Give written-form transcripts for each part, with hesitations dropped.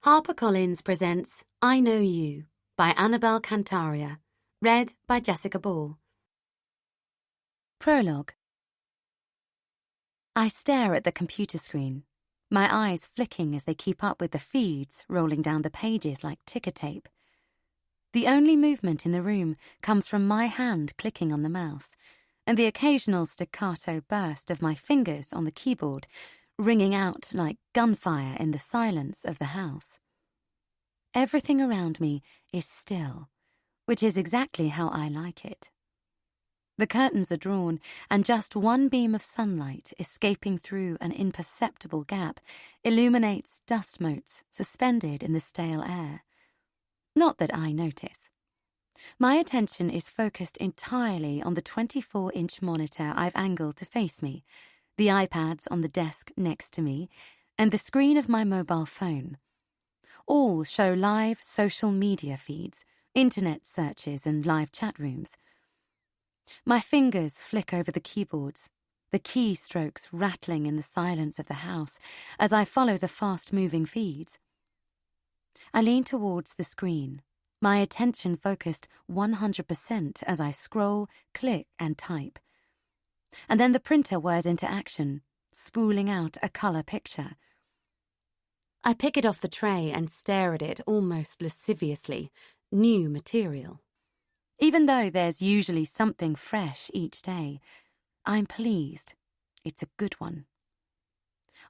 HarperCollins presents I Know You by Annabel Kantaria, read by Jessica Ball. Prologue. I stare at the computer screen, my eyes flicking as they keep up with the feeds rolling down the pages like ticker tape. The only movement in the room comes from my hand clicking on the mouse, and the occasional staccato burst of my fingers on the keyboard, ringing out like gunfire in the silence of the house. Everything around me is still, which is exactly how I like it. The curtains are drawn, and just one beam of sunlight escaping through an imperceptible gap illuminates dust motes suspended in the stale air. Not that I notice. My attention is focused entirely on the 24-inch monitor I've angled to face me, the iPads on the desk next to me, and the screen of my mobile phone. All show live social media feeds, internet searches, and live chat rooms. My fingers flick over the keyboards, the keystrokes rattling in the silence of the house as I follow the fast-moving feeds. I lean towards the screen, my attention focused 100% as I scroll, click, and type. And then the printer whirs into action, spooling out a colour picture. I pick it off the tray and stare at it almost lasciviously. New material. Even though there's usually something fresh each day, I'm pleased. It's a good one.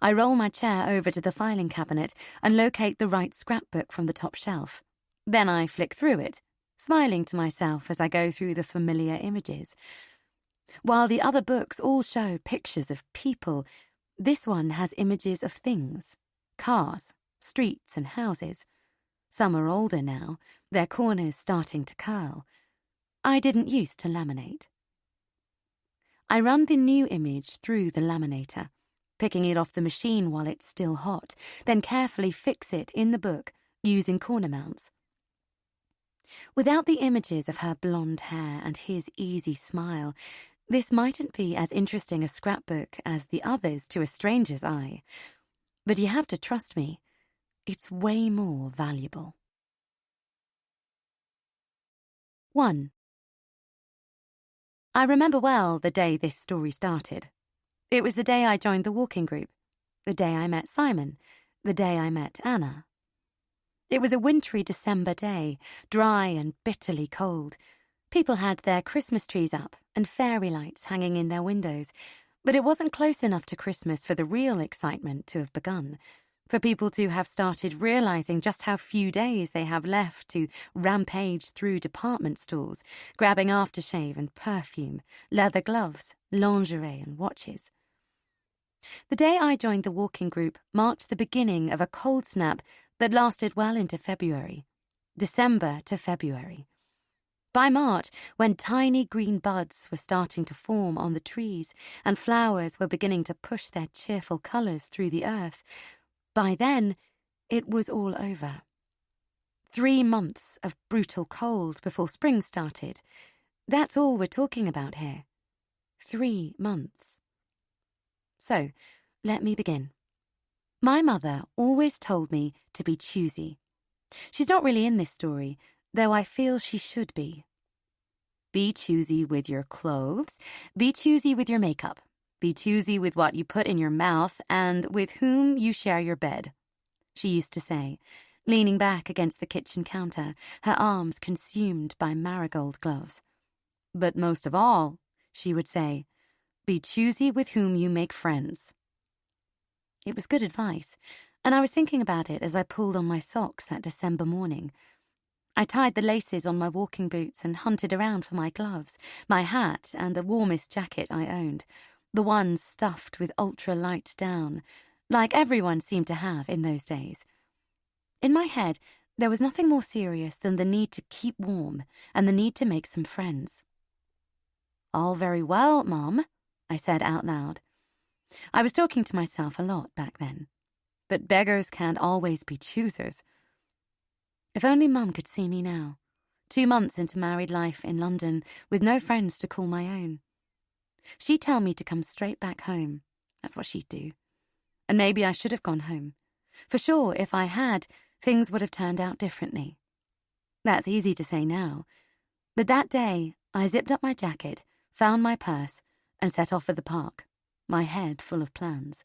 I roll my chair over to the filing cabinet and locate the right scrapbook from the top shelf. Then I flick through it, smiling to myself as I go through the familiar images. While the other books all show pictures of people, this one has images of things, cars, streets, and houses. Some are older now, their corners starting to curl. I didn't used to laminate. I run the new image through the laminator, picking it off the machine while it's still hot, then carefully fix it in the book using corner mounts. Without the images of her blonde hair and his easy smile, this mightn't be as interesting a scrapbook as the others to a stranger's eye. But you have to trust me, it's way more valuable. 1. I remember well the day this story started. It was the day I joined the walking group, the day I met Simon, the day I met Anna. It was a wintry December day, dry and bitterly cold. People had their Christmas trees up and fairy lights hanging in their windows, but it wasn't close enough to Christmas for the real excitement to have begun, for people to have started realizing just how few days they have left to rampage through department stores, grabbing aftershave and perfume, leather gloves, lingerie and watches. The day I joined the walking group marked the beginning of a cold snap that lasted well into February, December to February. By March, when tiny green buds were starting to form on the trees and flowers were beginning to push their cheerful colours through the earth, by then it was all over. 3 months of brutal cold before spring started. That's all we're talking about here. 3 months. So, let me begin. My mother always told me to be choosy. She's not really in this story, though I feel she should be. Be choosy with your clothes, be choosy with your makeup, be choosy with what you put in your mouth and with whom you share your bed, she used to say, leaning back against the kitchen counter, her arms consumed by marigold gloves. But most of all, she would say, be choosy with whom you make friends. It was good advice, and I was thinking about it as I pulled on my socks that December morning. I tied the laces on my walking boots and hunted around for my gloves, my hat, and the warmest jacket I owned, the one stuffed with ultra-light down, like everyone seemed to have in those days. In my head, there was nothing more serious than the need to keep warm and the need to make some friends. "All very well, Mum," I said out loud. I was talking to myself a lot back then, but beggars can't always be choosers. If only Mum could see me now, 2 months into married life in London with no friends to call my own. She'd tell me to come straight back home. That's what she'd do. And maybe I should have gone home. For sure, if I had, things would have turned out differently. That's easy to say now, but that day I zipped up my jacket, found my purse, and set off for the park, my head full of plans.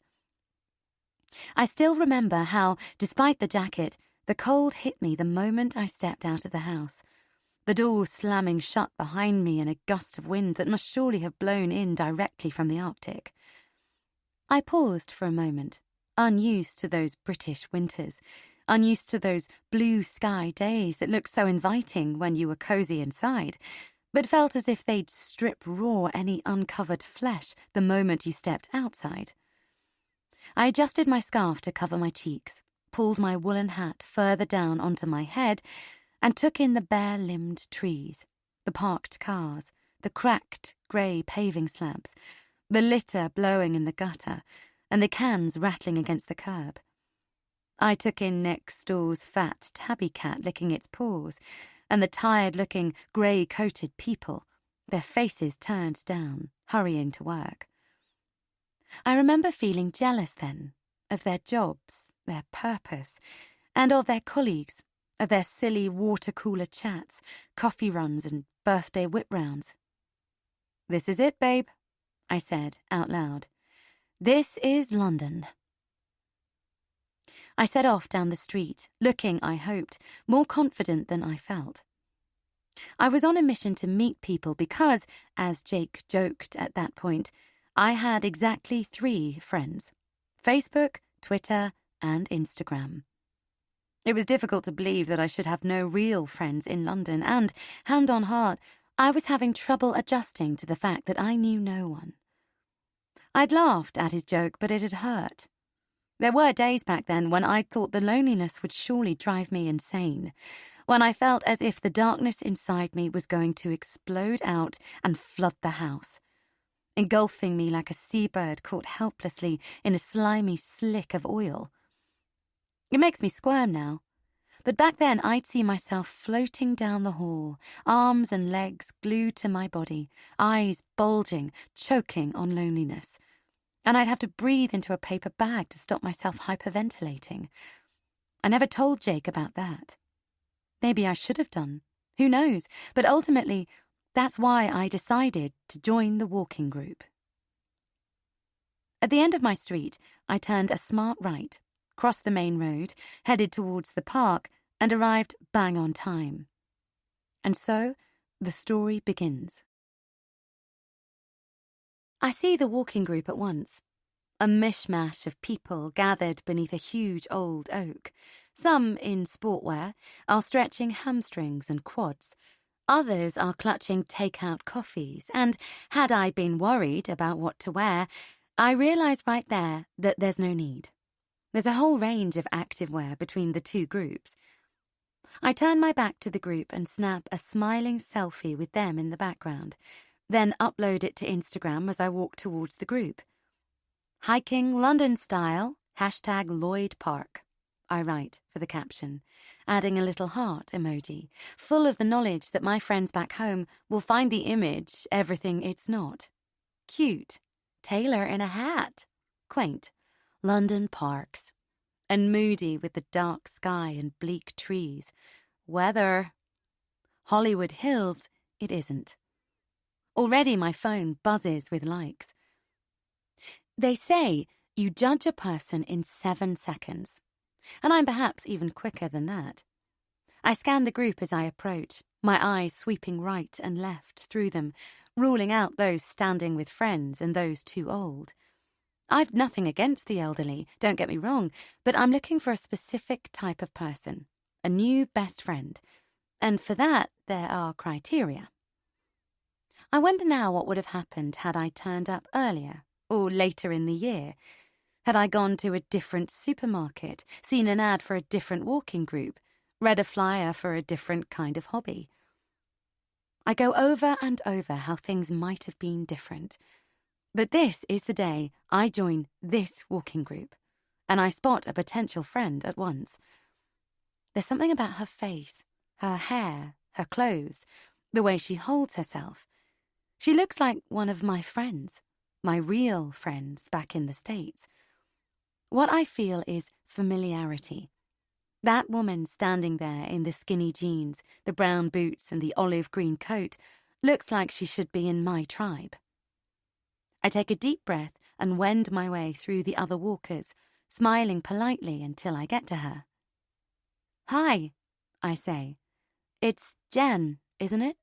I still remember how, despite the jacket, the cold hit me the moment I stepped out of the house, the door slamming shut behind me in a gust of wind that must surely have blown in directly from the Arctic. I paused for a moment, unused to those British winters, unused to those blue sky days that looked so inviting when you were cosy inside, but felt as if they'd strip raw any uncovered flesh the moment you stepped outside. I adjusted my scarf to cover my cheeks, pulled my woolen hat further down onto my head, and took in the bare-limbed trees, the parked cars, the cracked grey paving slabs, the litter blowing in the gutter, and the cans rattling against the curb. I took in next door's fat tabby cat licking its paws, and the tired-looking, grey-coated people, their faces turned down, hurrying to work. I remember feeling jealous then, of their jobs, their purpose, and of their colleagues, of their silly water-cooler chats, coffee runs and birthday whip rounds. "This is it, babe," I said out loud. "This is London." I set off down the street, looking, I hoped, more confident than I felt. I was on a mission to meet people because, as Jake joked at that point, I had exactly 3 friends: Facebook, Twitter, and Instagram. It was difficult to believe that I should have no real friends in London, and, hand on heart, I was having trouble adjusting to the fact that I knew no one. I'd laughed at his joke, but it had hurt. There were days back then when I'd thought the loneliness would surely drive me insane, when I felt as if the darkness inside me was going to explode out and flood the house, engulfing me like a seabird caught helplessly in a slimy slick of oil. It makes me squirm now, but back then I'd see myself floating down the hall, arms and legs glued to my body, eyes bulging, choking on loneliness. And I'd have to breathe into a paper bag to stop myself hyperventilating. I never told Jake about that. Maybe I should have done. Who knows? But ultimately, that's why I decided to join the walking group. At the end of my street, I turned a smart right, crossed the main road, headed towards the park, and arrived bang on time. And so, the story begins. I see the walking group at once. A mishmash of people gathered beneath a huge old oak. Some, in sportwear, are stretching hamstrings and quads. Others are clutching take-out coffees, and had I been worried about what to wear, I realise right there that there's no need. There's a whole range of activewear between the 2 groups. I turn my back to the group and snap a smiling selfie with them in the background, then upload it to Instagram as I walk towards the group. "Hiking London style, #LloydPark," I write for the caption, adding a little heart emoji, full of the knowledge that my friends back home will find the image everything it's not. Cute. Taylor in a hat. Quaint. London parks. And moody with the dark sky and bleak trees. Weather. Hollywood Hills, it isn't. Already my phone buzzes with likes. They say you judge a person in 7 seconds, and I'm perhaps even quicker than that. I scan the group as I approach, my eyes sweeping right and left through them, ruling out those standing with friends and those too old. I've nothing against the elderly, don't get me wrong, but I'm looking for a specific type of person, a new best friend, and for that there are criteria. I wonder now what would have happened had I turned up earlier, or later in the year. Had I gone to a different supermarket, seen an ad for a different walking group, read a flyer for a different kind of hobby? I go over and over how things might have been different. But this is the day I join this walking group, and I spot a potential friend at once. There's something about her face, her hair, her clothes, the way she holds herself. She looks like one of my friends, my real friends back in the States. What I feel is familiarity. That woman standing there in the skinny jeans, the brown boots and the olive green coat looks like she should be in my tribe. I take a deep breath and wend my way through the other walkers, smiling politely until I get to her. "Hi," I say. "It's Jen, isn't it?"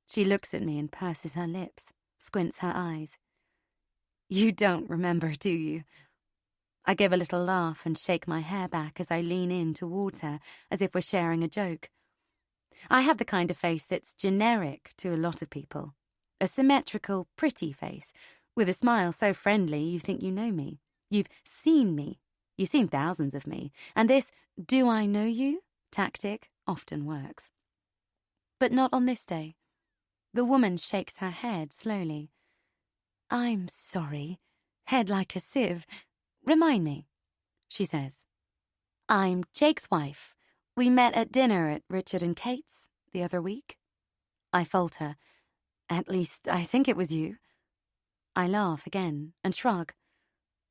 She looks at me and purses her lips, squints her eyes. "You don't remember, do you?" I give a little laugh and shake my hair back as I lean in towards her, as if we're sharing a joke. I have the kind of face that's generic to a lot of people. A symmetrical, pretty face, with a smile so friendly you think you know me. You've seen me. You've seen thousands of me. And this "do I know you" tactic often works. But not on this day. The woman shakes her head slowly. "I'm sorry. Head like a sieve. Remind me," she says. "I'm Jake's wife. We met at dinner at Richard and Kate's the other week." I falter. "At least, I think it was you." I laugh again and shrug.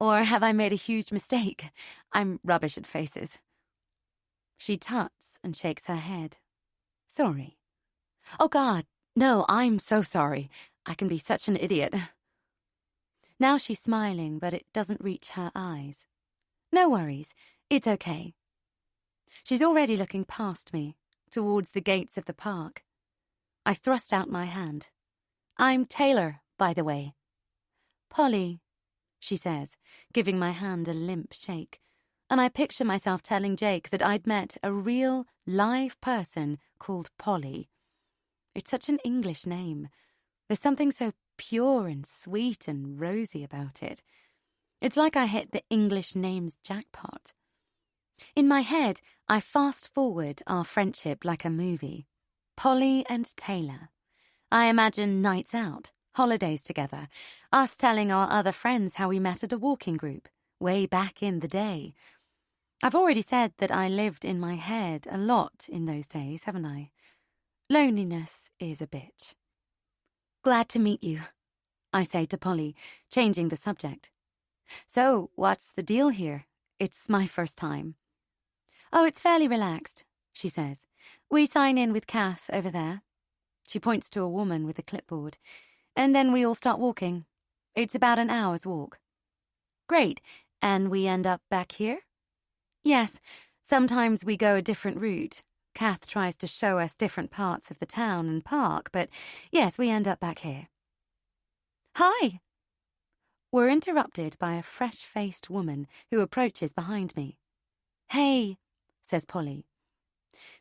Or have I made a huge mistake? I'm rubbish at faces. She tuts and shakes her head. "Sorry." "Oh, God, no, I'm so sorry. I can be such an idiot." Now she's smiling, but it doesn't reach her eyes. "No worries. It's okay." She's already looking past me, towards the gates of the park. I thrust out my hand. "I'm Taylor, by the way." "Polly," she says, giving my hand a limp shake, and I picture myself telling Jake that I'd met a real, live person called Polly. It's such an English name. There's something so pure and sweet and rosy about it. It's like I hit the English names jackpot. In my head, I fast-forward our friendship like a movie. Polly and Taylor. I imagine nights out, holidays together, us telling our other friends how we met at a walking group, way back in the day. I've already said that I lived in my head a lot in those days, haven't I? Loneliness is a bitch. "Glad to meet you," I say to Polly, changing the subject. "So, what's the deal here? It's my first time." "Oh, it's fairly relaxed," she says. "We sign in with Kath over there." She points to a woman with a clipboard. "And then we all start walking. It's about an hour's walk." "Great. And we end up back here?" "Yes. Sometimes we go a different route. Kath tries to show us different parts of the town and park, but yes, we end up back here." "Hi!" We're interrupted by a fresh-faced woman who approaches behind me. "Hey," says Polly.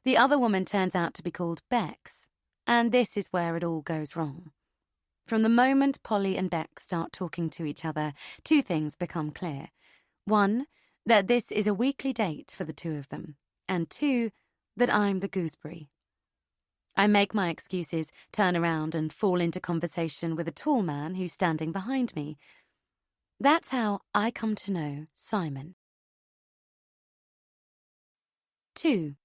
The other woman turns out to be called Bex, and this is where it all goes wrong. From the moment Polly and Bex start talking to each other, two things become clear. One, that this is a weekly date for the two of them, and two, that I'm the gooseberry. I make my excuses, turn around and fall into conversation with a tall man who's standing behind me. That's how I come to know Simon. 2.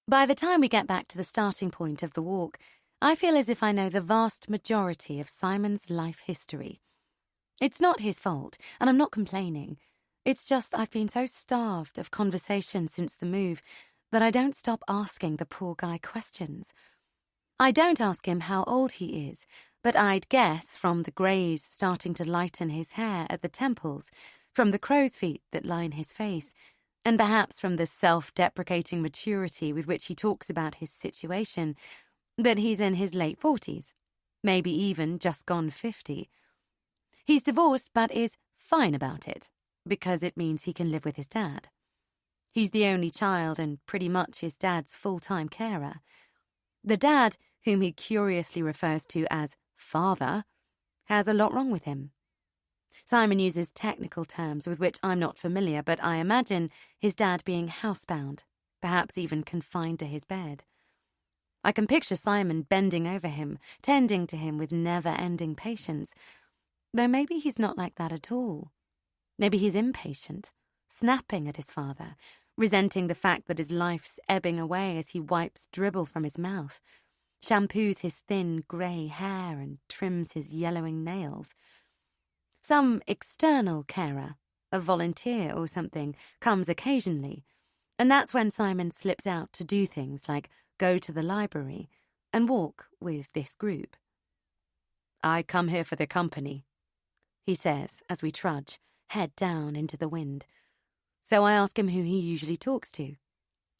By the time we get back to the starting point of the walk, I feel as if I know the vast majority of Simon's life history. It's not his fault, and I'm not complaining. It's just I've been so starved of conversation since the move that I don't stop asking the poor guy questions. I don't ask him how old he is, but I'd guess from the greys starting to lighten his hair at the temples, from the crow's feet that line his face, and perhaps from the self-deprecating maturity with which he talks about his situation, that he's in his late 40s, maybe even just gone 50. He's divorced but is fine about it, because it means he can live with his dad. He's the only child and pretty much his dad's full-time carer. The dad, whom he curiously refers to as father, has a lot wrong with him. Simon uses technical terms with which I'm not familiar, but I imagine his dad being housebound, perhaps even confined to his bed. I can picture Simon bending over him, tending to him with never-ending patience, though maybe he's not like that at all. Maybe he's impatient, snapping at his father, resenting the fact that his life's ebbing away as he wipes dribble from his mouth, shampoos his thin grey hair and trims his yellowing nails. Some external carer, a volunteer or something, comes occasionally, and that's when Simon slips out to do things like go to the library and walk with this group. "I come here for the company," he says as we trudge, head down into the wind. So I ask him who he usually talks to.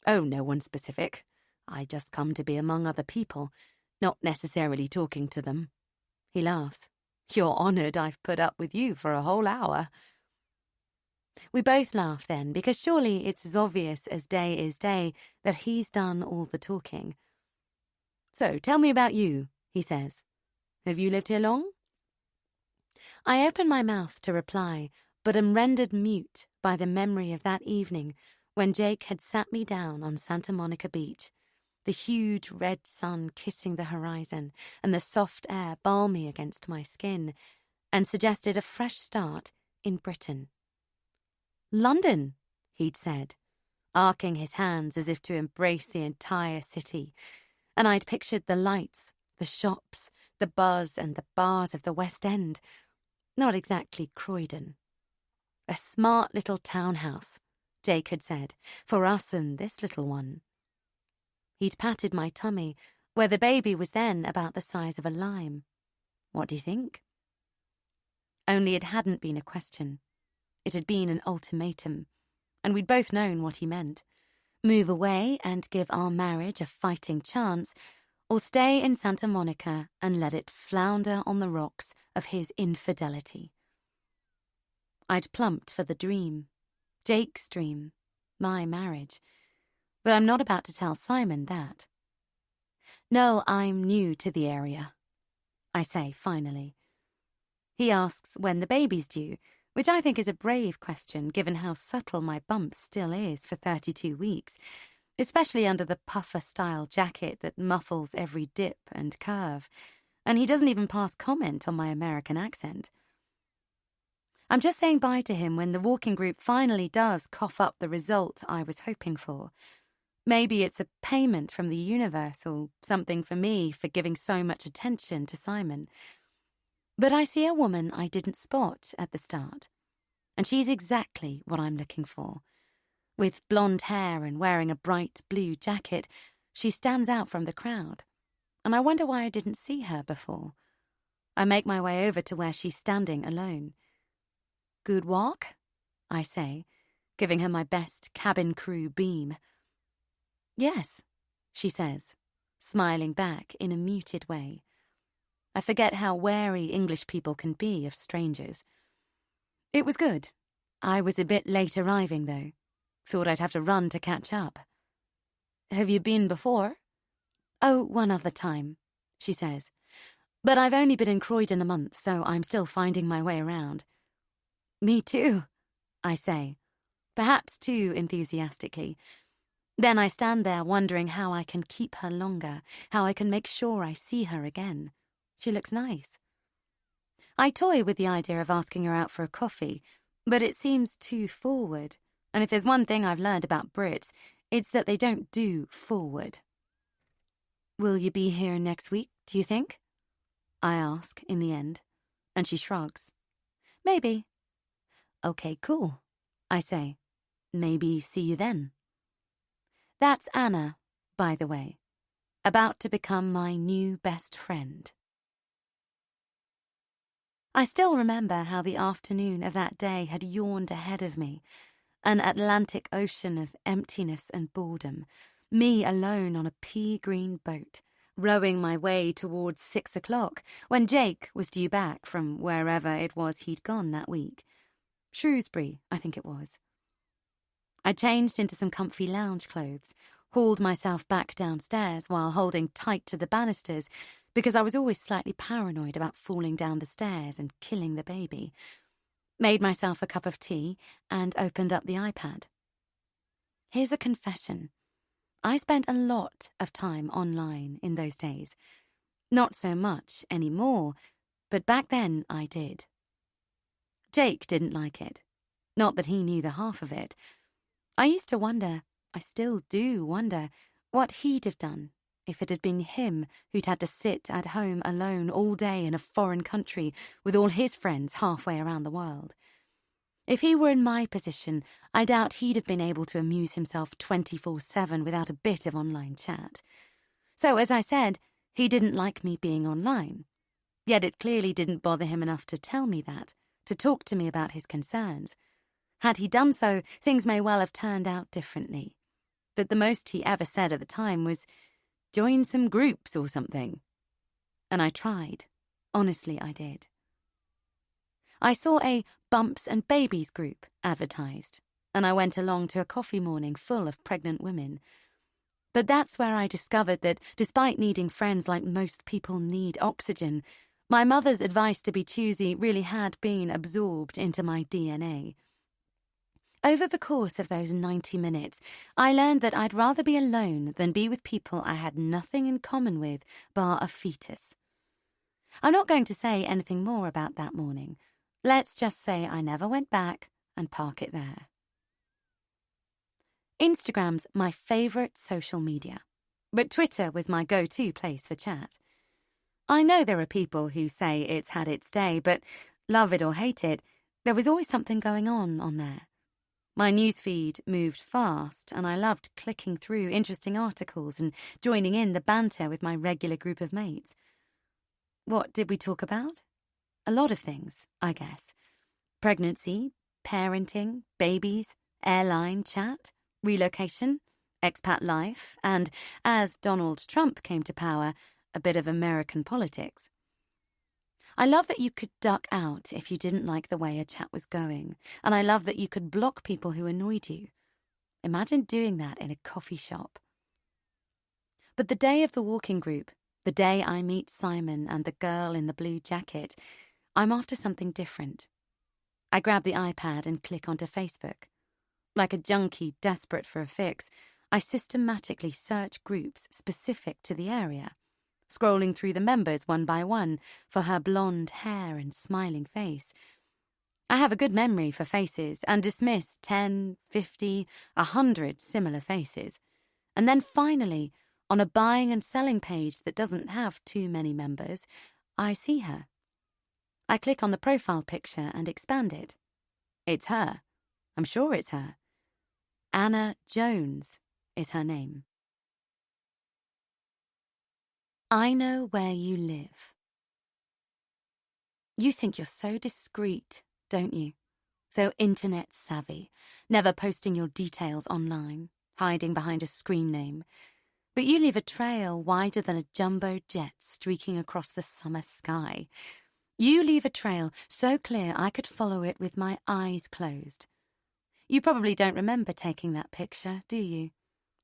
"Oh, no one specific. I just come to be among other people, not necessarily talking to them." He laughs. "You're honoured I've put up with you for a whole hour." We both laugh then, because surely it's as obvious as day is day that he's done all the talking. "So, tell me about you," he says. "Have you lived here long?" I open my mouth to reply, but am rendered mute by the memory of that evening when Jake had sat me down on Santa Monica Beach, the huge red sun kissing the horizon and the soft air balmy against my skin, and suggested a fresh start in Britain. "London," he'd said, arcing his hands as if to embrace the entire city, and I'd pictured the lights, the shops, the buzz and the bars of the West End. Not exactly Croydon. "A smart little townhouse," Jake had said, "for us and this little one." He'd patted my tummy, where the baby was then about the size of a lime. "What do you think?" Only it hadn't been a question. It had been an ultimatum, and we'd both known what he meant. Move away and give our marriage a fighting chance, or stay in Santa Monica and let it flounder on the rocks of his infidelity. I'd plumped for the dream, Jake's dream, my marriage, but I'm not about to tell Simon that. "No, I'm new to the area," I say finally. He asks when the baby's due, which I think is a brave question given how subtle my bump still is for 32 weeks, especially under the puffer-style jacket that muffles every dip and curve, and he doesn't even pass comment on my American accent. I'm just saying bye to him when the walking group finally does cough up the result I was hoping for. Maybe it's a payment from the universe or something for me for giving so much attention to Simon. But I see a woman I didn't spot at the start, and she's exactly what I'm looking for. With blonde hair and wearing a bright blue jacket, she stands out from the crowd, and I wonder why I didn't see her before. I make my way over to where she's standing alone. "Good walk?" I say, giving her my best cabin crew beam. "Yes," she says, smiling back in a muted way. I forget how wary English people can be of strangers. "It was good. I was a bit late arriving, though. Thought I'd have to run to catch up." "Have you been before?" "Oh, one other time," she says. "But I've only been in Croydon a month, so I'm still finding my way around." "Me too," I say, perhaps too enthusiastically. Then I stand there wondering how I can keep her longer, how I can make sure I see her again. She looks nice. I toy with the idea of asking her out for a coffee, but it seems too forward, and if there's one thing I've learned about Brits, it's that they don't do forward. "Will you be here next week, do you think?" I ask in the end, and she shrugs. "Maybe." "Okay, cool," I say. "Maybe see you then." That's Anna, by the way, about to become my new best friend. I still remember how the afternoon of that day had yawned ahead of me, an Atlantic Ocean of emptiness and boredom, me alone on a pea-green boat, rowing my way towards 6 o'clock, when Jake was due back from wherever it was he'd gone that week. Shrewsbury, I think it was. I changed into some comfy lounge clothes, hauled myself back downstairs while holding tight to the banisters because I was always slightly paranoid about falling down the stairs and killing the baby, made myself a cup of tea and opened up the iPad. Here's a confession. I spent a lot of time online in those days. Not so much anymore, but back then I did. Jake didn't like it. Not that he knew the half of it. I used to wonder, I still do wonder, what he'd have done if it had been him who'd had to sit at home alone all day in a foreign country with all his friends halfway around the world. If he were in my position, I doubt he'd have been able to amuse himself 24/7 without a bit of online chat. So, as I said, he didn't like me being online. Yet it clearly didn't bother him enough to tell me that, to talk to me about his concerns. Had he done so, things may well have turned out differently. But the most he ever said at the time was, "Join some groups or something." And I tried. Honestly, I did. I saw a Bumps and Babies group advertised, and I went along to a coffee morning full of pregnant women. But that's where I discovered that, despite needing friends like most people need oxygen, my mother's advice to be choosy really had been absorbed into my DNA. Over the course of those 90 minutes, I learned that I'd rather be alone than be with people I had nothing in common with bar a fetus. I'm not going to say anything more about that morning. Let's just say I never went back and park it there. Instagram's my favourite social media, but Twitter was my go-to place for chat. I know there are people who say it's had its day, but love it or hate it, there was always something going on there. My newsfeed moved fast, and I loved clicking through interesting articles and joining in the banter with my regular group of mates. What did we talk about? A lot of things, I guess. Pregnancy, parenting, babies, airline chat, relocation, expat life, and, as Donald Trump came to power, a bit of American politics. I love that you could duck out if you didn't like the way a chat was going, and I love that you could block people who annoyed you. Imagine doing that in a coffee shop. But the day of the walking group, the day I meet Simon and the girl in the blue jacket, I'm after something different. I grab the iPad and click onto Facebook. Like a junkie desperate for a fix, I systematically search groups specific to the area, scrolling through the members one by one for her blonde hair and smiling face. I have a good memory for faces and dismiss 10, 50, 100 similar faces. And then finally, on a buying and selling page that doesn't have too many members, I see her. I click on the profile picture and expand it. It's her. I'm sure it's her. Anna Jones is her name. I know where you live. You think you're so discreet, don't you? So internet savvy, never posting your details online, hiding behind a screen name. But you leave a trail wider than a jumbo jet streaking across the summer sky. You leave a trail so clear I could follow it with my eyes closed. You probably don't remember taking that picture, do you?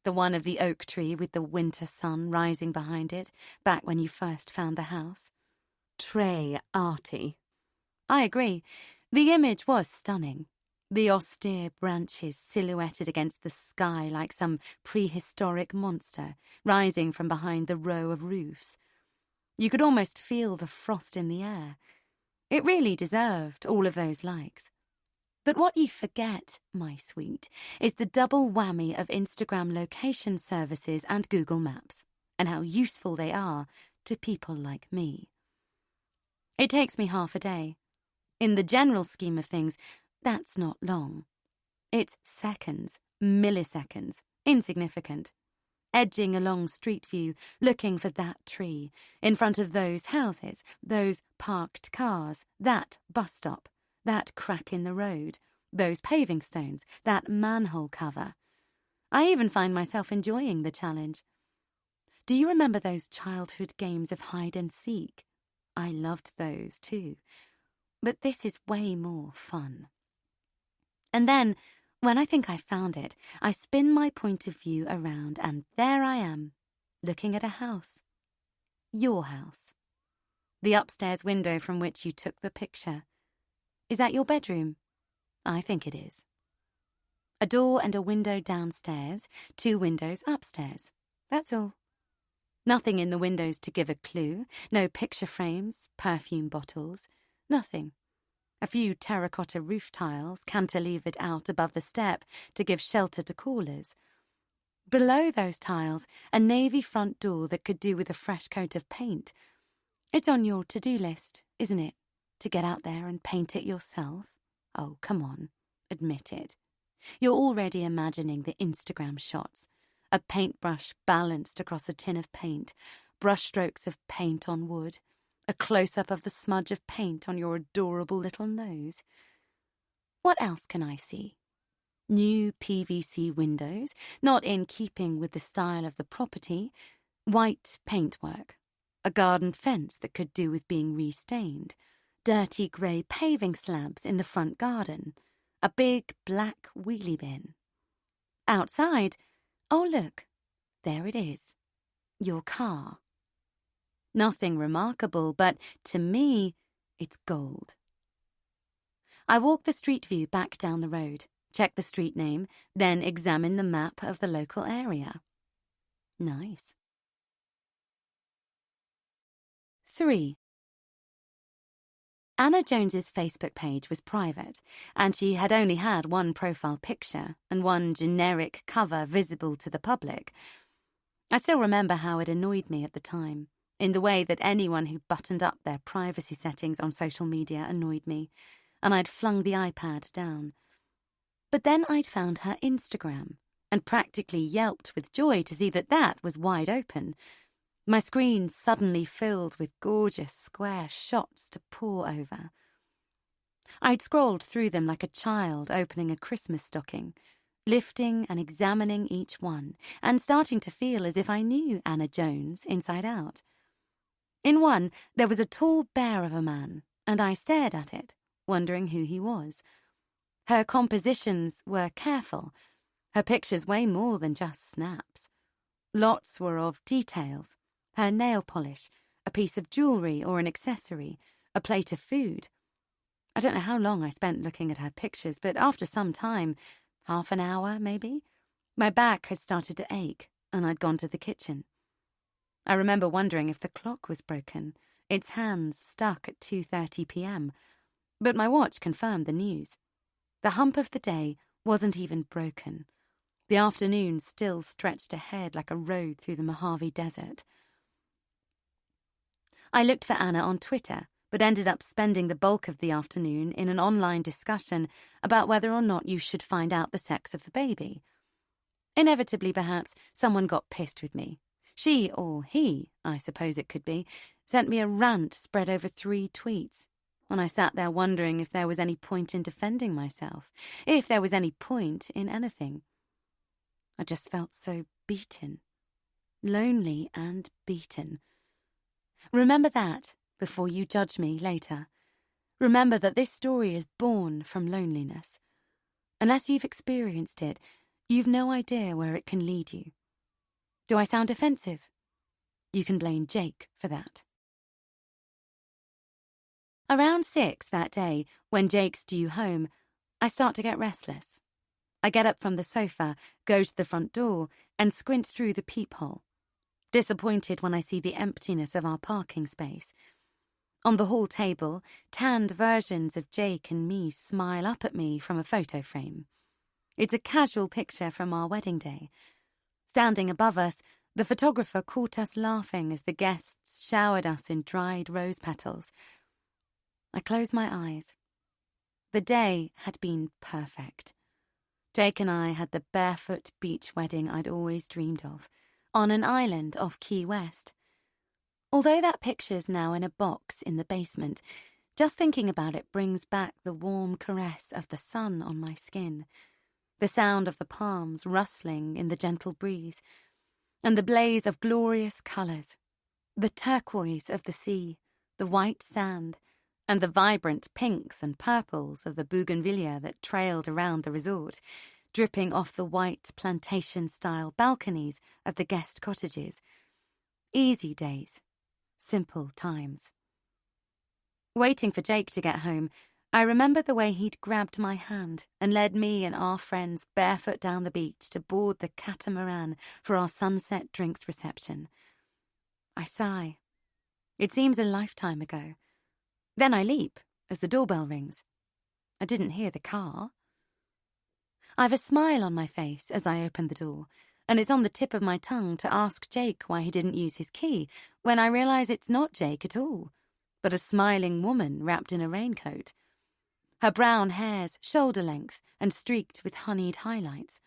The one of the oak tree with the winter sun rising behind it, back when you first found the house. Très arty. I agree. The image was stunning. The austere branches silhouetted against the sky like some prehistoric monster, rising from behind the row of roofs. You could almost feel the frost in the air. It really deserved all of those likes. But what you forget, my sweet, is the double whammy of Instagram location services and Google Maps, and how useful they are to people like me. It takes me half a day. In the general scheme of things, that's not long. It's seconds, milliseconds, insignificant. Edging along Street View, looking for that tree, in front of those houses, those parked cars, that bus stop, that crack in the road, those paving stones, that manhole cover. I even find myself enjoying the challenge. Do you remember those childhood games of hide and seek? I loved those too. But this is way more fun. And then, when I think I found it, I spin my point of view around and there I am, looking at a house. Your house. The upstairs window from which you took the picture. Is that your bedroom? I think it is. A door and a window downstairs, 2 windows upstairs. That's all. Nothing in the windows to give a clue, no picture frames, perfume bottles, nothing. A few terracotta roof tiles cantilevered out above the step to give shelter to callers. Below those tiles, a navy front door that could do with a fresh coat of paint. It's on your to-do list, isn't it, to get out there and paint it yourself? Oh, come on. admit it. You're already imagining the Instagram shots. A paintbrush balanced across a tin of paint, brushstrokes of paint on wood, a close-up of the smudge of paint on your adorable little nose. What else can I see? New PVC windows, not in keeping with the style of the property, white paintwork, a garden fence that could do with being restained, dirty grey paving slabs in the front garden, a big black wheelie bin. Outside, oh look, there it is, your car. Nothing remarkable, but to me, it's gold. I walk the street view back down the road, check the street name, then examine the map of the local area. Nice. 3. Anna Jones's Facebook page was private, and she had only had one profile picture and one generic cover visible to the public. I still remember how it annoyed me at the time, in the way that anyone who buttoned up their privacy settings on social media annoyed me, and I'd flung the iPad down. But then I'd found her Instagram, and practically yelped with joy to see that that was wide open. My screen suddenly filled with gorgeous square shots to pore over. I'd scrolled through them like a child opening a Christmas stocking, lifting and examining each one, and starting to feel as if I knew Anna Jones inside out. In one, there was a tall bear of a man, and I stared at it, wondering who he was. Her compositions were careful, her pictures way more than just snaps. Lots were of details. Her nail polish, a piece of jewellery or an accessory, a plate of food. I don't know how long I spent looking at her pictures, but after some time, half an hour maybe, my back had started to ache and I'd gone to the kitchen. I remember wondering if the clock was broken, its hands stuck at 2:30 p.m, but my watch confirmed the news. The hump of the day wasn't even broken. The afternoon still stretched ahead like a road through the Mojave Desert. I looked for Anna on Twitter, but ended up spending the bulk of the afternoon in an online discussion about whether or not you should find out the sex of the baby. Inevitably, perhaps, someone got pissed with me. She, or he, I suppose it could be, sent me a rant spread over 3 tweets, and I sat there wondering if there was any point in defending myself, if there was any point in anything. I just felt so beaten, lonely and beaten. Remember that before you judge me later. Remember that this story is born from loneliness. Unless you've experienced it, you've no idea where it can lead you. Do I sound offensive? You can blame Jake for that. Around 6 that day, when Jake's due home, I start to get restless. I get up from the sofa, go to the front door, and squint through the peephole. Disappointed when I see the emptiness of our parking space. On the hall table, tanned versions of Jake and me smile up at me from a photo frame. It's a casual picture from our wedding day. Standing above us, the photographer caught us laughing as the guests showered us in dried rose petals. I closed my eyes. The day had been perfect. Jake and I had the barefoot beach wedding I'd always dreamed of, on an island off Key West. Although that picture's now in a box in the basement, just thinking about it brings back the warm caress of the sun on my skin, the sound of the palms rustling in the gentle breeze, and the blaze of glorious colours, the turquoise of the sea, the white sand, and the vibrant pinks and purples of the bougainvillea that trailed around the resort, dripping off the white plantation-style balconies of the guest cottages. Easy days, simple times. Waiting for Jake to get home, I remember the way he'd grabbed my hand and led me and our friends barefoot down the beach to board the catamaran for our sunset drinks reception. I sigh. It seems a lifetime ago. Then I leap as the doorbell rings. I didn't hear the car. I've a smile on my face as I open the door, and it's on the tip of my tongue to ask Jake why he didn't use his key, when I realise it's not Jake at all, but a smiling woman wrapped in a raincoat. Her brown hair's shoulder-length and streaked with honeyed highlights,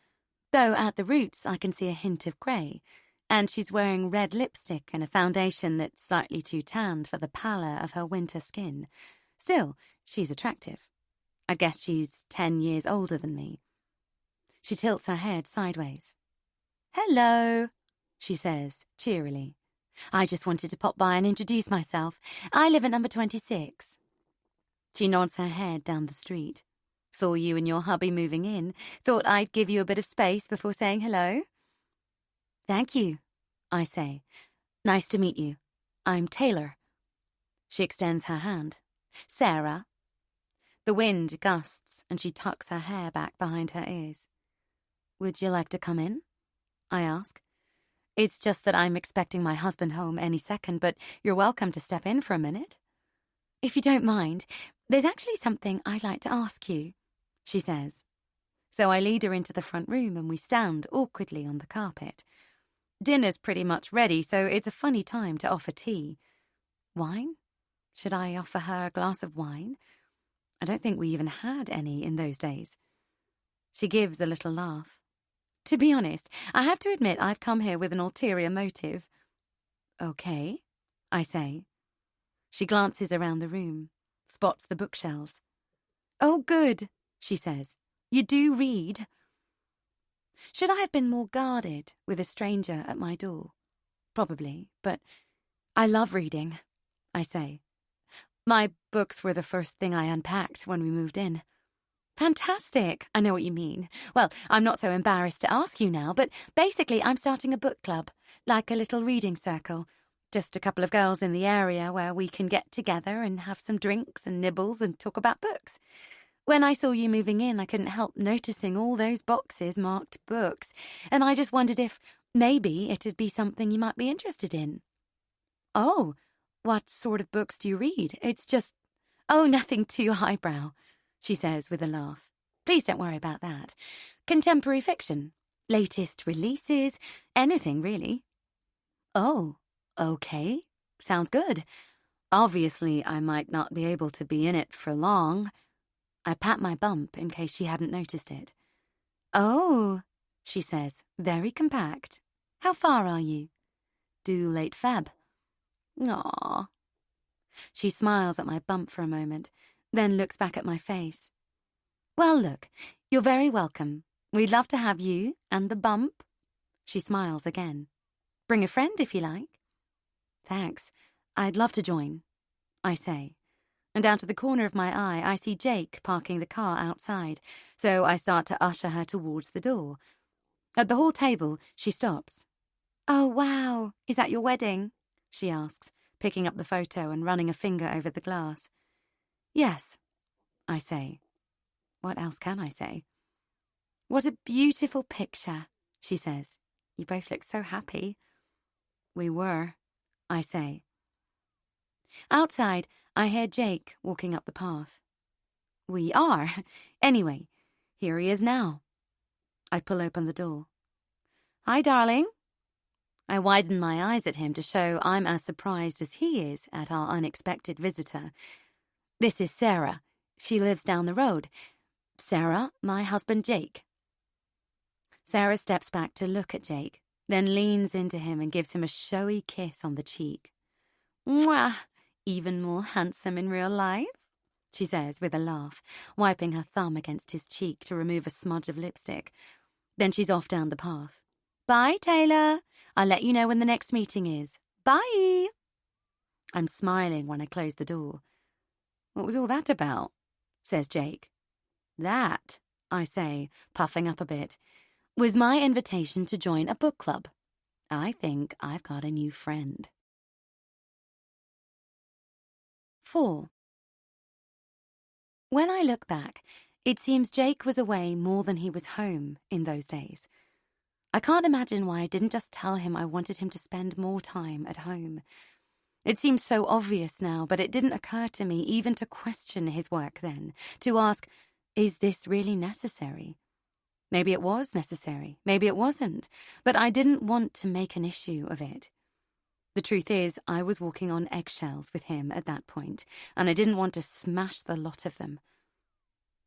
though at the roots I can see a hint of grey, and she's wearing red lipstick and a foundation that's slightly too tanned for the pallor of her winter skin. Still, she's attractive. I guess she's 10 years older than me. She tilts her head sideways. "Hello," she says, cheerily. "I just wanted to pop by and introduce myself. I live at number 26. She nods her head down the street. "Saw you and your hubby moving in. Thought I'd give you a bit of space before saying hello." "Thank you," I say. "Nice to meet you. I'm Taylor." She extends her hand. "Sarah." The wind gusts, and she tucks her hair back behind her ears. "Would you like to come in?" I ask. "It's just that I'm expecting my husband home any second, but you're welcome to step in for a minute." "If you don't mind, there's actually something I'd like to ask you," she says. So I lead her into the front room and we stand awkwardly on the carpet. Dinner's pretty much ready, so it's a funny time to offer tea. Wine? Should I offer her a glass of wine? I don't think we even had any in those days. She gives a little laugh. "To be honest, I have to admit I've come here with an ulterior motive." "Okay," I say. She glances around the room, spots the bookshelves. "Oh, good," she says. "You do read." Should I have been more guarded with a stranger at my door? Probably, but I love reading, I say. My books were the first thing I unpacked when we moved in. "Fantastic, I know what you mean. Well, I'm not so embarrassed to ask you now, but basically I'm starting a book club, like a little reading circle. Just a couple of girls in the area where we can get together and have some drinks and nibbles and talk about books. When I saw you moving in, I couldn't help noticing all those boxes marked books, and I just wondered if maybe it'd be something you might be interested in." "Oh, what sort of books do you read? It's just—" "Oh, nothing too highbrow," she says with a laugh. "Please don't worry about that. Contemporary fiction, latest releases, anything really." "Oh, okay. Sounds good. Obviously, I might not be able to be in it for long." I pat my bump in case she hadn't noticed it. "Oh," she says, very compact. "How far are you?" "Due late Feb." "Aw." She smiles at my bump for a moment, then looks back at my face. "Well, look, you're very welcome. We'd love to have you and the bump." She smiles again. "Bring a friend if you like." "Thanks. I'd love to join," I say. And out of the corner of my eye, I see Jake parking the car outside, so I start to usher her towards the door. At the hall table, she stops. "Oh, wow. Is that your wedding?" she asks, picking up the photo and running a finger over the glass. "Yes," I say. What else can I say? "What a beautiful picture," she says. "You both look so happy." "We were," I say. Outside, I hear Jake walking up the path. "We are. Anyway, here he is now." I pull open the door. "Hi, darling." I widen my eyes at him to show I'm as surprised as he is at our unexpected visitor. "This is Sarah. She lives down the road. Sarah, my husband Jake." Sarah steps back to look at Jake, then leans into him and gives him a showy kiss on the cheek. "Mwah! Even more handsome in real life," she says with a laugh, wiping her thumb against his cheek to remove a smudge of lipstick. Then she's off down the path. "Bye, Taylor. I'll let you know when the next meeting is. Bye." I'm smiling when I close the door. "What was all that about?" says Jake. "That," I say, puffing up a bit, "was my invitation to join a book club. I think I've got a new friend." 4. When I look back, it seems Jake was away more than he was home in those days. I can't imagine why I didn't just tell him I wanted him to spend more time at home. It seems so obvious now, but it didn't occur to me even to question his work then, to ask, is this really necessary? Maybe it was necessary, maybe it wasn't, but I didn't want to make an issue of it. The truth is, I was walking on eggshells with him at that point, and I didn't want to smash the lot of them.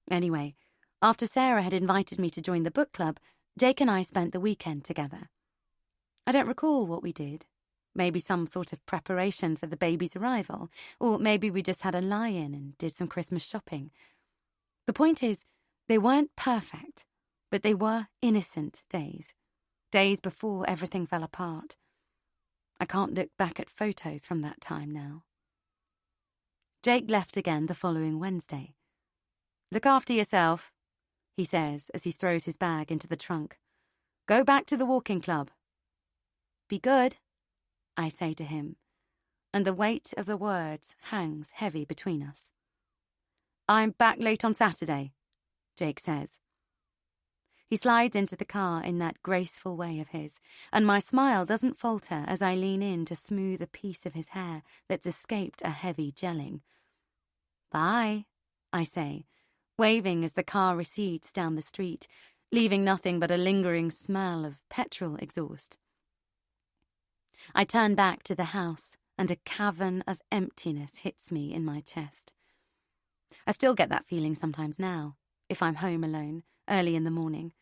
Anyway, after Sarah had invited me to join the book club, Jake and I spent the weekend together. I don't recall what we did. Maybe some sort of preparation for the baby's arrival, or maybe we just had a lie-in and did some Christmas shopping. The point is, they weren't perfect, but they were innocent days. Days before everything fell apart. I can't look back at photos from that time now. Jake left again the following Wednesday. "Look after yourself," he says as he throws his bag into the trunk. "Go back to the walking club." "Be good," I say to him, and the weight of the words hangs heavy between us. "I'm back late on Saturday," Jake says. He slides into the car in that graceful way of his, and my smile doesn't falter as I lean in to smooth a piece of his hair that's escaped a heavy gelling. "Bye," I say, waving as the car recedes down the street, leaving nothing but a lingering smell of petrol exhaust. I turn back to the house, and a cavern of emptiness hits me in my chest. I still get that feeling sometimes now, if I'm home alone, early in the morning.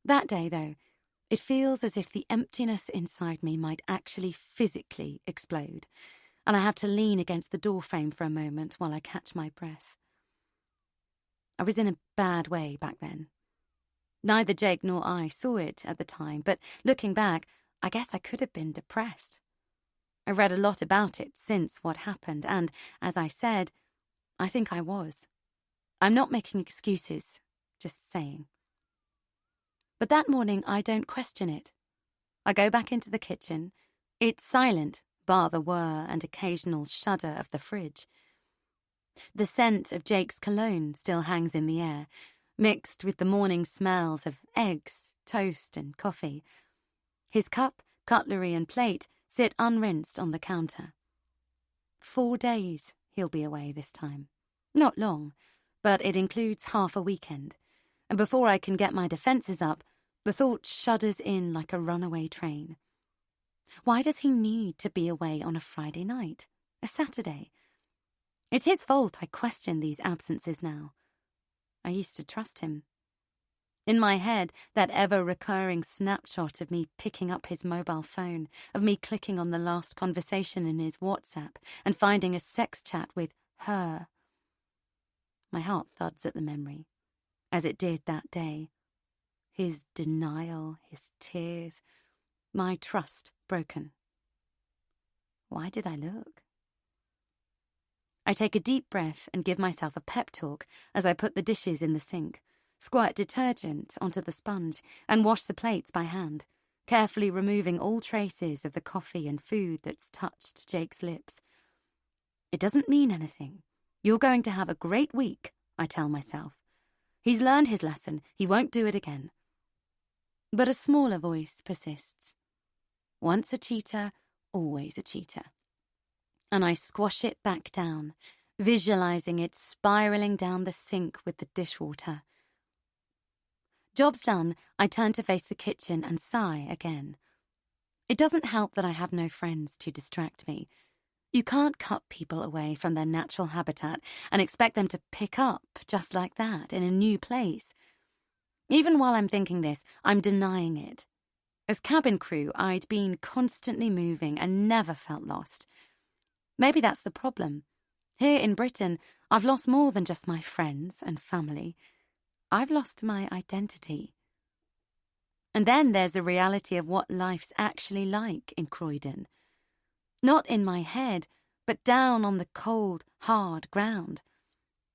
That day, though, it feels as if the emptiness inside me might actually physically explode, and I have to lean against the doorframe for a moment while I catch my breath. I was in a bad way back then. Neither Jake nor I saw it at the time, but looking back, I guess I could have been depressed. I've read a lot about it since what happened, and, as I said, I think I was. I'm not making excuses, just saying. But that morning I don't question it. I go back into the kitchen. It's silent, bar the whir and occasional shudder of the fridge. The scent of Jake's cologne still hangs in the air, mixed with the morning smells of eggs, toast and coffee. His cup, cutlery and plate sit unrinsed on the counter. 4 days he'll be away this time. Not long, but it includes half a weekend. And before I can get my defences up, the thought shudders in like a runaway train. Why does he need to be away on a Friday night, a Saturday? It's his fault I question these absences now. I used to trust him. In my head, that ever-recurring snapshot of me picking up his mobile phone, of me clicking on the last conversation in his WhatsApp and finding a sex chat with her. My heart thuds at the memory, as it did that day. His denial, his tears, my trust broken. Why did I look? I take a deep breath and give myself a pep talk as I put the dishes in the sink, squirt detergent onto the sponge, and wash the plates by hand, carefully removing all traces of the coffee and food that's touched Jake's lips. It doesn't mean anything. You're going to have a great week, I tell myself. He's learned his lesson. He won't do it again. But a smaller voice persists. Once a cheater, always a cheater. And I squash it back down, visualizing it spiraling down the sink with the dishwater. Job's done, I turn to face the kitchen and sigh again. It doesn't help that I have no friends to distract me. You can't cut people away from their natural habitat and expect them to pick up just like that in a new place. Even while I'm thinking this, I'm denying it. As cabin crew, I'd been constantly moving and never felt lost. Maybe that's the problem. Here in Britain, I've lost more than just my friends and family. I've lost my identity. And then there's the reality of what life's actually like in Croydon. Not in my head, but down on the cold, hard ground.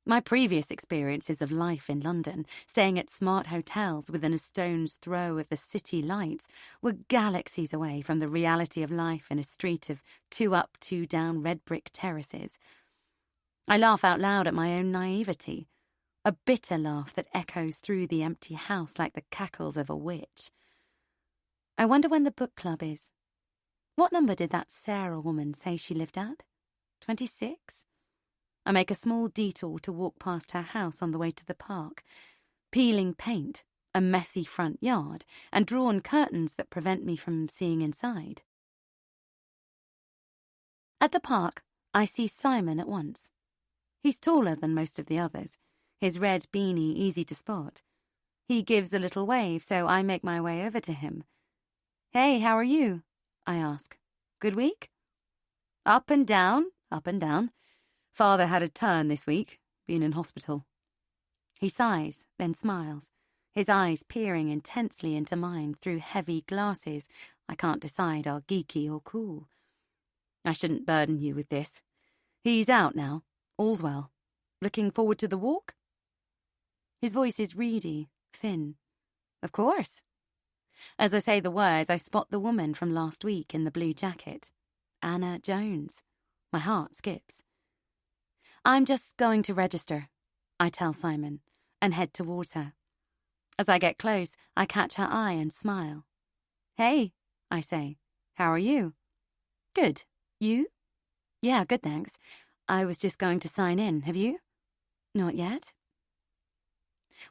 My previous experiences of life in London, staying at smart hotels within a stone's throw of the city lights, were galaxies away from the reality of life in a street of 2 up, 2 down red brick terraces. I laugh out loud at my own naivety, a bitter laugh that echoes through the empty house like the cackles of a witch. I wonder when the book club is. What number did that Sarah woman say she lived at? 26? I make a small detour to walk past her house on the way to the park, peeling paint, a messy front yard, and drawn curtains that prevent me from seeing inside. At the park, I see Simon at once. He's taller than most of the others. his red beanie easy to spot. He gives a little wave, so I make my way over to him. "Hey, how are you?" I ask. "Good week?" Up and down, up and down. Father had a turn this week, been in hospital." He sighs, then smiles, his eyes peering intensely into mine through heavy glasses I can't decide are geeky or cool. "I shouldn't burden you with this. He's out now. All's well. Looking forward to the walk?" His voice is reedy, thin. "Of course." As I say the words, I spot the woman from last week in the blue jacket. Anna Jones. My heart skips. "I'm just going to register," I tell Simon, and head towards her. As I get close, I catch her eye and smile. "Hey," I say. "How are you?" "Good. You?" "Yeah, good, thanks. I was just going to sign in. Have you?" "Not yet."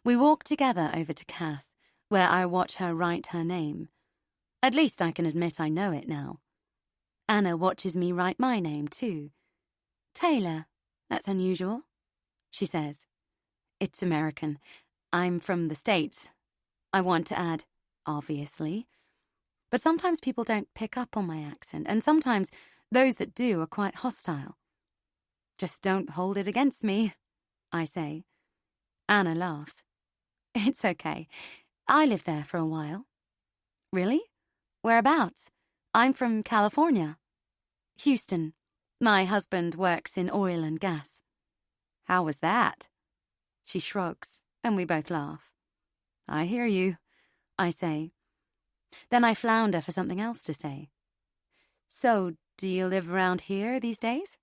We walk together over to Kath, where I watch her write her name. At least I can admit I know it now. Anna watches me write my name, too. "Taylor. That's unusual," she says. "It's American. I'm from the States." I want to add, "obviously." But sometimes people don't pick up on my accent, and sometimes those that do are quite hostile. "Just don't hold it against me," I say. Anna laughs. "It's okay. I lived there for a while." "Really? Whereabouts?" "I'm from California." "Houston. My husband works in oil and gas." "How was that?" She shrugs, and we both laugh. "I hear you," I say. Then I flounder for something else to say. "So, do you live around here these days?"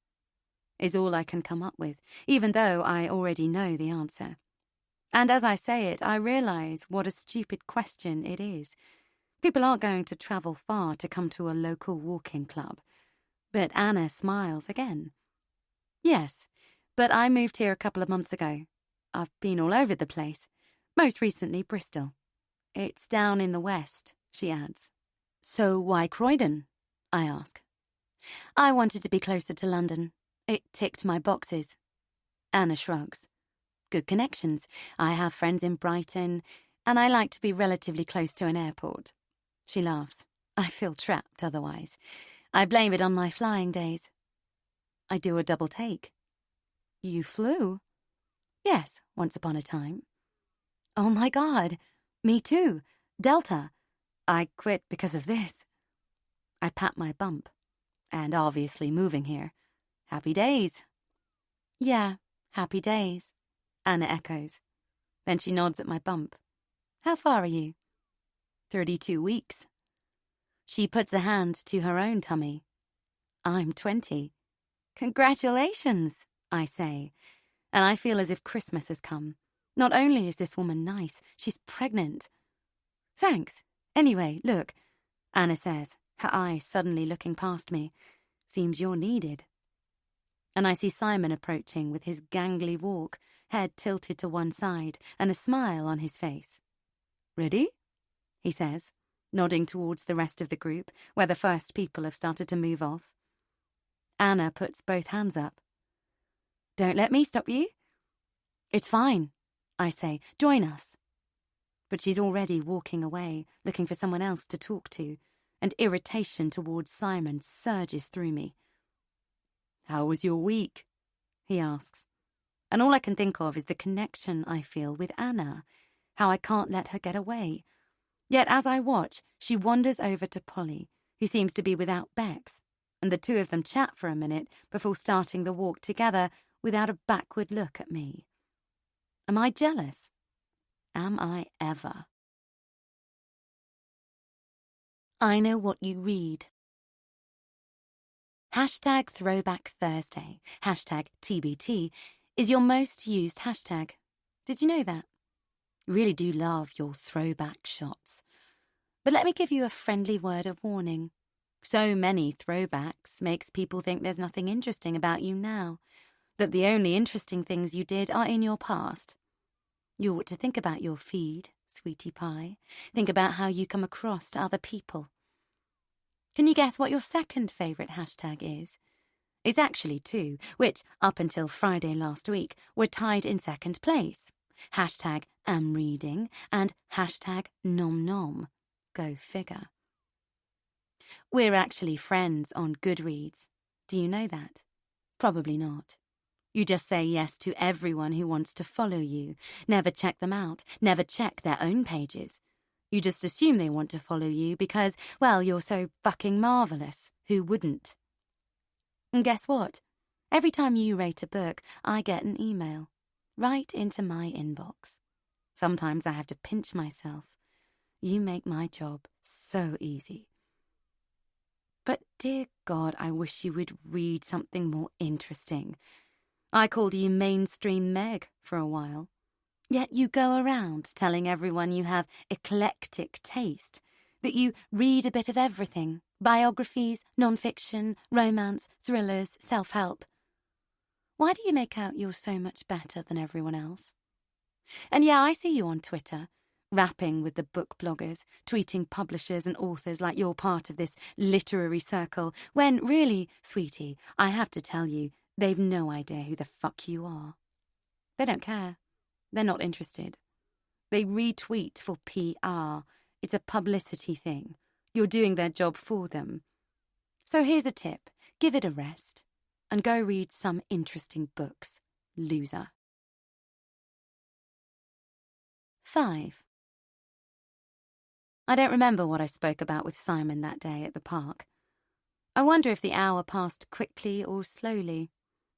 is all I can come up with, even though I already know the answer. And as I say it, I realize what a stupid question it is. People aren't going to travel far to come to a local walking club. But Anna smiles again. "Yes, but I moved here a couple of months ago. I've been all over the place. Most recently, Bristol. It's down in the west," she adds. "So why Croydon?" I ask. "I wanted to be closer to London. It ticked my boxes." Anna shrugs. "Good connections. I have friends in Brighton, and I like to be relatively close to an airport." She laughs. I feel trapped otherwise. I blame it on my flying days. I do a double take. "You flew?" "Yes, once upon a time." "Oh my God, me too. Delta. I quit because of this." I pat my bump. "And obviously moving here. Happy days." "Yeah, happy days," Anna echoes. Then she nods at my bump. "How far are you?" 32 weeks. She puts a hand to her own tummy. "I'm 20. "Congratulations," I say, and I feel as if Christmas has come. Not only is this woman nice, she's pregnant. "Thanks. Anyway, look," Anna says, her eyes suddenly looking past me. "Seems you're needed." And I see Simon approaching with his gangly walk, head tilted to one side, and a smile on his face. "Ready?" he says, nodding towards the rest of the group, where the first people have started to move off. Anna puts both hands up. "Don't let me stop you." "It's fine," I say. "Join us." But she's already walking away, looking for someone else to talk to, and irritation towards Simon surges through me. "How was your week?" he asks. And all I can think of is the connection I feel with Anna, how I can't let her get away. Yet as I watch, she wanders over to Polly, who seems to be without Bex, and the two of them chat for a minute before starting the walk together without a backward look at me. Am I jealous? Am I ever? I know what you read. Hashtag Throwback Thursday, hashtag TBT, is your most used hashtag. Did you know that? You really do love your throwback shots. But let me give you a friendly word of warning. So many throwbacks makes people think there's nothing interesting about you now, that the only interesting things you did are in your past. You ought to think about your feed, sweetie pie. Think about how you come across to other people. Can you guess what your second favourite hashtag is? It's actually two, which, up until Friday last week, were tied in second place. Hashtag am reading and hashtag nom nom. Go figure. We're actually friends on Goodreads. Do you know that? Probably not. You just say yes to everyone who wants to follow you, never check them out, never check their own pages. You just assume they want to follow you because, well, you're so fucking marvellous. Who wouldn't? And guess what? Every time you rate a book, I get an email. Right into my inbox. Sometimes I have to pinch myself. You make my job so easy. But dear God, I wish you would read something more interesting. I called you mainstream Meg for a while. Yet you go around telling everyone you have eclectic taste, that you read a bit of everything, biographies, non-fiction, romance, thrillers, self-help. Why do you make out you're so much better than everyone else? And yeah, I see you on Twitter, rapping with the book bloggers, tweeting publishers and authors like you're part of this literary circle, when really, sweetie, I have to tell you, they've no idea who the fuck you are. They don't care. They're not interested. They retweet for PR. It's a publicity thing. You're doing their job for them. So here's a tip. Give it a rest. And go read some interesting books, loser. 5. I don't remember what I spoke about with Simon that day at the park. I wonder if the hour passed quickly or slowly.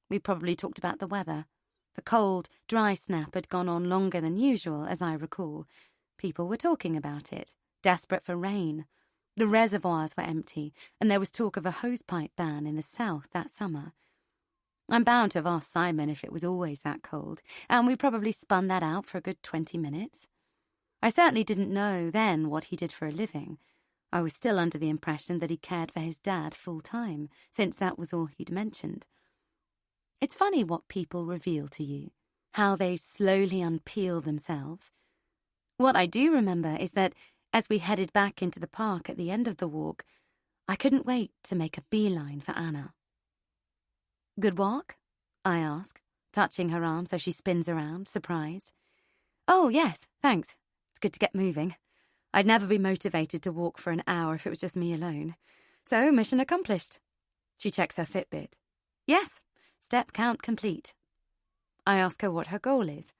We probably talked about the weather. The cold, dry snap had gone on longer than usual, as I recall. People were talking about it, desperate for rain. The reservoirs were empty, and there was talk of a hosepipe ban in the south that summer. I'm bound to have asked Simon if it was always that cold, and we probably spun that out for a good 20 minutes. I certainly didn't know then what he did for a living. I was still under the impression that he cared for his dad full-time, since that was all he'd mentioned. It's funny what people reveal to you, how they slowly unpeel themselves. What I do remember is that, as we headed back into the park at the end of the walk, I couldn't wait to make a beeline for Anna. Good walk? I ask, touching her arm so she spins around, surprised. Oh, yes, thanks. It's good to get moving. I'd never be motivated to walk for an hour if it was just me alone. So, mission accomplished. She checks her Fitbit. Yes, step count complete. I ask her what her goal is.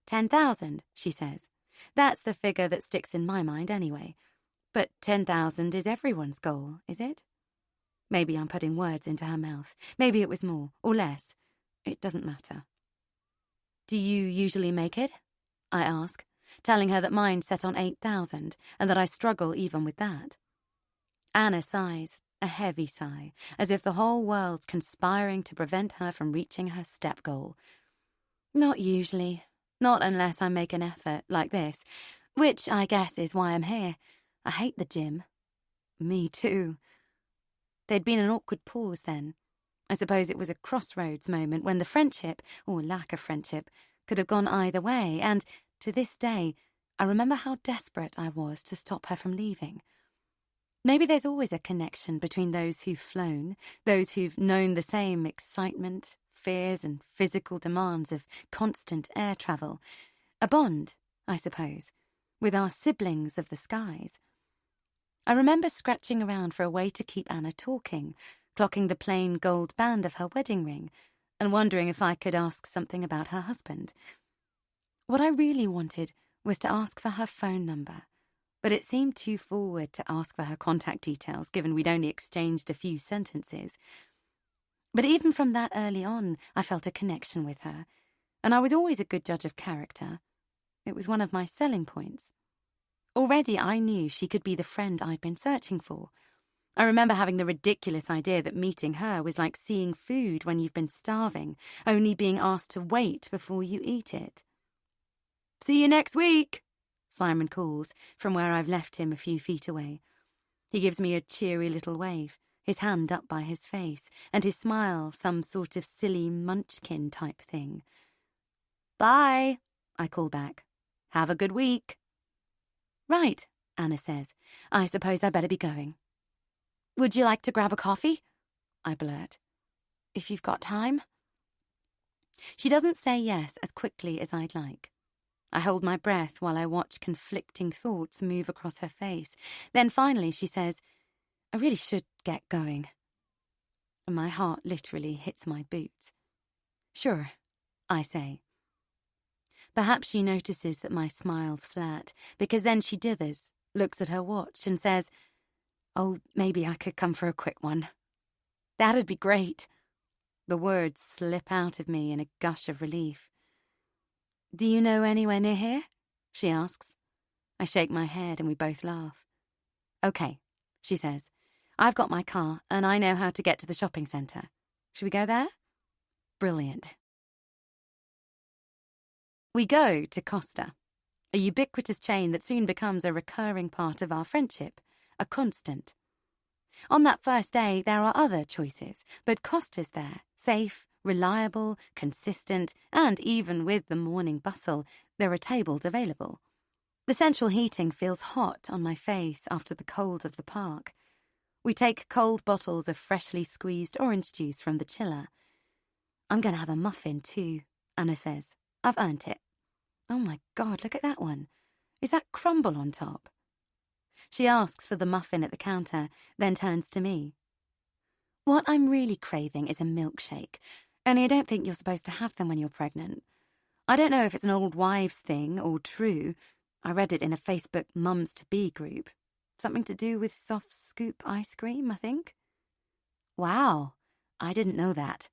10,000, she says. That's the figure that sticks in my mind anyway. But 10,000 is everyone's goal, is it? Maybe I'm putting words into her mouth. Maybe it was more, or less. It doesn't matter. Do you usually make it? I ask, telling her that mine's set on 8,000, and that I struggle even with that. Anna sighs, a heavy sigh, as if the whole world's conspiring to prevent her from reaching her step goal. Not usually. Not unless I make an effort, like this, which I guess is why I'm here. I hate the gym. Me too. There'd been an awkward pause then. I suppose it was a crossroads moment when the friendship, or lack of friendship, could have gone either way, and, to this day, I remember how desperate I was to stop her from leaving. Maybe there's always a connection between those who've flown, those who've known the same excitement, fears and physical demands of constant air travel. A bond, I suppose, with our siblings of the skies. I remember scratching around for a way to keep Anna talking, clocking the plain gold band of her wedding ring, and wondering if I could ask something about her husband. What I really wanted was to ask for her phone number, but it seemed too forward to ask for her contact details, given we'd only exchanged a few sentences. But even from that early on, I felt a connection with her, and I was always a good judge of character. It was one of my selling points. Already I knew she could be the friend I'd been searching for. I remember having the ridiculous idea that meeting her was like seeing food when you've been starving, only being asked to wait before you eat it. See you next week, Simon calls from where I've left him a few feet away. He gives me a cheery little wave, his hand up by his face, and his smile some sort of silly munchkin type thing. Bye, I call back. Have a good week. Right, Anna says. I suppose I better be going. Would you like to grab a coffee? I blurt. if you've got time. She doesn't say yes as quickly as I'd like. I hold my breath while I watch conflicting thoughts move across her face. Then finally she says, I really should get going. And my heart literally hits my boots. Sure, I say. Perhaps she notices that my smile's flat, because then she dithers, looks at her watch, and says, oh, maybe I could come for a quick one. That'd be great. The words slip out of me in a gush of relief. Do you know anywhere near here? She asks. I shake my head and we both laugh. Okay, she says. I've got my car and I know how to get to the shopping centre. Should we go there? Brilliant. We go to Costa, a ubiquitous chain that soon becomes a recurring part of our friendship, a constant. On that first day, there are other choices, but Costa's there, safe, reliable, consistent, and even with the morning bustle, there are tables available. The central heating feels hot on my face after the cold of the park. We take cold bottles of freshly squeezed orange juice from the chiller. I'm going to have a muffin too, Anna says. I've earned it. Oh my God, look at that one. Is that crumble on top? She asks for the muffin at the counter, then turns to me. What I'm really craving is a milkshake, only I don't think you're supposed to have them when you're pregnant. I don't know if it's an old wives' thing or true. I read it in a Facebook mums-to-be group. Something to do with soft scoop ice cream, I think. Wow, I didn't know that.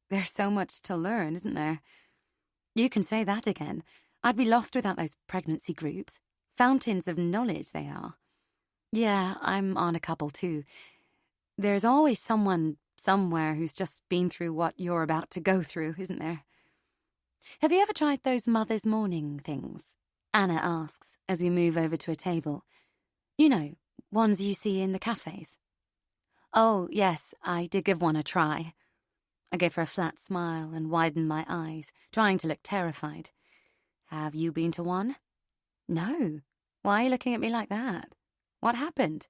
There's so much to learn, isn't there? You can say that again. I'd be lost without those pregnancy groups. Fountains of knowledge they are. Yeah, I'm on a couple too. There's always someone somewhere who's just been through what you're about to go through, isn't there? Have you ever tried those Mother's Morning things? Anna asks as we move over to a table. You know, ones you see in the cafes. Oh, yes, I did give one a try. I gave her a flat smile and widened my eyes, trying to look terrified. Have you been to one? No. Why are you looking at me like that? What happened?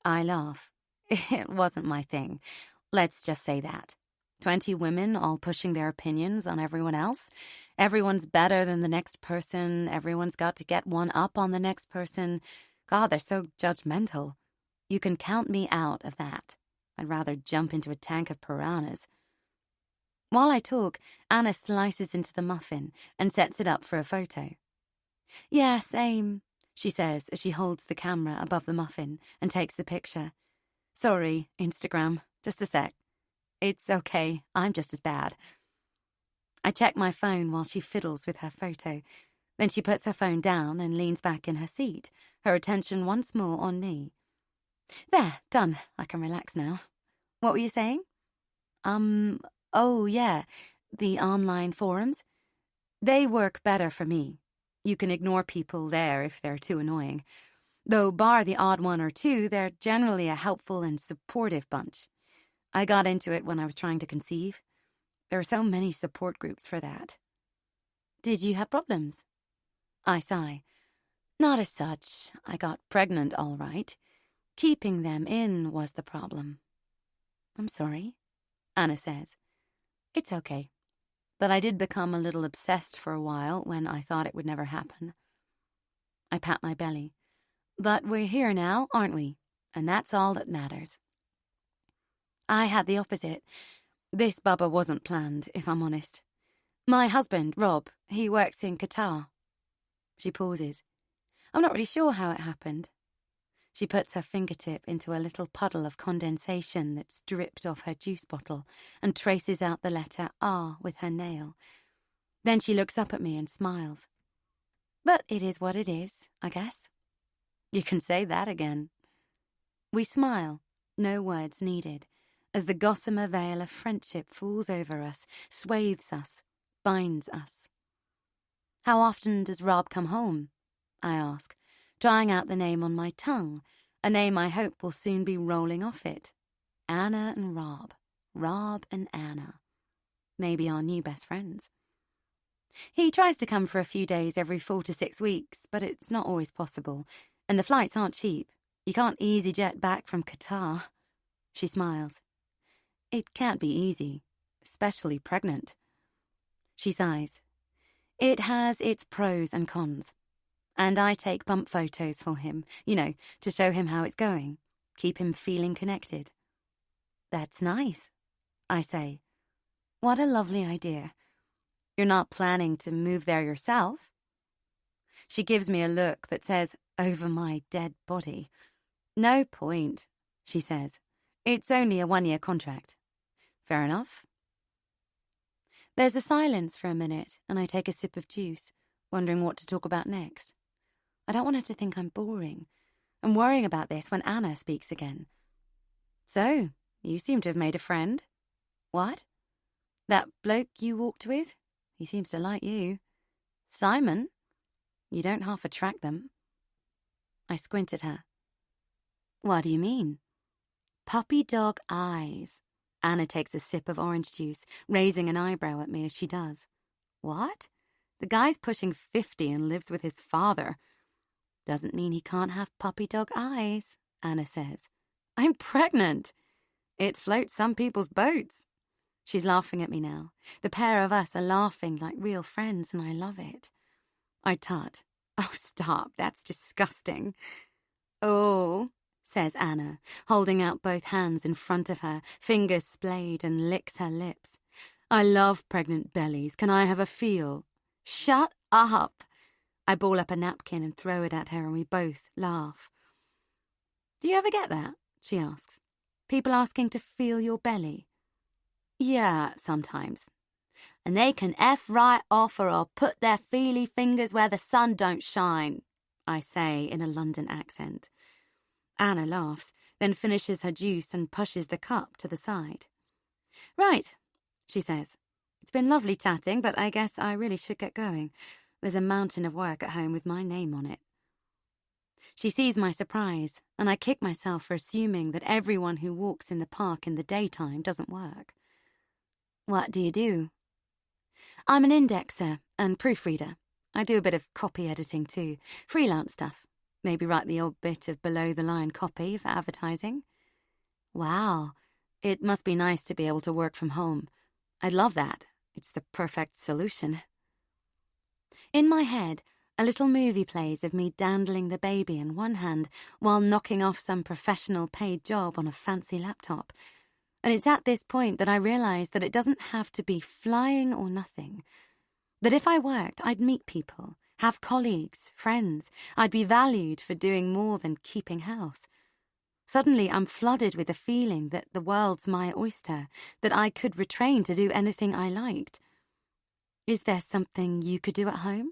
I laugh. It wasn't my thing. Let's just say that. 20 women all pushing their opinions on everyone else. Everyone's better than the next person. Everyone's got to get one up on the next person. God, they're so judgmental. You can count me out of that. I'd rather jump into a tank of piranhas. While I talk, Anna slices into the muffin and sets it up for a photo. Yeah, same, she says as she holds the camera above the muffin and takes the picture. Sorry, Instagram, just a sec. It's okay, I'm just as bad. I check my phone while she fiddles with her photo. Then she puts her phone down and leans back in her seat, her attention once more on me. There, done. I can relax now. What were you saying? Oh, yeah, the online forums. They work better for me. You can ignore people there if they're too annoying. Though bar the odd one or two, they're generally a helpful and supportive bunch. I got into it when I was trying to conceive. There are so many support groups for that. Did you have problems? I sigh. Not as such. I got pregnant all right. Keeping them in was the problem. I'm sorry, Anna says. It's okay. But I did become a little obsessed for a while when I thought it would never happen. I pat my belly. But we're here now, aren't we? And that's all that matters. I had the opposite. This bubba wasn't planned, if I'm honest. My husband, Rob, he works in Qatar. She pauses. I'm not really sure how it happened. She puts her fingertip into a little puddle of condensation that's dripped off her juice bottle and traces out the letter R with her nail. Then she looks up at me and smiles. But it is what it is, I guess. You can say that again. We smile, no words needed, as the gossamer veil of friendship falls over us, swathes us, binds us. How often does Rob come home? I ask, trying out the name on my tongue, a name I hope will soon be rolling off it. Anna and Rob. Rob and Anna. Maybe our new best friends. He tries to come for a few days every 4 to 6 weeks, but it's not always possible, and the flights aren't cheap. You can't easy jet back from Qatar. She smiles. It can't be easy, especially pregnant. She sighs. It has its pros and cons. And I take bump photos for him, to show him how it's going, keep him feeling connected. That's nice, I say. What a lovely idea. You're not planning to move there yourself? She gives me a look that says, over my dead body. No point, she says. It's only a 1-year contract. Fair enough. There's a silence for a minute, and I take a sip of juice, wondering what to talk about next. I don't want her to think I'm boring. I'm worrying about this when Anna speaks again. So, you seem to have made a friend. What? That bloke you walked with? He seems to like you. Simon? You don't half attract them. I squint at her. What do you mean? Puppy dog eyes. Anna takes a sip of orange juice, raising an eyebrow at me as she does. What? The guy's pushing 50 and lives with his father. Doesn't mean he can't have puppy dog eyes, Anna says. I'm pregnant. It floats some people's boats. She's laughing at me now. The pair of us are laughing like real friends, and I love it. I tut. Oh, stop. That's disgusting. Oh, says Anna, holding out both hands in front of her, fingers splayed, and licks her lips. I love pregnant bellies. Can I have a feel? Shut up. I ball up a napkin and throw it at her, and we both laugh. Do you ever get that? She asks. People asking to feel your belly. Yeah, sometimes. And they can F right off or I'll put their feely fingers where the sun don't shine, I say in a London accent. Anna laughs, then finishes her juice and pushes the cup to the side. Right, she says. It's been lovely chatting, but I guess I really should get going. There's a mountain of work at home with my name on it. She sees my surprise, and I kick myself for assuming that everyone who walks in the park in the daytime doesn't work. What do you do? I'm an indexer and proofreader. I do a bit of copy editing too, freelance stuff. Maybe write the odd bit of below-the-line copy for advertising. Wow, it must be nice to be able to work from home. I'd love that. It's the perfect solution. In my head, a little movie plays of me dandling the baby in one hand while knocking off some professional paid job on a fancy laptop. And it's at this point that I realise that it doesn't have to be flying or nothing. That if I worked, I'd meet people, have colleagues, friends. I'd be valued for doing more than keeping house. Suddenly I'm flooded with the feeling that the world's my oyster, that I could retrain to do anything I liked. Is there something you could do at home?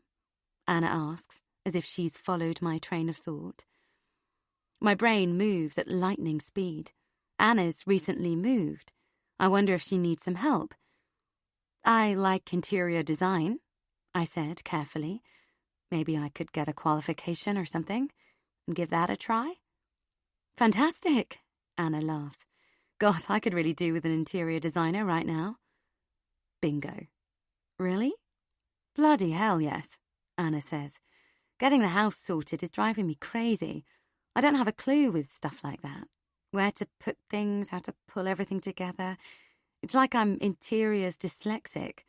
Anna asks, as if she's followed my train of thought. My brain moves at lightning speed. Anna's recently moved. I wonder if she needs some help. I like interior design, I said carefully. Maybe I could get a qualification or something and give that a try. Fantastic, Anna laughs. God, I could really do with an interior designer right now. Bingo. Really? Bloody hell, yes, Anna says. Getting the house sorted is driving me crazy. I don't have a clue with stuff like that. Where to put things, how to pull everything together. It's like I'm interiors dyslexic.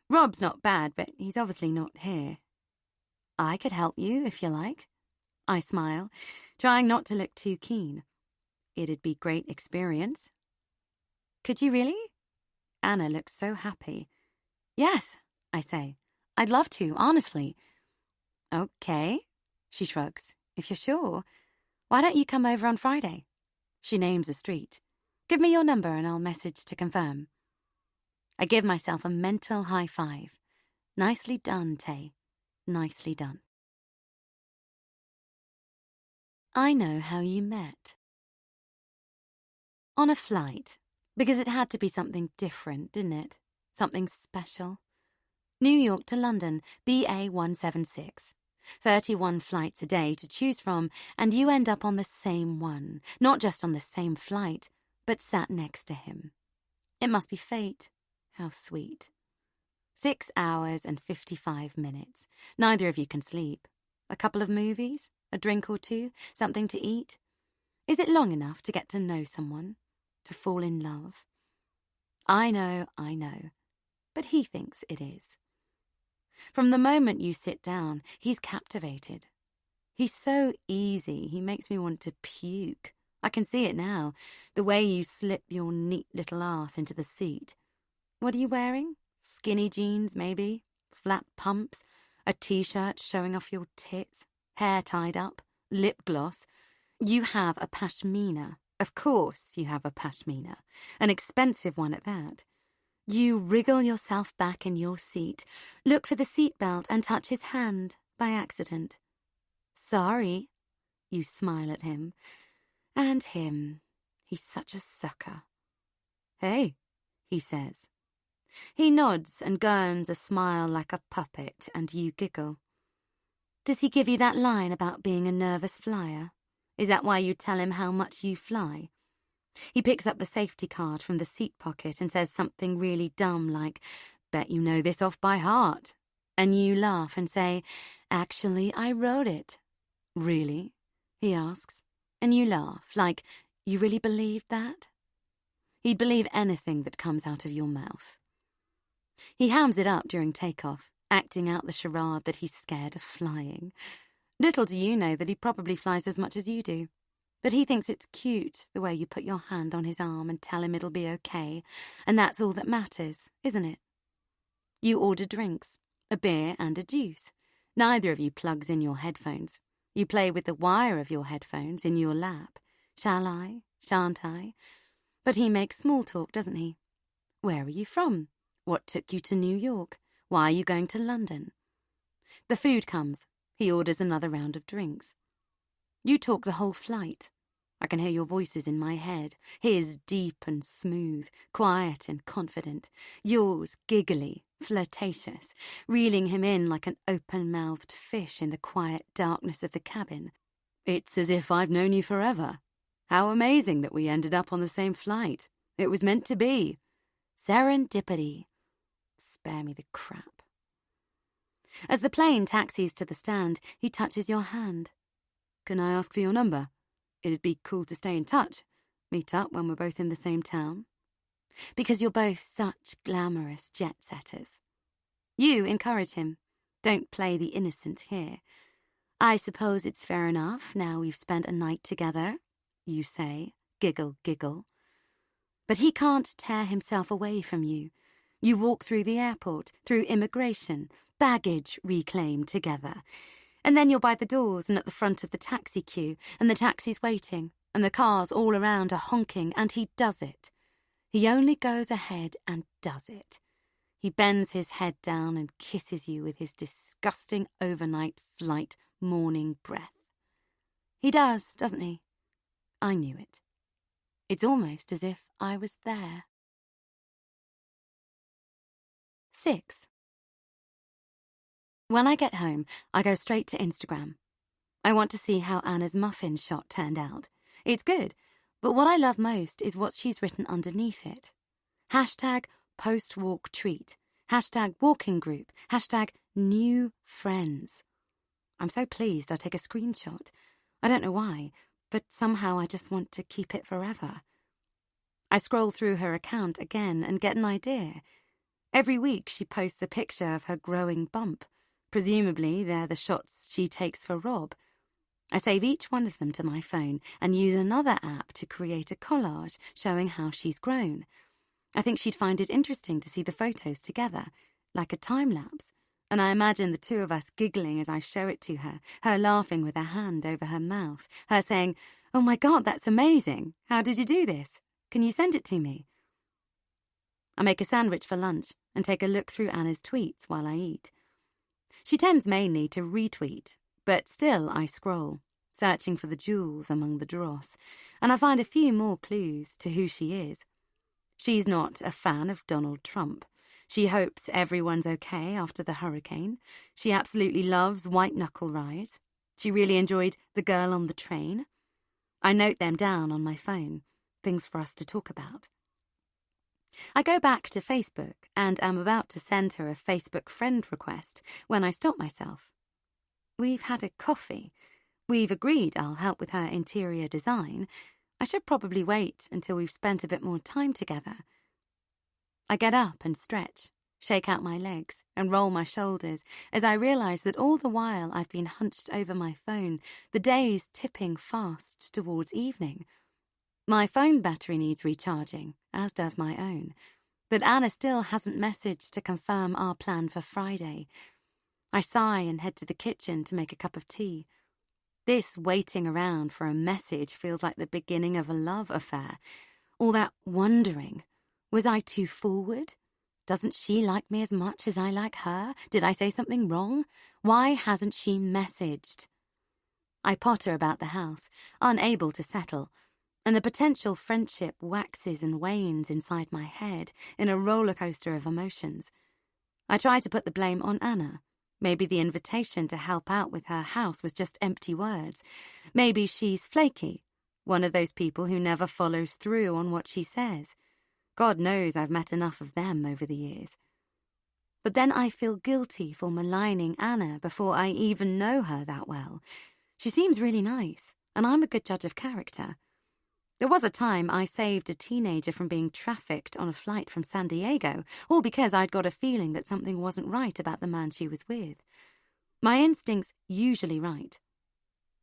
Rob's not bad, but he's obviously not here. I could help you, if you like. I smile, trying not to look too keen. It'd be great experience. Could you really? Anna looks so happy. Yes, I say. I'd love to, honestly. Okay, she shrugs. If you're sure. Why don't you come over on Friday? She names a street. Give me your number and I'll message to confirm. I give myself a mental high five. Nicely done, Tay. Nicely done. I know how you met. On a flight, because it had to be something different, didn't it? Something special. New York to London, BA 176. 31 flights a day to choose from, and you end up on the same one. Not just on the same flight, but sat next to him. It must be fate. How sweet. 6 hours and 55 minutes. Neither of you can sleep. A couple of movies? A drink or two? Something to eat? Is it long enough to get to know someone? To fall in love? I know. But he thinks it is. From the moment you sit down, he's captivated. He's so easy, he makes me want to puke. I can see it now, the way you slip your neat little ass into the seat. What are you wearing? Skinny jeans, maybe? Flat pumps? A t-shirt showing off your tits? Hair tied up? Lip gloss? You have a pashmina. Of course you have a pashmina. An expensive one at that. You wriggle yourself back in your seat, look for the seatbelt and touch his hand by accident. Sorry. You smile at him. And him. He's such a sucker. Hey, he says. He nods and gurns a smile like a puppet, and you giggle. Does he give you that line about being a nervous flyer? Is that why you tell him how much you fly? He picks up the safety card from the seat pocket and says something really dumb like, bet you know this off by heart. And you laugh and say, actually, I wrote it. Really? He asks. And you laugh, like, you really believed that? He'd believe anything that comes out of your mouth. He hams it up during takeoff, acting out the charade that he's scared of flying. Little do you know that he probably flies as much as you do. But he thinks it's cute, the way you put your hand on his arm and tell him it'll be okay, and that's all that matters, isn't it? You order drinks, a beer and a juice. Neither of you plugs in your headphones. You play with the wire of your headphones in your lap. Shall I? Shan't I? But he makes small talk, doesn't he? Where are you from? What took you to New York? Why are you going to London? The food comes. He orders another round of drinks. You talk the whole flight. I can hear your voices in my head. His deep and smooth, quiet and confident. Yours giggly, flirtatious, reeling him in like an open-mouthed fish in the quiet darkness of the cabin. It's as if I've known you forever. How amazing that we ended up on the same flight. It was meant to be. Serendipity. Spare me the crap. As the plane taxis to the stand, he touches your hand. Can I ask for your number? It'd be cool to stay in touch. Meet up when we're both in the same town. Because you're both such glamorous jet-setters. You encourage him. Don't play the innocent here. I suppose it's fair enough now we've spent a night together, you say, giggle, giggle. But he can't tear himself away from you. You walk through the airport, through immigration, baggage reclaimed together. And then you're by the doors and at the front of the taxi queue, and the taxi's waiting, and the cars all around are honking, and he does it. He only goes ahead and does it. He bends his head down and kisses you with his disgusting overnight flight morning breath. He does, doesn't he? I knew it. It's almost as if I was there. 6. When I get home, I go straight to Instagram. I want to see how Anna's muffin shot turned out. It's good, but what I love most is what she's written underneath it. Hashtag post-walk treat. Hashtag walking group. Hashtag new friends. I'm so pleased I take a screenshot. I don't know why, but somehow I just want to keep it forever. I scroll through her account again and get an idea. Every week she posts a picture of her growing bump. Presumably they're the shots she takes for Rob. I save each one of them to my phone and use another app to create a collage showing how she's grown. I think she'd find it interesting to see the photos together, like a time-lapse, and I imagine the two of us giggling as I show it to her, her laughing with her hand over her mouth, her saying, "Oh my God, that's amazing. How did you do this? Can you send it to me?" I make a sandwich for lunch and take a look through Anna's tweets while I eat. She tends mainly to retweet, but still I scroll, searching for the jewels among the dross, and I find a few more clues to who she is. She's not a fan of Donald Trump. She hopes everyone's okay after the hurricane. She absolutely loves white-knuckle rides. She really enjoyed The Girl on the Train. I note them down on my phone, things for us to talk about. I go back to Facebook and am about to send her a Facebook friend request when I stop myself. We've had a coffee. We've agreed I'll help with her interior design. I should probably wait until we've spent a bit more time together. I get up and stretch, shake out my legs, and roll my shoulders as I realise that all the while I've been hunched over my phone, the day's tipping fast towards evening. My phone battery needs recharging, as does my own, but Anna still hasn't messaged to confirm our plan for Friday. I sigh and head to the kitchen to make a cup of tea. This waiting around for a message feels like the beginning of a love affair. All that wondering. Was I too forward? Doesn't she like me as much as I like her? Did I say something wrong? Why hasn't she messaged? I potter about the house, unable to settle, and the potential friendship waxes and wanes inside my head in a roller coaster of emotions. I try to put the blame on Anna. Maybe the invitation to help out with her house was just empty words. Maybe she's flaky, one of those people who never follows through on what she says. God knows I've met enough of them over the years. But then I feel guilty for maligning Anna before I even know her that well. She seems really nice, and I'm a good judge of character. There was a time I saved a teenager from being trafficked on a flight from San Diego, all because I'd got a feeling that something wasn't right about the man she was with. My instinct's usually right.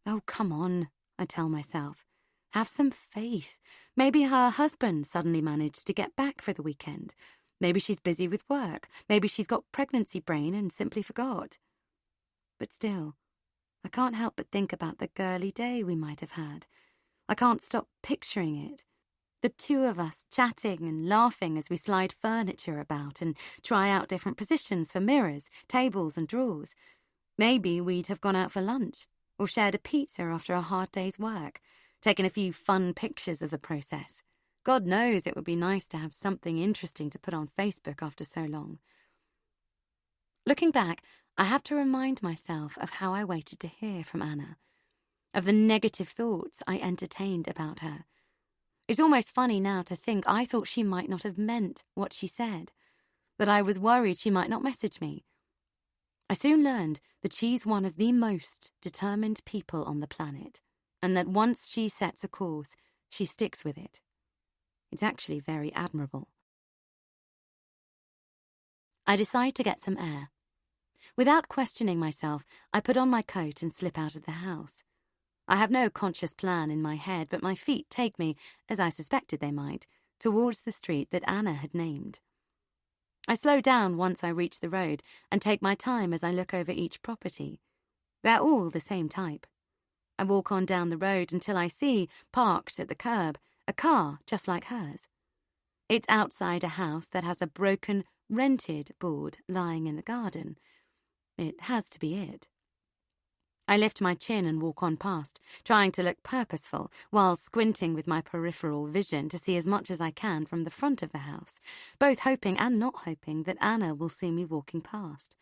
Oh, come on, I tell myself. Have some faith. Maybe her husband suddenly managed to get back for the weekend. Maybe she's busy with work. Maybe she's got pregnancy brain and simply forgot. But still, I can't help but think about the girly day we might have had. I can't stop picturing it. The two of us chatting and laughing as we slide furniture about and try out different positions for mirrors, tables and drawers. Maybe we'd have gone out for lunch or shared a pizza after a hard day's work, taken a few fun pictures of the process. God knows it would be nice to have something interesting to put on Facebook after so long. Looking back, I have to remind myself of how I waited to hear from Anna, of the negative thoughts I entertained about her. It's almost funny now to think I thought she might not have meant what she said, that I was worried she might not message me. I soon learned that she's one of the most determined people on the planet, and that once she sets a course, she sticks with it. It's actually very admirable. I decide to get some air. Without questioning myself, I put on my coat and slip out of the house. I have no conscious plan in my head, but my feet take me, as I suspected they might, towards the street that Anna had named. I slow down once I reach the road and take my time as I look over each property. They're all the same type. I walk on down the road until I see, parked at the curb, a car just like hers. It's outside a house that has a broken, rented board lying in the garden. It has to be it. I lift my chin and walk on past, trying to look purposeful, while squinting with my peripheral vision to see as much as I can from the front of the house, both hoping and not hoping that Anna will see me walking past.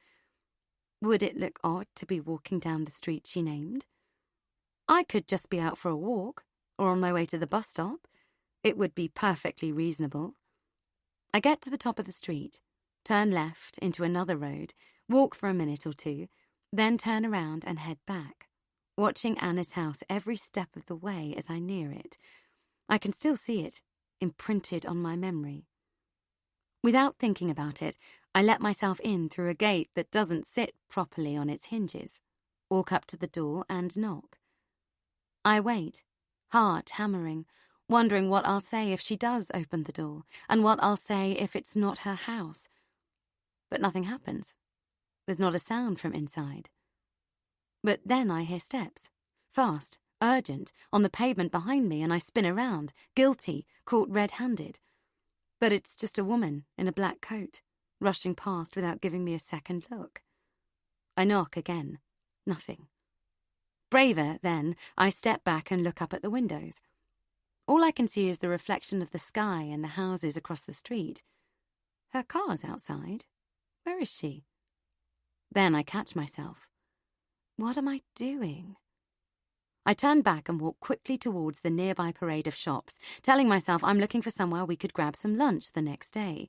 Would it look odd to be walking down the street she named? I could just be out for a walk, or on my way to the bus stop. It would be perfectly reasonable. I get to the top of the street, turn left into another road, walk for a minute or two, then turn around and head back, watching Anna's house every step of the way as I near it. I can still see it, imprinted on my memory. Without thinking about it, I let myself in through a gate that doesn't sit properly on its hinges, walk up to the door and knock. I wait, heart hammering, wondering what I'll say if she does open the door, and what I'll say if it's not her house. But nothing happens. There's not a sound from inside. But then I hear steps, fast, urgent, on the pavement behind me, and I spin around, guilty, caught red-handed. But it's just a woman in a black coat, rushing past without giving me a second look. I knock again. Nothing. Braver, then, I step back and look up at the windows. All I can see is the reflection of the sky and the houses across the street. Her car's outside. Where is she? Then I catch myself. What am I doing? I turn back and walk quickly towards the nearby parade of shops, telling myself I'm looking for somewhere we could grab some lunch the next day.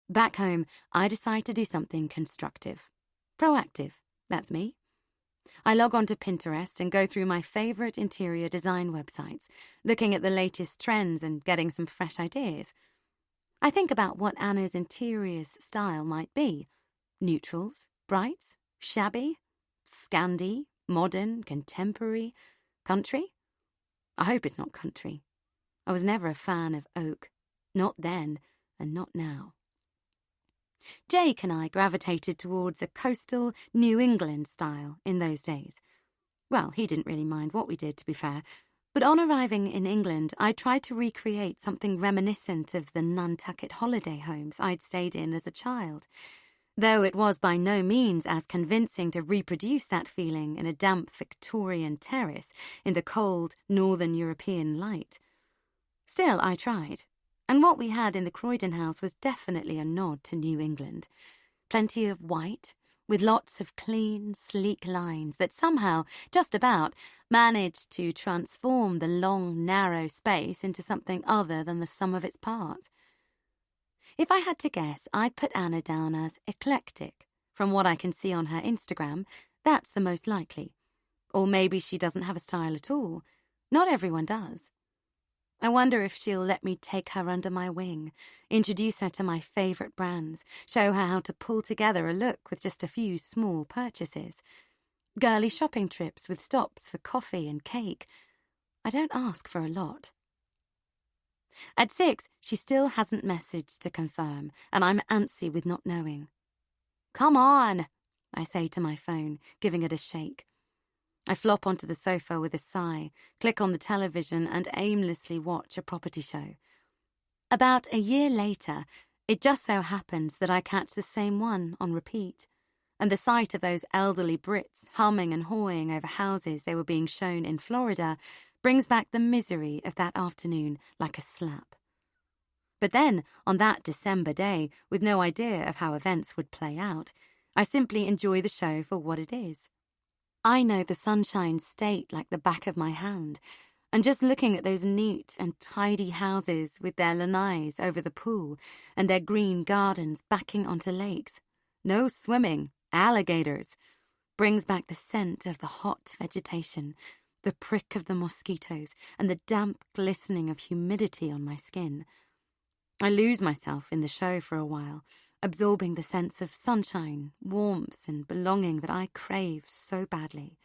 Back home, I decide to do something constructive. Proactive, that's me. I log on to Pinterest and go through my favourite interior design websites, looking at the latest trends and getting some fresh ideas. I think about what Anna's interior's style might be. Neutrals, brights, shabby, Scandi, modern, contemporary, country? I hope it's not country. I was never a fan of oak. Not then, and not now. Jake and I gravitated towards a coastal New England style in those days. Well, he didn't really mind what we did, to be fair, but on arriving in England, I tried to recreate something reminiscent of the Nantucket holiday homes I'd stayed in as a child, though it was by no means as convincing to reproduce that feeling in a damp Victorian terrace in the cold northern European light. Still, I tried, and what we had in the Croydon house was definitely a nod to New England. Plenty of white, with lots of clean, sleek lines that somehow, just about, managed to transform the long, narrow space into something other than the sum of its parts. If I had to guess, I'd put Anna down as eclectic. From what I can see on her Instagram, that's the most likely. Or maybe she doesn't have a style at all. Not everyone does. I wonder if she'll let me take her under my wing, introduce her to my favourite brands, show her how to pull together a look with just a few small purchases. Girly shopping trips with stops for coffee and cake. I don't ask for a lot. At 6, she still hasn't messaged to confirm, and I'm antsy with not knowing. "Come on," I say to my phone, giving it a shake. I flop onto the sofa with a sigh, click on the television and aimlessly watch a property show. About a year later, it just so happens that I catch the same one on repeat, and the sight of those elderly Brits humming and hawing over houses they were being shown in Florida brings back the misery of that afternoon like a slap. But then, on that December day, with no idea of how events would play out, I simply enjoy the show for what it is. I know the Sunshine State like the back of my hand, and just looking at those neat and tidy houses with their lanais over the pool and their green gardens backing onto lakes, no swimming, alligators, brings back the scent of the hot vegetation, the prick of the mosquitoes, and the damp glistening of humidity on my skin. I lose myself in the show for a while, absorbing the sense of sunshine, warmth, and belonging that I crave so badly.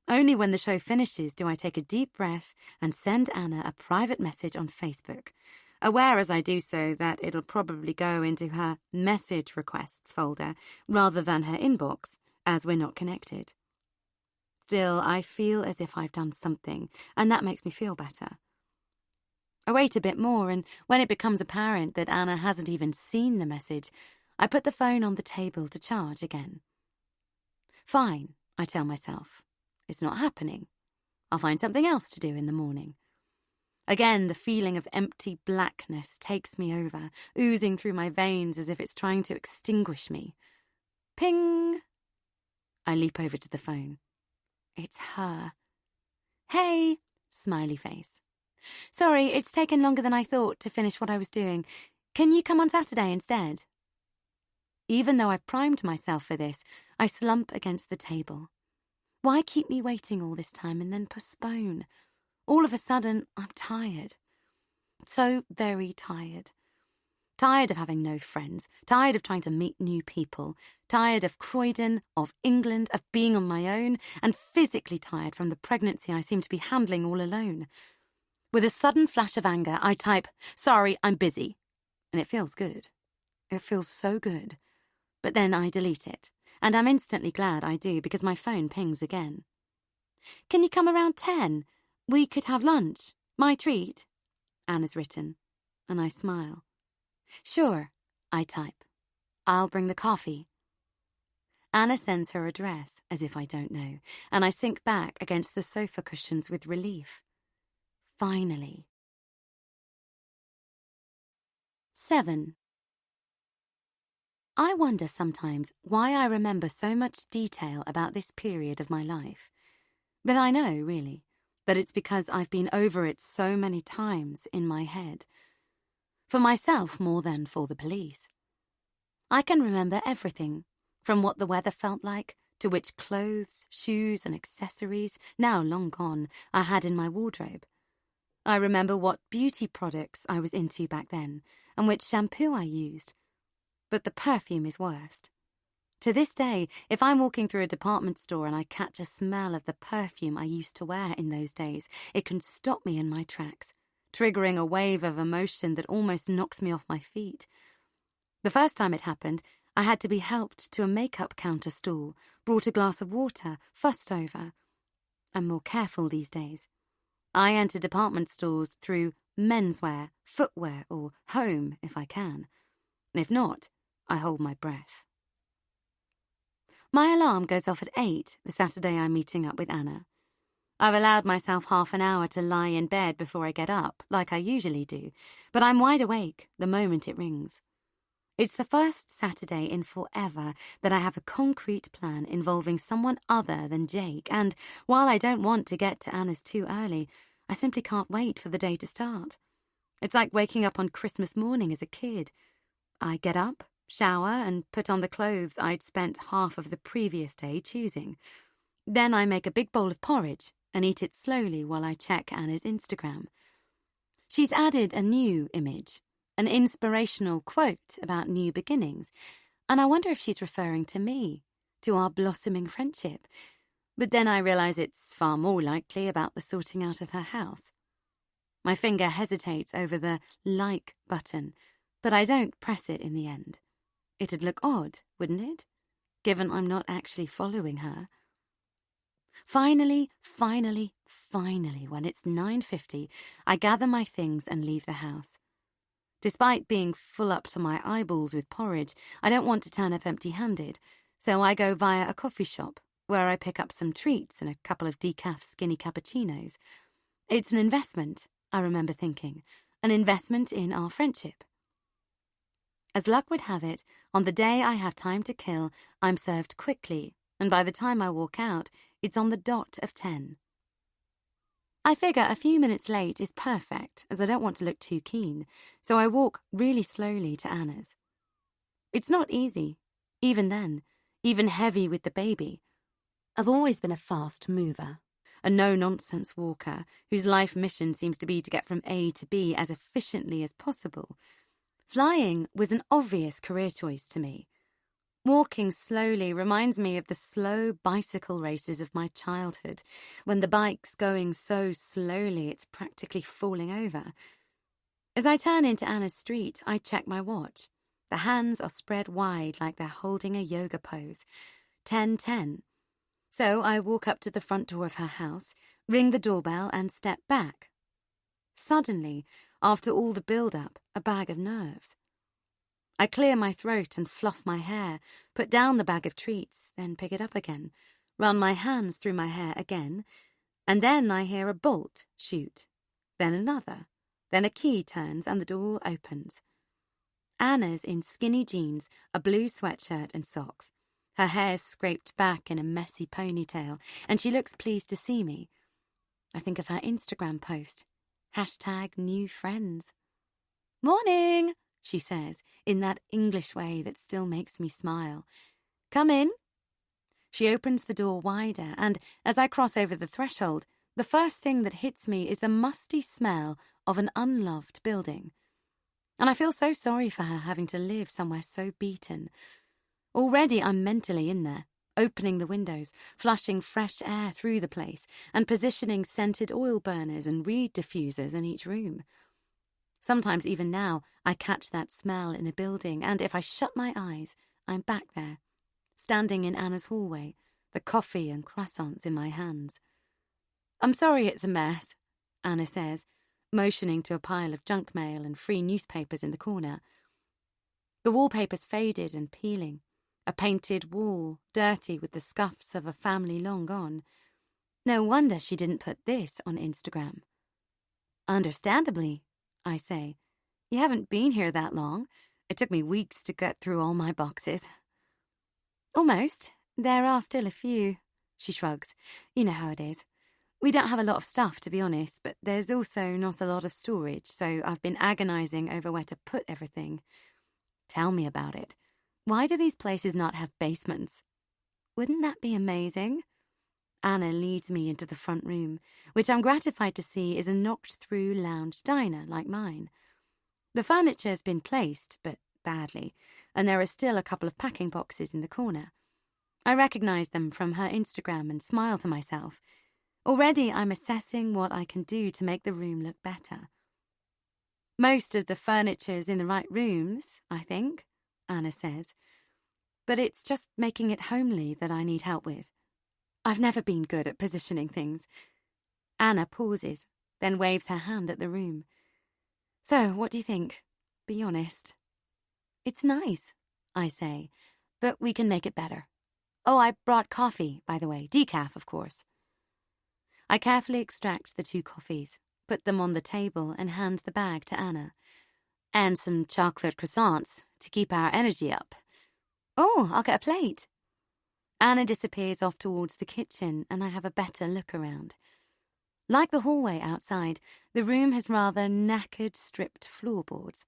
Only when the show finishes do I take a deep breath and send Anna a private message on Facebook, aware as I do so that it'll probably go into her message requests folder rather than her inbox, as we're not connected. Still, I feel as if I've done something, and that makes me feel better. I wait a bit more, and when it becomes apparent that Anna hasn't even seen the message, I put the phone on the table to charge again. Fine, I tell myself. It's not happening. I'll find something else to do in the morning. Again, the feeling of empty blackness takes me over, oozing through my veins as if it's trying to extinguish me. Ping! I leap over to the phone. It's her. "Hey!" smiley face. "Sorry, it's taken longer than I thought to finish what I was doing. Can you come on Saturday instead?" Even though I've primed myself for this, I slump against the table. Why keep me waiting all this time and then postpone? All of a sudden, I'm tired. So very tired. Tired of having no friends, tired of trying to meet new people, tired of Croydon, of England, of being on my own, and physically tired from the pregnancy I seem to be handling all alone. With a sudden flash of anger, I type, "Sorry, I'm busy." And it feels good. It feels so good. But then I delete it, and I'm instantly glad I do because my phone pings again. "Can you come around 10? We could have lunch. My treat." Anna's written, and I smile. "Sure," I type. "I'll bring the coffee." Anna sends her address, as if I don't know, and I sink back against the sofa cushions with relief. Finally. 7. I wonder sometimes why I remember so much detail about this period of my life. But I know, really, that it's because I've been over it so many times in my head. For myself more than for the police. I can remember everything, from what the weather felt like, to which clothes, shoes and accessories, now long gone, I had in my wardrobe. I remember what beauty products I was into back then and which shampoo I used. But the perfume is worst. To this day, if I'm walking through a department store and I catch a smell of the perfume I used to wear in those days, it can stop me in my tracks, triggering a wave of emotion that almost knocks me off my feet. The first time it happened, I had to be helped to a makeup counter stool, brought a glass of water, fussed over. I'm more careful these days. I enter department stores through menswear, footwear, or home if I can. If not, I hold my breath. My alarm goes off at 8 the Saturday I'm meeting up with Anna. I've allowed myself half an hour to lie in bed before I get up, like I usually do, but I'm wide awake the moment it rings. It's the first Saturday in forever that I have a concrete plan involving someone other than Jake, and while I don't want to get to Anna's too early, I simply can't wait for the day to start. It's like waking up on Christmas morning as a kid. I get up, shower, and put on the clothes I'd spent half of the previous day choosing. Then I make a big bowl of porridge and eat it slowly while I check Anna's Instagram. She's added a new image, an inspirational quote about new beginnings, and I wonder if she's referring to me, to our blossoming friendship. But then I realise it's far more likely about the sorting out of her house. My finger hesitates over the like button, but I don't press it in the end. It'd look odd, wouldn't it? Given I'm not actually following her. Finally, when it's 9:50, I gather my things and leave the house. Despite being full up to my eyeballs with porridge, I don't want to turn up empty-handed, so I go via a coffee shop, where I pick up some treats and a couple of decaf skinny cappuccinos. It's an investment, I remember thinking, an investment in our friendship. As luck would have it, on the day I have time to kill, I'm served quickly, and by the time I walk out, it's on the dot of 10. I figure a few minutes late is perfect, as I don't want to look too keen, so I walk really slowly to Anna's. It's not easy, even then, even heavy with the baby. I've always been a fast mover, a no-nonsense walker whose life mission seems to be to get from A to B as efficiently as possible. Flying was an obvious career choice to me. Walking slowly reminds me of the slow bicycle races of my childhood, when the bike's going so slowly it's practically falling over. As I turn into Anna's street, I check my watch. The hands are spread wide like they're holding a yoga pose. 10:10. So I walk up to the front door of her house, ring the doorbell and step back. Suddenly, after all the build-up, a bag of nerves. I clear my throat and fluff my hair, put down the bag of treats, then pick it up again, run my hands through my hair again, and then I hear a bolt shoot, then another, then a key turns and the door opens. Anna's in skinny jeans, a blue sweatshirt and socks. Her hair's scraped back in a messy ponytail, and she looks pleased to see me. I think of her Instagram post. #NewFriends. "Morning," she says, in that English way that still makes me smile. "Come in." She opens the door wider, and as I cross over the threshold, the first thing that hits me is the musty smell of an unloved building. And I feel so sorry for her having to live somewhere so beaten. Already I'm mentally in there, opening the windows, flushing fresh air through the place, and positioning scented oil burners and reed diffusers in each room. Sometimes even now I catch that smell in a building, and if I shut my eyes, I'm back there, standing in Anna's hallway, the coffee and croissants in my hands. "I'm sorry it's a mess," Anna says, motioning to a pile of junk mail and free newspapers in the corner. The wallpaper's faded and peeling, a painted wall, dirty with the scuffs of a family long gone. No wonder she didn't put this on Instagram. "Understandably," I say. "You haven't been here that long. It took me weeks to get through all my boxes." "Almost. There are still a few," she shrugs. "You know how it is. We don't have a lot of stuff, to be honest, but there's also not a lot of storage, so I've been agonizing over where to put everything." "Tell me about it. Why do these places not have basements?" "Wouldn't that be amazing?" Anna leads me into the front room, which I'm gratified to see is a knocked-through lounge diner like mine. The furniture has been placed, but badly, and there are still a couple of packing boxes in the corner. I recognize them from her Instagram and smile to myself. Already I'm assessing what I can do to make the room look better. Most of the furniture's in the right rooms, I think, Anna says, but it's just making it homely that I need help with. I've never been good at positioning things. Anna pauses, then waves her hand at the room. So, what do you think? Be honest. It's nice, I say, but we can make it better. Oh, I brought coffee, by the way, decaf, of course. I carefully extract the 2 coffees, put them on the table and hand the bag to Anna. And some chocolate croissants to keep our energy up. Oh, I'll get a plate. Anna disappears off towards the kitchen and I have a better look around. Like the hallway outside, the room has rather knackered, stripped floorboards.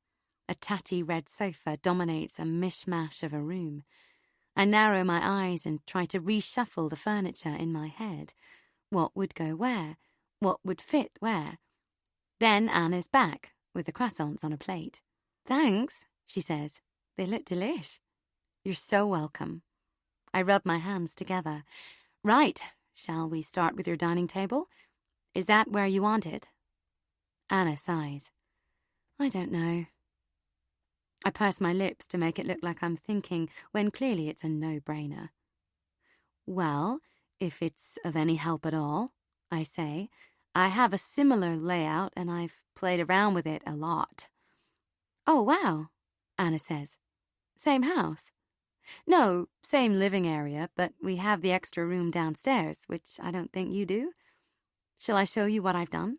A tatty red sofa dominates a mishmash of a room. I narrow my eyes and try to reshuffle the furniture in my head. What would go where? What would fit where? Then Anna's back, with the croissants on a plate. Thanks, she says. They look delish. You're so welcome. I rub my hands together. Right, shall we start with your dining table? Is that where you want it? Anna sighs. I don't know. I purse my lips to make it look like I'm thinking, when clearly it's a no-brainer. Well, if it's of any help at all, I say, I have a similar layout and I've played around with it a lot. Oh, wow, Anna says. Same house? No, same living area, but we have the extra room downstairs, which I don't think you do. Shall I show you what I've done?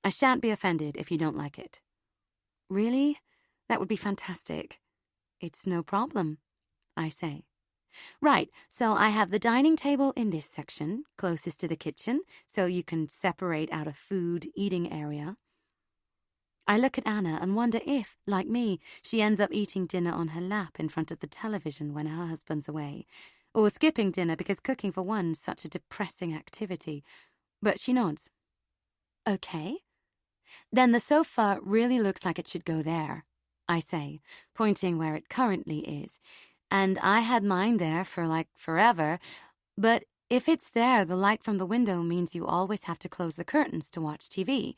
I shan't be offended if you don't like it. Really? That would be fantastic. It's no problem, I say. Right, so I have the dining table in this section, closest to the kitchen, so you can separate out a food eating area. I look at Anna and wonder if, like me, she ends up eating dinner on her lap in front of the television when her husband's away, or skipping dinner because cooking for one's such a depressing activity. But she nods. Okay. Then the sofa really looks like it should go there, I say, pointing where it currently is. And I had mine there for forever, but if it's there, the light from the window means you always have to close the curtains to watch TV.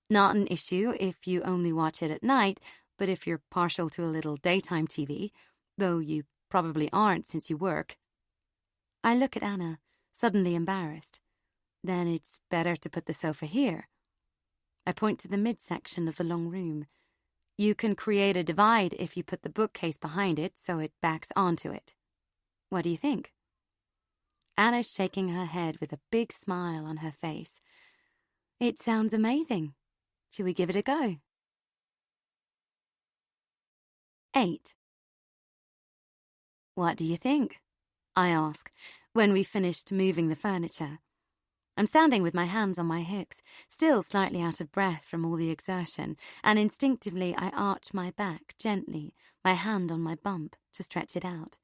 Not an issue if you only watch it at night, but if you're partial to a little daytime TV, though you probably aren't since you work. I look at Anna, suddenly embarrassed. Then it's better to put the sofa here. I point to the midsection of the long room. You can create a divide if you put the bookcase behind it so it backs onto it. What do you think? Anna's shaking her head with a big smile on her face. It sounds amazing. Shall we give it a go? 8. What do you think? I ask, when we've finished moving the furniture. I'm standing with my hands on my hips, still slightly out of breath from all the exertion, and instinctively I arch my back gently, my hand on my bump, to stretch it out.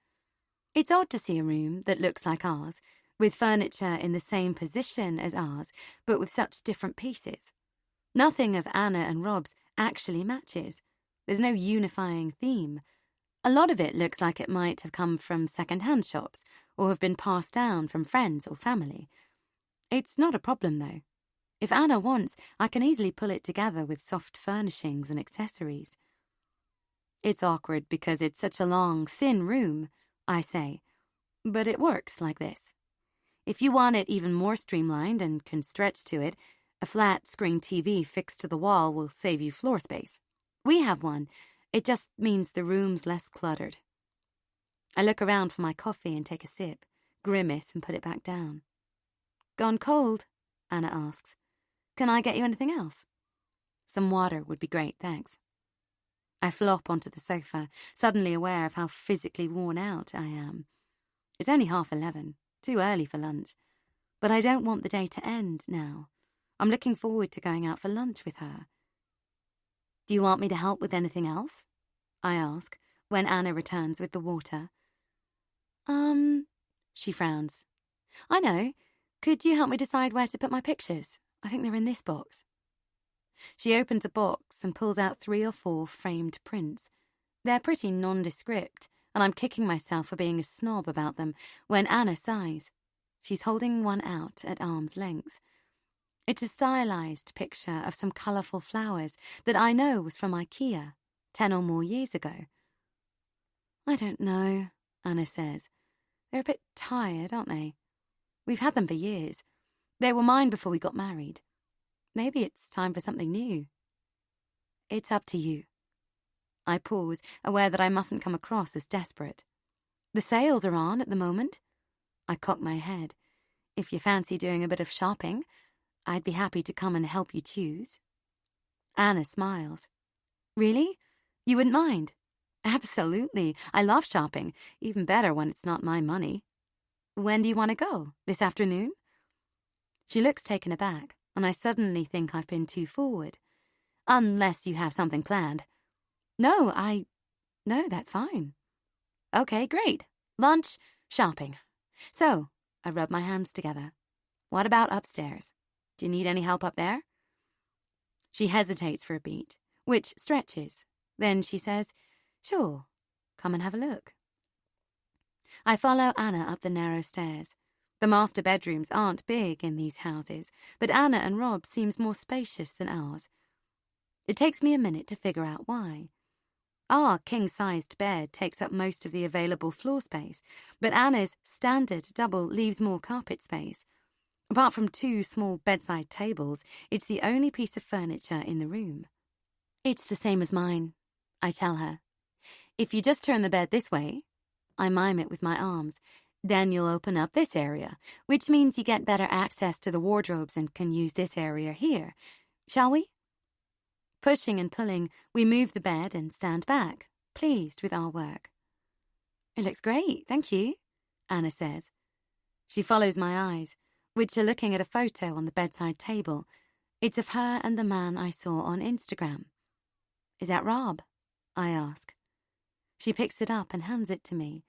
It's odd to see a room that looks like ours, with furniture in the same position as ours, but with such different pieces. Nothing of Anna and Rob's actually matches. There's no unifying theme. A lot of it looks like it might have come from second-hand shops or have been passed down from friends or family. It's not a problem, though. If Anna wants, I can easily pull it together with soft furnishings and accessories. It's awkward because it's such a long, thin room, I say, but it works like this. If you want it even more streamlined and can stretch to it, a flat-screen TV fixed to the wall will save you floor space. We have one. It just means the room's less cluttered. I look around for my coffee and take a sip, grimace and put it back down. Gone cold? Anna asks. Can I get you anything else? Some water would be great, thanks. I flop onto the sofa, suddenly aware of how physically worn out I am. It's only 11:30, too early for lunch. But I don't want the day to end now. I'm looking forward to going out for lunch with her. Do you want me to help with anything else? I ask, when Anna returns with the water. She frowns. I know. Could you help me decide where to put my pictures? I think they're in this box. She opens a box and pulls out 3 or 4 framed prints. They're pretty nondescript, and I'm kicking myself for being a snob about them when Anna sighs. She's holding one out at arm's length. It's a stylized picture of some colourful flowers that I know was from IKEA 10 or more years ago. I don't know, Anna says. They're a bit tired, aren't they? We've had them for years. They were mine before we got married. Maybe it's time for something new. It's up to you. I pause, aware that I mustn't come across as desperate. The sales are on at the moment. I cock my head. If you fancy doing a bit of shopping, I'd be happy to come and help you choose. Anna smiles. Really? You wouldn't mind? Absolutely. I love shopping, even better when it's not my money. When do you want to go? This afternoon? She looks taken aback, and I suddenly think I've been too forward. Unless you have something planned. No, that's fine. Okay, great. Lunch, shopping. So, I rub my hands together. What about upstairs? Do you need any help up there? She hesitates for a beat, which stretches. Then she says, Sure, come and have a look. I follow Anna up the narrow stairs. The master bedrooms aren't big in these houses, but Anna and Rob seems more spacious than ours. It takes me a minute to figure out why. Our king-sized bed takes up most of the available floor space, but Anna's standard double leaves more carpet space. Apart from 2 small bedside tables, it's the only piece of furniture in the room. It's the same as mine, I tell her. If you just turn the bed this way, I mime it with my arms, then you'll open up this area, which means you get better access to the wardrobes and can use this area here. Shall we? Pushing and pulling, we move the bed and stand back, pleased with our work. It looks great, thank you, Anna says. She follows my eyes, which are looking at a photo on the bedside table. It's of her and the man I saw on Instagram. Is that Rob? I ask. She picks it up and hands it to me.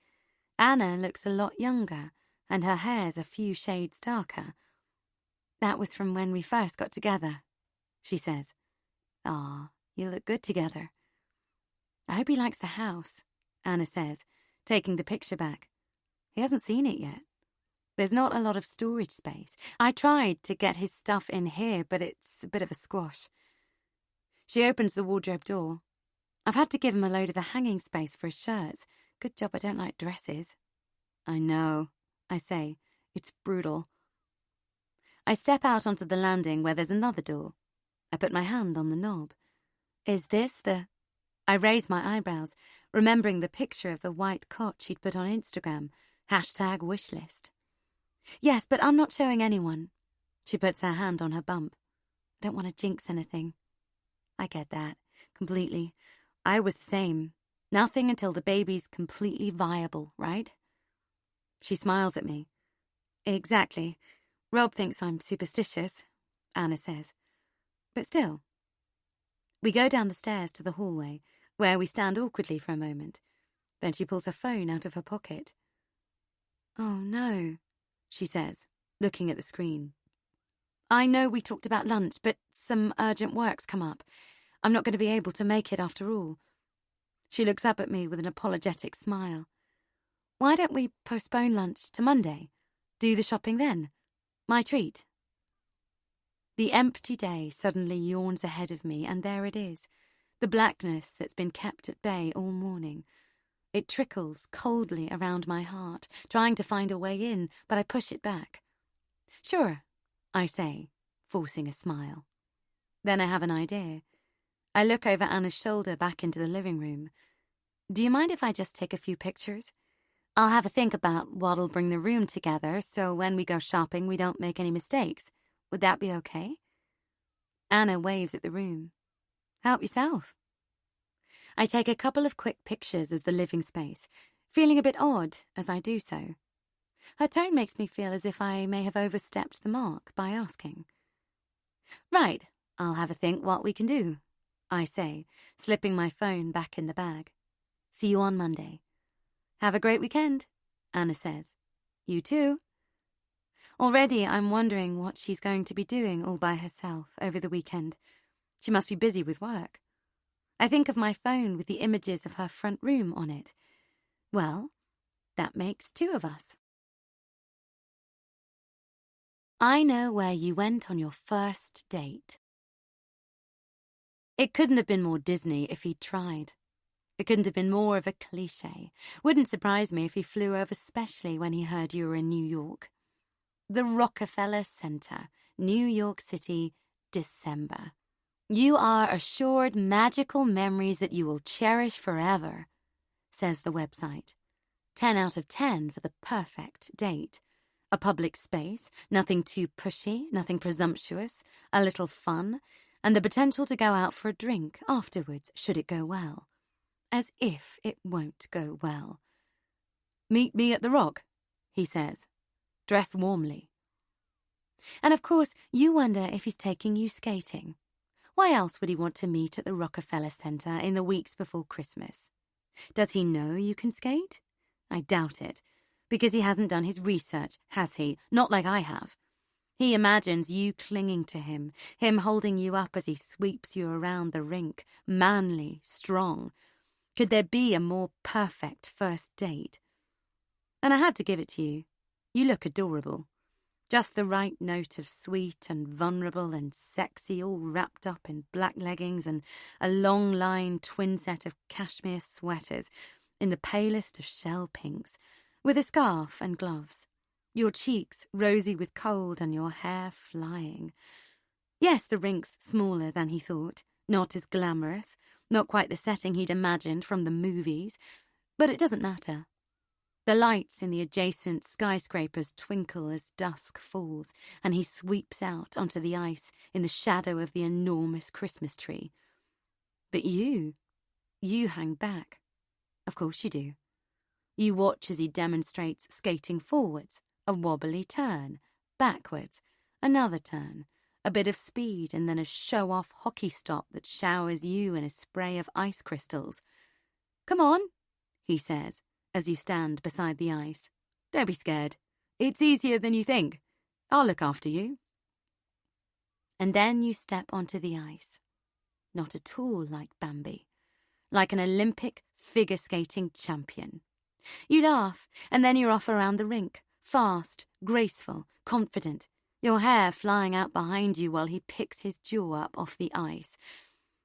Anna looks a lot younger, and her hair's a few shades darker. That was from when we first got together, she says. Ah, you look good together. I hope he likes the house, Anna says, taking the picture back. He hasn't seen it yet. There's not a lot of storage space. I tried to get his stuff in here, but it's a bit of a squash. She opens the wardrobe door. I've had to give him a load of the hanging space for his shirts. Good job I don't like dresses. I know, I say. It's brutal. I step out onto the landing where there's another door. I put my hand on the knob. Is this the... I raise my eyebrows, remembering the picture of the white cot she'd put on Instagram. #wishlist. Yes, but I'm not showing anyone. She puts her hand on her bump. I don't want to jinx anything. I get that. Completely. I was the same. Nothing until the baby's completely viable, right? She smiles at me. Exactly. Rob thinks I'm superstitious, Anna says. But still. We go down the stairs to the hallway, where we stand awkwardly for a moment. Then she pulls her phone out of her pocket. Oh, no, she says, looking at the screen. I know we talked about lunch, but some urgent work's come up. I'm not going to be able to make it after all. She looks up at me with an apologetic smile. Why don't we postpone lunch to Monday? Do the shopping then. My treat. The empty day suddenly yawns ahead of me, and there it is, the blackness that's been kept at bay all morning. It trickles coldly around my heart, trying to find a way in, but I push it back. Sure, I say, forcing a smile. Then I have an idea. I look over Anna's shoulder back into the living room. Do you mind if I just take a few pictures? I'll have a think about what'll bring the room together, so when we go shopping we don't make any mistakes. Would that be okay? Anna waves at the room. Help yourself. I take a couple of quick pictures of the living space, feeling a bit odd as I do so. Her tone makes me feel as if I may have overstepped the mark by asking. Right, I'll have a think what we can do, I say, slipping my phone back in the bag. See you on Monday. Have a great weekend, Anna says. You too. Already I'm wondering what she's going to be doing all by herself over the weekend. She must be busy with work. I think of my phone with the images of her front room on it. Well, that makes 2 of us. I know where you went on your first date. It couldn't have been more Disney if he'd tried. It couldn't have been more of a cliché. Wouldn't surprise me if he flew over specially when he heard you were in New York. The Rockefeller Center, New York City, December. You are assured magical memories that you will cherish forever, says the website. 10 out of 10 for the perfect date. A public space, nothing too pushy, nothing presumptuous, a little fun, and the potential to go out for a drink afterwards should it go well. As if it won't go well. Meet me at the Rock, he says. Dress warmly. And of course, you wonder if he's taking you skating. Why else would he want to meet at the Rockefeller Center in the weeks before Christmas? Does he know you can skate? I doubt it, because he hasn't done his research, has he? Not like I have. He imagines you clinging to him holding you up as he sweeps you around the rink, manly, strong. Could there be a more perfect first date? And I have to give it to you. You look adorable. Just the right note of sweet and vulnerable and sexy, all wrapped up in black leggings and a long-line twin set of cashmere sweaters in the palest of shell pinks, with a scarf and gloves. Your cheeks rosy with cold and your hair flying. Yes, the rink's smaller than he thought, not as glamorous, not quite the setting he'd imagined from the movies, but it doesn't matter. The lights in the adjacent skyscrapers twinkle as dusk falls, and he sweeps out onto the ice in the shadow of the enormous Christmas tree. But you hang back. Of course you do. You watch as he demonstrates skating forwards, a wobbly turn, backwards, another turn, a bit of speed, and then a show-off hockey stop that showers you in a spray of ice crystals. Come on, he says, as you stand beside the ice. Don't be scared. It's easier than you think. I'll look after you. And then you step onto the ice. Not at all like Bambi. Like an Olympic figure skating champion. You laugh, and then you're off around the rink, fast, graceful, confident, your hair flying out behind you while he picks his jaw up off the ice.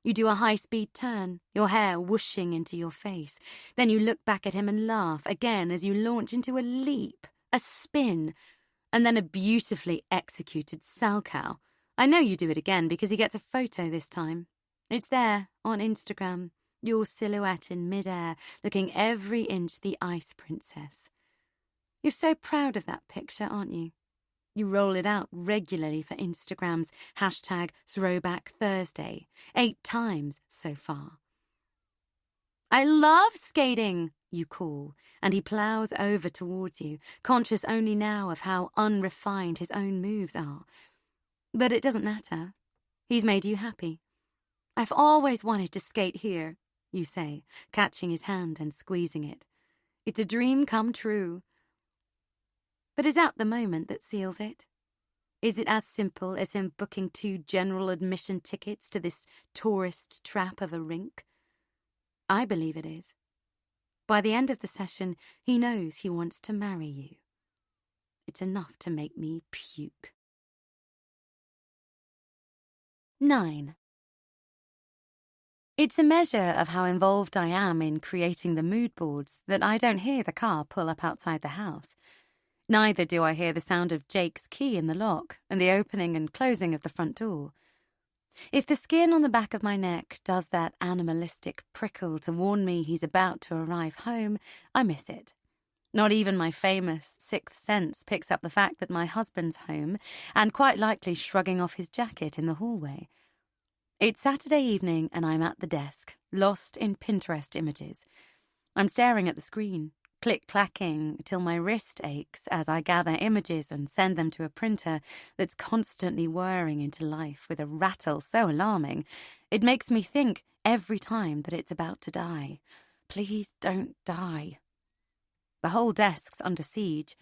You do a high-speed turn, your hair whooshing into your face. Then you look back at him and laugh again as you launch into a leap, a spin, and then a beautifully executed salchow. I know you do it again because he gets a photo this time. It's there, on Instagram, your silhouette in mid-air, looking every inch the ice princess. You're so proud of that picture, aren't you? You roll it out regularly for Instagram's #ThrowbackThursday, 8 times so far. I love skating, you call, and he plows over towards you, conscious only now of how unrefined his own moves are. But it doesn't matter. He's made you happy. I've always wanted to skate here, you say, catching his hand and squeezing it. It's a dream come true. But is that the moment that seals it? Is it as simple as him booking 2 general admission tickets to this tourist trap of a rink? I believe it is. By the end of the session, he knows he wants to marry you. It's enough to make me puke. 9. It's a measure of how involved I am in creating the mood boards that I don't hear the car pull up outside the house. Neither do I hear the sound of Jake's key in the lock and the opening and closing of the front door. If the skin on the back of my neck does that animalistic prickle to warn me he's about to arrive home, I miss it. Not even my famous 6th sense picks up the fact that my husband's home and quite likely shrugging off his jacket in the hallway. It's Saturday evening and I'm at the desk, lost in Pinterest images. I'm staring at the screen, click-clacking till my wrist aches as I gather images and send them to a printer that's constantly whirring into life with a rattle so alarming, it makes me think every time that it's about to die. Please don't die. The whole desk's under siege.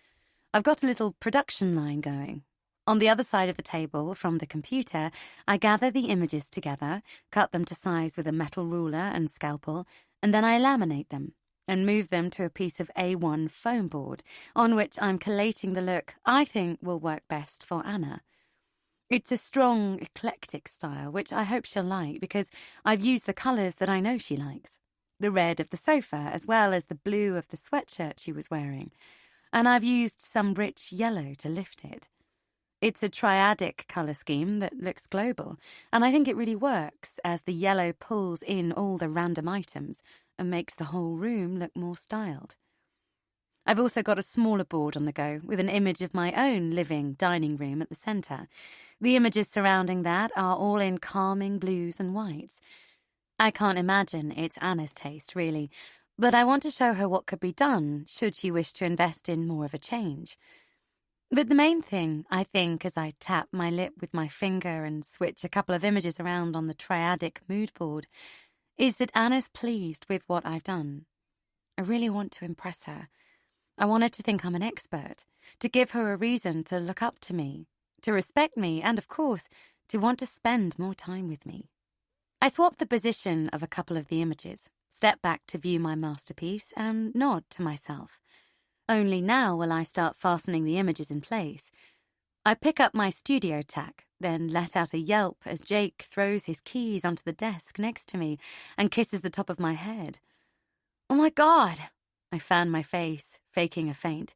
I've got a little production line going. On the other side of the table, from the computer, I gather the images together, cut them to size with a metal ruler and scalpel, and then I laminate them and move them to a piece of A1 foam board, on which I'm collating the look I think will work best for Anna. It's a strong, eclectic style, which I hope she'll like because I've used the colours that I know she likes. The red of the sofa, as well as the blue of the sweatshirt she was wearing. And I've used some rich yellow to lift it. It's a triadic colour scheme that looks global, and I think it really works as the yellow pulls in all the random items and makes the whole room look more styled. I've also got a smaller board on the go with an image of my own living dining room at the centre. The images surrounding that are all in calming blues and whites. I can't imagine it's Anna's taste, really, but I want to show her what could be done should she wish to invest in more of a change. But the main thing, I think, as I tap my lip with my finger and switch a couple of images around on the triadic mood board, is that Anna's pleased with what I've done. I really want to impress her. I want her to think I'm an expert, to give her a reason to look up to me, to respect me, and, of course, to want to spend more time with me. I swap the position of a couple of the images, step back to view my masterpiece, and nod to myself. Only now will I start fastening the images in place. I pick up my studio tack, then let out a yelp as Jake throws his keys onto the desk next to me and kisses the top of my head. "Oh my God!" I fan my face, faking a faint.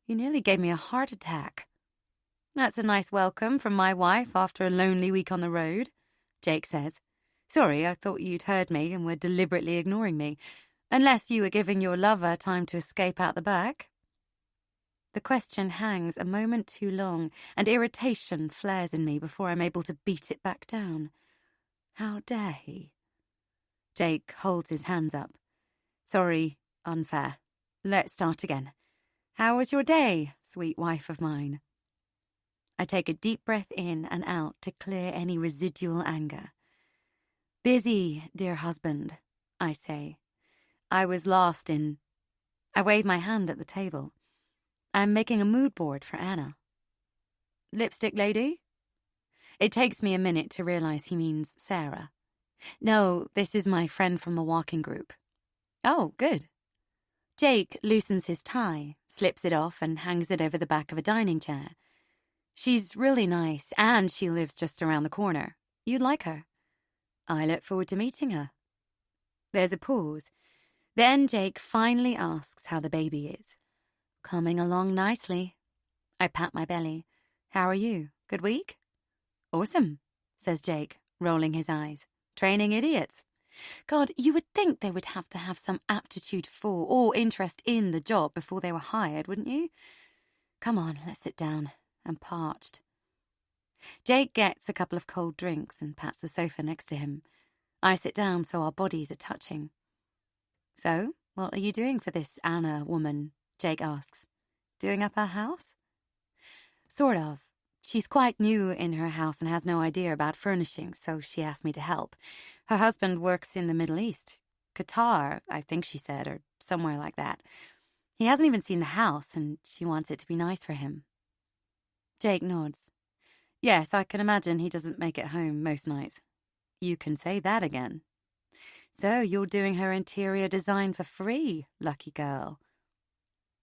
"You nearly gave me a heart attack." "That's a nice welcome from my wife after a lonely week on the road," Jake says. "Sorry, I thought you'd heard me and were deliberately ignoring me. Unless you were giving your lover time to escape out the back." The question hangs a moment too long, and irritation flares in me before I'm able to beat it back down. How dare he? Jake holds his hands up. "Sorry, unfair. Let's start again. How was your day, sweet wife of mine?" I take a deep breath in and out to clear any residual anger. "Busy, dear husband," I say. I was lost in... I wave my hand at the table. I'm making a mood board for Anna. "Lipstick lady?" It takes me a minute to realize he means Sarah. "No, this is my friend from the walking group." "Oh, good." Jake loosens his tie, slips it off, and hangs it over the back of a dining chair. "She's really nice, and she lives just around the corner. You'd like her." "I look forward to meeting her." There's a pause. Then Jake finally asks how the baby is. "Coming along nicely." I pat my belly. "How are you? Good week?" "Awesome," says Jake, rolling his eyes. "Training idiots. God, you would think they would have to have some aptitude for or interest in the job before they were hired, wouldn't you? Come on, let's sit down. I'm parched." Jake gets a couple of cold drinks and pats the sofa next to him. I sit down so our bodies are touching. "So, what are you doing for this Anna woman?" Jake asks. "Doing up her house?" "Sort of. She's quite new in her house and has no idea about furnishing, so she asked me to help. Her husband works in the Middle East. Qatar, I think she said, or somewhere like that. He hasn't even seen the house, and she wants it to be nice for him." Jake nods. "Yes, I can imagine he doesn't make it home most nights." "You can say that again." "So you're doing her interior design for free, lucky girl."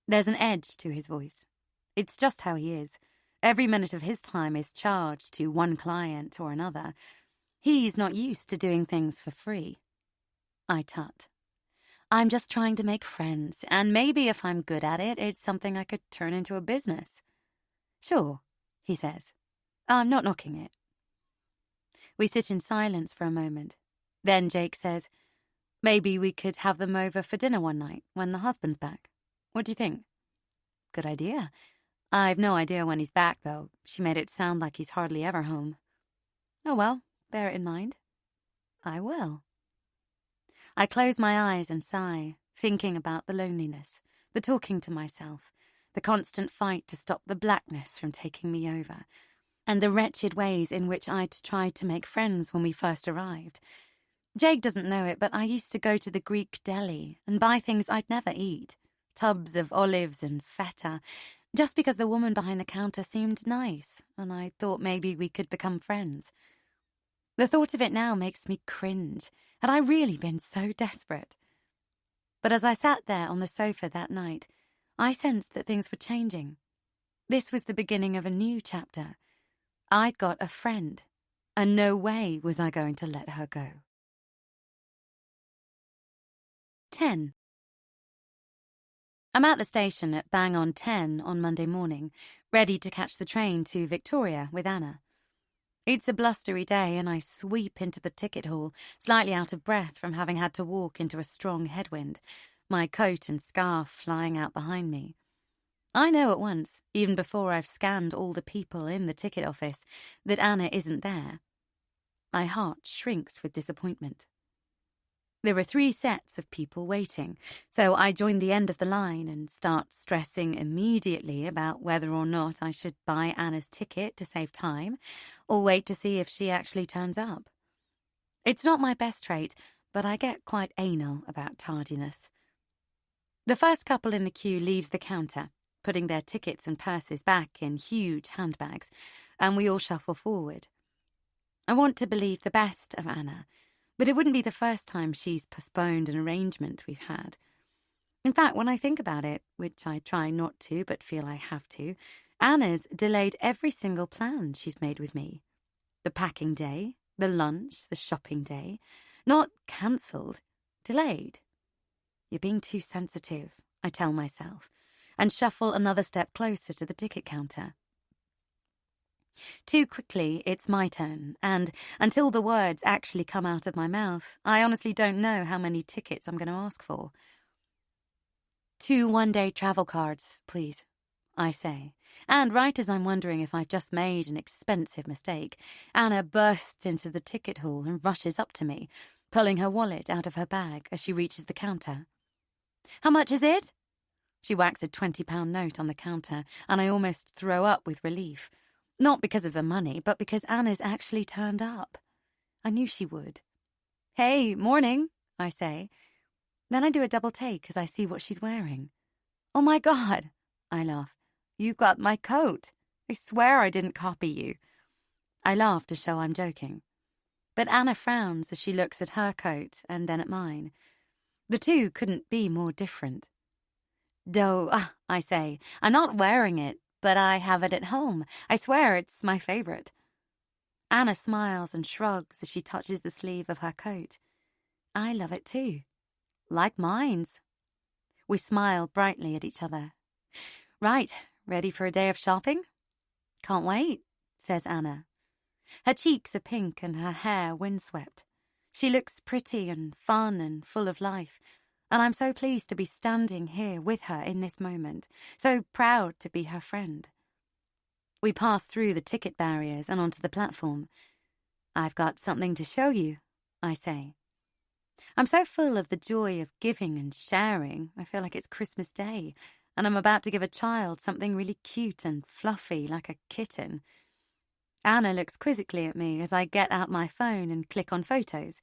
There's an edge to his voice. It's just how he is. Every minute of his time is charged to one client or another. He's not used to doing things for free. I tut. "I'm just trying to make friends, and maybe if I'm good at it, it's something I could turn into a business." "Sure," he says. "I'm not knocking it." We sit in silence for a moment. Then Jake says, "Maybe we could have them over for dinner one night when the husband's back. What do you think?" "Good idea. I've no idea when he's back, though. She made it sound like he's hardly ever home." "Oh well, bear it in mind." "I will." I close my eyes and sigh, thinking about the loneliness, the talking to myself, the constant fight to stop the blackness from taking me over, and the wretched ways in which I'd tried to make friends when we first arrived. Jake doesn't know it, but I used to go to the Greek deli and buy things I'd never eat, tubs of olives and feta, just because the woman behind the counter seemed nice, and I thought maybe we could become friends. The thought of it now makes me cringe. Had I really been so desperate? But as I sat there on the sofa that night, I sensed that things were changing. This was the beginning of a new chapter. I'd got a friend, and no way was I going to let her go. 10. I'm at the station at bang on 10 on Monday morning, ready to catch the train to Victoria with Anna. It's a blustery day, and I sweep into the ticket hall, slightly out of breath from having had to walk into a strong headwind, my coat and scarf flying out behind me. I know at once, even before I've scanned all the people in the ticket office, that Anna isn't there. My heart shrinks with disappointment. There were 3 sets of people waiting, so I join the end of the line and start stressing immediately about whether or not I should buy Anna's ticket to save time, or wait to see if she actually turns up. It's not my best trait, but I get quite anal about tardiness. The first couple in the queue leaves the counter, putting their tickets and purses back in huge handbags, and we all shuffle forward. I want to believe the best of Anna, but it wouldn't be the first time she's postponed an arrangement we've had. In fact, when I think about it, which I try not to but feel I have to, Anna's delayed every single plan she's made with me. The packing day, the lunch, the shopping day. Not cancelled, delayed. You're being too sensitive, I tell myself, and shuffle another step closer to the ticket counter. Too quickly, it's my turn, and until the words actually come out of my mouth, I honestly don't know how many tickets I'm going to ask for. 2 one-day travel cards, please, I say, and right as I'm wondering if I've just made an expensive mistake, Anna bursts into the ticket hall and rushes up to me, pulling her wallet out of her bag as she reaches the counter. How much is it? She whacks a £20 note on the counter, and I almost throw up with relief. Not because of the money, but because Anna's actually turned up. I knew she would. Hey, morning, I say. Then I do a double take as I see what she's wearing. Oh my God, I laugh. You've got my coat. I swear I didn't copy you. I laugh to show I'm joking. But Anna frowns as she looks at her coat and then at mine. The two couldn't be more different. Doh, I say, I'm not wearing it, but I have it at home. I swear it's my favorite. Anna smiles and shrugs as she touches the sleeve of her coat. I love it too. Like mine's. We smile brightly at each other. Right, ready for a day of shopping? Can't wait, says Anna. Her cheeks are pink and her hair windswept. She looks pretty and fun and full of life, and I'm so pleased to be standing here with her in this moment, so proud to be her friend. We pass through the ticket barriers and onto the platform. I've got something to show you, I say. I'm so full of the joy of giving and sharing, I feel like it's Christmas Day, and I'm about to give a child something really cute and fluffy like a kitten. Anna looks quizzically at me as I get out my phone and click on photos.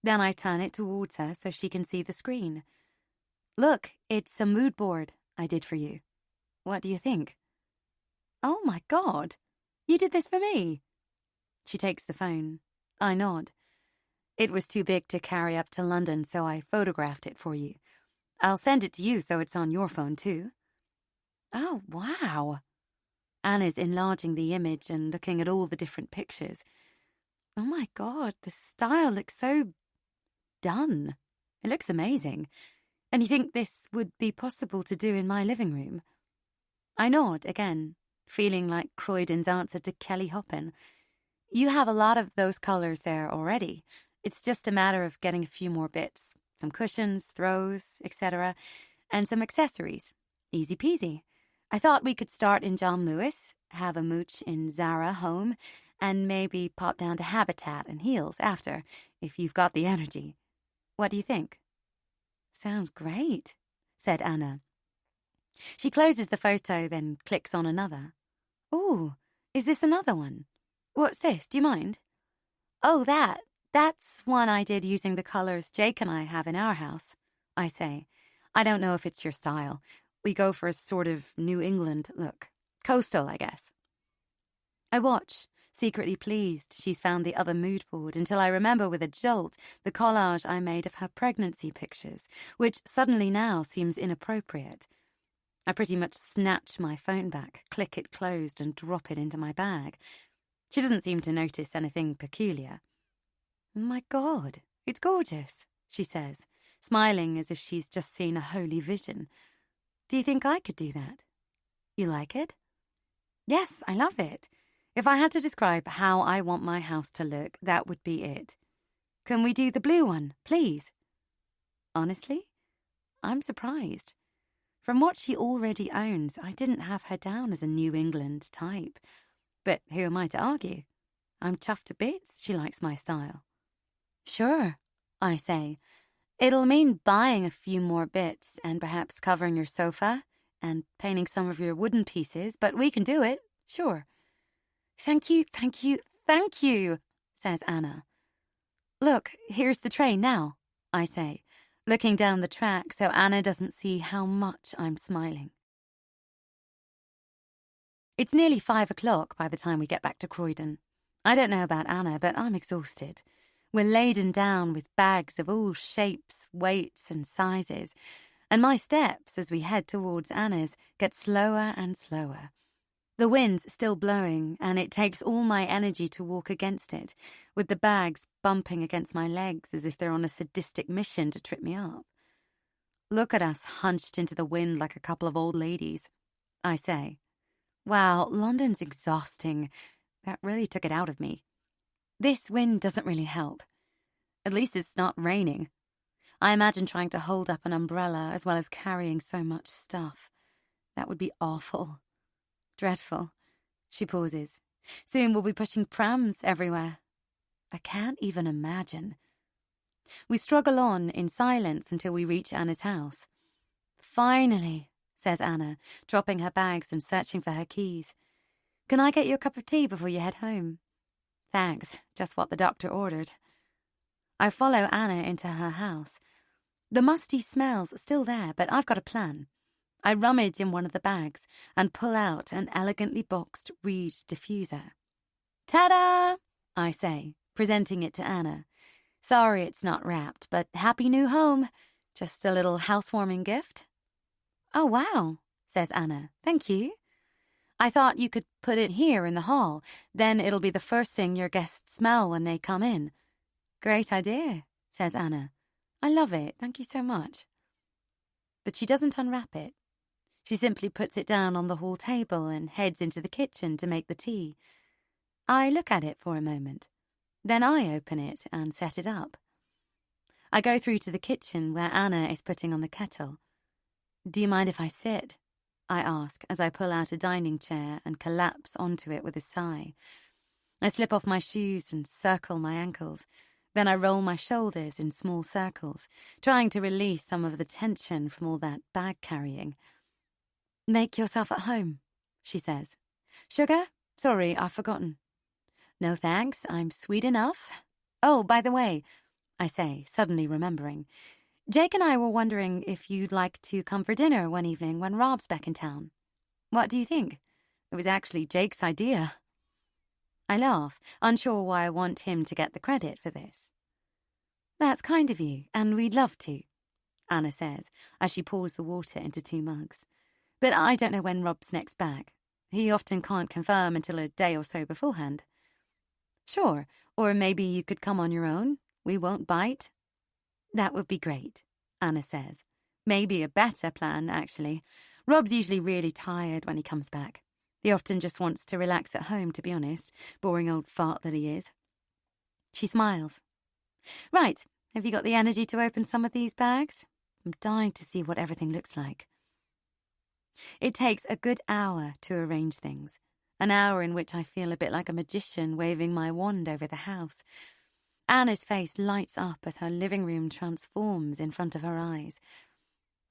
Then I turn it towards her so she can see the screen. Look, it's a mood board I did for you. What do you think? Oh my God, you did this for me. She takes the phone. I nod. It was too big to carry up to London, so I photographed it for you. I'll send it to you so it's on your phone too. Oh, wow. Anna's enlarging the image and looking at all the different pictures. Oh my God, the style looks so done. It looks amazing. And you think this would be possible to do in my living room? I nod again, feeling like Croydon's answer to Kelly Hoppin. You have a lot of those colours there already. It's just a matter of getting a few more bits. Some cushions, throws, etc. And some accessories. Easy peasy. I thought we could start in John Lewis, have a mooch in Zara home, and maybe pop down to Habitat and Heels after, if you've got the energy. What do you think? Sounds great, said Anna. She closes the photo, then clicks on another. Ooh, is this another one? What's this? Do you mind? Oh, that's one I did using the colours Jake and I have in our house, I say. I don't know if it's your style. We go for a sort of New England look. Coastal, I guess. I watch, secretly pleased she's found the other mood board, until I remember with a jolt the collage I made of her pregnancy pictures, which suddenly now seems inappropriate. I pretty much snatch my phone back, click it closed, and drop it into my bag. She doesn't seem to notice anything peculiar. "My God, it's gorgeous," she says, smiling as if she's just seen a holy vision. "Do you think I could do that?" "You like it?" "Yes, I love it. If I had to describe how I want my house to look, that would be it. Can we do the blue one, please?" Honestly, I'm surprised. From what she already owns, I didn't have her down as a New England type. But who am I to argue? I'm chuffed to bits she likes my style. "Sure," I say. "It'll mean buying a few more bits and perhaps covering your sofa and painting some of your wooden pieces, but we can do it, sure." Thank you, says Anna. "Look, here's the train now," I say, looking down the track so Anna doesn't see how much I'm smiling. It's nearly 5 o'clock by the time we get back to Croydon. I don't know about Anna, but I'm exhausted. We're laden down with bags of all shapes, weights, and sizes, and my steps as we head towards Anna's get slower and slower. The wind's still blowing, and it takes all my energy to walk against it, with the bags bumping against my legs as if they're on a sadistic mission to trip me up. "Look at us hunched into the wind like a couple of old ladies," I say. Wow, London's exhausting. That really took it out of me. This wind doesn't really help. At least it's not raining. I imagine trying to hold up an umbrella as well as carrying so much stuff. That would be awful. Dreadful. She pauses. Soon we'll be pushing prams everywhere. I can't even imagine. We struggle on in silence until we reach Anna's house. "Finally," says Anna, dropping her bags and searching for her keys. "Can I get you a cup of tea before you head home?" "Thanks, just what the doctor ordered." I follow Anna into her house. The musty smell's still there, but I've got a plan. I rummage in one of the bags and pull out an elegantly boxed reed diffuser. "Ta-da!" I say, presenting it to Anna. "Sorry it's not wrapped, but happy new home. Just a little housewarming gift." "Oh, wow," says Anna. "Thank you. I thought you could put it here in the hall. Then it'll be the first thing your guests smell when they come in." "Great idea," says Anna. "I love it. Thank you so much." But she doesn't unwrap it. She simply puts it down on the hall table and heads into the kitchen to make the tea. I look at it for a moment. Then I open it and set it up. I go through to the kitchen where Anna is putting on the kettle. "Do you mind if I sit?" I ask as I pull out a dining chair and collapse onto it with a sigh. I slip off my shoes and circle my ankles. Then I roll my shoulders in small circles, trying to release some of the tension from all that bag carrying. "Make yourself at home," she says. "Sugar? Sorry, I've forgotten." "No thanks, I'm sweet enough." "Oh, by the way," I say, suddenly remembering, "Jake and I were wondering if you'd like to come for dinner one evening when Rob's back in town. What do you think? It was actually Jake's idea." I laugh, unsure why I want him to get the credit for this. "That's kind of you, and we'd love to," Anna says, as she pours the water into 2 mugs. "But I don't know when Rob's next back. He often can't confirm until a day or so beforehand." "Sure, or maybe you could come on your own. We won't bite." "That would be great," Anna says. "Maybe a better plan, actually. Rob's usually really tired when he comes back. He often just wants to relax at home, to be honest, boring old fart that he is." She smiles. "Right, have you got the energy to open some of these bags? I'm dying to see what everything looks like." It takes a good hour to arrange things, an hour in which I feel a bit like a magician waving my wand over the house. Anna's face lights up as her living room transforms in front of her eyes.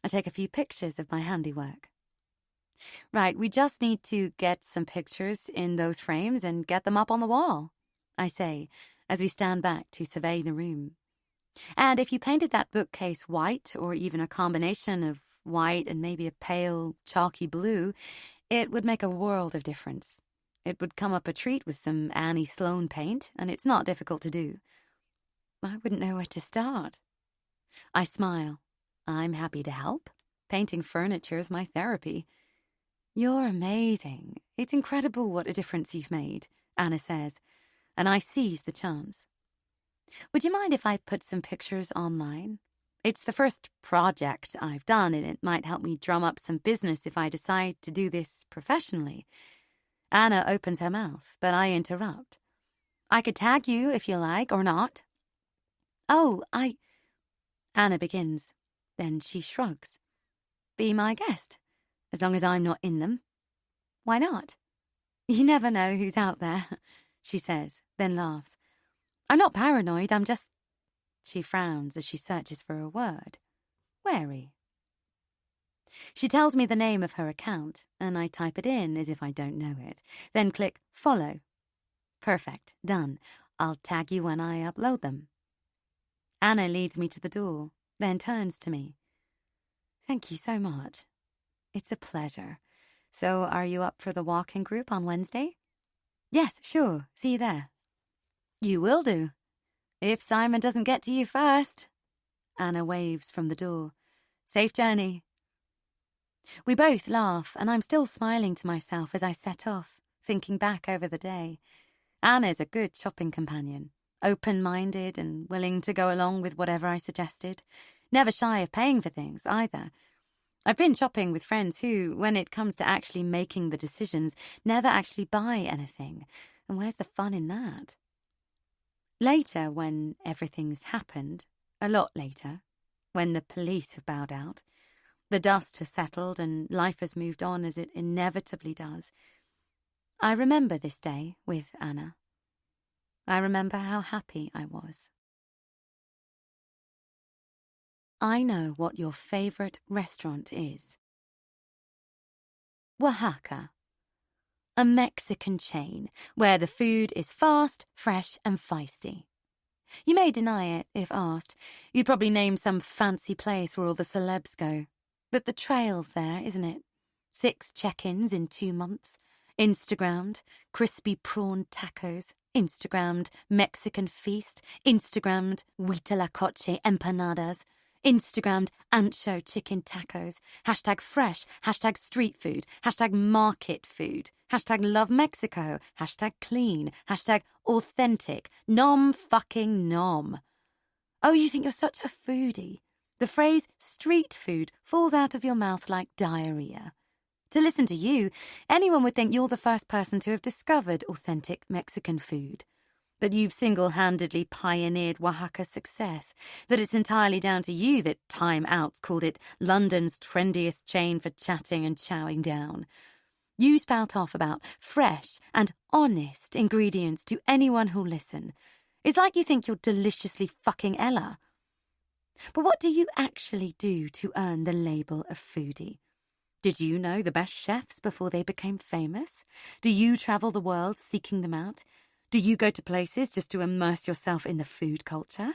I take a few pictures of my handiwork. "Right, we just need to get some pictures in those frames and get them up on the wall," I say, as we stand back to survey the room. "And if you painted that bookcase white, or even a combination of white and maybe a pale, chalky blue, it would make a world of difference. It would come up a treat with some Annie Sloan paint, and it's not difficult to do. I wouldn't know where to start. I smile. I'm happy to help. Painting furniture is my therapy. You're amazing. It's incredible what a difference you've made, Anna says, and I seize the chance. Would you mind if I put some pictures online? It's the first project I've done, and it might help me drum up some business if I decide to do this professionally. Anna opens her mouth, but I interrupt. I could tag you if you like, or not. Oh, Anna begins. Then she shrugs. Be my guest, as long as I'm not in them. Why not? You never know who's out there, she says, then laughs. I'm not paranoid, I'm just... She frowns as she searches for a word. Wary. She tells me the name of her account, and I type it in as if I don't know it, then click follow. Perfect, done. I'll tag you when I upload them. Anna leads me to the door, then turns to me. Thank you so much. It's a pleasure. So are you up for the walking group on Wednesday? Yes, sure. See you there. You will do. If Simon doesn't get to you first. Anna waves from the door. Safe journey. We both laugh, and I'm still smiling to myself as I set off, thinking back over the day. Anna's a good shopping companion, open-minded and willing to go along with whatever I suggested. Never shy of paying for things, either. I've been shopping with friends who, when it comes to actually making the decisions, never actually buy anything. And where's the fun in that? Later, when everything's happened, a lot later, when the police have bowed out, the dust has settled and life has moved on as it inevitably does, I remember this day with Anna. I remember how happy I was. I know what your favorite restaurant is. Oaxaca. A Mexican chain where the food is fast, fresh, and feisty. You may deny it if asked. You'd probably name some fancy place where all the celebs go. But the trail's there, isn't it? 6 check-ins in 2 months. Instagrammed, crispy prawn tacos. Instagrammed, Mexican feast. Instagrammed, huitlacoche empanadas. Instagrammed, ancho chicken tacos. Hashtag fresh. Hashtag street food. Hashtag market food. Hashtag love Mexico. Hashtag clean. Hashtag authentic. Nom fucking nom. Oh, you think you're such a foodie? The phrase street food falls out of your mouth like diarrhea. To listen to you, anyone would think you're the first person to have discovered authentic Mexican food. That you've single-handedly pioneered Oaxaca's success. That it's entirely down to you that Time Out's called it London's trendiest chain for chatting and chowing down. You spout off about fresh and honest ingredients to anyone who'll listen. It's like you think you're deliciously fucking Ella. But what do you actually do to earn the label of foodie? Did you know the best chefs before they became famous? Do you travel the world seeking them out? Do you go to places just to immerse yourself in the food culture?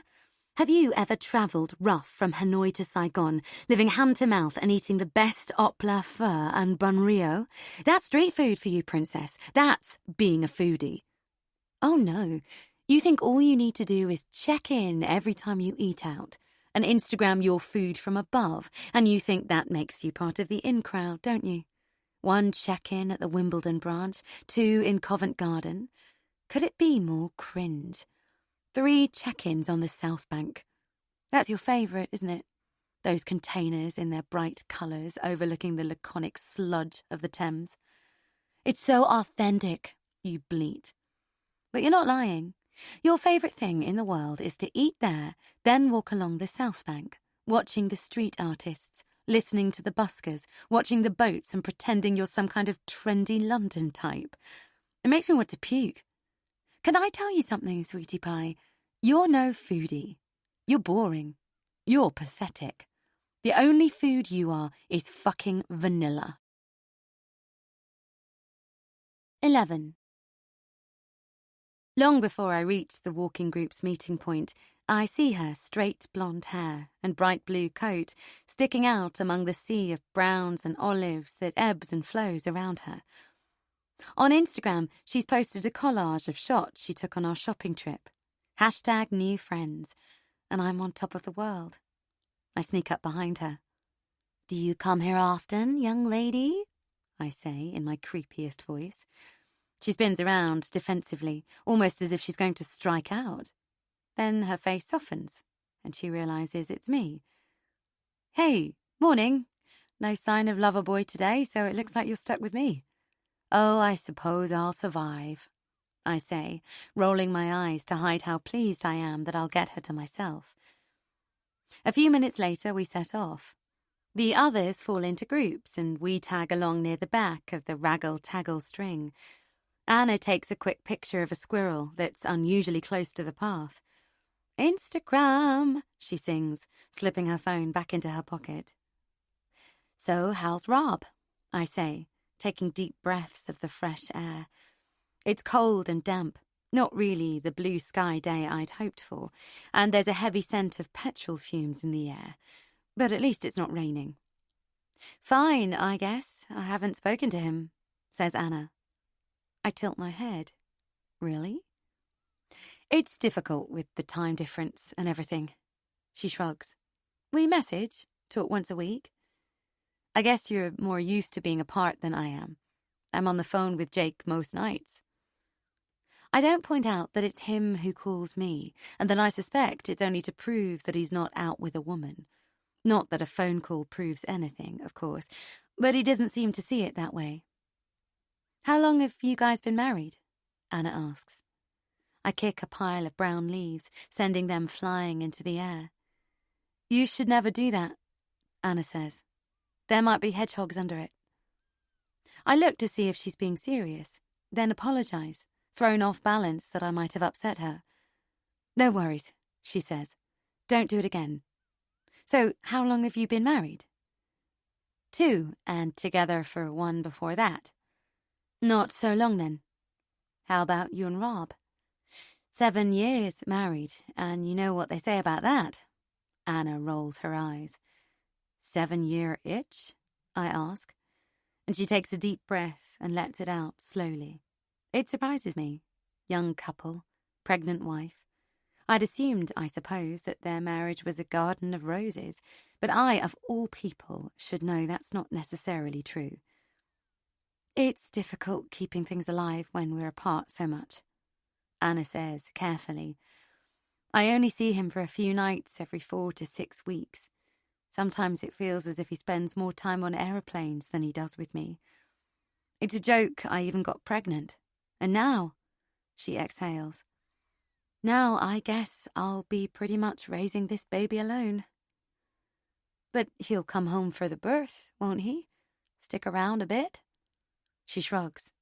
Have you ever travelled rough from Hanoi to Saigon, living hand-to-mouth and eating the best opla pho and bun rio? That's street food for you, princess. That's being a foodie. Oh no, you think all you need to do is check in every time you eat out and Instagram your food from above, and you think that makes you part of the in crowd, don't you? 1 check-in at the Wimbledon branch, 2 in Covent Garden. Could it be more cringe? 3 check-ins on the South Bank. That's your favourite, isn't it? Those containers in their bright colours overlooking the laconic sludge of the Thames. It's so authentic, you bleat. But you're not lying. Your favourite thing in the world is to eat there, then walk along the South Bank, watching the street artists, listening to the buskers, watching the boats and pretending you're some kind of trendy London type. It makes me want to puke. Can I tell you something, sweetie pie? You're no foodie. You're boring. You're pathetic. The only food you are is fucking vanilla. 11. Long before I reach the walking group's meeting point, I see her straight blonde hair and bright blue coat sticking out among the sea of browns and olives that ebbs and flows around her. On Instagram, she's posted a collage of shots she took on our shopping trip. #NewFriends, and I'm on top of the world. I sneak up behind her. "Do you come here often, young lady?" I say in my creepiest voice. She spins around defensively, almost as if she's going to strike out. Then her face softens, and she realizes it's me. "Hey, morning. No sign of lover boy today, so it looks like you're stuck with me." "Oh, I suppose I'll survive," I say, rolling my eyes to hide how pleased I am that I'll get her to myself. A few minutes later, we set off. The others fall into groups, and we tag along near the back of the raggle-taggle string. Anna takes a quick picture of a squirrel that's unusually close to the path. "Instagram," she sings, slipping her phone back into her pocket. "So, how's Rob?" I say, taking deep breaths of the fresh air. It's cold and damp, not really the blue sky day I'd hoped for, and there's a heavy scent of petrol fumes in the air, but at least it's not raining. "Fine, I guess. I haven't spoken to him," says Anna. I tilt my head. "Really?" "It's difficult with the time difference and everything." She shrugs. "We message, talk once a week. I guess you're more used to being apart than I am. I'm on the phone with Jake most nights." I don't point out that it's him who calls me, and that I suspect it's only to prove that he's not out with a woman. Not that a phone call proves anything, of course, but he doesn't seem to see it that way. "How long have you guys been married?" Anna asks. I kick a pile of brown leaves, sending them flying into the air. "You should never do that," Anna says. "There might be hedgehogs under it." I look to see if she's being serious, then apologize, thrown off balance that I might have upset her. "No worries," she says. "Don't do it again." "So, how long have you been married?" 2, and together for 1 before that." "Not so long then." "How about you and Rob?" 7 years married, and you know what they say about that." Anna rolls her eyes. 7-year itch? I ask. And she takes a deep breath and lets it out slowly. It surprises me. Young couple, pregnant wife. I'd assumed, I suppose, that their marriage was a garden of roses, but I, of all people, should know that's not necessarily true. "It's difficult keeping things alive when we're apart so much," Anna says carefully. "I only see him for a few nights every 4 to 6 weeks. Sometimes it feels as if he spends more time on aeroplanes than he does with me. It's a joke I even got pregnant. And now," she exhales, "now I guess I'll be pretty much raising this baby alone." "But he'll come home for the birth, won't he? Stick around a bit?" She shrugs.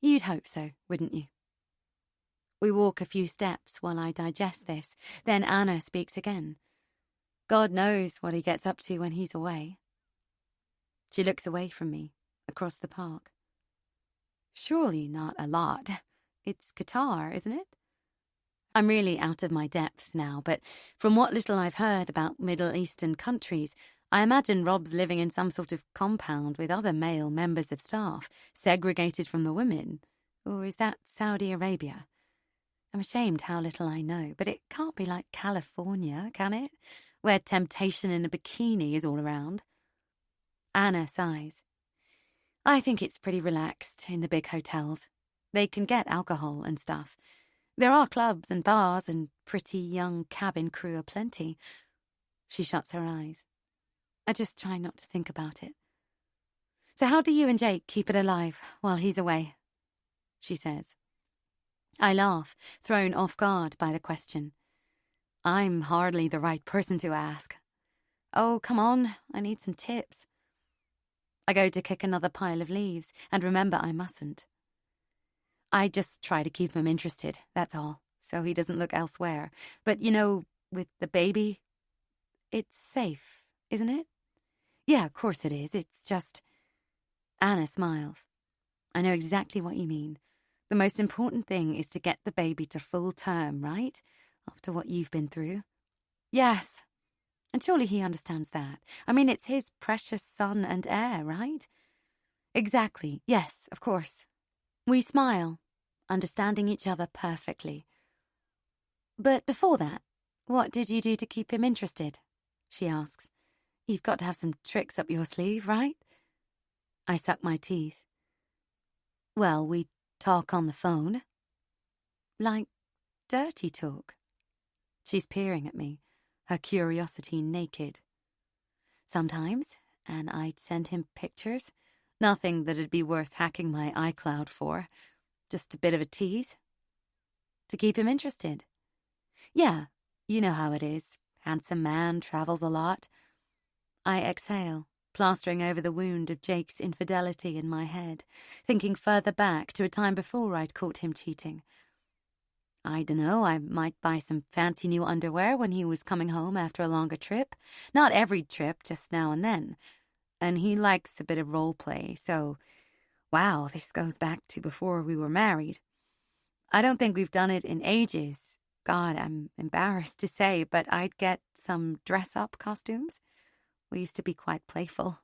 "You'd hope so, wouldn't you?" We walk a few steps while I digest this, then Anna speaks again. "God knows what he gets up to when he's away." She looks away from me, across the park. "Surely not a lot. It's Qatar, isn't it?" I'm really out of my depth now, but from what little I've heard about Middle Eastern countries, I imagine Rob's living in some sort of compound with other male members of staff, segregated from the women. Or is that Saudi Arabia? I'm ashamed how little I know, but it can't be like California, can it? Where temptation in a bikini is all around. Anna sighs. "I think it's pretty relaxed in the big hotels. They can get alcohol and stuff. There are clubs and bars and pretty young cabin crew aplenty." She shuts her eyes. I just try not to think about it. "So how do you and Jake keep it alive while he's away?" she says. I laugh, thrown off guard by the question. I'm hardly the right person to ask. "Oh, come on, I need some tips." I go to kick another pile of leaves and remember I mustn't. I just try to keep him interested, that's all, so he doesn't look elsewhere. But, with the baby, it's safe, isn't it? Yeah, of course it is. It's just... Anna smiles. I know exactly what you mean. The most important thing is to get the baby to full term, right? After what you've been through. Yes. And surely he understands that. I mean, it's his precious son and heir, right? Exactly. Yes, of course. We smile, understanding each other perfectly. But before that, what did you do to keep him interested? She asks. You've got to have some tricks up your sleeve, right? I suck my teeth. Well, we talk on the phone. Like dirty talk. She's peering at me, her curiosity naked. Sometimes, and I'd send him pictures. Nothing that'd be worth hacking my iCloud for. Just a bit of a tease. To keep him interested. Yeah, you know how it is. Handsome man, travels a lot. I exhale, plastering over the wound of Jake's infidelity in my head, thinking further back to a time before I'd caught him cheating. I dunno, I might buy some fancy new underwear when he was coming home after a longer trip. Not every trip, just now and then. And he likes a bit of role play, so... Wow, this goes back to before we were married. I don't think we've done it in ages. God, I'm embarrassed to say, but I'd get some dress-up costumes. We used to be quite playful.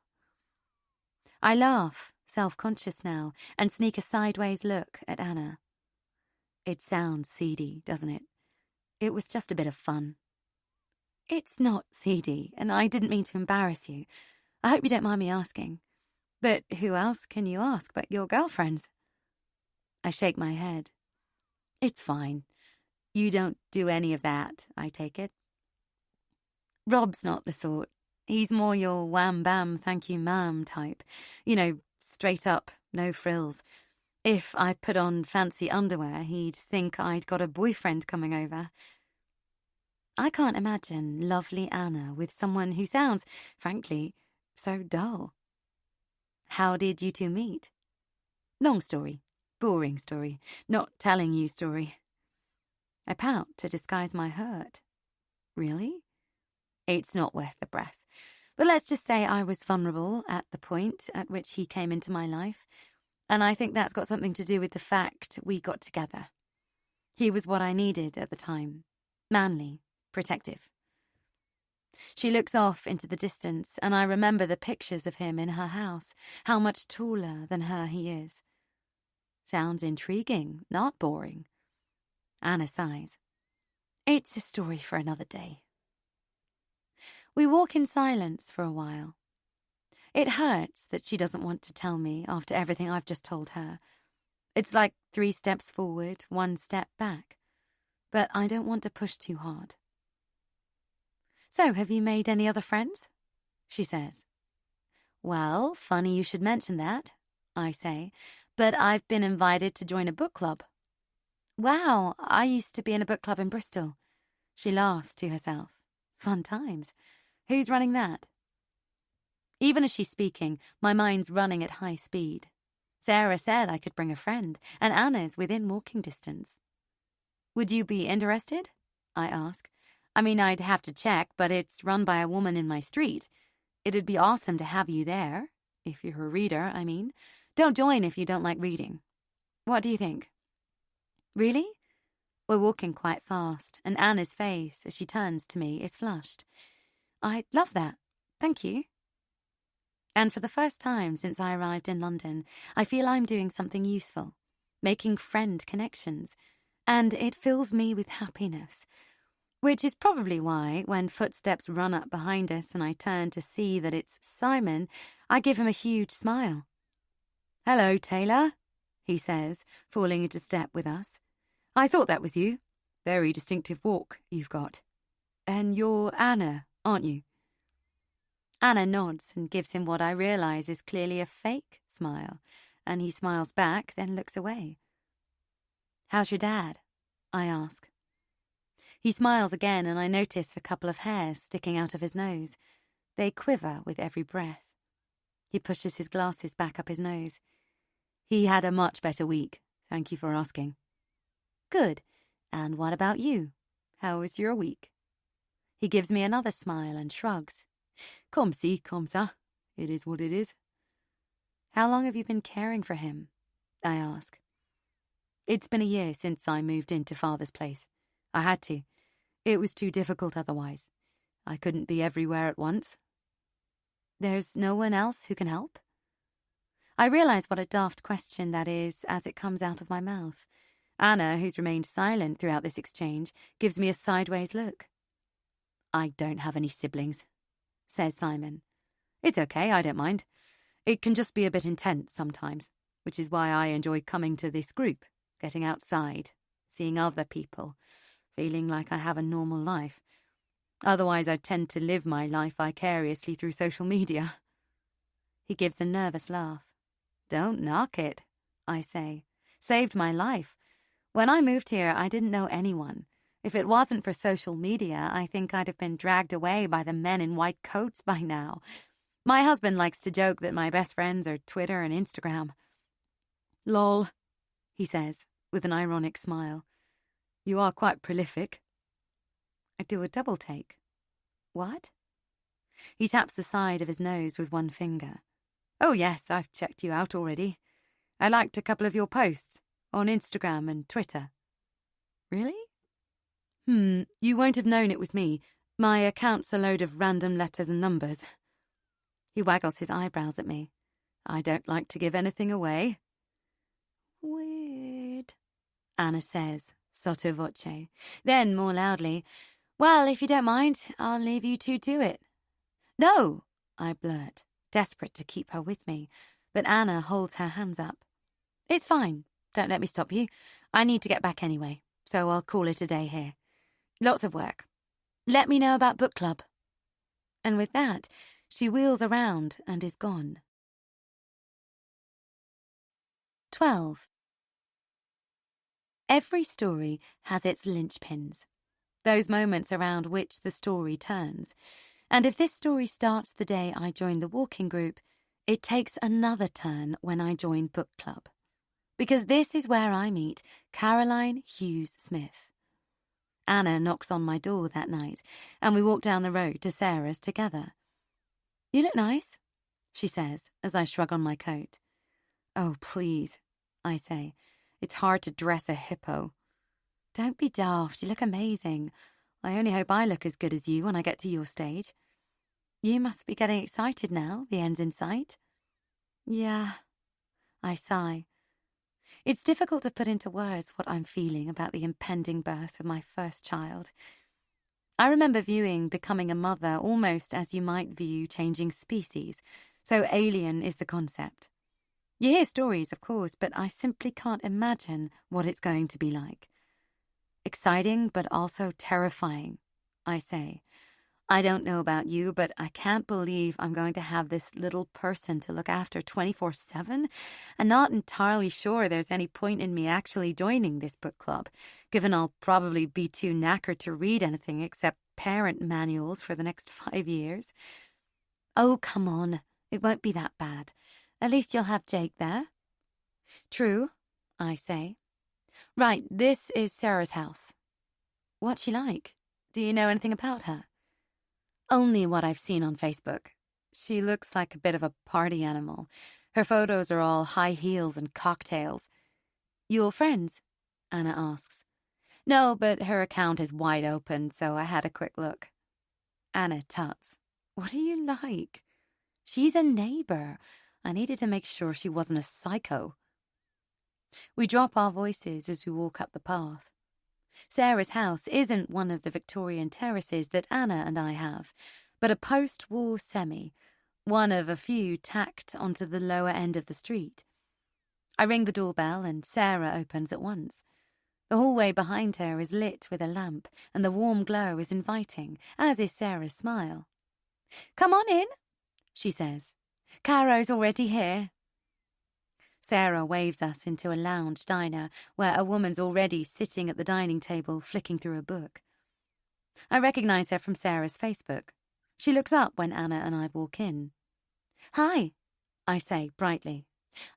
I laugh, self-conscious now, and sneak a sideways look at Anna. It sounds seedy, doesn't it? It was just a bit of fun. It's not seedy, and I didn't mean to embarrass you. I hope you don't mind me asking. But who else can you ask but your girlfriends? I shake my head. It's fine. You don't do any of that, I take it. Rob's not the sort. He's more your wham-bam, thank you, ma'am type. You know, straight up, no frills. If I put on fancy underwear, he'd think I'd got a boyfriend coming over. I can't imagine lovely Anna with someone who sounds, frankly, so dull. How did you two meet? Long story. Boring story. Not telling you story. I pout to disguise my hurt. Really? It's not worth the breath. But let's just say I was vulnerable at the point at which he came into my life, and I think that's got something to do with the fact we got together. He was what I needed at the time. Manly, protective. She looks off into the distance, and I remember the pictures of him in her house, how much taller than her he is. Sounds intriguing, not boring. Anna sighs. It's a story for another day. We walk in silence for a while. It hurts that she doesn't want to tell me after everything I've just told her. It's like 3 steps forward, 1 step back. But I don't want to push too hard. So, have you made any other friends? She says. Well, funny you should mention that, I say, but I've been invited to join a book club. Wow, I used to be in a book club in Bristol. She laughs to herself. Fun times. Who's running that? Even as she's speaking, my mind's running at high speed. Sarah said I could bring a friend, and Anna's within walking distance. Would you be interested? I ask. I mean, I'd have to check, but it's run by a woman in my street. It'd be awesome to have you there. If you're a reader, I mean. Don't join if you don't like reading. What do you think? Really? We're walking quite fast, and Anna's face, as she turns to me, is flushed. I'd love that. Thank you. And for the first time since I arrived in London, I feel I'm doing something useful, making friend connections, and it fills me with happiness. Which is probably why, when footsteps run up behind us and I turn to see that it's Simon, I give him a huge smile. Hello, Taylor, he says, falling into step with us. I thought that was you. Very distinctive walk you've got. And you're Anna, aren't you? Anna nods and gives him what I realise is clearly a fake smile, and he smiles back, then looks away. How's your dad? I ask. He smiles again, and I notice a couple of hairs sticking out of his nose. They quiver with every breath. He pushes his glasses back up his nose. He had a much better week. Thank you for asking. Good. And what about you? How was your week? He gives me another smile and shrugs. Comme ci, comme ça. It is what it is. How long have you been caring for him? I ask. It's been a year since I moved into Father's place. I had to. It was too difficult otherwise. I couldn't be everywhere at once. There's no one else who can help? I realise what a daft question that is as it comes out of my mouth. Anna, who's remained silent throughout this exchange, gives me a sideways look. I don't have any siblings, says Simon. It's okay, I don't mind. It can just be a bit intense sometimes, which is why I enjoy coming to this group, getting outside, seeing other people, feeling like I have a normal life. Otherwise, I tend to live my life vicariously through social media. He gives a nervous laugh. Don't knock it, I say. Saved my life. When I moved here, I didn't know anyone. If it wasn't for social media, I think I'd have been dragged away by the men in white coats by now. My husband likes to joke that my best friends are Twitter and Instagram. Lol, he says, with an ironic smile. You are quite prolific. I do a double take. What? He taps the side of his nose with one finger. Oh yes, I've checked you out already. I liked a couple of your posts on Instagram and Twitter. Really? You won't have known it was me. My account's a load of random letters and numbers. He waggles his eyebrows at me. I don't like to give anything away. Weird, Anna says, sotto voce. Then, more loudly, well, if you don't mind, I'll leave you two to it. No, I blurt, desperate to keep her with me, but Anna holds her hands up. It's fine. Don't let me stop you. I need to get back anyway, so I'll call it a day here. Lots of work. Let me know about book club. And with that, she wheels around and is gone. 12. Every story has its linchpins, those moments around which the story turns. And if this story starts the day I join the walking group, it takes another turn when I join book club. Because this is where I meet Caroline Hughes Smith. Anna knocks on my door that night, and we walk down the road to Sarah's together. You look nice, she says, as I shrug on my coat. Oh, please, I say. It's hard to dress a hippo. Don't be daft, you look amazing. I only hope I look as good as you when I get to your stage. You must be getting excited now, the end's in sight. Yeah, I sigh. It's difficult to put into words what I'm feeling about the impending birth of my first child. I remember viewing becoming a mother almost as you might view changing species, so alien is the concept. You hear stories, of course, but I simply can't imagine what it's going to be like. Exciting, but also terrifying, I say. I don't know about you, but I can't believe I'm going to have this little person to look after 24/7, and not entirely sure there's any point in me actually joining this book club, given I'll probably be too knackered to read anything except parent manuals for the next 5 years. Oh, come on. It won't be that bad. At least you'll have Jake there. True, I say. Right, this is Sarah's house. What's she like? Do you know anything about her? Only what I've seen on Facebook. She looks like a bit of a party animal. Her photos are all high heels and cocktails. You all friends? Anna asks. No, but her account is wide open, so I had a quick look. Anna tuts. What are you like? She's a neighbour. I needed to make sure she wasn't a psycho. We drop our voices as we walk up the path. Sarah's house isn't one of the Victorian terraces that Anna and I have, but a post-war semi, one of a few tacked onto the lower end of the street. I ring the doorbell and Sarah opens at once. The hallway behind her is lit with a lamp, and the warm glow is inviting, as is Sarah's smile. Come on in, she says. Caro's already here. Sarah waves us into a lounge diner where a woman's already sitting at the dining table flicking through a book. I recognise her from Sarah's Facebook. She looks up when Anna and I walk in. Hi, I say brightly.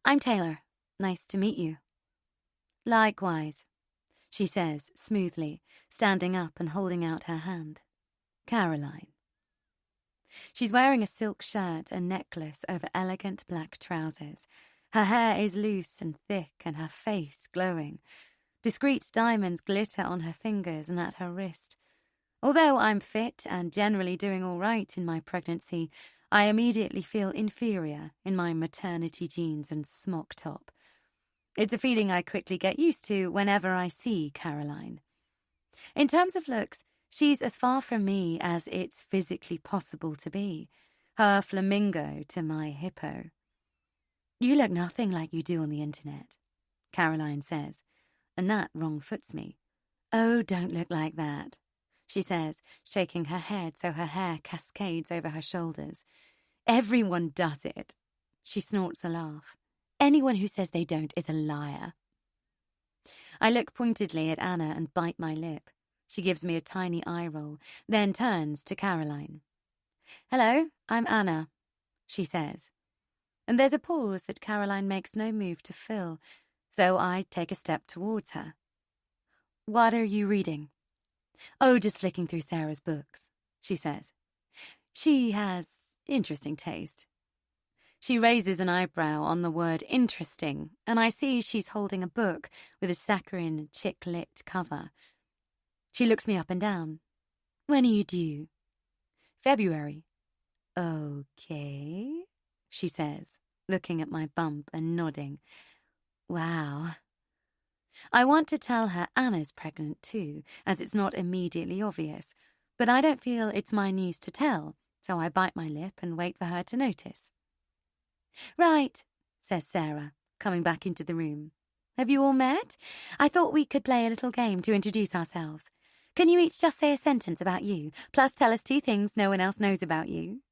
I'm Taylor. Nice to meet you. Likewise, she says smoothly, standing up and holding out her hand. Caroline. She's wearing a silk shirt and necklace over elegant black trousers. Her hair is loose and thick and her face glowing. Discreet diamonds glitter on her fingers and at her wrist. Although I'm fit and generally doing all right in my pregnancy, I immediately feel inferior in my maternity jeans and smock top. It's a feeling I quickly get used to whenever I see Caroline. In terms of looks, she's as far from me as it's physically possible to be. Her flamingo to my hippo. "You look nothing like you do on the internet," Caroline says, and that wrong-foots me. "Oh, don't look like that," she says, shaking her head so her hair cascades over her shoulders. "Everyone does it." She snorts a laugh. "Anyone who says they don't is a liar." I look pointedly at Anna and bite my lip. She gives me a tiny eye roll, then turns to Caroline. "Hello, I'm Anna," she says. And there's a pause that Caroline makes no move to fill, so I take a step towards her. "What are you reading?" "Oh, just flicking through Sarah's books," she says. "She has interesting taste." She raises an eyebrow on the word interesting, and I see she's holding a book with a saccharine, chick-lit cover. She looks me up and down. "When are you due?" "February." "Okay," she says, looking at my bump and nodding. "Wow." I want to tell her Anna's pregnant too, as it's not immediately obvious, but I don't feel it's my news to tell, so I bite my lip and wait for her to notice. "Right," says Sarah, coming back into the room. "Have you all met? I thought we could play a little game to introduce ourselves. Can you each just say a sentence about you, plus tell us 2 things no one else knows about you?"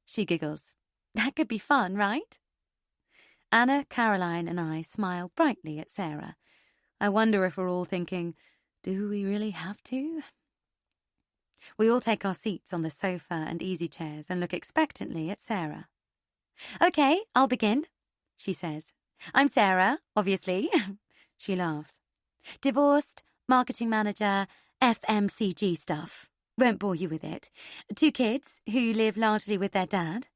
She giggles. "That could be fun, right?" Anna, Caroline, and I smile brightly at Sarah. I wonder if we're all thinking, do we really have to? We all take our seats on the sofa and easy chairs and look expectantly at Sarah. "Okay, I'll begin," she says. "I'm Sarah, obviously." She laughs. "Divorced, marketing manager, FMCG stuff. Won't bore you with it. 2 kids who live largely with their dad."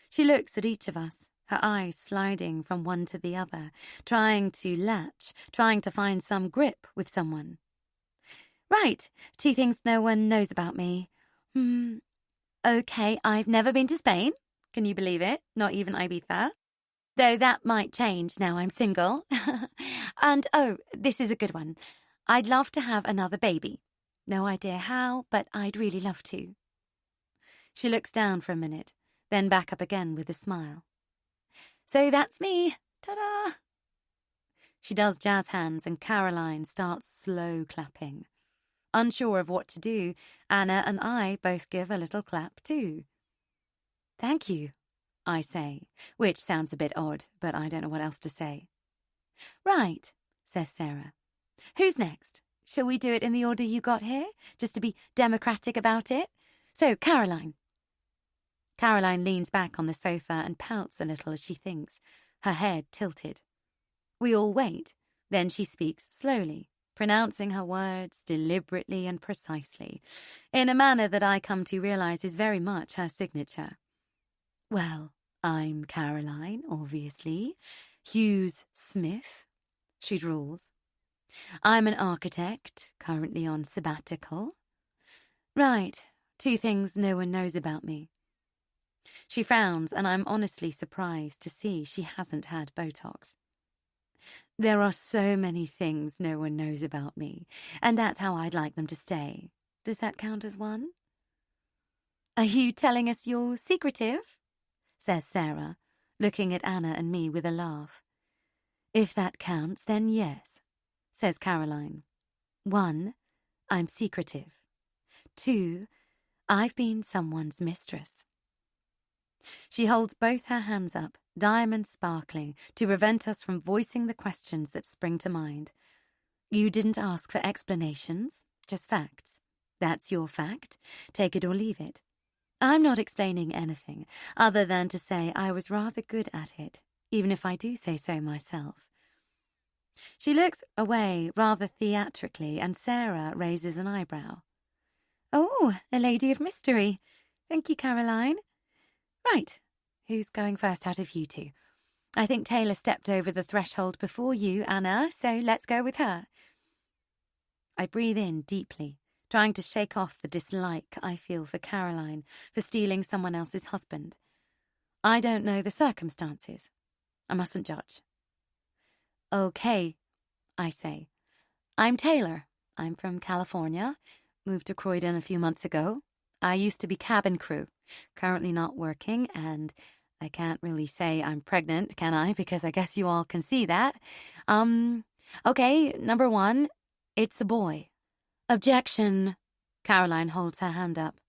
She looks at each of us, her eyes sliding from one to the other, trying to latch, trying to find some grip with someone. "Right, 2 things no one knows about me. Okay, I've never been to Spain. Can you believe it? Not even Ibiza. Though that might change now I'm single. And, oh, this is a good one. I'd love to have another baby. No idea how, but I'd really love to." She looks down for a minute, then back up again with a smile. "So that's me. Ta-da!" She does jazz hands and Caroline starts slow clapping. Unsure of what to do, Anna and I both give a little clap too. "Thank you," I say, which sounds a bit odd, but I don't know what else to say. "Right," says Sarah. "Who's next? Shall we do it in the order you got here, just to be democratic about it? So, Caroline." Caroline leans back on the sofa and pouts a little as she thinks, her head tilted. We all wait, then she speaks slowly, pronouncing her words deliberately and precisely, in a manner that I come to realize is very much her signature. "Well, I'm Caroline, obviously. Hughes Smith," she drawls. "I'm an architect, currently on sabbatical." Right, 2 things no one knows about me. She frowns, and I'm honestly surprised to see she hasn't had Botox. There are so many things no one knows about me, and that's how I'd like them to stay. Does that count as one? "Are you telling us you're secretive?" says Sarah, looking at Anna and me with a laugh. "If that counts, then yes," says Caroline. 1, I'm secretive. 2, I've been someone's mistress. She holds both her hands up, diamonds sparkling, to prevent us from voicing the questions that spring to mind. "You didn't ask for explanations, just facts. That's your fact. Take it or leave it. I'm not explaining anything, other than to say I was rather good at it, even if I do say so myself." She looks away rather theatrically, and Sarah raises an eyebrow. "Oh, a lady of mystery. Thank you, Caroline. Right, who's going first out of you 2? I think Taylor stepped over the threshold before you, Anna, so let's go with her. I breathe in deeply, trying to shake off the dislike I feel for Caroline for stealing someone else's husband. I don't know the circumstances. I mustn't judge. Okay, I say. I'm Taylor. I'm from California. Moved to Croydon a few months ago. I used to be cabin crew. Currently not working, and I can't really say I'm pregnant, can I? Because I guess you all can see that. Okay, number 1, it's a boy. Objection. Caroline holds her hand up.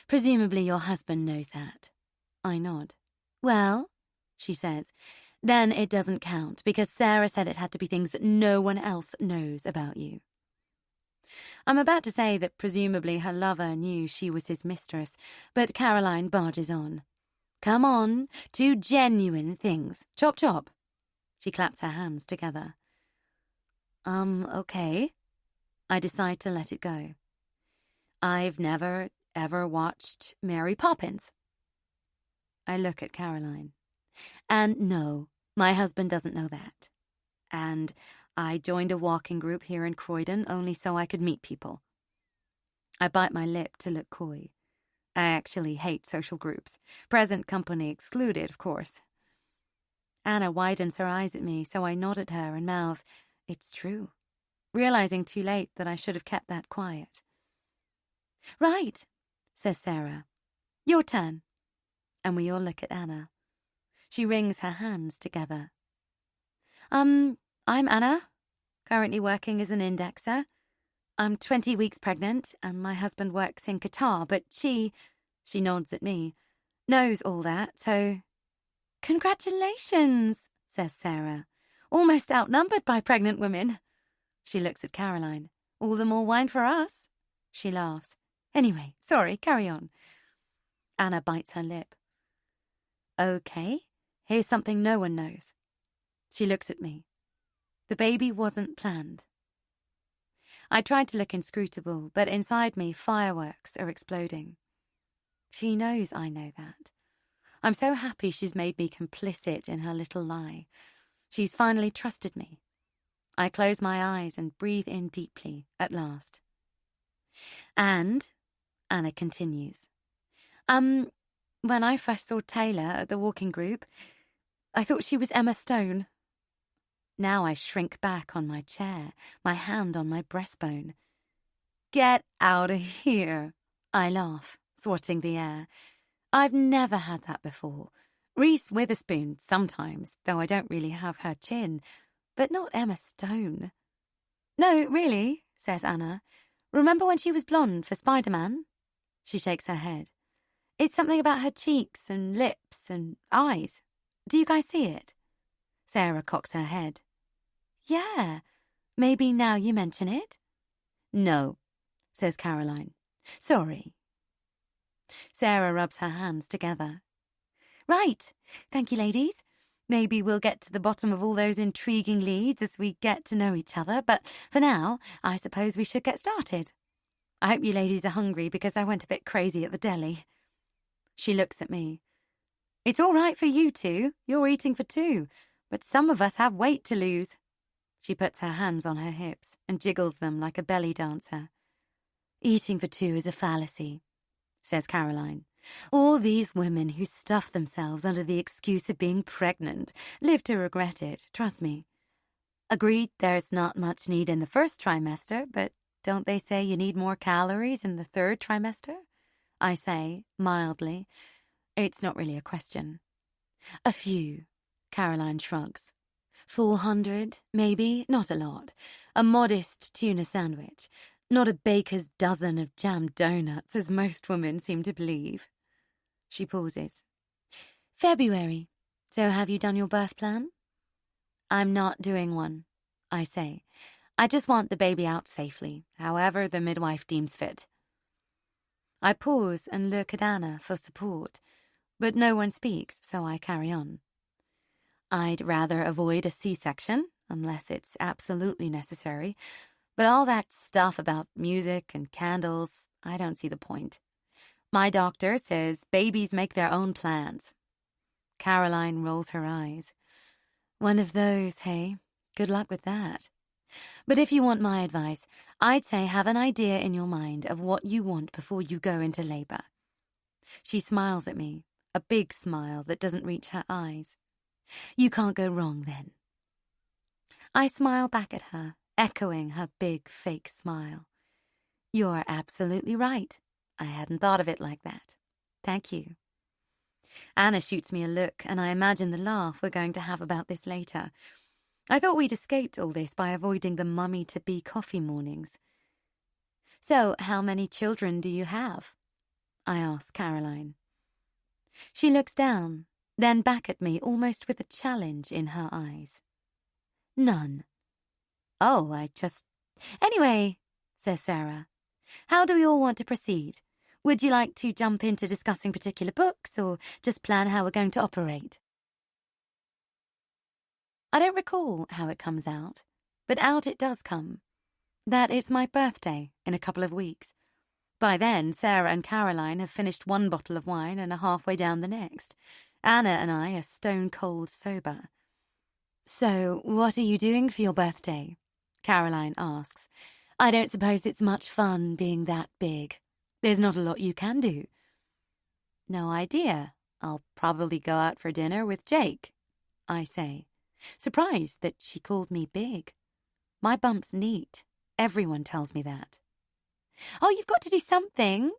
Presumably your husband knows that. I nod. Well, she says, then it doesn't count, because Sarah said it had to be things that no one else knows about you. I'm about to say that presumably her lover knew she was his mistress, but Caroline barges on. Come on, 2 genuine things. Chop chop. She claps her hands together. Okay. I decide to let it go. I've never, ever watched Mary Poppins. I look at Caroline. And no, my husband doesn't know that. And I joined a walking group here in Croydon only so I could meet people. I bite my lip to look coy. I actually hate social groups. Present company excluded, of course. Anna widens her eyes at me, so I nod at her and mouth, "It's true," realizing too late that I should have kept that quiet. "Right," says Sarah. "Your turn." And we all look at Anna. She wrings her hands together. I'm Anna, currently working as an indexer. I'm 20 weeks pregnant, and my husband works in Qatar, but she nods at me, knows all that, so... Congratulations, says Sarah. Almost outnumbered by pregnant women. She looks at Caroline. All the more wine for us. She laughs. Anyway, sorry, carry on. Anna bites her lip. Okay, here's something no one knows. She looks at me. The baby wasn't planned. I tried to look inscrutable, but inside me fireworks are exploding. She knows I know that. I'm so happy she's made me complicit in her little lie. She's finally trusted me. I close my eyes and breathe in deeply, at last. And, Anna continues, when I first saw Taylor at the walking group, I thought she was Emma Stone. Now I shrink back on my chair, my hand on my breastbone. Get out of here, I laugh, swatting the air. I've never had that before. Reese Witherspoon sometimes, though I don't really have her chin, but not Emma Stone. No, really, says Anna. Remember when she was blonde for Spider-Man? She shakes her head. It's something about her cheeks and lips and eyes. Do you guys see it? Sarah cocks her head. Yeah, maybe now you mention it? No, says Caroline. Sorry. Sarah rubs her hands together. Right, thank you, ladies. Maybe we'll get to the bottom of all those intriguing leads as we get to know each other, but for now, I suppose we should get started. I hope you ladies are hungry because I went a bit crazy at the deli. She looks at me. It's all right for you two. You're eating for 2, but some of us have weight to lose. She puts her hands on her hips and jiggles them like a belly dancer. Eating for 2 is a fallacy, says Caroline. All these women who stuff themselves under the excuse of being pregnant live to regret it, trust me. Agreed, there's not much need in the first trimester, but don't they say you need more calories in the 3rd trimester? I say, mildly. It's not really a question. A few, Caroline shrugs. 400, maybe, not a lot. A modest tuna sandwich. Not a baker's dozen of jam donuts, as most women seem to believe. She pauses. February. So have you done your birth plan? I'm not doing one, I say. I just want the baby out safely, however the midwife deems fit. I pause and look at Anna for support, but no one speaks, so I carry on. I'd rather avoid a C-section, unless it's absolutely necessary, but all that stuff about music and candles, I don't see the point. My doctor says babies make their own plans. Caroline rolls her eyes. One of those, hey? Good luck with that. But if you want my advice, I'd say have an idea in your mind of what you want before you go into labor. She smiles at me, a big smile that doesn't reach her eyes. You can't go wrong then. I smile back at her, echoing her big fake smile. You're absolutely right. I hadn't thought of it like that. Thank you. Anna shoots me a look, and I imagine the laugh we're going to have about this later. I thought we'd escaped all this by avoiding the mummy-to-be coffee mornings. So, how many children do you have? I ask Caroline. She looks down, then back at me, almost with a challenge in her eyes. None. Oh, Anyway, says Sarah, how do we all want to proceed? Would you like to jump into discussing particular books, or just plan how we're going to operate? I don't recall how it comes out, but out it does come. That it's my birthday in a couple of weeks. By then, Sarah and Caroline have finished one bottle of wine and are halfway down the next. Anna and I are stone-cold sober. So, what are you doing for your birthday? Caroline asks. I don't suppose it's much fun being that big. There's not a lot you can do. No idea. I'll probably go out for dinner with Jake, I say, surprised that she called me big. My bump's neat. Everyone tells me that. Oh, you've got to do something,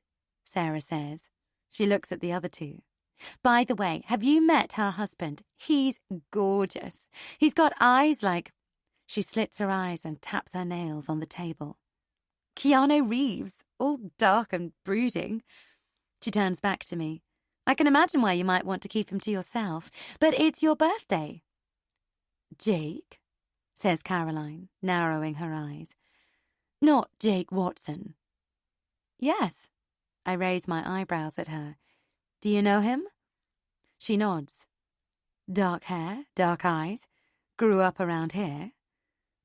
Sarah says. She looks at the other two. By the way, have you met her husband? He's gorgeous. He's got eyes like... She slits her eyes and taps her nails on the table. Keanu Reeves, all dark and brooding. She turns back to me. I can imagine why you might want to keep him to yourself, but it's your birthday. Jake, says Caroline, narrowing her eyes. Not Jake Watson. Yes. I raise my eyebrows at her. Do you know him? She nods. Dark hair, dark eyes. Grew up around here.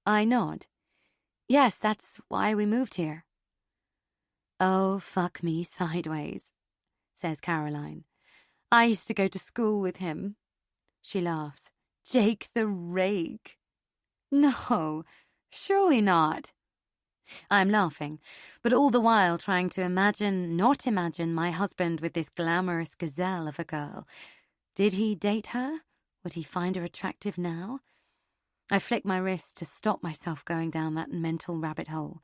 I nod. Yes, that's why we moved here. Oh, fuck me sideways, says Caroline. I used to go to school with him. She laughs. Jake the Rake. No, surely not. I'm laughing, but all the while trying to not imagine my husband with this glamorous gazelle of a girl. Did he date her? Would he find her attractive now? I flick my wrist to stop myself going down that mental rabbit hole.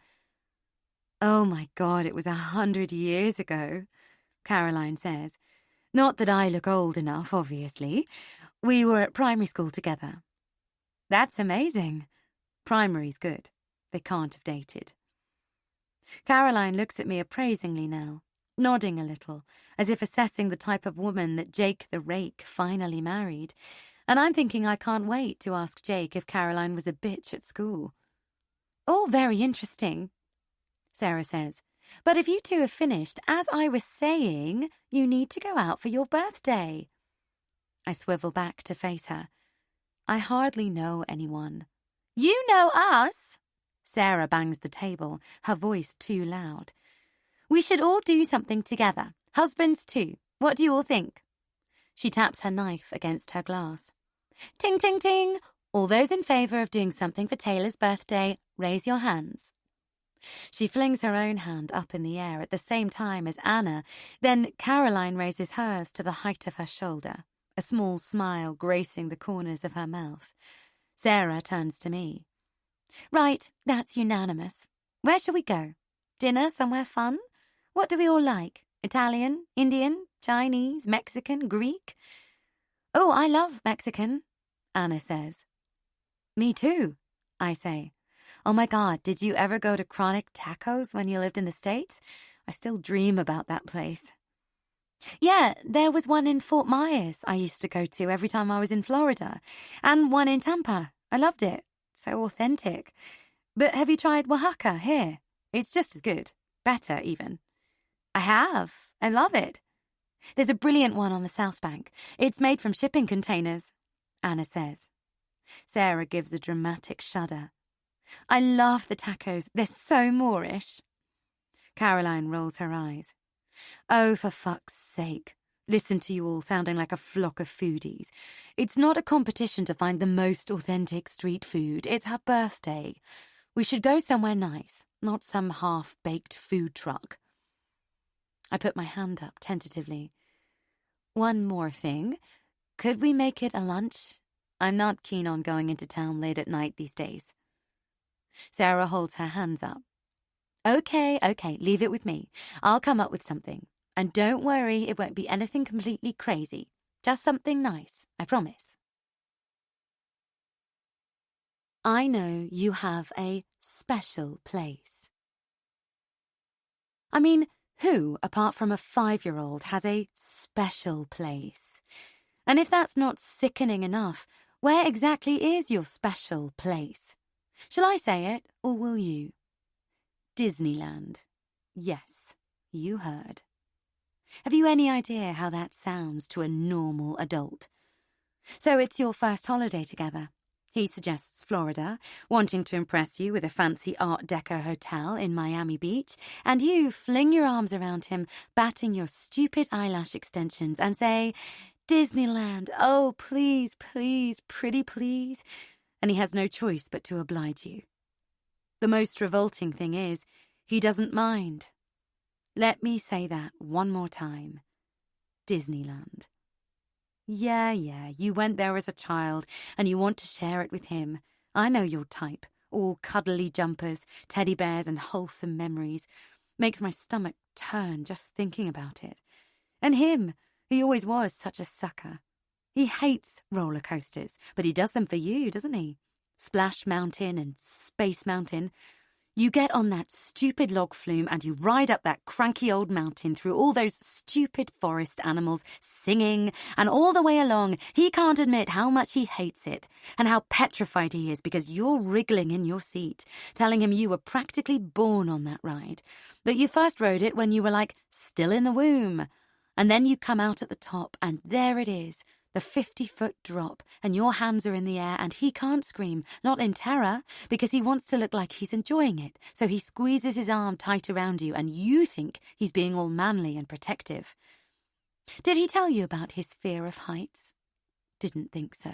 Oh my God, it was 100 years ago, Caroline says. Not that I look old enough, obviously. We were at primary school together. That's amazing. Primary's good. They can't have dated. Caroline looks at me appraisingly now, nodding a little, as if assessing the type of woman that Jake the Rake finally married, and I'm thinking I can't wait to ask Jake if Caroline was a bitch at school. All very interesting, Sarah says, but if you two have finished, as I was saying, you need to go out for your birthday. I swivel back to face her. I hardly know anyone. You know us! Sarah bangs the table, her voice too loud. We should all do something together. Husbands too. What do you all think? She taps her knife against her glass. Ting, ting, ting. All those in favour of doing something for Taylor's birthday, raise your hands. She flings her own hand up in the air at the same time as Anna, then Caroline raises hers to the height of her shoulder, a small smile gracing the corners of her mouth. Sarah turns to me. Right, that's unanimous. Where shall we go? Dinner somewhere fun? What do we all like? Italian, Indian, Chinese, Mexican, Greek? Oh, I love Mexican, Anna says. Me too, I say. Oh my God, did you ever go to Chronic Tacos when you lived in the States? I still dream about that place. Yeah, there was one in Fort Myers I used to go to every time I was in Florida, and one in Tampa. I loved it. So authentic. But have you tried Oaxaca here? It's just as good. Better, even. I have. I love it. There's a brilliant one on the South Bank. It's made from shipping containers, Anna says. Sarah gives a dramatic shudder. I love the tacos. They're so Moorish. Caroline rolls her eyes. Oh, for fuck's sake. Listen to you all sounding like a flock of foodies. It's not a competition to find the most authentic street food. It's her birthday. We should go somewhere nice, not some half-baked food truck. I put my hand up tentatively. One more thing. Could we make it a lunch? I'm not keen on going into town late at night these days. Sarah holds her hands up. Okay, leave it with me. I'll come up with something. And don't worry, it won't be anything completely crazy. Just something nice, I promise. I know you have a special place. I mean, who, apart from a 5-year-old, has a special place? And if that's not sickening enough, where exactly is your special place? Shall I say it, or will you? Disneyland. Yes, you heard. Have you any idea how that sounds to a normal adult? So it's your first holiday together. He suggests Florida, wanting to impress you with a fancy Art Deco hotel in Miami Beach, and you fling your arms around him, batting your stupid eyelash extensions, and say, Disneyland, oh, please, please, pretty please, and he has no choice but to oblige you. The most revolting thing is, he doesn't mind. Let me say that one more time. Disneyland. Yeah, you went there as a child, and you want to share it with him. I know your type. All cuddly jumpers, teddy bears, and wholesome memories. Makes my stomach turn just thinking about it. And him, he always was such a sucker. He hates roller coasters, but he does them for you, doesn't he? Splash Mountain and Space Mountain. You get on that stupid log flume and you ride up that cranky old mountain through all those stupid forest animals singing, and all the way along he can't admit how much he hates it and how petrified he is because you're wriggling in your seat, telling him you were practically born on that ride, that you first rode it when you were like still in the womb, and then you come out at the top and there it is, the 50-foot drop, and your hands are in the air and he can't scream, not in terror, because he wants to look like he's enjoying it, so he squeezes his arm tight around you and you think he's being all manly and protective. Did he tell you about his fear of heights? Didn't think so.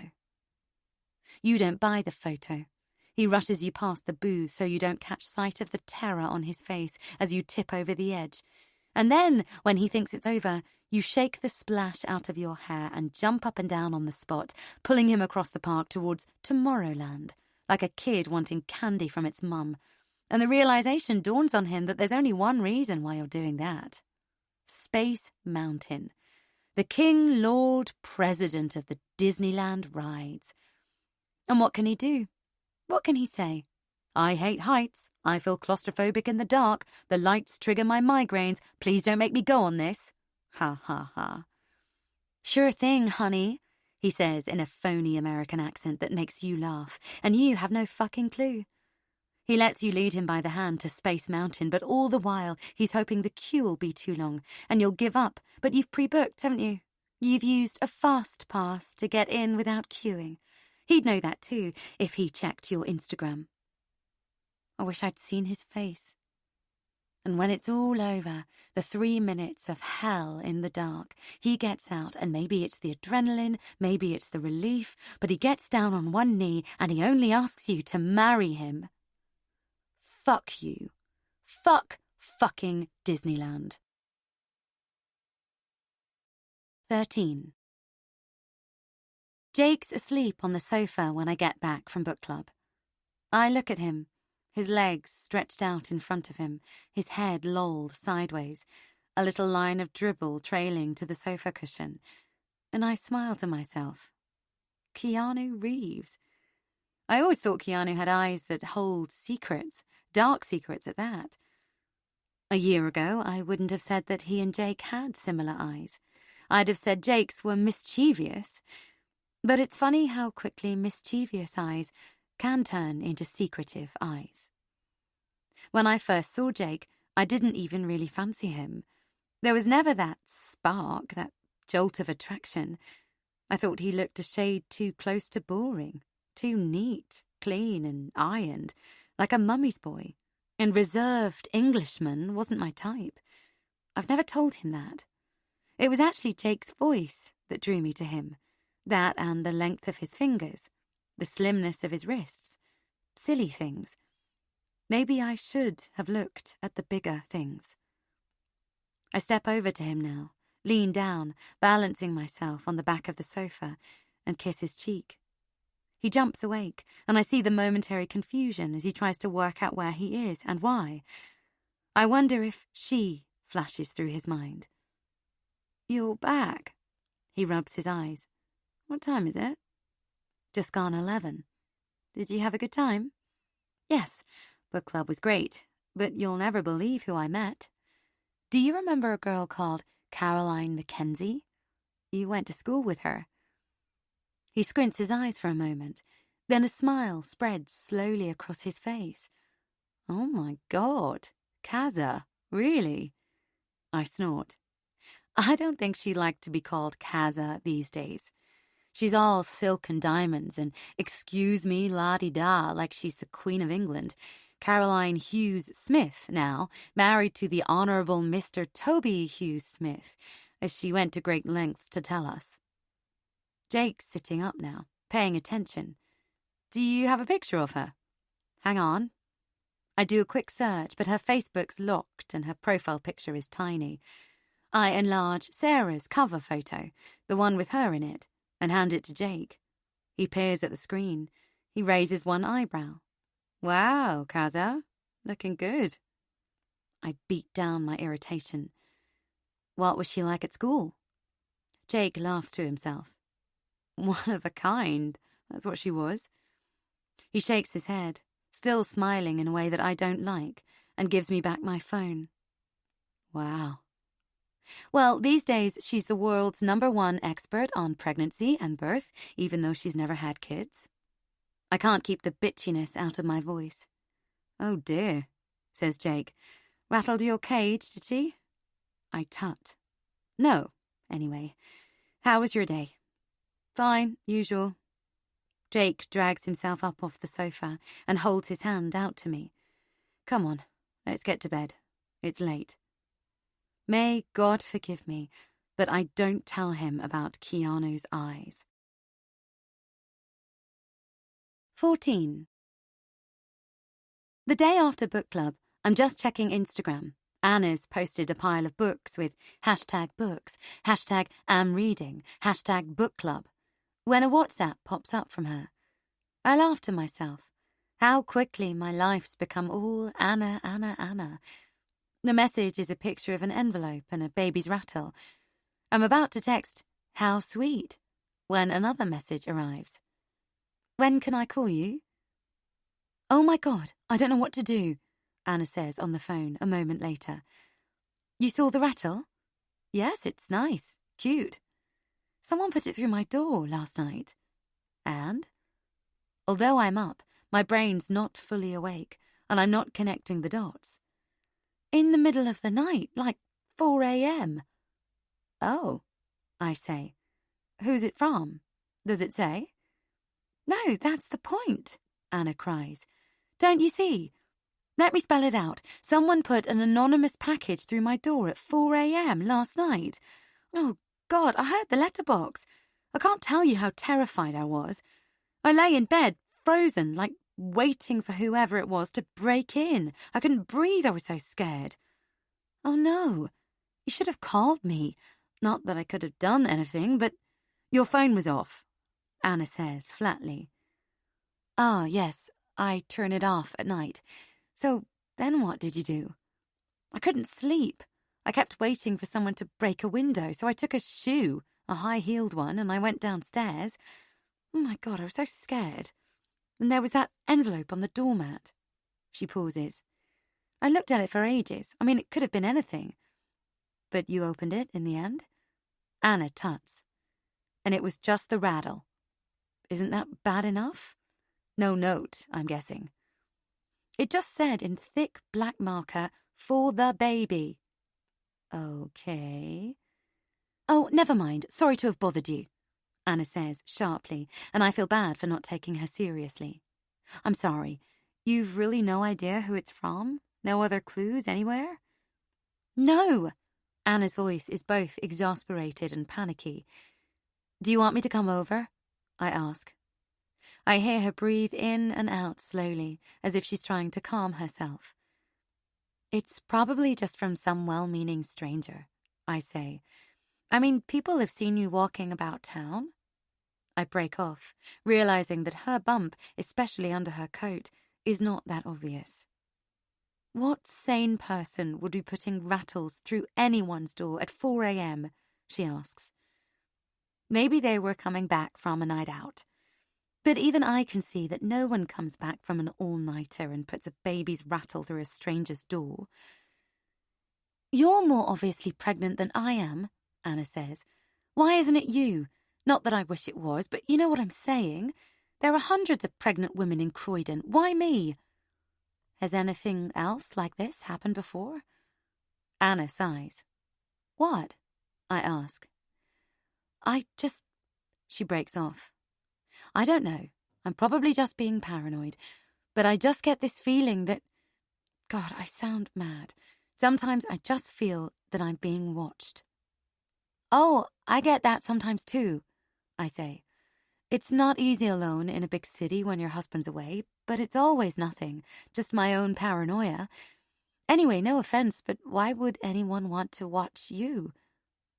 You don't buy the photo. He rushes you past the booth so you don't catch sight of the terror on his face as you tip over the edge. And then, when he thinks it's over, you shake the splash out of your hair and jump up and down on the spot, pulling him across the park towards Tomorrowland, like a kid wanting candy from its mum. And the realization dawns on him that there's only one reason why you're doing that. Space Mountain. The King, Lord, President of the Disneyland rides. And what can he do? What can he say? I hate heights. I feel claustrophobic in the dark. The lights trigger my migraines. Please don't make me go on this. Ha, ha, ha. Sure thing, honey, he says in a phony American accent that makes you laugh, and you have no fucking clue. He lets you lead him by the hand to Space Mountain, but all the while he's hoping the queue'll be too long, and you'll give up, but you've pre-booked, haven't you? You've used a fast pass to get in without queuing. He'd know that too, if he checked your Instagram. I wish I'd seen his face. And when it's all over, the 3 minutes of hell in the dark, he gets out, and maybe it's the adrenaline, maybe it's the relief, but he gets down on one knee and he only asks you to marry him. Fuck you. Fuck fucking Disneyland. 13. Jake's asleep on the sofa when I get back from book club. I look at him. His legs stretched out in front of him, his head lolled sideways, a little line of dribble trailing to the sofa cushion, and I smile to myself. Keanu Reeves. I always thought Keanu had eyes that hold secrets, dark secrets at that. A year ago, I wouldn't have said that he and Jake had similar eyes. I'd have said Jake's were mischievous. But it's funny how quickly mischievous eyes can turn into secretive eyes. When I first saw Jake, I didn't even really fancy him. There was never that spark, that jolt of attraction. I thought he looked a shade too close to boring, too neat, clean and ironed, like a mummy's boy. And reserved Englishman wasn't my type. I've never told him that. It was actually Jake's voice that drew me to him. That and the length of his fingers, the slimness of his wrists. Silly things. Maybe I should have looked at the bigger things. I step over to him now, lean down, balancing myself on the back of the sofa, and kiss his cheek. He jumps awake, and I see the momentary confusion as he tries to work out where he is and why. I wonder if she flashes through his mind. "You're back." He rubs his eyes. "What time is it?" "Just gone 11. Did you have a good time?" "Yes, book club was great, but you'll never believe who I met. Do you remember a girl called Caroline Mackenzie? You went to school with her." He squints his eyes for a moment, then a smile spreads slowly across his face. "Oh my God, Kaza, really?" I snort. I don't think she'd like to be called Kaza these days. She's all silk and diamonds and excuse me la-di-da like she's the Queen of England. Caroline Hughes Smith now, married to the Honourable Mr. Toby Hughes Smith, as she went to great lengths to tell us. Jake's sitting up now, paying attention. "Do you have a picture of her?" "Hang on." I do a quick search, but her Facebook's locked and her profile picture is tiny. I enlarge Sarah's cover photo, the one with her in it, and hand it to Jake. He peers at the screen. He raises one eyebrow. "Wow, Kaza, looking good." I beat down my irritation. "What was she like at school?" Jake laughs to himself. "One of a kind, that's what she was." He shakes his head, still smiling in a way that I don't like, and gives me back my phone. "Wow. Well, these days she's the world's #1 expert on pregnancy and birth, even though she's never had kids." I can't keep the bitchiness out of my voice. "Oh dear," says Jake. "Rattled your cage, did she?" I tut. "No, anyway. How was your day?" "Fine, usual." Jake drags himself up off the sofa and holds his hand out to me. "Come on, let's get to bed. It's late." May God forgive me, but I don't tell him about Keanu's eyes. 14. The day after book club, I'm just checking Instagram. Anna's posted a pile of books with #books, #amreading, #bookclub, when a WhatsApp pops up from her. I laugh to myself. How quickly my life's become all Anna, Anna, Anna. The message is a picture of an envelope and a baby's rattle. I'm about to text, "How sweet," when another message arrives. "When can I call you?" "Oh my God, I don't know what to do," Anna says on the phone a moment later. "You saw the rattle?" "Yes, it's nice. Cute. Someone put it through my door last night." "And?" Although I'm up, my brain's not fully awake, and I'm not connecting the dots. "In the middle of the night, like 4 a.m. "Oh," I say. "Who's it from? Does it say?" "No, that's the point," Anna cries. "Don't you see? Let me spell it out. Someone put an anonymous package through my door at 4 a.m. last night. Oh, God, I heard the letterbox. I can't tell you how terrified I was. I lay in bed, frozen, like waiting for whoever it was to break in. I couldn't breathe, I was so scared." "Oh, no. You should have called me. Not that I could have done anything, but—" "Your phone was off," Anna says flatly. "Ah, yes, I turn it off at night. So then what did you do?" "I couldn't sleep. I kept waiting for someone to break a window, so I took a shoe, a high-heeled one, and I went downstairs. Oh my God, I was so scared. And there was that envelope on the doormat." She pauses. "I looked at it for ages. I mean, it could have been anything." "But you opened it in the end?" Anna tuts. "And it was just the rattle. Isn't that bad enough? No note, I'm guessing." "It just said in thick black marker, 'For the baby.'" "Okay." "Oh, never mind. Sorry to have bothered you," Anna says sharply, and I feel bad for not taking her seriously. "I'm sorry. You've really no idea who it's from? No other clues anywhere?" "No!" Anna's voice is both exasperated and panicky. Do you want me to come over? I ask. I hear her breathe in and out slowly, as if she's trying to calm herself. It's probably just from some well-meaning stranger, I say. I mean, people have seen you walking about town. I break off, realizing that her bump, especially under her coat, is not that obvious. What sane person would be putting rattles through anyone's door at 4 a.m., she asks. Maybe they were coming back from a night out. But even I can see that no one comes back from an all-nighter and puts a baby's rattle through a stranger's door. You're more obviously pregnant than I am, Anna says. Why isn't it you? Not that I wish it was, but you know what I'm saying. There are hundreds of pregnant women in Croydon. Why me? Has anything else like this happened before? Anna sighs. What? I ask. She breaks off. I don't know. I'm probably just being paranoid. But I just get this feeling that... God, I sound mad. Sometimes I just feel that I'm being watched. Oh, I get that sometimes too, I say. It's not easy alone in a big city when your husband's away, but it's always nothing, just my own paranoia. Anyway, no offense, but why would anyone want to watch you?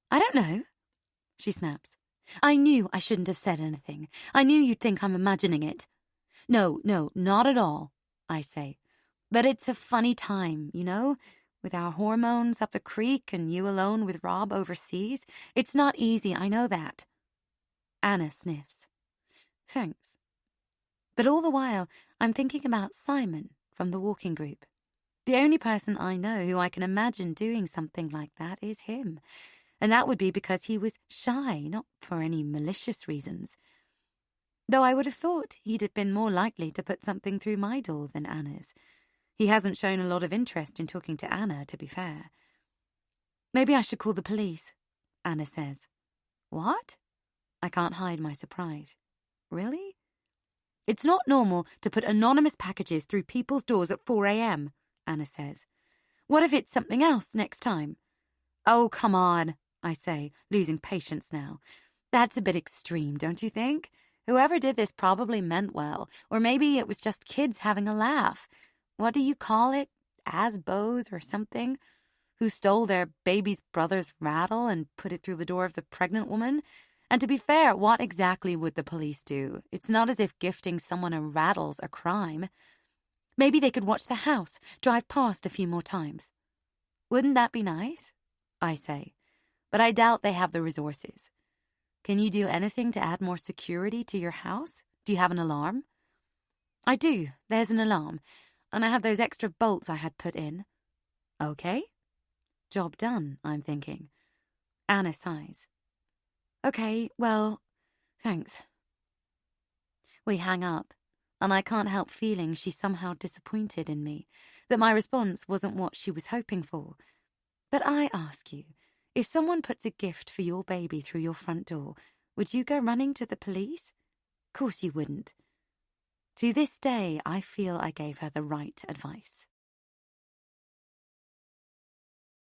I don't know, she snaps. I knew I shouldn't have said anything. I knew you'd think I'm imagining it. No, not at all, I say. But it's a funny time, you know? With our hormones up the creek and you alone with Rob overseas. It's not easy, I know that. Anna sniffs. Thanks. But all the while, I'm thinking about Simon from the walking group. The only person I know who I can imagine doing something like that is him. And that would be because he was shy, not for any malicious reasons. Though I would have thought he'd have been more likely to put something through my door than Anna's. He hasn't shown a lot of interest in talking to Anna, to be fair. Maybe I should call the police, Anna says. What? I can't hide my surprise. Really? It's not normal to put anonymous packages through people's doors at 4 a.m., Anna says. What if it's something else next time? Oh, come on, I say, losing patience now. That's a bit extreme, don't you think? Whoever did this probably meant well, or maybe it was just kids having a laugh. What do you call it? Asbos or something? Who stole their baby's brother's rattle and put it through the door of the pregnant woman? And to be fair, what exactly would the police do? It's not as if gifting someone a rattle's a crime. Maybe they could watch the house, drive past a few more times. Wouldn't that be nice? I say. But I doubt they have the resources. Can you do anything to add more security to your house? Do you have an alarm? I do. There's an alarm. And I have those extra bolts I had put in. Okay. Job done, I'm thinking. Anna sighs. Okay, well, thanks. We hang up, and I can't help feeling she's somehow disappointed in me, that my response wasn't what she was hoping for. But I ask you, if someone puts a gift for your baby through your front door, would you go running to the police? Course you wouldn't. To this day, I feel I gave her the right advice.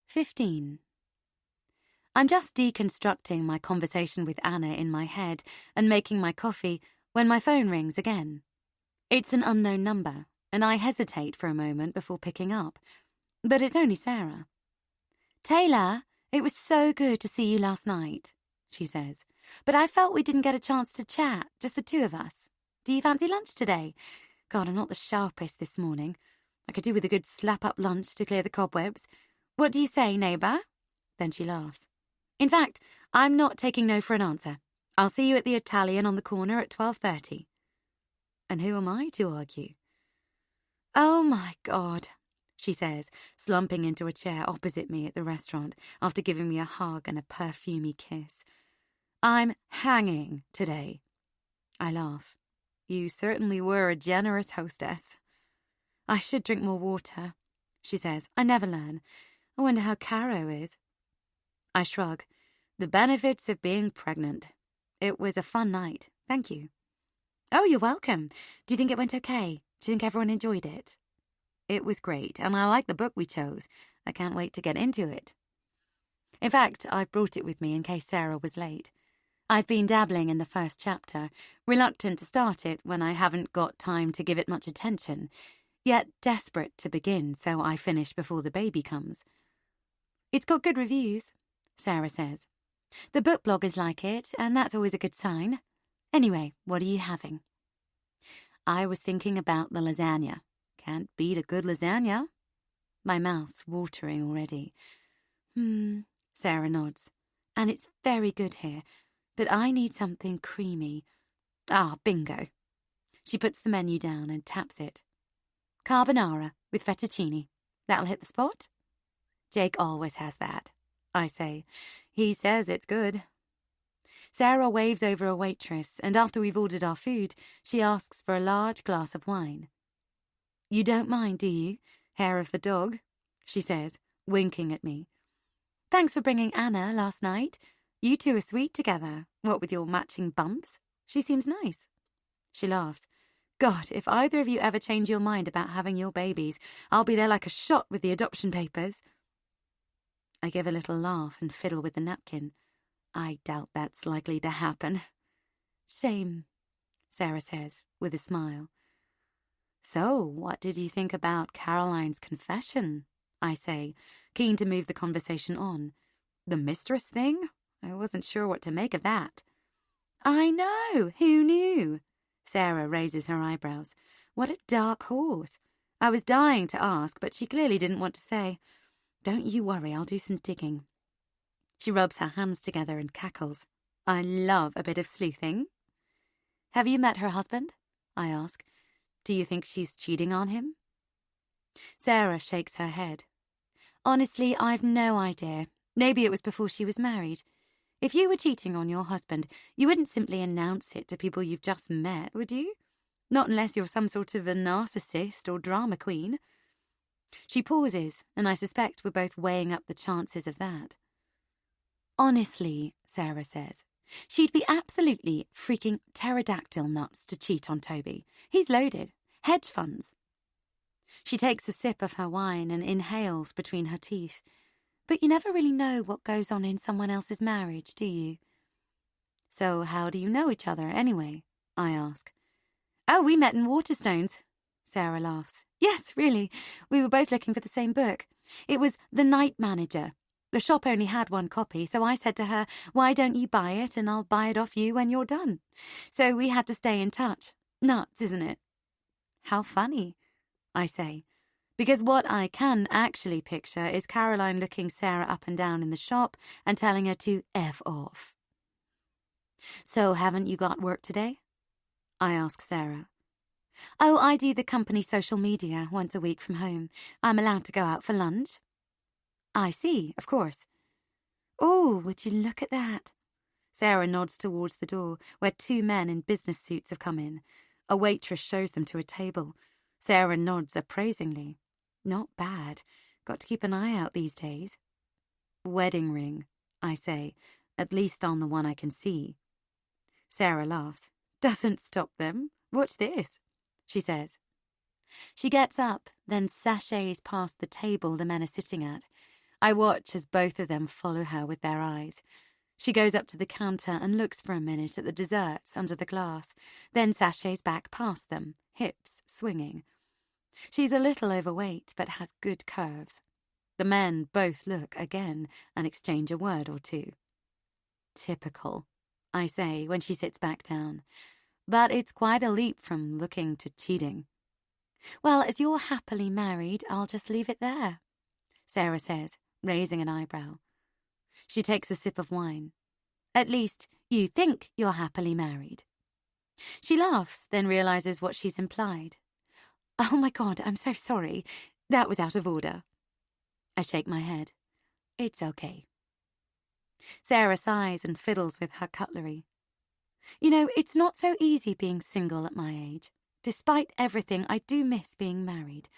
15. I'm just deconstructing my conversation with Anna in my head and making my coffee when my phone rings again. It's an unknown number, and I hesitate for a moment before picking up. But it's only Sarah. Taylor, it was so good to see you last night, she says. But I felt we didn't get a chance to chat, just the two of us. Do you fancy lunch today? God, I'm not the sharpest this morning. I could do with a good slap-up lunch to clear the cobwebs. What do you say, neighbour? Then she laughs. In fact, I'm not taking no for an answer. I'll see you at the Italian on the corner at 12:30. And who am I to argue? Oh, my God, she says, slumping into a chair opposite me at the restaurant after giving me a hug and a perfumey kiss. I'm hanging today. I laugh. You certainly were a generous hostess. I should drink more water, she says. I never learn. I wonder how Caro is. I shrug. The benefits of being pregnant. It was a fun night. Thank you. Oh, you're welcome. Do you think it went okay? Do you think everyone enjoyed it? It was great, and I like the book we chose. I can't wait to get into it. In fact, I brought it with me in case Sarah was late. I've been dabbling in the first chapter, reluctant to start it when I haven't got time to give it much attention, yet desperate to begin so I finish before the baby comes. It's got good reviews, Sarah says. The book bloggers like it, and that's always a good sign. Anyway, what are you having? I was thinking about the lasagna. Can't beat a good lasagna. My mouth's watering already. Sarah nods. And it's very good here, but I need something creamy. Ah, bingo. She puts the menu down and taps it. Carbonara with fettuccine. That'll hit the spot? Jake always has that, I say. He says it's good. Sarah waves over a waitress, and after we've ordered our food, she asks for a large glass of wine. You don't mind, do you? Hair of the dog, she says, winking at me. Thanks for bringing Anna last night. You two are sweet together, what with your matching bumps. She seems nice. She laughs. God, if either of you ever change your mind about having your babies, I'll be there like a shot with the adoption papers. I give a little laugh and fiddle with the napkin. I doubt that's likely to happen. Shame, Sarah says, with a smile. So, what did you think about Caroline's confession? I say, keen to move the conversation on. The mistress thing? I wasn't sure what to make of that. I know, who knew? Sarah raises her eyebrows. What a dark horse. I was dying to ask, but she clearly didn't want to say. Don't you worry, I'll do some digging. She rubs her hands together and cackles. I love a bit of sleuthing. Have you met her husband? I ask. Do you think she's cheating on him? Sarah shakes her head. Honestly, I've no idea. Maybe it was before she was married. If you were cheating on your husband, you wouldn't simply announce it to people you've just met, would you? Not unless you're some sort of a narcissist or drama queen. She pauses, and I suspect we're both weighing up the chances of that. Honestly, Sarah says, she'd be absolutely freaking pterodactyl nuts to cheat on Toby. He's loaded. Hedge funds. She takes a sip of her wine and inhales between her teeth. But you never really know what goes on in someone else's marriage, do you? So how do you know each other, anyway? I ask. Oh, we met in Waterstones. Sarah laughs. Yes, really. We were both looking for the same book. It was The Night Manager. The shop only had one copy, so I said to her, why don't you buy it and I'll buy it off you when you're done? So we had to stay in touch. Nuts, isn't it? How funny, I say. Because what I can actually picture is Caroline looking Sarah up and down in the shop and telling her to F off. So haven't you got work today? I ask Sarah. Oh, I do the company social media once a week from home. I'm allowed to go out for lunch. I see, of course. Oh, would you look at that? Sarah nods towards the door, where two men in business suits have come in. A waitress shows them to a table. Sarah nods appraisingly. Not bad. Got to keep an eye out these days. Wedding ring, I say, at least on the one I can see. Sarah laughs. Doesn't stop them. Watch this, she says. She gets up, then sachets past the table the men are sitting at. I watch as both of them follow her with their eyes. She goes up to the counter and looks for a minute at the desserts under the glass, then sachets back past them, hips swinging. She's a little overweight, but has good curves. The men both look again and exchange a word or two. Typical, I say when she sits back down. But it's quite a leap from looking to cheating. Well, as you're happily married, I'll just leave it there, Sarah says, raising an eyebrow. She takes a sip of wine. At least, you think you're happily married. She laughs, then realizes what she's implied. Oh my God, I'm so sorry. That was out of order. I shake my head. It's okay. Sarah sighs and fiddles with her cutlery. You know, it's not so easy being single at my age. Despite everything, I do miss being married.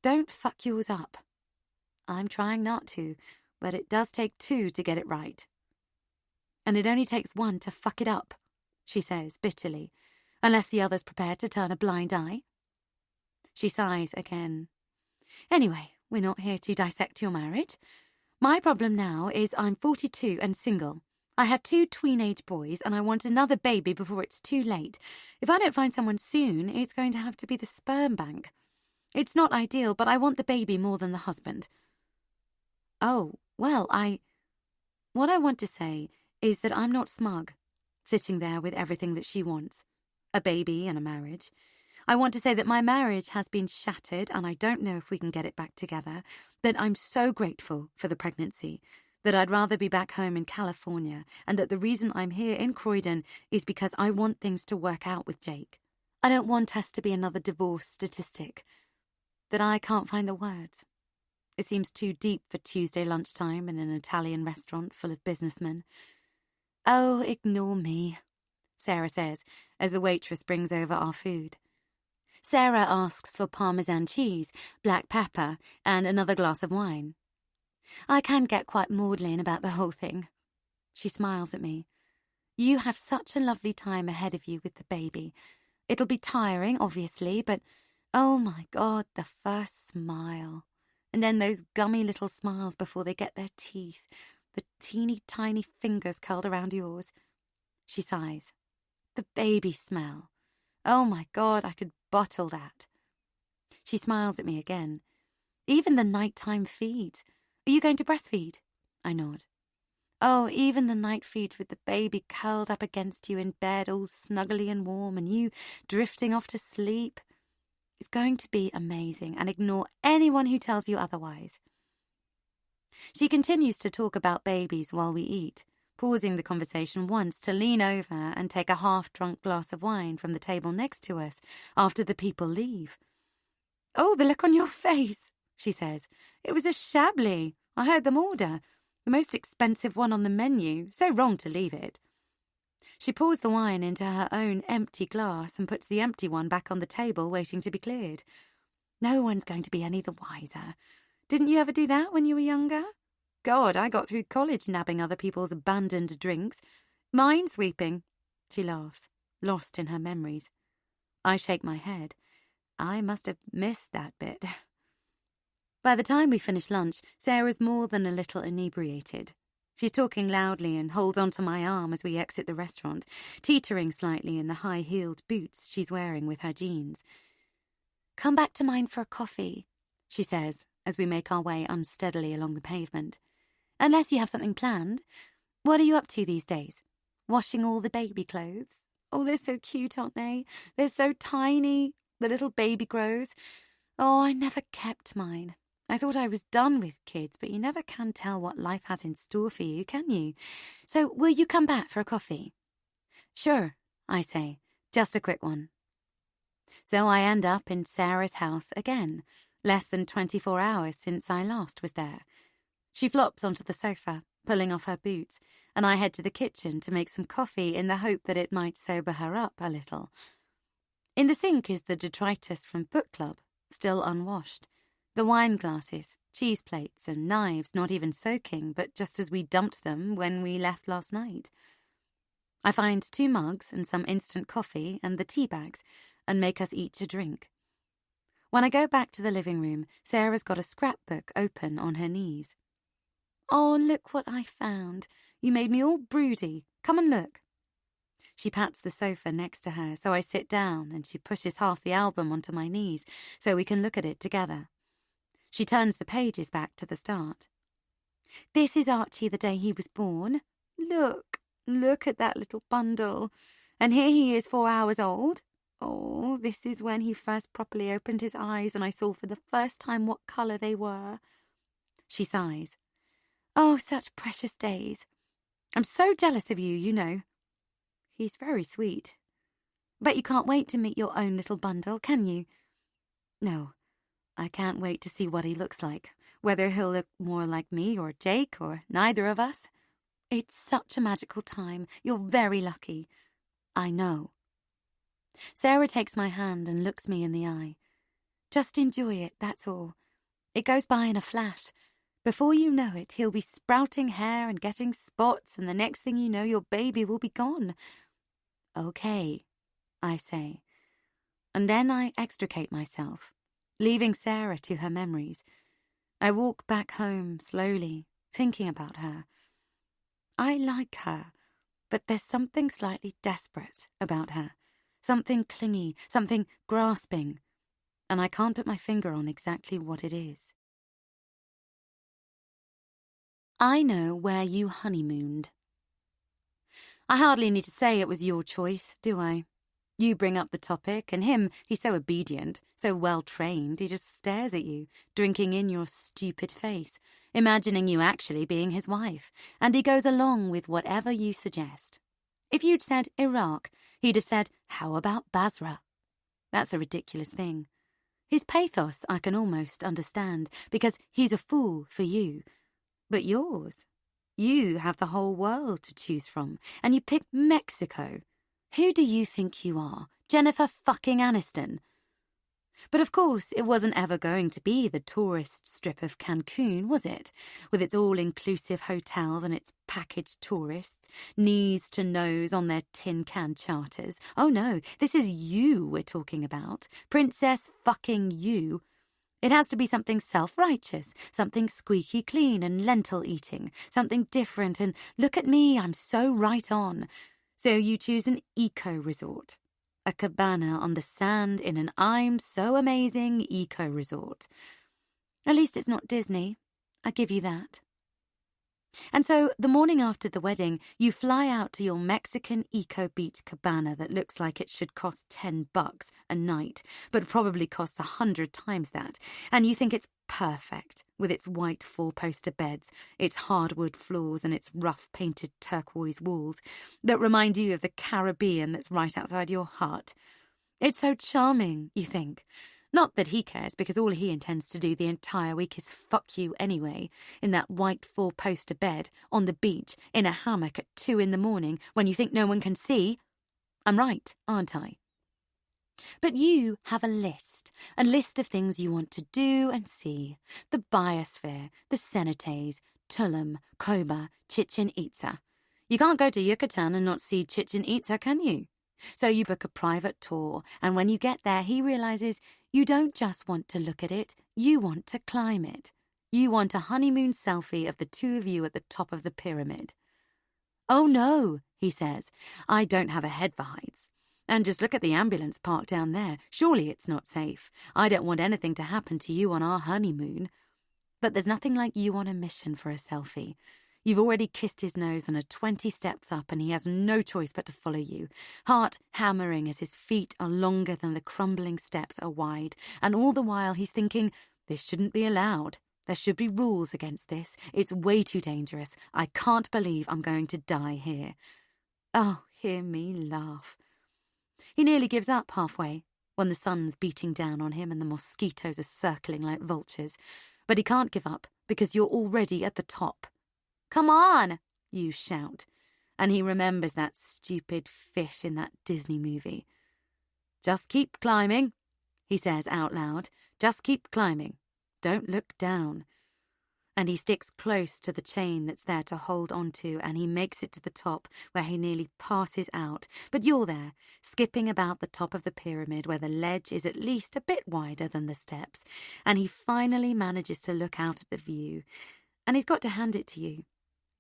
Don't fuck yours up. I'm trying not to, but it does take two to get it right. And it only takes one to fuck it up, she says bitterly, unless the other's prepared to turn a blind eye. She sighs again. Anyway, we're not here to dissect your marriage. My problem now is I'm 42 and single. I have 2 tween-age boys and I want another baby before it's too late. If I don't find someone soon, it's going to have to be the sperm bank. It's not ideal, but I want the baby more than the husband. Oh, well, What I want to say is that I'm not smug, sitting there with everything that she wants. A baby and a marriage. I want to say that my marriage has been shattered and I don't know if we can get it back together, that I'm so grateful for the pregnancy, that I'd rather be back home in California, and that the reason I'm here in Croydon is because I want things to work out with Jake. I don't want us to be another divorce statistic. That I can't find the words. It seems too deep for Tuesday lunchtime in an Italian restaurant full of businessmen. Oh, ignore me, Sarah says, as the waitress brings over our food. Sarah asks for Parmesan cheese, black pepper, and another glass of wine. I can get quite maudlin about the whole thing. She smiles at me. You have such a lovely time ahead of you with the baby. It'll be tiring, obviously, but oh my God, the first smile. And then those gummy little smiles before they get their teeth, the teeny tiny fingers curled around yours. She sighs. The baby smell. Oh my God, I could bottle that. She smiles at me again. Even the nighttime feeds. Are you going to breastfeed? I nod. Oh, even the night feeds with the baby curled up against you in bed, all snuggly and warm, and you drifting off to sleep. It's going to be amazing, and ignore anyone who tells you otherwise. She continues to talk about babies while we eat, pausing the conversation once to lean over and take a half-drunk glass of wine from the table next to us after the people leave. Oh, the look on your face, she says. It was a Chablis. I heard them order. The most expensive one on the menu. So wrong to leave it. She pours the wine into her own empty glass and puts the empty one back on the table waiting to be cleared. No one's going to be any the wiser. Didn't you ever do that when you were younger? God, I got through college nabbing other people's abandoned drinks. Minesweeping. She laughs, lost in her memories. I shake my head. I must have missed that bit. By the time we finish lunch, Sarah's more than a little inebriated. She's talking loudly and holds onto my arm as we exit the restaurant, teetering slightly in the high-heeled boots she's wearing with her jeans. Come back to mine for a coffee, she says as we make our way unsteadily along the pavement. Unless you have something planned. What are you up to these days? Washing all the baby clothes? Oh, they're so cute, aren't they? They're so tiny, the little baby grows. Oh, I never kept mine. I thought I was done with kids, but you never can tell what life has in store for you, can you? So will you come back for a coffee? Sure, I say, just a quick one. So I end up in Sarah's house again, less than 24 hours since I last was there. She flops onto the sofa, pulling off her boots, and I head to the kitchen to make some coffee in the hope that it might sober her up a little. In the sink is the detritus from book club, still unwashed. The wine glasses, cheese plates, and knives not even soaking, but just as we dumped them when we left last night. I find 2 mugs and some instant coffee and the tea bags, and make us each a drink. When I go back to the living room, Sarah's got a scrapbook open on her knees. Oh, look what I found. You made me all broody. Come and look. She pats the sofa next to her, so I sit down, and she pushes half the album onto my knees so we can look at it together. She turns the pages back to the start. This is Archie the day he was born. Look at that little bundle. And here he is 4 hours old. Oh, this is when he first properly opened his eyes and I saw for the first time what colour they were. She sighs. Oh, such precious days. I'm so jealous of you, you know. He's very sweet. But you can't wait to meet your own little bundle, can you? No. I can't wait to see what he looks like, whether he'll look more like me or Jake or neither of us. It's such a magical time. You're very lucky. I know. Sarah takes my hand and looks me in the eye. Just enjoy it, that's all. It goes by in a flash. Before you know it, he'll be sprouting hair and getting spots, and the next thing you know, your baby will be gone. Okay, I say. And then I extricate myself, leaving Sarah to her memories. I walk back home slowly, thinking about her. I like her, but there's something slightly desperate about her. Something clingy, something grasping, and I can't put my finger on exactly what it is. I know where you honeymooned. I hardly need to say it was your choice, do I? You bring up the topic, and him, he's so obedient, so well-trained, he just stares at you, drinking in your stupid face, imagining you actually being his wife, and he goes along with whatever you suggest. If you'd said Iraq, he'd have said, how about Basra? That's the ridiculous thing. His pathos I can almost understand, because he's a fool for you. But yours? You have the whole world to choose from, and you pick Mexico. Who do you think you are? Jennifer fucking Aniston? But of course, it wasn't ever going to be the tourist strip of Cancun, was it? With its all-inclusive hotels and its packaged tourists, knees to nose on their tin can charters. Oh no, this is you we're talking about. Princess fucking you. It has to be something self-righteous, something squeaky clean and lentil-eating, something different, and look at me, I'm so right on. So you choose an eco-resort. A cabana on the sand in an I'm so amazing eco-resort. At least it's not Disney. I give you that. And so, the morning after the wedding, you fly out to your Mexican eco-beach cabana that looks like it should cost $10 a night, but probably costs 100 times that, and you think it's perfect, with its white four-poster beds, its hardwood floors, and its rough-painted turquoise walls that remind you of the Caribbean that's right outside your heart. It's so charming, you think. Not that he cares, because all he intends to do the entire week is fuck you anyway, in that white four-poster bed, on the beach, in a hammock at 2 a.m, when you think no one can see. I'm right, aren't I? But you have a list of things you want to do and see. The biosphere, the cenotes, Tulum, Coba, Chichen Itza. You can't go to Yucatan and not see Chichen Itza, can you? So you book a private tour, and when you get there, he realizes you don't just want to look at it, you want to climb it. You want a honeymoon selfie of the two of you at the top of the pyramid. Oh no, he says, I don't have a head for heights. And just look at the ambulance parked down there. Surely it's not safe. I don't want anything to happen to you on our honeymoon. But there's nothing like you on a mission for a selfie. You've already kissed his nose and are 20 steps up, and he has no choice but to follow you, heart hammering as his feet are longer than the crumbling steps are wide, and all the while he's thinking, this shouldn't be allowed. There should be rules against this. It's way too dangerous. I can't believe I'm going to die here. Oh, hear me laugh. He nearly gives up halfway, when the sun's beating down on him and the mosquitoes are circling like vultures. But he can't give up, because you're already at the top. Come on, you shout, and he remembers that stupid fish in that Disney movie. Just keep climbing, he says out loud. Just keep climbing. Don't look down. And he sticks close to the chain that's there to hold onto, and he makes it to the top, where he nearly passes out. But you're there, skipping about the top of the pyramid, where the ledge is at least a bit wider than the steps, and he finally manages to look out at the view. And he's got to hand it to you.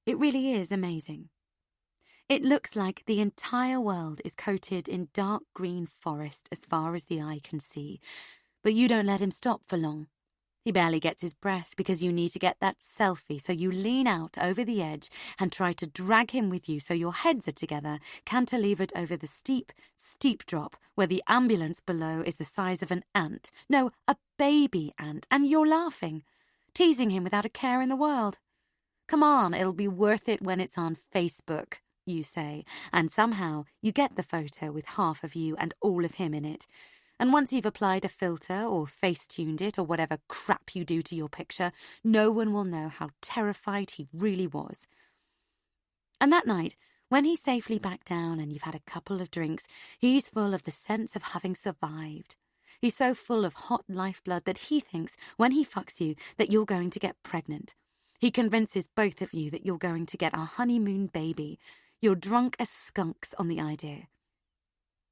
It really is amazing. It looks like the entire world is coated in dark green forest as far as the eye can see, but you don't let him stop for long. He barely gets his breath because you need to get that selfie, so you lean out over the edge and try to drag him with you so your heads are together, cantilevered over the steep, steep drop where the ambulance below is the size of an ant. No, a baby ant, and you're laughing, teasing him without a care in the world. Come on, it'll be worth it when it's on Facebook, you say, and somehow you get the photo with half of you and all of him in it. And once you've applied a filter or face-tuned it or whatever crap you do to your picture, no one will know how terrified he really was. And that night, when he's safely back down and you've had a couple of drinks, he's full of the sense of having survived. He's so full of hot lifeblood that he thinks, when he fucks you, that you're going to get pregnant. He convinces both of you that you're going to get a honeymoon baby. You're drunk as skunks on the idea.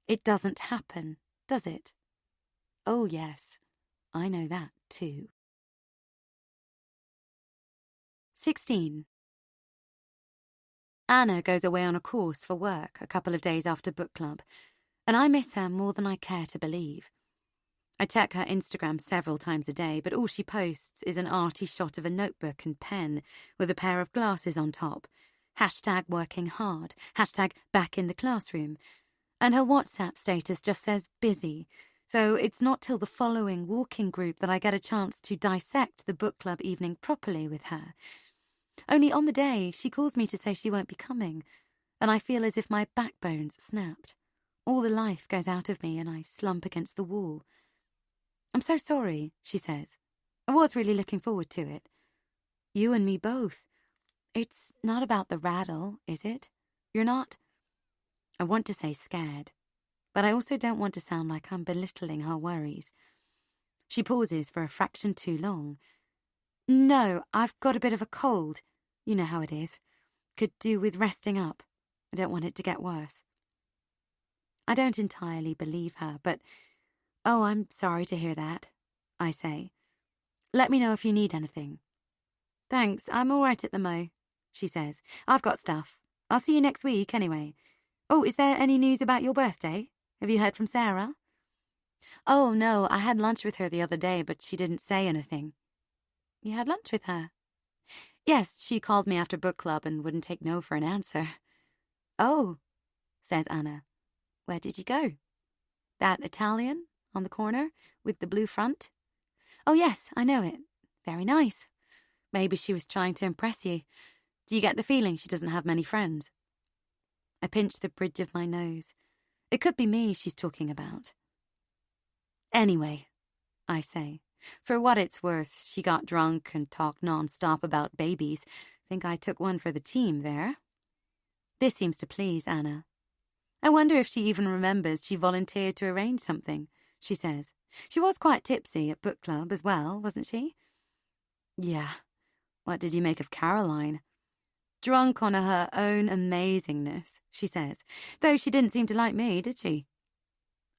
It doesn't happen, does it? Oh, yes. I know that, too. 16. Anna goes away on a course for work a couple of days after book club, and I miss her more than I care to believe. I check her Instagram several times a day, but all she posts is an arty shot of a notebook and pen with a pair of glasses on top. #working hard, #back in the classroom. And her WhatsApp status just says busy, so it's not till the following walking group that I get a chance to dissect the book club evening properly with her. Only on the day, she calls me to say she won't be coming, and I feel as if my backbone's snapped. All the life goes out of me and I slump against the wall. "I'm so sorry," she says. "I was really looking forward to it. You and me both. It's not about the rattle, is it? You're not?" I want to say scared, but I also don't want to sound like I'm belittling her worries. She pauses for a fraction too long. "No, I've got a bit of a cold. You know how it is. Could do with resting up. I don't want it to get worse." I don't entirely believe her, but, "Oh, I'm sorry to hear that," I say. "Let me know if you need anything." "Thanks, I'm all right at the mo," she says. "I've got stuff. I'll see you next week anyway. Oh, is there any news about your birthday? Have you heard from Sarah?" "Oh, no, I had lunch with her the other day, but she didn't say anything." "You had lunch with her?" "Yes, she called me after book club and wouldn't take no for an answer." "Oh," says Anna. "Where did you go?" "That Italian on the corner with the blue front?" "Oh, yes, I know it. Very nice. Maybe she was trying to impress you. Do you get the feeling she doesn't have many friends?" I pinch the bridge of my nose. It could be me she's talking about. "Anyway," I say, "for what it's worth, she got drunk and talked non-stop about babies. Think I took one for the team there." This seems to please Anna. "I wonder if she even remembers she volunteered to arrange something," she says. "She was quite tipsy at book club as well, wasn't she?" "Yeah. What did you make of Caroline?" "Drunk on her own amazingness," she says. "Though she didn't seem to like me, did she?"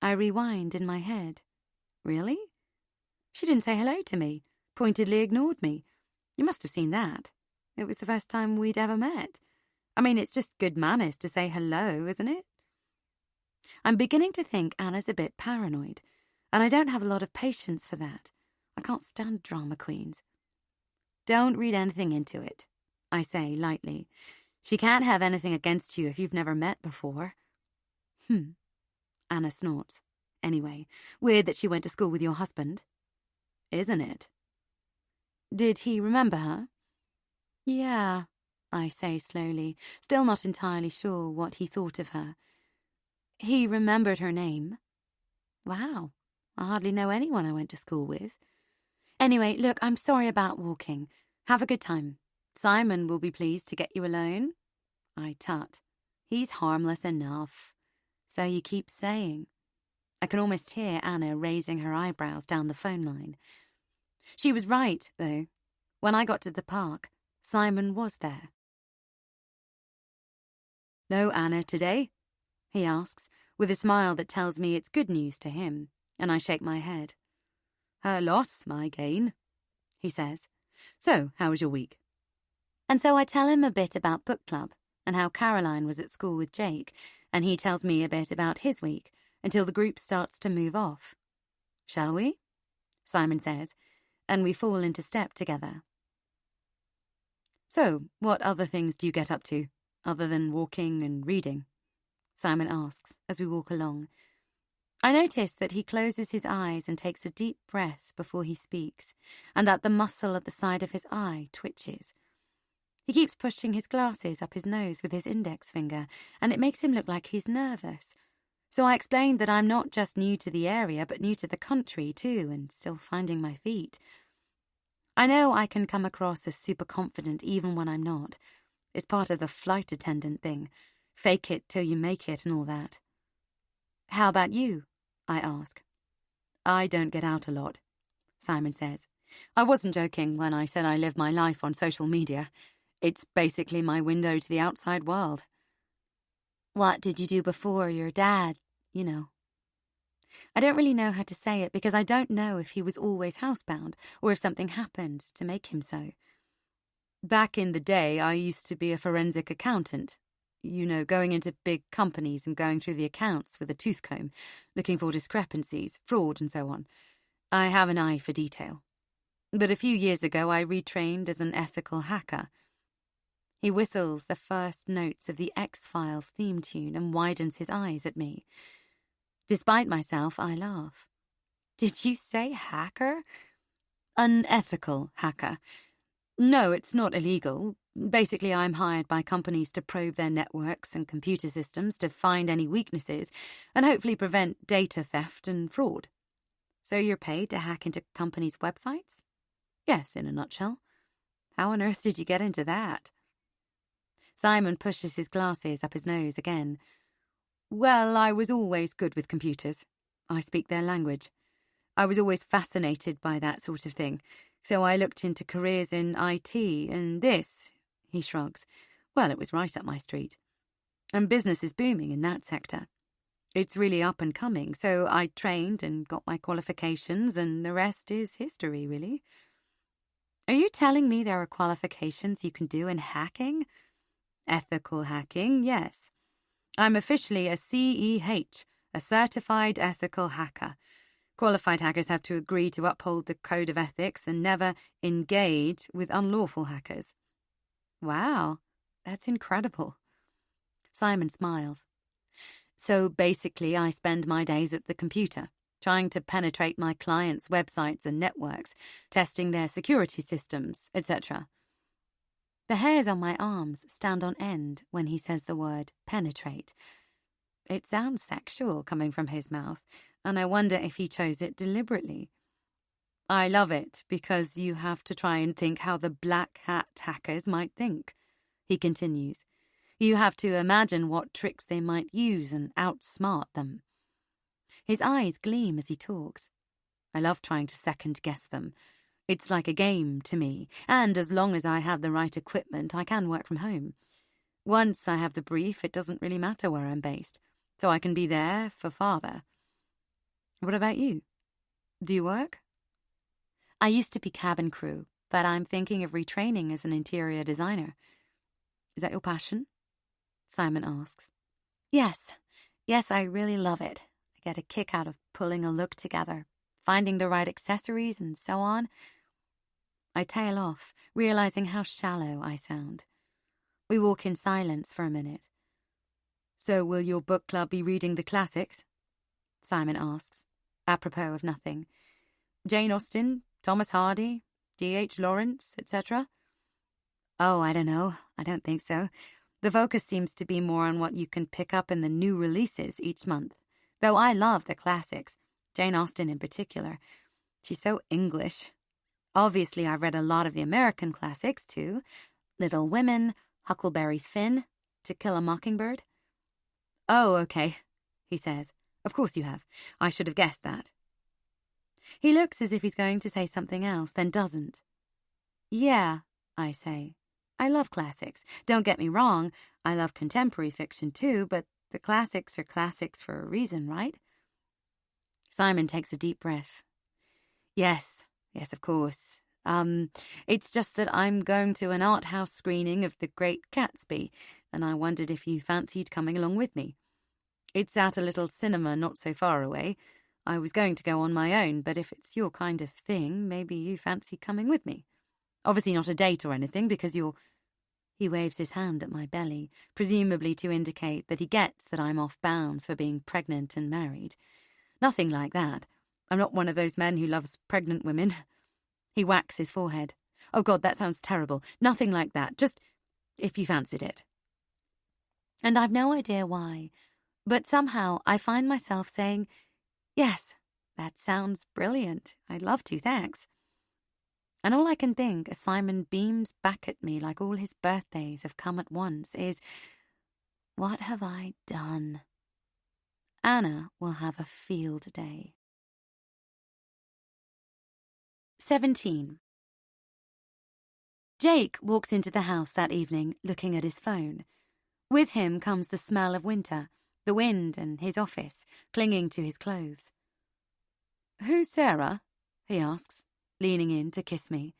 I rewind in my head. Really? She didn't say hello to me, pointedly ignored me. You must have seen that. It was the first time we'd ever met. I mean, it's just good manners to say hello, isn't it? I'm beginning to think Anna's a bit paranoid, and I don't have a lot of patience for that. I can't stand drama queens. "Don't read anything into it," I say lightly. "She can't have anything against you if you've never met before." Anna snorts. "Anyway, weird that she went to school with your husband." "Isn't it?" "Did he remember her?" "Yeah," I say slowly, still not entirely sure what he thought of her. "He remembered her name." "Wow, I hardly know anyone I went to school with. Anyway, look, I'm sorry about walking. Have a good time. Simon will be pleased to get you alone." I tut. "He's harmless enough." "So you keep saying." I can almost hear Anna raising her eyebrows down the phone line. She was right, though. When I got to the park, Simon was there. "No Anna today?" he asks, with a smile that tells me it's good news to him, and I shake my head. "Her loss, my gain," he says. "So, how was your week?" And so I tell him a bit about book club and how Caroline was at school with Jake, and he tells me a bit about his week until the group starts to move off. "Shall we?" Simon says, and we fall into step together. "So, what other things do you get up to, other than walking and reading?" Simon asks as we walk along. I notice that he closes his eyes and takes a deep breath before he speaks, and that the muscle at the side of his eye twitches. He keeps pushing his glasses up his nose with his index finger, and it makes him look like he's nervous. So I explained that I'm not just new to the area, but new to the country too, and still finding my feet. I know I can come across as super confident even when I'm not. It's part of the flight attendant thing. Fake it till you make it and all that. "How about you?" I ask. "I don't get out a lot," Simon says. "I wasn't joking when I said I live my life on social media. It's basically my window to the outside world." "What did you do before your dad, you know?" I don't really know how to say it because I don't know if he was always housebound or if something happened to make him so. Back in the day, I used to be a forensic accountant. You know, going into big companies and going through the accounts with a tooth comb, looking for discrepancies, fraud, and so on. I have an eye for detail. But a few years ago, I retrained as an ethical hacker. He whistles the first notes of the X-Files theme tune and widens his eyes at me. Despite myself, I laugh. Did you say hacker? An ethical hacker. No, it's not illegal. Basically, I'm hired by companies to probe their networks and computer systems to find any weaknesses and hopefully prevent data theft and fraud. So you're paid to hack into companies' websites? Yes, in a nutshell. How on earth did you get into that? Simon pushes his glasses up his nose again. Well, I was always good with computers. I speak their language. I was always fascinated by that sort of thing. So I looked into careers in IT, and this, he shrugs, well, it was right up my street. And business is booming in that sector. It's really up and coming, so I trained and got my qualifications, and the rest is history, really. Are you telling me there are qualifications you can do in hacking? Ethical hacking, yes. I'm officially a CEH, a Certified Ethical Hacker. Qualified hackers have to agree to uphold the code of ethics and never engage with unlawful hackers. Wow, that's incredible. Simon smiles. So basically, I spend my days at the computer, trying to penetrate my clients' websites and networks, testing their security systems, etc. The hairs on my arms stand on end when he says the word penetrate. It sounds sexual coming from his mouth, and I wonder if he chose it deliberately. I love it because you have to try and think how the black hat hackers might think, he continues. You have to imagine what tricks they might use and outsmart them. His eyes gleam as he talks. I love trying to second-guess them. It's like a game to me, and as long as I have the right equipment, I can work from home. Once I have the brief, it doesn't really matter where I'm based, so I can be there for father. What about you? Do you work? I used to be cabin crew, but I'm thinking of retraining as an interior designer. Is that your passion? Simon asks. Yes, I really love it. I get a kick out of pulling a look together, finding the right accessories and so on. I tail off, realizing how shallow I sound. We walk in silence for a minute. So will your book club be reading the classics? Simon asks, apropos of nothing. Jane Austen, Thomas Hardy, D.H. Lawrence, etc.? Oh, I don't know. I don't think so. The focus seems to be more on what you can pick up in the new releases each month. Though I love the classics, Jane Austen in particular. She's so English. Obviously, I read a lot of the American classics, too. Little Women, Huckleberry Finn, To Kill a Mockingbird. Oh, okay, he says. Of course you have. I should have guessed that. He looks as if he's going to say something else, then doesn't. Yeah, I say. I love classics. Don't get me wrong, I love contemporary fiction too, but the classics are classics for a reason, right? Simon takes a deep breath. Yes, of course. It's just that I'm going to an art house screening of The Great Gatsby, and I wondered if you fancied coming along with me. It's at a little cinema not so far away. I was going to go on my own, but if it's your kind of thing, maybe you fancy coming with me. Obviously not a date or anything, because you're... He waves his hand at my belly, presumably to indicate that he gets that I'm off bounds for being pregnant and married. Nothing like that. I'm not one of those men who loves pregnant women. He whacks his forehead. Oh God, that sounds terrible. Nothing like that. Just if you fancied it. And I've no idea why, but somehow I find myself saying, yes, that sounds brilliant. I'd love to, thanks. And all I can think as Simon beams back at me like all his birthdays have come at once is, what have I done? Anna will have a field day. 17. Jake walks into the house that evening looking at his phone. With him comes the smell of winter, the wind and his office, clinging to his clothes. Who's Sarah? He asks, leaning in to kiss me.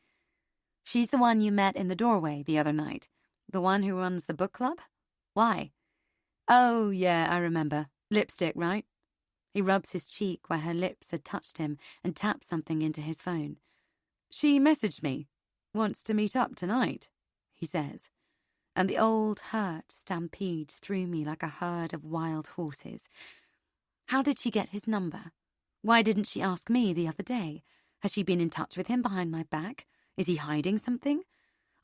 She's the one you met in the doorway the other night. The one who runs the book club? Why? Oh, yeah, I remember. Lipstick, right? He rubs his cheek where her lips had touched him and taps something into his phone. She messaged me. Wants to meet up tonight, he says. And the old hurt stampedes through me like a herd of wild horses. How did she get his number? Why didn't she ask me the other day? Has she been in touch with him behind my back? Is he hiding something?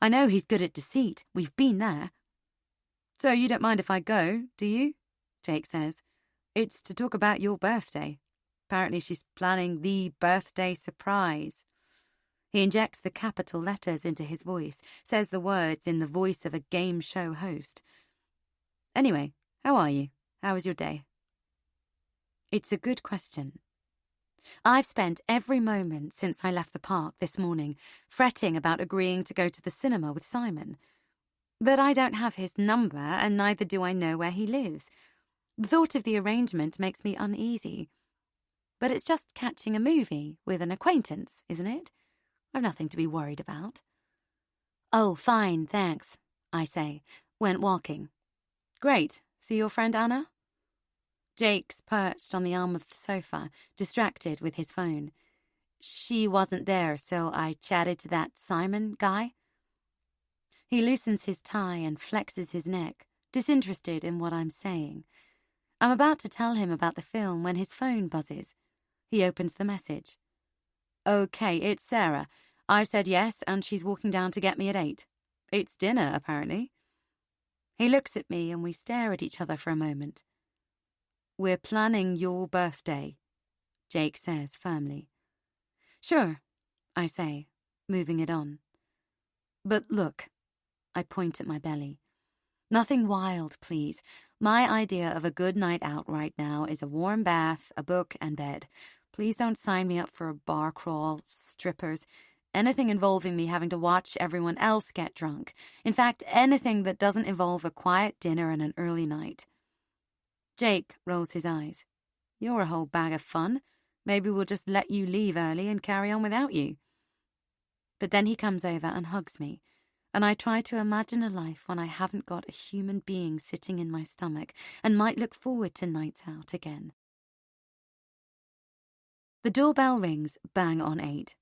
I know he's good at deceit. We've been there. So you don't mind if I go, do you? Jake says. It's to talk about your birthday. Apparently she's planning the birthday surprise. He injects the capital letters into his voice, says the words in the voice of a game show host. Anyway, how are you? How was your day? It's a good question. I've spent every moment since I left the park this morning fretting about agreeing to go to the cinema with Simon. But I don't have his number, and neither do I know where he lives. The thought of the arrangement makes me uneasy. But it's just catching a movie with an acquaintance, isn't it? I've nothing to be worried about. Oh, fine, thanks, I say. Went walking. Great. See your friend Anna? Jake's perched on the arm of the sofa, distracted with his phone. She wasn't there, so I chatted to that Simon guy. He loosens his tie and flexes his neck, disinterested in what I'm saying. I'm about to tell him about the film when his phone buzzes. He opens the message. Okay, it's Sarah. I've said yes, and she's walking down to get me at 8. It's dinner, apparently. He looks at me and we stare at each other for a moment. We're planning your birthday, Jake says firmly. Sure, I say, moving it on. But look, I point at my belly. Nothing wild, please. My idea of a good night out right now is a warm bath, a book, and bed. Please don't sign me up for a bar crawl, strippers, anything involving me having to watch everyone else get drunk. In fact, anything that doesn't involve a quiet dinner and an early night. Jake rolls his eyes. You're a whole bag of fun. Maybe we'll just let you leave early and carry on without you. But then he comes over and hugs me, and I try to imagine a life when I haven't got a human being sitting in my stomach and might look forward to nights out again. The doorbell rings bang on 8.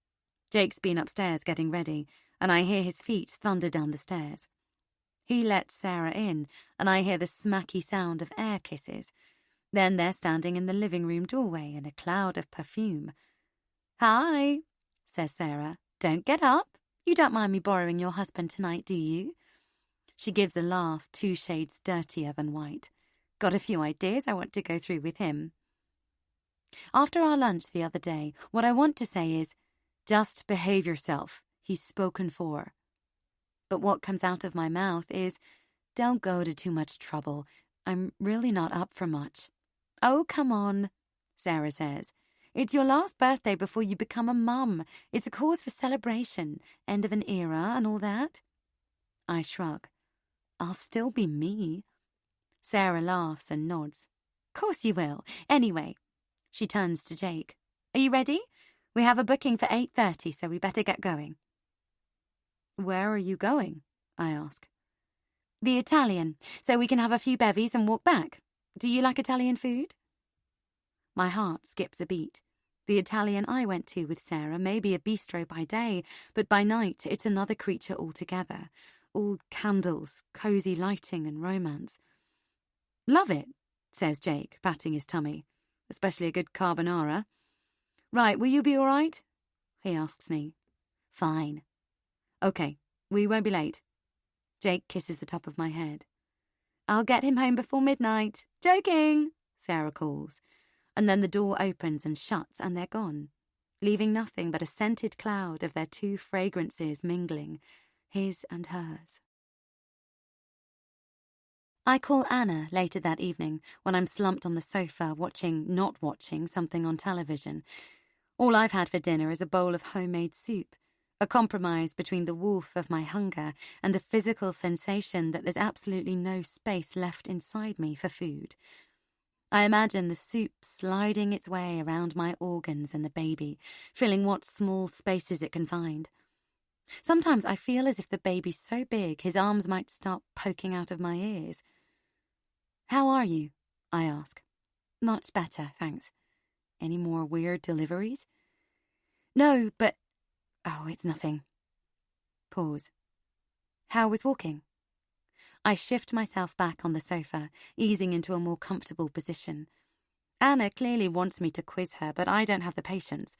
Jake's been upstairs getting ready, and I hear his feet thunder down the stairs. He lets Sarah in, and I hear the smacky sound of air kisses. Then they're standing in the living room doorway in a cloud of perfume. Hi, says Sarah. Don't get up. You don't mind me borrowing your husband tonight, do you? She gives a laugh 2 shades dirtier than white. Got a few ideas I want to go through with him. After our lunch the other day, what I want to say is, just behave yourself. He's spoken for. But what comes out of my mouth is, don't go to too much trouble. I'm really not up for much. Oh, come on, Sarah says. It's your last birthday before you become a mum. It's a cause for celebration, end of an era and all that. I shrug. I'll still be me. Sarah laughs and nods. Course you will. Anyway, she turns to Jake. Are you ready? We have a booking for 8:30, so we better get going. Where are you going? I ask. The Italian, so we can have a few bevies and walk back. Do you like Italian food? My heart skips a beat. The Italian I went to with Sarah may be a bistro by day, but by night it's another creature altogether. All candles, cosy lighting and romance. Love it, says Jake, patting his tummy. Especially a good carbonara. Right, will you be all right? He asks me. Fine. Okay, we won't be late. Jake kisses the top of my head. I'll get him home before midnight. Joking, Sarah calls. And then the door opens and shuts and they're gone, leaving nothing but a scented cloud of their 2 fragrances mingling, his and hers. I call Anna later that evening when I'm slumped on the sofa not watching something on television. All I've had for dinner is a bowl of homemade soup, a compromise between the wolf of my hunger and the physical sensation that there's absolutely no space left inside me for food. I imagine the soup sliding its way around my organs and the baby, filling what small spaces it can find. Sometimes I feel as if the baby's so big his arms might start poking out of my ears. "How are you?" I ask. "Much better, thanks." "Any more weird deliveries?" "No, but—" "Oh, it's nothing." Pause. "How was walking?" I shift myself back on the sofa, easing into a more comfortable position. Anna clearly wants me to quiz her, but I don't have the patience.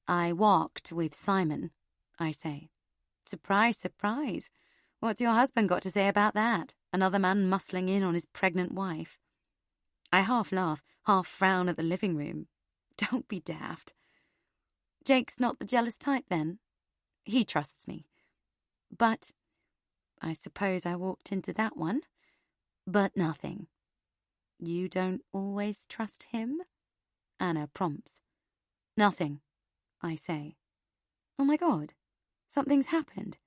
"I walked with Simon," I say. "Surprise, surprise. What's your husband got to say about that? Another man muscling in on his pregnant wife." I half laugh, half frown at the living room. Don't be daft. "Jake's not the jealous type, then?" "He trusts me." "But—" I suppose I walked into that one. "But nothing." "You don't always trust him?" Anna prompts. "Nothing," I say. Oh my God, something's happened.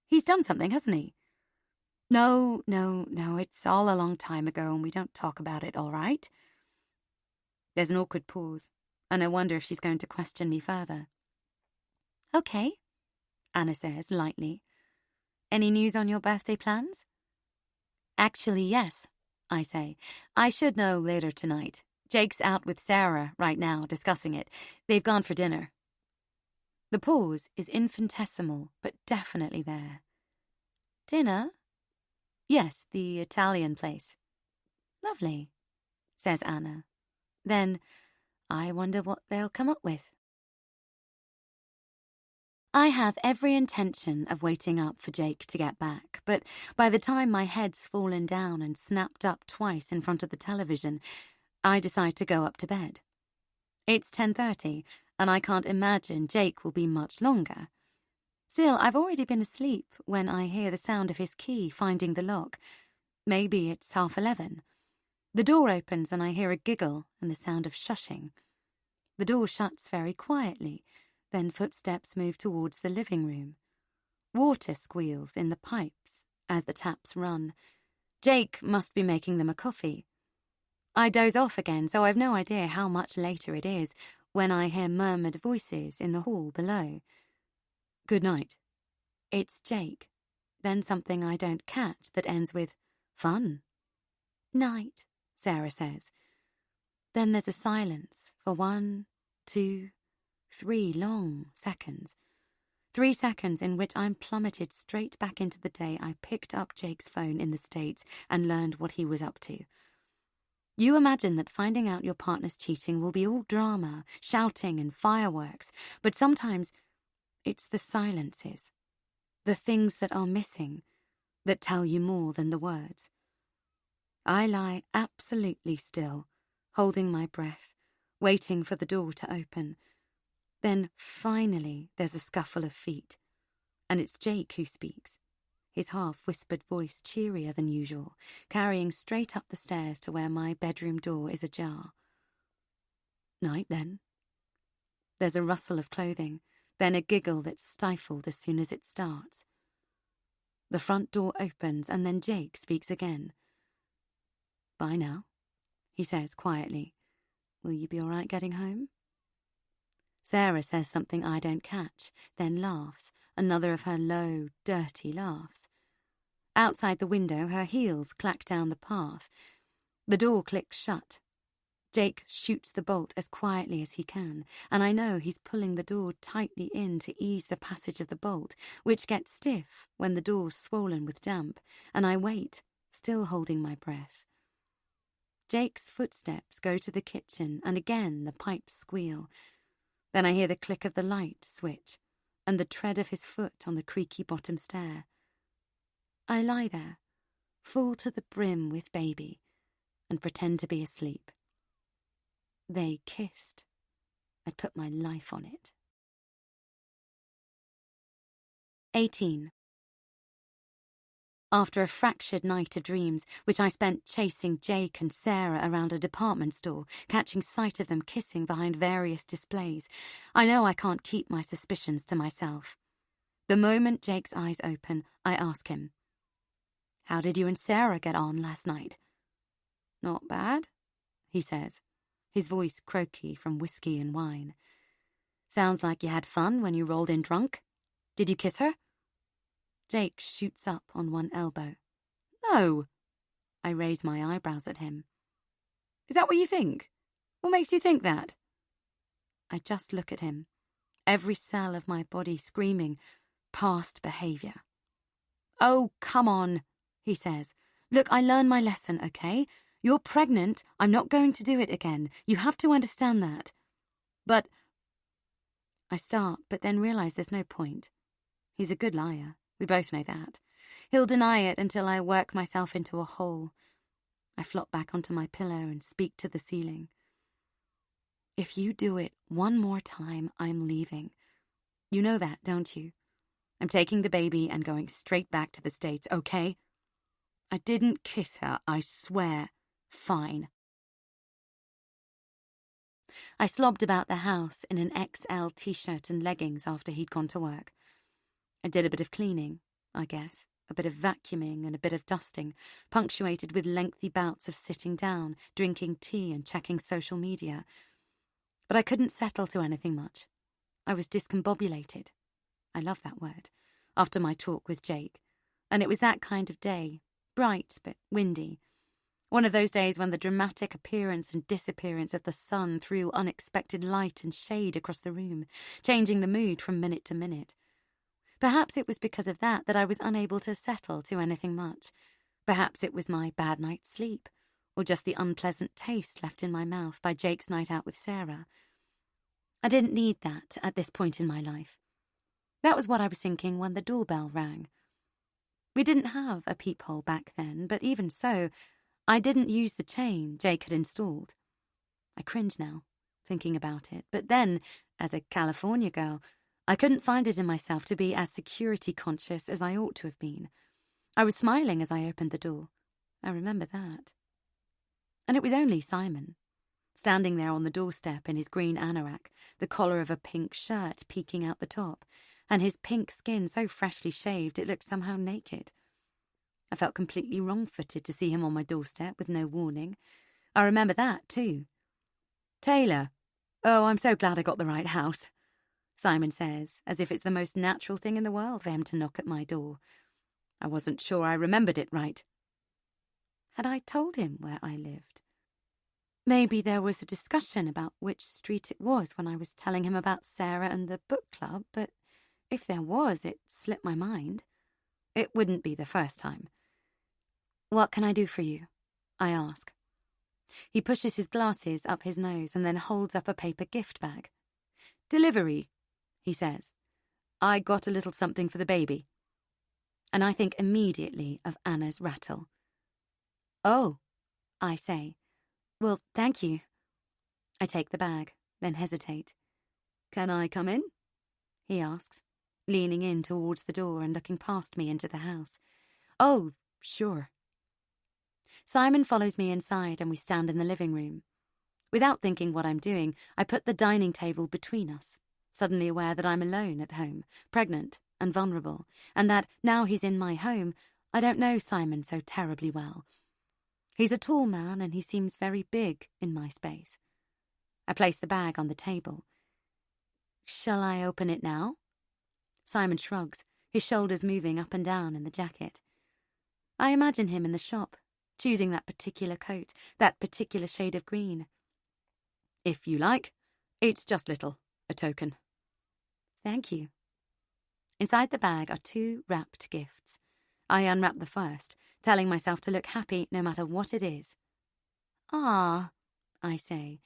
He's done something, hasn't he? No, it's all a long time ago and we don't talk about it, all right?" There's an awkward pause, and I wonder if she's going to question me further. "Okay," Anna says lightly. "Any news on your birthday plans?" "Actually, yes," I say. "I should know later tonight. Jake's out with Sarah right now, discussing it. They've gone for dinner." The pause is infinitesimal, but definitely there. "Dinner?" "Yes, the Italian place." "Lovely," says Anna. Then, "I wonder what they'll come up with." I have every intention of waiting up for Jake to get back, but by the time my head's fallen down and snapped up twice in front of the television, I decide to go up to bed. It's 10:30, and I can't imagine Jake will be much longer. Still, I've already been asleep when I hear the sound of his key finding the lock. Maybe it's 11:30. The door opens and I hear a giggle and the sound of shushing. The door shuts very quietly, then footsteps move towards the living room. Water squeals in the pipes as the taps run. Jake must be making them a coffee. I doze off again, so I've no idea how much later it is when I hear murmured voices in the hall below. "Good night." It's Jake, then something I don't catch that ends with "fun." "Night," Sarah says. Then there's a silence for 1, 2, 3 long seconds. 3 seconds in which I'm plummeted straight back into the day I picked up Jake's phone in the States and learned what he was up to. You imagine that finding out your partner's cheating will be all drama, shouting and fireworks, but sometimes it's the silences, the things that are missing, that tell you more than the words. I lie absolutely still, holding my breath, waiting for the door to open. Then, finally, there's a scuffle of feet, and it's Jake who speaks, his half-whispered voice cheerier than usual, carrying straight up the stairs to where my bedroom door is ajar. "Night, then." There's a rustle of clothing, then a giggle that's stifled as soon as it starts. The front door opens, and then Jake speaks again. "Bye now," he says quietly. "Will you be all right getting home?" Sarah says something I don't catch, then laughs, another of her low, dirty laughs. Outside the window, her heels clack down the path. The door clicks shut. Jake shoots the bolt as quietly as he can, and I know he's pulling the door tightly in to ease the passage of the bolt, which gets stiff when the door's swollen with damp, and I wait, still holding my breath. Jake's footsteps go to the kitchen, and again the pipes squeal. Then I hear the click of the light switch, and the tread of his foot on the creaky bottom stair. I lie there, full to the brim with baby, and pretend to be asleep. They kissed. I'd put my life on it. 18. After a fractured night of dreams, which I spent chasing Jake and Sarah around a department store, catching sight of them kissing behind various displays, I know I can't keep my suspicions to myself. The moment Jake's eyes open, I ask him, "How did you and Sarah get on last night?" "Not bad," he says, his voice croaky from whiskey and wine. "Sounds like you had fun when you rolled in drunk." Did you kiss her? Jake shoots up on one elbow. No. I raise my eyebrows at him. Is that what you think? What makes you think that? I just look at him, every cell of my body screaming, past behaviour. Oh, come on, he says. Look, I learned my lesson, okay? You're pregnant. I'm not going to do it again. You have to understand that. But... I start, but then realise there's no point. He's a good liar. We both know that. He'll deny it until I work myself into a hole. I flop back onto my pillow and speak to the ceiling. If you do it one more time, I'm leaving. You know that, don't you? I'm taking the baby and going straight back to the States, okay? I didn't kiss her, I swear. Fine. I slobbed about the house in an XL t-shirt and leggings after he'd gone to work. I did a bit of cleaning, I guess, a bit of vacuuming and a bit of dusting, punctuated with lengthy bouts of sitting down, drinking tea and checking social media. But I couldn't settle to anything much. I was discombobulated. I love that word, after my talk with Jake. And it was that kind of day, bright but windy. One of those days when the dramatic appearance and disappearance of the sun threw unexpected light and shade across the room, changing the mood from minute to minute. Perhaps it was because of that I was unable to settle to anything much. Perhaps it was my bad night's sleep, or just the unpleasant taste left in my mouth by Jake's night out with Sarah. I didn't need that at this point in my life. That was what I was thinking when the doorbell rang. We didn't have a peephole back then, but even so, I didn't use the chain Jake had installed. I cringe now, thinking about it, but then, as a California girl, I couldn't find it in myself to be as security-conscious as I ought to have been. I was smiling as I opened the door. I remember that. And it was only Simon, standing there on the doorstep in his green anorak, the collar of a pink shirt peeking out the top, and his pink skin so freshly shaved it looked somehow naked. I felt completely wrong-footed to see him on my doorstep with no warning. I remember that, too. Taylor. Oh, I'm so glad I got the right house, Simon says, as if it's the most natural thing in the world for him to knock at my door. I wasn't sure I remembered it right. Had I told him where I lived? Maybe there was a discussion about which street it was when I was telling him about Sarah and the book club, but if there was, it slipped my mind. It wouldn't be the first time. What can I do for you? I ask. He pushes his glasses up his nose and then holds up a paper gift bag. Delivery, he says. I got a little something for the baby. And I think immediately of Anna's rattle. Oh, I say. Well, thank you. I take the bag, then hesitate. Can I come in? He asks, leaning in towards the door and looking past me into the house. Oh, sure. Simon follows me inside and we stand in the living room. Without thinking what I'm doing, I put the dining table between us, suddenly aware that I'm alone at home, pregnant and vulnerable, and that, now he's in my home, I don't know Simon so terribly well. He's a tall man and he seems very big in my space. I place the bag on the table. Shall I open it now? Simon shrugs, his shoulders moving up and down in the jacket. I imagine him in the shop, choosing that particular coat, that particular shade of green. If you like, it's just little, a token. Thank you. Inside the bag are 2 wrapped gifts. I unwrap the first, telling myself to look happy no matter what it is. Ah, I say.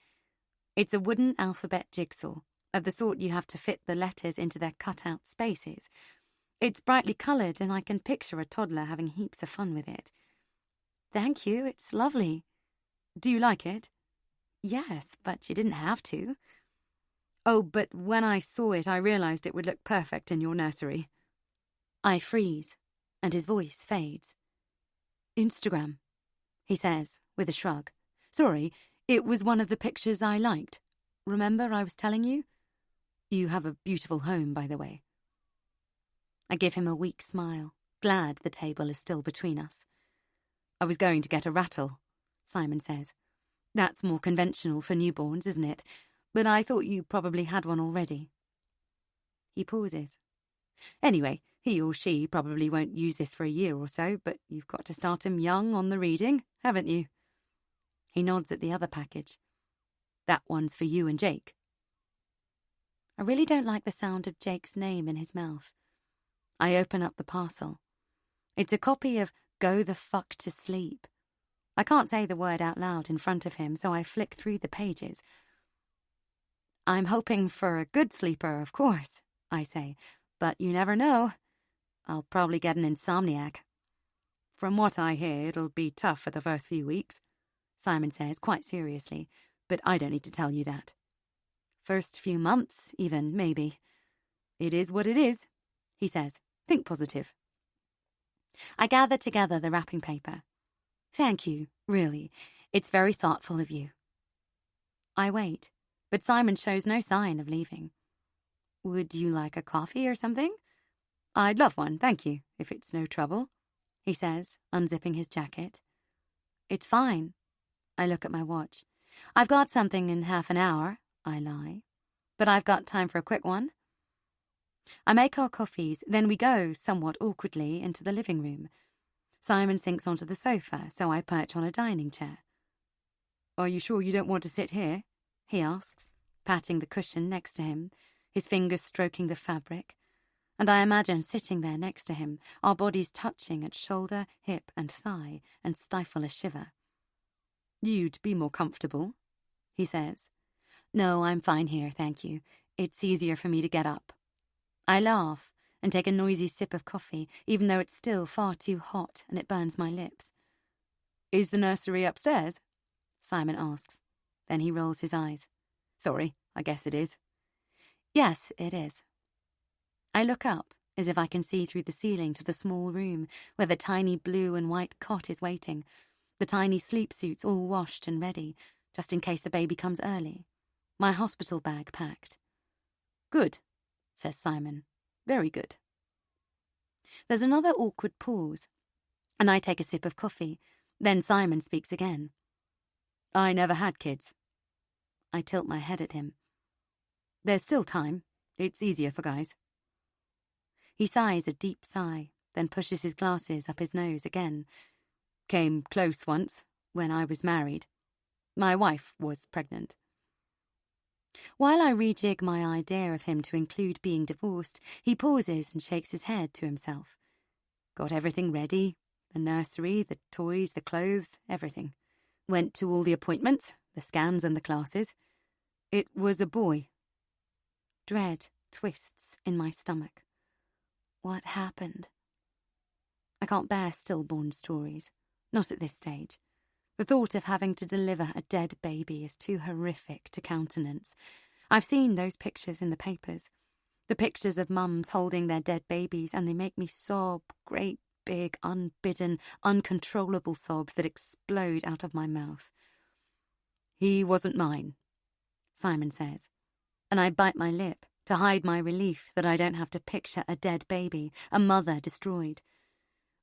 It's a wooden alphabet jigsaw, of the sort you have to fit the letters into their cut-out spaces. It's brightly coloured and I can picture a toddler having heaps of fun with it. Thank you, it's lovely. Do you like it? Yes, but you didn't have to. Oh, but when I saw it, I realised it would look perfect in your nursery. I freeze, and his voice fades. Instagram, he says, with a shrug. Sorry, it was one of the pictures I liked. Remember I was telling you? You have a beautiful home, by the way. I give him a weak smile, glad the table is still between us. I was going to get a rattle, Simon says. That's more conventional for newborns, isn't it? But I thought you probably had one already. He pauses. Anyway, he or she probably won't use this for a year or so, but you've got to start him young on the reading, haven't you? He nods at the other package. That one's for you and Jake. I really don't like the sound of Jake's name in his mouth. I open up the parcel. It's a copy of Go the Fuck to Sleep. I can't say the word out loud in front of him, so I flick through the pages. I'm hoping for a good sleeper, of course, I say, but you never know. I'll probably get an insomniac. From what I hear, it'll be tough for the first few weeks, Simon says quite seriously, but I don't need to tell you that. First few months, even, maybe. It is what it is, he says. Think positive. I gather together the wrapping paper. Thank you, really. It's very thoughtful of you. I wait, but Simon shows no sign of leaving. Would you like a coffee or something? I'd love one, thank you, if it's no trouble, he says, unzipping his jacket. It's fine. I look at my watch. I've got something in half an hour, I lie. But I've got time for a quick one. I make our coffees, then we go, somewhat awkwardly, into the living room. Simon sinks onto the sofa, so I perch on a dining chair. Are you sure you don't want to sit here? He asks, patting the cushion next to him, his fingers stroking the fabric. And I imagine sitting there next to him, our bodies touching at shoulder, hip and thigh, and stifle a shiver. You'd be more comfortable, he says. No, I'm fine here, thank you. It's easier for me to get up. I laugh and take a noisy sip of coffee, even though it's still far too hot and it burns my lips. Is the nursery upstairs? Simon asks. Then he rolls his eyes. Sorry, I guess it is. Yes, it is. I look up, as if I can see through the ceiling to the small room where the tiny blue and white cot is waiting, the tiny sleep suits all washed and ready, just in case the baby comes early. My hospital bag packed. Good, says Simon. Very good. There's another awkward pause, and I take a sip of coffee. Then Simon speaks again. I never had kids. I tilt my head at him. There's still time. It's easier for guys. He sighs a deep sigh, then pushes his glasses up his nose again. Came close once, when I was married. My wife was pregnant. While I rejig my idea of him to include being divorced, he pauses and shakes his head to himself. Got everything ready, the nursery, the toys, the clothes, everything. Went to all the appointments, the scans and the classes. It was a boy. Dread twists in my stomach. What happened? I can't bear stillborn stories, not at this stage. The thought of having to deliver a dead baby is too horrific to countenance. I've seen those pictures in the papers. The pictures of mums holding their dead babies, and they make me sob, great, big, unbidden, uncontrollable sobs that explode out of my mouth. He wasn't mine, Simon says, and I bite my lip to hide my relief that I don't have to picture a dead baby, a mother destroyed.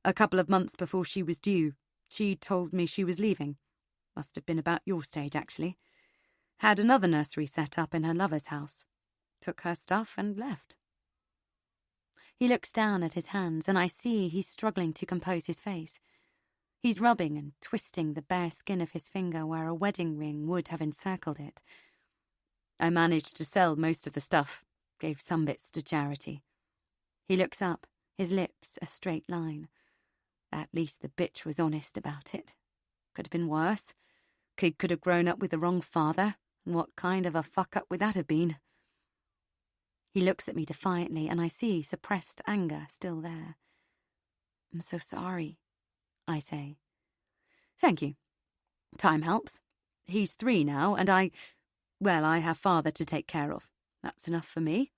A couple of months before she was due, she told me she was leaving. Must have been about your stage, actually. Had another nursery set up in her lover's house. Took her stuff and left. He looks down at his hands, and I see he's struggling to compose his face. He's rubbing and twisting the bare skin of his finger where a wedding ring would have encircled it. I managed to sell most of the stuff, gave some bits to charity. He looks up, his lips a straight line. At least the bitch was honest about it. Could have been worse. Kid could have grown up with the wrong father, and what kind of a fuck-up would that have been? He looks at me defiantly, and I see suppressed anger still there. I'm so sorry, I say. Thank you. Time helps. He's 3 now, and I have father to take care of. That's enough for me.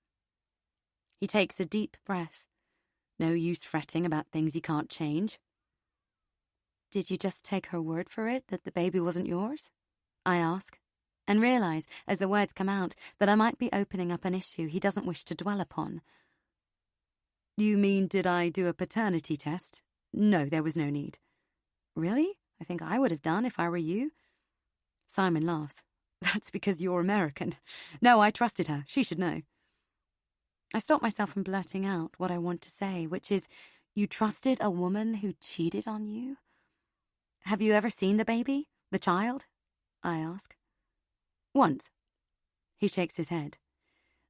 He takes a deep breath. No use fretting about things you can't change. Did you just take her word for it that the baby wasn't yours? I ask, and realise, as the words come out, that I might be opening up an issue he doesn't wish to dwell upon. You mean, did I do a paternity test? No, there was no need. Really? I think I would have done if I were you. Simon laughs. That's because you're American. No, I trusted her. She should know. I stop myself from blurting out what I want to say, which is, you trusted a woman who cheated on you? Have you ever seen the baby? The child? I ask. Once. He shakes his head.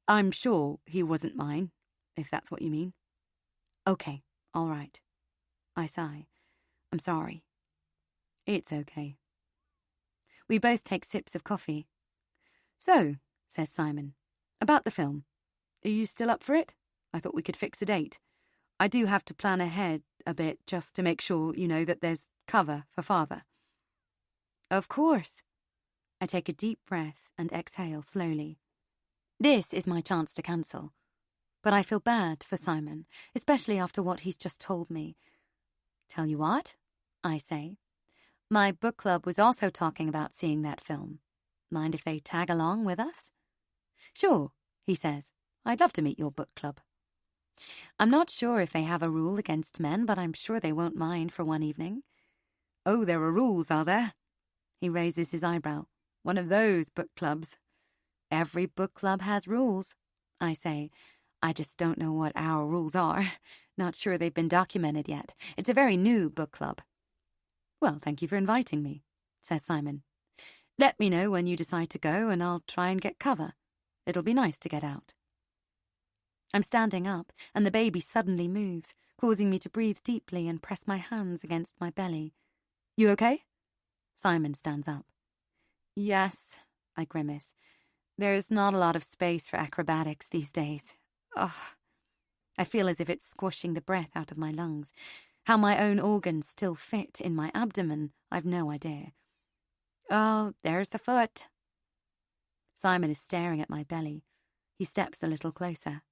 I'm sure he wasn't mine, if that's what you mean. Okay, all right. I sigh. I'm sorry. It's okay. We both take sips of coffee. So, says Simon, about the film. Are you still up for it? I thought we could fix a date. I do have to plan ahead a bit just to make sure, that there's cover for Father. Of course. I take a deep breath and exhale slowly. This is my chance to cancel. But I feel bad for Simon, especially after what he's just told me. Tell you what, I say. My book club was also talking about seeing that film. Mind if they tag along with us? Sure, he says. I'd love to meet your book club. I'm not sure if they have a rule against men, but I'm sure they won't mind for one evening. Oh, there are rules, are there? He raises his eyebrow. One of those book clubs. Every book club has rules, I say. I just don't know what our rules are. Not sure they've been documented yet. It's a very new book club. Well, thank you for inviting me, says Simon. Let me know when you decide to go and I'll try and get cover. It'll be nice to get out. I'm standing up and the baby suddenly moves, causing me to breathe deeply and press my hands against my belly. You okay? Simon stands up. Yes, I grimace. There's not a lot of space for acrobatics these days. Ugh. I feel as if it's squashing the breath out of my lungs. How my own organs still fit in my abdomen, I've no idea. Oh, there's the foot. Simon is staring at my belly. He steps a little closer.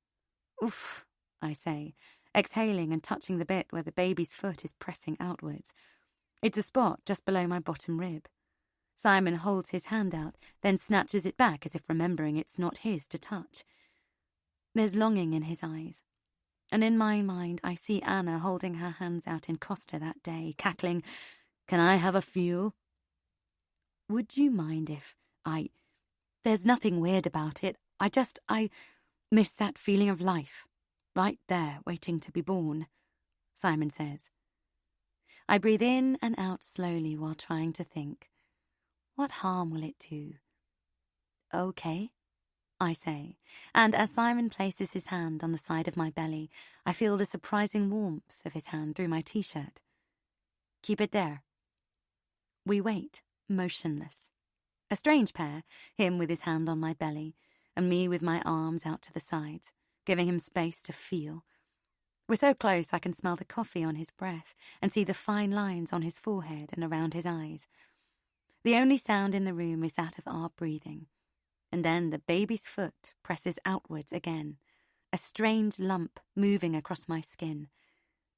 Oof, I say, exhaling and touching the bit where the baby's foot is pressing outwards. It's a spot just below my bottom rib. Simon holds his hand out, then snatches it back as if remembering it's not his to touch. There's longing in his eyes. And in my mind, I see Anna holding her hands out in Costa that day, cackling, Can I have a feel? Would you mind if There's nothing weird about it. I miss that feeling of life. Right there, waiting to be born, Simon says. I breathe in and out slowly while trying to think. What harm will it do? Okay, I say, and as Simon places his hand on the side of my belly, I feel the surprising warmth of his hand through my t-shirt. Keep it there. We wait, motionless. A strange pair, him with his hand on my belly, and me with my arms out to the sides, giving him space to feel. We're so close I can smell the coffee on his breath and see the fine lines on his forehead and around his eyes. The only sound in the room is that of our breathing. And then the baby's foot presses outwards again, a strange lump moving across my skin.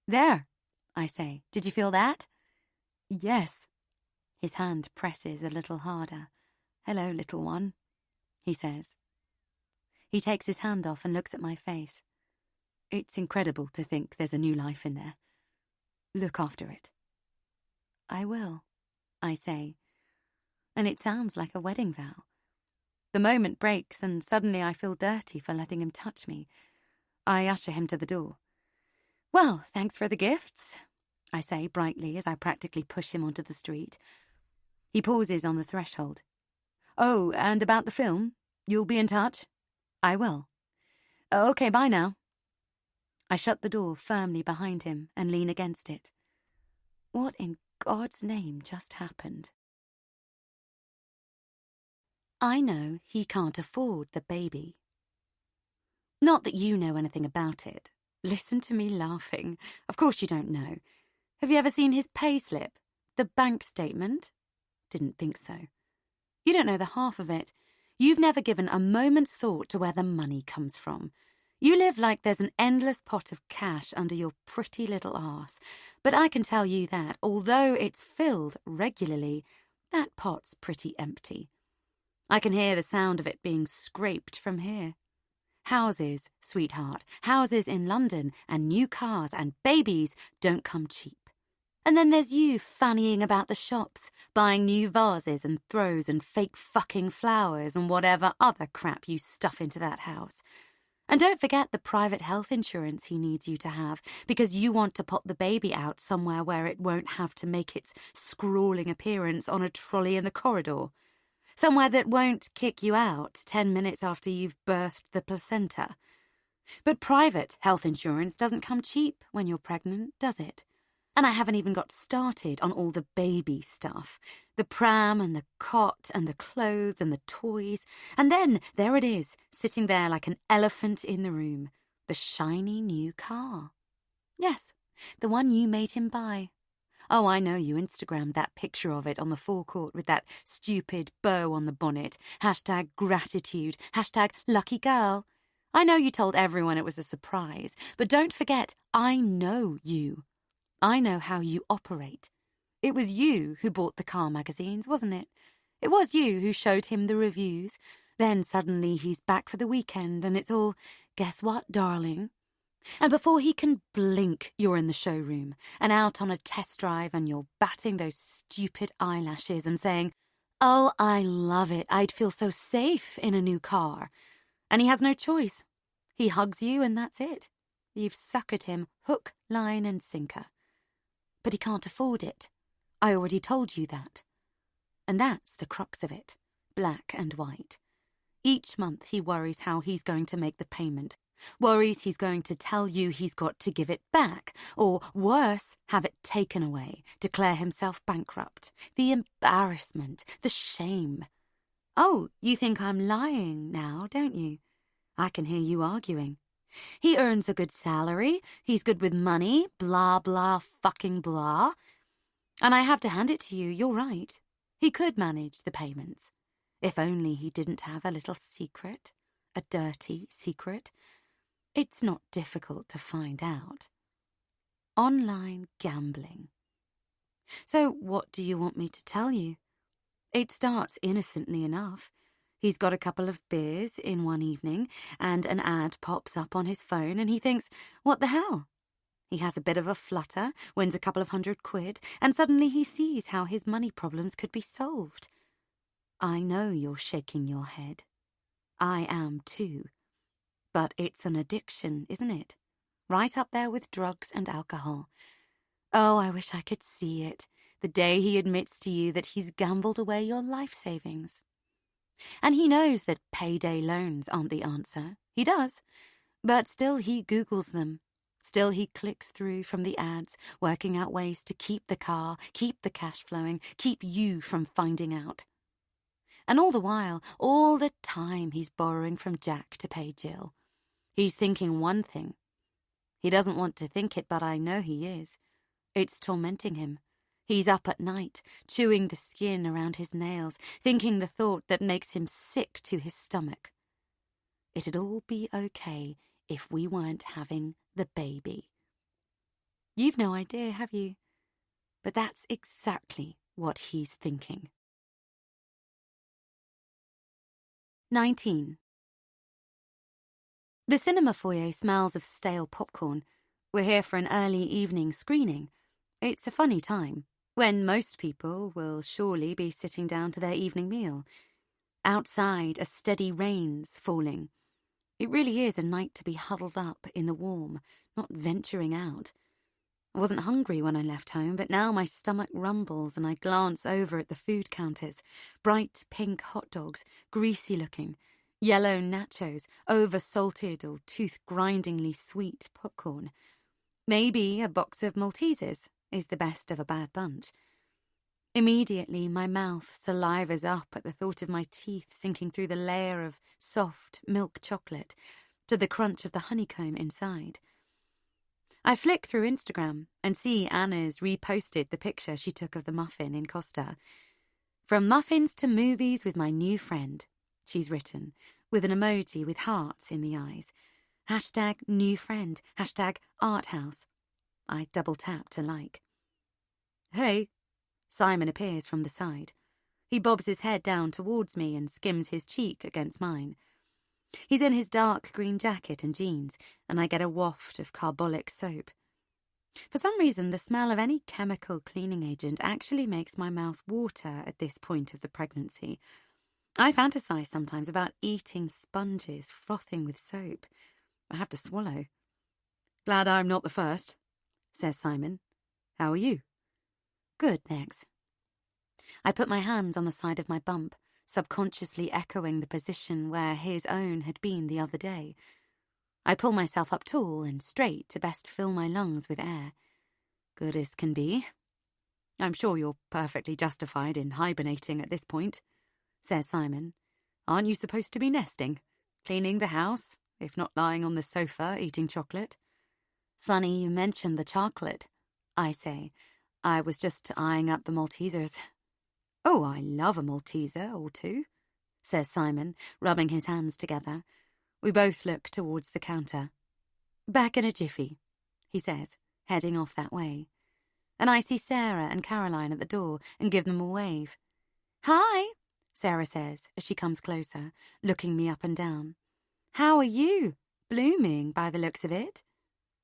There, I say. Did you feel that? Yes. His hand presses a little harder. Hello, little one, he says. He takes his hand off and looks at my face. It's incredible to think there's a new life in there. Look after it. I will, I say. And it sounds like a wedding vow. The moment breaks and suddenly I feel dirty for letting him touch me. I usher him to the door. Well, thanks for the gifts, I say brightly as I practically push him onto the street. He pauses on the threshold. Oh, and about the film? You'll be in touch? I will. Okay, bye now. I shut the door firmly behind him and lean against it. What in God's name just happened? I know he can't afford the baby. Not that you know anything about it. Listen to me laughing. Of course you don't know. Have you ever seen his payslip? The bank statement? Didn't think so. You don't know the half of it. You've never given a moment's thought to where the money comes from. You live like there's an endless pot of cash under your pretty little arse. But I can tell you that, although it's filled regularly, that pot's pretty empty. I can hear the sound of it being scraped from here. Houses, sweetheart, houses in London and new cars and babies don't come cheap. And then there's you fannying about the shops, buying new vases and throws and fake fucking flowers and whatever other crap you stuff into that house. And don't forget the private health insurance he needs you to have, because you want to pop the baby out somewhere where it won't have to make its scrawling appearance on a trolley in the corridor. Somewhere that won't kick you out 10 minutes after you've birthed the placenta. But private health insurance doesn't come cheap when you're pregnant, does it? And I haven't even got started on all the baby stuff. The pram and the cot and the clothes and the toys. And then there it is, sitting there like an elephant in the room. The shiny new car. Yes, the one you made him buy. Oh, I know you Instagrammed that picture of it on the forecourt with that stupid bow on the bonnet. #gratitude. #lucky girl. I know you told everyone it was a surprise, but don't forget, I know you. I know how you operate. It was you who bought the car magazines, wasn't it? It was you who showed him the reviews. Then suddenly he's back for the weekend and it's all, guess what, darling? And before he can blink, you're in the showroom and out on a test drive and you're batting those stupid eyelashes and saying, oh, I love it. I'd feel so safe in a new car. And he has no choice. He hugs you and that's it. You've suckered him hook, line and sinker. But he can't afford it. I already told you that. And that's the crux of it, black and white. Each month he worries how he's going to make the payment, worries he's going to tell you he's got to give it back, or worse, have it taken away, declare himself bankrupt. The embarrassment, the shame. Oh, you think I'm lying now, don't you? I can hear you arguing. He earns a good salary, he's good with money, blah, blah, fucking blah. And I have to hand it to you, you're right. He could manage the payments. If only he didn't have a little secret, a dirty secret. It's not difficult to find out. Online gambling. So what do you want me to tell you? It starts innocently enough. He's got a couple of beers in one evening and an ad pops up on his phone and he thinks, what the hell? He has a bit of a flutter, wins a couple of £100, and suddenly he sees how his money problems could be solved. I know you're shaking your head. I am too. But it's an addiction, isn't it? Right up there with drugs and alcohol. Oh, I wish I could see it. The day he admits to you that he's gambled away your life savings. And he knows that payday loans aren't the answer. He does. But still he Googles them. Still he clicks through from the ads, working out ways to keep the car, keep the cash flowing, keep you from finding out. And all the while, all the time he's borrowing from Jack to pay Jill. He's thinking one thing. He doesn't want to think it, but I know he is. It's tormenting him. He's up at night, chewing the skin around his nails, thinking the thought that makes him sick to his stomach. It'd all be okay if we weren't having the baby. You've no idea, have you? But that's exactly what he's thinking. 19. The cinema foyer smells of stale popcorn. We're here for an early evening screening. It's a funny time, when most people will surely be sitting down to their evening meal. Outside, a steady rain's falling. It really is a night to be huddled up in the warm, not venturing out. I wasn't hungry when I left home, but now my stomach rumbles and I glance over at the food counters. Bright pink hot dogs, greasy-looking, yellow nachos, over-salted or tooth-grindingly sweet popcorn. Maybe a box of Maltesers is the best of a bad bunch. Immediately, my mouth salivas up at the thought of my teeth sinking through the layer of soft milk chocolate to the crunch of the honeycomb inside. I flick through Instagram and see Anna's reposted the picture she took of the muffin in Costa. From muffins to movies with my new friend, she's written, with an emoji with hearts in the eyes. #newfriend, #arthouse. I double tap to like. Hey. Simon appears from the side. He bobs his head down towards me and skims his cheek against mine. He's in his dark green jacket and jeans, and I get a waft of carbolic soap. For some reason, the smell of any chemical cleaning agent actually makes my mouth water at this point of the pregnancy. I fantasize sometimes about eating sponges frothing with soap, I have to swallow. Glad I'm not the first, says Simon. How are you? Good, thanks. I put my hands on the side of my bump, subconsciously echoing the position where his own had been the other day. I pull myself up tall and straight to best fill my lungs with air. Good as can be. I'm sure you're perfectly justified in hibernating at this point, says Simon. Aren't you supposed to be nesting? Cleaning the house, if not lying on the sofa eating chocolate? Funny you mentioned the chocolate, I say. I was just eyeing up the Maltesers. Oh, I love a Malteser or two, says Simon, rubbing his hands together. We both look towards the counter. Back in a jiffy, he says, heading off that way. And I see Sarah and Caroline at the door and give them a wave. Hi, Sarah says as she comes closer, looking me up and down. How are you? Blooming, by the looks of it.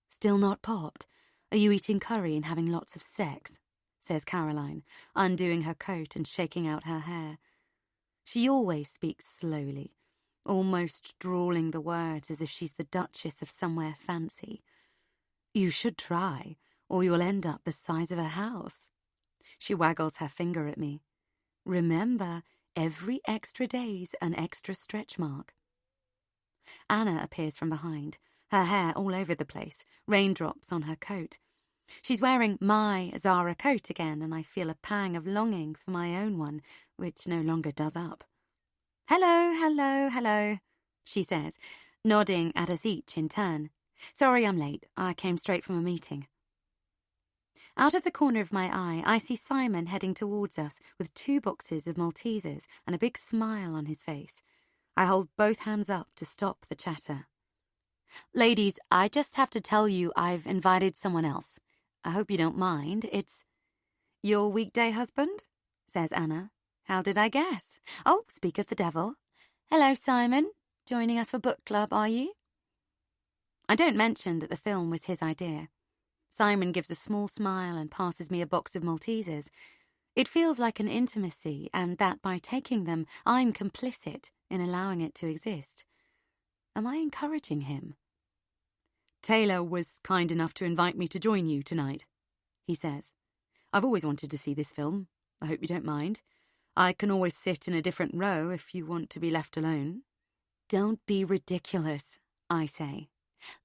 Still not popped. Are you eating curry and having lots of sex? Says Caroline, undoing her coat and shaking out her hair. She always speaks slowly, almost drawling the words as if she's the Duchess of somewhere fancy. You should try, or you'll end up the size of a house. She waggles her finger at me. Remember, every extra day's an extra stretch mark. Anna appears from behind, her hair all over the place, raindrops on her coat. She's wearing my Zara coat again, and I feel a pang of longing for my own one, which no longer does up. Hello, hello, hello, she says, nodding at us each in turn. Sorry I'm late. I came straight from a meeting. Out of the corner of my eye, I see Simon heading towards us with 2 boxes of Maltesers and a big smile on his face. I hold both hands up to stop the chatter. Ladies, I just have to tell you I've invited someone else. I hope you don't mind. It's your weekday husband, says Anna. How did I guess? Oh, speak of the devil. Hello, Simon. Joining us for book club, are you? I don't mention that the film was his idea. Simon gives a small smile and passes me a box of Maltesers. It feels like an intimacy, and that by taking them, I'm complicit in allowing it to exist. Am I encouraging him? Taylor was kind enough to invite me to join you tonight, he says. I've always wanted to see this film. I hope you don't mind. I can always sit in a different row if you want to be left alone. Don't be ridiculous, I say.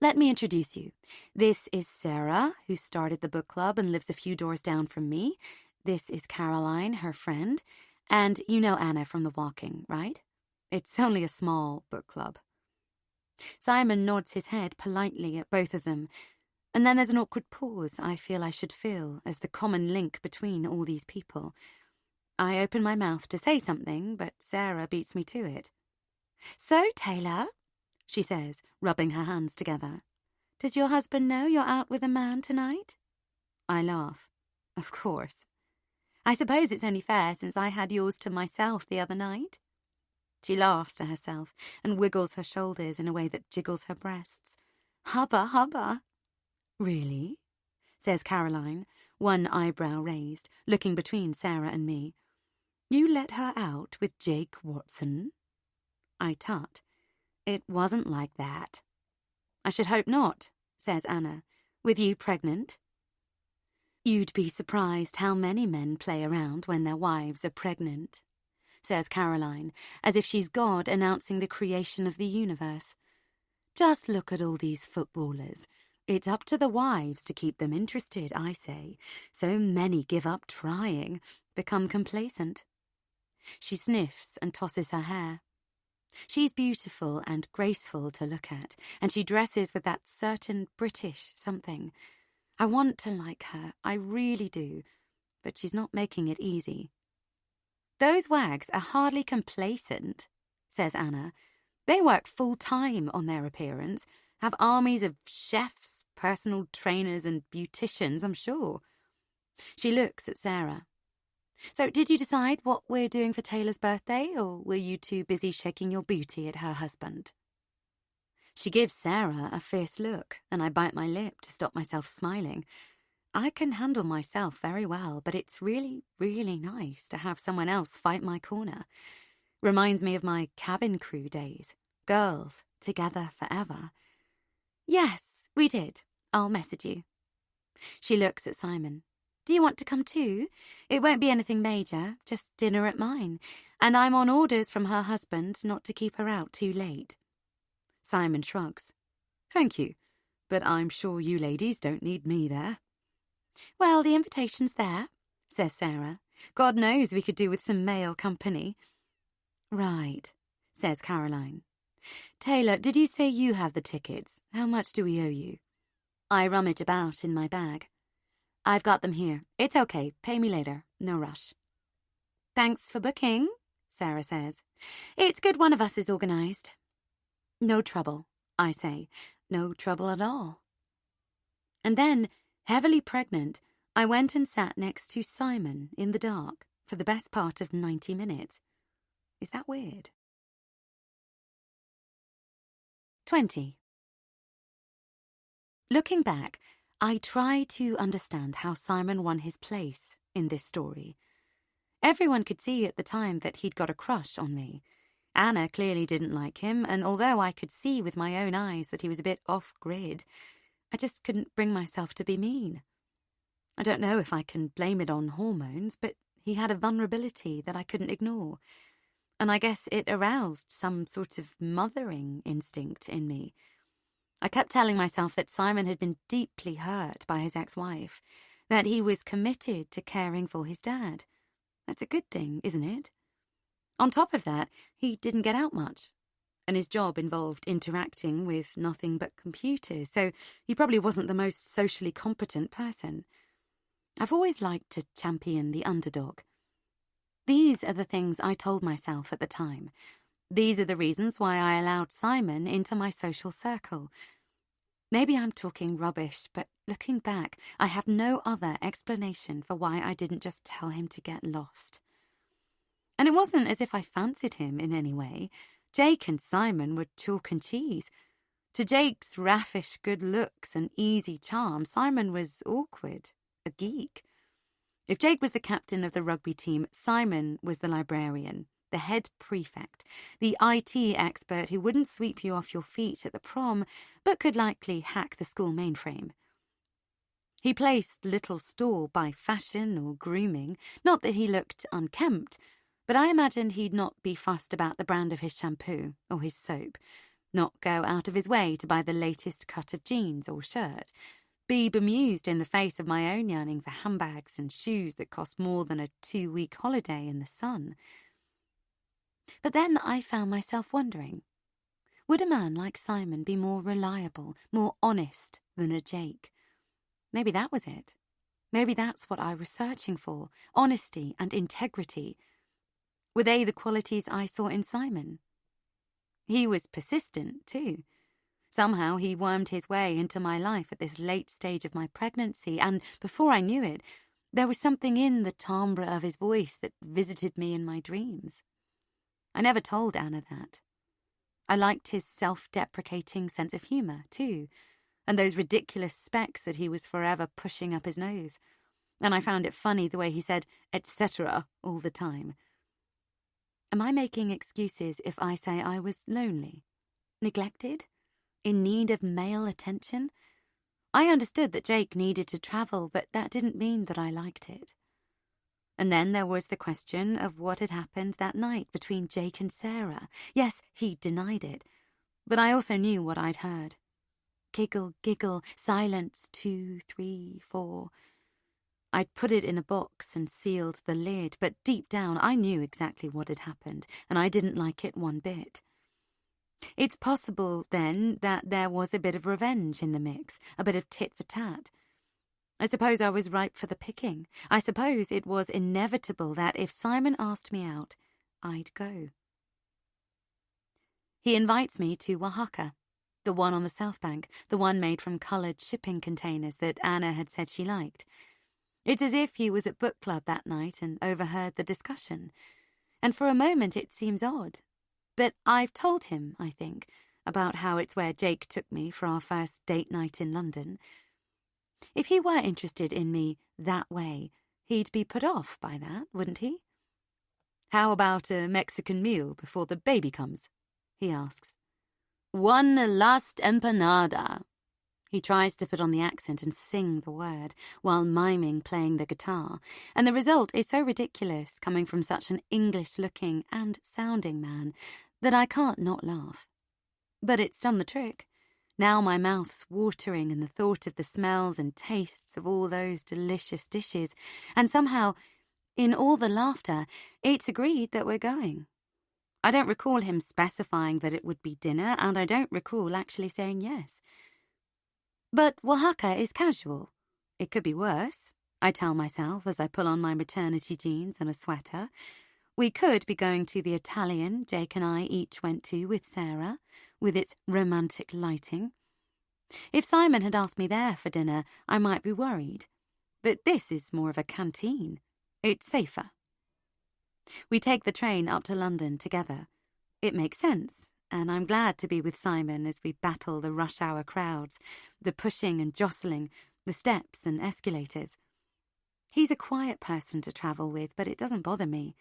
Let me introduce you. This is Sarah, who started the book club and lives a few doors down from me. This is Caroline, her friend. And you know Anna from the walking, right? It's only a small book club. Simon nods his head politely at both of them, and then there's an awkward pause I feel I should fill as the common link between all these people. I open my mouth to say something, but Sarah beats me to it. So, Taylor, she says, rubbing her hands together, does your husband know you're out with a man tonight? I laugh. Of course. I suppose it's only fair since I had yours to myself the other night. She laughs to herself and wiggles her shoulders in a way that jiggles her breasts. Hubba, hubba. Really? Says Caroline, one eyebrow raised, looking between Sarah and me. You let her out with Jake Watson? I tut. It wasn't like that. I should hope not, says Anna. With you pregnant? You'd be surprised how many men play around when their wives are pregnant, says Caroline, as if she's God announcing the creation of the universe. Just look at all these footballers. It's up to the wives to keep them interested, I say. So many give up trying, become complacent. She sniffs and tosses her hair. She's beautiful and graceful to look at, and she dresses with that certain British something. I want to like her, I really do, but she's not making it easy. Those wags are hardly complacent, says Anna. They work full-time on their appearance, have armies of chefs, personal trainers and beauticians, I'm sure. She looks at Sarah. So did you decide what we're doing for Taylor's birthday, or were you too busy shaking your booty at her husband? She gives Sarah a fierce look, and I bite my lip to stop myself smiling. I can handle myself very well, but it's really, really nice to have someone else fight my corner. Reminds me of my cabin crew days. Girls, together forever. Yes, we did. I'll message you. She looks at Simon. Do you want to come too? It won't be anything major, just dinner at mine. And I'm on orders from her husband not to keep her out too late. Simon shrugs. Thank you, but I'm sure you ladies don't need me there. Well, the invitation's there, says Sarah. God knows we could do with some male company. Right, says Caroline. Taylor, did you say you have the tickets? How much do we owe you? I rummage about in my bag. I've got them here. It's okay. Pay me later. No rush. Thanks for booking, Sarah says. It's good one of us is organised. No trouble, I say. No trouble at all. And then, heavily pregnant, I went and sat next to Simon in the dark for the best part of 90 minutes. Is that weird? 20. Looking back, I try to understand how Simon won his place in this story. Everyone could see at the time that he'd got a crush on me. Anna clearly didn't like him, and although I could see with my own eyes that he was a bit off-grid, I just couldn't bring myself to be mean. I don't know if I can blame it on hormones, but he had a vulnerability that I couldn't ignore. And I guess it aroused some sort of mothering instinct in me. I kept telling myself that Simon had been deeply hurt by his ex-wife, that he was committed to caring for his dad. That's a good thing, isn't it? On top of that, he didn't get out much, and his job involved interacting with nothing but computers, so he probably wasn't the most socially competent person. I've always liked to champion the underdog. These are the things I told myself at the time. These are the reasons why I allowed Simon into my social circle. Maybe I'm talking rubbish, but looking back, I have no other explanation for why I didn't just tell him to get lost. And it wasn't as if I fancied him in any way. Jake and Simon were chalk and cheese. To Jake's raffish good looks and easy charm, Simon was awkward, a geek. If Jake was the captain of the rugby team, Simon was the librarian, the head prefect, the IT expert who wouldn't sweep you off your feet at the prom, but could likely hack the school mainframe. He placed little store by fashion or grooming, not that he looked unkempt, but I imagined he'd not be fussed about the brand of his shampoo or his soap, not go out of his way to buy the latest cut of jeans or shirt, be bemused in the face of my own yearning for handbags and shoes that cost more than a 2-week holiday in the sun. But then I found myself wondering, would a man like Simon be more reliable, more honest than a Jake? Maybe that was it. Maybe that's what I was searching for, honesty and integrity. Were they the qualities I saw in Simon? He was persistent, too. Somehow he wormed his way into my life at this late stage of my pregnancy, and before I knew it, there was something in the timbre of his voice that visited me in my dreams. I never told Anna that. I liked his self-deprecating sense of humour, too, and those ridiculous specs that he was forever pushing up his nose. And I found it funny the way he said, etc. all the time. Am I making excuses if I say I was lonely, neglected, in need of male attention? I understood that Jake needed to travel, but that didn't mean that I liked it. And then there was the question of what had happened that night between Jake and Sarah. Yes, he denied it, but I also knew what I'd heard. Giggle, giggle, silence, 2, 3, 4. I'd put it in a box and sealed the lid, but deep down I knew exactly what had happened, and I didn't like it one bit. It's possible, then, that there was a bit of revenge in the mix, a bit of tit-for-tat. I suppose I was ripe for the picking. I suppose it was inevitable that if Simon asked me out, I'd go. He invites me to Oaxaca, the one on the South Bank, the one made from coloured shipping containers that Anna had said she liked. It's as if he was at book club that night and overheard the discussion. And for a moment it seems odd. But I've told him, I think, about how it's where Jake took me for our first date night in London. If he were interested in me that way, he'd be put off by that, wouldn't he? How about a Mexican meal before the baby comes? He asks. One last empanada, He tries to put on the accent and sing the word, while miming playing the guitar, and the result is so ridiculous coming from such an English-looking and sounding man that I can't not laugh. But it's done the trick. Now my mouth's watering in the thought of the smells and tastes of all those delicious dishes, and somehow, in all the laughter, it's agreed that we're going. I don't recall him specifying that it would be dinner, and I don't recall actually saying yes. But Oaxaca is casual. It could be worse, I tell myself as I pull on my maternity jeans and a sweater. We could be going to the Italian Jake and I each went to with Sarah, with its romantic lighting. If Simon had asked me there for dinner, I might be worried. But this is more of a canteen. It's safer. We take the train up to London together. It makes sense, and I'm glad to be with Simon as we battle the rush-hour crowds, the pushing and jostling, the steps and escalators. He's a quiet person to travel with, but it doesn't bother me.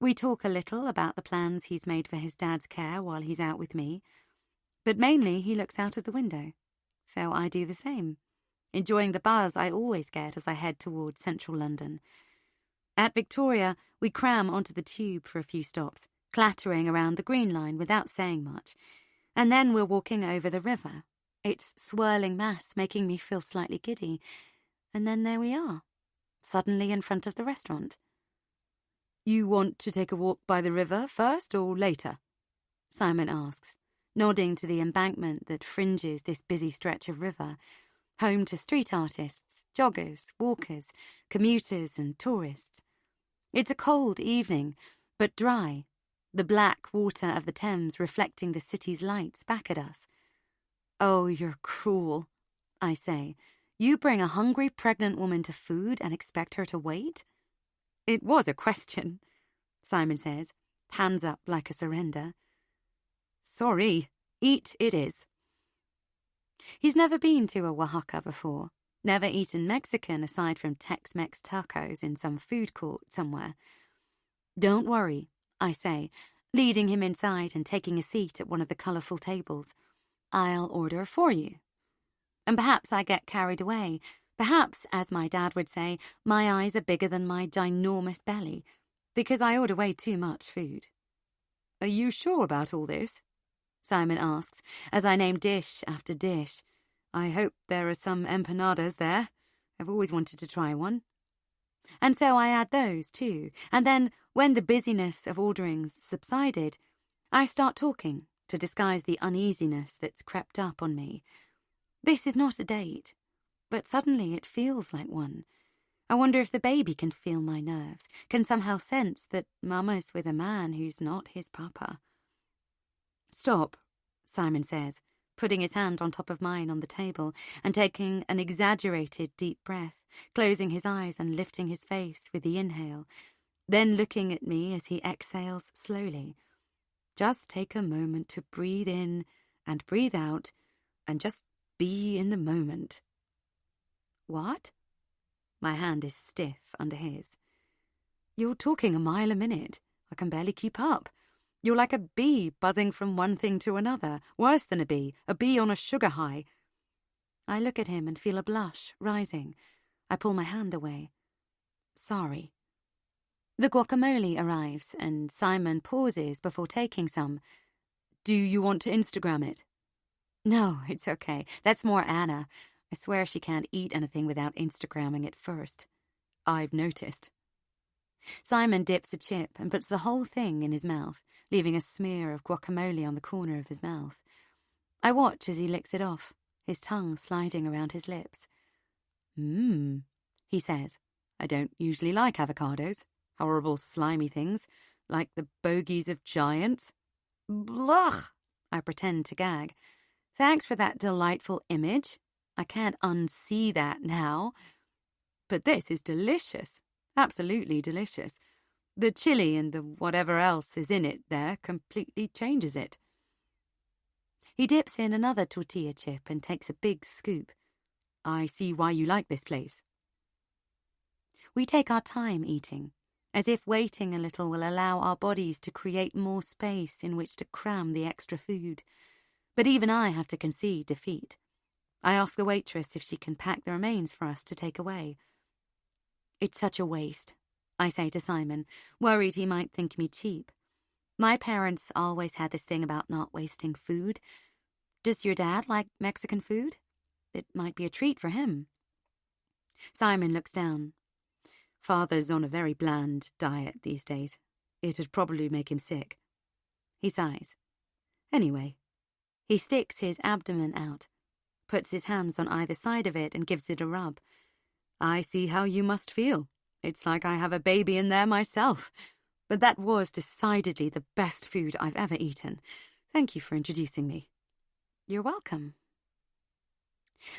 We talk a little about the plans he's made for his dad's care while he's out with me, but mainly he looks out of the window. So I do the same, enjoying the buzz I always get as I head towards central London. At Victoria, we cram onto the tube for a few stops, clattering around the Green Line without saying much, and then we're walking over the river, its swirling mass making me feel slightly giddy, and then there we are, suddenly in front of the restaurant. "You want to take a walk by the river first or later?" Simon asks, nodding to the embankment that fringes this busy stretch of river, home to street artists, joggers, walkers, commuters and tourists. It's a cold evening, but dry, the black water of the Thames reflecting the city's lights back at us. "Oh, you're cruel," I say. "You bring a hungry pregnant woman to food and expect her to wait?" "It was a question," Simon says, hands up like a surrender. "Sorry, eat it is." He's never been to a Oaxaca before, never eaten Mexican aside from Tex-Mex tacos in some food court somewhere. "Don't worry," I say, leading him inside and taking a seat at one of the colourful tables. "I'll order for you." And perhaps I get carried away. Perhaps, as my dad would say, my eyes are bigger than my ginormous belly, because I order way too much food. "Are you sure about all this?" Simon asks, as I name dish after dish. "I hope there are some empanadas there. I've always wanted to try one." And so I add those too, and then, when the busyness of orderings subsided, I start talking to disguise the uneasiness that's crept up on me. This is not a date, but suddenly it feels like one. I wonder if the baby can feel my nerves, can somehow sense that Mama's with a man who's not his papa. "Stop," Simon says, putting his hand on top of mine on the table and taking an exaggerated deep breath, closing his eyes and lifting his face with the inhale, then looking at me as he exhales slowly. "Just take a moment to breathe in and breathe out and just be in the moment." "What?" My hand is stiff under his. "You're talking a mile a minute. I can barely keep up. You're like a bee buzzing from one thing to another, worse than a bee on a sugar high." I look at him and feel a blush rising. I pull my hand away. "Sorry." The guacamole arrives, and Simon pauses before taking some. "Do you want to Instagram it?" "No, it's okay. That's more Anna. I swear she can't eat anything without Instagramming it first." "I've noticed." Simon dips a chip and puts the whole thing in his mouth, leaving a smear of guacamole on the corner of his mouth. I watch as he licks it off, his tongue sliding around his lips. He says. "I don't usually like avocados. Horrible slimy things, like the bogies of giants." "Blah!" I pretend to gag. "Thanks for that delightful image. I can't unsee that now. But this is delicious. Absolutely delicious. The chili and the whatever else is in it there completely changes it." He dips in another tortilla chip and takes a big scoop. "I see why you like this place." We take our time eating, as if waiting a little will allow our bodies to create more space in which to cram the extra food. But even I have to concede defeat. I ask the waitress if she can pack the remains for us to take away. It's such a waste, I say to Simon, worried he might think me cheap. My parents always had this thing about not wasting food. Does your dad like Mexican food? It might be a treat for him. Simon looks down. Father's on a very bland diet these days. It'd probably make him sick. He sighs. Anyway, he sticks his abdomen out, puts his hands on either side of it and gives it a rub. I see how you must feel. It's like I have a baby in there myself. But that was decidedly the best food I've ever eaten. Thank you for introducing me. You're welcome.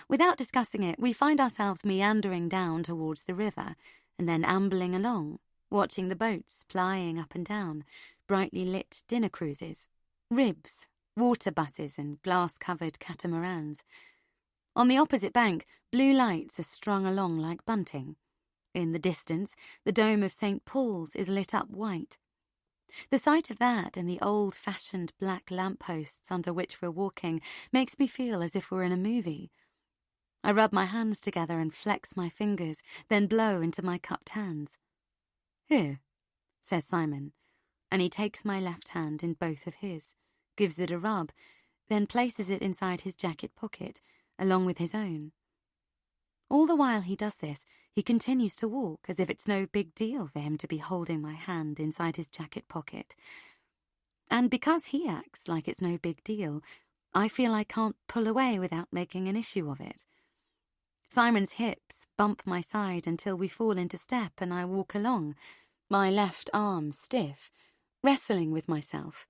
Without discussing it, we find ourselves meandering down towards the river and then ambling along, watching the boats plying up and down, brightly lit dinner cruises, ribs, water buses and glass-covered catamarans. On the opposite bank, blue lights are strung along like bunting. In the distance, the dome of St. Paul's is lit up white. The sight of that and the old-fashioned black lampposts under which we're walking makes me feel as if we're in a movie. I rub my hands together and flex my fingers, then blow into my cupped hands. Here, says Simon, and he takes my left hand in both of his, gives it a rub, then places it inside his jacket pocket, along with his own. All the while he does this, he continues to walk as if it's no big deal for him to be holding my hand inside his jacket pocket. And because he acts like it's no big deal, I feel I can't pull away without making an issue of it. Simon's hips bump my side until we fall into step and I walk along, my left arm stiff, wrestling with myself.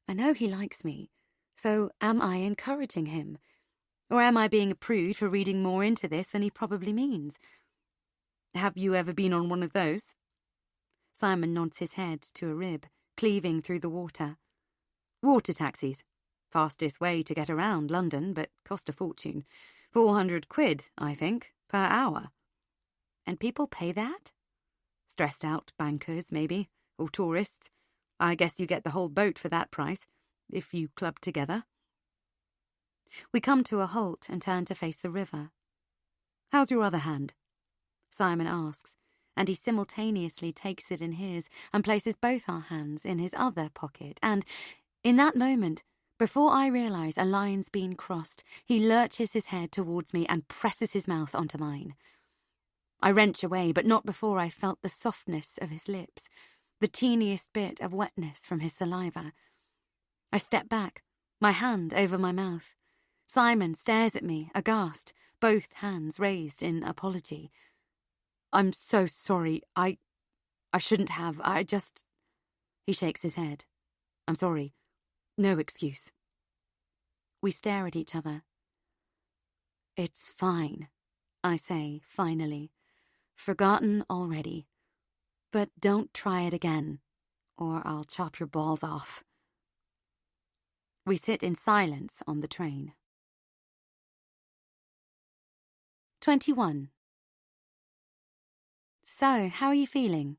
I know he likes me, so am I encouraging him? Or am I being a prude for reading more into this than he probably means? Have you ever been on one of those? Simon nods his head to a rib, cleaving through the water. Water taxis. Fastest way to get around London, but cost a fortune. 400 quid, I think, per hour. And people pay that? Stressed out bankers, maybe, or tourists. I guess you get the whole boat for that price, if you club together. We come to a halt and turn to face the river. How's your other hand? Simon asks, and he simultaneously takes it in his and places both our hands in his other pocket, and, in that moment, before I realise a line's been crossed, he lurches his head towards me and presses his mouth onto mine. I wrench away, but not before I felt the softness of his lips, the teeniest bit of wetness from his saliva. I step back, my hand over my mouth. Simon stares at me, aghast, both hands raised in apology. I'm so sorry. I shouldn't have. He shakes his head. I'm sorry. No excuse. We stare at each other. It's fine, I say, finally. Forgotten already. But don't try it again, or I'll chop your balls off. We sit in silence on the train. 21. So, how are you feeling?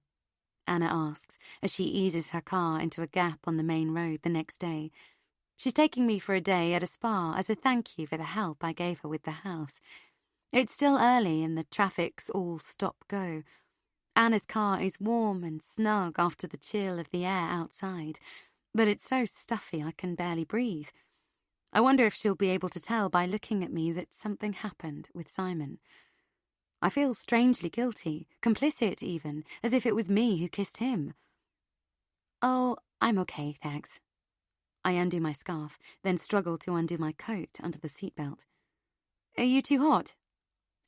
Anna asks as she eases her car into a gap on the main road the next day. She's taking me for a day at a spa as a thank you for the help I gave her with the house. It's still early and the traffic's all stop-go. Anna's car is warm and snug after the chill of the air outside, but it's so stuffy I can barely breathe. I wonder if she'll be able to tell by looking at me that something happened with Simon. I feel strangely guilty, complicit even, as if it was me who kissed him. Oh, I'm okay, thanks. I undo my scarf, then struggle to undo my coat under the seatbelt. Are you too hot?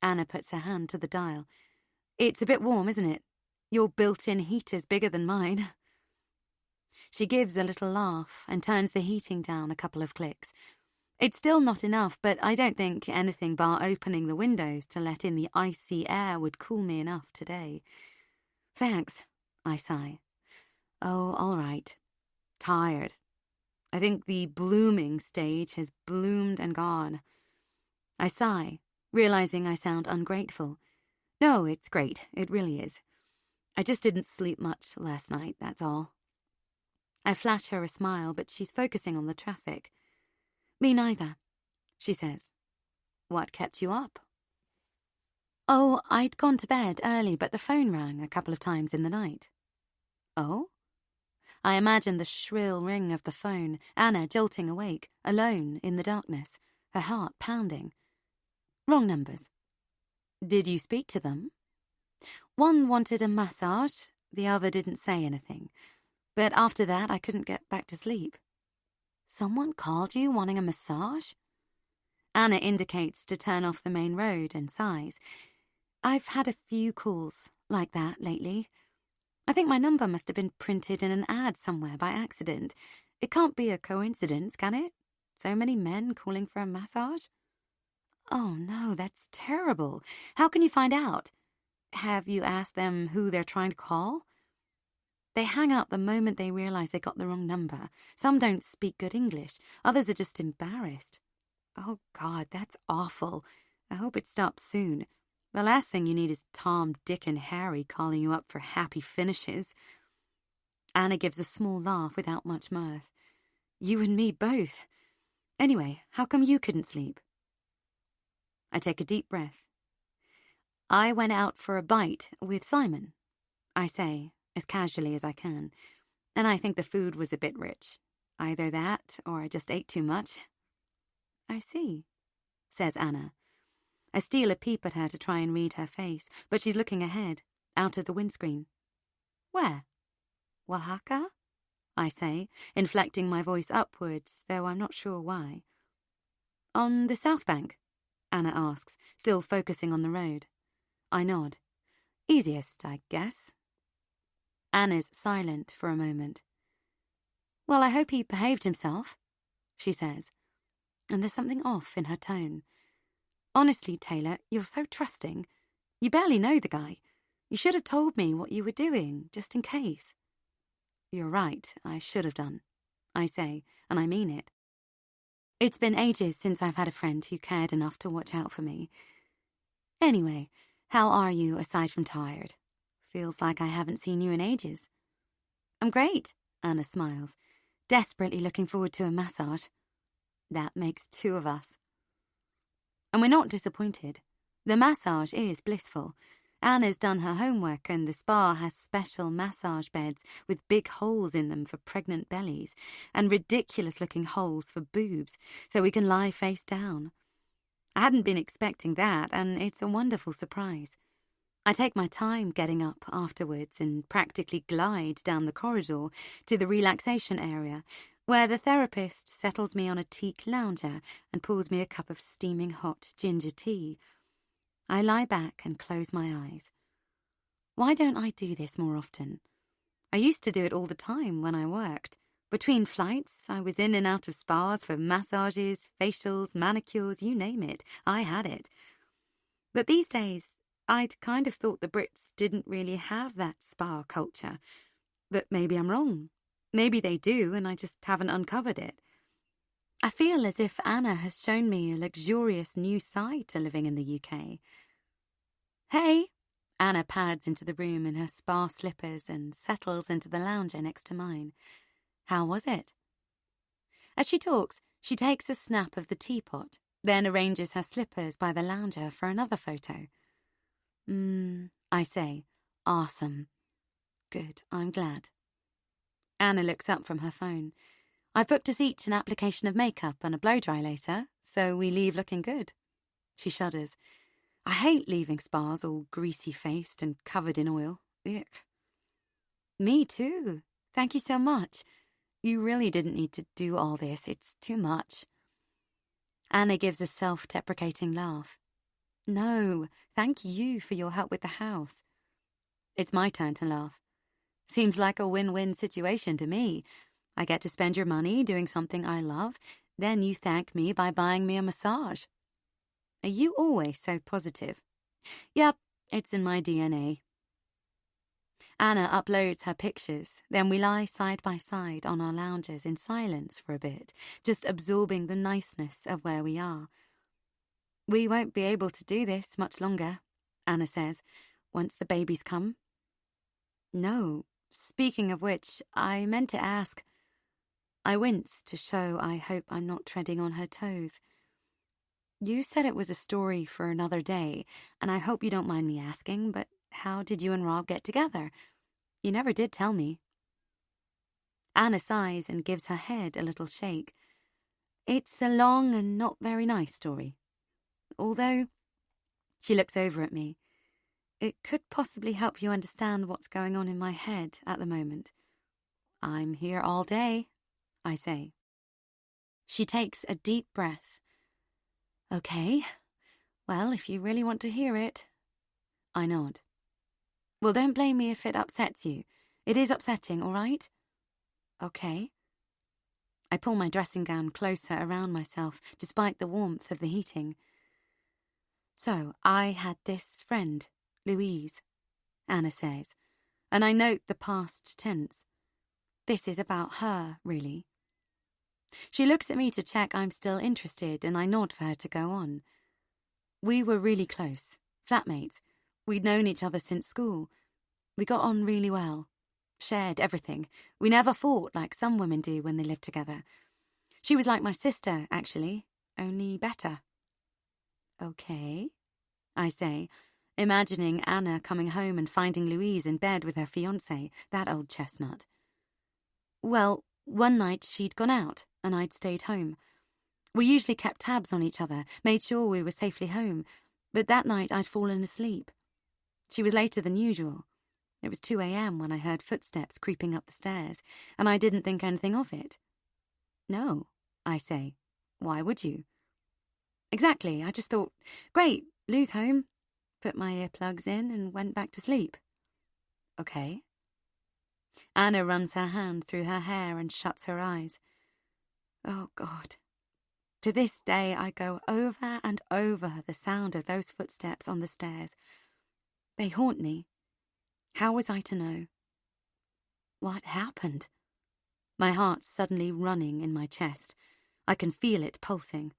Anna puts her hand to the dial. It's a bit warm, isn't it? Your built-in heater's bigger than mine. She gives a little laugh and turns the heating down a couple of clicks. It's still not enough, but I don't think anything bar opening the windows to let in the icy air would cool me enough today. Thanks, I sigh. Oh, all right. Tired. I think the blooming stage has bloomed and gone. I sigh, realizing I sound ungrateful. No, it's great. It really is. I just didn't sleep much last night, that's all. I flash her a smile, but she's focusing on the traffic. Me neither, she says. What kept you up? Oh, I'd gone to bed early, but the phone rang a couple of times in the night. Oh? I imagined the shrill ring of the phone, Anna jolting awake, alone in the darkness, her heart pounding. Wrong numbers. Did you speak to them? One wanted a massage, the other didn't say anything. But after that, I couldn't get back to sleep. Someone called you wanting a massage? Anna indicates to turn off the main road and sighs. I've had a few calls like that lately. I think my number must have been printed in an ad somewhere by accident. It can't be a coincidence, can it? So many men calling for a massage? Oh no, that's terrible. How can you find out? Have you asked them who they're trying to call? They hang up the moment they realize they got the wrong number. Some don't speak good English. Others are just embarrassed. Oh, God, that's awful. I hope it stops soon. The last thing you need is Tom, Dick, and Harry calling you up for happy finishes. Anna gives a small laugh without much mirth. You and me both. Anyway, how come you couldn't sleep? I take a deep breath. I went out for a bite with Simon, I say, as casually as I can, and I think the food was a bit rich. Either that, or I just ate too much. I see, says Anna. I steal a peep at her to try and read her face, but she's looking ahead, out of the windscreen. Where? Oaxaca? I say, inflecting my voice upwards, though I'm not sure why. On the south bank? Anna asks, still focusing on the road. I nod. Easiest, I guess. Anna's silent for a moment. Well, I hope he behaved himself, she says, and there's something off in her tone. Honestly, Taylor, you're so trusting. You barely know the guy. You should have told me what you were doing, just in case. You're right, I should have done, I say, and I mean it. It's been ages since I've had a friend who cared enough to watch out for me. Anyway, how are you aside from tired? Feels like I haven't seen you in ages. I'm great, Anna smiles, desperately looking forward to a massage. That makes two of us. And we're not disappointed. The massage is blissful. Anna's done her homework and the spa has special massage beds with big holes in them for pregnant bellies and ridiculous-looking holes for boobs so we can lie face down. I hadn't been expecting that, and it's a wonderful surprise. I take my time getting up afterwards and practically glide down the corridor to the relaxation area, where the therapist settles me on a teak lounger and pours me a cup of steaming hot ginger tea. I lie back and close my eyes. Why don't I do this more often? I used to do it all the time when I worked. Between flights, I was in and out of spas for massages, facials, manicures, you name it. I had it. But these days, I'd kind of thought the Brits didn't really have that spa culture. But maybe I'm wrong. Maybe they do, and I just haven't uncovered it. I feel as if Anna has shown me a luxurious new side to living in the UK. Hey! Anna pads into the room in her spa slippers and settles into the lounger next to mine. How was it? As she talks, she takes a snap of the teapot, then arranges her slippers by the lounger for another photo. I say, awesome. Good, I'm glad. Anna looks up from her phone. I've booked us each an application of makeup and a blow-dry later, so we leave looking good. She shudders. I hate leaving spas all greasy-faced and covered in oil. Ick. Me too. Thank you so much. You really didn't need to do all this. It's too much. Anna gives a self-deprecating laugh. No, thank you for your help with the house. It's my turn to laugh. Seems like a win-win situation to me. I get to spend your money doing something I love, then you thank me by buying me a massage. Are you always so positive? Yep, it's in my DNA. Anna uploads her pictures, then we lie side by side on our loungers in silence for a bit, just absorbing the niceness of where we are. We won't be able to do this much longer, Anna says, once the babies come. No, speaking of which, I meant to ask. I wince to show I hope I'm not treading on her toes. You said it was a story for another day, and I hope you don't mind me asking, but how did you and Rob get together? You never did tell me. Anna sighs and gives her head a little shake. It's a long and not very nice story. Although, she looks over at me, it could possibly help you understand what's going on in my head at the moment. I'm here all day, I say. She takes a deep breath. Okay, well, if you really want to hear it. I nod. Well, don't blame me if it upsets you. It is upsetting, all right? Okay. I pull my dressing gown closer around myself, despite the warmth of the heating. So, I had this friend, Louise, Anna says, and I note the past tense. This is about her, really. She looks at me to check I'm still interested, and I nod for her to go on. We were really close, flatmates. We'd known each other since school. We got on really well. Shared everything. We never fought like some women do when they live together. She was like my sister, actually, only better. Okay, I say, imagining Anna coming home and finding Louise in bed with her fiancé, that old chestnut. Well, one night she'd gone out, and I'd stayed home. We usually kept tabs on each other, made sure we were safely home, but that night I'd fallen asleep. She was later than usual. It was 2 a.m. when I heard footsteps creeping up the stairs, and I didn't think anything of it. No, I say. Why would you? Exactly, I just thought, great, Lou's home. Put my earplugs in and went back to sleep. Okay. Anna runs her hand through her hair and shuts her eyes. Oh, God. To this day, I go over and over the sound of those footsteps on the stairs. They haunt me. How was I to know? What happened? My heart's suddenly running in my chest. I can feel it pulsing.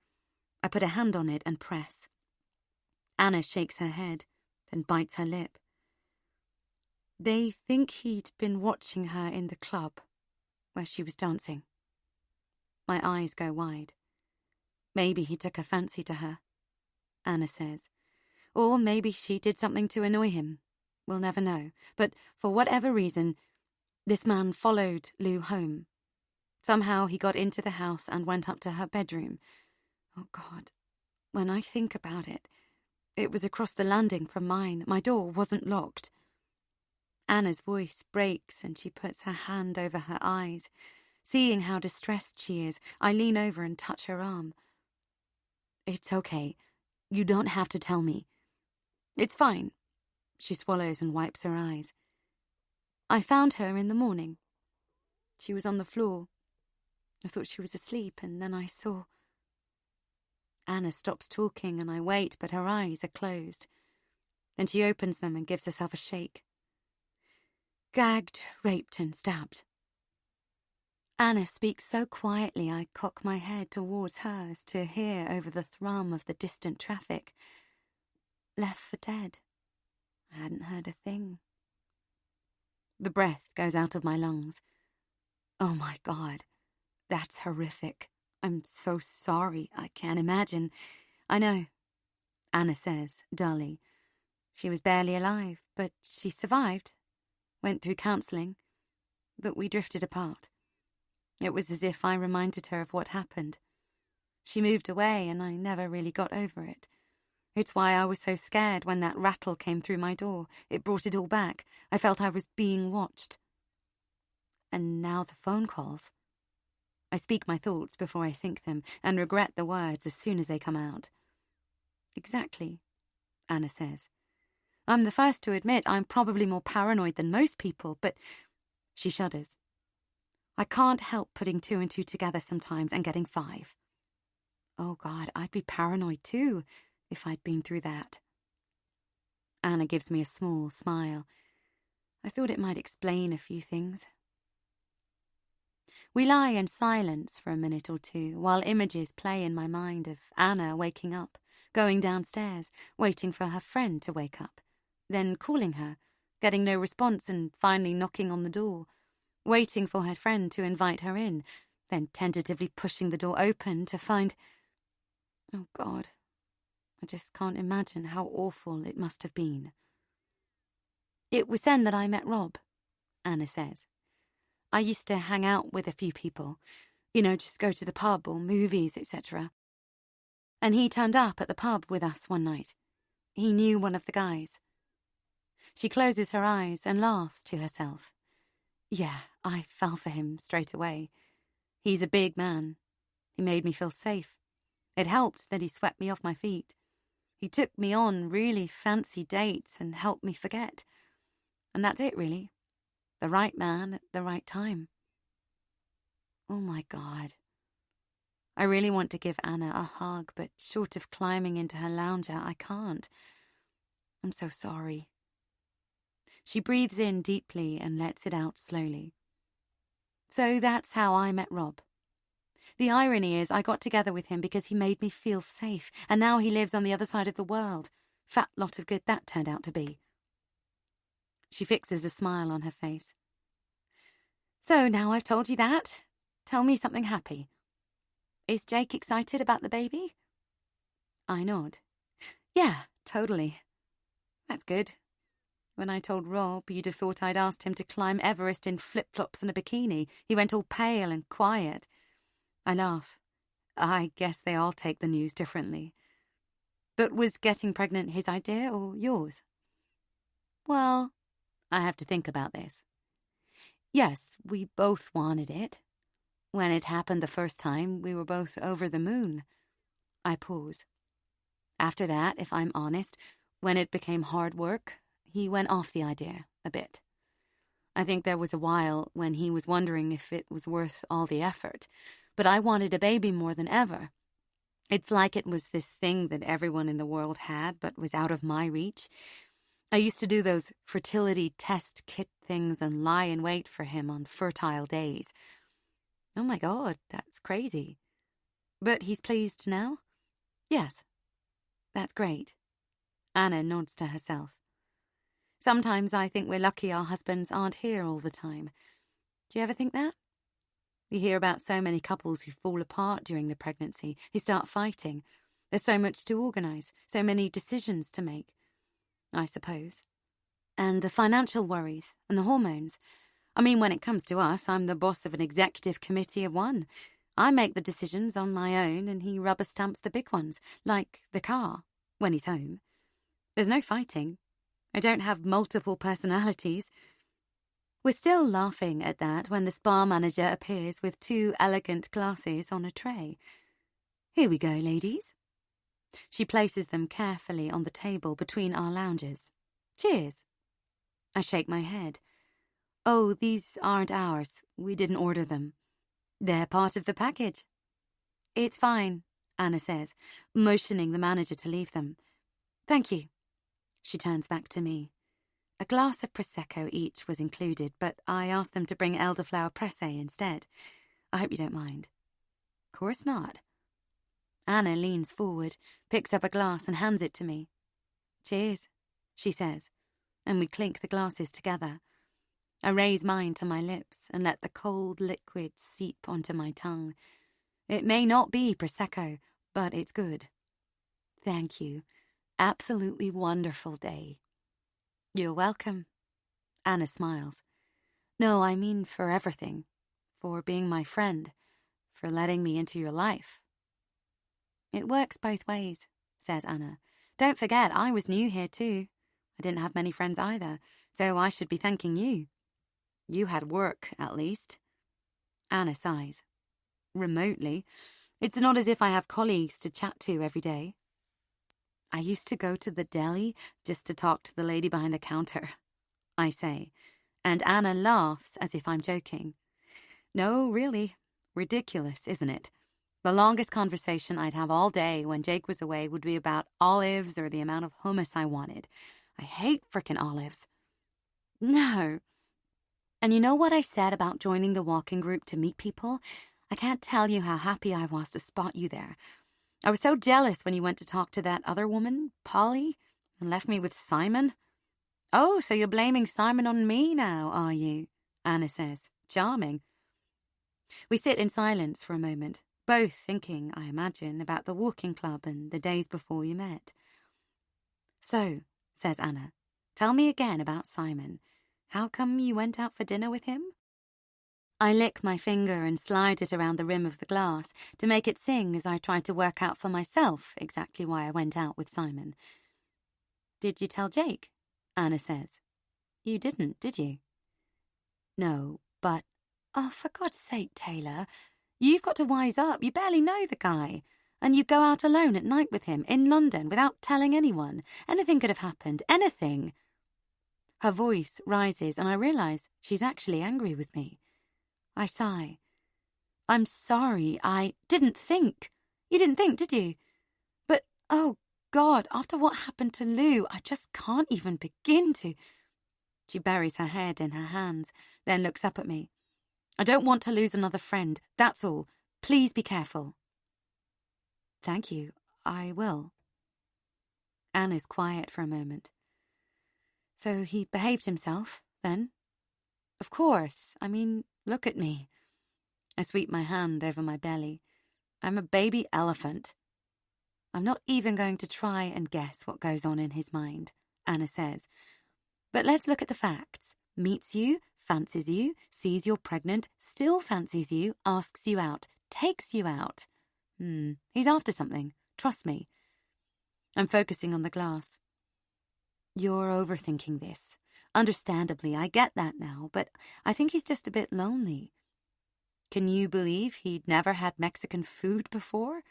I put a hand on it and press. Anna shakes her head, then bites her lip. They think he'd been watching her in the club, where she was dancing. My eyes go wide. Maybe he took a fancy to her, Anna says. Or maybe she did something to annoy him. We'll never know. But for whatever reason, this man followed Lou home. Somehow he got into the house and went up to her bedroom. Oh, God. When I think about it, it was across the landing from mine. My door wasn't locked. Anna's voice breaks and she puts her hand over her eyes. Seeing how distressed she is, I lean over and touch her arm. It's okay. You don't have to tell me. It's fine. She swallows and wipes her eyes. I found her in the morning. She was on the floor. I thought she was asleep, and then I saw... Anna stops talking, and I wait, but her eyes are closed. Then she opens them and gives herself a shake. Gagged, raped, and stabbed. Anna speaks so quietly I cock my head towards hers to hear over the thrum of the distant traffic. Left for dead. I hadn't heard a thing. The breath goes out of my lungs. Oh my God, that's horrific. I'm so sorry, I can't imagine. I know, Anna says, dully. She was barely alive, but she survived. Went through counselling, but we drifted apart. It was as if I reminded her of what happened. She moved away and I never really got over it. It's why I was so scared when that rattle came through my door. It brought it all back. I felt I was being watched. And now the phone calls. I speak my thoughts before I think them and regret the words as soon as they come out. Exactly, Anna says. I'm the first to admit I'm probably more paranoid than most people, but... She shudders. I can't help putting 2 and 2 together sometimes and getting 5. Oh God, I'd be paranoid too, if I'd been through that. Anna gives me a small smile. I thought it might explain a few things. We lie in silence for a minute or two while images play in my mind of Anna waking up, going downstairs, waiting for her friend to wake up, then calling her, getting no response and finally knocking on the door, waiting for her friend to invite her in, then tentatively pushing the door open to find... Oh God, I just can't imagine how awful it must have been. It was then that I met Rob, Anna says. I used to hang out with a few people, just go to the pub or movies, etc. And he turned up at the pub with us one night. He knew one of the guys. She closes her eyes and laughs to herself. Yeah, I fell for him straight away. He's a big man. He made me feel safe. It helped that he swept me off my feet. He took me on really fancy dates and helped me forget. And that's it, really. The right man at the right time. Oh my God. I really want to give Anna a hug, but short of climbing into her lounger, I can't. I'm so sorry. She breathes in deeply and lets it out slowly. So that's how I met Rob. The irony is I got together with him because he made me feel safe, and now he lives on the other side of the world. Fat lot of good that turned out to be. She fixes a smile on her face. So now I've told you that, tell me something happy. Is Jake excited about the baby? I nod. Yeah, totally. That's good. When I told Rob, you'd have thought I'd asked him to climb Everest in flip-flops and a bikini. He went all pale and quiet. I laugh. I guess they all take the news differently. But was getting pregnant his idea or yours? Well, I have to think about this. Yes, we both wanted it. When it happened the first time, we were both over the moon. I pause. After that, if I'm honest, when it became hard work, he went off the idea a bit. I think there was a while when he was wondering if it was worth all the effort, but I wanted a baby more than ever. It's like it was this thing that everyone in the world had, but was out of my reach. I used to do those fertility test kit things and lie in wait for him on fertile days. Oh my God, that's crazy. But he's pleased now? Yes. That's great. Anna nods to herself. Sometimes I think we're lucky our husbands aren't here all the time. Do you ever think that? We hear about so many couples who fall apart during the pregnancy, who start fighting. There's so much to organise, so many decisions to make. I suppose. And the financial worries and the hormones. I mean, when it comes to us, I'm the boss of an executive committee of one. I make the decisions on my own and he rubber stamps the big ones, like the car, when he's home. There's no fighting. I don't have multiple personalities. We're still laughing at that when the spa manager appears with 2 elegant glasses on a tray. Here we go, ladies. She places them carefully on the table between our lounges. Cheers. I shake my head. Oh, these aren't ours. We didn't order them. They're part of the package. It's fine, Anna says, motioning the manager to leave them. Thank you. She turns back to me. A glass of Prosecco each was included, but I asked them to bring elderflower pressé instead. I hope you don't mind. Of course not. Anna leans forward, picks up a glass and hands it to me. Cheers, she says, and we clink the glasses together. I raise mine to my lips and let the cold liquid seep onto my tongue. It may not be Prosecco, but it's good. Thank you. Absolutely wonderful day. You're welcome. Anna smiles. No, I mean for everything. For being my friend. For letting me into your life. It works both ways, says Anna. Don't forget, I was new here too. I didn't have many friends either, so I should be thanking you. You had work, at least. Anna sighs. Remotely. It's not as if I have colleagues to chat to every day. I used to go to the deli just to talk to the lady behind the counter, I say, and Anna laughs as if I'm joking. No, really. Ridiculous, isn't it? The longest conversation I'd have all day when Jake was away would be about olives or the amount of hummus I wanted. I hate frickin' olives. No. And you know what I said about joining the walking group to meet people? I can't tell you how happy I was to spot you there. I was so jealous when you went to talk to that other woman, Polly, and left me with Simon. Oh, so you're blaming Simon on me now, are you? Anna says. Charming. We sit in silence for a moment, Both thinking, I imagine, about the walking club and the days before you met. "So," says Anna, "tell me again about Simon. How come you went out for dinner with him?" I lick my finger and slide it around the rim of the glass to make it sing as I try to work out for myself exactly why I went out with Simon. "Did you tell Jake?" Anna says. "You didn't, did you?" "No, but..." "Oh, for God's sake, Taylor, you've got to wise up. You barely know the guy. And you go out alone at night with him, in London, without telling anyone. Anything could have happened. Anything." Her voice rises, and I realise she's actually angry with me. I sigh. "I'm sorry, I didn't think." "You didn't think, did you? But, oh God, after what happened to Lou, I just can't even begin to..." She buries her head in her hands, then looks up at me. "I don't want to lose another friend, that's all. Please be careful." "Thank you, I will." Anna's quiet for a moment. "So he behaved himself, then?" "Of course. I mean, look at me." I sweep my hand over my belly. "I'm a baby elephant." "I'm not even going to try and guess what goes on in his mind," Anna says. "But let's look at the facts. Meets you, fancies you, sees you're pregnant, still fancies you, asks you out, takes you out. He's after something. Trust me." I'm focusing on the glass. "You're overthinking this. Understandably, I get that now, but I think he's just a bit lonely. Can you believe he'd never had Mexican food before?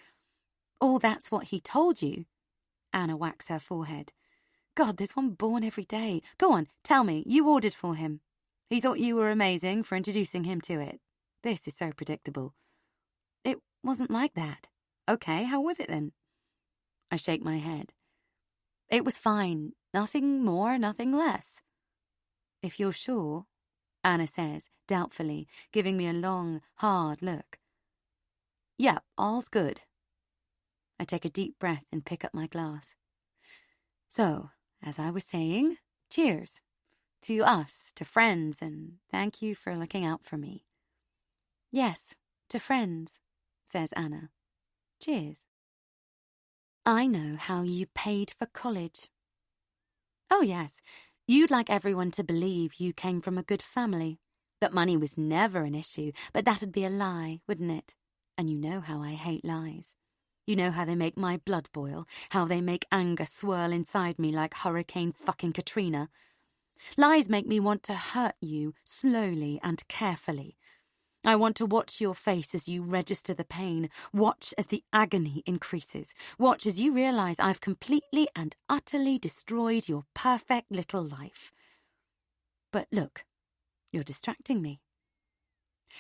Oh, that's what he told you?" Anna whacks her forehead. "God, there's one born every day. Go on, tell me, you ordered for him. He thought you were amazing for introducing him to it. This is so predictable." "It wasn't like that." "Okay, how was it then?" I shake my head. "It was fine. Nothing more, nothing less." "If you're sure," Anna says, doubtfully, giving me a long, hard look. "Yep, all's good." I take a deep breath and pick up my glass. "So, as I was saying, cheers. To us, to friends, and thank you for looking out for me." "Yes, to friends," says Anna. "Cheers." "I know how you paid for college." "Oh, yes. You'd like everyone to believe you came from a good family, that money was never an issue, but that'd be a lie, wouldn't it? And you know how I hate lies. You know how they make my blood boil, how they make anger swirl inside me like Hurricane fucking Katrina. Lies make me want to hurt you slowly and carefully. I want to watch your face as you register the pain, watch as the agony increases, watch as you realise I've completely and utterly destroyed your perfect little life. But look, you're distracting me.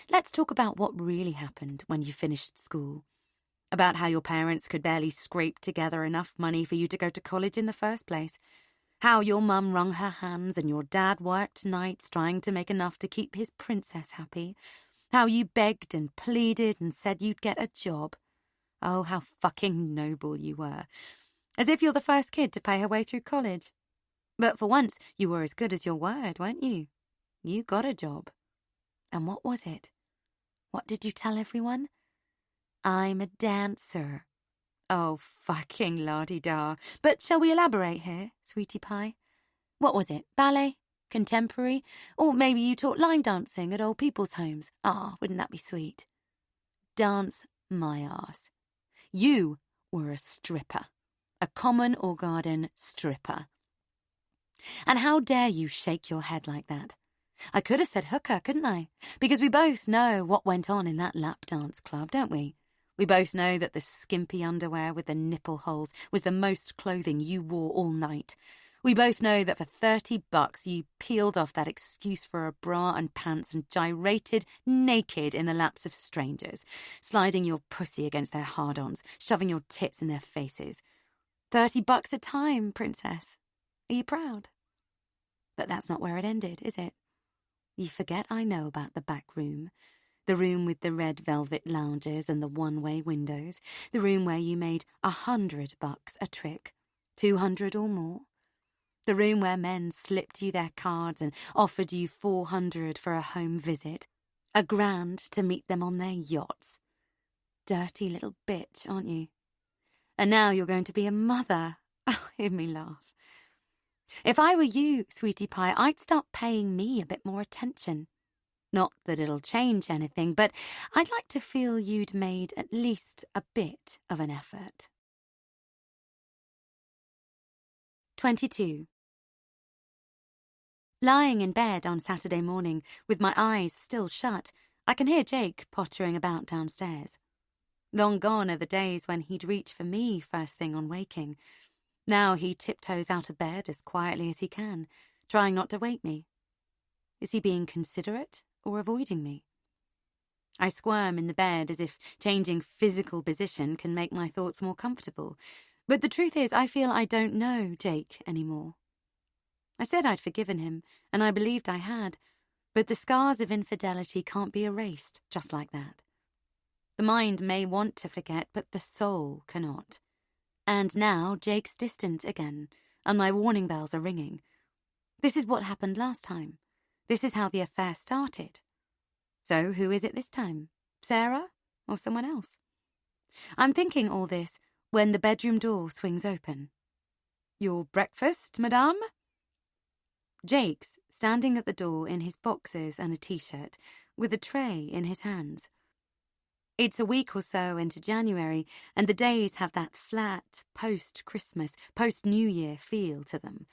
Let's talk about what really happened when you finished school. About how your parents could barely scrape together enough money for you to go to college in the first place. How your mum wrung her hands and your dad worked nights trying to make enough to keep his princess happy. How you begged and pleaded and said you'd get a job. Oh, how fucking noble you were. As if you're the first kid to pay her way through college. But for once, you were as good as your word, weren't you? You got a job. And what was it? What did you tell everyone? I'm a dancer. Oh, fucking la-di-da. But shall we elaborate here, sweetie pie? What was it? Ballet? Contemporary? Or maybe you taught line dancing at old people's homes. Wouldn't that be sweet? Dance my arse. You were a stripper. A common or garden stripper. And how dare you shake your head like that? I could have said hooker, couldn't I? Because we both know what went on in that lap dance club, don't we? We both know that the skimpy underwear with the nipple holes was the most clothing you wore all night. We both know that for $30 you peeled off that excuse for a bra and pants and gyrated naked in the laps of strangers, sliding your pussy against their hard-ons, shoving your tits in their faces. $30 a time, princess. Are you proud? But that's not where it ended, is it? You forget I know about the back room. The room with the red velvet lounges and the one-way windows. The room where you made $100 a trick. 200 or more. The room where men slipped you their cards and offered you 400 for a home visit. $1,000 to meet them on their yachts. dirty little bitch, aren't you? And now you're going to be a mother. Oh, hear me laugh. If I were you, sweetie pie, I'd start paying me a bit more attention. Not that it'll change anything, but I'd like to feel you'd made at least a bit of an effort. 22. Lying in bed on Saturday morning, with my eyes still shut, I can hear Jake pottering about downstairs. Long gone are the days when he'd reach for me first thing on waking. Now he tiptoes out of bed as quietly as he can, trying not to wake me. Is he being considerate or avoiding me? I squirm in the bed as if changing physical position can make my thoughts more comfortable. But the truth is, I feel I don't know Jake anymore. I said I'd forgiven him, and I believed I had, but the scars of infidelity can't be erased just like that. The mind may want to forget, but the soul cannot. And now Jake's distant again, and my warning bells are ringing. This is what happened last time. This is how the affair started. So who is it this time? Sarah or someone else? I'm thinking all this when the bedroom door swings open. Your breakfast, madame? Jake's standing at the door in his boxers and a t-shirt, with a tray in his hands. It's a week or so into January, and the days have that flat, post-Christmas, post-New Year feel to them.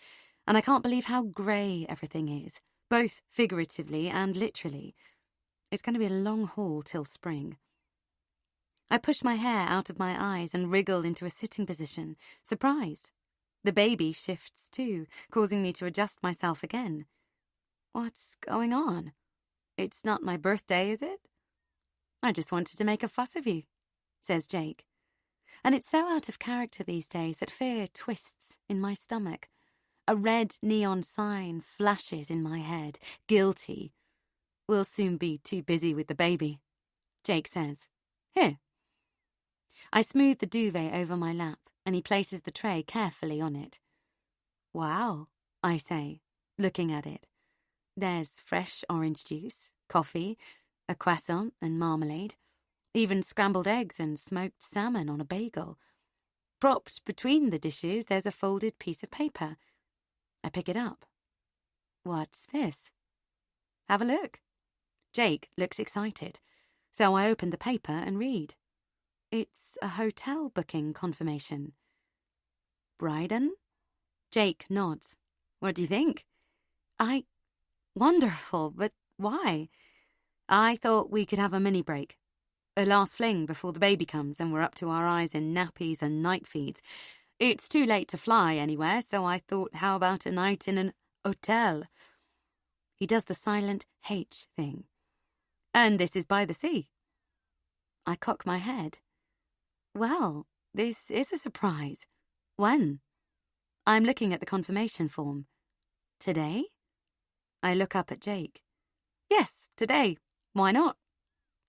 And I can't believe how grey everything is, both figuratively and literally. It's going to be a long haul till spring. I push my hair out of my eyes and wriggle into a sitting position, surprised. The baby shifts too, causing me to adjust myself again. What's going on? It's not my birthday, is it? I just wanted to make a fuss of you, says Jake. And it's so out of character these days that fear twists in my stomach. A red neon sign flashes in my head, guilty. We'll soon be too busy with the baby, Jake says. Here. I smooth the duvet over my lap, and he places the tray carefully on it. Wow, I say, looking at it. There's fresh orange juice, coffee, a croissant and marmalade, even scrambled eggs and smoked salmon on a bagel. Propped between the dishes, there's a folded piece of paper. I pick it up. What's this? Have a look. Jake looks excited, so I open the paper and read. It's a hotel booking confirmation. Bryden? Jake nods. What do you think? Wonderful, but why? I thought we could have a mini break. A last fling before the baby comes and we're up to our eyes in nappies and night feeds. It's too late to fly anywhere, so I thought, how about a night in an hotel? He does the silent H thing. And this is by the sea. I cock my head. Well, this is a surprise. When? I'm looking at the confirmation form. Today? I look up at Jake. Yes, today. Why not?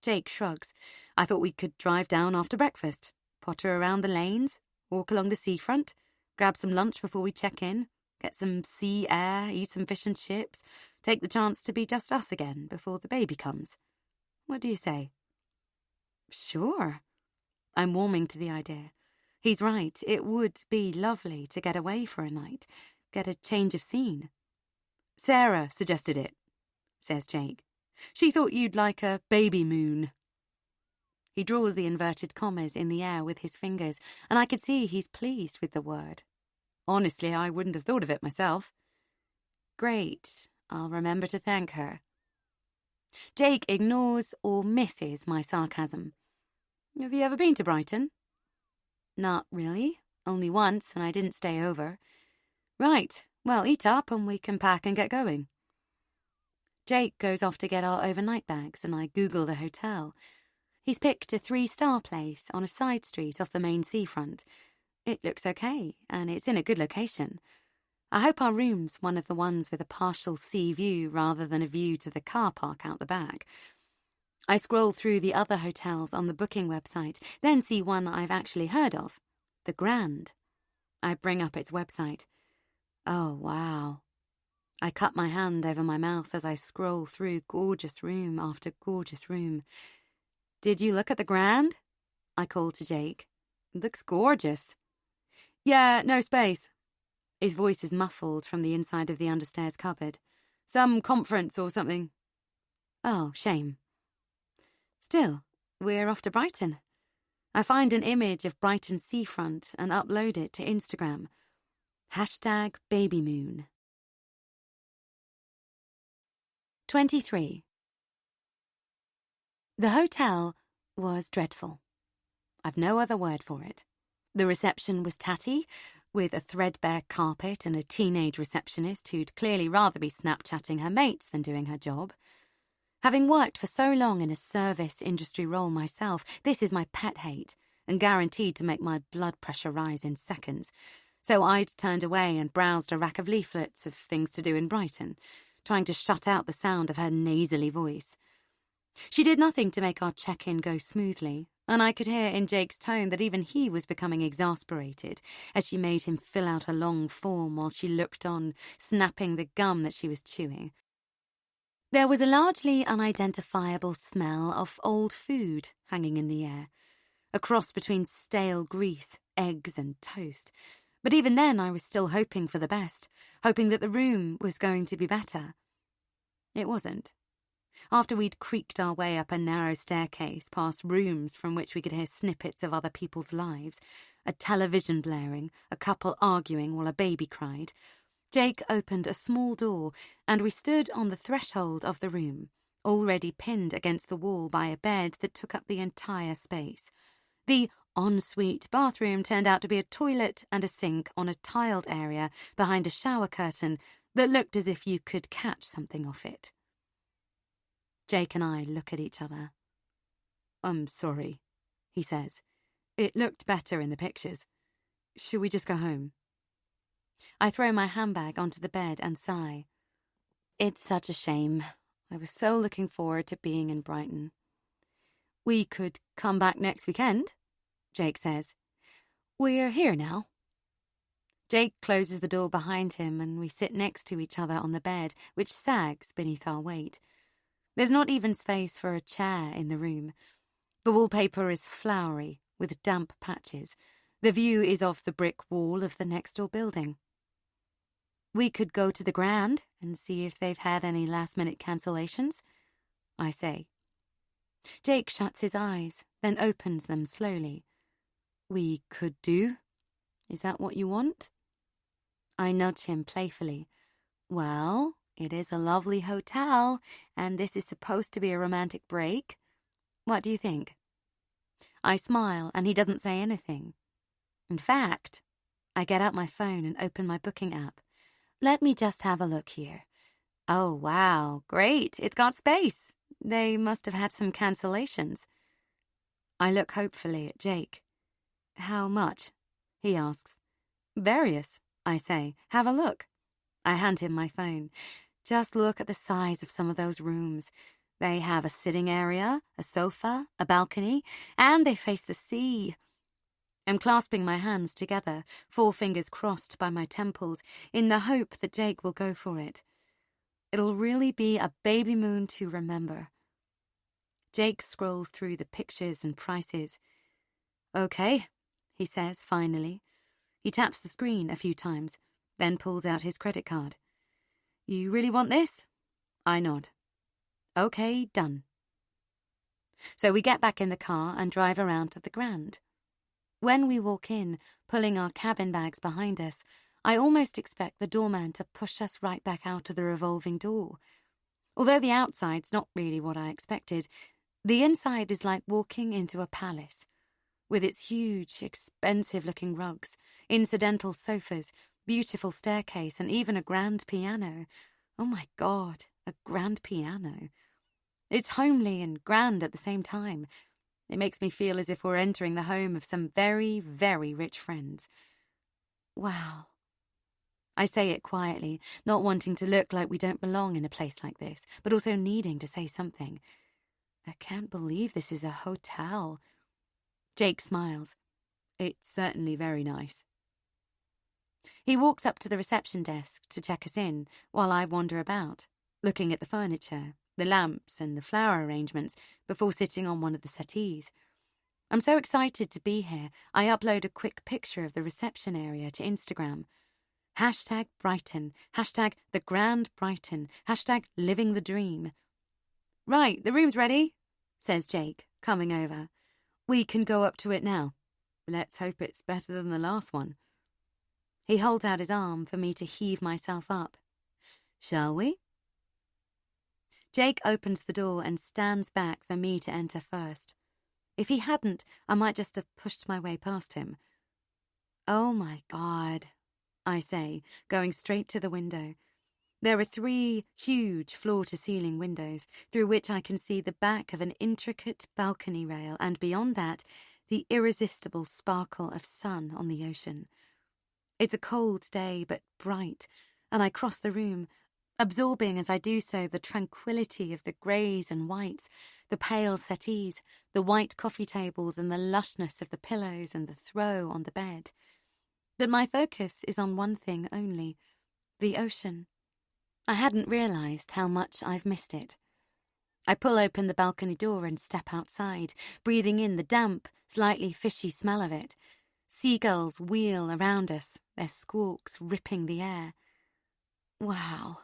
Jake shrugs. I thought we could drive down after breakfast, potter around the lanes, walk along the seafront, grab some lunch before we check in, get some sea air, eat some fish and chips, take the chance to be just us again before the baby comes. What do you say? Sure. I'm warming to the idea. He's right, it would be lovely to get away for a night, get a change of scene. Sarah suggested it, says Jake. She thought you'd like a baby moon. He draws the inverted commas in the air with his fingers, and I could see he's pleased with the word. Honestly, I wouldn't have thought of it myself. Great, I'll remember to thank her. Jake ignores or misses my sarcasm. Have you ever been to Brighton? Not really, only once, and I didn't stay over. Right, well, eat up and we can pack and get going. Jake goes off to get our overnight bags, and I Google the hotel. He's picked a 3-star place on a side street off the main seafront. It looks okay, and it's in a good location. I hope our room's one of the ones with a partial sea view rather than a view to the car park out the back. I scroll through the other hotels on the booking website, then see one I've actually heard of, the Grand. I bring up its website. Oh, wow. I cut my hand over my mouth as I scroll through gorgeous room after gorgeous room. Did you look at the Grand? I call to Jake. Looks gorgeous. Yeah, no space. His voice is muffled from the inside of the understairs cupboard. Some conference or something. Oh, shame. Still, we're off to Brighton. I find an image of Brighton seafront and upload it to Instagram. #babymoon. 23. The hotel was dreadful. I've no other word for it. The reception was tatty, with a threadbare carpet and a teenage receptionist who'd clearly rather be Snapchatting her mates than doing her job. Having worked for so long in a service industry role myself, this is my pet hate, and guaranteed to make my blood pressure rise in seconds. So I'd turned away and browsed a rack of leaflets of things to do in Brighton, trying to shut out the sound of her nasally voice. She did nothing to make our check-in go smoothly, and I could hear in Jake's tone that even he was becoming exasperated as she made him fill out a long form while she looked on, snapping the gum that she was chewing. There was a largely unidentifiable smell of old food hanging in the air, a cross between stale grease, eggs and toast. But even then I was still hoping for the best, hoping that the room was going to be better. It wasn't. After we'd creaked our way up a narrow staircase past rooms from which we could hear snippets of other people's lives, a television blaring, a couple arguing while a baby cried, Jake opened a small door and we stood on the threshold of the room, already pinned against the wall by a bed that took up the entire space. The ensuite bathroom turned out to be a toilet and a sink on a tiled area behind a shower curtain that looked as if you could catch something off it. Jake and I look at each other. I'm sorry, he says. It looked better in the pictures. Should we just go home? I throw my handbag onto the bed and sigh. It's such a shame. I was so looking forward to being in Brighton. We could come back next weekend, Jake says. We're here now. Jake closes the door behind him and we sit next to each other on the bed, which sags beneath our weight. There's not even space for a chair in the room. The wallpaper is flowery, with damp patches. The view is of the brick wall of the next-door building. We could go to the Grand and see if they've had any last-minute cancellations, I say. Jake shuts his eyes, then opens them slowly. We could do? Is that what you want? I nudge him playfully. Well, it is a lovely hotel, and this is supposed to be a romantic break. What do you think? I smile, and he doesn't say anything. In fact, I get out my phone and open my booking app. Let me just have a look here. Oh, wow, great, it's got space. They must have had some cancellations. I look hopefully at Jake. How much? He asks. Various, I say. Have a look. I hand him my phone. Just look at the size of some of those rooms. They have a sitting area, a sofa, a balcony, and they face the sea. I'm clasping my hands together, forefingers crossed by my temples, in the hope that Jake will go for it. It'll really be a baby moon to remember. Jake scrolls through the pictures and prices. Okay, he says finally. He taps the screen a few times, then pulls out his credit card. You really want this? I nod. Okay, done. So we get back in the car and drive around to the Grand. When we walk in, pulling our cabin bags behind us, I almost expect the doorman to push us right back out of the revolving door. Although the outside's not really what I expected, the inside is like walking into a palace, with its huge, expensive-looking rugs, incidental sofas, beautiful staircase, and even a grand piano. Oh my God, a grand piano. It's homely and grand at the same time. It makes me feel as if we're entering the home of some very, very rich friends. Wow. I say it quietly, not wanting to look like we don't belong in a place like this, but also needing to say something. I can't believe this is a hotel. Jake smiles. It's certainly very nice. He walks up to the reception desk to check us in, while I wander about, looking at the furniture, the lamps and the flower arrangements, before sitting on one of the settees. I'm so excited to be here, I upload a quick picture of the reception area to Instagram. #Brighton, #the Grand Brighton, #living the dream. Right, the room's ready, says Jake, coming over. We can go up to it now. Let's hope it's better than the last one. He holds out his arm for me to heave myself up. Shall we? Jake opens the door and stands back for me to enter first. If he hadn't, I might just have pushed my way past him. Oh my God, I say, going straight to the window. There are 3 huge floor-to-ceiling windows, through which I can see the back of an intricate balcony rail, and beyond that, the irresistible sparkle of sun on the ocean. It's a cold day, but bright, and I cross the room, absorbing as I do so the tranquility of the greys and whites, the pale settees, the white coffee tables, and the lushness of the pillows and the throw on the bed. But my focus is on one thing only, the ocean. I hadn't realised how much I've missed it. I pull open the balcony door and step outside, breathing in the damp, slightly fishy smell of it. Seagulls wheel around us, their squawks ripping the air. Wow.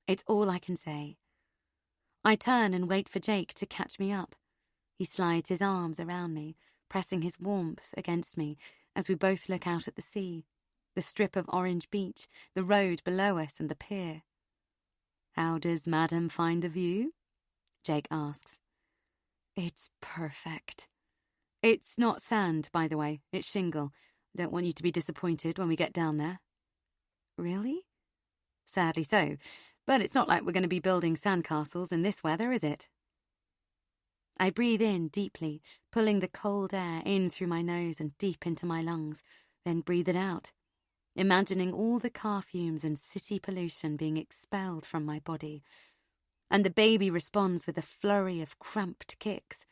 It's all I can say. I turn and wait for Jake to catch me up. He slides his arms around me, pressing his warmth against me as we both look out at the sea, the strip of orange beach, the road below us and the pier. How does Madam find the view? Jake asks. It's perfect. It's not sand, by the way. It's shingle. I don't want you to be disappointed when we get down there. Really? Sadly so. But it's not like we're going to be building sandcastles in this weather, is it? I breathe in deeply, pulling the cold air in through my nose and deep into my lungs, then breathe it out, imagining all the car fumes and city pollution being expelled from my body. And the baby responds with a flurry of cramped kicks.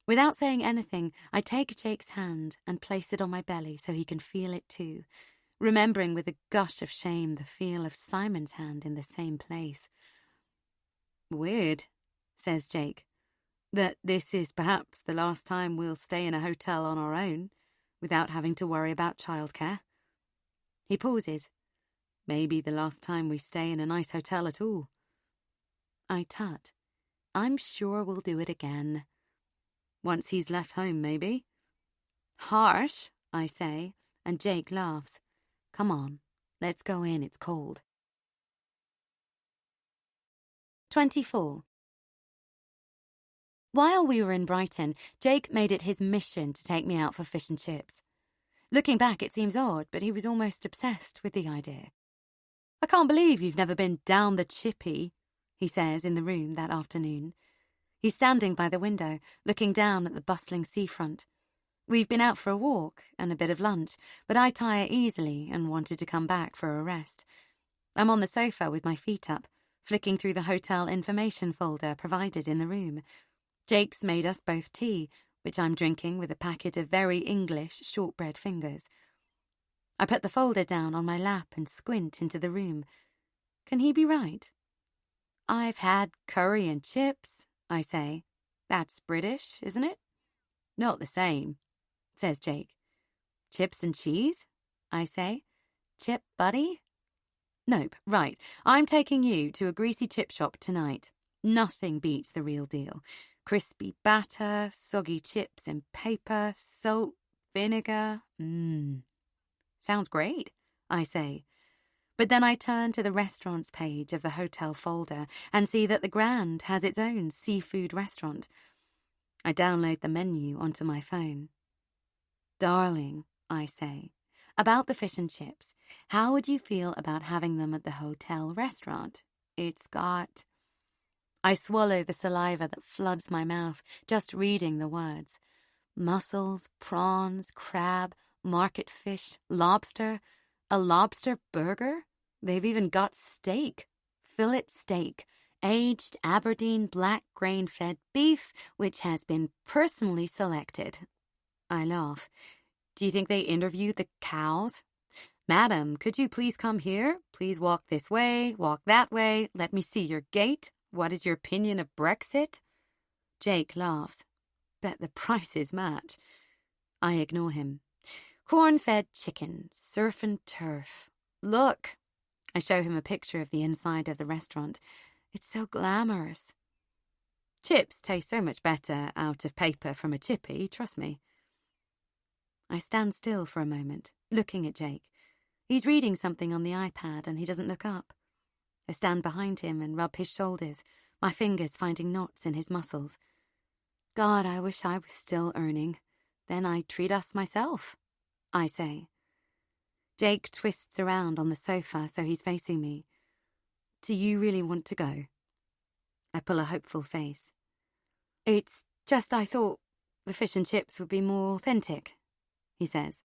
Without saying anything, I take Jake's hand and place it on my belly so he can feel it too, remembering with a gush of shame the feel of Simon's hand in the same place. Weird, says Jake, that this is perhaps the last time we'll stay in a hotel on our own, without having to worry about childcare. He pauses. Maybe the last time we stay in a nice hotel at all. I tut. I'm sure we'll do it again. Once he's left home, maybe. Harsh, I say, and Jake laughs. Come on, let's go in, it's cold. 24. While we were in Brighton, Jake made it his mission to take me out for fish and chips. Looking back, it seems odd, but he was almost obsessed with the idea. I can't believe you've never been down the chippy, he says in the room that afternoon. He's standing by the window, looking down at the bustling seafront. We've been out for a walk and a bit of lunch, but I tire easily and wanted to come back for a rest. I'm on the sofa with my feet up, flicking through the hotel information folder provided in the room. Jake's made us both tea, which I'm drinking with a packet of very English shortbread fingers. I put the folder down on my lap and squint into the room. Can he be right? I've had curry and chips, I say. That's British, isn't it? Not the same, says Jake. Chips and cheese? I say. Chip buddy? Nope, right. I'm taking you to a greasy chip shop tonight. Nothing beats the real deal. Crispy batter, soggy chips in paper, salt, vinegar. Sounds great, I say. But then I turn to the restaurants page of the hotel folder and see that the Grand has its own seafood restaurant. I download the menu onto my phone. Darling, I say, about the fish and chips, how would you feel about having them at the hotel restaurant? It's got... I swallow the saliva that floods my mouth, just reading the words. Mussels, prawns, crab, market fish, lobster. A lobster burger? They've even got steak. Fillet steak. Aged Aberdeen black grain-fed beef, which has been personally selected. I laugh. Do you think they interviewed the cows? Madam, could you please come here? Please walk this way, walk that way. Let me see your gait. What is your opinion of Brexit? Jake laughs. Bet the prices match. I ignore him. Corn-fed chicken, surf and turf. Look! I show him a picture of the inside of the restaurant. It's so glamorous. Chips taste so much better out of paper from a chippy, trust me. I stand still for a moment, looking at Jake. He's reading something on the iPad and he doesn't look up. I stand behind him and rub his shoulders, my fingers finding knots in his muscles. God, I wish I was still earning. Then I'd treat us myself, I say. Jake twists around on the sofa so he's facing me. Do you really want to go? I pull a hopeful face. It's just I thought the fish and chips would be more authentic, he says.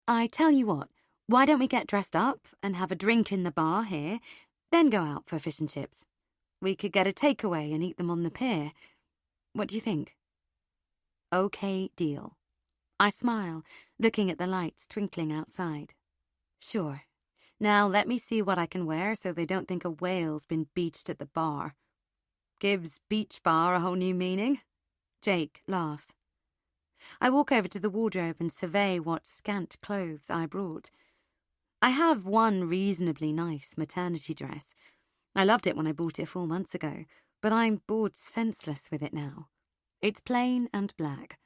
I tell you what, why don't we get dressed up and have a drink in the bar here, then go out for fish and chips? We could get a takeaway and eat them on the pier. What do you think? Okay, deal. I smile, looking at the lights twinkling outside. Sure. Now let me see what I can wear so they don't think a whale's been beached at the bar. Gives beach bar a whole new meaning. Jake laughs. I walk over to the wardrobe and survey what scant clothes I brought. I have one reasonably nice maternity dress. I loved it when I bought it 4 months ago, but I'm bored senseless with it now. It's plain and black.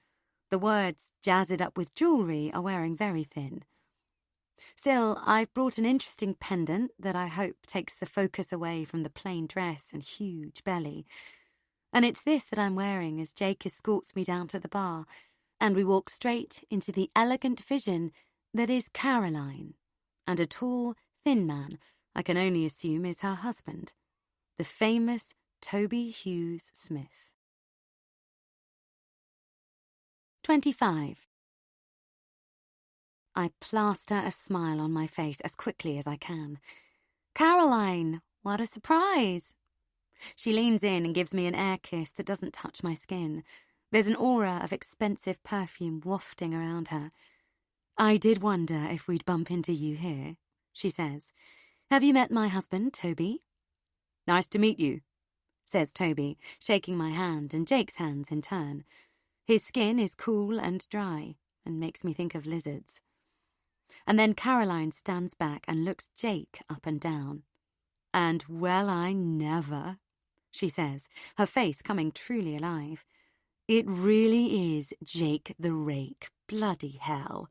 The words "jazz it up with jewellery" are wearing very thin. Still, I've brought an interesting pendant that I hope takes the focus away from the plain dress and huge belly. And it's this that I'm wearing as Jake escorts me down to the bar, and we walk straight into the elegant vision that is Caroline, and a tall, thin man I can only assume is her husband, the famous Toby Hughes Smith. 25. I plaster a smile on my face as quickly as I can. Caroline, what a surprise! She leans in and gives me an air kiss that doesn't touch my skin. There's an aura of expensive perfume wafting around her. I did wonder if we'd bump into you here, she says. Have you met my husband, Toby? Nice to meet you, says Toby, shaking my hand and Jake's hands in turn. His skin is cool and dry and makes me think of lizards. And then Caroline stands back and looks Jake up and down. And well, I never, she says, her face coming truly alive. It really is Jake the Rake, bloody hell.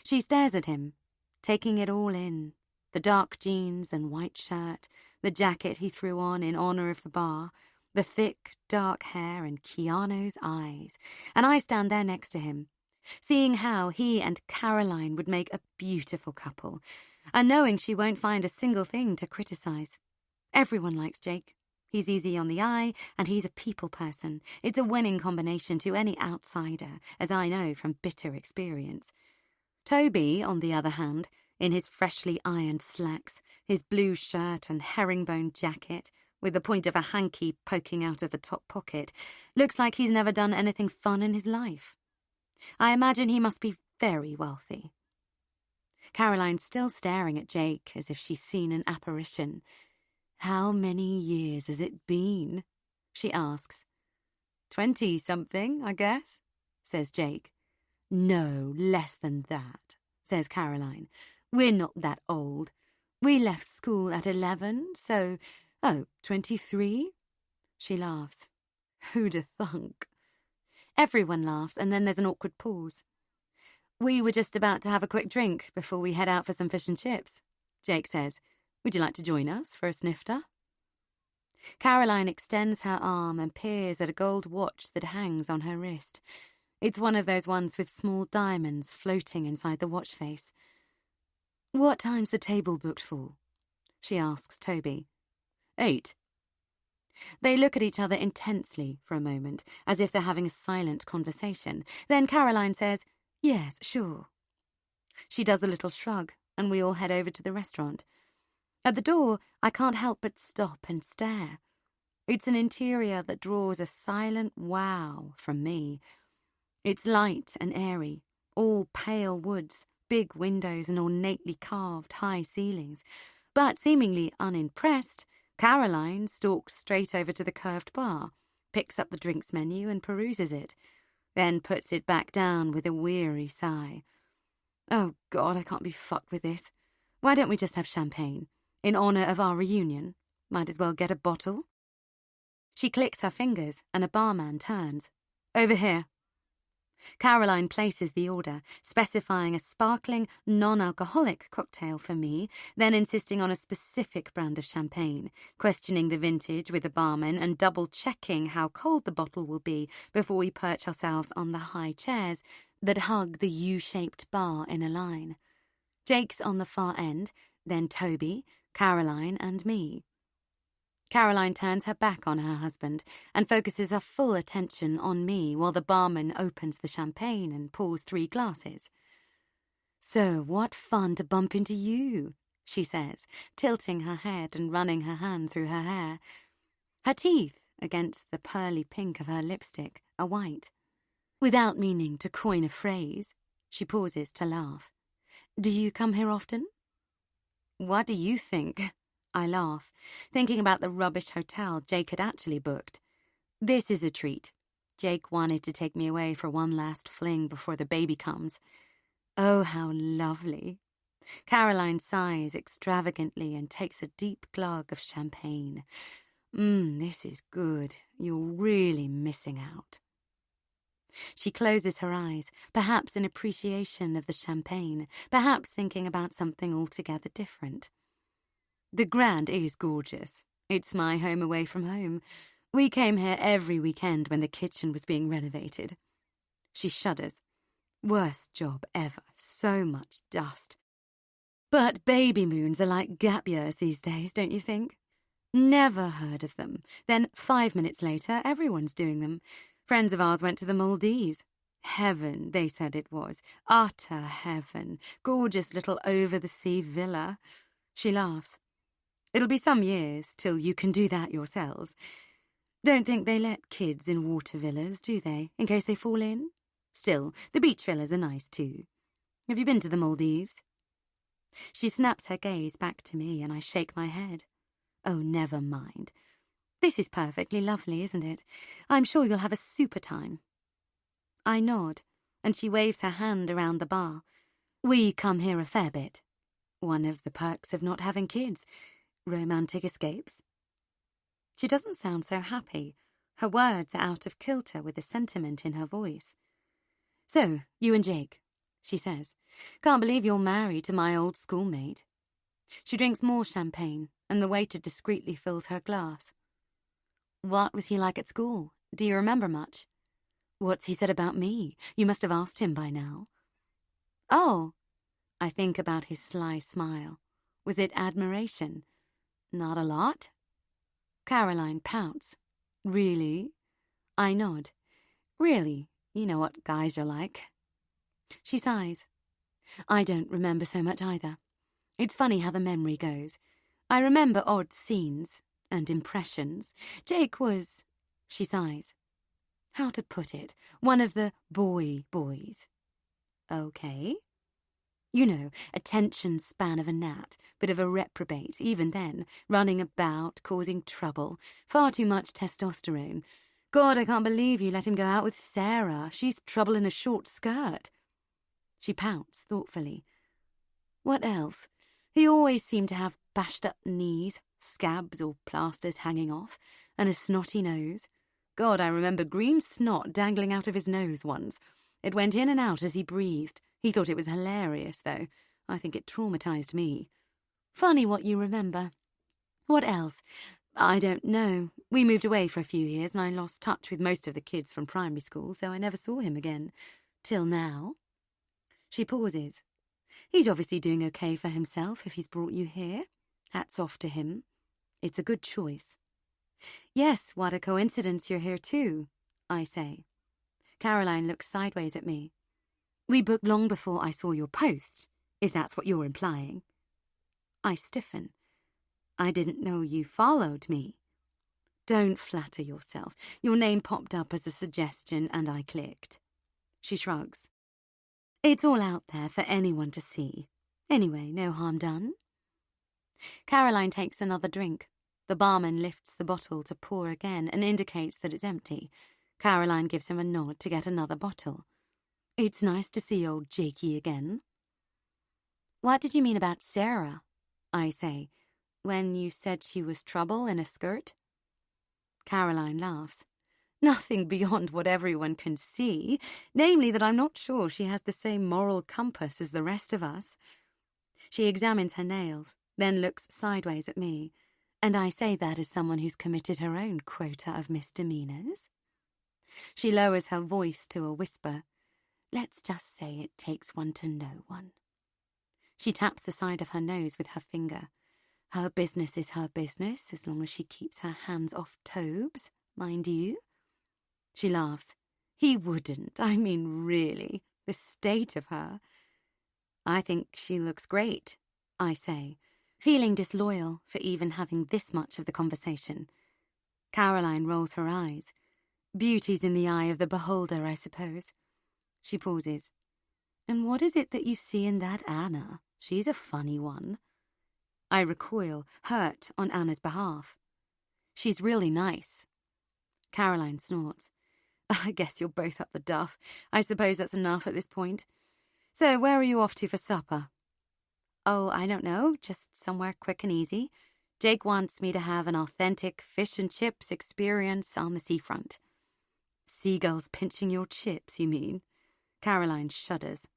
She stares at him, taking it all in. The dark jeans and white shirt, the jacket he threw on in honour of the bar, the thick, dark hair and Keanu's eyes. And I stand there next to him, seeing how he and Caroline would make a beautiful couple, and knowing she won't find a single thing to criticise. Everyone likes Jake. He's easy on the eye, and he's a people person. It's a winning combination to any outsider, as I know from bitter experience. Toby, on the other hand, in his freshly ironed slacks, his blue shirt and herringbone jacket, with the point of a hanky poking out of the top pocket, looks like he's never done anything fun in his life. I imagine he must be very wealthy. Caroline's still staring at Jake as if she's seen an apparition. How many years has it been? She asks. 20-something, I guess, says Jake. No, less than that, says Caroline. We're not that old. We left school at 11, so, 23? She laughs. Who'd have thunk? Everyone laughs, and then there's an awkward pause. We were just about to have a quick drink before we head out for some fish and chips, Jake says. Would you like to join us for a snifter? Caroline extends her arm and peers at a gold watch that hangs on her wrist. It's one of those ones with small diamonds floating inside the watch face. What time's the table booked for? She asks Toby. 8. They look at each other intensely for a moment, as if they're having a silent conversation. Then Caroline says, Yes, sure. She does a little shrug, and we all head over to the restaurant. At the door, I can't help but stop and stare. It's an interior that draws a silent wow from me. It's light and airy, all pale woods, big windows and ornately carved high ceilings. But seemingly unimpressed, Caroline stalks straight over to the curved bar, picks up the drinks menu and peruses it, then puts it back down with a weary sigh. Oh, God, I can't be fucked with this. Why don't we just have champagne? In honour of our reunion. Might as well get a bottle. She clicks her fingers and a barman turns. Over here. Caroline places the order, specifying a sparkling, non-alcoholic cocktail for me, then insisting on a specific brand of champagne, questioning the vintage with the barman and double-checking how cold the bottle will be before we perch ourselves on the high chairs that hug the U-shaped bar in a line. Jake's on the far end, then Toby, Caroline and me. Caroline turns her back on her husband and focuses her full attention on me while the barman opens the champagne and pours 3 glasses. So what fun to bump into you, she says, tilting her head and running her hand through her hair. Her teeth, against the pearly pink of her lipstick, are white. Without meaning to coin a phrase, she pauses to laugh. Do you come here often? What do you think? I laugh, thinking about the rubbish hotel Jake had actually booked. This is a treat. Jake wanted to take me away for one last fling before the baby comes. Oh, how lovely. Caroline sighs extravagantly and takes a deep glug of champagne. This is good. You're really missing out. She closes her eyes, perhaps in appreciation of the champagne, perhaps thinking about something altogether different. The Grand is gorgeous. It's my home away from home. We came here every weekend when the kitchen was being renovated. She shudders. Worst job ever. So much dust. But baby moons are like gap years these days, don't you think? Never heard of them. Then 5 minutes later, everyone's doing them. Friends of ours went to the Maldives. Heaven, they said it was. Utter heaven. Gorgeous little over-the-sea villa. She laughs. It'll be some years till you can do that yourselves. Don't think they let kids in water villas, do they, in case they fall in? Still, the beach villas are nice too. Have you been to the Maldives? She snaps her gaze back to me and I shake my head. Oh, never mind. This is perfectly lovely, isn't it? I'm sure you'll have a super time. I nod, and she waves her hand around the bar. We come here a fair bit. One of the perks of not having kids. Romantic escapes. She doesn't sound so happy. Her words are out of kilter with the sentiment in her voice. So, you and Jake, she says. Can't believe you're married to my old schoolmate. She drinks more champagne, and the waiter discreetly fills her glass. What was he like at school? Do you remember much? What's he said about me? You must have asked him by now. Oh, I think about his sly smile. Was it admiration? Not a lot? Caroline pouts. Really? I nod. Really, you know what guys are like. She sighs. I don't remember so much either. It's funny how the memory goes. I remember odd scenes and impressions. Jake was, she sighs. How to put it? One of the boys. Okay. You know, attention span of a gnat, bit of a reprobate, even then, running about, causing trouble, far too much testosterone. God, I can't believe you let him go out with Sarah. She's trouble in a short skirt. She pouts thoughtfully. What else? He always seemed to have bashed-up knees, scabs or plasters hanging off, and a snotty nose. God, I remember green snot dangling out of his nose once. It went in and out as he breathed. He thought it was hilarious, though. I think it traumatized me. Funny what you remember. What else? I don't know. We moved away for a few years and I lost touch with most of the kids from primary school, so I never saw him again. Till now. She pauses. He's obviously doing okay for himself if he's brought you here. Hats off to him. It's a good choice. Yes, what a coincidence you're here too, I say. Caroline looks sideways at me. We booked long before I saw your post, if that's what you're implying. I stiffen. I didn't know you followed me. Don't flatter yourself. Your name popped up as a suggestion and I clicked. She shrugs. It's all out there for anyone to see. Anyway, no harm done. Caroline takes another drink. The barman lifts the bottle to pour again and indicates that it's empty. Caroline gives him a nod to get another bottle. It's nice to see old Jakey again. What did you mean about Sarah? I say, when you said she was trouble in a skirt. Caroline laughs. Nothing beyond what everyone can see, namely that I'm not sure she has the same moral compass as the rest of us. She examines her nails, then looks sideways at me, and I say that as someone who's committed her own quota of misdemeanors. She lowers her voice to a whisper. Let's just say it takes one to know one. She taps the side of her nose with her finger. Her business is her business, as long as she keeps her hands off Tobe's, mind you. She laughs. He wouldn't. I mean, really, the state of her. I think she looks great, I say, feeling disloyal for even having this much of the conversation. Caroline rolls her eyes. Beauty's in the eye of the beholder, I suppose. She pauses. And what is it that you see in that Anna? She's a funny one. I recoil, hurt on Anna's behalf. She's really nice. Caroline snorts. I guess you're both up the duff. I suppose that's enough at this point. So where are you off to for supper? Oh, I don't know, just somewhere quick and easy. Jake wants me to have an authentic fish and chips experience on the seafront. Seagulls pinching your chips, you mean? Caroline shudders.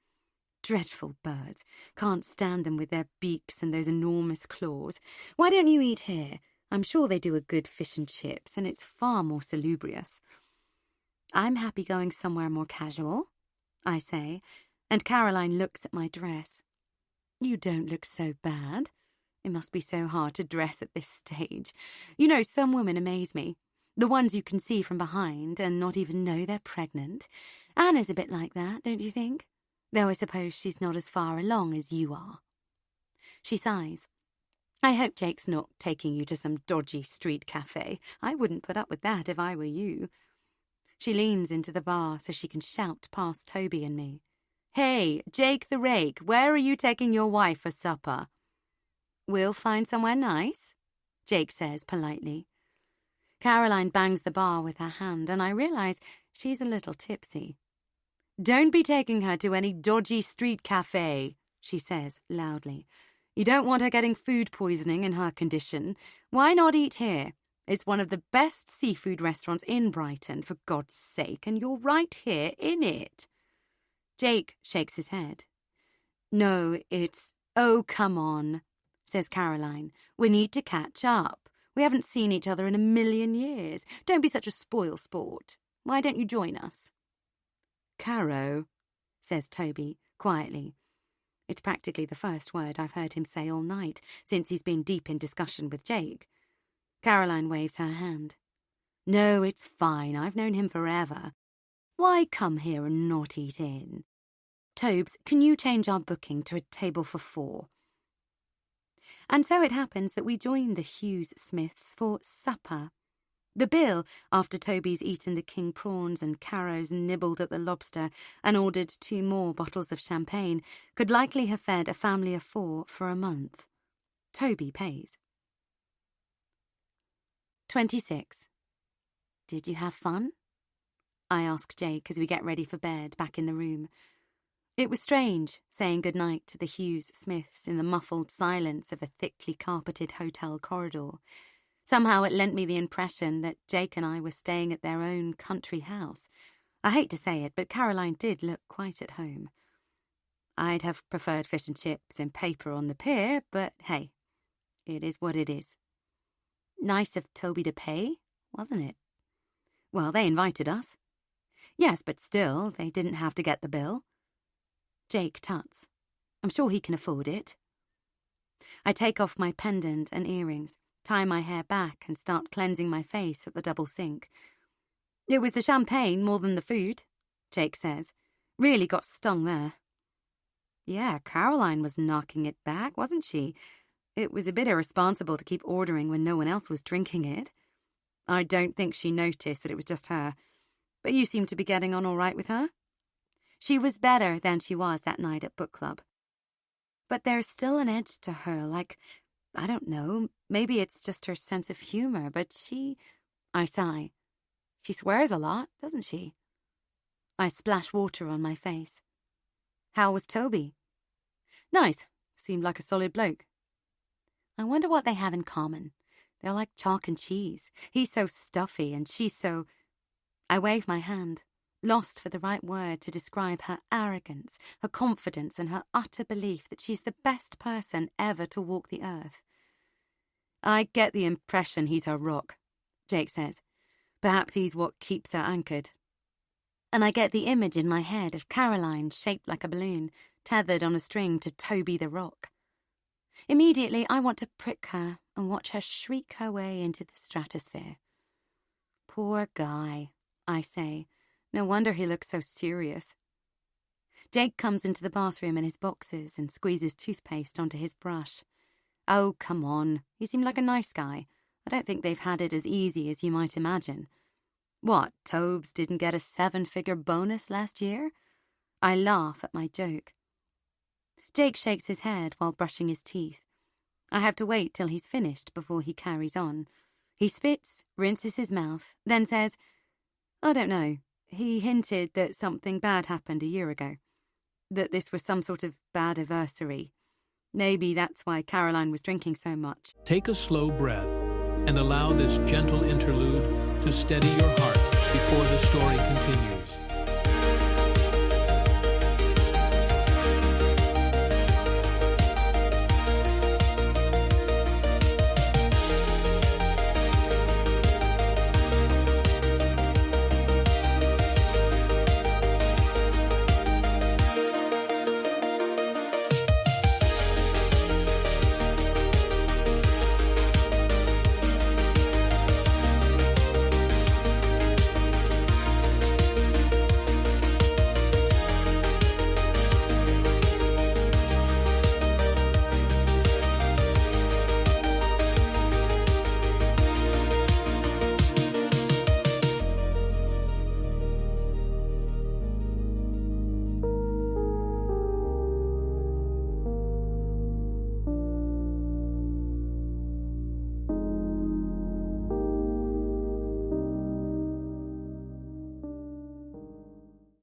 Dreadful birds. Can't stand them with their beaks and those enormous claws. Why don't you eat here? I'm sure they do a good fish and chips, and it's far more salubrious. I'm happy going somewhere more casual, I say, and Caroline looks at my dress. You don't look so bad. It must be so hard to dress at this stage. You know, some women amaze me. The ones you can see from behind and not even know they're pregnant. Anna's a bit like that, don't you think? Though I suppose she's not as far along as you are. She sighs. I hope Jake's not taking you to some dodgy street cafe. I wouldn't put up with that if I were you. She leans into the bar so she can shout past Toby and me. Hey, Jake the Rake, where are you taking your wife for supper? We'll find somewhere nice, Jake says politely. Caroline bangs the bar with her hand, and I realise she's a little tipsy. Don't be taking her to any dodgy street cafe, she says loudly. You don't want her getting food poisoning in her condition. Why not eat here? It's one of the best seafood restaurants in Brighton, for God's sake, and you're right here in it. Jake shakes his head. No, it's... Oh, come on, says Caroline. We need to catch up. We haven't seen each other in a million years. Don't be such a spoil sport. Why don't you join us? Caro, says Toby, quietly. It's practically the first word I've heard him say all night, since he's been deep in discussion with Jake. Caroline waves her hand. No, it's fine. I've known him forever. Why come here and not eat in? Tobes, can you change our booking to a table for 4? And so it happens that we join the Hughes Smiths for supper. The bill, after Toby's eaten the king prawns and Caro's nibbled at the lobster and ordered 2 more bottles of champagne, could likely have fed a family of 4 for a month. Toby pays. 26. Did you have fun? I ask Jake as we get ready for bed back in the room. It was strange saying goodnight to the Hughes Smiths in the muffled silence of a thickly carpeted hotel corridor. Somehow it lent me the impression that Jake and I were staying at their own country house. I hate to say it, but Caroline did look quite at home. I'd have preferred fish and chips and paper on the pier, but hey, it is what it is. Nice of Toby to pay, wasn't it? Well, they invited us. Yes, but still, they didn't have to get the bill. Jake tuts. I'm sure he can afford it. I take off my pendant and earrings, tie my hair back and start cleansing my face at the double sink. It was the champagne more than the food, Jake says. Really got stung there. Yeah, Caroline was knocking it back, wasn't she? It was a bit irresponsible to keep ordering when no one else was drinking it. I don't think she noticed that it was just her. But you seem to be getting on all right with her. She was better than she was that night at book club. But there's still an edge to her, like I don't know, maybe it's just her sense of humor, but I sigh. She swears a lot, doesn't she? I splash water on my face. How was Toby? Nice. Seemed like a solid bloke. I wonder what they have in common. They're like chalk and cheese. He's so stuffy and she's so... I wave my hand, lost for the right word to describe her arrogance, her confidence, and her utter belief that she's the best person ever to walk the earth. I get the impression he's her rock, Jake says. Perhaps he's what keeps her anchored. And I get the image in my head of Caroline shaped like a balloon, tethered on a string to Toby the rock. Immediately, I want to prick her and watch her shriek her way into the stratosphere. Poor guy, I say. No wonder he looks so serious. Jake comes into the bathroom in his boxers and squeezes toothpaste onto his brush. Oh, come on. He seemed like a nice guy. I don't think they've had it as easy as you might imagine. What, Tobes didn't get a 7-figure bonus last year? I laugh at my joke. Jake shakes his head while brushing his teeth. I have to wait till he's finished before he carries on. He spits, rinses his mouth, then says, I don't know. He hinted that something bad happened a year ago. That this was some sort of bad anniversary. Maybe that's why Caroline was drinking so much. Take a slow breath and allow this gentle interlude to steady your heart before the story continues.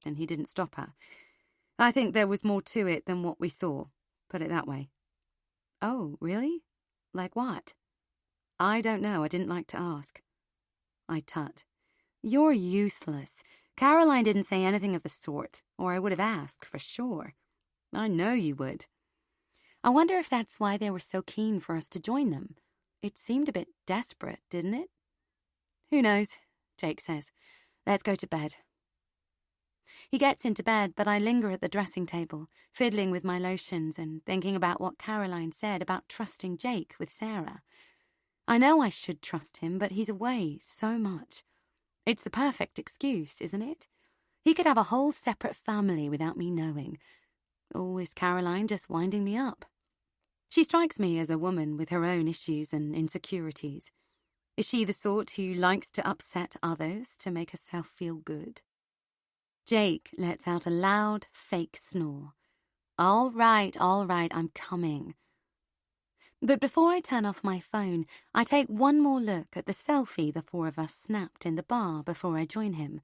And he didn't stop her. I think there was more to it than what we saw, put it that way. Oh, really? Like what? I don't know, I didn't like to ask. I tut. You're useless. Caroline didn't say anything of the sort, or I would have asked, for sure. I know you would. I wonder if that's why they were so keen for us to join them. It seemed a bit desperate, didn't it? Who knows, Jake says. Let's go to bed. He gets into bed, but I linger at the dressing table, fiddling with my lotions and thinking about what Caroline said about trusting Jake with Sarah. I know I should trust him, but he's away so much. It's the perfect excuse, isn't it? He could have a whole separate family without me knowing. Or is Caroline just winding me up? She strikes me as a woman with her own issues and insecurities. Is she the sort who likes to upset others to make herself feel good? Jake lets out a loud, fake snore. All right, I'm coming. But before I turn off my phone, I take one more look at the selfie the four of us snapped in the bar before I join him.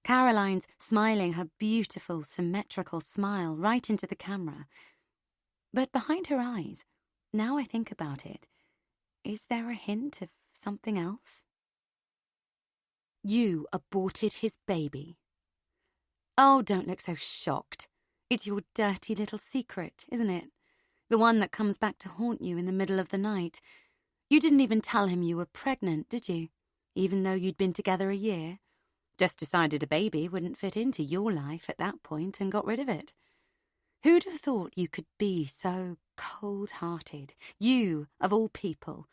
Caroline's smiling her beautiful, symmetrical smile right into the camera. But behind her eyes, now I think about it, is there a hint of something else? You aborted his baby. Oh, don't look so shocked. It's your dirty little secret, isn't it? The one that comes back to haunt you in the middle of the night. You didn't even tell him you were pregnant, did you? Even though you'd been together a year? Just decided a baby wouldn't fit into your life at that point and got rid of it. Who'd have thought you could be so cold-hearted? You, of all people.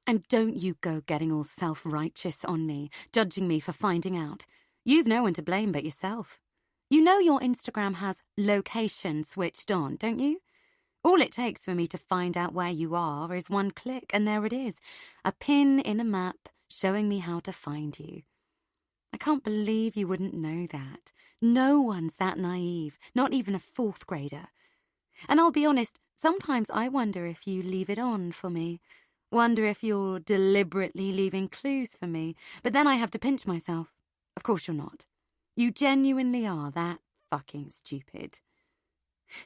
And don't you go getting all self-righteous on me, judging me for finding out. You've no one to blame but yourself. You know your Instagram has location switched on, don't you? All it takes for me to find out where you are is one click, and there it is, a pin in a map showing me how to find you. I can't believe you wouldn't know that. No one's that naive, not even a fourth grader. And I'll be honest, sometimes I wonder if you leave it on for me. Wonder if you're deliberately leaving clues for me. But then I have to pinch myself. Of course you're not. You genuinely are that fucking stupid.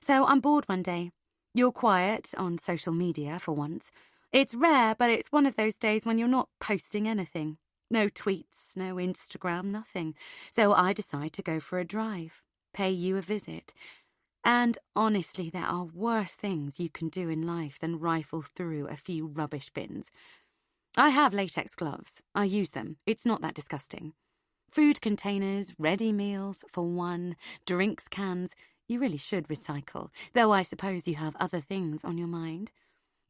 So I'm bored one day. You're quiet on social media for once. It's rare, but it's one of those days when you're not posting anything. No tweets, no Instagram, nothing. So I decide to go for a drive, pay you a visit. And honestly, there are worse things you can do in life than rifle through a few rubbish bins. I have latex gloves. I use them. It's not that disgusting. Food containers, ready meals, for one, drinks cans. You really should recycle, though I suppose you have other things on your mind.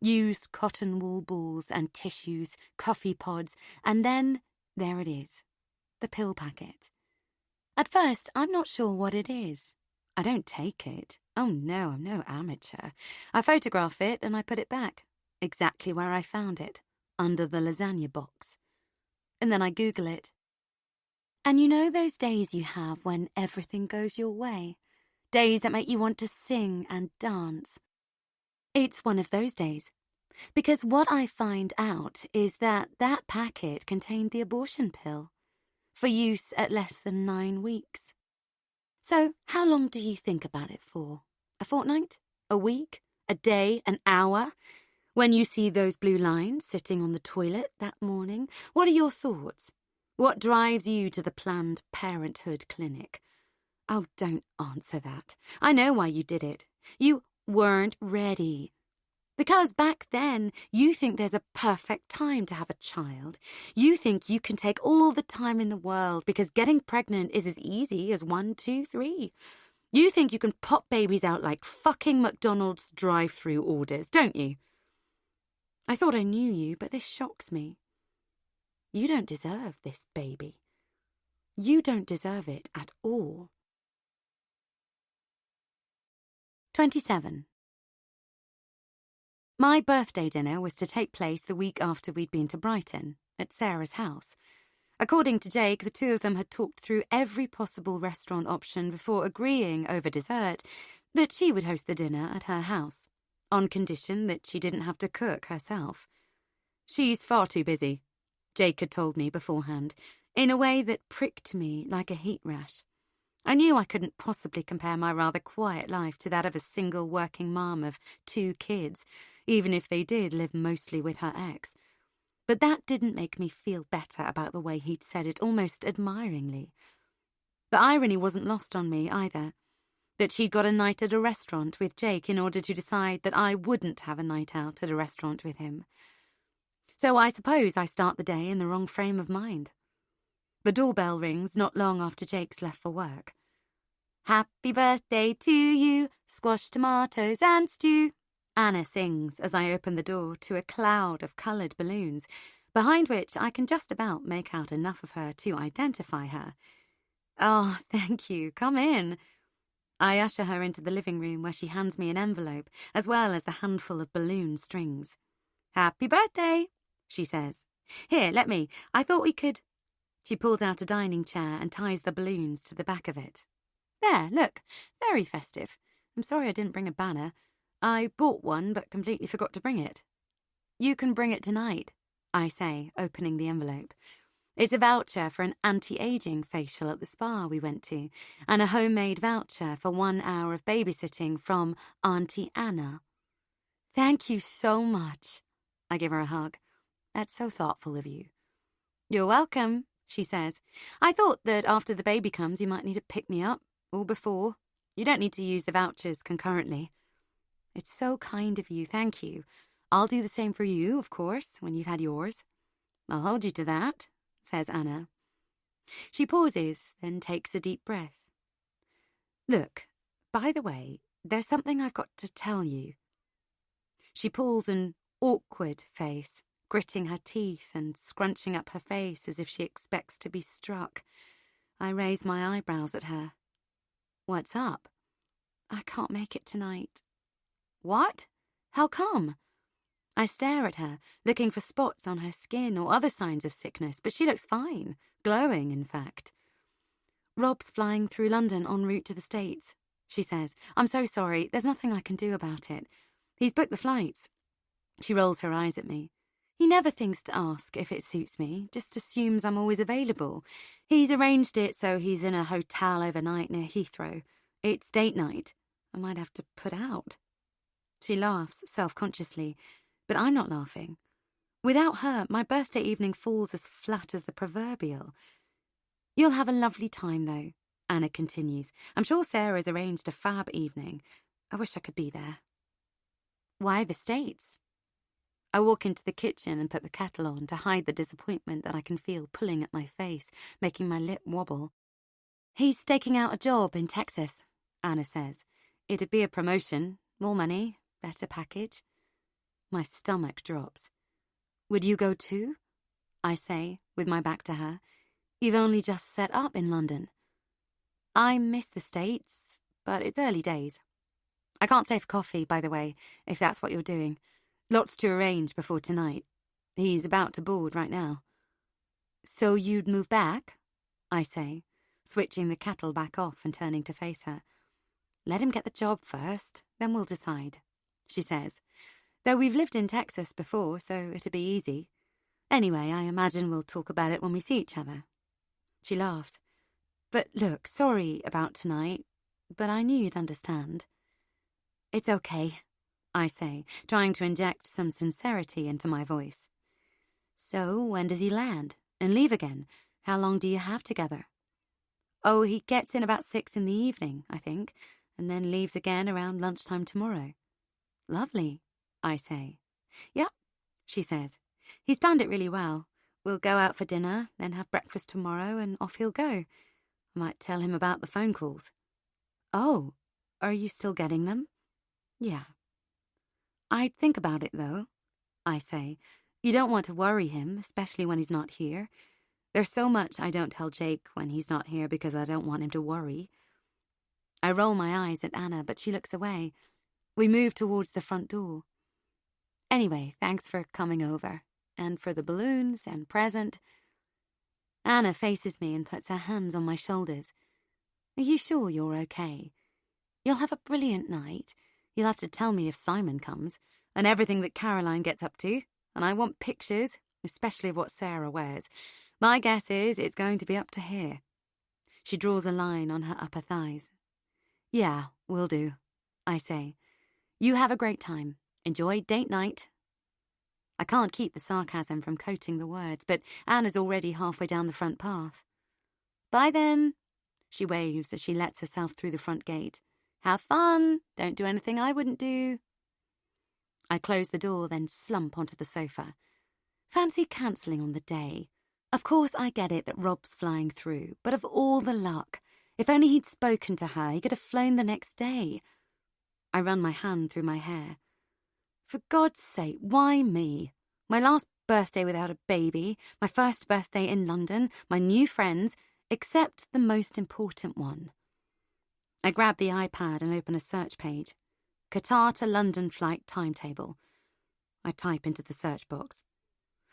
Used cotton wool balls and tissues, coffee pods, and then there it is, the pill packet. At first, I'm not sure what it is. I don't take it. Oh no, I'm no amateur. I photograph it and I put it back, exactly where I found it, under the lasagna box. And then I Google it. And you know those days you have when everything goes your way? Days that make you want to sing and dance. It's one of those days. Because what I find out is that that packet contained the abortion pill, for use at less than 9 weeks. So how long do you think about it for? A fortnight? A week? A day? An hour? When you see those blue lines sitting on the toilet that morning, what are your thoughts? What drives you to the Planned Parenthood clinic? Oh, don't answer that. I know why you did it. You weren't ready. Because back then, you think there's a perfect time to have a child. You think you can take all the time in the world because getting pregnant is as easy as 1, 2, 3. You think you can pop babies out like fucking McDonald's drive-through orders, don't you? I thought I knew you, but this shocks me. You don't deserve this baby. You don't deserve it at all. 27. My birthday dinner was to take place the week after we'd been to Brighton, at Sarah's house. According to Jake, the two of them had talked through every possible restaurant option before agreeing over dessert that she would host the dinner at her house, on condition that she didn't have to cook herself. She's far too busy, Jake had told me beforehand, in a way that pricked me like a heat rash. I knew I couldn't possibly compare my rather quiet life to that of a single working mom of 2 kids, even if they did live mostly with her ex. But that didn't make me feel better about the way he'd said it, almost admiringly. The irony wasn't lost on me either, that she'd got a night at a restaurant with Jake in order to decide that I wouldn't have a night out at a restaurant with him. So I suppose I start the day in the wrong frame of mind. The doorbell rings not long after Jake's left for work. Happy birthday to you, squash tomatoes and stew, Anna sings as I open the door to a cloud of coloured balloons, behind which I can just about make out enough of her to identify her. Oh, thank you, come in. I usher her into the living room where she hands me an envelope, as well as the handful of balloon strings. Happy birthday, she says. Here, let me. I thought we could... She pulls out a dining chair and ties the balloons to the back of it. There, look, very festive. I'm sorry I didn't bring a banner. I bought one but completely forgot to bring it. You can bring it tonight, I say, opening the envelope. It's a voucher for an anti-aging facial at the spa we went to, and a homemade voucher for 1 hour of babysitting from Auntie Anna. Thank you so much. I give her a hug. That's so thoughtful of you. You're welcome, she says. I thought that after the baby comes you might need to pick me up, or before. You don't need to use the vouchers concurrently. It's so kind of you, thank you. I'll do the same for you, of course, when you've had yours. I'll hold you to that, says Anna. She pauses, then takes a deep breath. Look, by the way, there's something I've got to tell you. She pulls an awkward face, gritting her teeth and scrunching up her face as if she expects to be struck. I raise my eyebrows at her. What's up? I can't make it tonight. What? How come? I stare at her, looking for spots on her skin or other signs of sickness, but she looks fine, glowing, in fact. Rob's flying through London en route to the States. she says. I'm so sorry. There's nothing I can do about it. He's booked the flights. She rolls her eyes at me. He never thinks to ask if it suits me, just assumes I'm always available. He's arranged it so he's in a hotel overnight near Heathrow. It's date night. I might have to put out. She laughs self-consciously, but I'm not laughing. Without her, my birthday evening falls as flat as the proverbial. You'll have a lovely time, though, Anna continues. I'm sure Sarah's arranged a fab evening. I wish I could be there. Why the States? I walk into the kitchen and put the kettle on to hide the disappointment that I can feel pulling at my face, making my lip wobble. He's staking out a job in Texas, Anna says. It'd be a promotion, more money, better package. My stomach drops. Would you go too? I say, with my back to her. You've only just set up in London. I miss the States, but it's early days. I can't stay for coffee, by the way, if that's what you're doing. Lots to arrange before tonight. He's about to board right now. So you'd move back? I say, switching the kettle back off and turning to face her. Let him get the job first, then we'll decide, she says. Though we've lived in Texas before, so it'll be easy. Anyway, I imagine we'll talk about it when we see each other. She laughs. But look, sorry about tonight, but I knew you'd understand. It's okay, I say, trying to inject some sincerity into my voice. So, when does he land and leave again? How long do you have together? Oh, he gets in about 6 in the evening, I think, and then leaves again around lunchtime tomorrow. Lovely, I say. Yep, she says. He's planned it really well. We'll go out for dinner, then have breakfast tomorrow, and off he'll go. I might tell him about the phone calls. Oh, are you still getting them? Yeah. I'd think about it, though, I say. You don't want to worry him, especially when he's not here. There's so much I don't tell Jake when he's not here because I don't want him to worry. I roll my eyes at Anna, but she looks away. We move towards the front door. Anyway, thanks for coming over, and for the balloons and present. Anna faces me and puts her hands on my shoulders. Are you sure you're okay? You'll have a brilliant night. You'll have to tell me if Simon comes, and everything that Caroline gets up to, and I want pictures, especially of what Sarah wears. My guess is it's going to be up to here. She draws a line on her upper thighs. Yeah, will do, I say. You have a great time. Enjoy date night. I can't keep the sarcasm from coating the words, but Anna's already halfway down the front path. Bye then, she waves as she lets herself through the front gate. Have fun. Don't do anything I wouldn't do. I close the door, then slump onto the sofa. Fancy cancelling on the day. Of course I get it that Rob's flying through, but of all the luck, if only he'd spoken to her, he could have flown the next day. I run my hand through my hair. For God's sake, why me? My last birthday without a baby, my first birthday in London, my new friends, except the most important one. I grab the iPad and open a search page. Qatar to London flight timetable. I type into the search box.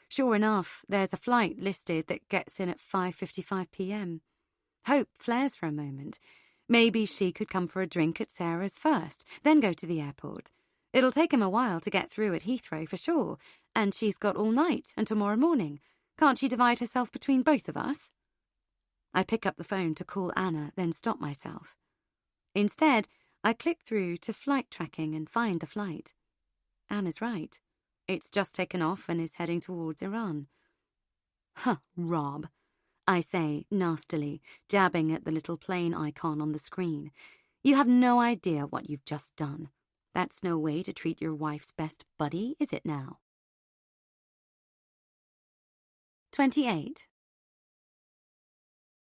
Sure enough, there's a flight listed that gets in at 5:55 p.m. Hope flares for a moment. Maybe she could come for a drink at Sarah's first, then go to the airport. It'll take him a while to get through at Heathrow for sure, and she's got all night and tomorrow morning. Can't she divide herself between both of us? I pick up the phone to call Anna, then stop myself. Instead, I click through to flight tracking and find the flight. Anna's right. It's just taken off and is heading towards Iran. Huh, Rob, I say nastily, jabbing at the little plane icon on the screen. You have no idea what you've just done. That's no way to treat your wife's best buddy, is it now? 28.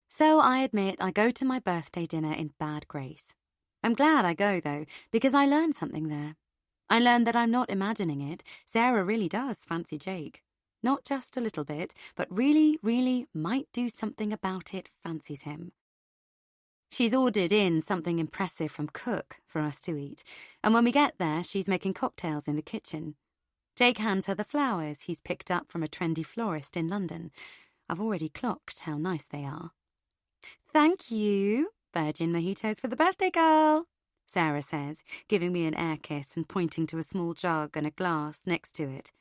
So I admit I go to my birthday dinner in bad grace. I'm glad I go, though, because I learned something there. I learned that I'm not imagining it. Sarah really does fancy Jake. Not just a little bit, but really, really might do something about it, fancies him. She's ordered in something impressive from Cook for us to eat, and when we get there, she's making cocktails in the kitchen. Jake hands her the flowers he's picked up from a trendy florist in London. I've already clocked how nice they are. Thank you. Virgin mojitos for the birthday girl, Sarah says, giving me an air kiss and pointing to a small jug and a glass next to it.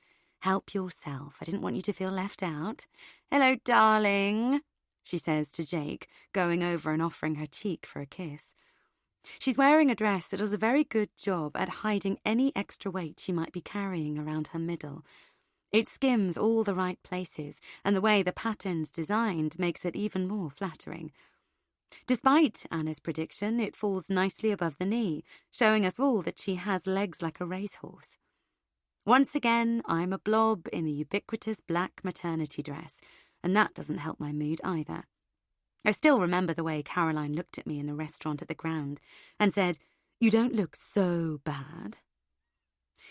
Help yourself. I didn't want you to feel left out. Hello, darling, she says to Jake, going over and offering her cheek for a kiss. She's wearing a dress that does a very good job at hiding any extra weight she might be carrying around her middle. It skims all the right places, and the way the pattern's designed makes it even more flattering. Despite Anna's prediction, it falls nicely above the knee, showing us all that she has legs like a racehorse. Once again, I'm a blob in the ubiquitous black maternity dress, and that doesn't help my mood either. I still remember the way Caroline looked at me in the restaurant at the Grand and said, "You don't look so bad."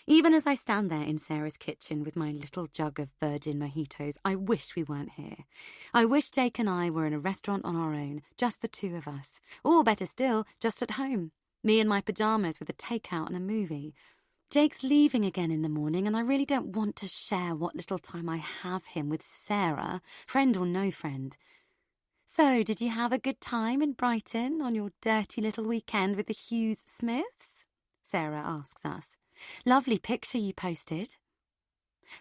Even as I stand there in Sarah's kitchen with my little jug of virgin mojitos, I wish we weren't here. I wish Jake and I were in a restaurant on our own, just the two of us. Or better still, just at home. Me in my pyjamas with a takeout and a movie. Jake's leaving again in the morning, and I really don't want to share what little time I have him with Sarah, friend or no friend. So, did you have a good time in Brighton on your dirty little weekend with the Hughes Smiths? Sarah asks us. Lovely picture you posted.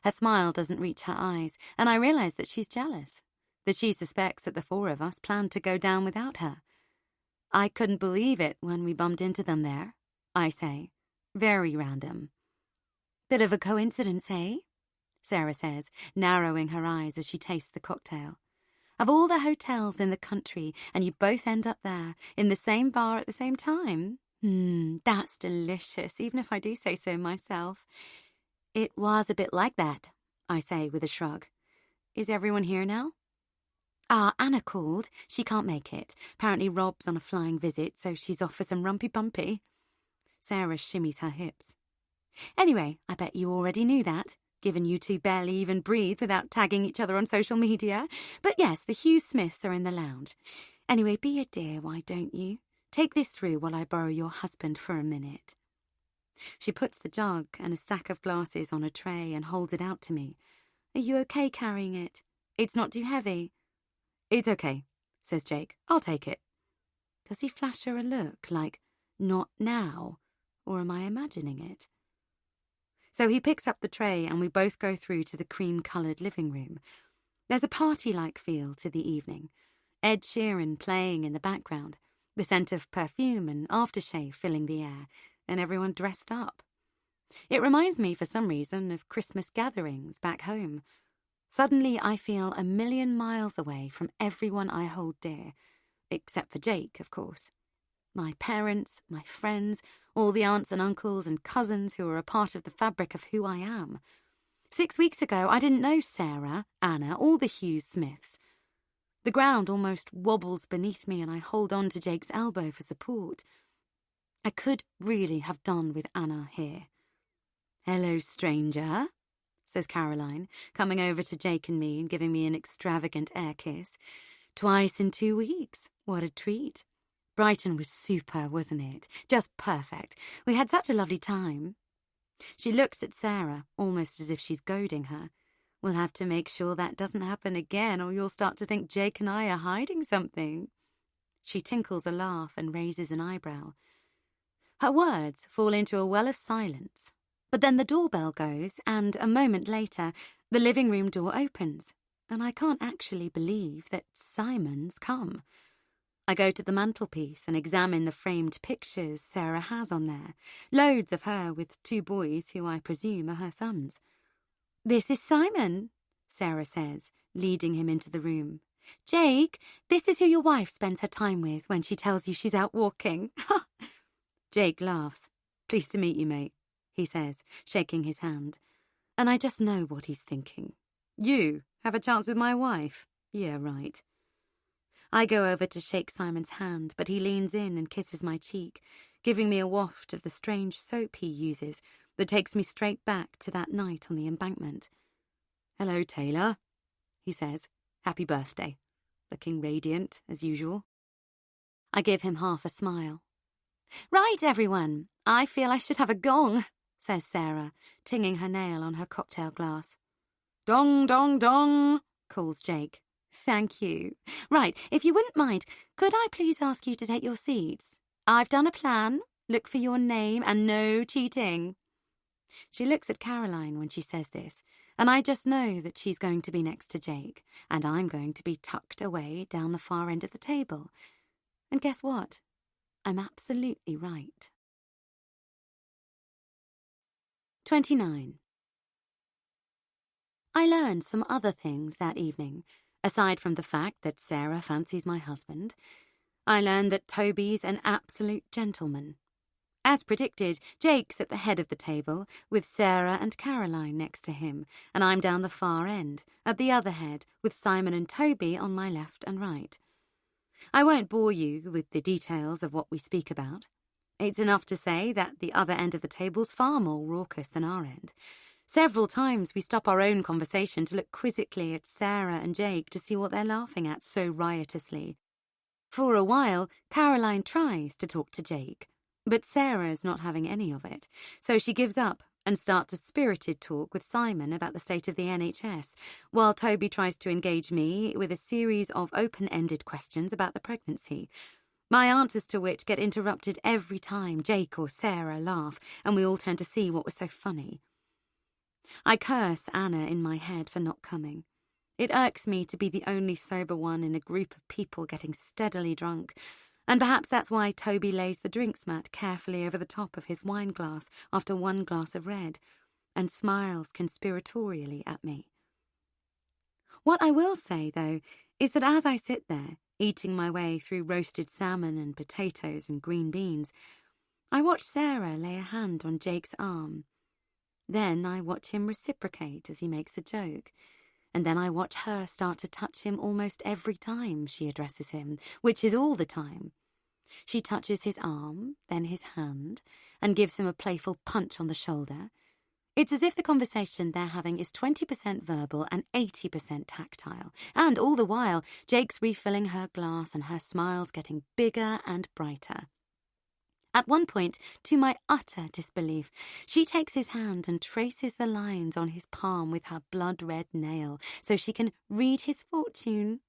Her smile doesn't reach her eyes, and I realise that she's jealous, that she suspects that the four of us planned to go down without her. I couldn't believe it when we bumped into them there, I say. Very random. Bit of a coincidence, eh? Sarah says, narrowing her eyes as she tastes the cocktail. Of all the hotels in the country, and you both end up there, in the same bar at the same time? That's delicious, even if I do say so myself. It was a bit like that, I say with a shrug. Is everyone here now? Anna called. She can't make it. Apparently Rob's on a flying visit, so she's off for some rumpy-bumpy. Sarah shimmies her hips. Anyway, I bet you already knew that, given you two barely even breathe without tagging each other on social media. But yes, the Hughes Smiths are in the lounge. Anyway, be a dear, why don't you? Take this through while I borrow your husband for a minute. She puts the jug and a stack of glasses on a tray and holds it out to me. Are you okay carrying it? It's not too heavy. It's okay, says Jake. I'll take it. Does he flash her a look like, not now, or am I imagining it? So he picks up the tray and we both go through to the cream-coloured living room. There's a party-like feel to the evening. Ed Sheeran playing in the background, the scent of perfume and aftershave filling the air, and everyone dressed up. It reminds me, for some reason, of Christmas gatherings back home. Suddenly I feel 1,000,000 miles away from everyone I hold dear, except for Jake, of course. My parents, my friends, all the aunts and uncles and cousins who are a part of the fabric of who I am. 6 weeks ago, I didn't know Sarah, Anna, or the Hughes Smiths. The ground almost wobbles beneath me and I hold on to Jake's elbow for support. I could really have done with Anna here. Hello, stranger, says Caroline, coming over to Jake and me and giving me an extravagant air kiss. Twice in 2 weeks. What a treat. Brighton was super, wasn't it? Just perfect. We had such a lovely time. She looks at Sarah, almost as if she's goading her. We'll have to make sure that doesn't happen again, or you'll start to think Jake and I are hiding something. She tinkles a laugh and raises an eyebrow. Her words fall into a well of silence. But then the doorbell goes, and a moment later, the living room door opens, and I can't actually believe that Simon's come. I go to the mantelpiece and examine the framed pictures Sarah has on there, loads of her with 2 boys who I presume are her sons. This is Simon, Sarah says, leading him into the room. Jake, this is who your wife spends her time with when she tells you she's out walking. Jake laughs. Pleased to meet you, mate, he says, shaking his hand. And I just know what he's thinking. You have a chance with my wife? Yeah, right. I go over to shake Simon's hand, but he leans in and kisses my cheek, giving me a waft of the strange soap he uses that takes me straight back to that night on the embankment. Hello, Taylor, he says. Happy birthday. Looking radiant, as usual. I give him half a smile. Right, everyone. I feel I should have a gong, says Sarah, tinging her nail on her cocktail glass. Dong, dong, dong, calls Jake. Thank you. Right, if you wouldn't mind, could I please ask you to take your seats? I've done a plan. Look for your name and no cheating. She looks at Caroline when she says this, and I just know that she's going to be next to Jake, and I'm going to be tucked away down the far end of the table. And guess what? I'm absolutely right. 29. I learned some other things that evening, aside from the fact that Sarah fancies my husband. I learned that Toby's an absolute gentleman. As predicted, Jake's at the head of the table, with Sarah and Caroline next to him, and I'm down the far end, at the other head, with Simon and Toby on my left and right. I won't bore you with the details of what we speak about. It's enough to say that the other end of the table's far more raucous than our end. Several times we stop our own conversation to look quizzically at Sarah and Jake to see what they're laughing at so riotously. For a while, Caroline tries to talk to Jake, but Sarah's not having any of it, so she gives up and starts a spirited talk with Simon about the state of the NHS, while Toby tries to engage me with a series of open-ended questions about the pregnancy, my answers to which get interrupted every time Jake or Sarah laugh, and we all turn to see what was so funny. I curse Anna in my head for not coming. It irks me to be the only sober one in a group of people getting steadily drunk, and perhaps that's why Toby lays the drinks mat carefully over the top of his wine glass after one glass of red, and smiles conspiratorially at me. What I will say, though, is that as I sit there, eating my way through roasted salmon and potatoes and green beans, I watch Sarah lay a hand on Jake's arm. Then I watch him reciprocate as he makes a joke, and then I watch her start to touch him almost every time she addresses him, which is all the time. She touches his arm, then his hand, and gives him a playful punch on the shoulder. It's as if the conversation they're having is 20% verbal and 80% tactile, and all the while Jake's refilling her glass and her smiles getting bigger and brighter. At one point, to my utter disbelief, she takes his hand and traces the lines on his palm with her blood-red nail so she can read his fortune.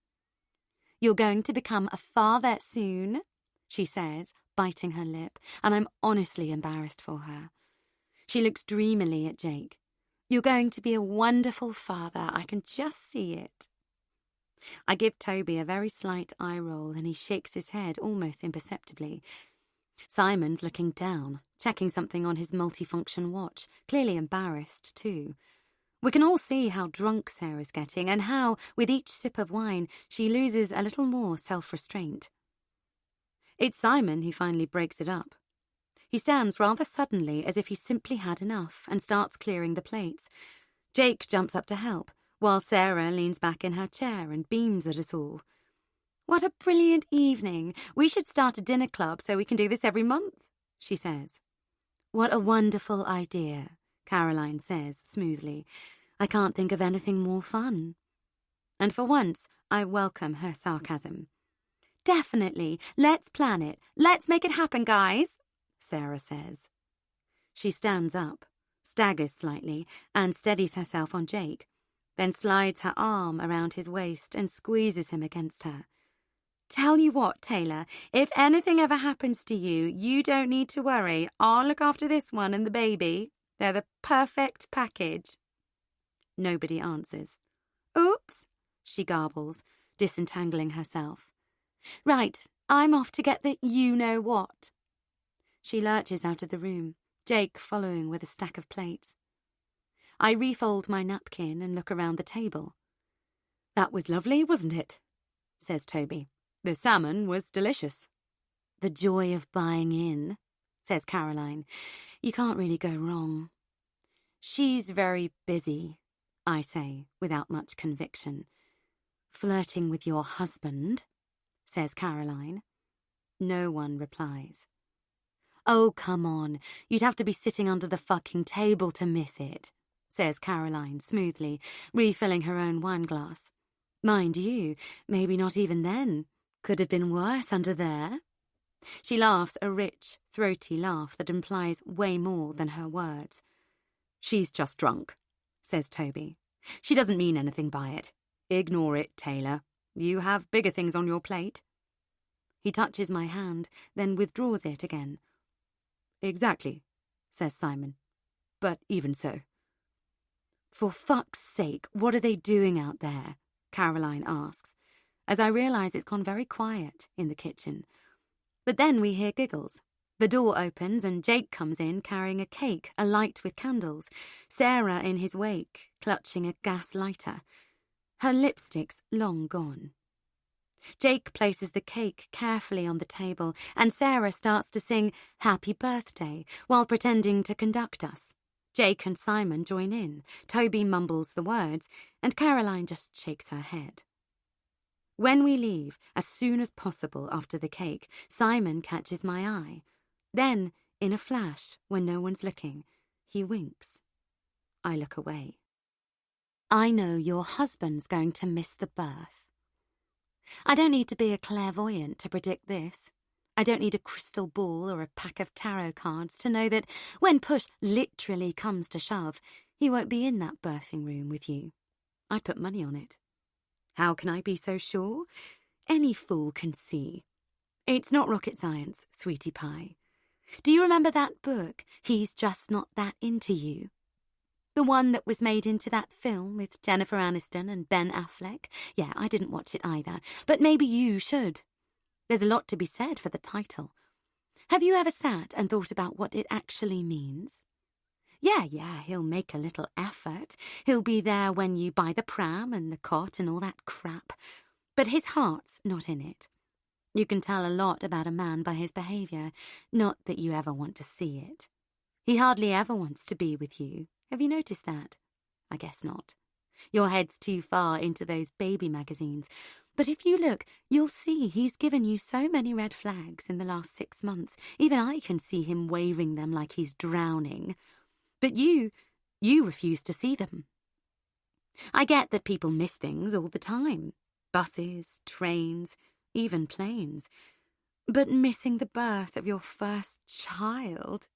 "You're going to become a father soon," she says, biting her lip, and I'm honestly embarrassed for her. She looks dreamily at Jake. "You're going to be a wonderful father, I can just see it." I give Toby a very slight eye roll and he shakes his head almost imperceptibly. Simon's looking down, checking something on his multifunction watch, clearly embarrassed too. We can all see how drunk Sarah's getting and how, with each sip of wine, she loses a little more self-restraint. It's Simon who finally breaks it up. He stands rather suddenly as if he simply had enough and starts clearing the plates. Jake jumps up to help, while Sarah leans back in her chair and beams at us all. "What a brilliant evening! We should start a dinner club so we can do this every month," she says. "What a wonderful idea," Caroline says smoothly. "I can't think of anything more fun." And for once, I welcome her sarcasm. "Definitely. Let's plan it. Let's make it happen, guys," Sarah says. She stands up, staggers slightly, and steadies herself on Jake, then slides her arm around his waist and squeezes him against her. "Tell you what, Taylor, if anything ever happens to you, you don't need to worry. I'll look after this one and the baby. They're the perfect package." Nobody answers. "Oops," she garbles, disentangling herself. "Right, I'm off to get the you-know-what." She lurches out of the room, Jake following with a stack of plates. I refold my napkin and look around the table. "That was lovely, wasn't it?" says Toby. "The salmon was delicious." "The joy of buying in," says Caroline. "You can't really go wrong." "She's very busy," I say, without much conviction. "Flirting with your husband," says Caroline. No one replies. "Oh, come on. You'd have to be sitting under the fucking table to miss it," says Caroline smoothly, refilling her own wineglass. "Mind you, maybe not even then. Could have been worse under there." She laughs a rich, throaty laugh that implies way more than her words. "She's just drunk," says Toby. "She doesn't mean anything by it. Ignore it, Taylor. You have bigger things on your plate." He touches my hand, then withdraws it again. Exactly, says Simon. But even so. For fuck's sake, what are they doing out there? Caroline asks, as I realise it's gone very quiet in the kitchen. But then we hear giggles. The door opens and Jake comes in carrying a cake alight with candles, Sarah in his wake, clutching a gas lighter. Her lipstick's long gone. Jake places the cake carefully on the table and Sarah starts to sing Happy Birthday while pretending to conduct us. Jake and Simon join in, Toby mumbles the words, and Caroline just shakes her head. When we leave, as soon as possible after the cake, Simon catches my eye. Then, in a flash, when no one's looking, he winks. I look away. I know your husband's going to miss the birth. I don't need to be a clairvoyant to predict this. I don't need a crystal ball or a pack of tarot cards to know that when push literally comes to shove, he won't be in that birthing room with you. I'd put money on it. How can I be so sure? Any fool can see. It's not rocket science, sweetie pie. Do you remember that book, He's Just Not That Into You? The one that was made into that film with Jennifer Aniston and Ben Affleck? Yeah, I didn't watch it either, but maybe you should. There's a lot to be said for the title. Have you ever sat and thought about what it actually means? Yeah, he'll make a little effort. He'll be there when you buy the pram and the cot and all that crap. But his heart's not in it. You can tell a lot about a man by his behaviour, not that you ever want to see it. He hardly ever wants to be with you. Have you noticed that? I guess not. Your head's too far into those baby magazines. But if you look, you'll see he's given you so many red flags in the last 6 months. Even I can see him waving them like he's drowning. But you refuse to see them. I get that people miss things all the time. Buses, trains, even planes. But missing the birth of your first child?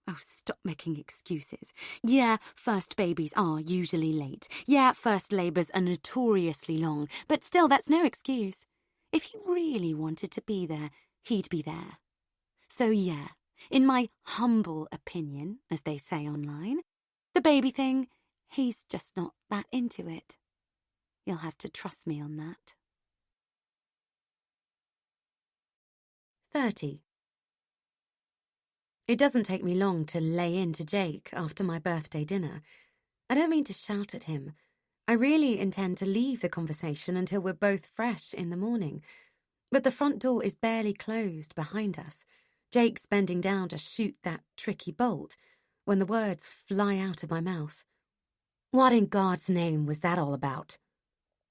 Oh, stop making excuses. Yeah, first babies are usually late. Yeah, first labours are notoriously long. But still, that's no excuse. If he really wanted to be there, he'd be there. So yeah, in my humble opinion, as they say online, the baby thing, he's just not that into it. You'll have to trust me on that. 30. It doesn't take me long to lay into Jake after my birthday dinner. I don't mean to shout at him. I really intend to leave the conversation until we're both fresh in the morning. But the front door is barely closed behind us. Jake's bending down to shoot that tricky bolt when the words fly out of my mouth. What in God's name was that all about?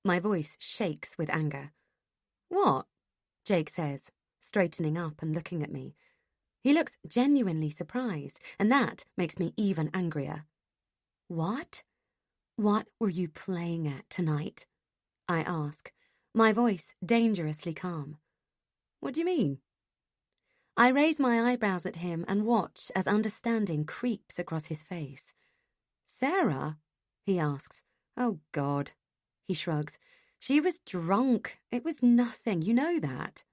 My voice shakes with anger. What? Jake says, straightening up and looking at me. He looks genuinely surprised, and that makes me even angrier. What? What were you playing at tonight? I ask, my voice dangerously calm. What do you mean? I raise my eyebrows at him and watch as understanding creeps across his face. Sarah? He asks. Oh, God. He shrugs. She was drunk. It was nothing. You know that.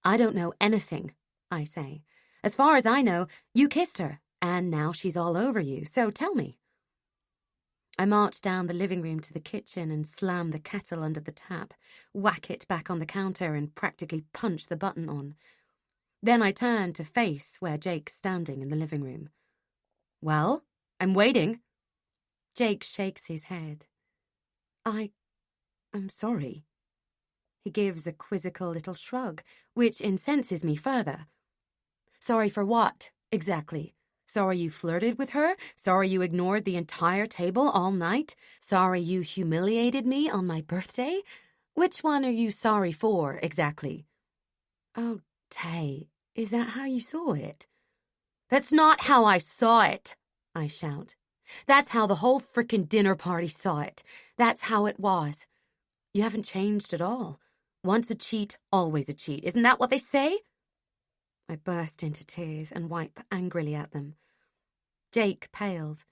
I don't know anything, I say. As far as I know, you kissed her, and now she's all over you, so tell me. I march down the living room to the kitchen and slam the kettle under the tap, whack it back on the counter and practically punch the button on. Then I turn to face where Jake's standing in the living room. Well, I'm waiting. Jake shakes his head. I'm sorry. He gives a quizzical little shrug, which incenses me further. Sorry for what, exactly? Sorry you flirted with her? Sorry you ignored the entire table all night? Sorry you humiliated me on my birthday? Which one are you sorry for, exactly? Oh, Tay, is that how you saw it? That's not how I saw it, I shout. That's how the whole frickin' dinner party saw it. That's how it was. You haven't changed at all. Once a cheat, always a cheat. Isn't that what they say? I burst into tears and wipe angrily at them. Jake pales.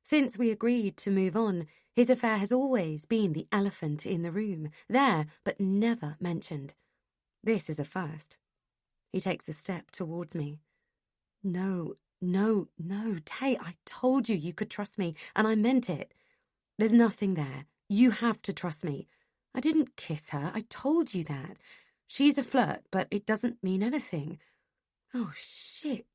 Since we agreed to move on, his affair has always been the elephant in the room, there but never mentioned. This is a first. He takes a step towards me. No, no, no, Tay, I told you could trust me, and I meant it. There's nothing there. You have to trust me. I didn't kiss her. I told you that. She's a flirt, but it doesn't mean anything. Oh, shit.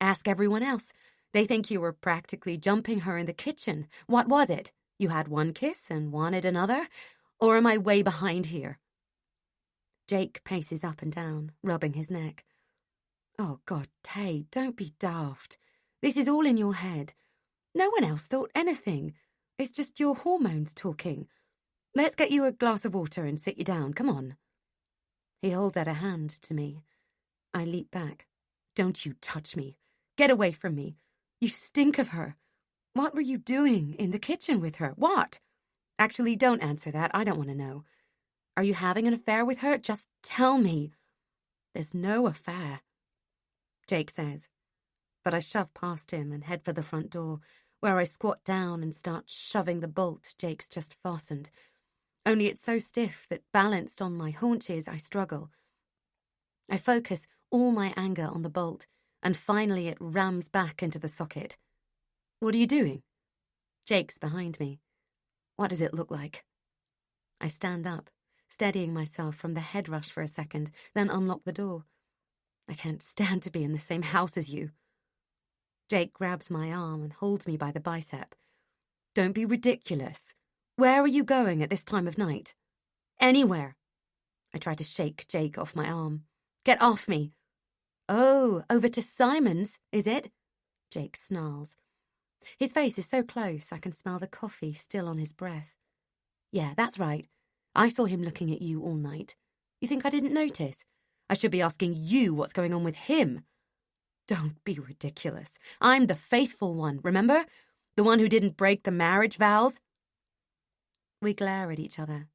Ask everyone else. They think you were practically jumping her in the kitchen. What was it? You had one kiss and wanted another? Or am I way behind here? Jake paces up and down, rubbing his neck. Oh, God, Tay, don't be daft. This is all in your head. No one else thought anything. It's just your hormones talking. Let's get you a glass of water and sit you down. Come on. He holds out a hand to me. I leap back. Don't you touch me. Get away from me. You stink of her. What were you doing in the kitchen with her? What? Actually, don't answer that. I don't want to know. Are you having an affair with her? Just tell me. There's no affair, Jake says. But I shove past him and head for the front door, where I squat down and start shoving the bolt Jake's just fastened. Only it's so stiff that, balanced on my haunches, I struggle. I focus all my anger on the bolt, and finally it rams back into the socket. What are you doing? Jake's behind me. What does it look like? I stand up, steadying myself from the head rush for a second, then unlock the door. I can't stand to be in the same house as you. Jake grabs my arm and holds me by the bicep. Don't be ridiculous. Where are you going at this time of night? Anywhere. I try to shake Jake off my arm. Get off me. Oh, over to Simon's, is it? Jake snarls. His face is so close I can smell the coffee still on his breath. Yeah, that's right. I saw him looking at you all night. You think I didn't notice? I should be asking you what's going on with him. Don't be ridiculous. I'm the faithful one, remember? The one who didn't break the marriage vows? We glare at each other.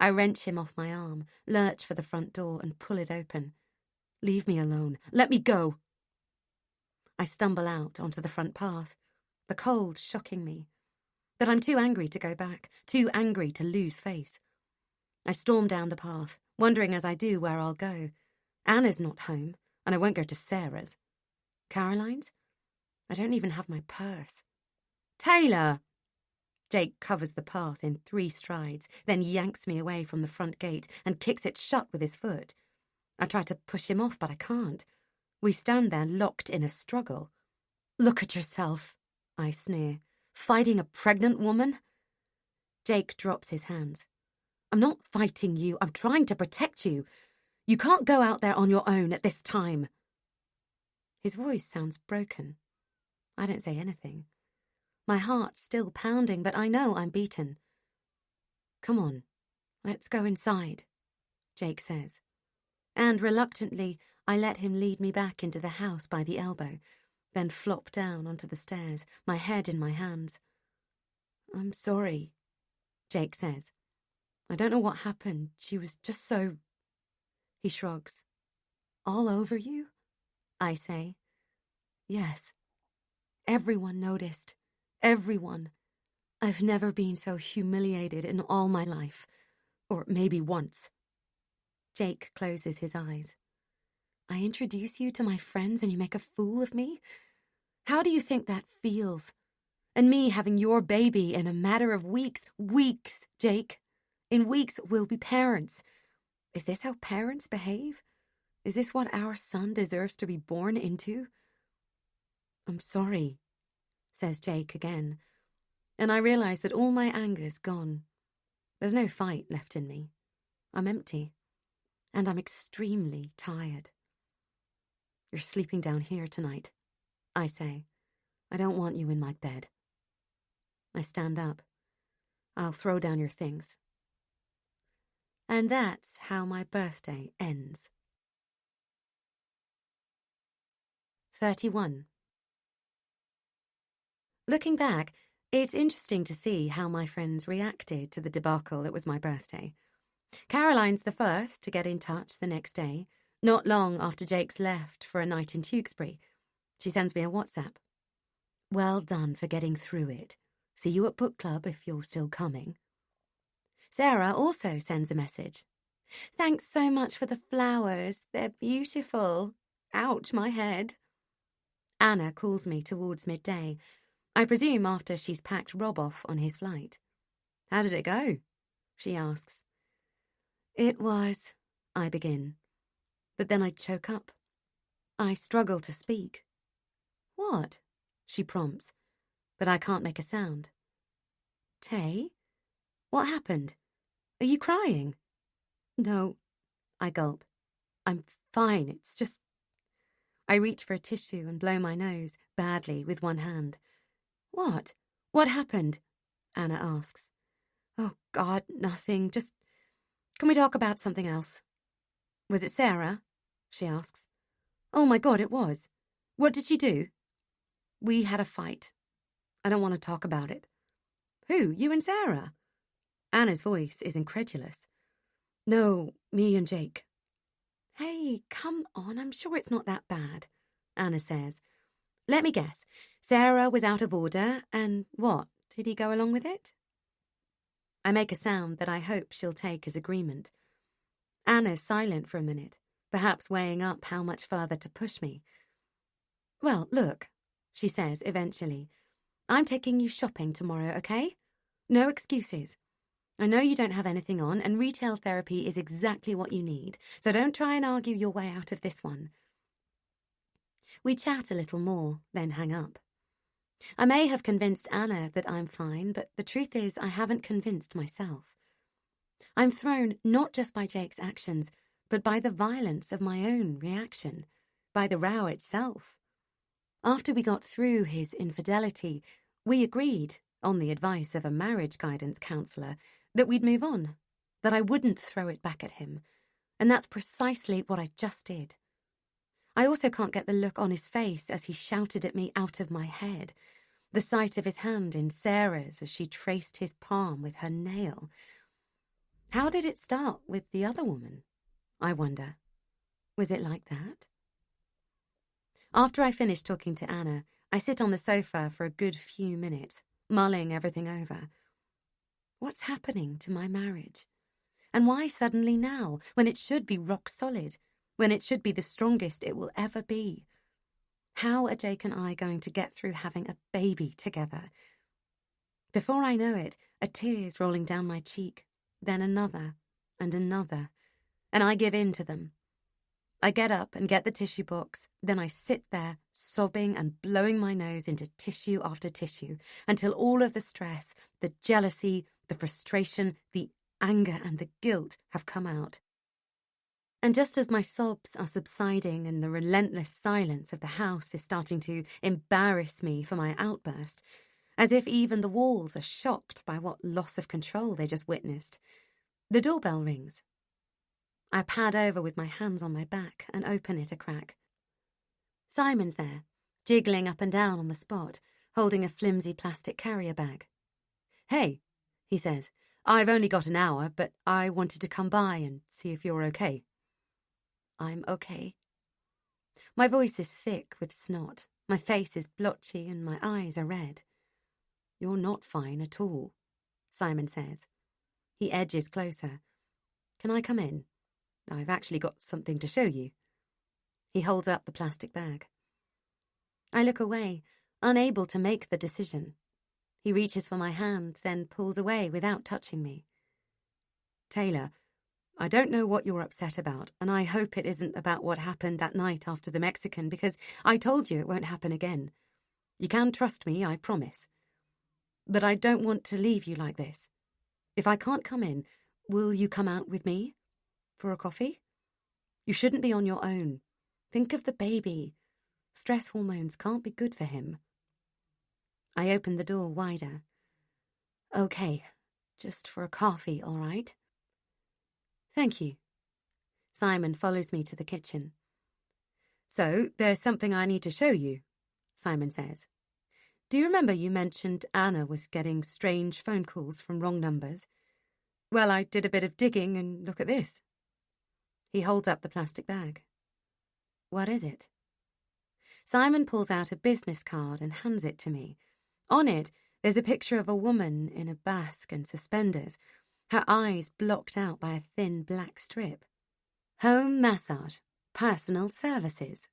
I wrench him off my arm, lurch for the front door and pull it open. Leave me alone. Let me go. I stumble out onto the front path, the cold shocking me. But I'm too angry to go back, too angry to lose face. I storm down the path, wondering as I do where I'll go. Anna's not home, and I won't go to Sarah's. Caroline's? I don't even have my purse. Taylor! Jake covers the path in 3 strides, then yanks me away from the front gate and kicks it shut with his foot. I try to push him off, but I can't. We stand there locked in a struggle. Look at yourself, I sneer. Fighting a pregnant woman? Jake drops his hands. I'm not fighting you. I'm trying to protect you. You can't go out there on your own at this time. His voice sounds broken. I don't say anything. My heart's still pounding, but I know I'm beaten. Come on, let's go inside, Jake says. And reluctantly, I let him lead me back into the house by the elbow, then flop down onto the stairs, my head in my hands. I'm sorry, Jake says. I don't know what happened. She was just so... He shrugs. All over you? I say. Yes. Everyone noticed. Everyone. I've never been so humiliated in all my life. Or maybe once. Jake closes his eyes. I introduce you to my friends and you make a fool of me? How do you think that feels? And me having your baby in a matter of weeks. Weeks, Jake. In weeks, we'll be parents. Is this how parents behave? Is this what our son deserves to be born into? I'm sorry, says Jake again, and I realize that all my anger's gone. There's no fight left in me. I'm empty, and I'm extremely tired. You're sleeping down here tonight, I say. I don't want you in my bed. I stand up. I'll throw down your things. And that's how my birthday ends. 31. Looking back, it's interesting to see how my friends reacted to the debacle that was my birthday. Caroline's the first to get in touch the next day, not long after Jake's left for a night in Tewkesbury. She sends me a WhatsApp. Well done for getting through it. See you at book club if you're still coming. Sarah also sends a message. Thanks so much for the flowers. They're beautiful. Ouch, my head. Anna calls me towards midday. I presume after she's packed Rob off on his flight. How did it go? She asks. It was, I begin. But then I choke up. I struggle to speak. What? She prompts, but I can't make a sound. Tay? What happened? Are you crying? No, I gulp. I'm fine, it's just... I reach for a tissue and blow my nose, badly, with one hand. What? What happened? Anna asks. Oh, God, nothing. Just... Can we talk about something else? Was it Sarah? She asks. Oh, my God, it was. What did she do? We had a fight. I don't want to talk about it. Who, you and Sarah? Anna's voice is incredulous. No, me and Jake. Hey, come on, I'm sure it's not that bad, Anna says. Let me guess. Sarah was out of order, and what? Did he go along with it? I make a sound that I hope she'll take as agreement. Anna's silent for a minute, perhaps weighing up how much further to push me. Well, look, she says eventually. I'm taking you shopping tomorrow, okay? No excuses. I know you don't have anything on, and retail therapy is exactly what you need, so don't try and argue your way out of this one. We chat a little more, then hang up. I may have convinced Anna that I'm fine, but the truth is I haven't convinced myself. I'm thrown not just by Jake's actions, but by the violence of my own reaction, by the row itself. After we got through his infidelity, we agreed, on the advice of a marriage guidance counsellor, that we'd move on, that I wouldn't throw it back at him, and that's precisely what I just did. I also can't get the look on his face as he shouted at me out of my head, the sight of his hand in Sarah's as she traced his palm with her nail. How did it start with the other woman? I wonder. Was it like that? After I finish talking to Anna, I sit on the sofa for a good few minutes, mulling everything over. What's happening to my marriage? And why suddenly now, when it should be rock solid, when it should be the strongest it will ever be? How are Jake and I going to get through having a baby together? Before I know it, a tear's rolling down my cheek, then another and another, and I give in to them. I get up and get the tissue box, then I sit there, sobbing and blowing my nose into tissue after tissue, until all of the stress, the jealousy, the frustration, the anger and the guilt have come out. And just as my sobs are subsiding and the relentless silence of the house is starting to embarrass me for my outburst, as if even the walls are shocked by what loss of control they just witnessed, the doorbell rings. I pad over with my hands on my back and open it a crack. Simon's there, jiggling up and down on the spot, holding a flimsy plastic carrier bag. Hey, he says, I've only got an hour, but I wanted to come by and see if you're okay. I'm okay. My voice is thick with snot, my face is blotchy and my eyes are red. You're not fine at all, Simon says. He edges closer. Can I come in? I've actually got something to show you. He holds up the plastic bag. I look away, unable to make the decision. He reaches for my hand, then pulls away without touching me. Taylor, I don't know what you're upset about, and I hope it isn't about what happened that night after the Mexican, because I told you it won't happen again. You can trust me, I promise. But I don't want to leave you like this. If I can't come in, will you come out with me? For a coffee? You shouldn't be on your own. Think of the baby. Stress hormones can't be good for him. I open the door wider. Okay, just for a coffee, all right? Thank you. Simon follows me to the kitchen. So, there's something I need to show you, Simon says. Do you remember you mentioned Anna was getting strange phone calls from wrong numbers? Well, I did a bit of digging and look at this. He holds up the plastic bag. What is it? Simon pulls out a business card and hands it to me. On it, there's a picture of a woman in a basque and suspenders, her eyes blocked out by a thin black strip. Home massage, personal services,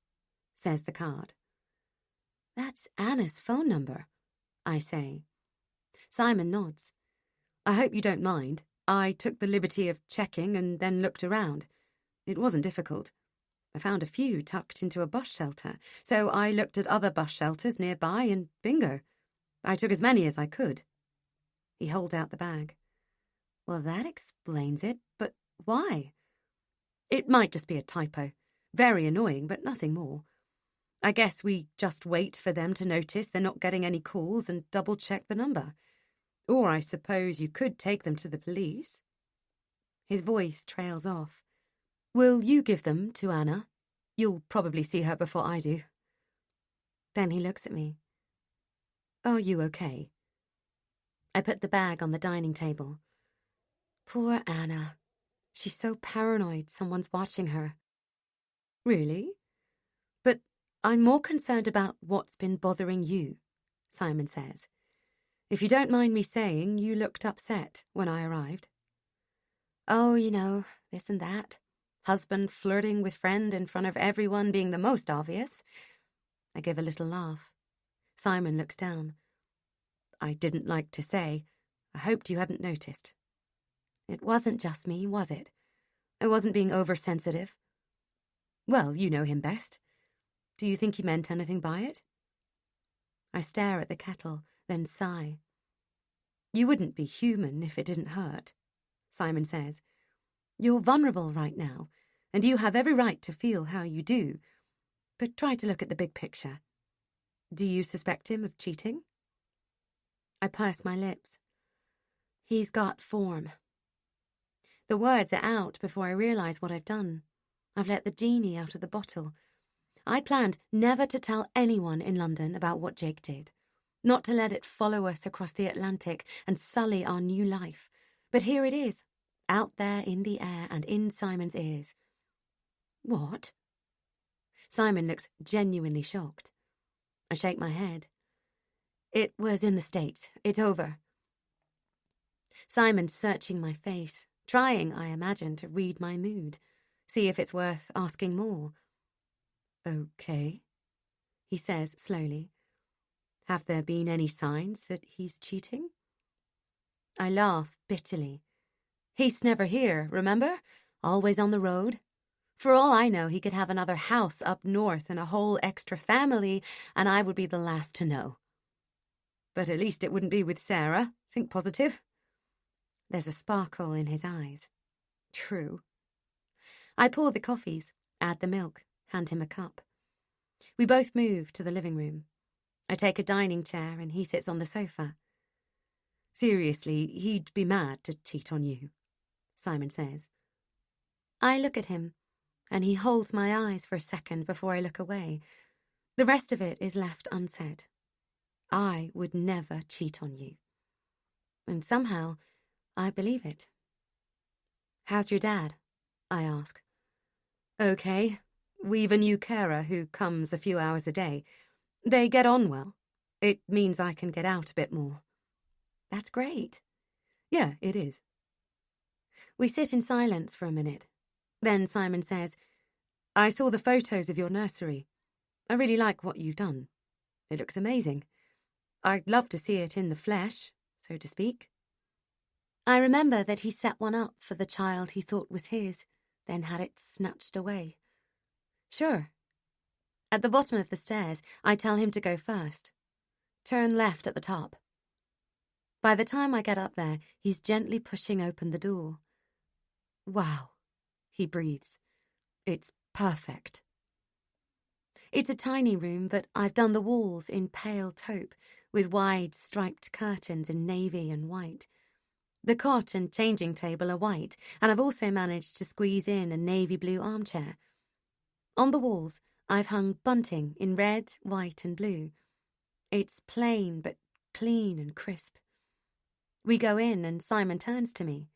says the card. That's Anna's phone number, I say. Simon nods. I hope you don't mind. I took the liberty of checking and then looked around. It wasn't difficult. I found a few tucked into a bus shelter, so I looked at other bus shelters nearby and bingo. I took as many as I could. He holds out the bag. Well, that explains it, but why? It might just be a typo. Very annoying, but nothing more. I guess we just wait for them to notice they're not getting any calls and double-check the number. Or I suppose you could take them to the police. His voice trails off. Will you give them to Anna? You'll probably see her before I do. Then he looks at me. Are you okay? I put the bag on the dining table. Poor Anna. She's so paranoid someone's watching her. Really? But I'm more concerned about what's been bothering you, Simon says. If you don't mind me saying, you looked upset when I arrived. Oh, this and that. Husband flirting with friend in front of everyone being the most obvious. I give a little laugh. Simon looks down. I didn't like to say. I hoped you hadn't noticed. It wasn't just me, was it? I wasn't being oversensitive. Well, you know him best. Do you think he meant anything by it? I stare at the kettle, then sigh. You wouldn't be human if it didn't hurt, Simon says. You're vulnerable right now, and you have every right to feel how you do. But try to look at the big picture. Do you suspect him of cheating? I purse my lips. He's got form. The words are out before I realise what I've done. I've let the genie out of the bottle. I planned never to tell anyone in London about what Jake did, not to let it follow us across the Atlantic and sully our new life. But here it is, out there in the air and in Simon's ears. What? Simon looks genuinely shocked. I shake my head. It was in the States. It's over. Simon's searching my face, trying, I imagine, to read my mood, see if it's worth asking more. Okay, he says slowly. Have there been any signs that he's cheating? I laugh bitterly. He's never here, remember? Always on the road. For all I know, he could have another house up north and a whole extra family, and I would be the last to know. But at least it wouldn't be with Sarah. Think positive. There's a sparkle in his eyes. True. I pour the coffees, add the milk, hand him a cup. We both move to the living room. I take a dining chair and he sits on the sofa. Seriously, he'd be mad to cheat on you, Simon says. I look at him, and he holds my eyes for a second before I look away. The rest of it is left unsaid. I would never cheat on you. And somehow, I believe it. How's your dad? I ask. Okay. We've a new carer who comes a few hours a day. They get on well. It means I can get out a bit more. That's great. Yeah, it is. We sit in silence for a minute. Then Simon says, I saw the photos of your nursery. I really like what you've done. It looks amazing. I'd love to see it in the flesh, so to speak. I remember that he set one up for the child he thought was his, then had it snatched away. Sure. At the bottom of the stairs, I tell him to go first. Turn left at the top. By the time I get up there, he's gently pushing open the door. Wow, he breathes. It's perfect. It's a tiny room, but I've done the walls in pale taupe, with wide striped curtains in navy and white. The cot and changing table are white, and I've also managed to squeeze in a navy blue armchair. On the walls, I've hung bunting in red, white and blue. It's plain but clean and crisp. We go in and Simon turns to me.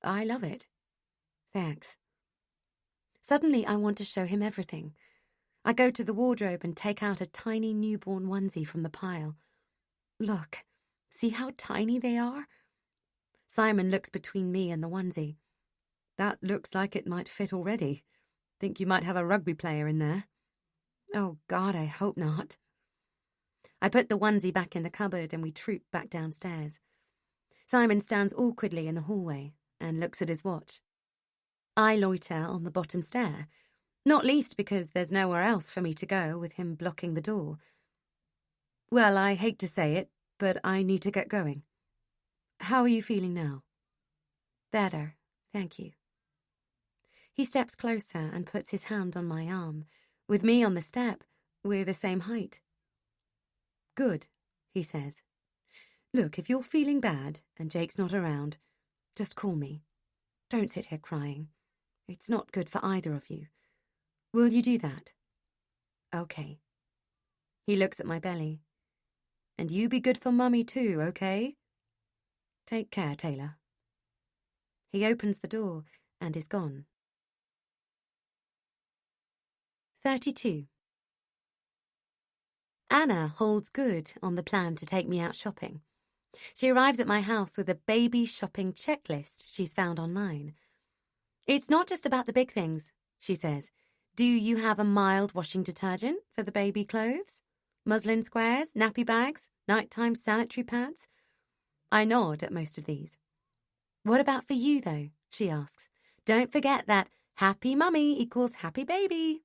I love it. Thanks. Suddenly I want to show him everything. I go to the wardrobe and take out a tiny newborn onesie from the pile. Look, see how tiny they are? Simon looks between me and the onesie. That looks like it might fit already. Think you might have a rugby player in there. Oh, God, I hope not. I put the onesie back in the cupboard and we troop back downstairs. Simon stands awkwardly in the hallway and looks at his watch. I loiter on the bottom stair, not least because there's nowhere else for me to go with him blocking the door. Well, I hate to say it, but I need to get going. How are you feeling now? Better, thank you. He steps closer and puts his hand on my arm. With me on the step, we're the same height. Good, he says. Look, if you're feeling bad and Jake's not around, just call me. Don't sit here crying. It's not good for either of you. Will you do that? Okay. He looks at my belly. And you be good for Mummy too, okay? Take care, Taylor. He opens the door and is gone. 32. Anna holds good on the plan to take me out shopping. She arrives at my house with a baby shopping checklist she's found online. It's not just about the big things, she says. Do you have a mild washing detergent for the baby clothes? Muslin squares, nappy bags, nighttime sanitary pads? I nod at most of these. What about for you, though? She asks. Don't forget that happy mummy equals happy baby.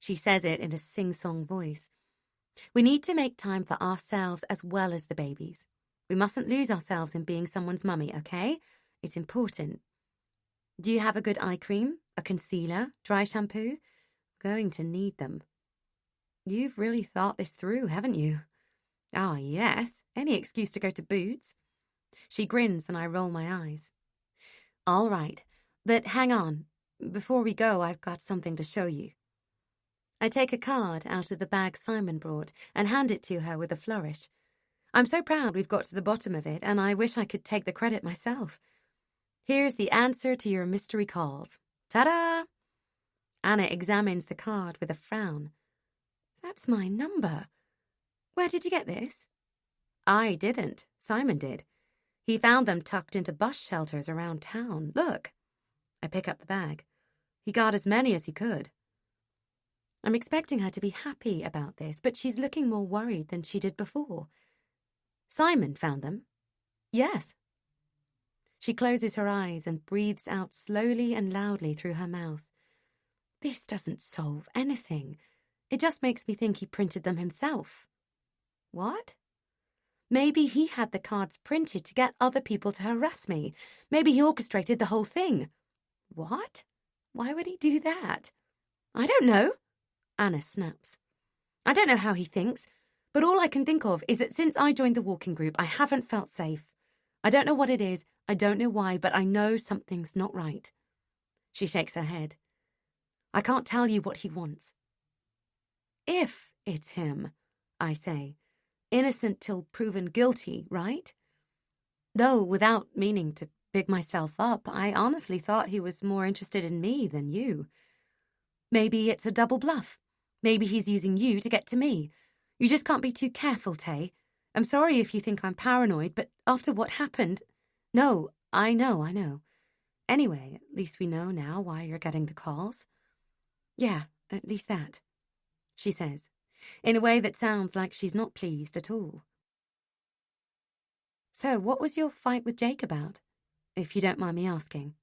She says it in a sing-song voice. We need to make time for ourselves as well as the babies. We mustn't lose ourselves in being someone's mummy, okay? It's important. Do you have a good eye cream, a concealer, dry shampoo? Going to need them. You've really thought this through, haven't you? Ah, yes. Any excuse to go to Boots. She grins and I roll my eyes. All right, but hang on. Before we go, I've got something to show you. I take a card out of the bag Simon brought and hand it to her with a flourish. I'm so proud we've got to the bottom of it, and I wish I could take the credit myself. Here's the answer to your mystery calls. Ta-da! Anna examines the card with a frown. That's my number. Where did you get this? I didn't. Simon did. He found them tucked into bus shelters around town. Look. I pick up the bag. He got as many as he could. I'm expecting her to be happy about this, but she's looking more worried than she did before. Simon found them. Yes. She closes her eyes and breathes out slowly and loudly through her mouth. This doesn't solve anything. It just makes me think he printed them himself. What? Maybe he had the cards printed to get other people to harass me. Maybe he orchestrated the whole thing. What? Why would he do that? I don't know. Anna snaps. I don't know how he thinks, but all I can think of is that since I joined the walking group, I haven't felt safe. I don't know what it is, I don't know why, but I know something's not right. She shakes her head. I can't tell you what he wants. If it's him, I say. Innocent till proven guilty, right? Though, without meaning to big myself up, I honestly thought he was more interested in me than you. Maybe it's a double bluff. Maybe he's using you to get to me. You just can't be too careful, Tay. I'm sorry if you think I'm paranoid, but after what happened... No, I know. Anyway, at least we know now why you're getting the calls. Yeah, at least that, she says, in a way that sounds like she's not pleased at all. So, what was your fight with Jake about, if you don't mind me asking?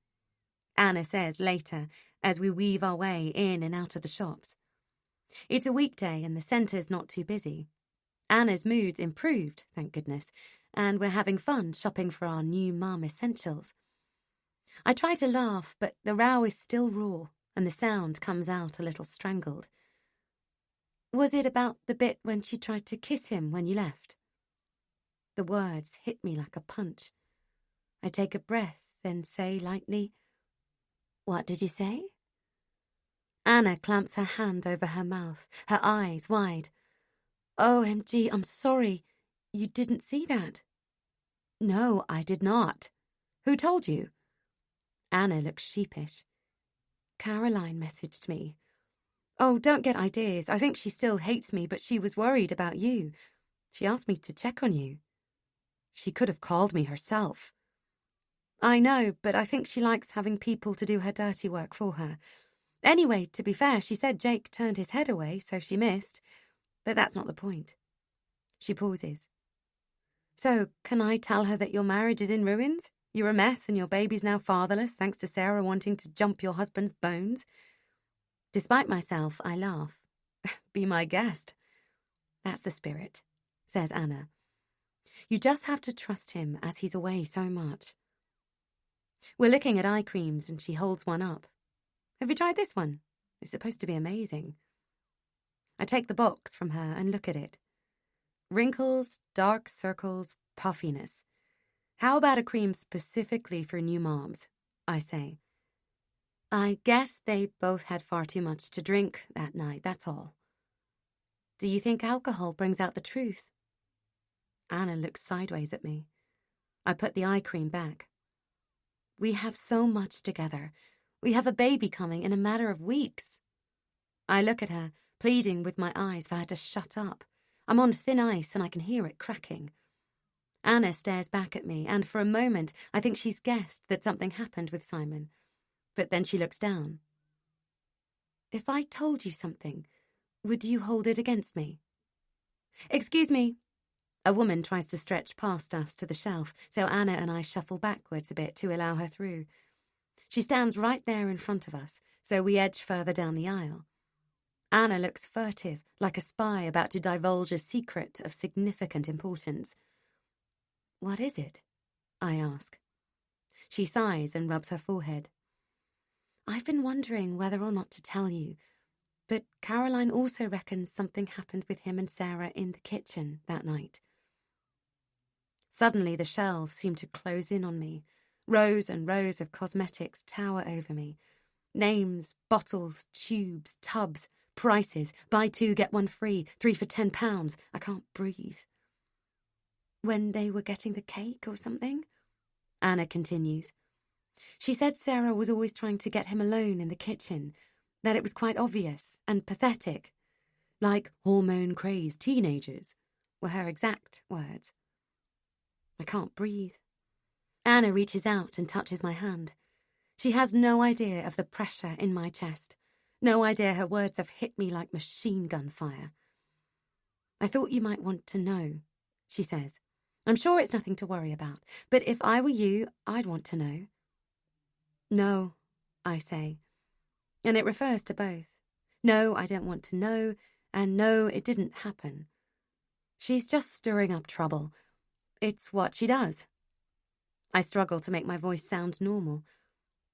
Anna says later, as we weave our way in and out of the shops. It's a weekday and the centre's not too busy. Anna's mood's improved, thank goodness, and we're having fun shopping for our new mum essentials. I try to laugh, but the row is still raw, and the sound comes out a little strangled. Was it about the bit when she tried to kiss him when you left? The words hit me like a punch. I take a breath, then say lightly, What did you say? Anna clamps her hand over her mouth, her eyes wide. OMG, I'm sorry. You didn't see that? No, I did not. Who told you? Anna looks sheepish. Caroline messaged me. Oh, don't get ideas. I think she still hates me, but she was worried about you. She asked me to check on you. She could have called me herself. I know, but I think she likes having people to do her dirty work for her. Anyway, to be fair, she said Jake turned his head away, so she missed. But that's not the point. She pauses. So, can I tell her that your marriage is in ruins? You're a mess and your baby's now fatherless thanks to Sarah wanting to jump your husband's bones? Despite myself, I laugh. Be my guest. That's the spirit, says Anna. You just have to trust him as he's away so much. We're looking at eye creams and she holds one up. Have you tried this one? It's supposed to be amazing. I take the box from her and look at it. Wrinkles, dark circles, puffiness. How about a cream specifically for new moms? I say. I guess they both had far too much to drink that night, that's all. Do you think alcohol brings out the truth? Anna looks sideways at me. I put the eye cream back. We have so much together. We have a baby coming in a matter of weeks. I look at her, pleading with my eyes for her to shut up. I'm on thin ice and I can hear it cracking. Anna stares back at me, and for a moment I think she's guessed that something happened with Simon. But then she looks down. If I told you something, would you hold it against me? Excuse me. A woman tries to stretch past us to the shelf, so Anna and I shuffle backwards a bit to allow her through. She stands right there in front of us, so we edge further down the aisle. Anna looks furtive, like a spy about to divulge a secret of significant importance. What is it? I ask. She sighs and rubs her forehead. I've been wondering whether or not to tell you, but Caroline also reckons something happened with him and Sarah in the kitchen that night. Suddenly the shelves seem to close in on me. Rows and rows of cosmetics tower over me. Names, bottles, tubes, tubs, prices, buy 2, get 1 free, 3 for £10. I can't breathe. When they were getting the cake or something? Anna continues. She said Sarah was always trying to get him alone in the kitchen, that it was quite obvious and pathetic. Like hormone-crazed teenagers, were her exact words. I can't breathe. Anna reaches out and touches my hand. She has no idea of the pressure in my chest. No idea her words have hit me like machine gun fire. I thought you might want to know, she says. I'm sure it's nothing to worry about, but if I were you, I'd want to know. No, I say, and it refers to both. No, I don't want to know, and no, it didn't happen. She's just stirring up trouble. It's what she does. I struggle to make my voice sound normal.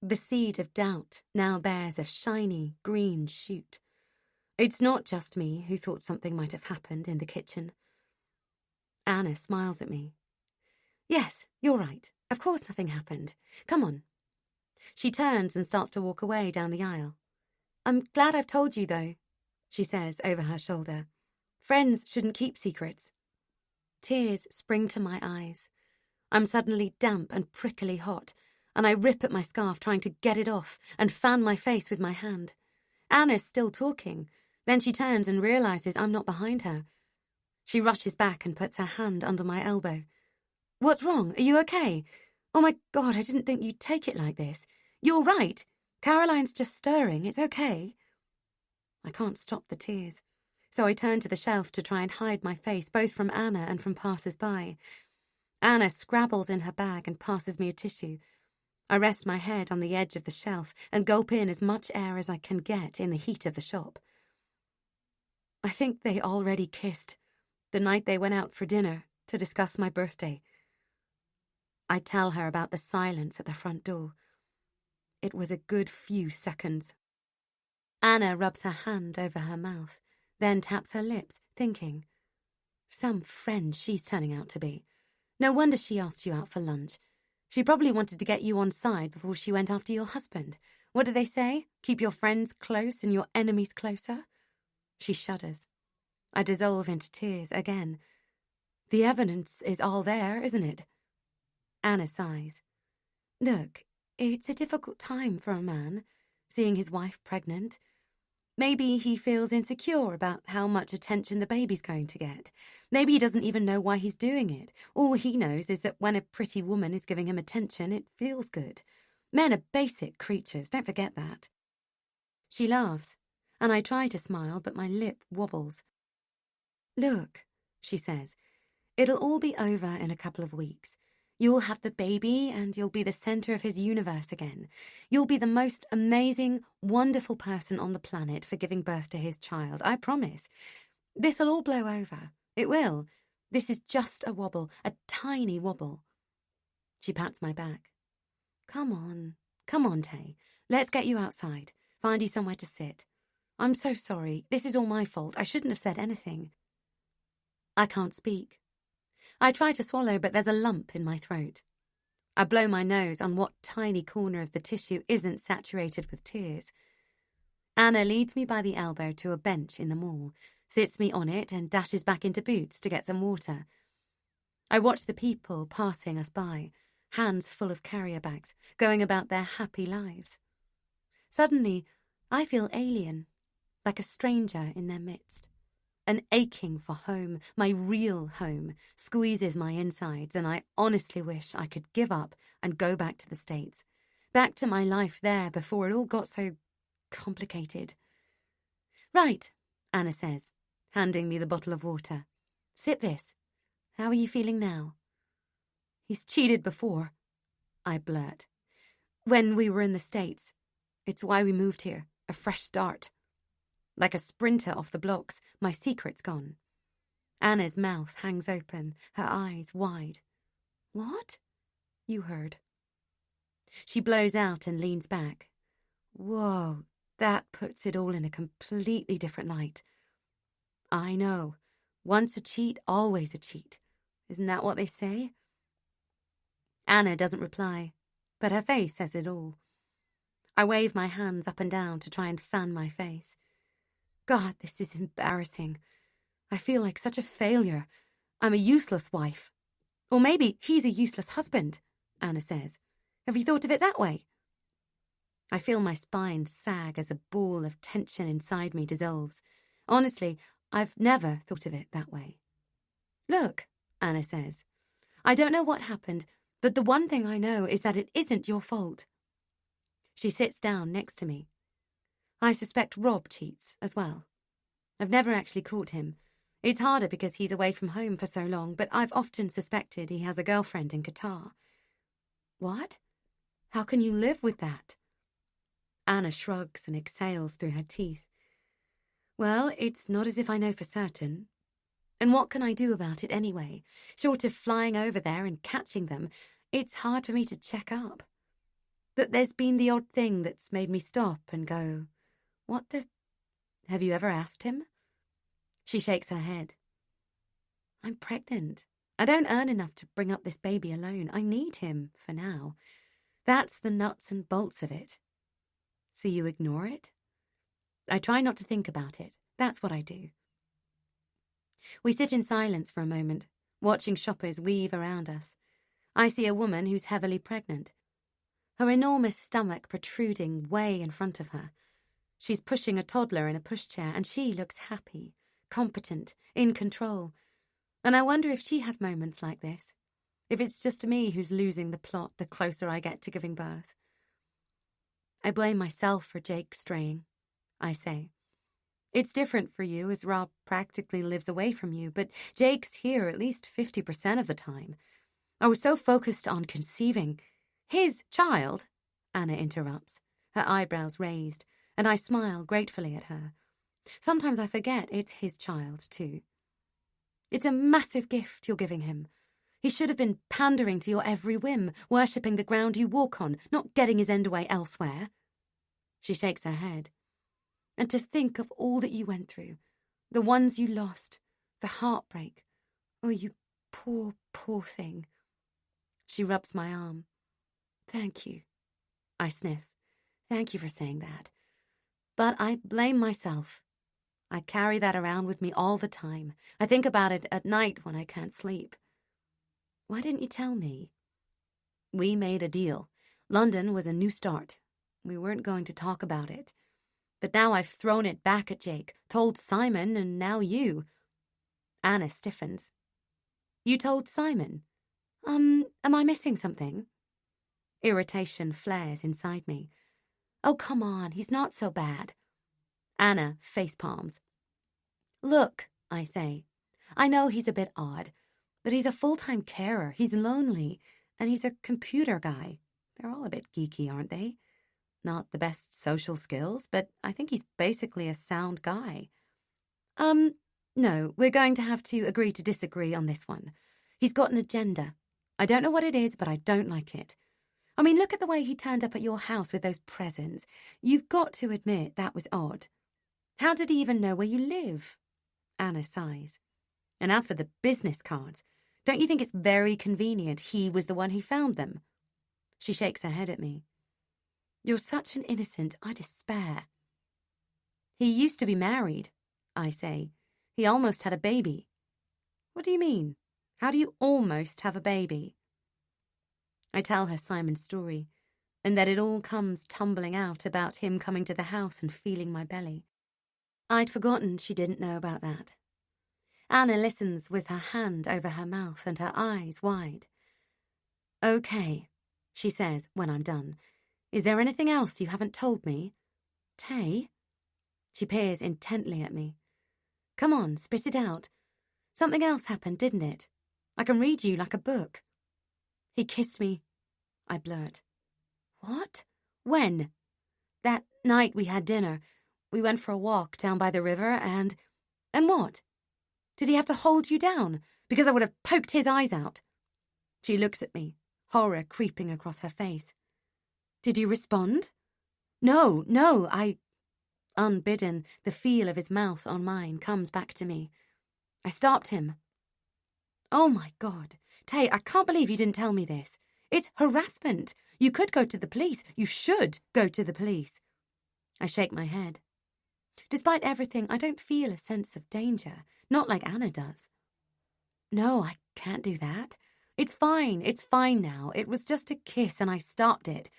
The seed of doubt now bears a shiny green shoot. It's not just me who thought something might have happened in the kitchen. Anna smiles at me. Yes, you're right. Of course nothing happened. Come on. She turns and starts to walk away down the aisle. I'm glad I've told you, though, she says over her shoulder. Friends shouldn't keep secrets. Tears spring to my eyes. I'm suddenly damp and prickly hot, and I rip at my scarf trying to get it off and fan my face with my hand. Anna's still talking. Then she turns and realizes I'm not behind her. She rushes back and puts her hand under my elbow. What's wrong? Are you okay? Oh my God, I didn't think you'd take it like this. You're right. Caroline's just stirring. It's okay. I can't stop the tears, so I turn to the shelf to try and hide my face, both from Anna and from passers-by. Anna scrabbles in her bag and passes me a tissue. I rest my head on the edge of the shelf and gulp in as much air as I can get in the heat of the shop. I think they already kissed the night they went out for dinner to discuss my birthday. I tell her about the silence at the front door. It was a good few seconds. Anna rubs her hand over her mouth, then taps her lips, thinking. Some friend she's turning out to be. No wonder she asked you out for lunch. She probably wanted to get you on side before she went after your husband. What do they say? Keep your friends close and your enemies closer? She shudders. I dissolve into tears again. The evidence is all there, isn't it? Anna sighs. Look, it's a difficult time for a man, seeing his wife pregnant. Maybe he feels insecure about how much attention the baby's going to get. Maybe he doesn't even know why he's doing it. All he knows is that when a pretty woman is giving him attention, it feels good. Men are basic creatures, don't forget that. She laughs, and I try to smile, but my lip wobbles. "Look," she says, "it'll all be over in a couple of weeks. You'll have the baby, and you'll be the center of his universe again. You'll be the most amazing, wonderful person on the planet for giving birth to his child, I promise. This'll all blow over. It will. This is just a wobble, a tiny wobble." She pats my back. Come on, Tay. Let's get you outside. Find you somewhere to sit. I'm so sorry. This is all my fault. I shouldn't have said anything." I can't speak. I try to swallow, but there's a lump in my throat. I blow my nose on what tiny corner of the tissue isn't saturated with tears. Anna leads me by the elbow to a bench in the mall, sits me on it, and dashes back into Boots to get some water. I watch the people passing us by, hands full of carrier bags, going about their happy lives. Suddenly, I feel alien, like a stranger in their midst. An aching for home, my real home, squeezes my insides, and I honestly wish I could give up and go back to the States, back to my life there before it all got so complicated. "Right," Anna says, handing me the bottle of water. "Sip this. How are you feeling now?" "He's cheated before," I blurt. "When we were in the States. It's why we moved here. A fresh start." Like a sprinter off the blocks, my secret's gone. Anna's mouth hangs open, her eyes wide. "What?" "You heard." She blows out and leans back. Whoa, that puts it all in a completely different light. I know. Once a cheat, always a cheat. Isn't that what they say? Anna doesn't reply, but her face says it all. I wave my hands up and down to try and fan my face. God, this is embarrassing. I feel like such a failure. I'm a useless wife. Or maybe he's a useless husband, Anna says. Have you thought of it that way? I feel my spine sag as a ball of tension inside me dissolves. Honestly, I've never thought of it that way. Look, Anna says. I don't know what happened, but the one thing I know is that it isn't your fault. She sits down next to me. I suspect Rob cheats as well. I've never actually caught him. It's harder because he's away from home for so long, but I've often suspected he has a girlfriend in Qatar. What? How can you live with that? Anna shrugs and exhales through her teeth. Well, it's not as if I know for certain. And what can I do about it anyway? Short of flying over there and catching them, it's hard for me to check up. But there's been the odd thing that's made me stop and go, what the... Have you ever asked him? She shakes her head. I'm pregnant. I don't earn enough to bring up this baby alone. I need him for now. That's the nuts and bolts of it. So you ignore it? I try not to think about it. That's what I do. We sit in silence for a moment, watching shoppers weave around us. I see a woman who's heavily pregnant, her enormous stomach protruding way in front of her. She's pushing a toddler in a pushchair, and she looks happy, competent, in control. And I wonder if she has moments like this, if it's just me who's losing the plot the closer I get to giving birth. I blame myself for Jake straying, I say. It's different for you, as Rob practically lives away from you, but Jake's here at least 50% of the time. I was so focused on conceiving. His child, Anna interrupts, her eyebrows raised, and I smile gratefully at her. Sometimes I forget it's his child, too. It's a massive gift you're giving him. He should have been pandering to your every whim, worshipping the ground you walk on, not getting his end away elsewhere. She shakes her head. And to think of all that you went through, the ones you lost, the heartbreak. Oh, you poor, poor thing. She rubs my arm. Thank you. I sniff. Thank you for saying that. But I blame myself. I carry that around with me all the time. I think about it at night when I can't sleep. Why didn't you tell me? We made a deal. London was a new start. We weren't going to talk about it. But now I've thrown it back at Jake, told Simon, and now you. Anna stiffens. You told Simon? Am I missing something? Irritation flares inside me. Oh, come on, he's not so bad. Anna facepalms. Look, I say, I know he's a bit odd, but he's a full-time carer, he's lonely, and he's a computer guy. They're all a bit geeky, aren't they? Not the best social skills, but I think he's basically a sound guy. No, we're going to have to agree to disagree on this one. He's got an agenda. I don't know what it is, but I don't like it. I mean, look at the way he turned up at your house with those presents. You've got to admit that was odd. How did he even know where you live? Anna sighs. And as for the business cards, don't you think it's very convenient he was the one who found them? She shakes her head at me. You're such an innocent, I despair. He used to be married, I say. He almost had a baby. What do you mean? How do you almost have a baby? I tell her Simon's story, and that it all comes tumbling out about him coming to the house and feeling my belly. I'd forgotten she didn't know about that. Anna listens with her hand over her mouth and her eyes wide. Okay, she says when I'm done. Is there anything else you haven't told me? Tay? She peers intently at me. Come on, spit it out. Something else happened, didn't it? I can read you like a book. He kissed me, I blurt. What? When? That night we had dinner. We went for a walk down by the river and what? Did he have to hold you down? Because I would have poked his eyes out. She looks at me, horror creeping across her face. Did you respond? No, I... Unbidden, the feel of his mouth on mine comes back to me. I stopped him. Oh my God, Tay, I can't believe you didn't tell me this. It's harassment. You could go to the police. You should go to the police. I shake my head. Despite everything, I don't feel a sense of danger, not like Anna does. No, I can't do that. It's fine now. It was just a kiss and I stopped it.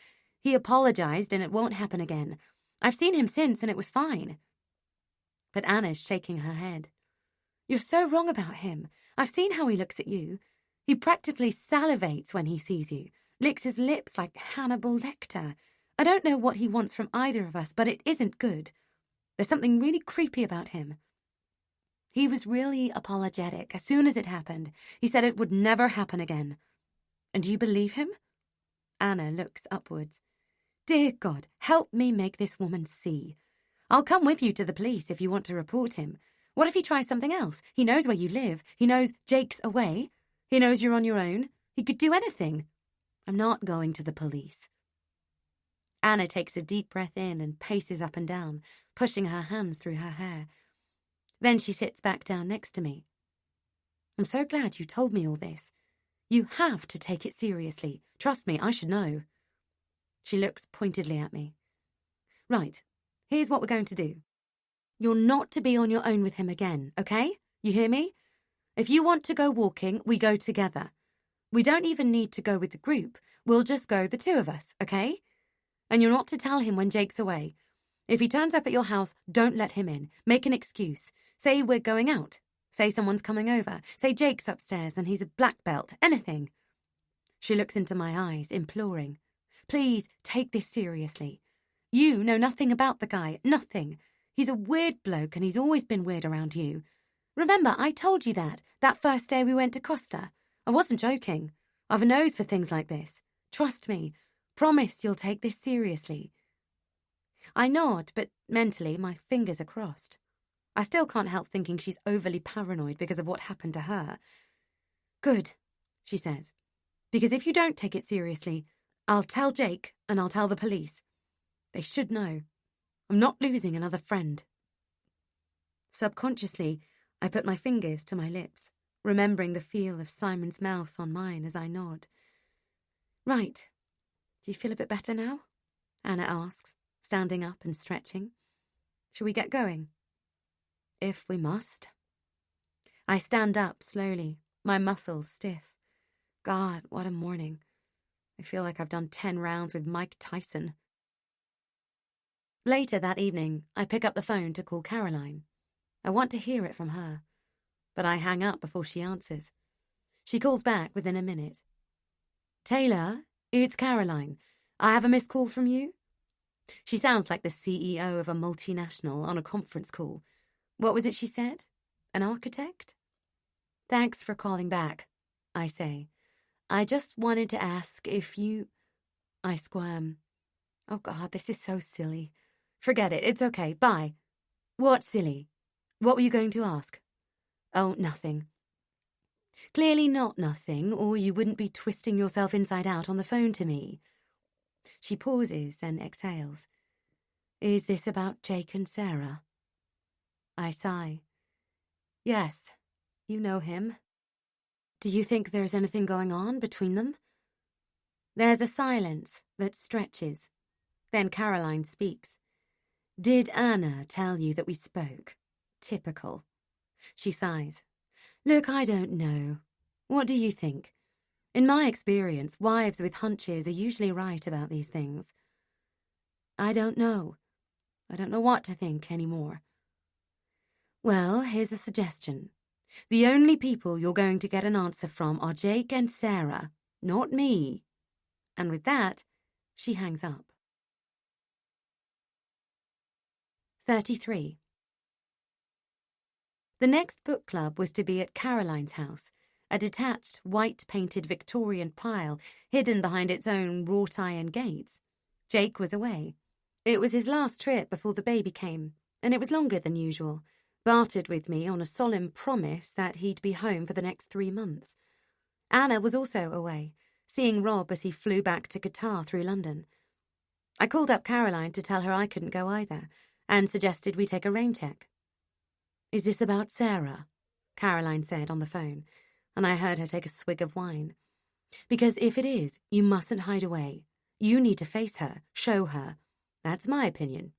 He apologized and it won't happen again. I've seen him since and it was fine. But Anna's shaking her head. You're so wrong about him. I've seen how he looks at you. He practically salivates when he sees you, licks his lips like Hannibal Lecter. I don't know what he wants from either of us, but it isn't good. There's something really creepy about him. He was really apologetic as soon as it happened. He said it would never happen again. And do you believe him? Anna looks upwards. Dear God, help me make this woman see. I'll come with you to the police if you want to report him. What if he tries something else? He knows where you live. He knows Jake's away. He knows you're on your own. He could do anything. I'm not going to the police. Anna takes a deep breath in and paces up and down, pushing her hands through her hair. Then she sits back down next to me. I'm so glad you told me all this. You have to take it seriously. Trust me, I should know. She looks pointedly at me. Right, here's what we're going to do. You're not to be on your own with him again, okay? You hear me? If you want to go walking, we go together. We don't even need to go with the group. We'll just go the two of us, okay? And you're not to tell him when Jake's away. If he turns up at your house, don't let him in. Make an excuse. Say we're going out. Say someone's coming over. Say Jake's upstairs and he's a black belt. Anything. She looks into my eyes, imploring. Please take this seriously. You know nothing about the guy. Nothing. He's a weird bloke and he's always been weird around you. Remember, I told you that first day we went to Costa. I wasn't joking. I've a nose for things like this. Trust me. Promise you'll take this seriously. I nod, but mentally my fingers are crossed. I still can't help thinking she's overly paranoid because of what happened to her. Good, she says. Because if you don't take it seriously, I'll tell Jake and I'll tell the police. They should know. I'm not losing another friend. Subconsciously, I put my fingers to my lips, remembering the feel of Simon's mouth on mine as I nod. Right. Do you feel a bit better now? Anna asks, standing up and stretching. Shall we get going? If we must. I stand up slowly, my muscles stiff. God, what a morning. I feel like I've done 10 rounds with Mike Tyson. Later that evening, I pick up the phone to call Caroline. I want to hear it from her, but I hang up before she answers. She calls back within a minute. Taylor, it's Caroline. I have a missed call from you. She sounds like the CEO of a multinational on a conference call. What was it she said? An architect? Thanks for calling back, I say. I just wanted to ask if you... I squirm. Oh, God, this is so silly. Forget it. It's okay. Bye. What silly? What were you going to ask? Oh, nothing. Clearly not nothing, or you wouldn't be twisting yourself inside out on the phone to me. She pauses, then exhales. Is this about Jake and Sarah? I sigh. Yes, you know him. Do you think there's anything going on between them? There's a silence that stretches. Then Caroline speaks. Did Anna tell you that we spoke? Typical. She sighs. Look, I don't know. What do you think? In my experience, wives with hunches are usually right about these things. I don't know. I don't know what to think anymore. Well, here's a suggestion. The only people you're going to get an answer from are Jake and Sarah, not me. And with that, she hangs up. 33. The next book club was to be at Caroline's house, a detached, white-painted Victorian pile hidden behind its own wrought-iron gates. Jake was away. It was his last trip before the baby came, and it was longer than usual, bartered with me on a solemn promise that he'd be home for the next 3 months. Anna was also away, seeing Rob as he flew back to Qatar through London. I called up Caroline to tell her I couldn't go either, and suggested we take a rain check. Is this about Sarah? Caroline said on the phone, and I heard her take a swig of wine. Because if it is, you mustn't hide away. You need to face her, show her. That's my opinion.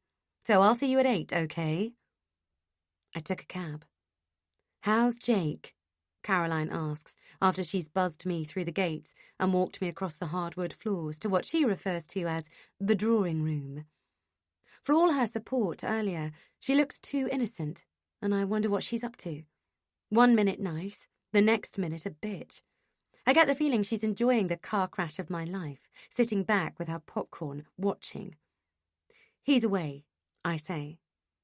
So I'll see you at 8, okay? I took a cab. How's Jake? Caroline asks, after she's buzzed me through the gates and walked me across the hardwood floors to what she refers to as the drawing room. For all her support earlier, she looks too innocent, and I wonder what she's up to. 1 minute nice, the next minute a bitch. I get the feeling she's enjoying the car crash of my life, sitting back with her popcorn, watching. He's away, I say,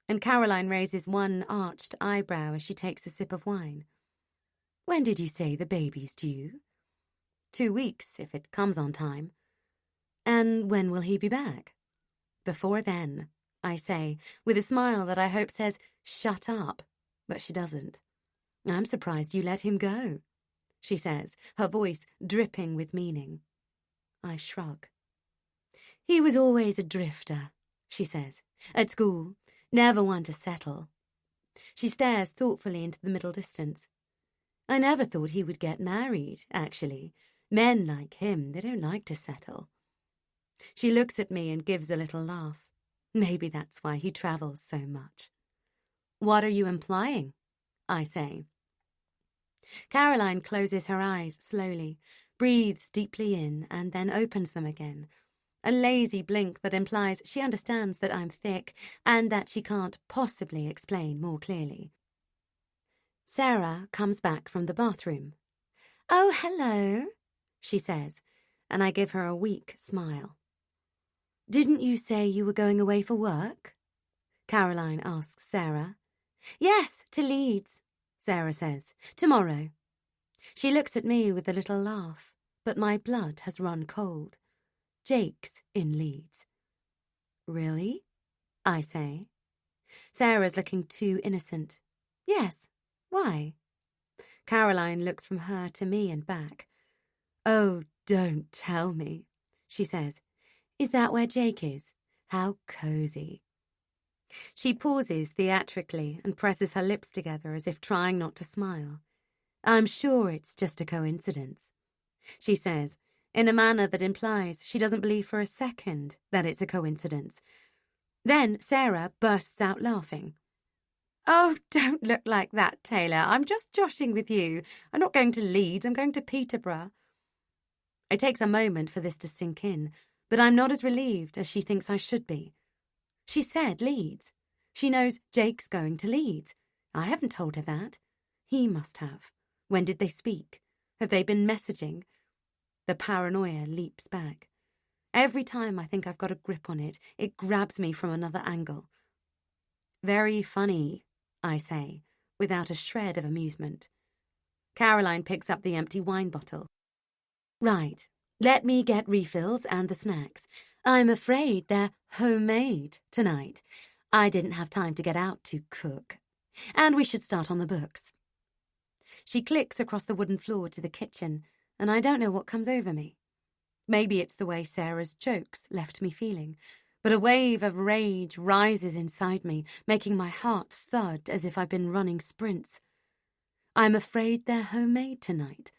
and Caroline raises one arched eyebrow as she takes a sip of wine. When did you say the baby's due? 2 weeks, if it comes on time. And when will he be back? Before then, I say, with a smile that I hope says, shut up, but she doesn't. I'm surprised you let him go, she says, her voice dripping with meaning. I shrug. He was always a drifter, she says. At school, never one to settle. She stares thoughtfully into the middle distance. I never thought he would get married, actually. Men like him, they don't like to settle. She looks at me and gives a little laugh. Maybe that's why he travels so much. What are you implying? I say. Caroline closes her eyes slowly, breathes deeply in, and then opens them again. A lazy blink that implies she understands that I'm thick and that she can't possibly explain more clearly. Sarah comes back from the bathroom. Oh, hello, she says, and I give her a weak smile. Didn't you say you were going away for work? Caroline asks Sarah. Yes, to Leeds, Sarah says. Tomorrow. She looks at me with a little laugh, but my blood has run cold. Jake's in Leeds. Really? I say. Sarah's looking too innocent. Yes. Why? Caroline looks from her to me and back. Oh, don't tell me, she says. Is that where Jake is? How cosy. She pauses theatrically and presses her lips together as if trying not to smile. I'm sure it's just a coincidence, she says, in a manner that implies she doesn't believe for a second that it's a coincidence. Then Sarah bursts out laughing. Oh, don't look like that, Taylor. I'm just joshing with you. I'm not going to Leeds, I'm going to Peterborough. It takes a moment for this to sink in, but I'm not as relieved as she thinks I should be. She said Leeds. She knows Jake's going to Leeds. I haven't told her that. He must have. When did they speak? Have they been messaging? The paranoia leaps back. Every time I think I've got a grip on it, it grabs me from another angle. Very funny, I say, without a shred of amusement. Caroline picks up the empty wine bottle. Right, let me get refills and the snacks. I'm afraid they're homemade tonight. I didn't have time to get out to cook. And we should start on the books. She clicks across the wooden floor to the kitchen, and I don't know what comes over me. Maybe it's the way Sarah's jokes left me feeling, but a wave of rage rises inside me, making my heart thud as if I've been running sprints. I'm afraid they're homemade tonight.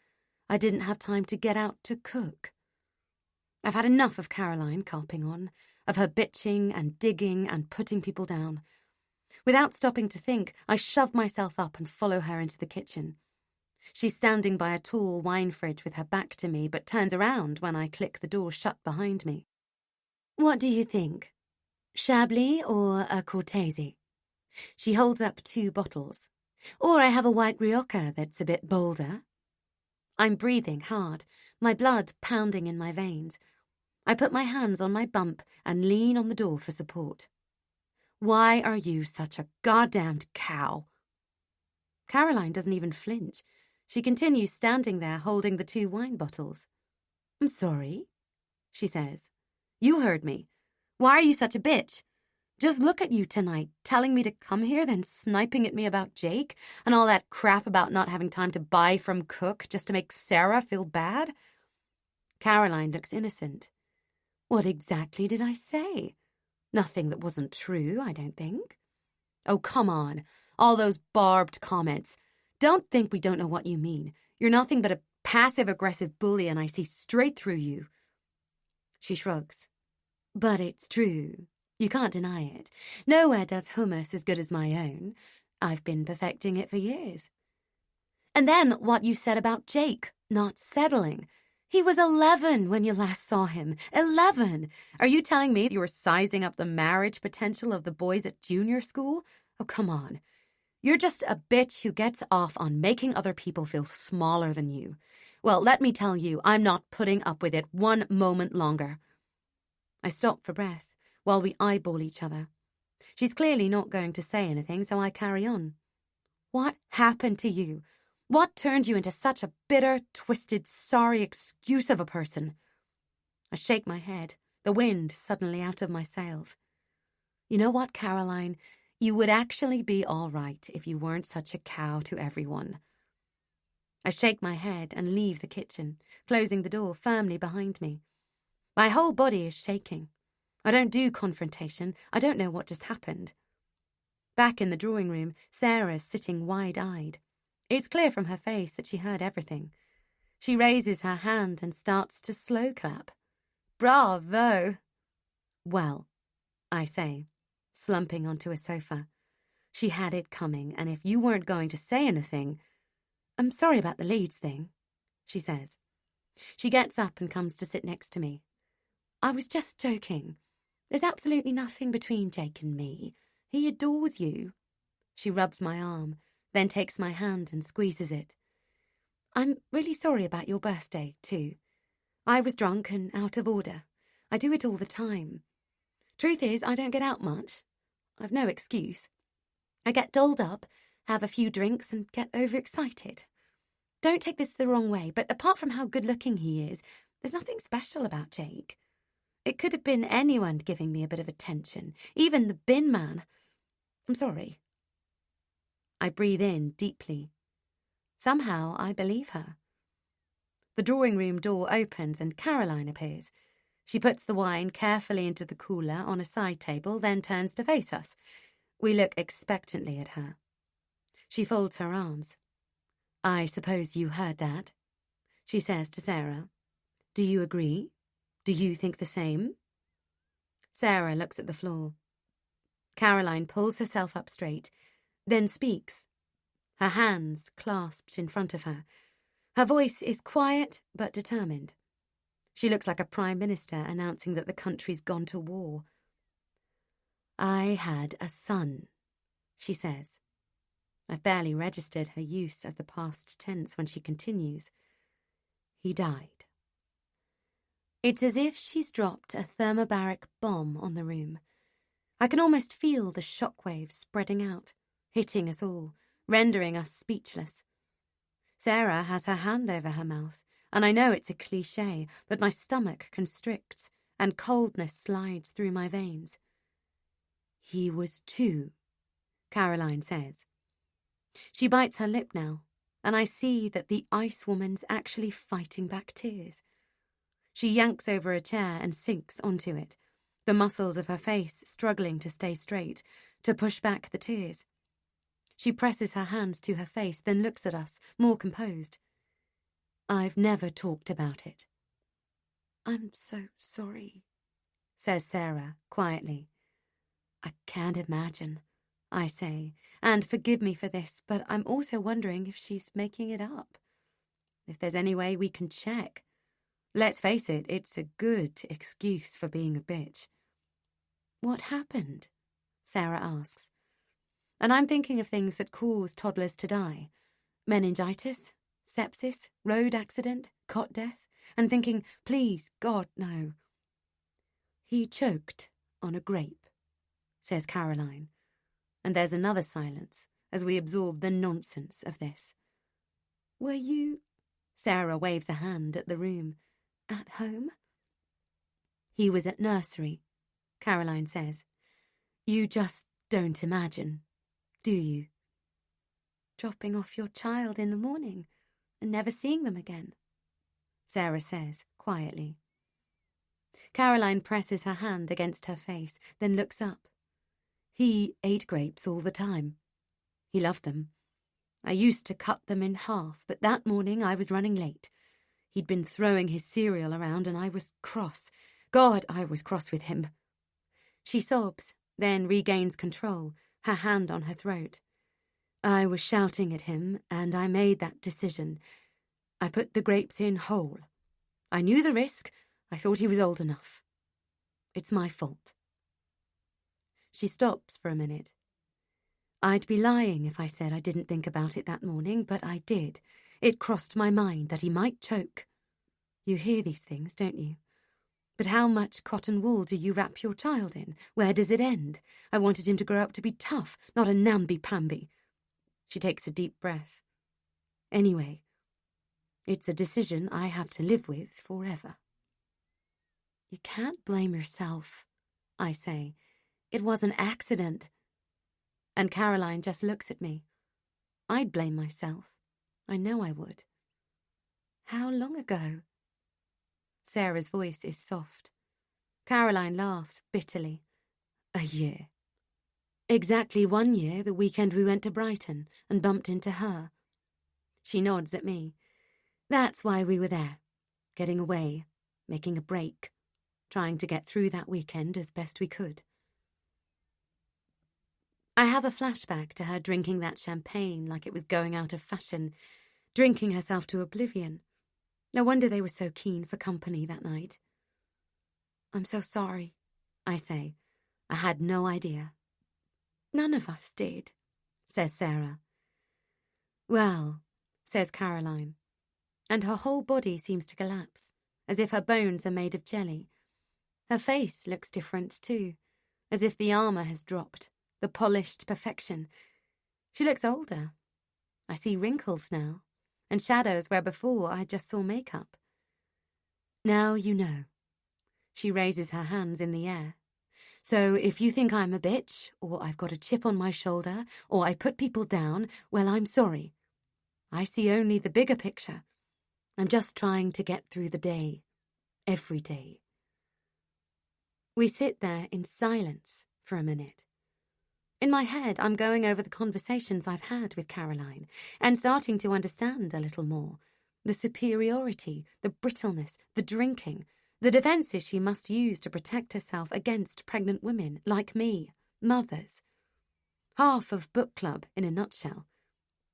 I didn't have time to get out to cook. I've had enough of Caroline carping on, of her bitching and digging and putting people down. Without stopping to think, I shove myself up and follow her into the kitchen. She's standing by a tall wine fridge with her back to me, but turns around when I click the door shut behind me. What do you think? Chablis or a Cortese? She holds up 2 bottles. Or I have a white Rioja that's a bit bolder. I'm breathing hard, my blood pounding in my veins. I put my hands on my bump and lean on the door for support. Why are you such a goddamned cow? Caroline doesn't even flinch. She continues standing there holding the 2 wine bottles. I'm sorry, she says. You heard me. Why are you such a bitch? Just look at you tonight, telling me to come here, then sniping at me about Jake, and all that crap about not having time to buy from Cook just to make Sarah feel bad. Caroline looks innocent. What exactly did I say? Nothing that wasn't true, I don't think. Oh, come on. All those barbed comments. Don't think we don't know what you mean. You're nothing but a passive-aggressive bully, and I see straight through you. She shrugs. But it's true. You can't deny it. Nowhere does hummus as good as my own. I've been perfecting it for years. And then what you said about Jake not settling. He was 11 when you last saw him. 11! Are you telling me you were sizing up the marriage potential of the boys at junior school? Oh, come on. You're just a bitch who gets off on making other people feel smaller than you. Well, let me tell you, I'm not putting up with it one moment longer. I stop for breath while we eyeball each other. She's clearly not going to say anything, so I carry on. What happened to you? What turned you into such a bitter, twisted, sorry excuse of a person? I shake my head, the wind suddenly out of my sails. You know what, Caroline? You would actually be all right if you weren't such a cow to everyone. I shake my head and leave the kitchen, closing the door firmly behind me. My whole body is shaking. I don't do confrontation. I don't know what just happened. Back in the drawing room, Sarah's sitting wide-eyed. It's clear from her face that she heard everything. She raises her hand and starts to slow clap. Bravo! Well, I say, slumping onto a sofa. She had it coming, and if you weren't going to say anything... I'm sorry about the Leeds thing, she says. She gets up and comes to sit next to me. I was just joking. There's absolutely nothing between Jake and me. He adores you. She rubs my arm, then takes my hand and squeezes it. I'm really sorry about your birthday, too. I was drunk and out of order. I do it all the time. Truth is, I don't get out much. I've no excuse. I get dolled up, have a few drinks, and get overexcited. Don't take this the wrong way, but apart from how good-looking he is, there's nothing special about Jake. It could have been anyone giving me a bit of attention, even the bin man. I'm sorry. I breathe in deeply. Somehow I believe her. The drawing room door opens and Caroline appears. She puts the wine carefully into the cooler on a side table, then turns to face us. We look expectantly at her. She folds her arms. I suppose you heard that, she says to Sarah. Do you agree? Do you think the same? Sarah looks at the floor. Caroline pulls herself up straight, then speaks, her hands clasped in front of her. Her voice is quiet but determined. She looks like a prime minister announcing that the country's gone to war. I had a son, she says. I've barely registered her use of the past tense when she continues. He died. It's as if she's dropped a thermobaric bomb on the room. I can almost feel the shockwaves spreading out, hitting us all, rendering us speechless. Sarah has her hand over her mouth, and I know it's a cliché, but my stomach constricts, and coldness slides through my veins. "He was 2, Caroline says. She bites her lip now, and I see that the ice woman's actually fighting back tears. She yanks over a chair and sinks onto it, the muscles of her face struggling to stay straight, to push back the tears. She presses her hands to her face, then looks at us, more composed. "I've never talked about it." "I'm so sorry," says Sarah, quietly. "I can't imagine," I say, "and forgive me for this, but I'm also wondering if she's making it up. If there's any way we can check. Let's face it, it's a good excuse for being a bitch." "What happened?" Sarah asks. And I'm thinking of things that cause toddlers to die. Meningitis, sepsis, road accident, cot death, and thinking, please, God, no. "He choked on a grape," says Caroline, and there's another silence as we absorb the nonsense of this. "Were you," Sarah waves a hand at the room, "at home?" "He was at nursery," Caroline says. "You just don't imagine, do you? Dropping off your child in the morning and never seeing them again," Sarah says quietly. Caroline presses her hand against her face, then looks up. "He ate grapes all the time. He loved them. I used to cut them in half, but that morning I was running late. He'd been throwing his cereal around and I was cross. God, I was cross with him." She sobs, then regains control, her hand on her throat. "I was shouting at him, and I made that decision. I put the grapes in whole. I knew the risk. I thought he was old enough. It's my fault." She stops for a minute. "I'd be lying if I said I didn't think about it that morning, but I did. It crossed my mind that he might choke. You hear these things, don't you? But how much cotton wool do you wrap your child in? Where does it end? I wanted him to grow up to be tough, not a namby-pamby." She takes a deep breath. "Anyway, it's a decision I have to live with forever." "You can't blame yourself," I say. "It was an accident." And Caroline just looks at me. I'd blame myself. I know I would. "How long ago?" Sarah's voice is soft. Caroline laughs bitterly. "A year. Exactly 1 year, the weekend we went to Brighton and bumped into her." She nods at me. "That's why we were there. Getting away, making a break, trying to get through that weekend as best we could." I have a flashback to her drinking that champagne like it was going out of fashion, drinking herself to oblivion. No wonder they were so keen for company that night. "I'm so sorry," I say. "I had no idea." "None of us did," says Sarah. "Well," says Caroline, and her whole body seems to collapse, as if her bones are made of jelly. Her face looks different too, as if the armour has dropped, the polished perfection. She looks older. I see wrinkles now, and shadows where before I just saw makeup. "Now you know." She raises her hands in the air. "So if you think I'm a bitch, or I've got a chip on my shoulder, or I put people down, well, I'm sorry. I see only the bigger picture. I'm just trying to get through the day. Every day." We sit there in silence for a minute. In my head, I'm going over the conversations I've had with Caroline and starting to understand a little more. The superiority, the brittleness, the drinking, the defences she must use to protect herself against pregnant women like me, mothers. Half of book club in a nutshell.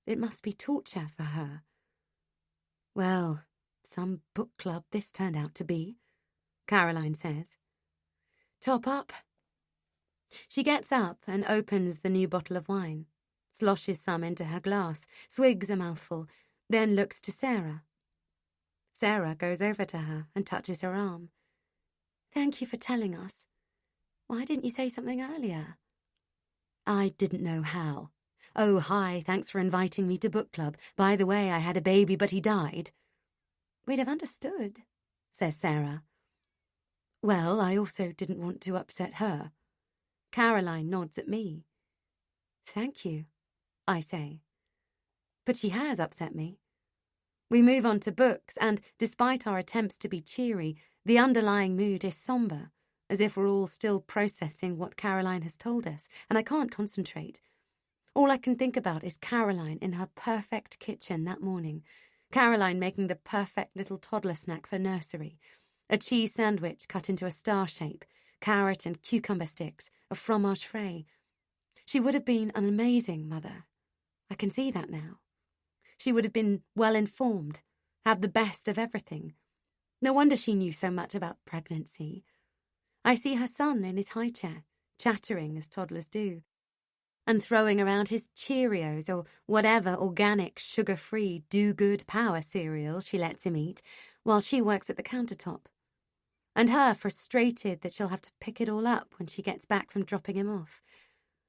It must be torture for her. Well, some book club this turned out to be, Caroline says. "Top up." She gets up and opens the new bottle of wine, sloshes some into her glass, swigs a mouthful, then looks to Sarah. Sarah goes over to her and touches her arm, Thank you for telling us. Why didn't you say something earlier? I didn't know how. Oh, hi, thanks for inviting me to book club. By the way, I had a baby, but he died. We'd have understood, says Sarah. Well, I also didn't want to upset her. Caroline nods at me. Thank you, I say. But she has upset me. We move on to books, and despite our attempts to be cheery, the underlying mood is sombre, as if we're all still processing what Caroline has told us, and I can't concentrate. All I can think about is Caroline in her perfect kitchen that morning, Caroline making the perfect little toddler snack for nursery, a cheese sandwich cut into a star shape, carrot and cucumber sticks, a fromage frais. She would have been an amazing mother. I can see that now. She would have been well-informed, have the best of everything. No wonder she knew so much about pregnancy. I see her son in his high chair, chattering as toddlers do, and throwing around his Cheerios or whatever organic, sugar-free, do-good power cereal she lets him eat while she works at the countertop. And her frustrated that she'll have to pick it all up when she gets back from dropping him off.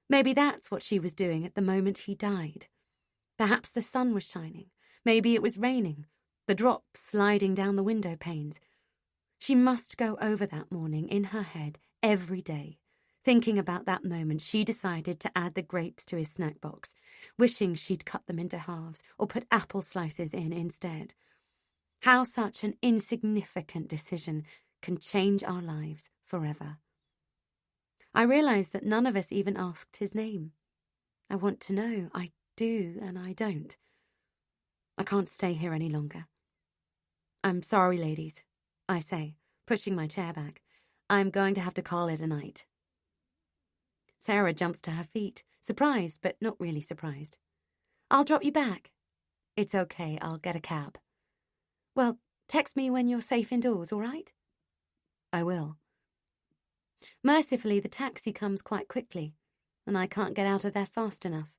Maybe that's what she was doing at the moment he died. Perhaps the sun was shining. Maybe it was raining, the drops sliding down the window panes. She must go over that morning in her head every day, thinking about that moment she decided to add the grapes to his snack box, wishing she'd cut them into halves or put apple slices in instead. How such an insignificant decision can change our lives forever. I realise that none of us even asked his name. I want to know. I do, and I don't. I can't stay here any longer. I'm sorry, ladies, I say, pushing my chair back. I'm going to have to call it a night. Sarah jumps to her feet, surprised but not really surprised. I'll drop you back. It's okay, I'll get a cab. Well, text me when you're safe indoors, all right? I will. Mercifully, the taxi comes quite quickly, and I can't get out of there fast enough.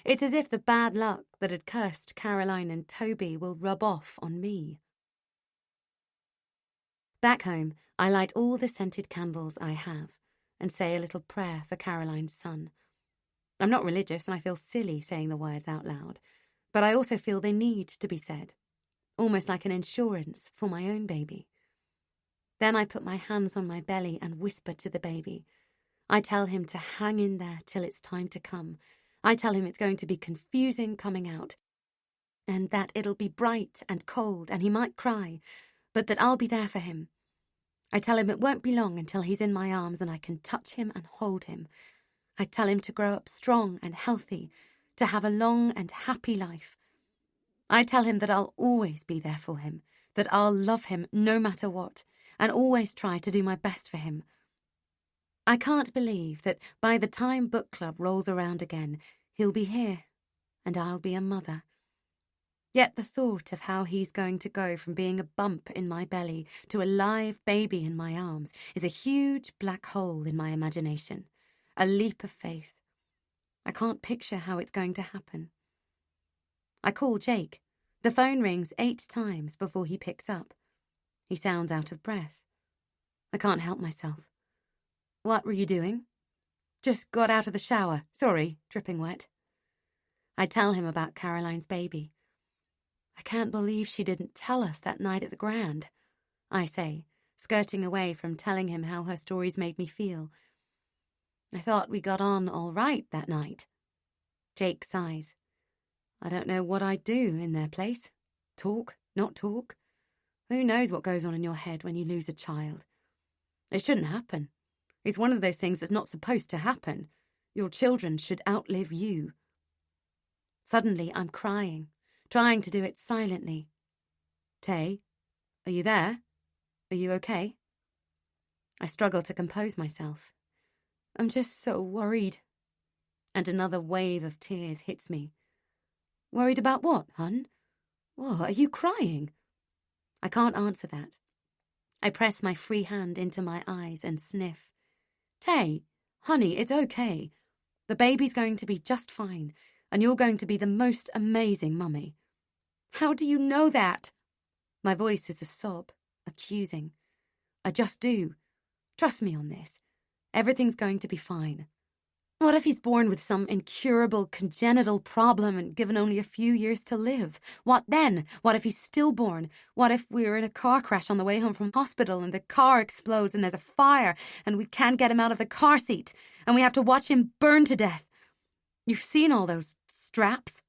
It's as if the bad luck that had cursed Caroline and Toby will rub off on me. Back home, I light all the scented candles I have and say a little prayer for Caroline's son. I'm not religious and I feel silly saying the words out loud, but I also feel they need to be said, almost like an insurance for my own baby. Then I put my hands on my belly and whisper to the baby. I tell him to hang in there till it's time to come. I tell him it's going to be confusing coming out, and that it'll be bright and cold and he might cry, but that I'll be there for him. I tell him it won't be long until he's in my arms and I can touch him and hold him. I tell him to grow up strong and healthy, to have a long and happy life. I tell him that I'll always be there for him, that I'll love him no matter what, and always try to do my best for him. I can't believe that by the time book club rolls around again, he'll be here, and I'll be a mother. Yet the thought of how he's going to go from being a bump in my belly to a live baby in my arms is a huge black hole in my imagination, a leap of faith. I can't picture how it's going to happen. I call Jake. The phone rings 8 times before he picks up. He sounds out of breath. I can't help myself. What were you doing? Just got out of the shower. Sorry, dripping wet. I tell him about Caroline's baby. I can't believe she didn't tell us that night at the Grand, I say, skirting away from telling him how her stories made me feel. I thought we got on all right that night. Jake sighs. I don't know what I'd do in their place. Talk, not talk. Who knows what goes on in your head when you lose a child? It shouldn't happen. It's one of those things that's not supposed to happen. Your children should outlive you. Suddenly, I'm crying, trying to do it silently. Tay, are you there? Are you okay? I struggle to compose myself. I'm just so worried. And another wave of tears hits me. Worried about what, hun? What, are you crying? I can't answer that. I press my free hand into my eyes and sniff. Tay, honey, it's okay. The baby's going to be just fine, and you're going to be the most amazing mummy. How do you know that? My voice is a sob, accusing. I just do. Trust me on this. Everything's going to be fine. What if he's born with some incurable congenital problem and given only a few years to live? What then? What if he's stillborn? What if we're in a car crash on the way home from hospital and the car explodes and there's a fire and we can't get him out of the car seat and we have to watch him burn to death? You've seen all those straps?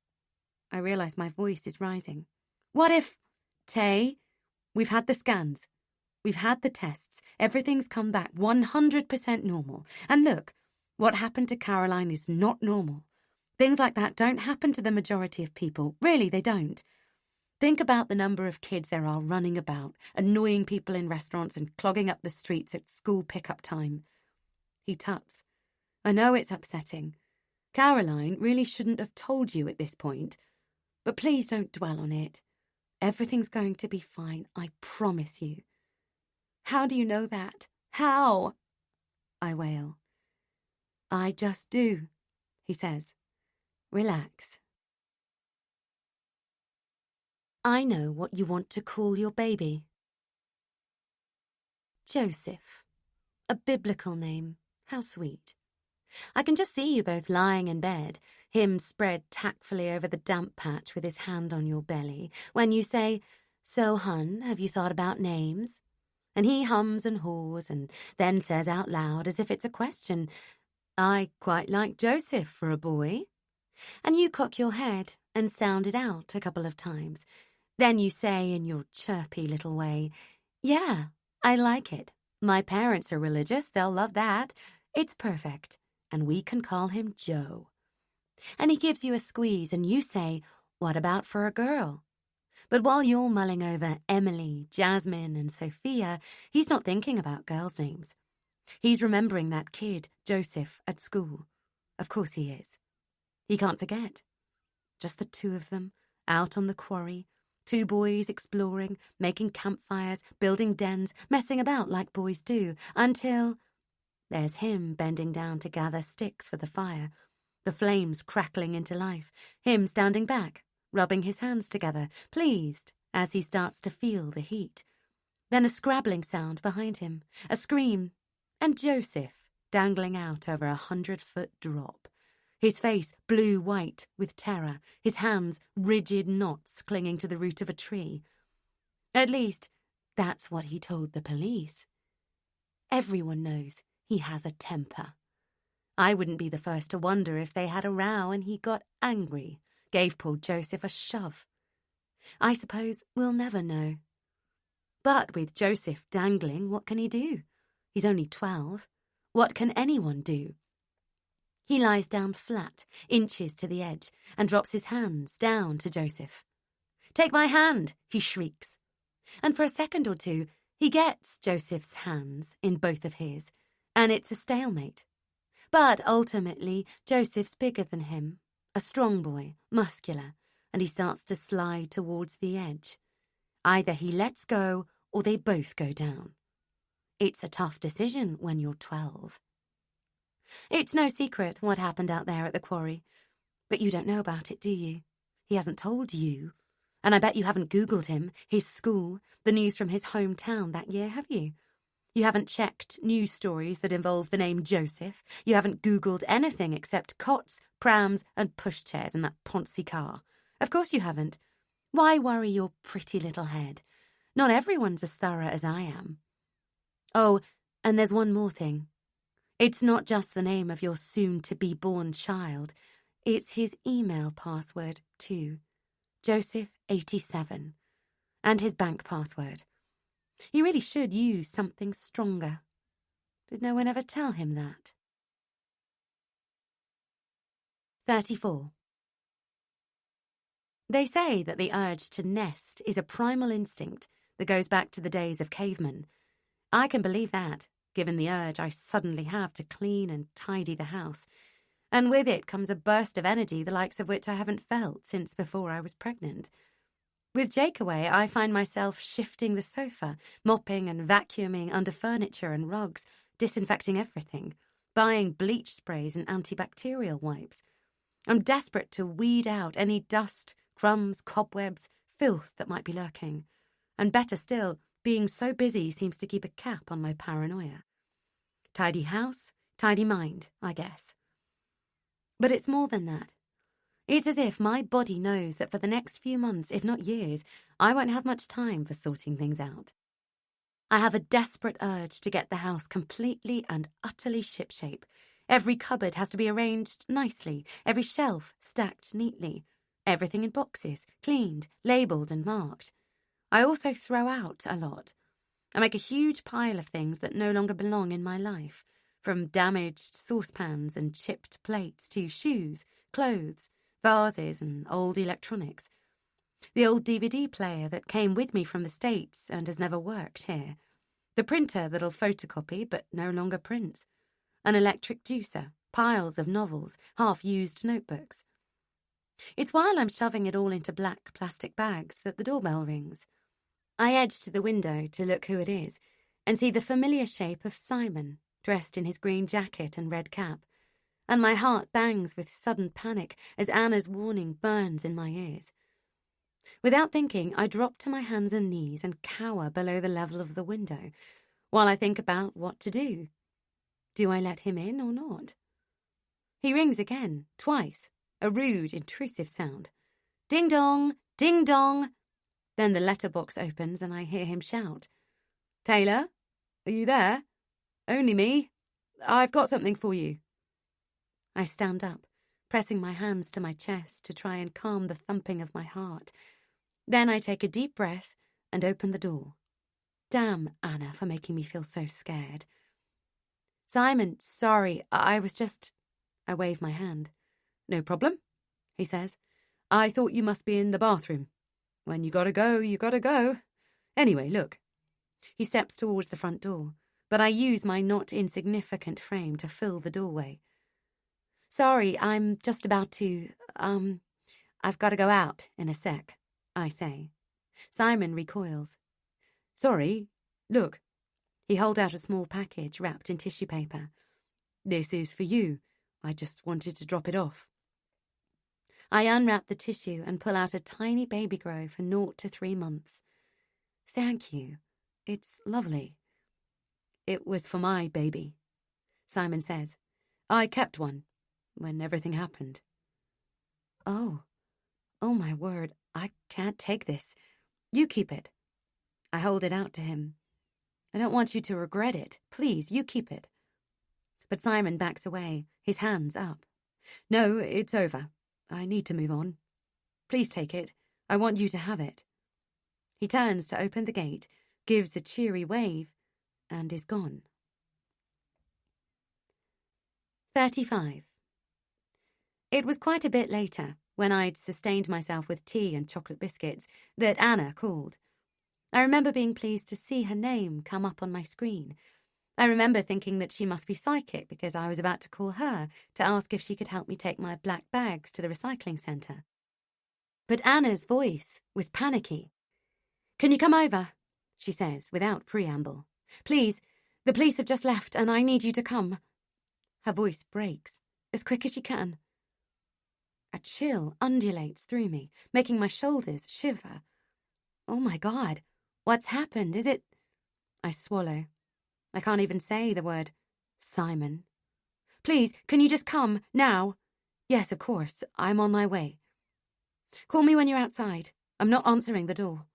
I realise my voice is rising. What if... Tay, we've had the scans. We've had the tests. Everything's come back 100% normal. And look, what happened to Caroline is not normal. Things like that don't happen to the majority of people. Really, they don't. Think about the number of kids there are running about, annoying people in restaurants and clogging up the streets at school pickup time. He tuts. I know it's upsetting. Caroline really shouldn't have told you at this point. But please don't dwell on it. Everything's going to be fine, I promise you. How do you know that? How? I wail. I just do, he says. Relax. I know what you want to call your baby. Joseph. A biblical name. How sweet. I can just see you both lying in bed, him spread tactfully over the damp patch with his hand on your belly, when you say, "So, hun, have you thought about names?" And he hums and haws and then says out loud as if it's a question, "I quite like Joseph for a boy." And you cock your head and sound it out a couple of times. Then you say in your chirpy little way, "Yeah, I like it. My parents are religious, they'll love that. It's perfect. And we can call him Joe." And he gives you a squeeze and you say, "What about for a girl?" But while you're mulling over Emily, Jasmine, and Sophia, he's not thinking about girls' names. He's remembering that kid, Joseph, at school. Of course he is. He can't forget. Just the two of them, out on the quarry, two boys exploring, making campfires, building dens, messing about like boys do, until there's him bending down to gather sticks for the fire, the flames crackling into life, him standing back, rubbing his hands together, pleased as he starts to feel the heat. Then a scrabbling sound behind him, a scream, and Joseph dangling out over 100-foot drop, his face blue-white with terror, his hands rigid knots clinging to the root of a tree. At least, that's what he told the police. Everyone knows he has a temper. I wouldn't be the first to wonder if they had a row and he got angry, gave poor Joseph a shove. I suppose we'll never know. But with Joseph dangling, what can he do? He's only 12. What can anyone do? He lies down flat, inches to the edge, and drops his hands down to Joseph. "Take my hand," he shrieks. And for a second or two, he gets Joseph's hands in both of his, and it's a stalemate. But ultimately, Joseph's bigger than him, a strong boy, muscular, and he starts to slide towards the edge. Either he lets go or they both go down. It's a tough decision when you're 12. It's no secret what happened out there at the quarry. But you don't know about it, do you? He hasn't told you. And I bet you haven't Googled him, his school, the news from his hometown that year, have you? You haven't checked news stories that involve the name Joseph. You haven't Googled anything except cots, prams, and pushchairs in that poncy car. Of course you haven't. Why worry your pretty little head? Not everyone's as thorough as I am. Oh, and there's one more thing. It's not just the name of your soon-to-be-born child. It's his email password, too. Joseph87. And his bank password. He really should use something stronger. Did no one ever tell him that? 34. They say that the urge to nest is a primal instinct that goes back to the days of cavemen. I can believe that, given the urge I suddenly have to clean and tidy the house. And with it comes a burst of energy the likes of which I haven't felt since before I was pregnant. With Jake away, I find myself shifting the sofa, mopping and vacuuming under furniture and rugs, disinfecting everything, buying bleach sprays and antibacterial wipes. I'm desperate to weed out any dust, crumbs, cobwebs, filth that might be lurking. And better still, Being so busy seems to keep a cap on my paranoia. Tidy house, tidy mind, I guess. But it's more than that. It's as if my body knows that for the next few months, if not years, I won't have much time for sorting things out. I have a desperate urge to get the house completely and utterly shipshape. Every cupboard has to be arranged nicely, every shelf stacked neatly, everything in boxes, cleaned, labelled and marked. I also throw out a lot. I make a huge pile of things that no longer belong in my life, from damaged saucepans and chipped plates to shoes, clothes, vases and old electronics. The old DVD player that came with me from the States and has never worked here. The printer that'll photocopy but no longer prints. An electric juicer, piles of novels, half-used notebooks. It's while I'm shoving it all into black plastic bags that the doorbell rings. I edge to the window to look who it is and see the familiar shape of Simon, dressed in his green jacket and red cap, and my heart bangs with sudden panic as Anna's warning burns in my ears. Without thinking, I drop to my hands and knees and cower below the level of the window while I think about what to do. Do I let him in or not? He rings again, twice, a rude, intrusive sound. Ding dong, ding dong. Then the letterbox opens and I hear him shout. Taylor, are you there? Only me. I've got something for you. I stand up, pressing my hands to my chest to try and calm the thumping of my heart. Then I take a deep breath and open the door. Damn Anna for making me feel so scared. Simon, sorry, I was just... I wave my hand. No problem, he says. I thought you must be in the bathroom. When you gotta go, you gotta go. Anyway, look. He steps towards the front door, but I use my not insignificant frame to fill the doorway. Sorry, I'm just about to, I've got to go out in a sec, I say. Simon recoils. Sorry, look. He holds out a small package wrapped in tissue paper. This is for you. I just wanted to drop it off. I unwrap the tissue and pull out a tiny baby grow for 0 to 3 months. Thank you. It's lovely. It was for my baby, Simon says. I kept one when everything happened. Oh my word, I can't take this. You keep it. I hold it out to him. I don't want you to regret it. Please, you keep it. But Simon backs away, his hands up. No, it's over. I need to move on. Please take it. I want you to have it. He turns to open the gate, gives a cheery wave, and is gone. 35. It was quite a bit later, when I'd sustained myself with tea and chocolate biscuits, that Anna called. I remember being pleased to see her name come up on my screen. I remember thinking that she must be psychic because I was about to call her to ask if she could help me take my black bags to the recycling centre. But Anna's voice was panicky. Can you come over? She says, without preamble. Please, the police have just left and I need you to come. Her voice breaks, as quick as she can. A chill undulates through me, making my shoulders shiver. Oh my God, what's happened? Is it... I swallow. I can't even say the word Simon. Please, can you just come, now? Yes, of course, I'm on my way. Call me when you're outside. I'm not answering the door.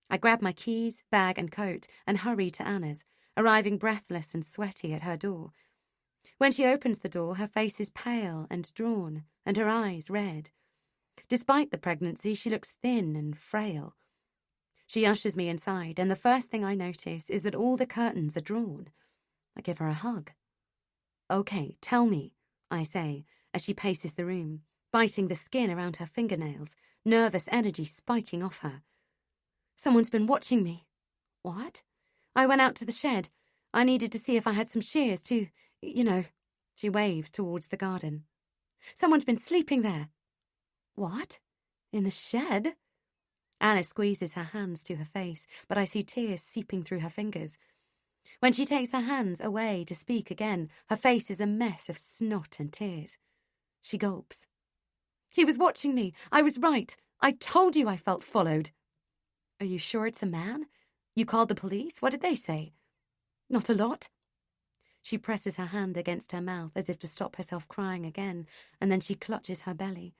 I grab my keys, bag and coat and hurry to Anna's, arriving breathless and sweaty at her door. When she opens the door, her face is pale and drawn, and her eyes red. Despite the pregnancy, she looks thin and frail. She ushers me inside, and the first thing I notice is that all the curtains are drawn. I give her a hug. Okay, tell me, I say, as she paces the room, biting the skin around her fingernails, nervous energy spiking off her. Someone's been watching me. What? I went out to the shed. I needed to see if I had some shears to, She waves towards the garden. Someone's been sleeping there. What? In the shed? Anna squeezes her hands to her face, but I see tears seeping through her fingers. When she takes her hands away to speak again, her face is a mess of snot and tears. She gulps. He was watching me. I was right. I told you I felt followed. Are you sure it's a man? You called the police? What did they say? Not a lot. She presses her hand against her mouth as if to stop herself crying again, and then she clutches her belly.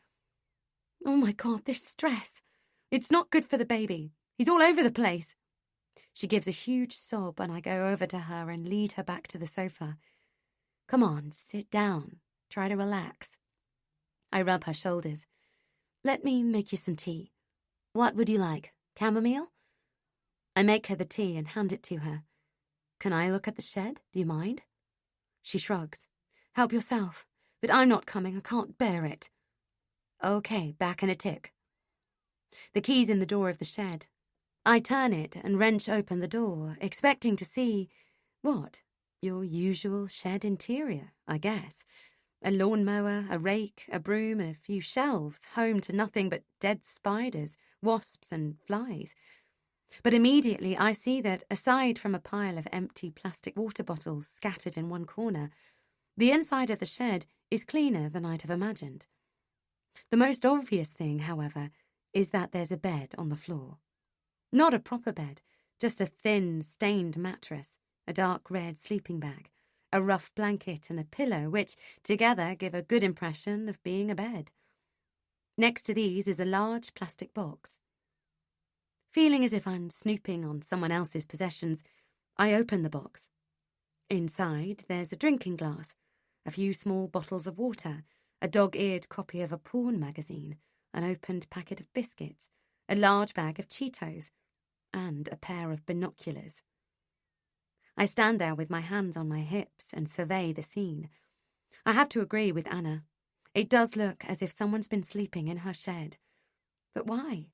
Oh my God, this stress. It's not good for the baby. He's all over the place. She gives a huge sob, and I go over to her and lead her back to the sofa. Come on, sit down. Try to relax. I rub her shoulders. Let me make you some tea. What would you like? Chamomile? I make her the tea and hand it to her. Can I look at the shed? Do you mind? She shrugs. Help yourself. But I'm not coming. I can't bear it. Okay, back in a tick. The key's in the door of the shed. I turn it and wrench open the door, expecting to see, what? Your usual shed interior, I guess. A lawnmower, a rake, a broom, and a few shelves, home to nothing but dead spiders, wasps, and flies. But immediately I see that, aside from a pile of empty plastic water bottles scattered in one corner, the inside of the shed is cleaner than I'd have imagined. The most obvious thing, however, is that there's a bed on the floor. Not a proper bed, just a thin, stained mattress, a dark red sleeping bag, a rough blanket and a pillow, which together give a good impression of being a bed. Next to these is a large plastic box. Feeling as if I'm snooping on someone else's possessions, I open the box. Inside, there's a drinking glass, a few small bottles of water, a dog-eared copy of a porn magazine, an opened packet of biscuits, a large bag of Cheetos, and a pair of binoculars. I stand there with my hands on my hips and survey the scene. I have to agree with Anna. It does look as if someone's been sleeping in her shed. But why?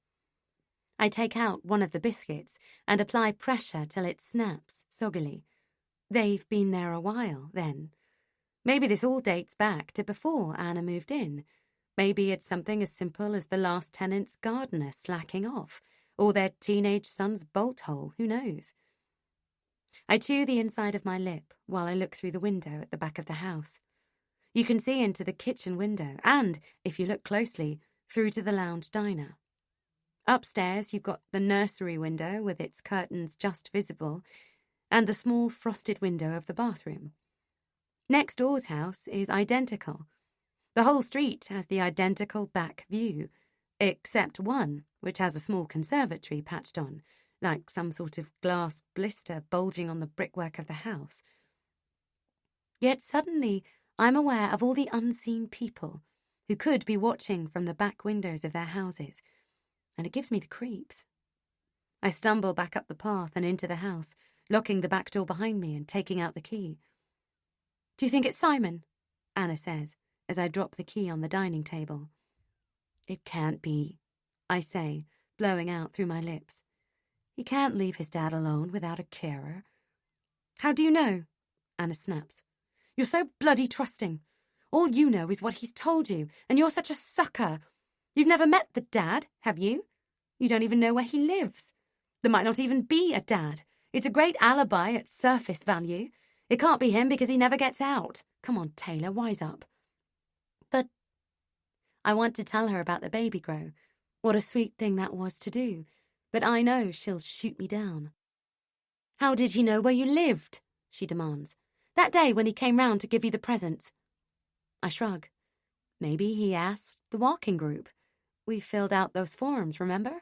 I take out one of the biscuits and apply pressure till it snaps soggily. They've been there a while, then. Maybe this all dates back to before Anna moved in. Maybe it's something as simple as the last tenant's gardener slacking off, or their teenage son's bolt hole, who knows? I chew the inside of my lip while I look through the window at the back of the house. You can see into the kitchen window and, if you look closely, through to the lounge diner. Upstairs, you've got the nursery window with its curtains just visible, and the small frosted window of the bathroom. Next door's house is identical. The whole street has the identical back view, except one, which has a small conservatory patched on, like some sort of glass blister bulging on the brickwork of the house. Yet suddenly I'm aware of all the unseen people who could be watching from the back windows of their houses, and it gives me the creeps. I stumble back up the path and into the house, locking the back door behind me and taking out the key. Do you think it's Simon? Anna says, as I drop the key on the dining table. It can't be, I say, blowing out through my lips. He can't leave his dad alone without a carer. How do you know? Anna snaps. You're so bloody trusting. All you know is what he's told you, and you're such a sucker. You've never met the dad, have you? You don't even know where he lives. There might not even be a dad. It's a great alibi at surface value. It can't be him because he never gets out. Come on, Taylor, wise up. But I want to tell her about the baby grow. What a sweet thing that was to do. But I know she'll shoot me down. How did he know where you lived? She demands. That day when he came round to give you the presents. I shrug. Maybe he asked the walking group. We filled out those forms, remember?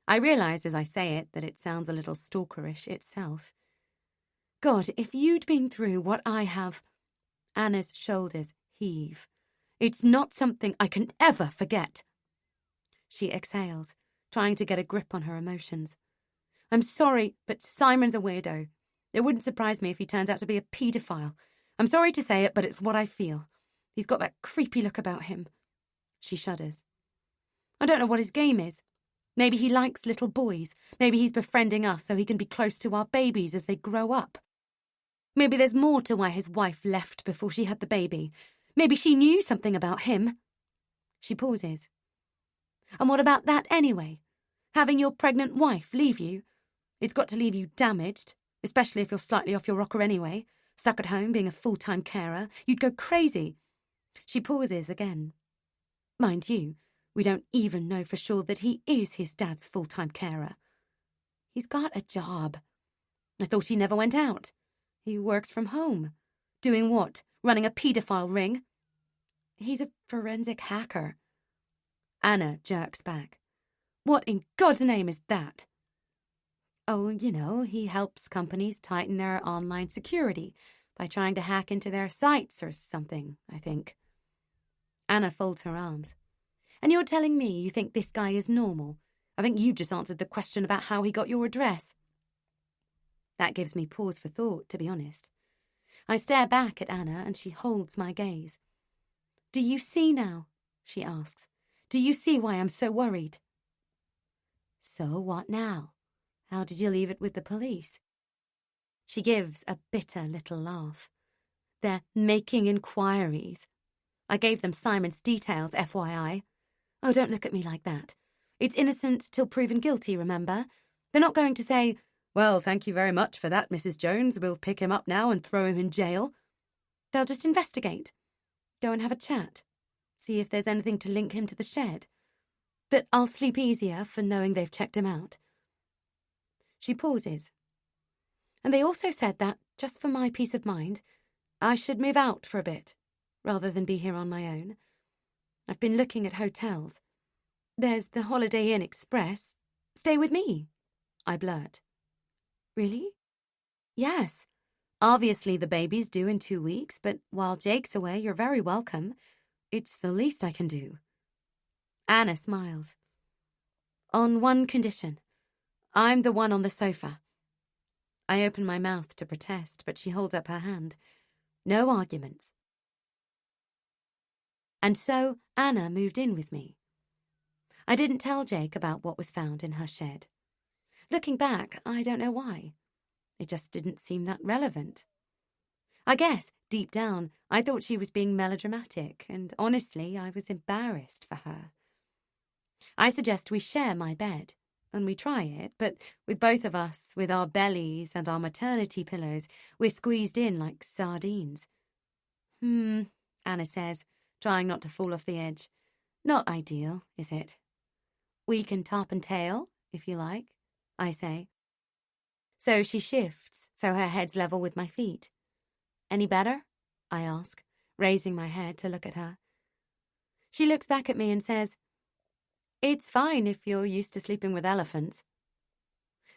I realise as I say it that it sounds a little stalkerish itself. God, if you'd been through what I have... Anna's shoulders heave. It's not something I can ever forget. She exhales, trying to get a grip on her emotions. I'm sorry, but Simon's a weirdo. It wouldn't surprise me if he turns out to be a paedophile. I'm sorry to say it, but it's what I feel. He's got that creepy look about him. She shudders. I don't know what his game is. Maybe he likes little boys. Maybe he's befriending us so he can be close to our babies as they grow up. Maybe there's more to why his wife left before she had the baby. Maybe she knew something about him. She pauses. And what about that anyway? Having your pregnant wife leave you? It's got to leave you damaged, especially if you're slightly off your rocker anyway, stuck at home being a full-time carer. You'd go crazy. She pauses again. Mind you, we don't even know for sure that he is his dad's full-time carer. He's got a job. I thought he never went out. He works from home. Doing what? Running a paedophile ring? He's a forensic hacker. Anna jerks back. What in God's name is that? Oh, he helps companies tighten their online security by trying to hack into their sites or something, I think. Anna folds her arms. And you're telling me you think this guy is normal? I think you've just answered the question about how he got your address. That gives me pause for thought, to be honest. I stare back at Anna and she holds my gaze. Do you see now? She asks. Do you see why I'm so worried? So what now? How did you leave it with the police? She gives a bitter little laugh. They're making inquiries. I gave them Simon's details, FYI. Oh, don't look at me like that. It's innocent till proven guilty, remember? They're not going to say, well, thank you very much for that, Mrs. Jones. We'll pick him up now and throw him in jail. They'll just investigate. Go and have a chat. See if there's anything to link him to the shed. But I'll sleep easier for knowing they've checked him out. She pauses. And they also said that, just for my peace of mind, I should move out for a bit, rather than be here on my own. I've been looking at hotels. There's the Holiday Inn Express. Stay with me, I blurt. Really? Yes. Obviously the baby's due in 2 weeks, but while Jake's away, you're very welcome. It's the least I can do. Anna smiles. On one condition. I'm the one on the sofa. I open my mouth to protest, but she holds up her hand. No arguments. And so Anna moved in with me. I didn't tell Jake about what was found in her shed. Looking back, I don't know why. It just didn't seem that relevant. I guess, deep down, I thought she was being melodramatic, and honestly, I was embarrassed for her. I suggest we share my bed, and we try it, but with both of us, with our bellies and our maternity pillows, we're squeezed in like sardines. Anna says, trying not to fall off the edge. Not ideal, is it? We can top and tail, if you like, I say. So she shifts, so her head's level with my feet. Any better? I ask, raising my head to look at her. She looks back at me and says, It's fine if you're used to sleeping with elephants.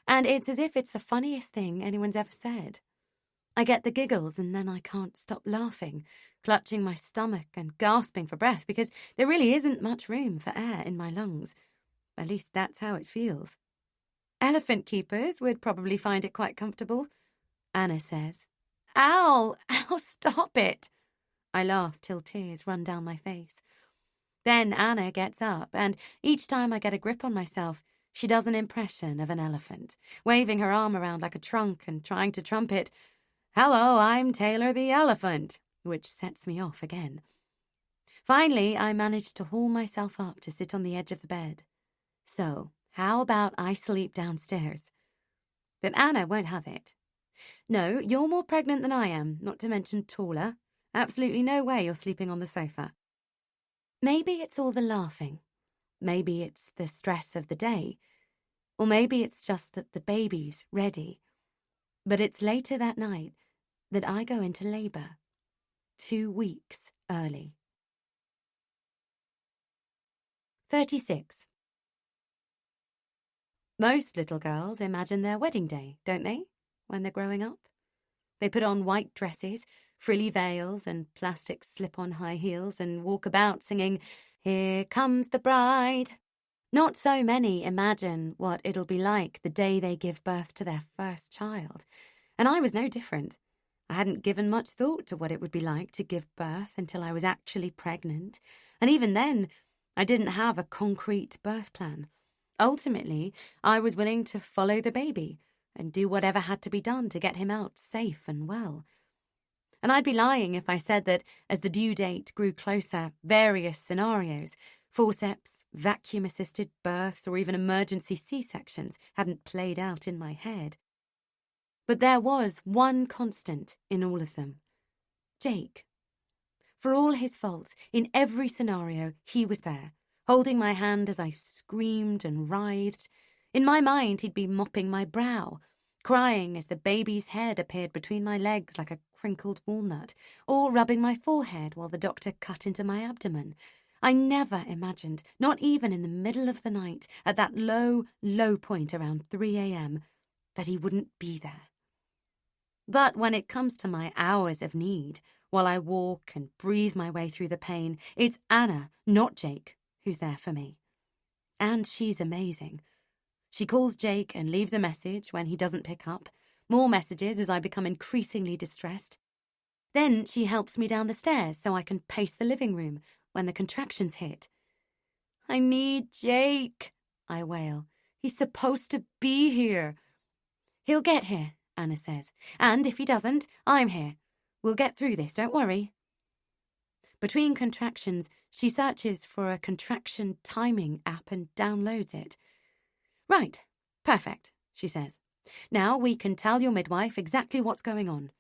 And it's as if it's the funniest thing anyone's ever said. I get the giggles and then I can't stop laughing, clutching my stomach and gasping for breath because there really isn't much room for air in my lungs. At least that's how it feels. Elephant keepers would probably find it quite comfortable, Anna says. Ow! Ow, stop it! I laugh till tears run down my face. Then Anna gets up, and each time I get a grip on myself, she does an impression of an elephant, waving her arm around like a trunk and trying to trumpet, Hello, I'm Taylor the elephant, which sets me off again. Finally, I manage to haul myself up to sit on the edge of the bed. So, how about I sleep downstairs? But Anna won't have it. No, you're more pregnant than I am, not to mention taller. Absolutely no way you're sleeping on the sofa. Maybe it's all the laughing. Maybe it's the stress of the day. Or maybe it's just that the baby's ready. But it's later that night that I go into labour. 2 weeks early. 36. Most little girls imagine their wedding day, don't they, when they're growing up? They put on white dresses, frilly veils and plastic slip-on high heels and walk about singing, Here comes the bride. Not so many imagine what it'll be like the day they give birth to their first child. And I was no different. I hadn't given much thought to what it would be like to give birth until I was actually pregnant. And even then, I didn't have a concrete birth plan. Ultimately, I was willing to follow the baby and do whatever had to be done to get him out safe and well. And I'd be lying if I said that as the due date grew closer, various scenarios, forceps, vacuum-assisted births, or even emergency C-sections hadn't played out in my head. But there was one constant in all of them. Jake. For all his faults, in every scenario, he was there, holding my hand as I screamed and writhed. In my mind, he'd be mopping my brow, crying as the baby's head appeared between my legs like a crinkled walnut, or rubbing my forehead while the doctor cut into my abdomen. I never imagined, not even in the middle of the night, at that low, low point around 3 a.m., that he wouldn't be there. But when it comes to my hours of need, while I walk and breathe my way through the pain, it's Anna, not Jake, who's there for me. And she's amazing. She calls Jake and leaves a message when he doesn't pick up, more messages as I become increasingly distressed. Then she helps me down the stairs so I can pace the living room when the contractions hit. "I need Jake," I wail. "He's supposed to be here." "He'll get here," Anna says. "And if he doesn't, I'm here. We'll get through this, don't worry." Between contractions, she searches for a contraction timing app and downloads it. "Right, perfect," she says. "Now we can tell your midwife exactly what's going on."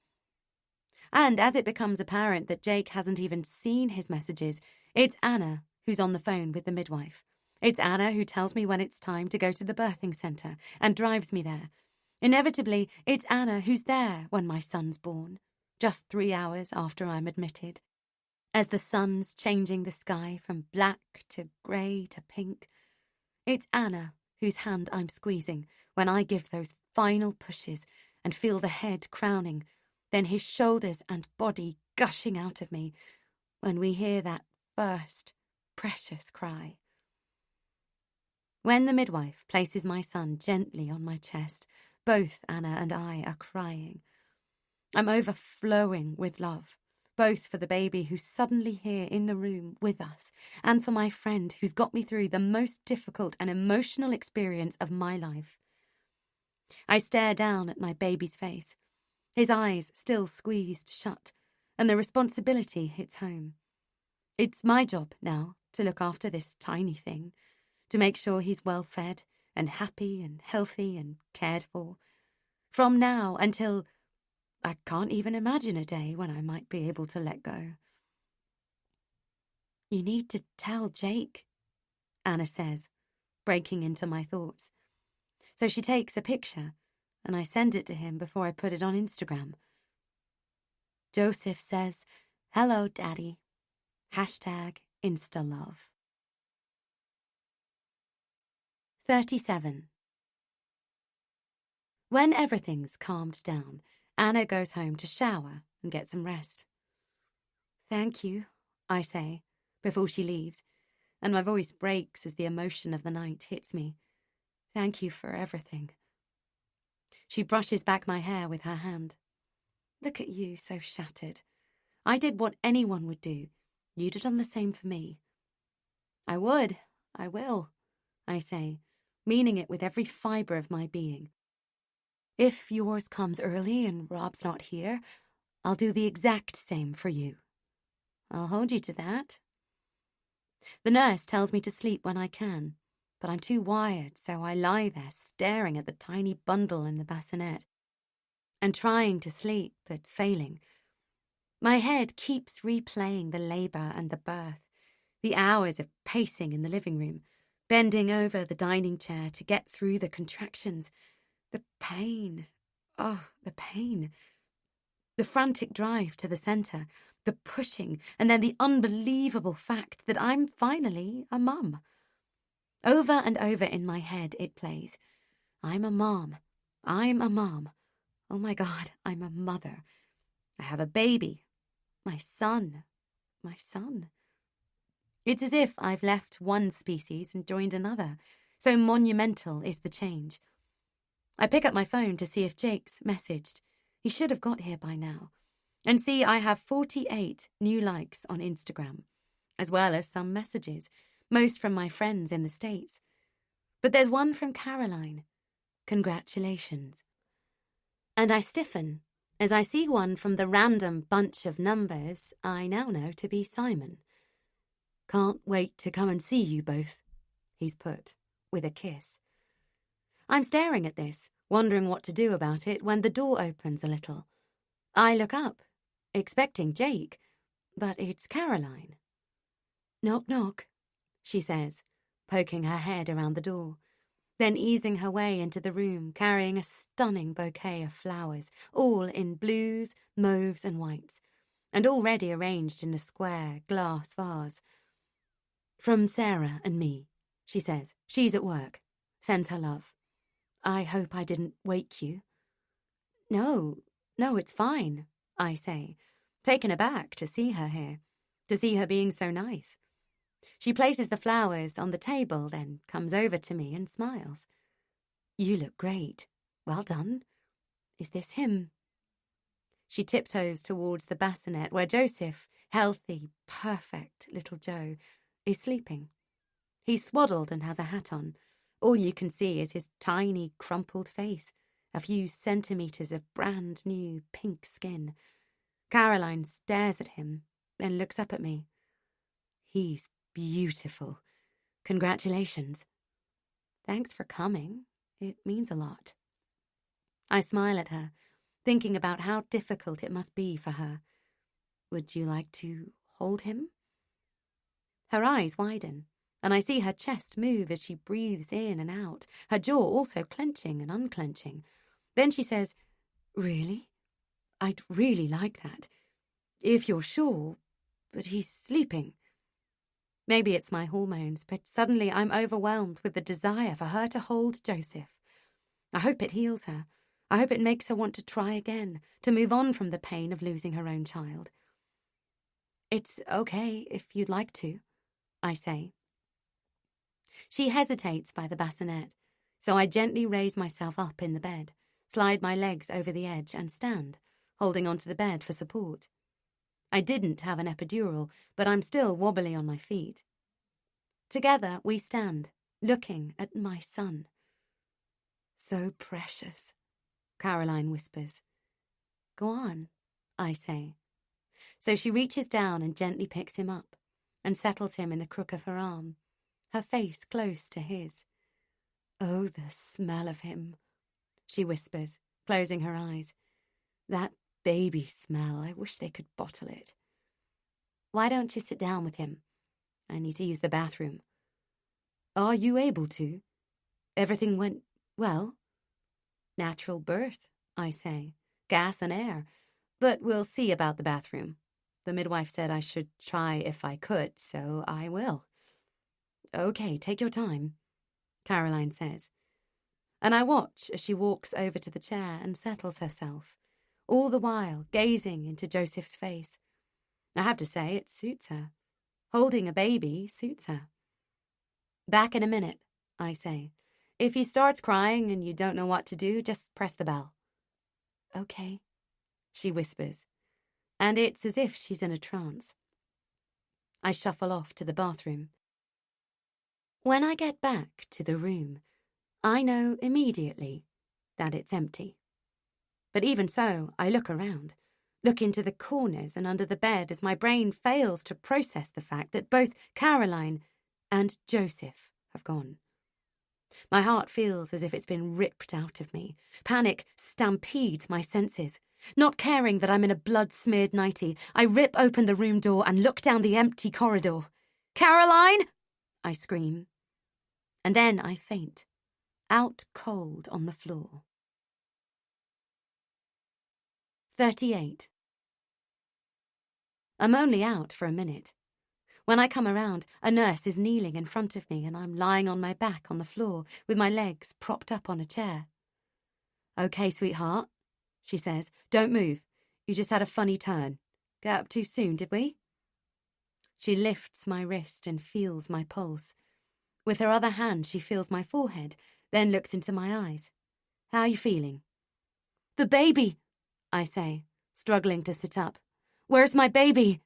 And as it becomes apparent that Jake hasn't even seen his messages, it's Anna who's on the phone with the midwife. It's Anna who tells me when it's time to go to the birthing centre and drives me there. Inevitably, it's Anna who's there when my son's born, just 3 hours after I'm admitted. As the sun's changing the sky from black to grey to pink, it's Anna whose hand I'm squeezing when I give those final pushes and feel the head crowning, then his shoulders and body gushing out of me when we hear that first precious cry. When the midwife places my son gently on my chest, both Anna and I are crying. I'm overflowing with love, both for the baby who's suddenly here in the room with us and for my friend who's got me through the most difficult and emotional experience of my life. I stare down at my baby's face, his eyes still squeezed shut, and the responsibility hits home. It's my job now to look after this tiny thing, to make sure he's well fed and happy and healthy and cared for. From now until I can't even imagine a day when I might be able to let go. "You need to tell Jake," Anna says, breaking into my thoughts. So she takes a picture, and I send it to him before I put it on Instagram. Joseph says, "Hello, Daddy. #InstaLove." 37. When everything's calmed down, Anna goes home to shower and get some rest. "Thank you," I say, before she leaves, and my voice breaks as the emotion of the night hits me. "Thank you for everything." She brushes back my hair with her hand. "Look at you, so shattered. I did what anyone would do. You'd have done the same for me." I will, I say, meaning it with every fibre of my being. If yours comes early and Rob's not here, I'll do the exact same for you. I'll hold you to that. The nurse tells me to sleep when I can, but I'm too wired, so I lie there staring at the tiny bundle in the bassinet and trying to sleep, but failing. My head keeps replaying the labour and the birth, the hours of pacing in the living room, bending over the dining chair to get through the contractions. The pain. Oh, the pain. The frantic drive to the centre, the pushing, and then the unbelievable fact that I'm finally a mum. Over and over in my head it plays. I'm a mom. I'm a mom. Oh my God, I'm a mother. I have a baby. My son. My son. It's as if I've left one species and joined another. So monumental is the change. I pick up my phone to see if Jake's messaged. He should have got here by now. And see, I have 48 new likes on Instagram, as well as some messages, most from my friends in the States. But there's one from Caroline. Congratulations. And I stiffen as I see one from the random bunch of numbers I now know to be Simon. Can't wait to come and see you both, he's put, with a kiss. I'm staring at this, wondering what to do about it when the door opens a little. I look up, expecting Jake, but it's Caroline. Knock, knock, she says, poking her head around the door. then easing her way into the room, carrying a stunning bouquet of flowers, all in blues, mauves and whites, and already arranged in a square glass vase. "From Sarah and me," she says. "She's at work. Sends her love. I hope I didn't wake you." No, it's fine," I say, taken aback to see her here, to see her being so nice. She places the flowers on the table, then comes over to me and smiles. "You look great. Well done. Is this him?" She tiptoes towards the bassinet where Joseph, healthy, perfect little Joe, is sleeping. He's swaddled and has a hat on. All you can see is his tiny, crumpled face, a few centimetres of brand new pink skin. Caroline stares at him, then looks up at me. "He's beautiful. Congratulations." "Thanks for coming. It means a lot." I smile at her, thinking about how difficult it must be for her. "Would you like to hold him?" Her eyes widen, and I see her chest move as she breathes in and out, her jaw also clenching and unclenching. Then she says, "Really? I'd really like that. If you're sure, but he's sleeping." Maybe it's my hormones, but suddenly I'm overwhelmed with the desire for her to hold Joseph. I hope it heals her. I hope it makes her want to try again, to move on from the pain of losing her own child. "It's okay if you'd like to," I say. She hesitates by the bassinet, so I gently raise myself up in the bed, slide my legs over the edge and stand, holding onto the bed for support. I didn't have an epidural, but I'm still wobbly on my feet. Together we stand, looking at my son. "So precious," Caroline whispers. "Go on," I say. So she reaches down and gently picks him up and settles him in the crook of her arm, her face close to his. "Oh, the smell of him," she whispers, closing her eyes. "That baby smell. I wish they could bottle it." "Why don't you sit down with him? I need to use the bathroom." "Are you able to? Everything went well?" "Natural birth," I say. "Gas and air. But we'll see about the bathroom. The midwife said I should try if I could, so I will." "Okay, take your time," Caroline says. And I watch as she walks over to the chair and settles herself, all the while gazing into Joseph's face. I have to say, it suits her. Holding a baby suits her. "Back in a minute," I say. "If he starts crying and you don't know what to do, just press the bell." "Okay," she whispers, and it's as if she's in a trance. I shuffle off to the bathroom. When I get back to the room, I know immediately that it's empty. But even so, I look around, look into the corners and under the bed as my brain fails to process the fact that both Caroline and Joseph have gone. My heart feels as if it's been ripped out of me. Panic stampedes my senses. Not caring that I'm in a blood-smeared nightie, I rip open the room door and look down the empty corridor. "Caroline!" I scream. And then I faint, out cold on the floor. 38. I'm only out for a minute. When I come around, a nurse is kneeling in front of me and I'm lying on my back on the floor with my legs propped up on a chair. "Okay, sweetheart," she says. "Don't move. You just had a funny turn. Get up too soon, did we?" She lifts my wrist and feels my pulse. With her other hand, she feels my forehead, then looks into my eyes. "How are you feeling?" "The baby," I say, struggling to sit up. "Where's my baby?"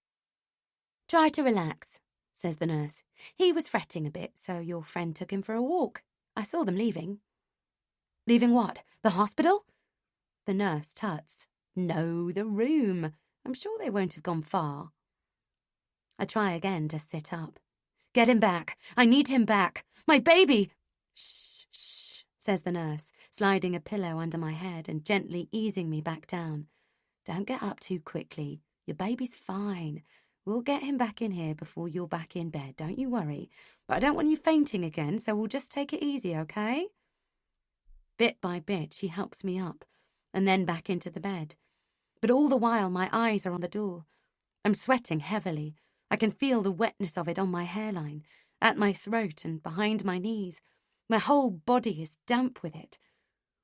"Try to relax," says the nurse. "He was fretting a bit, so your friend took him for a walk. I saw them leaving." "Leaving what? The hospital?" The nurse tuts. "No, the room. I'm sure they won't have gone far." I try again to sit up. "Get him back. I need him back. My baby!" "Shh, shh," says the nurse, sliding a pillow under my head and gently easing me back down. "Don't get up too quickly. Your baby's fine. We'll get him back in here before you're back in bed, don't you worry. But I don't want you fainting again, so we'll just take it easy, okay?" Bit by bit, she helps me up, and then back into the bed. But all the while, my eyes are on the door. I'm sweating heavily. I can feel the wetness of it on my hairline, at my throat and behind my knees. My whole body is damp with it.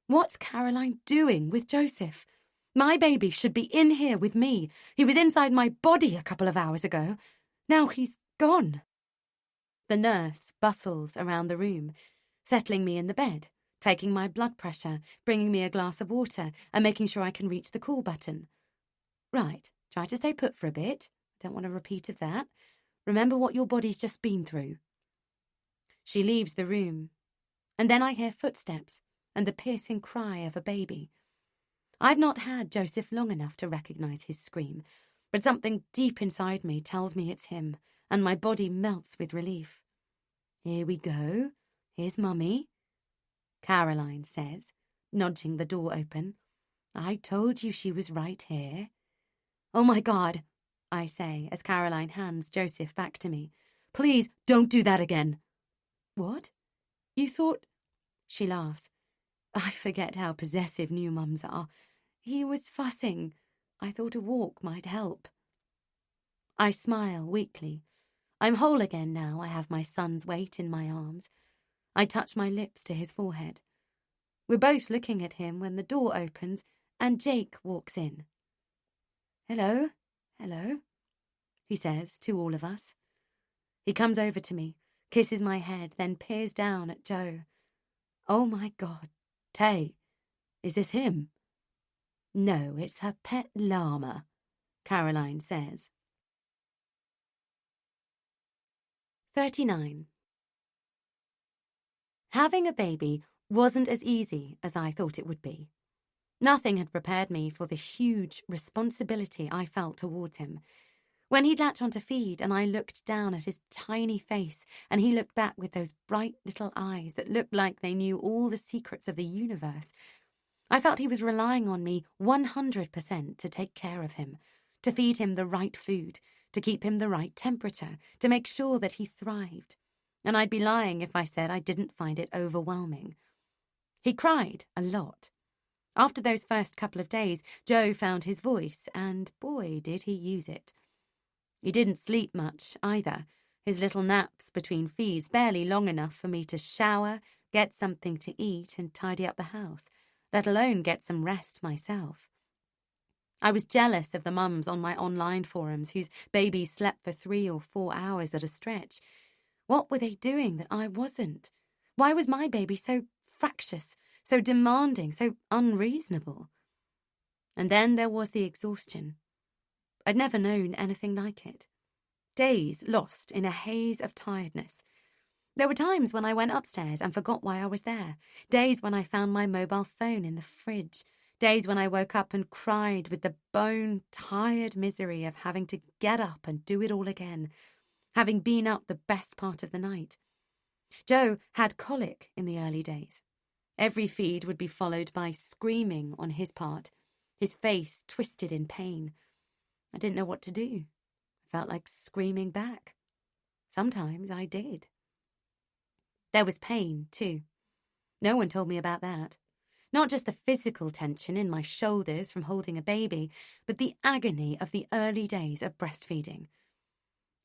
What's Caroline doing with Joseph? My baby should be in here with me. He was inside my body a couple of hours ago. Now he's gone. The nurse bustles around the room, settling me in the bed, taking my blood pressure, bringing me a glass of water, and making sure I can reach the call button. Right, try to stay put for a bit. Don't want a repeat of that. Remember what your body's just been through. She leaves the room, and then I hear footsteps and the piercing cry of a baby. I've not had Joseph long enough to recognise his scream, but something deep inside me tells me it's him, and my body melts with relief. Here we go. Here's Mummy, Caroline says, nudging the door open. I told you she was right here. Oh my God, I say as Caroline hands Joseph back to me. Please don't do that again. What? You thought... She laughs. I forget how possessive new mums are. He was fussing. I thought a walk might help. I smile weakly. I'm whole again now I have my son's weight in my arms. I touch my lips to his forehead. We're both looking at him when the door opens and Jake walks in. Hello, hello, he says to all of us. He comes over to me, kisses my head, then peers down at Joe. Oh my God, Tay, is this him? No, it's her pet llama, Caroline says. 39. Having a baby wasn't as easy as I thought it would be. Nothing had prepared me for the huge responsibility I felt towards him. When he'd latch on to feed and I looked down at his tiny face and he looked back with those bright little eyes that looked like they knew all the secrets of the universe, I felt he was relying on me 100% to take care of him, to feed him the right food, to keep him the right temperature, to make sure that he thrived. And I'd be lying if I said I didn't find it overwhelming. He cried a lot. After those first couple of days, Joe found his voice, and boy, did he use it. He didn't sleep much, either. His little naps between feeds barely long enough for me to shower, get something to eat, and tidy up the house, let alone get some rest myself. I was jealous of the mums on my online forums whose babies slept for 3 or 4 hours at a stretch. What were they doing that I wasn't? Why was my baby so fractious, so demanding, so unreasonable? And then there was the exhaustion. I'd never known anything like it. Days lost in a haze of tiredness. There were times when I went upstairs and forgot why I was there. Days when I found my mobile phone in the fridge. Days when I woke up and cried with the bone-tired misery of having to get up and do it all again, having been up the best part of the night. Joe had colic in the early days. Every feed would be followed by screaming on his part, his face twisted in pain. I didn't know what to do. I felt like screaming back. Sometimes I did. There was pain, too. No one told me about that. Not just the physical tension in my shoulders from holding a baby, but the agony of the early days of breastfeeding.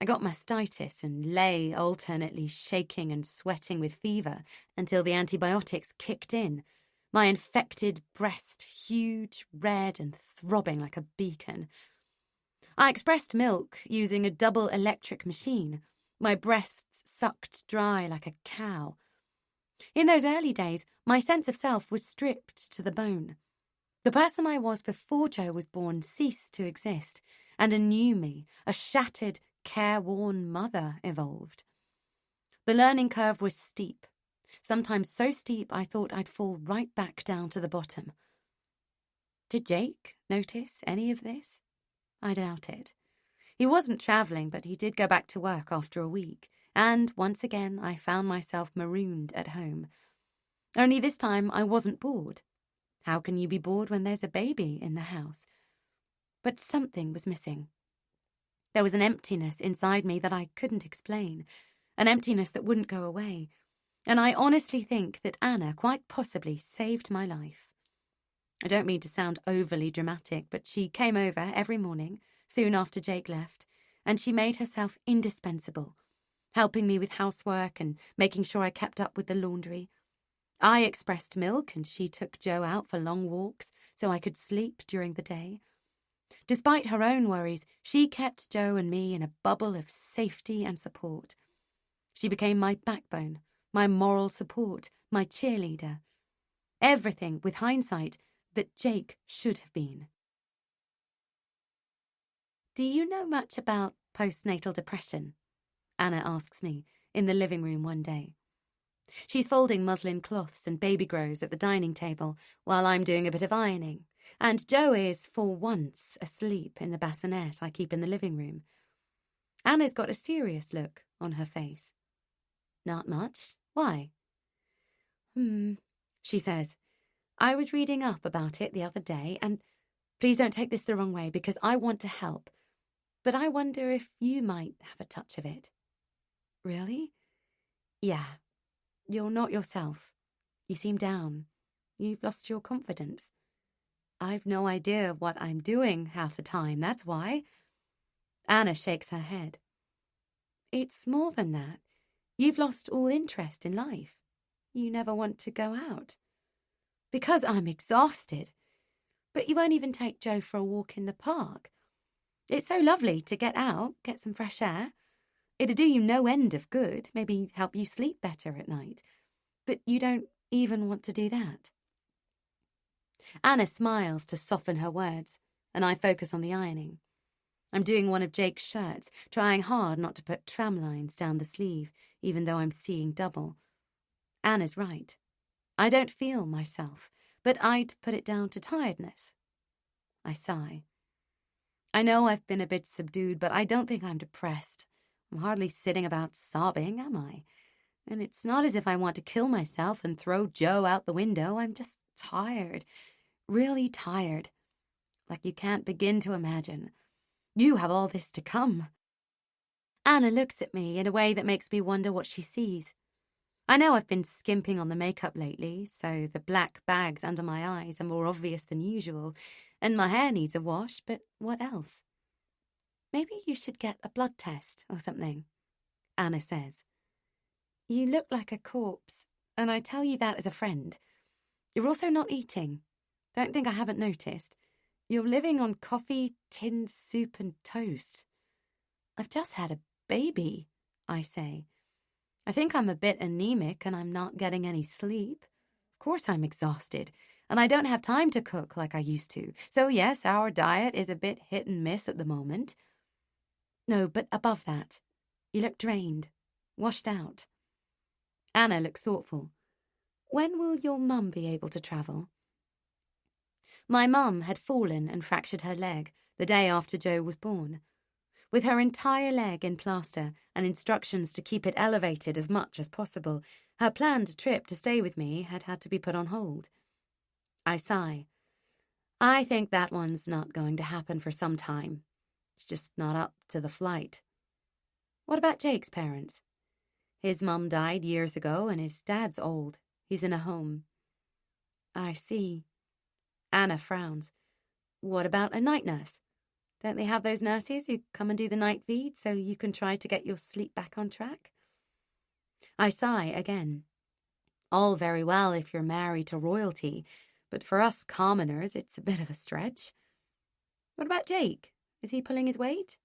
I got mastitis and lay alternately shaking and sweating with fever until the antibiotics kicked in, my infected breast huge, red and throbbing like a beacon. I expressed milk using a double electric machine, my breasts sucked dry like a cow. In those early days, my sense of self was stripped to the bone. The person I was before Joe was born ceased to exist, and a new me, a shattered, careworn mother, evolved. The learning curve was steep, sometimes so steep I thought I'd fall right back down to the bottom. Did Jake notice any of this? I doubt it. He wasn't travelling, but he did go back to work after a week, and once again I found myself marooned at home. Only this time I wasn't bored. How can you be bored when there's a baby in the house? But something was missing. There was an emptiness inside me that I couldn't explain, an emptiness that wouldn't go away. And I honestly think that Anna quite possibly saved my life. I don't mean to sound overly dramatic, but she came over every morning, soon after Jake left, and she made herself indispensable, helping me with housework and making sure I kept up with the laundry. I expressed milk, and she took Joe out for long walks so I could sleep during the day. Despite her own worries, she kept Joe and me in a bubble of safety and support. She became my backbone, my moral support, my cheerleader. Everything, with hindsight, that Jake should have been. Do you know much about postnatal depression? Anna asks me in the living room one day. She's folding muslin cloths and baby grows at the dining table while I'm doing a bit of ironing, and Joe is, for once, asleep in the bassinet I keep in the living room. Anna's got a serious look on her face. Not much. Why? She says. I was reading up about it the other day, and please don't take this the wrong way because I want to help, but I wonder if you might have a touch of it. Really? Yeah. You're not yourself. You seem down. You've lost your confidence. I've no idea what I'm doing half the time, that's why. Anna shakes her head. It's more than that. You've lost all interest in life. You never want to go out. Because I'm exhausted. But you won't even take Joe for a walk in the park. It's so lovely to get out, get some fresh air. It'd do you no end of good, maybe help you sleep better at night. But you don't even want to do that. Anna smiles to soften her words, and I focus on the ironing. I'm doing one of Jake's shirts, trying hard not to put tram lines down the sleeve, even though I'm seeing double. Anna's right. I don't feel myself, but I'd put it down to tiredness. I sigh. I know I've been a bit subdued, but I don't think I'm depressed. I'm hardly sitting about sobbing, am I? And it's not as if I want to kill myself and throw Joe out the window. I'm just tired. Really tired. Like you can't begin to imagine. You have all this to come. Anna looks at me in a way that makes me wonder what she sees. I know I've been skimping on the makeup lately, so the black bags under my eyes are more obvious than usual, and my hair needs a wash, but what else? Maybe you should get a blood test or something, Anna says. You look like a corpse, and I tell you that as a friend. You're also not eating. Don't think I haven't noticed. You're living on coffee, tinned soup, and toast. I've just had a baby, I say. I think I'm a bit anemic and I'm not getting any sleep. Of course I'm exhausted, and I don't have time to cook like I used to. So yes, our diet is a bit hit and miss at the moment. No, but above that, you look drained, washed out. Anna looks thoughtful. When will your mum be able to travel? My mum had fallen and fractured her leg the day after Joe was born. With her entire leg in plaster and instructions to keep it elevated as much as possible, her planned trip to stay with me had to be put on hold. I sigh. I think that one's not going to happen for some time. It's just not up to the flight. What about Jake's parents? His mum died years ago and his dad's old. He's in a home. I see. Anna frowns. What about a night nurse? Don't they have those nurses who come and do the night feed so you can try to get your sleep back on track? I sigh again. All very well if you're married to royalty, but for us commoners, it's a bit of a stretch. What about Jake? Is he pulling his weight?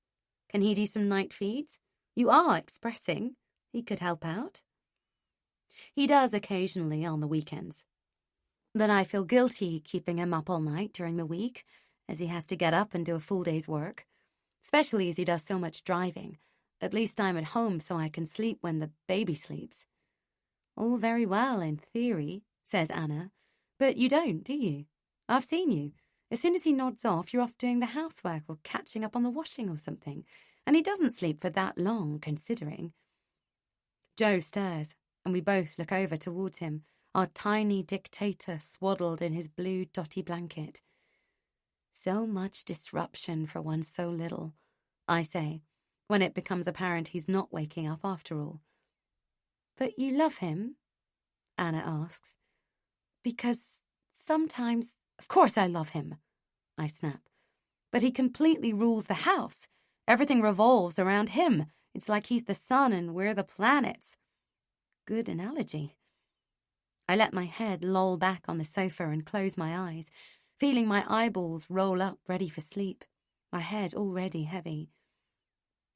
Can he do some night feeds? You are expressing. He could help out. He does occasionally on the weekends. But I feel guilty keeping him up all night during the week, as he has to get up and do a full day's work, especially as he does so much driving. At least I'm at home so I can sleep when the baby sleeps. All very well in theory, says Anna, but you don't, do you? I've seen you. As soon as he nods off, you're off doing the housework or catching up on the washing or something, and he doesn't sleep for that long, considering. Joe stirs, and we both look over towards him, our tiny dictator swaddled in his blue dotty blanket. So much disruption for one so little, I say, when it becomes apparent he's not waking up after all. But you love him, Anna asks. Because sometimes... Of course I love him, I snap. But he completely rules the house. Everything revolves around him. It's like he's the sun and we're the planets. Good analogy. I let my head loll back on the sofa and close my eyes, feeling my eyeballs roll up ready for sleep, my head already heavy.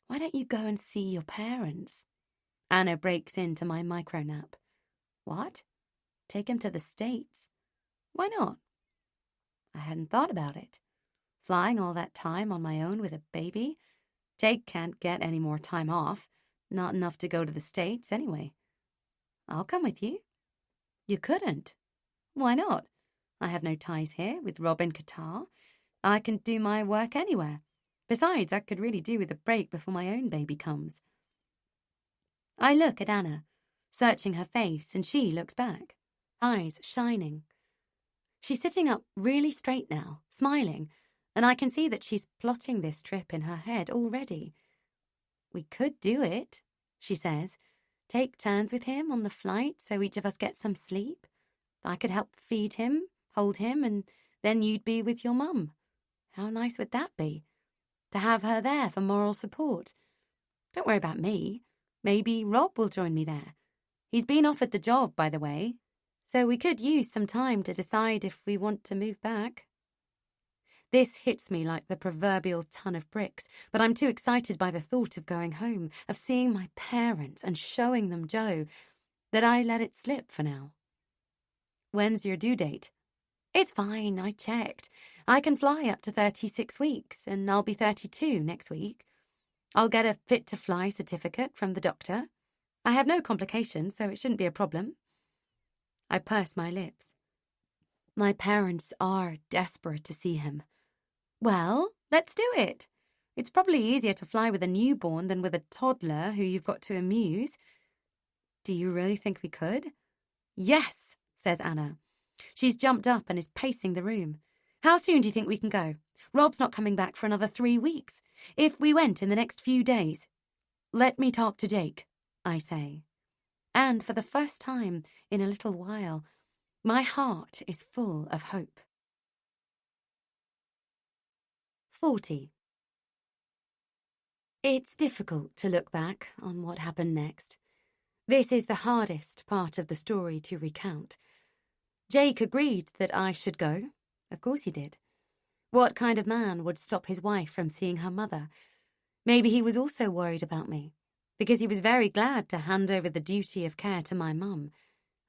Why don't you go and see your parents? Anna breaks into my micro-nap. What? Take him to the States? Why not? I hadn't thought about it. Flying all that time on my own with a baby? Jake can't get any more time off. Not enough to go to the States anyway. I'll come with you. You couldn't. Why not? I have no ties here with Rob in Qatar. I can do my work anywhere. Besides, I could really do with a break before my own baby comes. I look at Anna, searching her face, and she looks back, eyes shining. She's sitting up really straight now, smiling, and I can see that she's plotting this trip in her head already. We could do it, she says. Take turns with him on the flight so each of us gets some sleep. I could help feed him, hold him, and then you'd be with your mum. How nice would that be? To have her there for moral support. Don't worry about me. Maybe Rob will join me there. He's been offered the job, by the way, so we could use some time to decide if we want to move back. This hits me like the proverbial ton of bricks, but I'm too excited by the thought of going home, of seeing my parents and showing them Joe, that I let it slip for now. When's your due date? It's fine, I checked. I can fly up to 36 weeks, and I'll be 32 next week. I'll get a fit-to-fly certificate from the doctor. I have no complications, so it shouldn't be a problem. I purse my lips. My parents are desperate to see him. Well, let's do it. It's probably easier to fly with a newborn than with a toddler who you've got to amuse. Do you really think we could? Yes, says Anna. She's jumped up and is pacing the room. How soon do you think we can go? Rob's not coming back for another 3 weeks. If we went in the next few days. Let me talk to Jake, I say. And for the first time in a little while, my heart is full of hope. 40. It's difficult to look back on what happened next. This is the hardest part of the story to recount. Jake agreed that I should go. Of course he did. What kind of man would stop his wife from seeing her mother? Maybe he was also worried about me, because he was very glad to hand over the duty of care to my mum.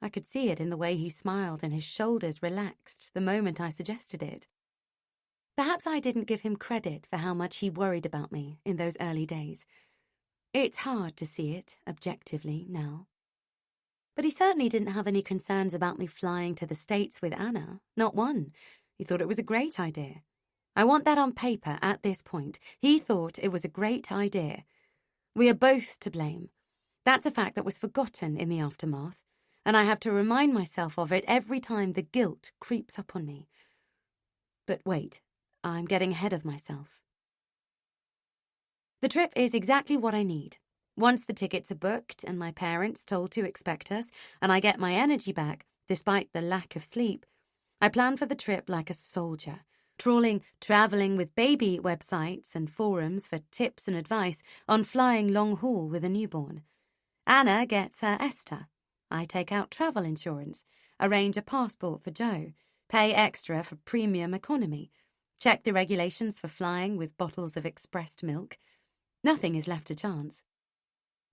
I could see it in the way he smiled and his shoulders relaxed the moment I suggested it. Perhaps I didn't give him credit for how much he worried about me in those early days. It's hard to see it objectively now. But he certainly didn't have any concerns about me flying to the States with Anna, not one. He thought it was a great idea. I want that on paper at this point. He thought it was a great idea. We are both to blame. That's a fact that was forgotten in the aftermath, and I have to remind myself of it every time the guilt creeps up on me. But wait, I'm getting ahead of myself. The trip is exactly what I need. Once the tickets are booked and my parents told to expect us, and I get my energy back, despite the lack of sleep, I plan for the trip like a soldier, trawling travelling with baby websites and forums for tips and advice on flying long haul with a newborn. Anna gets her Esther. I take out travel insurance, arrange a passport for Joe, pay extra for premium economy, check the regulations for flying with bottles of expressed milk. Nothing is left to chance.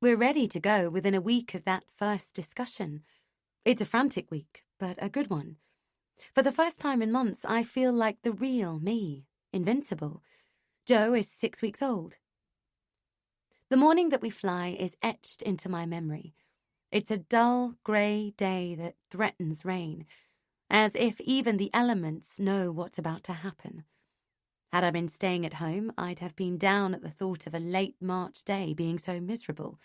We're ready to go within a week of that first discussion. It's a frantic week, but a good one. For the first time in months, I feel like the real me, invincible. Joe is 6 weeks old. The morning that we fly is etched into my memory. It's a dull, grey day that threatens rain, as if even the elements know what's about to happen. Had I been staying at home, I'd have been down at the thought of a late March day being so miserable.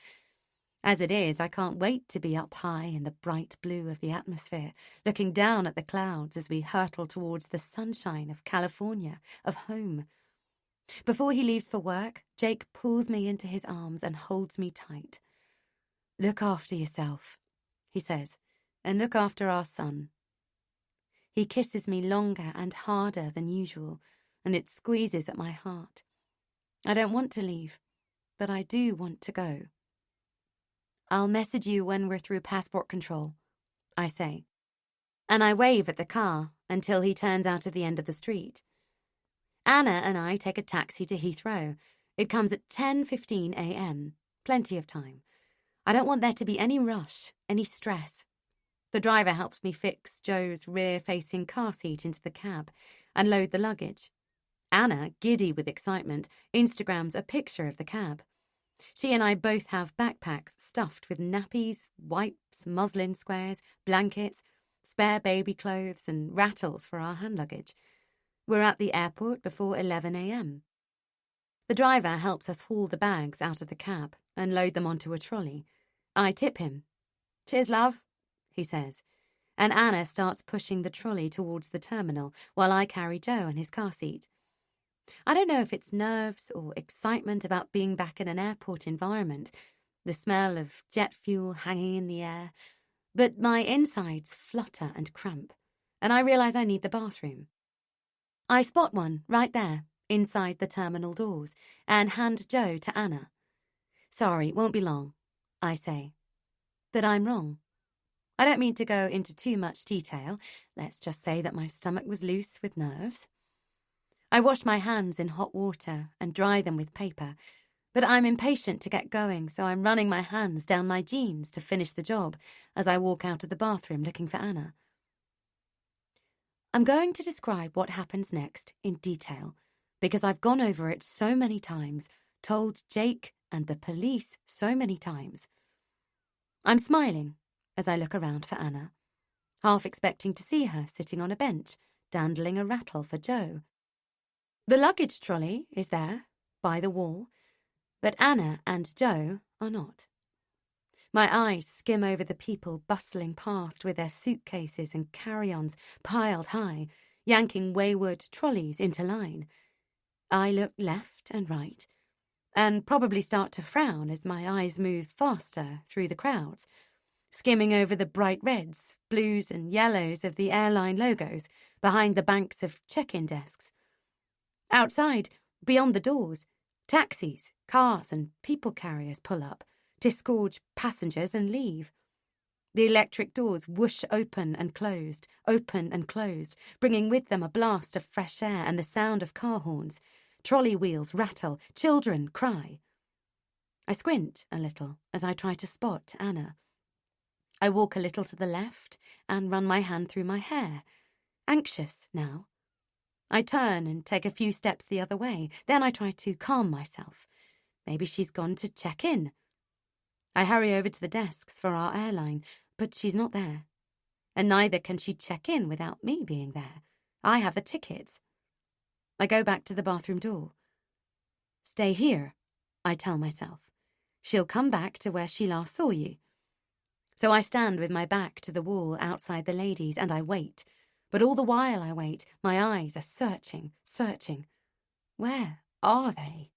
As it is, I can't wait to be up high in the bright blue of the atmosphere, looking down at the clouds as we hurtle towards the sunshine of California, of home. Before he leaves for work, Jake pulls me into his arms and holds me tight. "Look after yourself," he says. and look after our son. He kisses me longer and harder than usual, and it squeezes at my heart. I don't want to leave, but I do want to go. I'll message you when we're through passport control, I say, and I wave at the car until he turns out at the end of the street. Anna and I take a taxi to Heathrow. It comes at 10:15 a.m. Plenty of time. I don't want there to be any rush, any stress. The driver helps me fix Joe's rear-facing car seat into the cab and load the luggage. Anna, giddy with excitement, Instagrams a picture of the cab. She and I both have backpacks stuffed with nappies, wipes, muslin squares, blankets, spare baby clothes and rattles for our hand luggage. We're at the airport before 11 a.m. The driver helps us haul the bags out of the cab and load them onto a trolley. I tip him. "Cheers, love," he says, and Anna starts pushing the trolley towards the terminal while I carry Joe in his car seat. I don't know if it's nerves or excitement about being back in an airport environment, the smell of jet fuel hanging in the air, but my insides flutter and cramp, and I realize I need the bathroom. I spot one right there, inside the terminal doors, and hand Joe to Anna. "Sorry, won't be long," I say. But I'm wrong. I don't mean to go into too much detail. Let's just say that my stomach was loose with nerves. I wash my hands in hot water and dry them with paper, but I'm impatient to get going, so I'm running my hands down my jeans to finish the job as I walk out of the bathroom looking for Anna. I'm going to describe what happens next in detail, because I've gone over it so many times, told Jake and the police so many times. I'm smiling as I look around for Anna, half expecting to see her sitting on a bench, dandling a rattle for Joe. The luggage trolley is there, by the wall, but Anna and Joe are not. My eyes skim over the people bustling past with their suitcases and carry-ons piled high, yanking wayward trolleys into line. I look left and right, and probably start to frown as my eyes move faster through the crowds, skimming over the bright reds, blues and yellows of the airline logos behind the banks of check-in desks. Outside, beyond the doors, taxis, cars and people carriers pull up, disgorge passengers and leave. The electric doors whoosh open and closed, bringing with them a blast of fresh air and the sound of car horns. Trolley wheels rattle, children cry. I squint a little as I try to spot Anna. I walk a little to the left and run my hand through my hair, anxious now. I turn and take a few steps the other way. Then I try to calm myself. Maybe she's gone to check in. I hurry over to the desks for our airline, but she's not there. And neither can she check in without me being there. I have the tickets. I go back to the bathroom door. "Stay here," I tell myself. "She'll come back to where she last saw you." So I stand with my back to the wall outside the ladies and I wait. But all the while I wait, my eyes are searching. Where are they?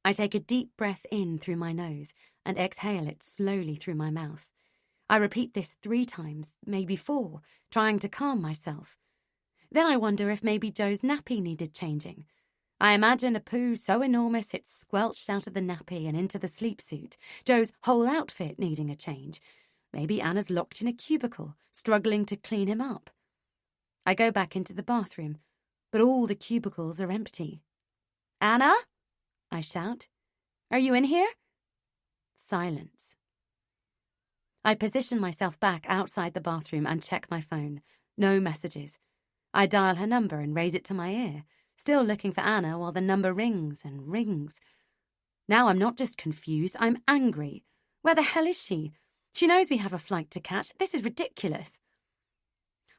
I take a deep breath in through my nose and exhale it slowly through my mouth. I repeat this 3 times, maybe 4, trying to calm myself. Then I wonder if maybe Joe's nappy needed changing. I imagine a poo so enormous it squelched out of the nappy and into the sleep suit, Joe's whole outfit needing a change. Maybe Anna's locked in a cubicle, struggling to clean him up. I go back into the bathroom, but all the cubicles are empty. "Anna?" I shout. "Are you in here?" Silence. I position myself back outside the bathroom and check my phone. No messages. I dial her number and raise it to my ear, still looking for Anna while the number rings and rings. Now I'm not just confused, I'm angry. Where the hell is she? She knows we have a flight to catch. This is ridiculous.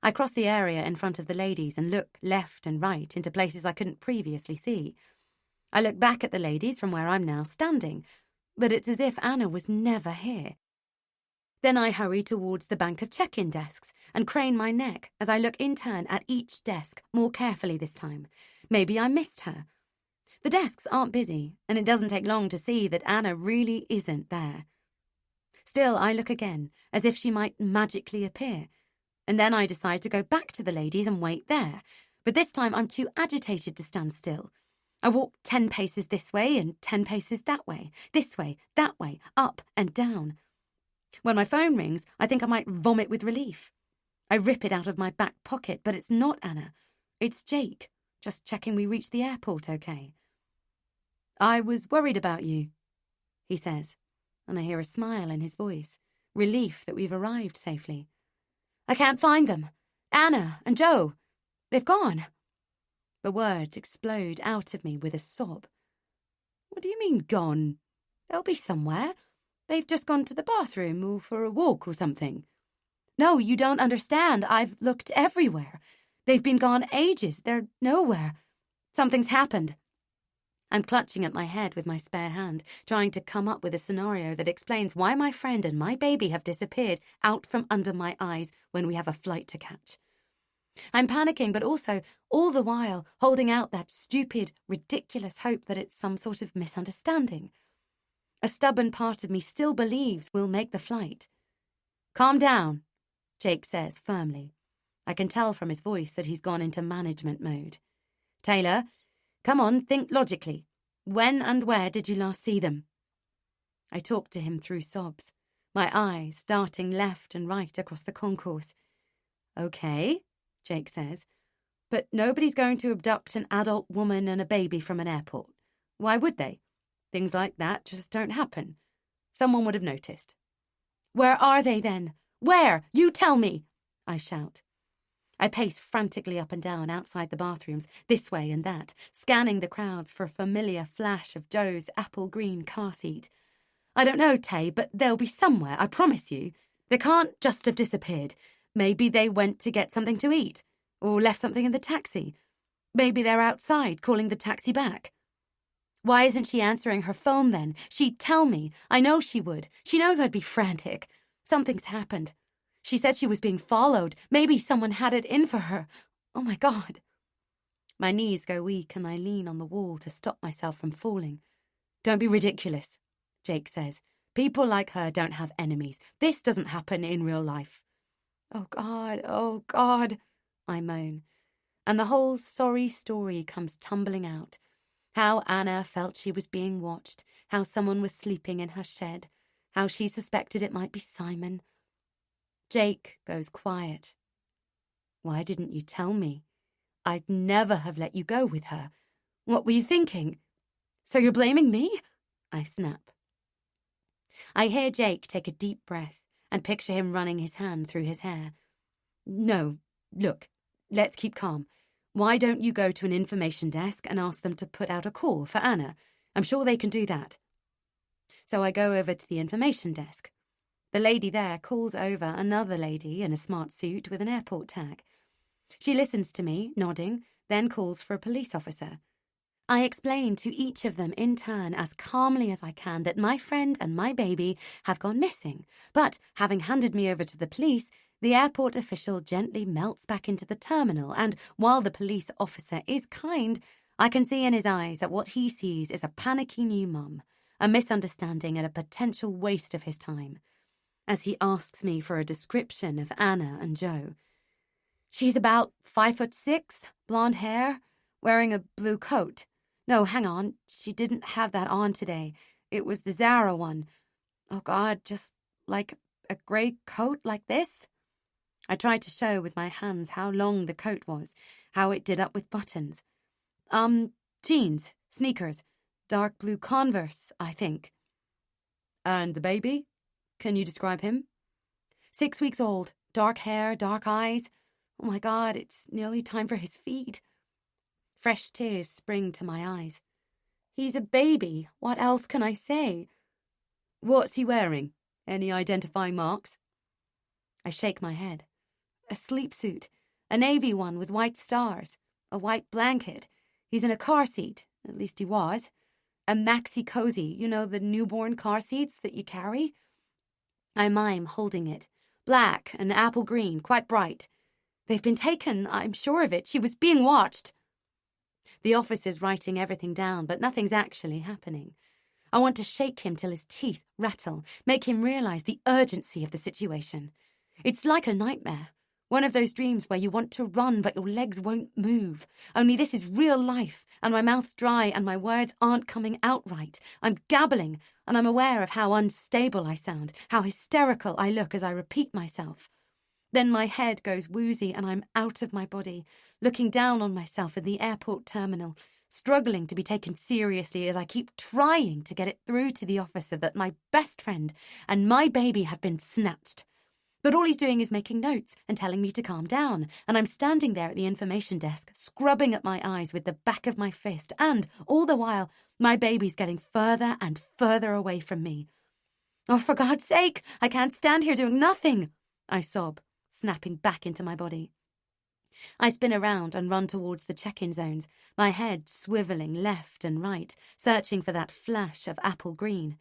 I cross the area in front of the ladies and look left and right into places I couldn't previously see. I look back at the ladies from where I'm now standing, but it's as if Anna was never here. Then I hurry towards the bank of check-in desks and crane my neck as I look in turn at each desk, more carefully this time. Maybe I missed her. The desks aren't busy, and it doesn't take long to see that Anna really isn't there. Still, I look again, as if she might magically appear. And then I decide to go back to the ladies and wait there. But this time I'm too agitated to stand still. I walk 10 paces this way and 10 paces that way, up and down. When my phone rings, I think I might vomit with relief. I rip it out of my back pocket, but it's not Anna. It's Jake, just checking we reached the airport okay. "I was worried about you," he says, and I hear a smile in his voice, relief that we've arrived safely. "I can't find them. Anna and Joe, they've gone." The words explode out of me with a sob. "What do you mean, gone? They'll be somewhere. They've just gone to the bathroom or for a walk or something." "No, you don't understand. I've looked everywhere. They've been gone ages. They're nowhere. Something's happened." I'm clutching at my head with my spare hand, trying to come up with a scenario that explains why my friend and my baby have disappeared out from under my eyes when we have a flight to catch. I'm panicking, but also, all the while, holding out that stupid, ridiculous hope that it's some sort of misunderstanding. A stubborn part of me still believes we'll make the flight. "Calm down," Jake says firmly. I can tell from his voice that he's gone into management mode. "Taylor, come on, think logically. When and where did you last see them?" I talk to him through sobs, my eyes darting left and right across the concourse. "Okay," Jake says, "but nobody's going to abduct an adult woman and a baby from an airport. Why would they? Things like that just don't happen. Someone would have noticed." "Where are they then? Where? You tell me!" I shout. I pace frantically up and down outside the bathrooms, this way and that, scanning the crowds for a familiar flash of Joe's apple green car seat. "I don't know, Tay, but they'll be somewhere, I promise you. They can't just have disappeared. Maybe they went to get something to eat, or left something in the taxi. Maybe they're outside calling the taxi back." "Why isn't she answering her phone then? She'd tell me. I know she would. She knows I'd be frantic. Something's happened. She said she was being followed. Maybe someone had it in for her. Oh my God." My knees go weak and I lean on the wall to stop myself from falling. "Don't be ridiculous," Jake says. "People like her don't have enemies. This doesn't happen in real life." Oh God, I moan. And the whole sorry story comes tumbling out. How Anna felt she was being watched, how someone was sleeping in her shed, how she suspected it might be Simon. Jake goes quiet. "Why didn't you tell me? I'd never have let you go with her. What were you thinking? So you're blaming me?" I snap. I hear Jake take a deep breath and picture him running his hand through his hair. "No, look, let's keep calm. Why don't you go to an information desk and ask them to put out a call for Anna? I'm sure they can do that." So I go over to the information desk. The lady there calls over another lady in a smart suit with an airport tag. She listens to me, nodding, then calls for a police officer. I explain to each of them in turn as calmly as I can that my friend and my baby have gone missing, but having handed me over to the police, the airport official gently melts back into the terminal, and while the police officer is kind, I can see in his eyes that what he sees is a panicky new mum, a misunderstanding and a potential waste of his time. As he asks me for a description of Anna and Joe. "She's about 5'6", blonde hair, wearing a blue coat. No, hang on, she didn't have that on today. It was the Zara one. Oh God, just like a grey coat like this?" I tried to show with my hands how long the coat was, how it did up with buttons. Jeans, sneakers, dark blue Converse, I think." "And the baby? Can you describe him?" 6 weeks old, dark hair, dark eyes. Oh my God, it's nearly time for his feed." Fresh tears spring to my eyes. "He's a baby. What else can I say?" "What's he wearing? Any identifying marks?" I shake my head. "A sleep suit, a navy one with white stars, a white blanket. He's in a car seat, at least he was. A maxi cozy, you know, the newborn car seats that you carry?" I mime holding it. Black and apple green, quite bright. "They've been taken, I'm sure of it. She was being watched." The officer's writing everything down, but nothing's actually happening. I want to shake him till his teeth rattle, make him realize the urgency of the situation. It's like a nightmare. One of those dreams where you want to run but your legs won't move. Only this is real life, and my mouth's dry and my words aren't coming out right. I'm gabbling, and I'm aware of how unstable I sound, how hysterical I look as I repeat myself. Then my head goes woozy and I'm out of my body, looking down on myself in the airport terminal, struggling to be taken seriously as I keep trying to get it through to the officer that my best friend and my baby have been snatched. But all he's doing is making notes and telling me to calm down, and I'm standing there at the information desk, scrubbing at my eyes with the back of my fist, and, all the while, my baby's getting further and further away from me. Oh, for God's sake, I can't stand here doing nothing, I sob, snapping back into my body. I spin around and run towards the check-in zones, my head swivelling left and right, searching for that flash of apple green.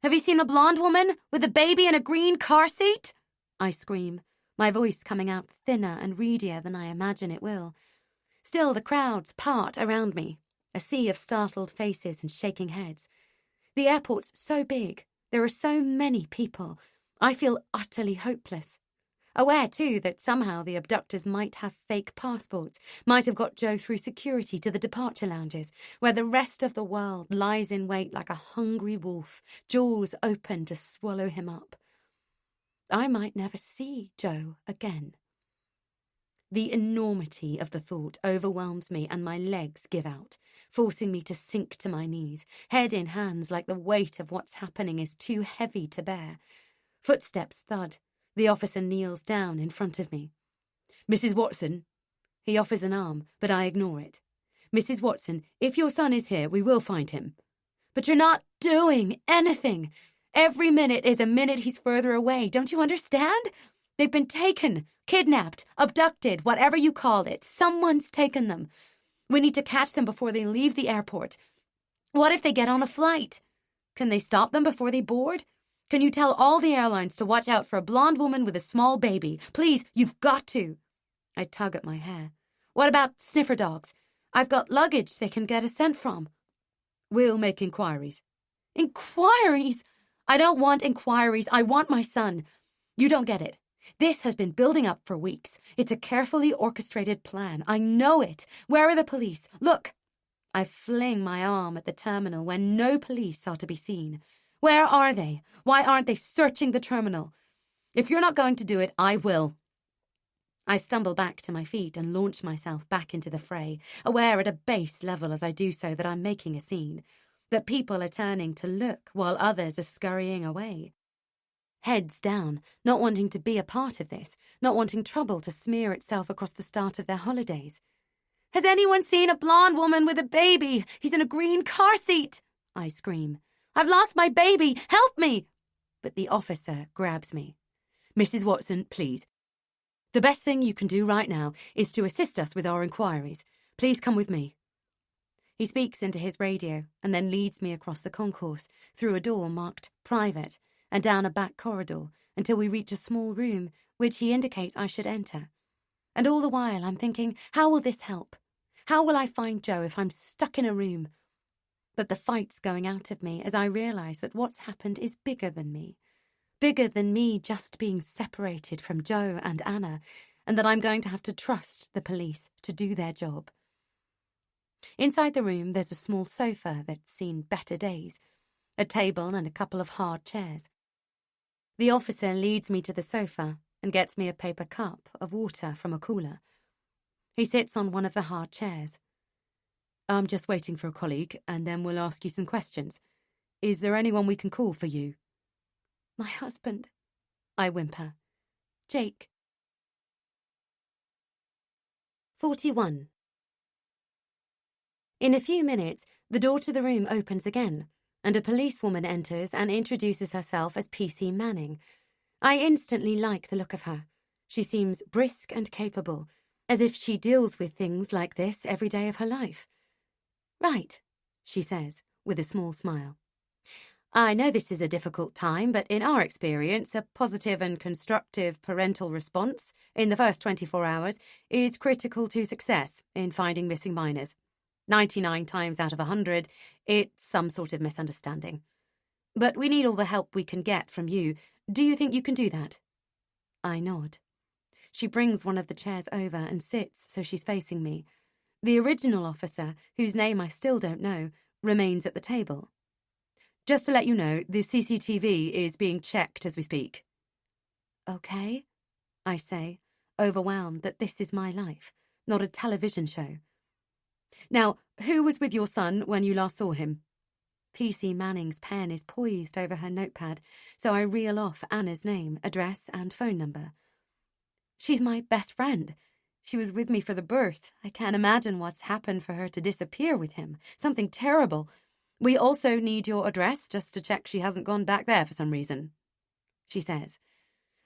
Have you seen a blonde woman with a baby in a green car seat? I scream, my voice coming out thinner and reedier than I imagine it will. Still, the crowds part around me, a sea of startled faces and shaking heads. The airport's so big, there are so many people. I feel utterly hopeless. Aware, too, that somehow the abductors might have fake passports, might have got Joe through security to the departure lounges, where the rest of the world lies in wait like a hungry wolf, jaws open to swallow him up. I might never see Joe again. The enormity of the thought overwhelms me and my legs give out, forcing me to sink to my knees, head in hands like the weight of what's happening is too heavy to bear. Footsteps thud. The officer kneels down in front of me. Mrs. Watson. He offers an arm, but I ignore it. Mrs. Watson, if your son is here, we will find him. But you're not doing anything. Every minute is a minute he's further away. Don't you understand? They've been taken, kidnapped, abducted, whatever you call it. Someone's taken them. We need to catch them before they leave the airport. What if they get on a flight? Can they stop them before they board? Can you tell all the airlines to watch out for a blonde woman with a small baby? Please, you've got to. I tug at my hair. What about sniffer dogs? I've got luggage they can get a scent from. We'll make inquiries. Inquiries? I don't want inquiries. I want my son. You don't get it. This has been building up for weeks. It's a carefully orchestrated plan. I know it. Where are the police? Look. I fling my arm at the terminal where no police are to be seen. Where are they? Why aren't they searching the terminal? If you're not going to do it, I will. I stumble back to my feet and launch myself back into the fray, aware at a base level as I do so that I'm making a scene, that people are turning to look while others are scurrying away. Heads down, not wanting to be a part of this, not wanting trouble to smear itself across the start of their holidays. Has anyone seen a blonde woman with a baby? He's in a green car seat, I scream. I've lost my baby! Help me! But the officer grabs me. Mrs. Watson, please. The best thing you can do right now is to assist us with our inquiries. Please come with me. He speaks into his radio and then leads me across the concourse, through a door marked private, and down a back corridor until we reach a small room which he indicates I should enter. And all the while I'm thinking, how will this help? How will I find Joe if I'm stuck in a room? But the fight's going out of me as I realise that what's happened is bigger than me. Bigger than me just being separated from Joe and Anna, and that I'm going to have to trust the police to do their job. Inside the room there's a small sofa that's seen better days, a table and a couple of hard chairs. The officer leads me to the sofa and gets me a paper cup of water from a cooler. He sits on one of the hard chairs. I'm just waiting for a colleague, and then we'll ask you some questions. Is there anyone we can call for you? My husband, I whimper. Jake. 41. In a few minutes, the door to the room opens again, and a policewoman enters and introduces herself as PC Manning. I instantly like the look of her. She seems brisk and capable, as if she deals with things like this every day of her life. Right, she says, with a small smile. I know this is a difficult time, but in our experience, a positive and constructive parental response in the first 24 hours is critical to success in finding missing minors. 99 times out of 100, it's some sort of misunderstanding. But we need all the help we can get from you. Do you think you can do that? I nod. She brings one of the chairs over and sits so she's facing me. The original officer, whose name I still don't know, remains at the table. Just to let you know, the CCTV is being checked as we speak. Okay, I say, overwhelmed that this is my life, not a television show. Now, who was with your son when you last saw him? PC Manning's pen is poised over her notepad, so I reel off Anna's name, address, and phone number. She's my best friend. She was with me for the birth. I can't imagine what's happened for her to disappear with him. Something terrible. We also need your address just to check she hasn't gone back there for some reason, she says.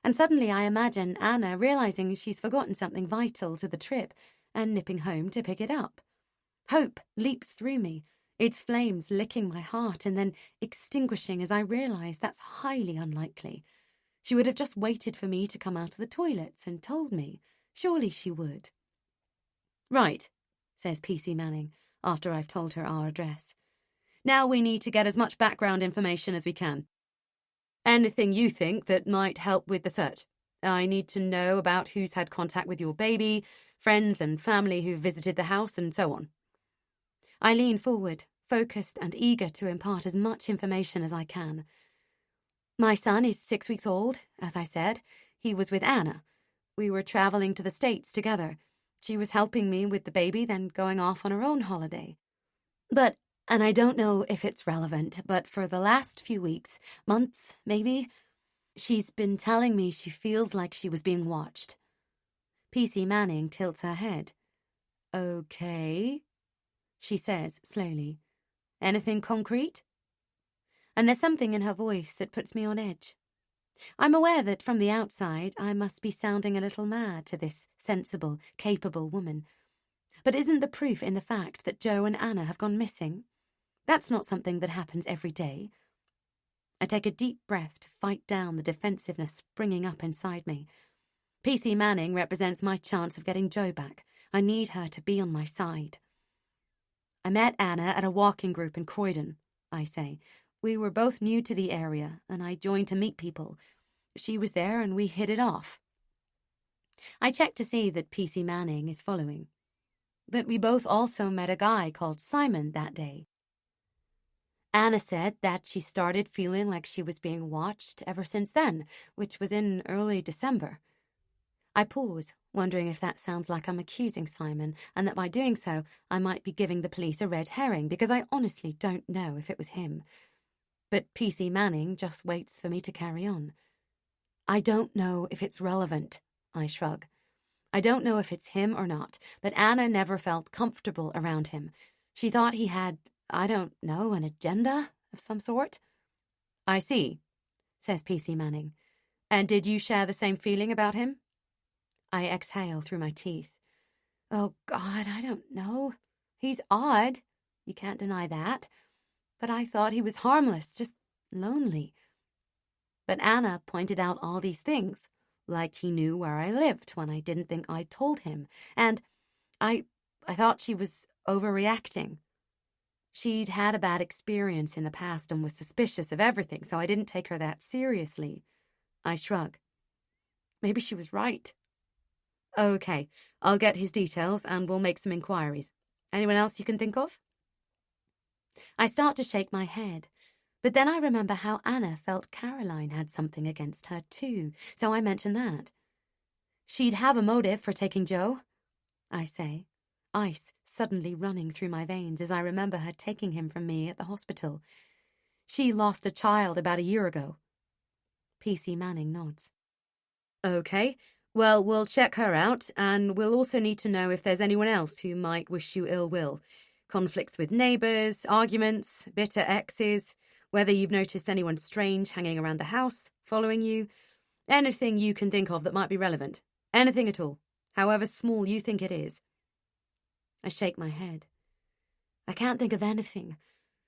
And suddenly I imagine Anna realizing she's forgotten something vital to the trip and nipping home to pick it up. Hope leaps through me, its flames licking my heart and then extinguishing as I realize that's highly unlikely. She would have just waited for me to come out of the toilets and told me. Surely she would. Right, says PC Manning, after I've told her our address. Now we need to get as much background information as we can. Anything you think that might help with the search. I need to know about who's had contact with your baby, friends and family who visited the house, and so on. I lean forward, focused and eager to impart as much information as I can. My son is 6 weeks old, as I said. He was with Anna. We were traveling to the States together. She was helping me with the baby, then going off on her own holiday. But, and I don't know if it's relevant, but for the last few weeks, months maybe, she's been telling me she feels like she was being watched. PC Manning tilts her head. Okay, she says slowly. Anything concrete? And there's something in her voice that puts me on edge. I'm aware that from the outside I must be sounding a little mad to this sensible, capable woman. But isn't the proof in the fact that Joe and Anna have gone missing? That's not something that happens every day. I take a deep breath to fight down the defensiveness springing up inside me. PC Manning represents my chance of getting Joe back. I need her to be on my side. I met Anna at a walking group in Croydon, I say. We were both new to the area, and I joined to meet people. She was there, and we hit it off. I checked to see that PC Manning is following. But we both also met a guy called Simon that day. Anna said that she started feeling like she was being watched ever since then, which was in early December. I pause, wondering if that sounds like I'm accusing Simon, and that by doing so, I might be giving the police a red herring, because I honestly don't know if it was him. But PC Manning just waits for me to carry on. I don't know if it's relevant, I shrug. I don't know if it's him or not, but Anna never felt comfortable around him. She thought he had, I don't know, an agenda of some sort. I see, says PC Manning. And did you share the same feeling about him? I exhale through my teeth. Oh, God, I don't know. He's odd. You can't deny that. But I thought he was harmless, just lonely. But Anna pointed out all these things, like he knew where I lived when I didn't think I told him, and I thought she was overreacting. She'd had a bad experience in the past and was suspicious of everything, so I didn't take her that seriously. I shrug. Maybe she was right. Okay, I'll get his details and we'll make some inquiries. Anyone else you can think of? I start to shake my head, but then I remember how Anna felt Caroline had something against her too, so I mention that. She'd have a motive for taking Joe, I say, ice suddenly running through my veins as I remember her taking him from me at the hospital. She lost a child about a year ago. PC Manning nods. Okay, well, we'll check her out, and we'll also need to know if there's anyone else who might wish you ill will. Conflicts with neighbours, arguments, bitter exes, whether you've noticed anyone strange hanging around the house, following you, anything you can think of that might be relevant. Anything at all, however small you think it is. I shake my head. I can't think of anything.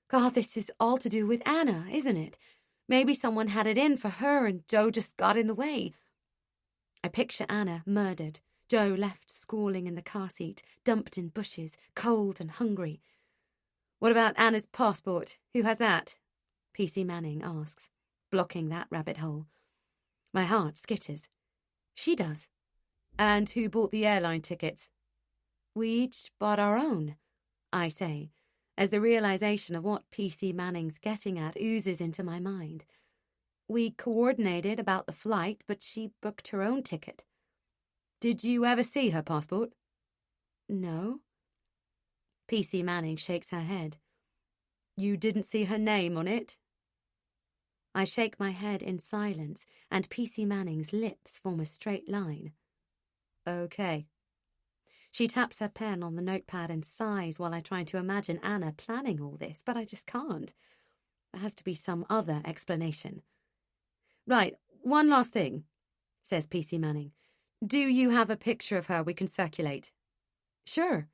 God, this is all to do with Anna, isn't it? Maybe someone had it in for her and Joe just got in the way. I picture Anna murdered, Joe left squalling in the car seat, dumped in bushes, cold and hungry. "What about Anna's passport? Who has that?" PC Manning asks, blocking that rabbit hole. My heart skitters. She does. "And who bought the airline tickets?" "We each bought our own," I say, as the realization of what PC Manning's getting at oozes into my mind. "We coordinated about the flight, but she booked her own ticket." "Did you ever see her passport?" "No." PC Manning shakes her head. "You didn't see her name on it?" I shake my head in silence, and PC Manning's lips form a straight line. "Okay." She taps her pen on the notepad and sighs while I try to imagine Anna planning all this, but I just can't. There has to be some other explanation. "Right, one last thing," says PC Manning. "Do you have a picture of her we can circulate?" "Sure."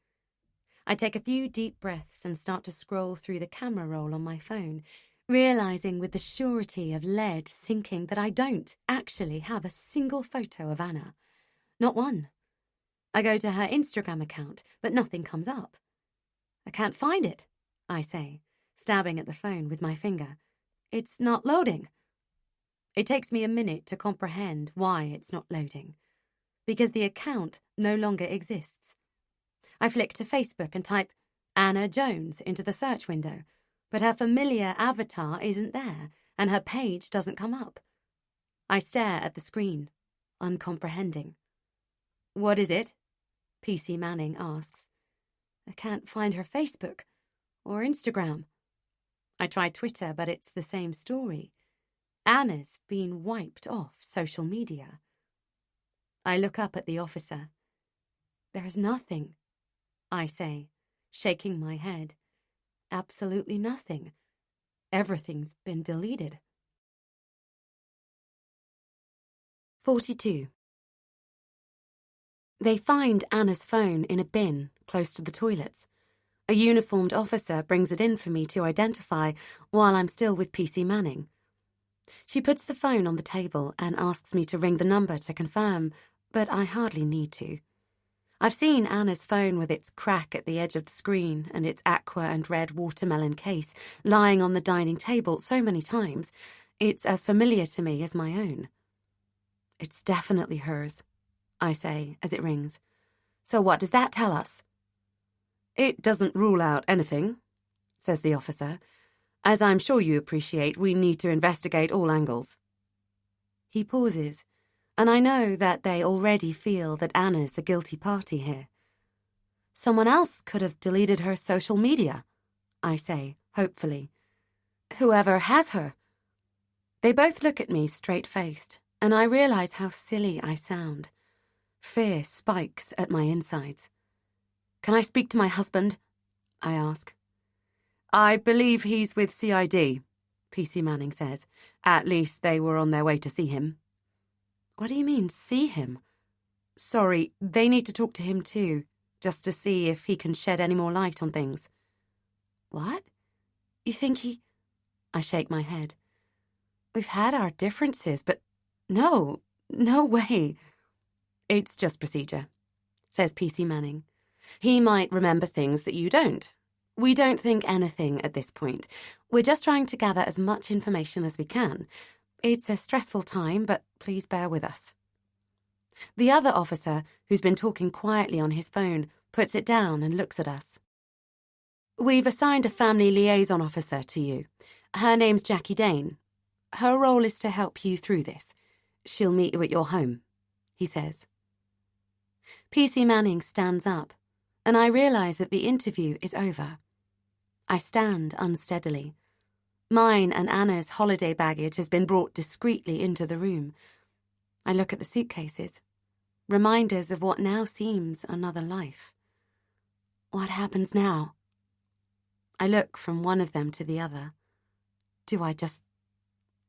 I take a few deep breaths and start to scroll through the camera roll on my phone, realizing with the surety of lead sinking that I don't actually have a single photo of Anna. Not one. I go to her Instagram account, but nothing comes up. "I can't find it," I say, stabbing at the phone with my finger. "It's not loading." It takes me a minute to comprehend why it's not loading. Because the account no longer exists. I flick to Facebook and type Anna Jones into the search window, but her familiar avatar isn't there, and her page doesn't come up. I stare at the screen, uncomprehending. "What is it?" PC Manning asks. "I can't find her Facebook or Instagram." I try Twitter, but it's the same story. Anna's been wiped off social media. I look up at the officer. "There's nothing," I say, shaking my head. "Absolutely nothing. Everything's been deleted." 42. They find Anna's phone in a bin close to the toilets. A uniformed officer brings it in for me to identify while I'm still with PC Manning. She puts the phone on the table and asks me to ring the number to confirm, but I hardly need to. I've seen Anna's phone with its crack at the edge of the screen and its aqua and red watermelon case lying on the dining table so many times, it's as familiar to me as my own. "It's definitely hers," I say as it rings. "So what does that tell us?" "It doesn't rule out anything," says the officer. "As I'm sure you appreciate, we need to investigate all angles." He pauses, and I know that they already feel that Anna's the guilty party here. "Someone else could have deleted her social media," I say, hopefully. "Whoever has her." They both look at me straight-faced, and I realize how silly I sound. Fear spikes at my insides. "Can I speak to my husband?" I ask. "I believe he's with CID," PC Manning says. "At least they were on their way to see him." "What do you mean, see him?" "Sorry, they need to talk to him too, just to see if he can shed any more light on things." "What? You think he—" I shake my head. "We've had our differences, but no way." "It's just procedure," says PC Manning. "He might remember things that you don't. We don't think anything at this point. We're just trying to gather as much information as we can. It's a stressful time, but please bear with us." The other officer, who's been talking quietly on his phone, puts it down and looks at us. "We've assigned a family liaison officer to you. Her name's Jackie Dane. Her role is to help you through this. She'll meet you at your home," he says. PC Manning stands up, and I realize that the interview is over. I stand unsteadily. Mine and Anna's holiday baggage has been brought discreetly into the room. I look at the suitcases, reminders of what now seems another life. What happens now? I look from one of them to the other.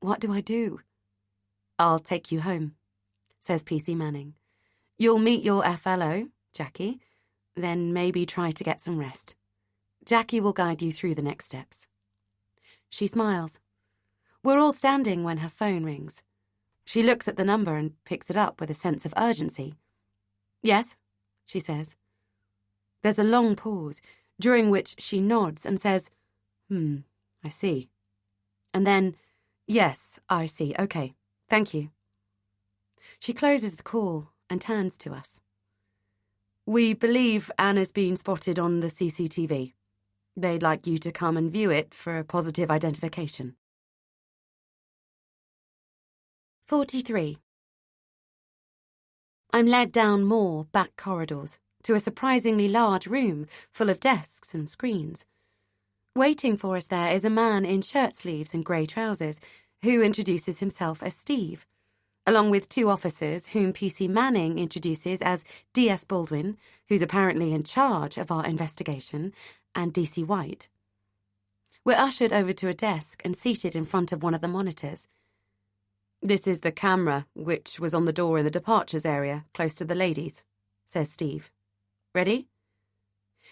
What do I do? "I'll take you home," says PC Manning. "You'll meet your FLO, Jackie, then maybe try to get some rest. Jackie will guide you through the next steps." She smiles. We're all standing when her phone rings. She looks at the number and picks it up with a sense of urgency. Yes, she says. There's a long pause, during which she nods and says, I see. And then, yes, I see. Okay, thank you. She closes the call and turns to us. We believe Anna's been spotted on the CCTV. They'd like you to come and view it for a positive identification. 43. I'm led down more back corridors to a surprisingly large room full of desks and screens. Waiting for us there is a man in shirt sleeves and grey trousers who introduces himself as Steve, along with two officers whom PC Manning introduces as DS Baldwin, who's apparently in charge of our investigation, and DC White. We're ushered over to a desk and seated in front of one of the monitors. This is the camera, which was on the door in the departures area, close to the ladies, says Steve. Ready?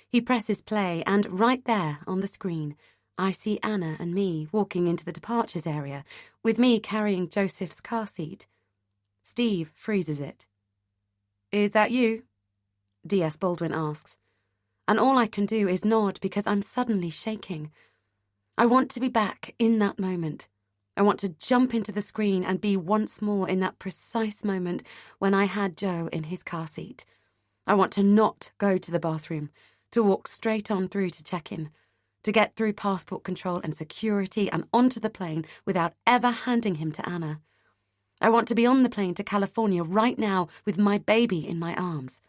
He presses play, and right there on the screen, I see Anna and me walking into the departures area, with me carrying Joseph's car seat. Steve freezes it. Is that you? DS Baldwin asks. And all I can do is nod because I'm suddenly shaking. I want to be back in that moment. I want to jump into the screen and be once more in that precise moment when I had Joe in his car seat. I want to not go to the bathroom, to walk straight on through to check-in, to get through passport control and security and onto the plane without ever handing him to Anna. I want to be on the plane to California right now with my baby in my arms.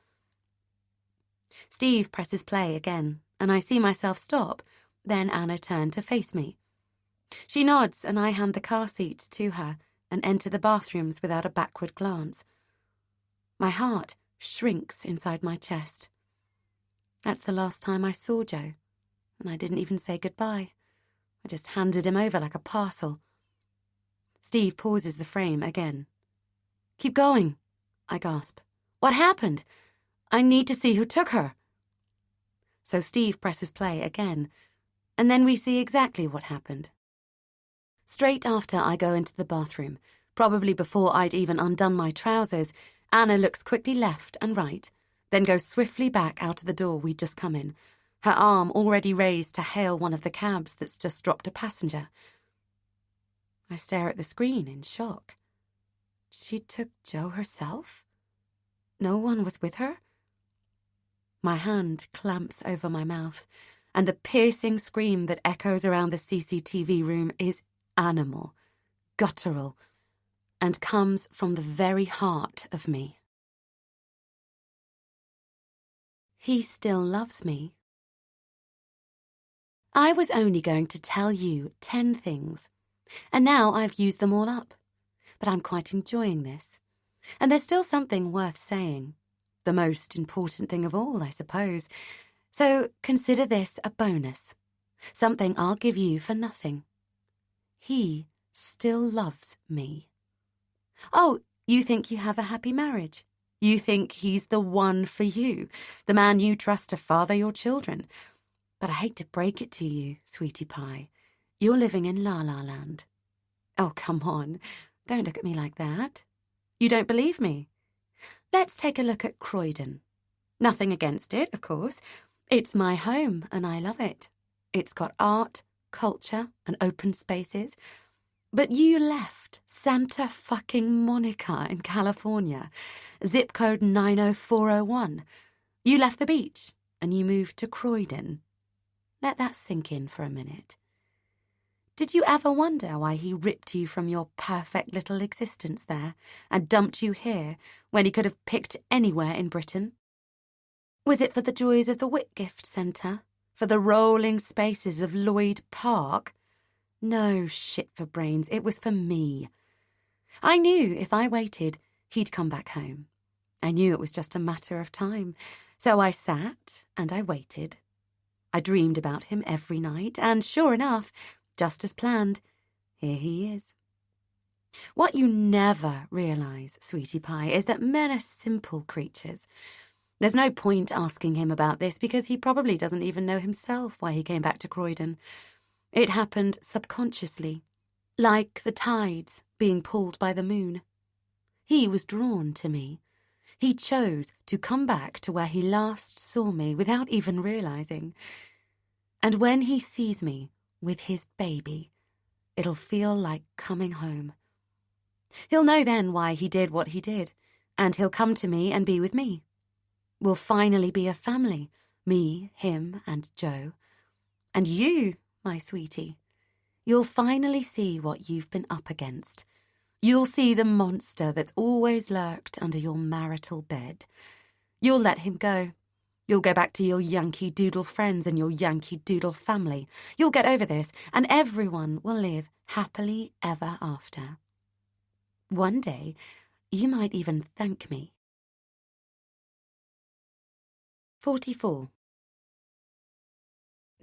Steve presses play again, and I see myself stop. Then Anna turned to face me. She nods, and I hand the car seat to her and enter the bathrooms without a backward glance. My heart shrinks inside my chest. That's the last time I saw Joe, and I didn't even say goodbye. I just handed him over like a parcel. Steve pauses the frame again. Keep going, I gasp. What happened? I need to see who took her. So Steve presses play again, and then we see exactly what happened. Straight after I go into the bathroom, probably before I'd even undone my trousers, Anna looks quickly left and right, then goes swiftly back out of the door we'd just come in, her arm already raised to hail one of the cabs that's just dropped a passenger. I stare at the screen in shock. She took Joe herself? No one was with her? My hand clamps over my mouth, and the piercing scream that echoes around the CCTV room is animal, guttural, and comes from the very heart of me. He still loves me. I was only going to tell you 10 things, and now I've used them all up. But I'm quite enjoying this. And there's still something worth saying. The most important thing of all, I suppose. So consider this a bonus. Something I'll give you for nothing. He still loves me. Oh, you think you have a happy marriage? You think he's the one for you, the man you trust to father your children. But I hate to break it to you, sweetie pie. You're living in La La Land. Oh, come on. Don't look at me like that. You don't believe me? Let's take a look at Croydon. Nothing against it, of course. It's my home, and I love it. It's got art, culture, and open spaces. But you left Santa fucking Monica in California, zip code 90401. You left the beach, and you moved to Croydon. Let that sink in for a minute. Did you ever wonder why he ripped you from your perfect little existence there and dumped you here when he could have picked anywhere in Britain? Was it for the joys of the Whitgift Centre? For the rolling spaces of Lloyd Park? No shit for brains, it was for me. I knew if I waited, he'd come back home. I knew it was just a matter of time. So I sat and I waited. I dreamed about him every night, and sure enough, just as planned, here he is. What you never realise, sweetie pie, is that men are simple creatures. There's no point asking him about this because he probably doesn't even know himself why he came back to Croydon. It happened subconsciously, like the tides being pulled by the moon. He was drawn to me. He chose to come back to where he last saw me without even realizing. And when he sees me with his baby, it'll feel like coming home. He'll know then why he did what he did, and he'll come to me and be with me. We'll finally be a family, me, him, and Joe. And you, my sweetie, you'll finally see what you've been up against. You'll see the monster that's always lurked under your marital bed. You'll let him go. You'll go back to your Yankee Doodle friends and your Yankee Doodle family. You'll get over this, and everyone will live happily ever after. One day, you might even thank me. 44.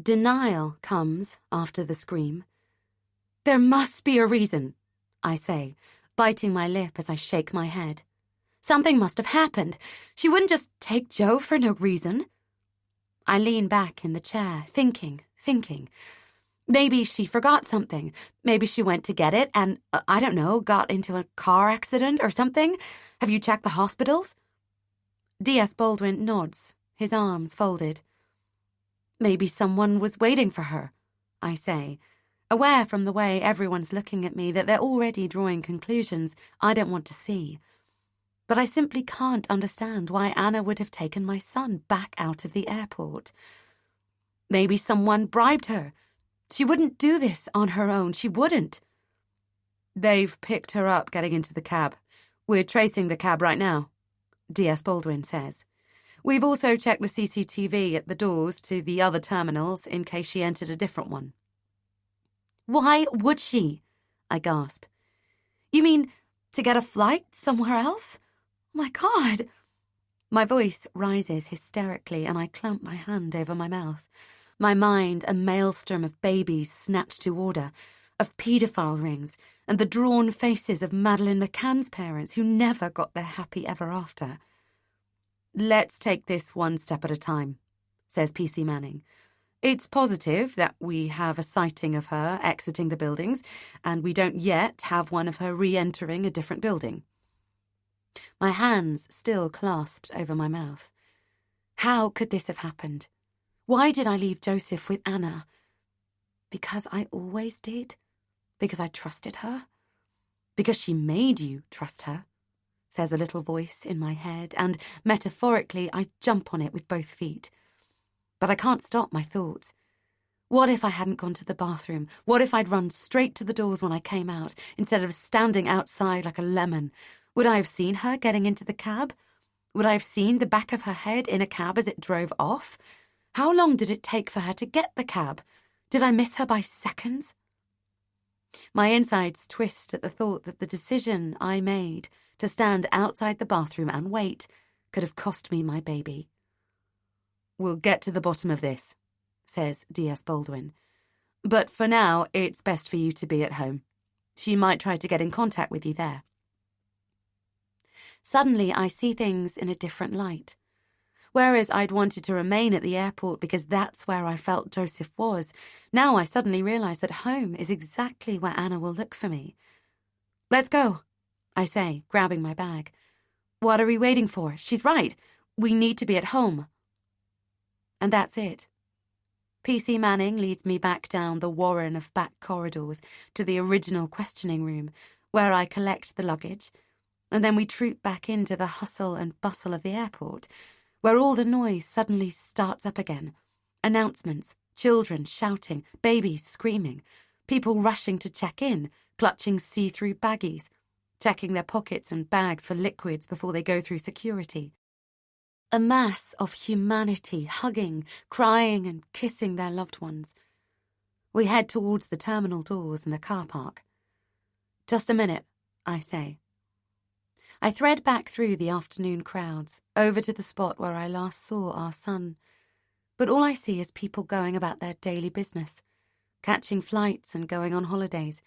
Denial comes after the scream. There must be a reason, I say, biting my lip as I shake my head. Something must have happened. She wouldn't just take Joe for no reason. I lean back in the chair, thinking. Maybe she forgot something. Maybe she went to get it and, I don't know, got into a car accident or something. Have you checked the hospitals? D.S. Baldwin nods, his arms folded. Maybe someone was waiting for her, I say, aware from the way everyone's looking at me that they're already drawing conclusions I don't want to see. But I simply can't understand why Anna would have taken my son back out of the airport. Maybe someone bribed her. She wouldn't do this on her own. She wouldn't. They've picked her up getting into the cab. We're tracing the cab right now, D.S. Baldwin says. We've also checked the CCTV at the doors to the other terminals in case she entered a different one. Why would she? I gasp. You mean to get a flight somewhere else? Oh my God. My voice rises hysterically and I clamp my hand over my mouth. My mind a maelstrom of babies snatched to order, of paedophile rings, and the drawn faces of Madeleine McCann's parents who never got their happy ever after. Let's take this one step at a time, says P.C. Manning. It's positive that we have a sighting of her exiting the buildings, and we don't yet have one of her re-entering a different building. My hands still clasped over my mouth. How could this have happened? Why did I leave Joseph with Anna? Because I always did? Because I trusted her? Because she made you trust her? Says a little voice in my head, and metaphorically I jump on it with both feet. But I can't stop my thoughts. What if I hadn't gone to the bathroom? What if I'd run straight to the doors when I came out, instead of standing outside like a lemon? Would I have seen her getting into the cab? Would I have seen the back of her head in a cab as it drove off? How long did it take for her to get the cab? Did I miss her by seconds? My insides twist at the thought that the decision I made to stand outside the bathroom and wait could have cost me my baby. We'll get to the bottom of this, says D.S. Baldwin. But for now, it's best for you to be at home. She might try to get in contact with you there. Suddenly, I see things in a different light. Whereas I'd wanted to remain at the airport because that's where I felt Joseph was, now I suddenly realise that home is exactly where Anna will look for me. Let's go, I say, grabbing my bag. What are we waiting for? She's right. We need to be at home. And that's it. P.C. Manning leads me back down the warren of back corridors to the original questioning room, where I collect the luggage, and then we troop back into the hustle and bustle of the airport, where all the noise suddenly starts up again. Announcements, children shouting, babies screaming, people rushing to check in, clutching see-through baggies, checking their pockets and bags for liquids before they go through security. A mass of humanity hugging, crying and kissing their loved ones. We head towards the terminal doors and the car park. Just a minute, I say. I thread back through the afternoon crowds, over to the spot where I last saw our son. But all I see is people going about their daily business, catching flights and going on holidays.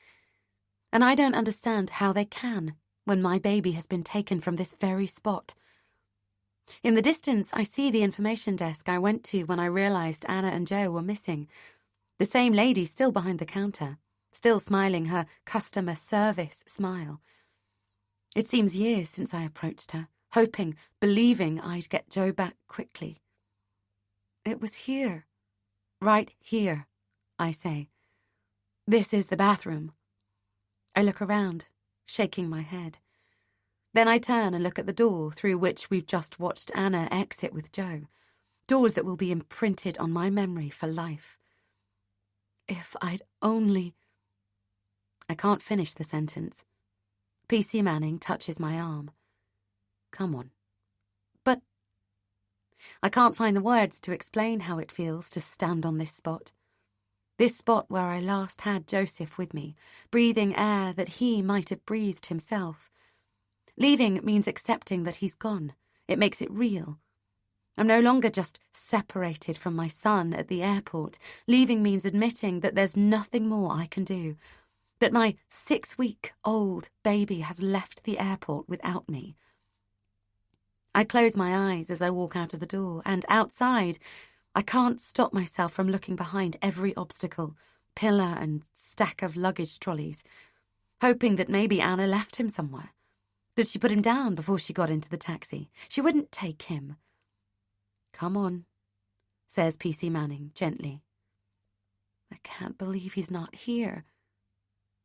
And I don't understand how they can, when my baby has been taken from this very spot. In the distance, I see the information desk I went to when I realised Anna and Joe were missing. The same lady still behind the counter, still smiling her customer service smile. It seems years since I approached her, hoping, believing I'd get Joe back quickly. It was here. Right here, I say. This is the bathroom. I look around, shaking my head. Then I turn and look at the door through which we've just watched Anna exit with Joe. Doors that will be imprinted on my memory for life. If I'd only... I can't finish the sentence. PC Manning touches my arm. Come on. But I can't find the words to explain how it feels to stand on this spot. This spot where I last had Joseph with me, breathing air that he might have breathed himself. Leaving means accepting that he's gone. It makes it real. I'm no longer just separated from my son at the airport. Leaving means admitting that there's nothing more I can do, that my 6-week-old baby has left the airport without me. I close my eyes as I walk out of the door, and outside, I can't stop myself from looking behind every obstacle, pillar and stack of luggage trolleys, hoping that maybe Anna left him somewhere. Did she put him down before she got into the taxi? She wouldn't take him. Come on, says PC Manning gently. I can't believe he's not here.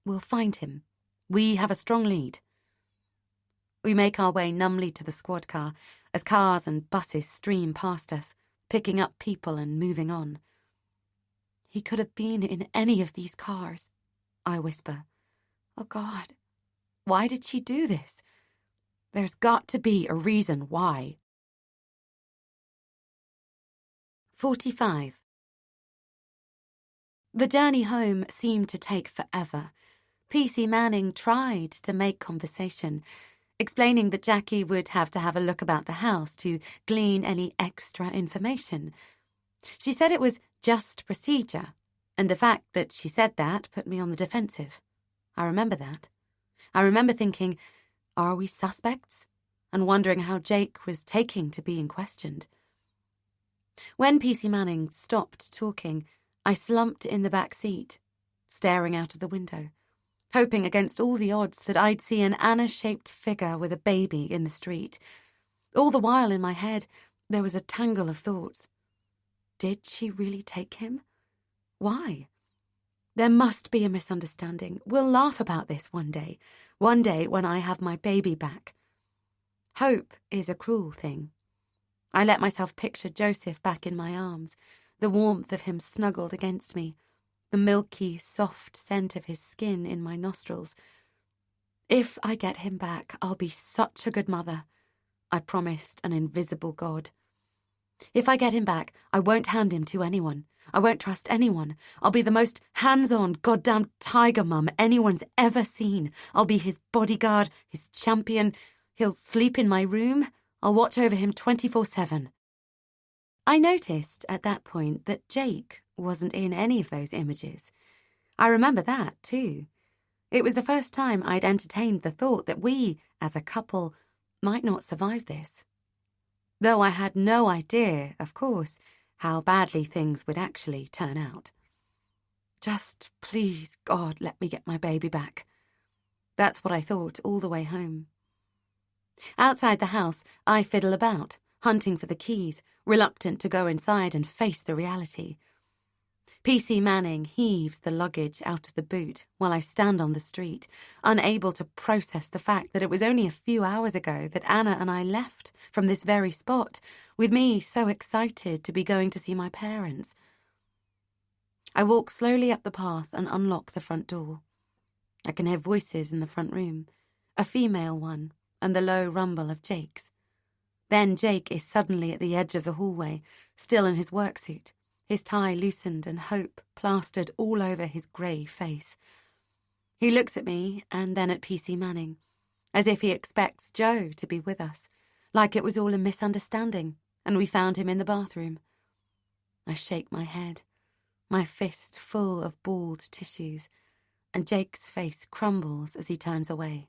We'll find him. We have a strong lead. We make our way numbly to the squad car as cars and buses stream past us, picking up people and moving on. He could have been in any of these cars, I whisper. Oh God, why did she do this? There's got to be a reason why. 45. The journey home seemed to take forever. PC Manning tried to make conversation, explaining that Jackie would have to have a look about the house to glean any extra information. She said it was just procedure, and the fact that she said that put me on the defensive. I remember that. I remember thinking, are we suspects? And wondering how Jake was taking to being questioned. When PC Manning stopped talking, I slumped in the back seat, staring out of the window, hoping against all the odds that I'd see an Anna-shaped figure with a baby in the street. All the while in my head, there was a tangle of thoughts. Did she really take him? Why? There must be a misunderstanding. We'll laugh about this one day when I have my baby back. Hope is a cruel thing. I let myself picture Joseph back in my arms, the warmth of him snuggled against me, the milky, soft scent of his skin in my nostrils. If I get him back, I'll be such a good mother, I promised an invisible God. If I get him back, I won't hand him to anyone. I won't trust anyone. I'll be the most hands-on, goddamn tiger mum anyone's ever seen. I'll be his bodyguard, his champion. He'll sleep in my room. I'll watch over him 24/7. I noticed at that point that Jake wasn't in any of those images. I remember that, too. It was the first time I'd entertained the thought that we, as a couple, might not survive this. Though I had no idea, of course, how badly things would actually turn out. Just, please, God, let me get my baby back. That's what I thought all the way home. Outside the house, I fiddle about, hunting for the keys, reluctant to go inside and face the reality. PC Manning heaves the luggage out of the boot while I stand on the street, unable to process the fact that it was only a few hours ago that Anna and I left from this very spot, with me so excited to be going to see my parents. I walk slowly up the path and unlock the front door. I can hear voices in the front room, a female one, and the low rumble of Jake's. Then Jake is suddenly at the edge of the hallway, still in his work suit, his tie loosened and hope plastered all over his grey face. He looks at me and then at PC Manning, as if he expects Joe to be with us, like it was all a misunderstanding and we found him in the bathroom. I shake my head, my fist full of balled tissues, and Jake's face crumbles as he turns away.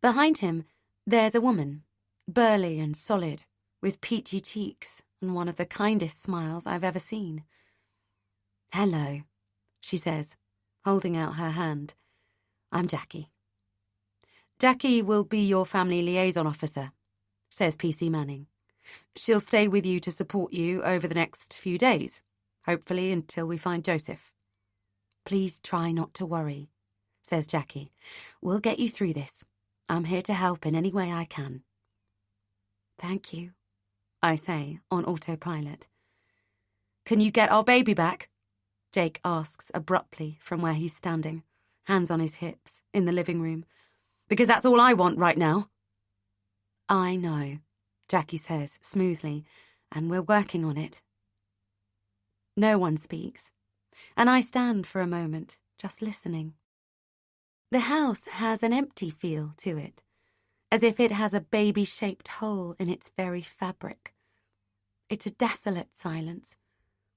Behind him, there's a woman, burly and solid, with peachy cheeks and one of the kindest smiles I've ever seen. "Hello," she says, holding out her hand. "I'm Jackie." Jackie will be your family liaison officer, says PC Manning. She'll stay with you to support you over the next few days, hopefully until we find Joseph. Please try not to worry, says Jackie. We'll get you through this. I'm here to help in any way I can. Thank you, I say on autopilot. Can you get our baby back? Jake asks abruptly from where he's standing, hands on his hips, in the living room. Because that's all I want right now. I know, Jackie says smoothly, and we're working on it. No one speaks, and I stand for a moment, just listening. The house has an empty feel to it, as if it has a baby-shaped hole in its very fabric. It's a desolate silence,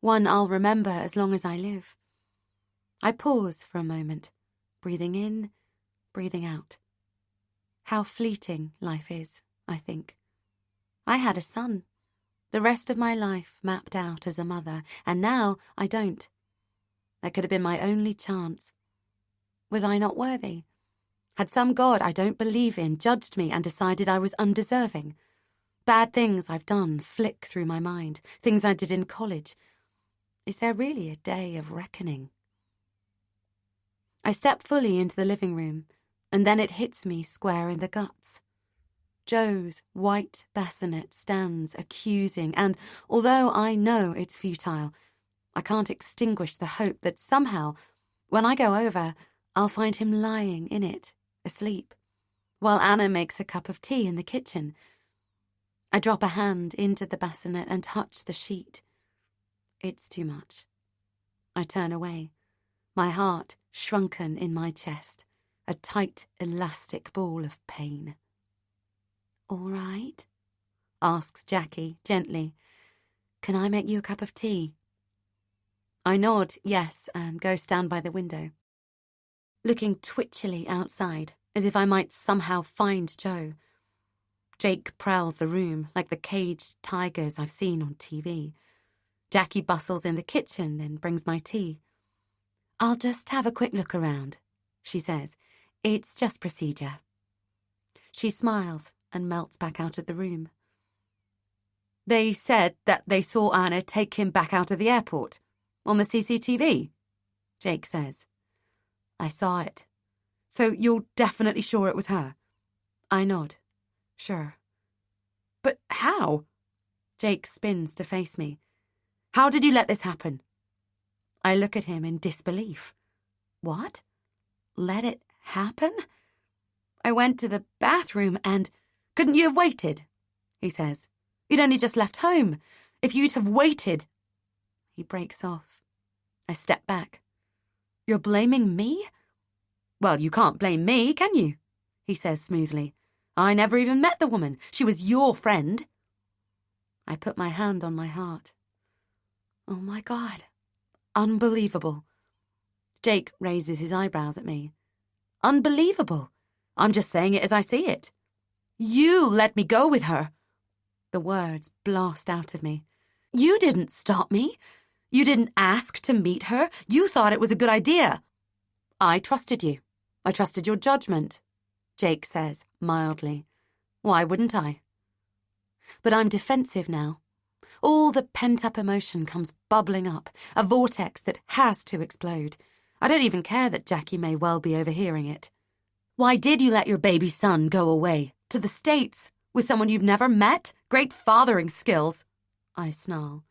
one I'll remember as long as I live. I pause for a moment, breathing in, breathing out. How fleeting life is, I think. I had a son, the rest of my life mapped out as a mother, and now I don't. That could have been my only chance. Was I not worthy? Had some god I don't believe in judged me and decided I was undeserving? Bad things I've done flick through my mind, things I did in college. Is there really a day of reckoning? I step fully into the living room, and then it hits me square in the guts. Joe's white bassinet stands accusing, and although I know it's futile, I can't extinguish the hope that somehow, when I go over, I'll find him lying in it, asleep, while Anna makes a cup of tea in the kitchen. I drop a hand into the bassinet and touch the sheet. It's too much. I turn away, my heart shrunken in my chest, a tight, elastic ball of pain. All right? Asks Jackie gently. Can I make you a cup of tea? I nod yes and go stand by the window, looking twitchily outside as if I might somehow find Joe. Jake prowls the room like the caged tigers I've seen on TV. Jackie bustles in the kitchen, then brings my tea. I'll just have a quick look around, she says. It's just procedure. She smiles and melts back out of the room. They said that they saw Anna take him back out of the airport, on the CCTV, Jake says. I saw it. So you're definitely sure it was her? I nod. Sure. But how? Jake spins to face me. How did you let this happen? I look at him in disbelief. What? Let it happen? I went to the bathroom and... Couldn't you have waited? He says. You'd only just left home. If you'd have waited... He breaks off. I step back. You're blaming me? Well, you can't blame me, can you? He says smoothly. I never even met the woman. She was your friend. I put my hand on my heart. Oh my God. Unbelievable. Jake raises his eyebrows at me. Unbelievable. I'm just saying it as I see it. You let me go with her. The words blast out of me. You didn't stop me. You didn't ask to meet her. You thought it was a good idea. I trusted you. I trusted your judgment, Jake says mildly. Why wouldn't I? But I'm defensive now. All the pent-up emotion comes bubbling up, a vortex that has to explode. I don't even care that Jackie may well be overhearing it. Why did you let your baby son go away? To the States? With someone you've never met? Great fathering skills. I snarl.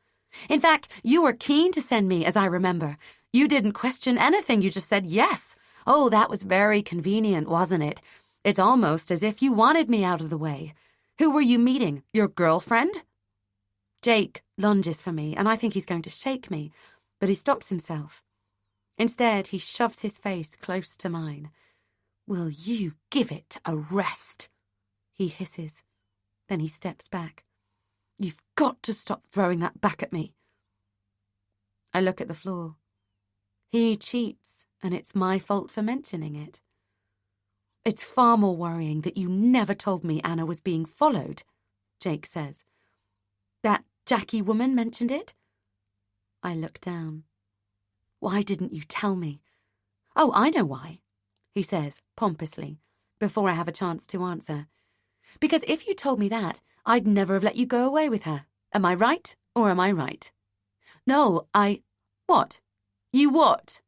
In fact, you were keen to send me, as I remember. You didn't question anything, you just said yes. Oh, that was very convenient, wasn't it? It's almost as if you wanted me out of the way. Who were you meeting? Your girlfriend? Jake lunges for me, and I think he's going to shake me, but he stops himself. Instead, he shoves his face close to mine. Will you give it a rest? He hisses. Then he steps back. You've got to stop throwing that back at me. I look at the floor. He cheats, and it's my fault for mentioning it. It's far more worrying that you never told me Anna was being followed, Jake says. That Jackie woman mentioned it? I look down. Why didn't you tell me? Oh, I know why, he says pompously. before I have a chance to answer. Because if you told me that, I'd never have let you go away with her. Am I right, or am I right? No, What? You what?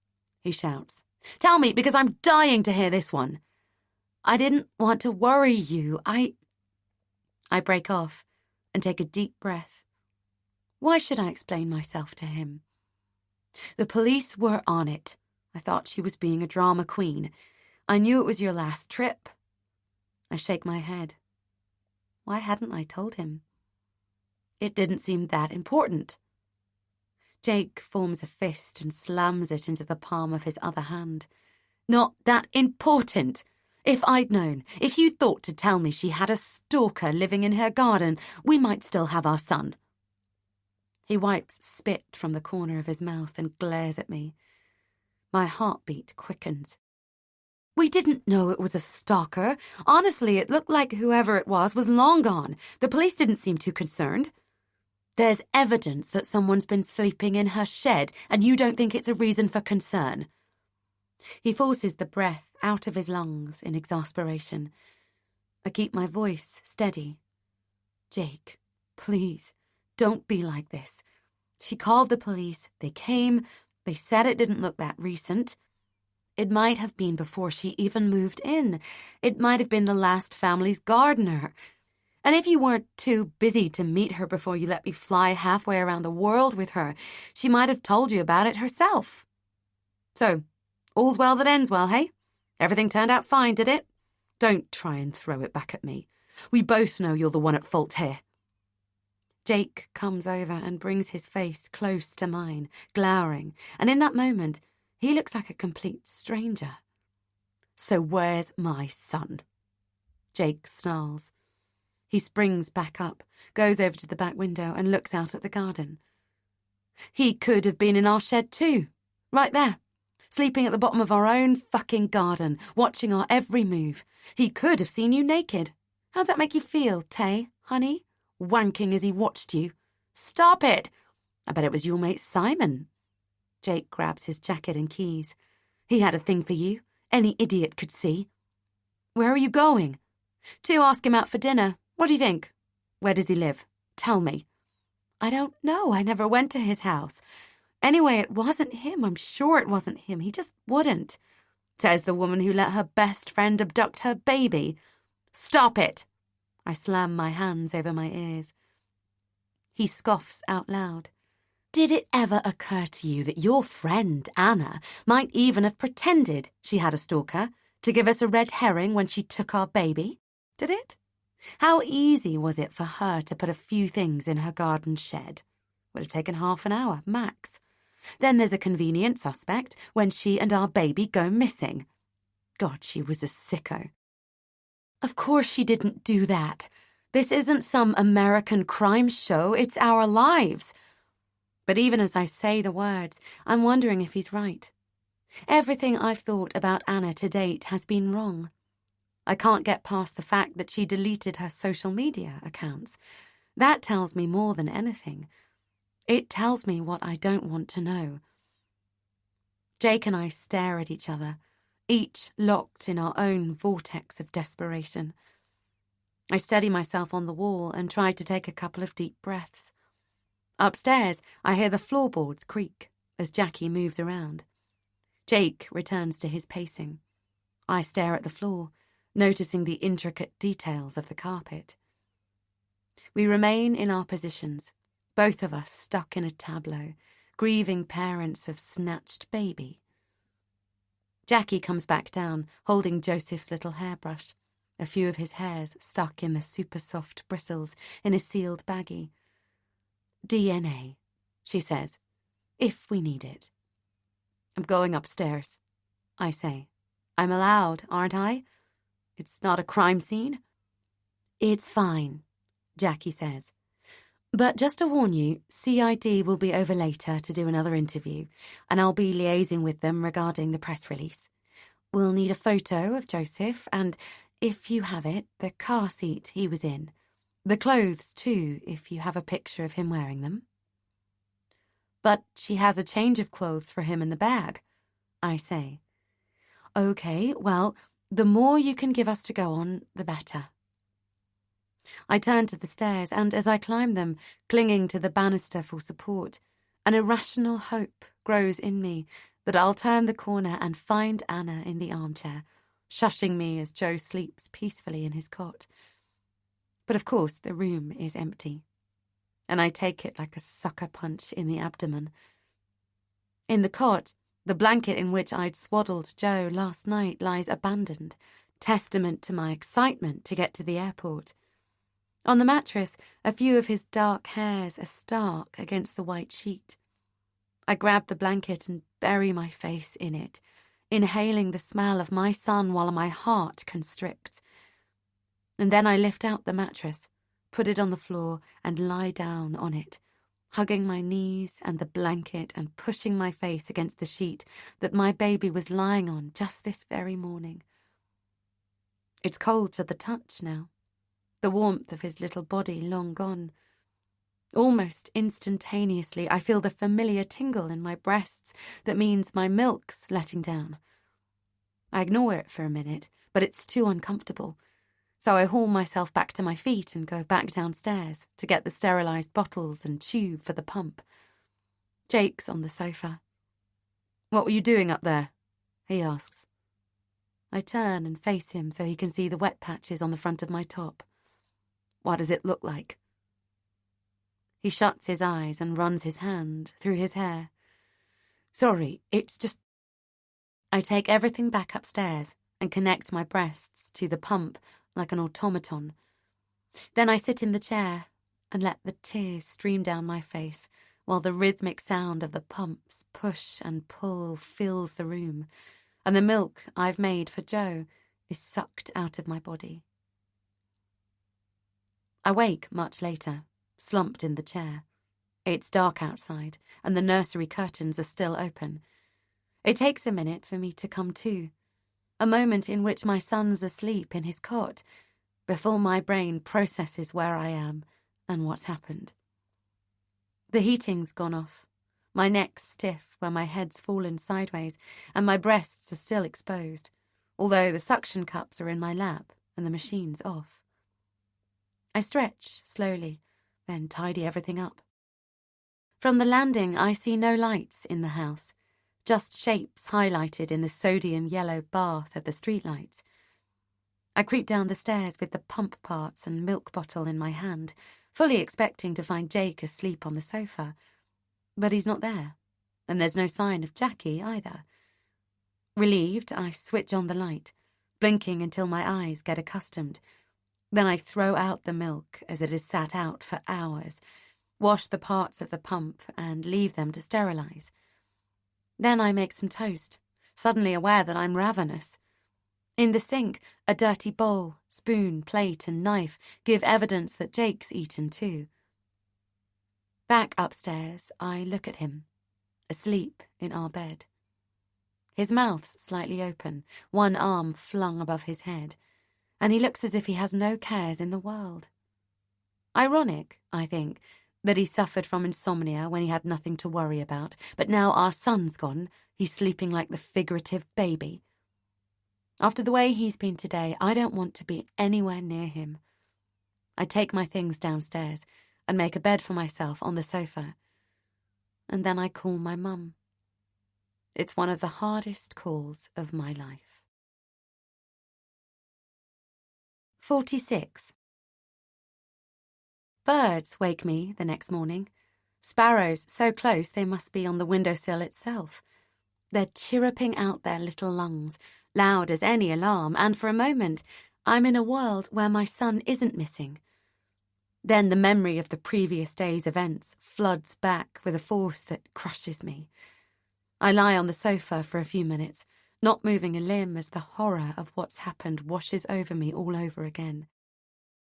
He shouts. Tell me, because I'm dying to hear this one. I didn't want to worry you. I break off and take a deep breath. Why should I explain myself to him? The police were on it. I thought she was being a drama queen. I knew it was your last trip. I shake my head. Why hadn't I told him? It didn't seem that important. Jake forms a fist and slams it into the palm of his other hand. Not that important. If I'd known, if you'd thought to tell me she had a stalker living in her garden, we might still have our son. He wipes spit from the corner of his mouth and glares at me. My heartbeat quickens. We didn't know it was a stalker. Honestly, it looked like whoever it was long gone. The police didn't seem too concerned. There's evidence that someone's been sleeping in her shed, and you don't think it's a reason for concern. He forces the breath out of his lungs in exasperation. I keep my voice steady. Jake, please, don't be like this. She called the police. They came. They said it didn't look that recent. It might have been before she even moved in. It might have been the last family's gardener. And if you weren't too busy to meet her before you let me fly halfway around the world with her, she might have told you about it herself. So, all's well that ends well, hey? Everything turned out fine, did it? Don't try and throw it back at me. We both know you're the one at fault here. Jake comes over and brings his face close to mine, glowering, and in that moment, he looks like a complete stranger. So where's my son? Jake snarls. He springs back up, goes over to the back window and looks out at the garden. He could have been in our shed too, right there, sleeping at the bottom of our own fucking garden, watching our every move. He could have seen you naked. How'd that make you feel, Tay, honey? Wanking as he watched you. Stop it! I bet it was your mate Simon. Jake grabs his jacket and keys. He had a thing for you. Any idiot could see. Where are you going? To ask him out for dinner. What do you think? Where does he live? Tell me. I don't know. I never went to his house. Anyway, it wasn't him. I'm sure it wasn't him. He just wouldn't. Says the woman who let her best friend abduct her baby. Stop it! I slam my hands over my ears. He scoffs out loud. Did it ever occur to you that your friend, Anna, might even have pretended she had a stalker to give us a red herring when she took our baby? Did it? How easy was it for her to put a few things in her garden shed? Would have taken half an hour, max. Then there's a convenient suspect when she and our baby go missing. God, she was a sicko. Of course she didn't do that. This isn't some American crime show, it's our lives. But even as I say the words, I'm wondering if he's right. Everything I've thought about Anna to date has been wrong. I can't get past the fact that she deleted her social media accounts. That tells me more than anything. It tells me what I don't want to know. Jake and I stare at each other, each locked in our own vortex of desperation. I steady myself on the wall and try to take a couple of deep breaths. Upstairs, I hear the floorboards creak as Jackie moves around. Jake returns to his pacing. I stare at the floor, noticing the intricate details of the carpet. We remain in our positions, both of us stuck in a tableau, grieving parents of snatched baby. Jackie comes back down, holding Joseph's little hairbrush, a few of his hairs stuck in the super soft bristles in a sealed baggie. DNA, she says, if we need it. I'm going upstairs, I say. I'm allowed, aren't I? It's not a crime scene. It's fine, Jackie says. But just to warn you, CID will be over later to do another interview, and I'll be liaising with them regarding the press release. We'll need a photo of Joseph, and, if you have it, the car seat he was in. The clothes, too, if you have a picture of him wearing them. But she has a change of clothes for him in the bag, I say. Okay, well, The more you can give us to go on, the better. I turn to the stairs, and as I climb them, clinging to the banister for support, an irrational hope grows in me that I'll turn the corner and find Anna in the armchair, shushing me as Joe sleeps peacefully in his cot. But of course the room is empty, and I take it like a sucker punch in the abdomen. In the cot, the blanket in which I'd swaddled Joe last night lies abandoned, testament to my excitement to get to the airport. On the mattress, a few of his dark hairs are stark against the white sheet. I grab the blanket and bury my face in it, inhaling the smell of my son while my heart constricts. And then I lift out the mattress, put it on the floor, and lie down on it, hugging my knees and the blanket and pushing my face against the sheet that my baby was lying on just this very morning. It's cold to the touch now, the warmth of his little body long gone. Almost instantaneously, I feel the familiar tingle in my breasts that means my milk's letting down. I ignore it for a minute, but it's too uncomfortable, so I haul myself back to my feet and go back downstairs to get the sterilised bottles and tube for the pump. Jake's on the sofa. "What were you doing up there?" he asks. I turn and face him so he can see the wet patches on the front of my top. "What does it look like?" He shuts his eyes and runs his hand through his hair. "Sorry, it's just..." I take everything back upstairs and connect my breasts to the pump like an automaton. Then I sit in the chair and let the tears stream down my face while the rhythmic sound of the pump's push and pull fills the room, and the milk I've made for Joe is sucked out of my body. I wake much later, slumped in the chair. It's dark outside, and the nursery curtains are still open. It takes a minute for me to come to, a moment in which my son's asleep in his cot, before my brain processes where I am and what's happened. The heating's gone off, my neck's stiff where my head's fallen sideways, and my breasts are still exposed, although the suction cups are in my lap and the machine's off. I stretch slowly, then tidy everything up. From the landing, I see no lights in the house, just shapes highlighted in the sodium yellow bath of the streetlights. I creep down the stairs with the pump parts and milk bottle in my hand, fully expecting to find Jake asleep on the sofa. But he's not there, and there's no sign of Jackie either. Relieved, I switch on the light, blinking until my eyes get accustomed. Then I throw out the milk as it has sat out for hours, wash the parts of the pump and leave them to sterilise. Then I make some toast, suddenly aware that I'm ravenous. In the sink, a dirty bowl, spoon, plate and knife give evidence that Jake's eaten too. Back upstairs, I look at him, asleep in our bed. His mouth's slightly open, one arm flung above his head, and he looks as if he has no cares in the world. Ironic, I think, that he suffered from insomnia when he had nothing to worry about, but now our son's gone, he's sleeping like the figurative baby. After the way he's been today, I don't want to be anywhere near him. I take my things downstairs and make a bed for myself on the sofa. And then I call my mum. It's one of the hardest calls of my life. 46. Birds wake me the next morning. Sparrows so close they must be on the windowsill itself. They're chirruping out their little lungs, loud as any alarm, and for a moment I'm in a world where my son isn't missing. Then the memory of the previous day's events floods back with a force that crushes me. I lie on the sofa for a few minutes, not moving a limb as the horror of what's happened washes over me all over again,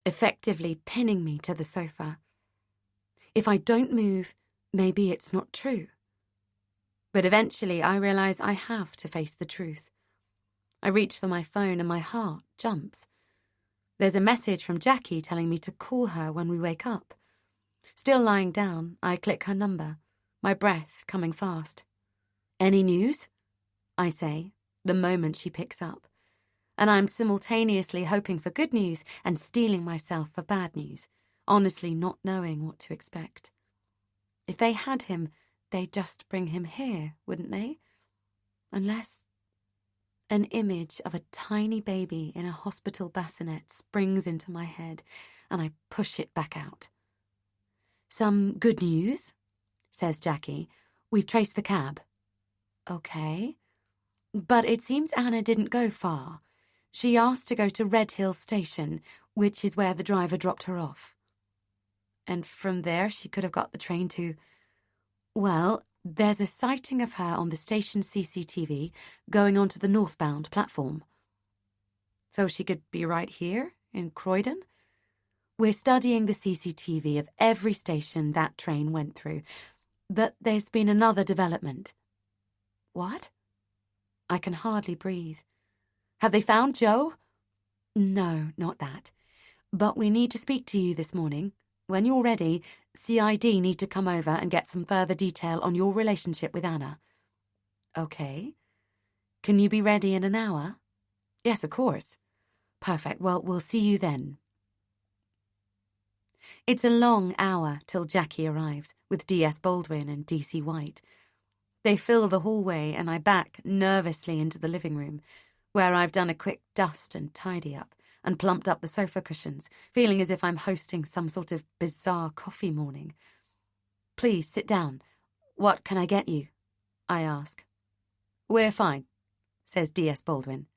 effectively pinning me to the sofa. If I don't move, maybe it's not true. But eventually I realise I have to face the truth. I reach for my phone and my heart jumps. There's a message from Jackie telling me to call her when we wake up. Still lying down, I click her number, my breath coming fast. "Any news?" I say, the moment she picks up, and I'm simultaneously hoping for good news and steeling myself for bad news, honestly not knowing what to expect. If they had him, they'd just bring him here, wouldn't they? Unless an image of a tiny baby in a hospital bassinet springs into my head, and I push it back out. "Some good news," says Jackie. "We've traced the cab." "Okay. But it seems Anna didn't go far. She asked to go to Red Hill Station, which is where the driver dropped her off. And from there she could have got the train to... Well, there's a sighting of her on the station CCTV going onto the northbound platform. So she could be right here, in Croydon? We're studying the CCTV of every station that train went through, but there's been another development." "What?" I can hardly breathe. "Have they found Joe?" "No, not that. But we need to speak to you this morning. When you're ready, CID need to come over and get some further detail on your relationship with Anna." "Okay. Can you be ready in an hour?" "Yes, of course." "Perfect. Well, we'll see you then." It's a long hour till Jackie arrives, with D.S. Baldwin and D.C. White. They fill the hallway and I back nervously into the living room, where I've done a quick dust and tidy up and plumped up the sofa cushions, feeling as if I'm hosting some sort of bizarre coffee morning. "Please, sit down. What can I get you?" I ask. "We're fine," says D.S. Baldwin.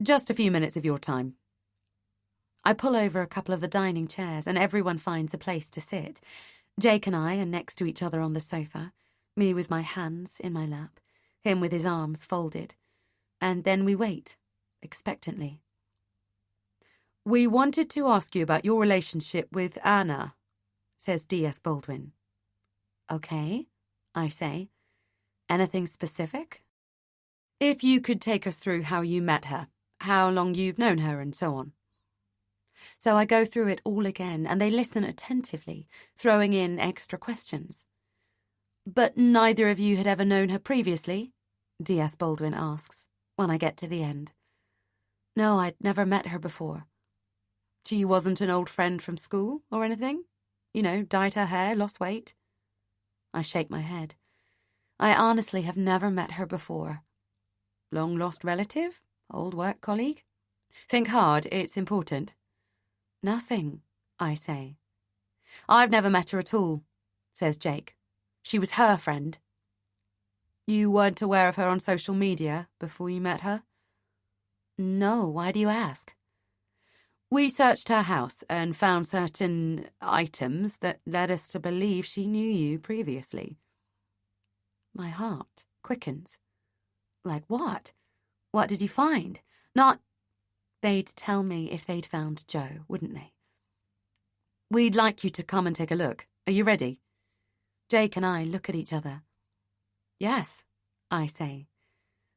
"Just a few minutes of your time." I pull over a couple of the dining chairs and everyone finds a place to sit. Jake and I are next to each other on the sofa, me with my hands in my lap, him with his arms folded. And then we wait, expectantly. "We wanted to ask you about your relationship with Anna," says D.S. Baldwin. "Okay," I say. "Anything specific?" "If you could take us through how you met her, how long you've known her, and so on." So I go through it all again, and they listen attentively, throwing in extra questions. "But neither of you had ever known her previously?" D.S. Baldwin asks, when I get to the end. "No, I'd never met her before." "She wasn't an old friend from school or anything? You know, dyed her hair, lost weight?" I shake my head. I honestly have never met her before. "Long-lost relative? Old work colleague? Think hard, it's important." "Nothing," I say. "I've never met her at all," says Jake. "She was her friend." "You weren't aware of her on social media before you met her?" "No, why do you ask?" "We searched her house and found certain items that led us to believe she knew you previously." My heart quickens. "Like what? What did you find? Not..." They'd tell me if they'd found Joe, wouldn't they? "We'd like you to come and take a look. Are you ready?" Jake and I look at each other. "Yes," I say.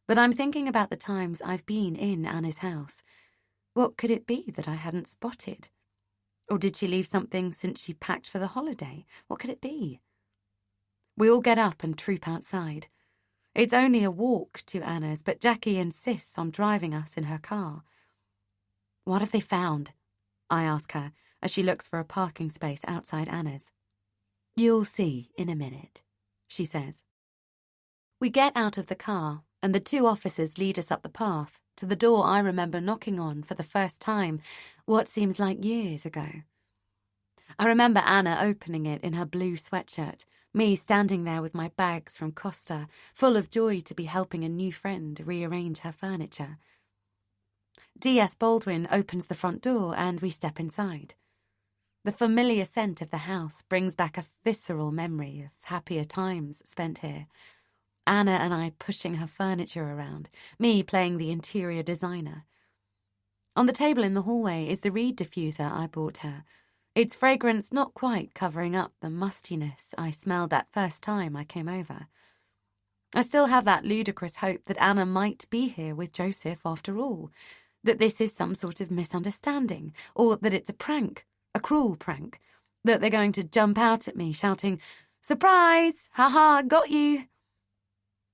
But I'm thinking about the times I've been in Anna's house. What could it be that I hadn't spotted? Or did she leave something since she packed for the holiday? What could it be? We all get up and troop outside. It's only a walk to Anna's, but Jackie insists on driving us in her car. "What have they found?" I ask her as she looks for a parking space outside Anna's. "You'll see in a minute," she says. We get out of the car, and the two officers lead us up the path to the door I remember knocking on for the first time, what seems like years ago. I remember Anna opening it in her blue sweatshirt, me standing there with my bags from Costa, full of joy to be helping a new friend rearrange her furniture. D.S. Baldwin opens the front door and we step inside. The familiar scent of the house brings back a visceral memory of happier times spent here. Anna and I pushing her furniture around, me playing the interior designer. On the table in the hallway is the reed diffuser I bought her, its fragrance not quite covering up the mustiness I smelled that first time I came over. I still have that ludicrous hope that Anna might be here with Joseph after all, that this is some sort of misunderstanding, or that it's a prank, a cruel prank, that they're going to jump out at me shouting, "Surprise! Ha-ha, got you!"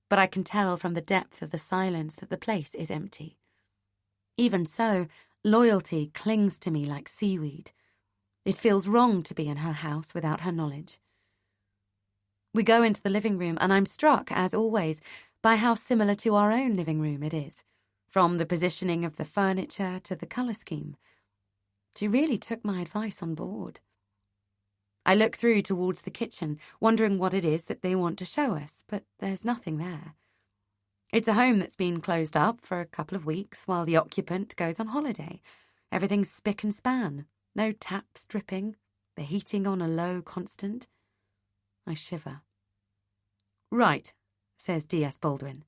But I can tell from the depth of the silence that the place is empty. Even so, loyalty clings to me like seaweed. It feels wrong to be in her house without her knowledge. We go into the living room, and I'm struck, as always, by how similar to our own living room it is, from the positioning of the furniture to the colour scheme. She really took my advice on board. I look through towards the kitchen, wondering what it is that they want to show us, but there's nothing there. It's a home that's been closed up for a couple of weeks while the occupant goes on holiday. Everything's spick and span, no taps dripping, the heating on a low constant. I shiver. "Right," says D.S. Baldwin.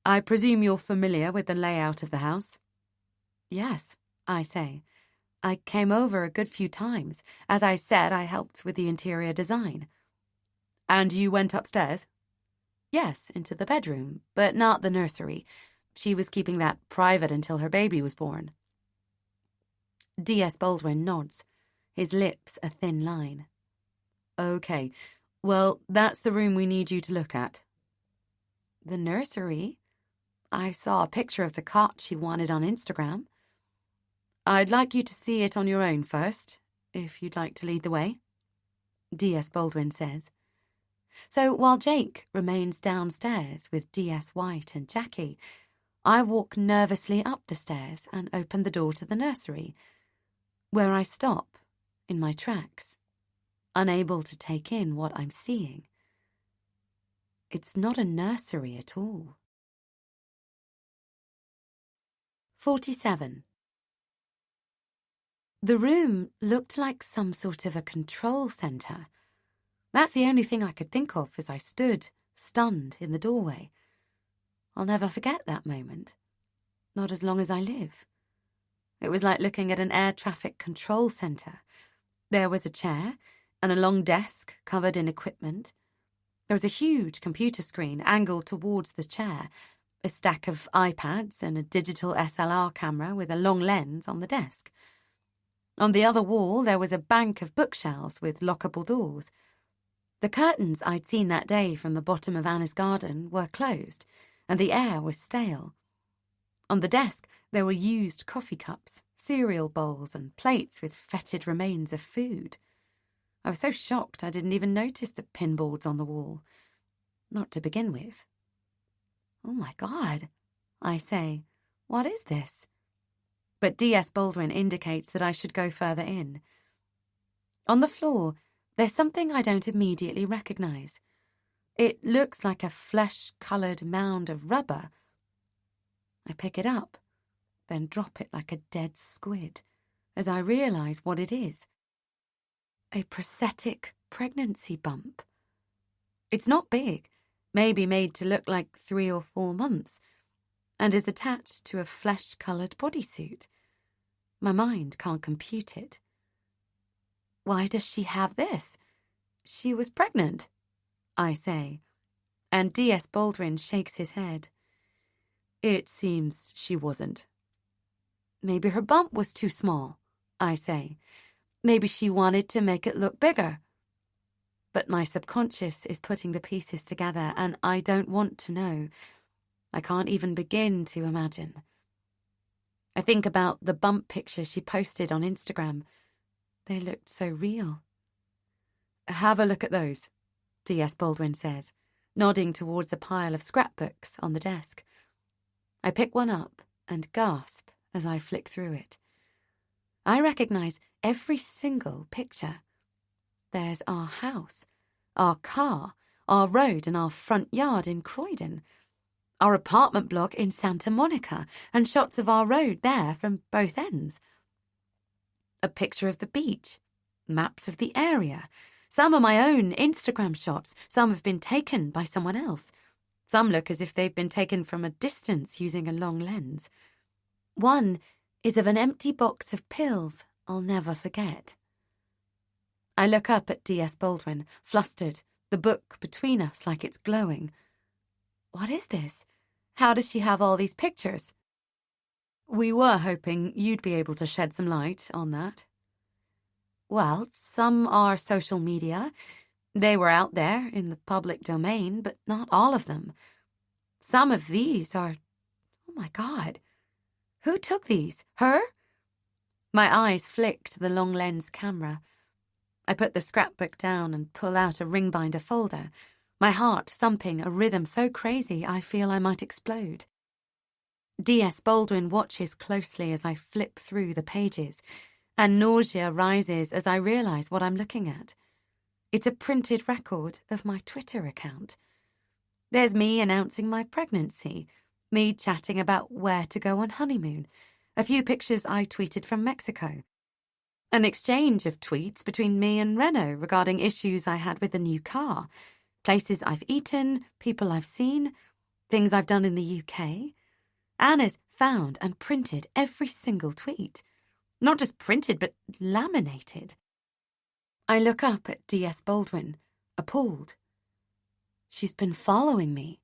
"I presume you're familiar with the layout of the house?" "Yes," I say. "I came over a good few times. As I said, I helped with the interior design." "And you went upstairs?" "Yes, into the bedroom, but not the nursery. She was keeping that private until her baby was born." D.S. Baldwin nods, his lips a thin line. "Okay, well, that's the room we need you to look at." "The nursery? I saw a picture of the cot she wanted on Instagram." "I'd like you to see it on your own first, if you'd like to lead the way," D.S. Baldwin says. So while Jake remains downstairs with D.S. White and Jackie, I walk nervously up the stairs and open the door to the nursery, where I stop in my tracks, unable to take in what I'm seeing. It's not a nursery at all. 47. The room looked like some sort of a control centre. That's the only thing I could think of as I stood, stunned, in the doorway. I'll never forget that moment. Not as long as I live. It was like looking at an air traffic control centre. There was a chair and a long desk covered in equipment. There was a huge computer screen angled towards the chair, a stack of iPads and a digital SLR camera with a long lens on the desk. On the other wall, there was a bank of bookshelves with lockable doors. The curtains I'd seen that day from the bottom of Anna's garden were closed, and the air was stale. On the desk, there were used coffee cups, cereal bowls, and plates with fetid remains of food. I was so shocked I didn't even notice the pinboards on the wall. Not to begin with. "Oh my God," I say. "What is this?" But D.S. Baldwin indicates that I should go further in. On the floor, there's something I don't immediately recognise. It looks like a flesh-coloured mound of rubber. I pick it up, then drop it like a dead squid, as I realise what it is. A prosthetic pregnancy bump. It's not big, maybe made to look like 3 or 4 months, and is attached to a flesh-coloured bodysuit. My mind can't compute it. "Why does she have this? She was pregnant," I say, and D.S. Baldwin shakes his head. "It seems she wasn't." "Maybe her bump was too small," I say. "Maybe she wanted to make it look bigger." But my subconscious is putting the pieces together, and I don't want to know. I can't even begin to imagine. I think about the bump picture she posted on Instagram. They looked so real. "Have a look at those," D.S. Baldwin says, nodding towards a pile of scrapbooks on the desk. I pick one up and gasp as I flick through it. I recognise every single picture. There's our house, our car, our road and our front yard in Croydon, our apartment block in Santa Monica, and shots of our road there from both ends. A picture of the beach, maps of the area. Some are my own Instagram shots, some have been taken by someone else. Some look as if they've been taken from a distance using a long lens. One is of an empty box of pills I'll never forget. I look up at D.S. Baldwin, flustered, the book between us like it's glowing. "What is this? How does she have all these pictures?" "We were hoping you'd be able to shed some light on that." "Well, some are social media. They were out there in the public domain, but not all of them. Some of these are... Oh my God. Who took these? Her? My eyes flick to the long lens camera. I put the scrapbook down and pull out a ring binder folder, my heart thumping a rhythm so crazy I feel I might explode. D.S. Baldwin watches closely as I flip through the pages, and nausea rises as I realize what I'm looking at. It's a printed record of my Twitter account. There's me announcing my pregnancy, me chatting about where to go on honeymoon, a few pictures I tweeted from Mexico, an exchange of tweets between me and Renault regarding issues I had with the new car, places I've eaten, people I've seen, things I've done in the UK. Anna's found and printed every single tweet. Not just printed, but laminated. I look up at D.S. Baldwin, appalled. She's been following me.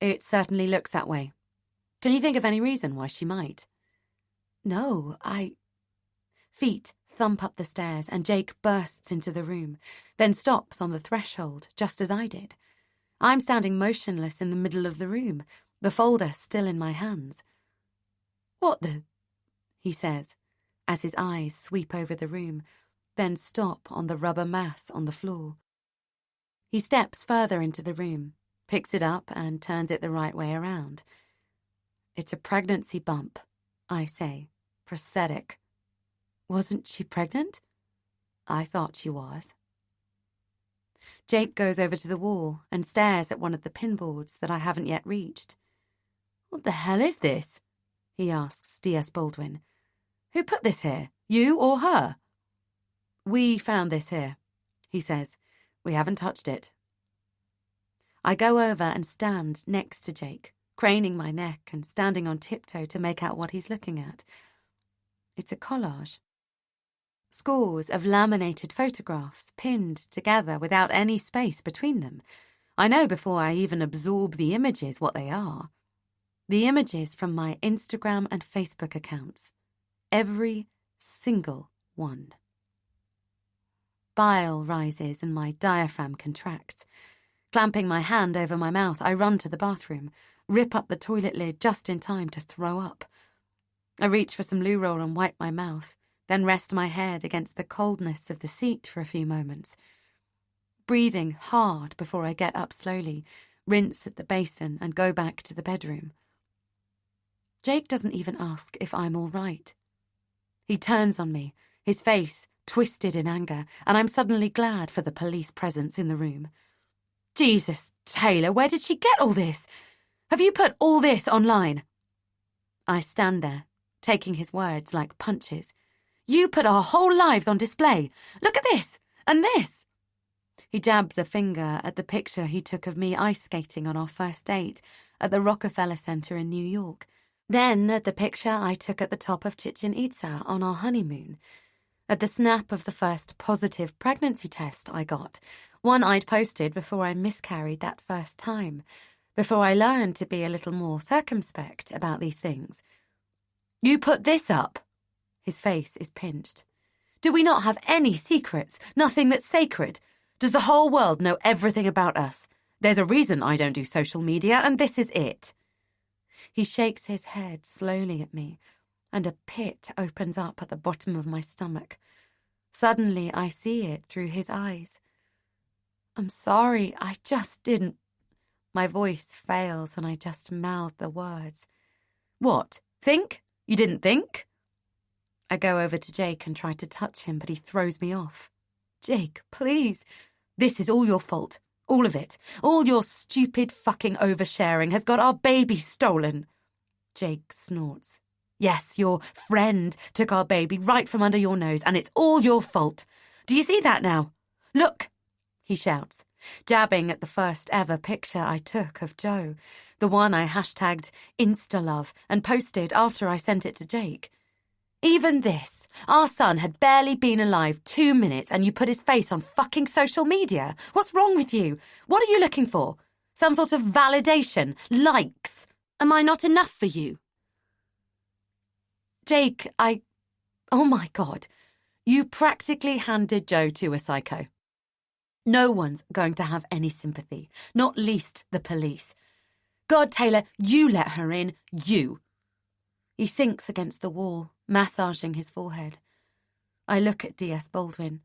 It certainly looks that way. Can you think of any reason why she might? No, Feet thump up the stairs and Jake bursts into the room, then stops on the threshold, just as I did. I'm standing motionless in the middle of the room, the folder still in my hands. What the? He says, as his eyes sweep over the room, then stop on the rubber mass on the floor. He steps further into the room, picks it up and turns it the right way around. It's a pregnancy bump, I say, prosthetic. Wasn't she pregnant? I thought she was. Jake goes over to the wall and stares at one of the pinboards that I haven't yet reached. What the hell is this? He asks D.S. Baldwin. Who put this here, you or her? We found this here, he says. We haven't touched it. I go over and stand next to Jake, craning my neck and standing on tiptoe to make out what he's looking at. It's a collage. Scores of laminated photographs pinned together without any space between them. I know before I even absorb the images what they are. The images from my Instagram and Facebook accounts. Every single one. Bile rises and my diaphragm contracts. Clamping my hand over my mouth, I run to the bathroom, rip up the toilet lid just in time to throw up. I reach for some loo roll and wipe my mouth, then rest my head against the coldness of the seat for a few moments. Breathing hard before I get up slowly, rinse at the basin and go back to the bedroom. Jake doesn't even ask if I'm all right. He turns on me, his face twisted in anger, and I'm suddenly glad for the police presence in the room. Jesus, Taylor, where did she get all this? Have you put all this online? I stand there, taking his words like punches. You put our whole lives on display. Look at this, and this. He jabs a finger at the picture he took of me ice skating on our first date at the Rockefeller Center in New York. Then at the picture I took at the top of Chichen Itza on our honeymoon. At the snap of the first positive pregnancy test I got, one I'd posted before I miscarried that first time, before I learned to be a little more circumspect about these things. You put this up. His face is pinched. Do we not have any secrets? Nothing that's sacred? Does the whole world know everything about us? There's a reason I don't do social media, and this is it. He shakes his head slowly at me, and a pit opens up at the bottom of my stomach. Suddenly I see it through his eyes. I'm sorry, I just didn't. My voice fails and I just mouth the words. What? Think? You didn't think? I go over to Jake and try to touch him, but he throws me off. Jake, please. This is all your fault. All of it. All your stupid fucking oversharing has got our baby stolen. Jake snorts. Yes, your friend took our baby right from under your nose, and it's all your fault. Do you see that now? Look, he shouts, jabbing at the first ever picture I took of Joe, the one I hashtagged InstaLove and posted after I sent it to Jake. Even this, our son had barely been alive 2 minutes and you put his face on fucking social media. What's wrong with you? What are you looking for? Some sort of validation? Likes? Am I not enough for you? Jake, oh my God, you practically handed Joe to a psycho. No one's going to have any sympathy, not least the police. God, Taylor, you let her in, you. He sinks against the wall, massaging his forehead. I look at D.S. Baldwin.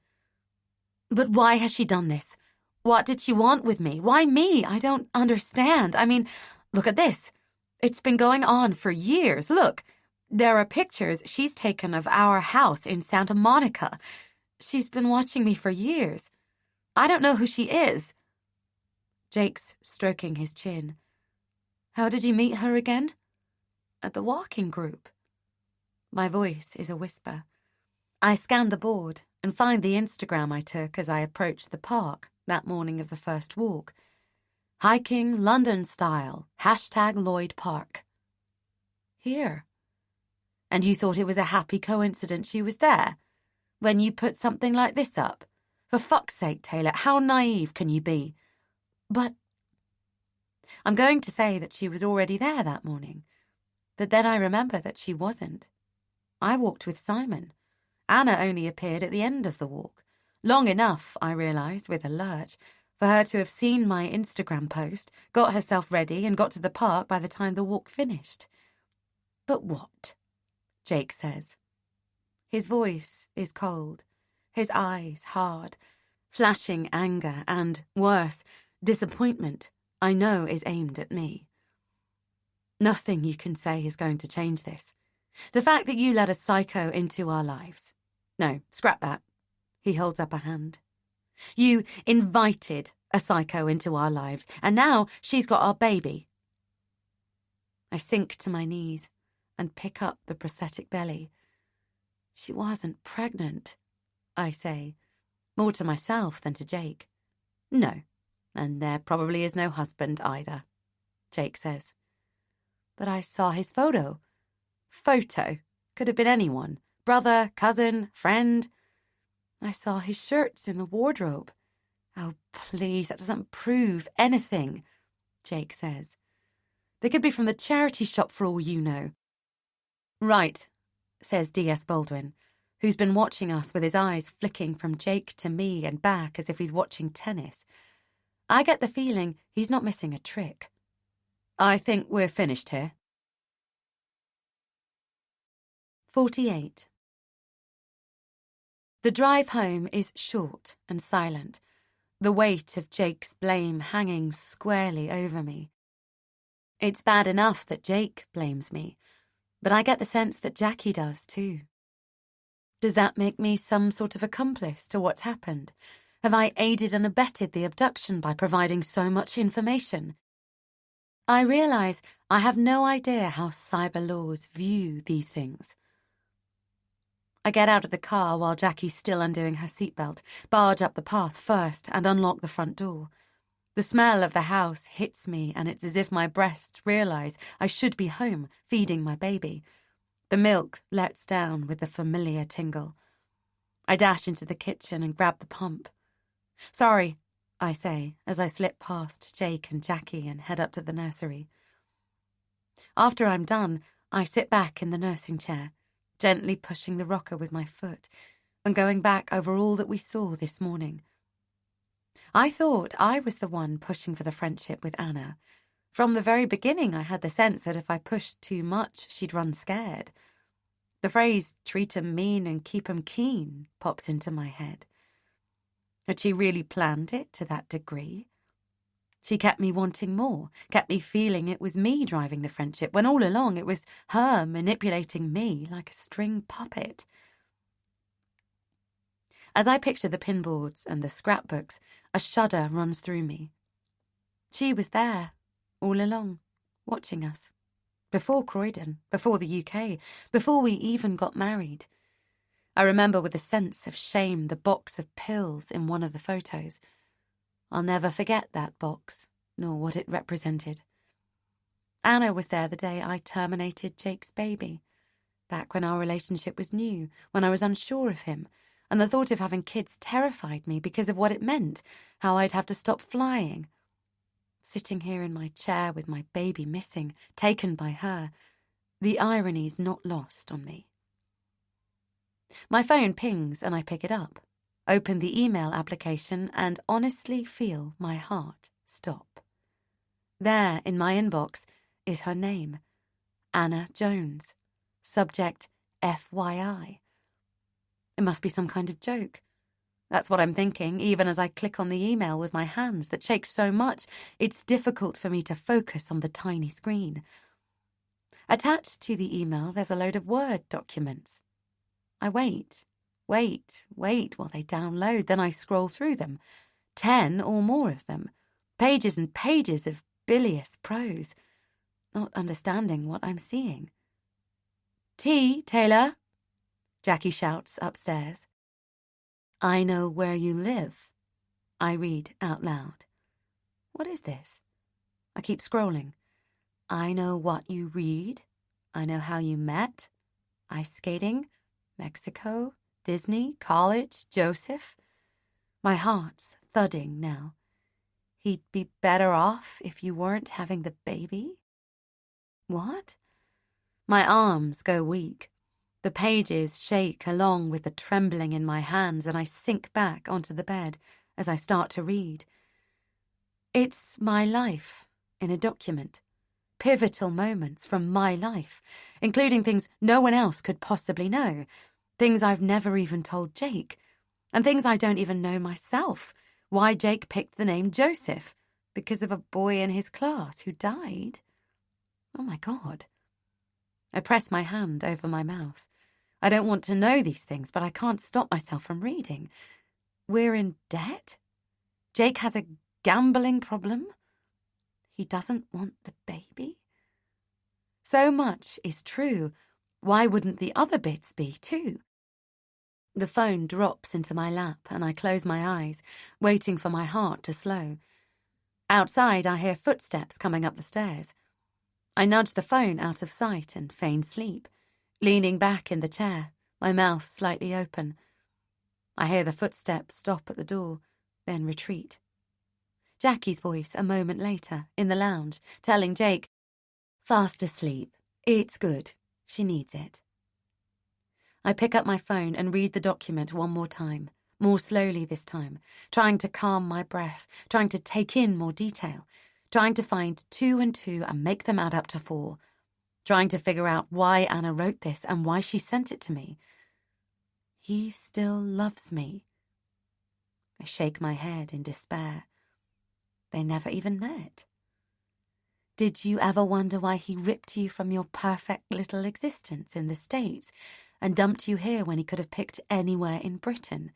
But why has she done this? What did she want with me? Why me? I don't understand. I mean, look at this. It's been going on for years. Look, there are pictures she's taken of our house in Santa Monica. She's been watching me for years. I don't know who she is. Jake's stroking his chin. How did you meet her again? At the walking group. My voice is a whisper. I scan the board and find the Instagram I took as I approached the park that morning of the first walk. Hiking London style, #Lloyd Park. Here. And you thought it was a happy coincidence she was there? When you put something like this up? For fuck's sake, Taylor, how naive can you be? But I'm going to say that she was already there that morning. But then I remember that she wasn't. I walked with Simon. Anna only appeared at the end of the walk. Long enough, I realise, with a lurch, for her to have seen my Instagram post, got herself ready and got to the park by the time the walk finished. But what? Jake says. His voice is cold, his eyes hard, flashing anger and, worse, disappointment I know is aimed at me. Nothing you can say is going to change this. The fact that you let a psycho into our lives. No, scrap that. He holds up a hand. You invited a psycho into our lives, and now she's got our baby. I sink to my knees and pick up the prosthetic belly. She wasn't pregnant, I say, more to myself than to Jake. No, and there probably is no husband either, Jake says. But I saw his photo. Photo? Could have been anyone. Brother, cousin, friend. I saw his shirts in the wardrobe. Oh, please, that doesn't prove anything, Jake says. They could be from the charity shop for all you know. Right, says D.S. Baldwin, who's been watching us with his eyes flicking from Jake to me and back as if he's watching tennis. I get the feeling he's not missing a trick. I think we're finished here. 48. The drive home is short and silent, the weight of Jake's blame hanging squarely over me. It's bad enough that Jake blames me, but I get the sense that Jackie does too. Does that make me some sort of accomplice to what's happened? Have I aided and abetted the abduction by providing so much information? I realise I have no idea how cyber laws view these things. I get out of the car while Jackie's still undoing her seatbelt, barge up the path first and unlock the front door. The smell of the house hits me and it's as if my breasts realise I should be home feeding my baby. The milk lets down with the familiar tingle. I dash into the kitchen and grab the pump. Sorry, I say as I slip past Jake and Jackie and head up to the nursery. After I'm done, I sit back in the nursing chair, gently pushing the rocker with my foot and going back over all that we saw this morning. I thought I was the one pushing for the friendship with Anna. From the very beginning, I had the sense that if I pushed too much, she'd run scared. The phrase, treat 'em mean and keep 'em keen, pops into my head. Had she really planned it to that degree? She kept me wanting more, kept me feeling it was me driving the friendship, when all along it was her manipulating me like a string puppet. As I picture the pinboards and the scrapbooks, a shudder runs through me. She was there, all along, watching us. Before Croydon, before the UK, before we even got married. I remember with a sense of shame the box of pills in one of the photos. I'll never forget that box, nor what it represented. Anna was there the day I terminated Jake's baby, back when our relationship was new, when I was unsure of him, and the thought of having kids terrified me because of what it meant, how I'd have to stop flying. Sitting here in my chair with my baby missing, taken by her, the irony's not lost on me. My phone pings and I pick it up, open the email application and honestly feel my heart stop. There, in my inbox, is her name, Anna Jones. Subject FYI. It must be some kind of joke. That's what I'm thinking, even as I click on the email with my hands that shake so much it's difficult for me to focus on the tiny screen. Attached to the email, there's a load of Word documents. I wait while they download, then I scroll through them. 10 or more of them. Pages and pages of bilious prose, not understanding what I'm seeing. "Tea, Taylor," Jackie shouts upstairs. "I know where you live," I read out loud. What is this? I keep scrolling. I know what you read. I know how you met. Ice skating, Mexico, Disney, college, Joseph. My heart's thudding now. He'd be better off if you weren't having the baby? What? My arms go weak. The pages shake along with the trembling in my hands, and I sink back onto the bed as I start to read. It's my life in a document. Pivotal moments from my life, including things no one else could possibly know, things I've never even told Jake, and things I don't even know myself. Why Jake picked the name Joseph, because of a boy in his class who died. Oh my God. I press my hand over my mouth. I don't want to know these things, but I can't stop myself from reading. We're in debt? Jake has a gambling problem? He doesn't want the baby? So much is true. Why wouldn't the other bits be, too? The phone drops into my lap and I close my eyes, waiting for my heart to slow. Outside, I hear footsteps coming up the stairs. I nudge the phone out of sight and feign sleep, leaning back in the chair, my mouth slightly open. I hear the footsteps stop at the door, then retreat. Jackie's voice a moment later, in the lounge, telling Jake, "Fast asleep. It's good. She needs it." I pick up my phone and read the document one more time, more slowly this time, trying to calm my breath, trying to take in more detail, trying to find 2 and 2 and make them add up to 4, trying to figure out why Anna wrote this and why she sent it to me. He still loves me. I shake my head in despair. They never even met. Did you ever wonder why he ripped you from your perfect little existence in the States and dumped you here when he could have picked anywhere in Britain?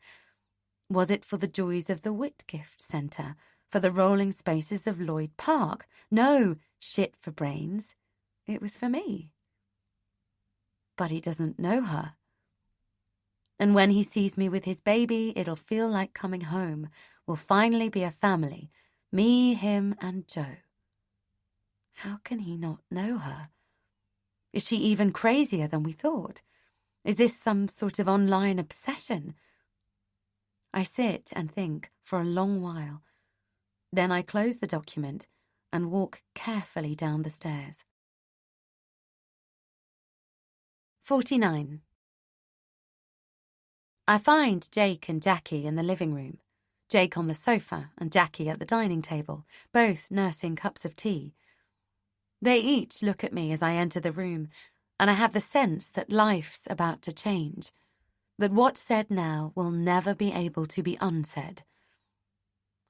Was it for the joys of the Whitgift Centre, for the rolling spaces of Lloyd Park? No, shit for brains. It was for me. But he doesn't know her. And when he sees me with his baby, it'll feel like coming home. We'll finally be a family. Me, him, and Joe. How can he not know her? Is she even crazier than we thought? Is this some sort of online obsession? I sit and think for a long while. Then I close the document and walk carefully down the stairs. 49. I find Jake and Jackie in the living room. Jake on the sofa and Jackie at the dining table, both nursing cups of tea. They each look at me as I enter the room, and I have the sense that life's about to change, that what's said now will never be able to be unsaid.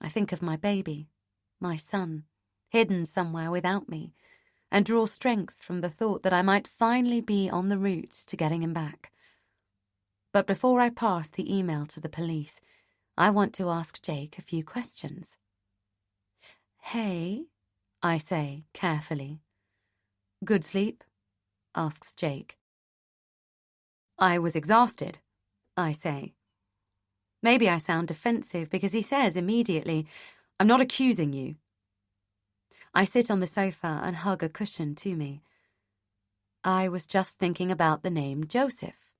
I think of my baby, my son, hidden somewhere without me, and draw strength from the thought that I might finally be on the route to getting him back. But before I pass the email to the police, I want to ask Jake a few questions. "Hey," I say carefully. "Good sleep?" asks Jake. "I was exhausted," I say. Maybe I sound defensive because he says immediately, "I'm not accusing you." I sit on the sofa and hug a cushion to me. "I was just thinking about the name Joseph.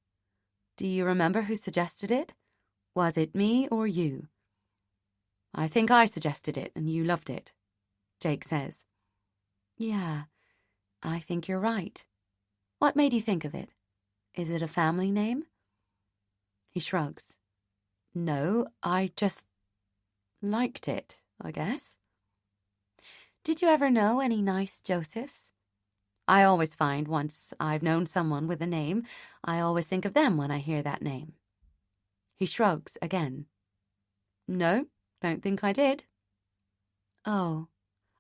Do you remember who suggested it? Was it me or you?" "I think I suggested it and you loved it," Jake says. "Yeah, I think you're right. What made you think of it? Is it a family name?" He shrugs. "No, I just liked it, I guess." "Did you ever know any nice Josephs?" I always find once I've known someone with a name, I always think of them when I hear that name. He shrugs again. No, don't think I did. Oh,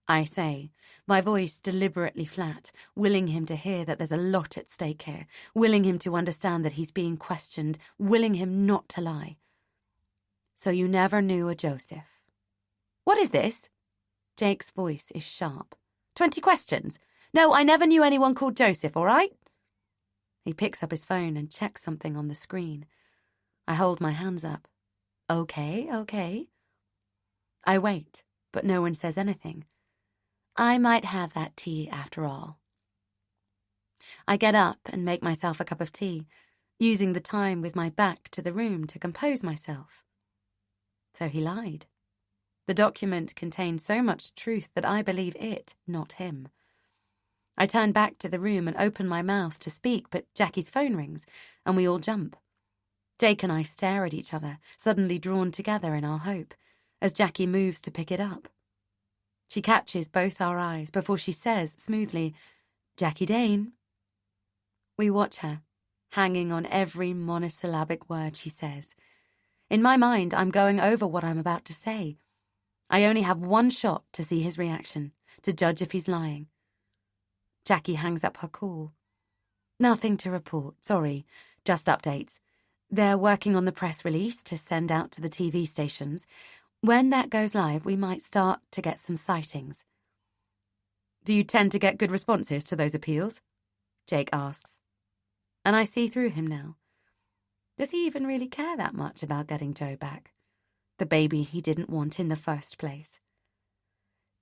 I say, my voice deliberately flat, willing him to hear that there's a lot at stake here, willing him to understand that he's being questioned, willing him not to lie. So you never knew a Joseph. What is this? Jake's voice is sharp. 20 questions? No, I never knew anyone called Joseph, all right? He picks up his phone and checks something on the screen. I hold my hands up. Okay. I wait, but no one says anything. I might have that tea after all. I get up and make myself a cup of tea, using the time with my back to the room to compose myself. So he lied. The document contained so much truth that I believe it, not him. I turn back to the room and open my mouth to speak, but Jackie's phone rings, and we all jump. Jake and I stare at each other, suddenly drawn together in our hope, as Jackie moves to pick it up. She catches both our eyes before she says smoothly, "Jackie Dane." We watch her, hanging on every monosyllabic word she says. In my mind, I'm going over what I'm about to say. I only have one shot to see his reaction, to judge if he's lying. Jackie hangs up her call. Nothing to report, sorry, just updates. They're working on the press release to send out to the TV stations. When that goes live, we might start to get some sightings. Do you tend to get good responses to those appeals? Jake asks. And I see through him now. Does he even really care that much about getting Joe back? The baby he didn't want in the first place.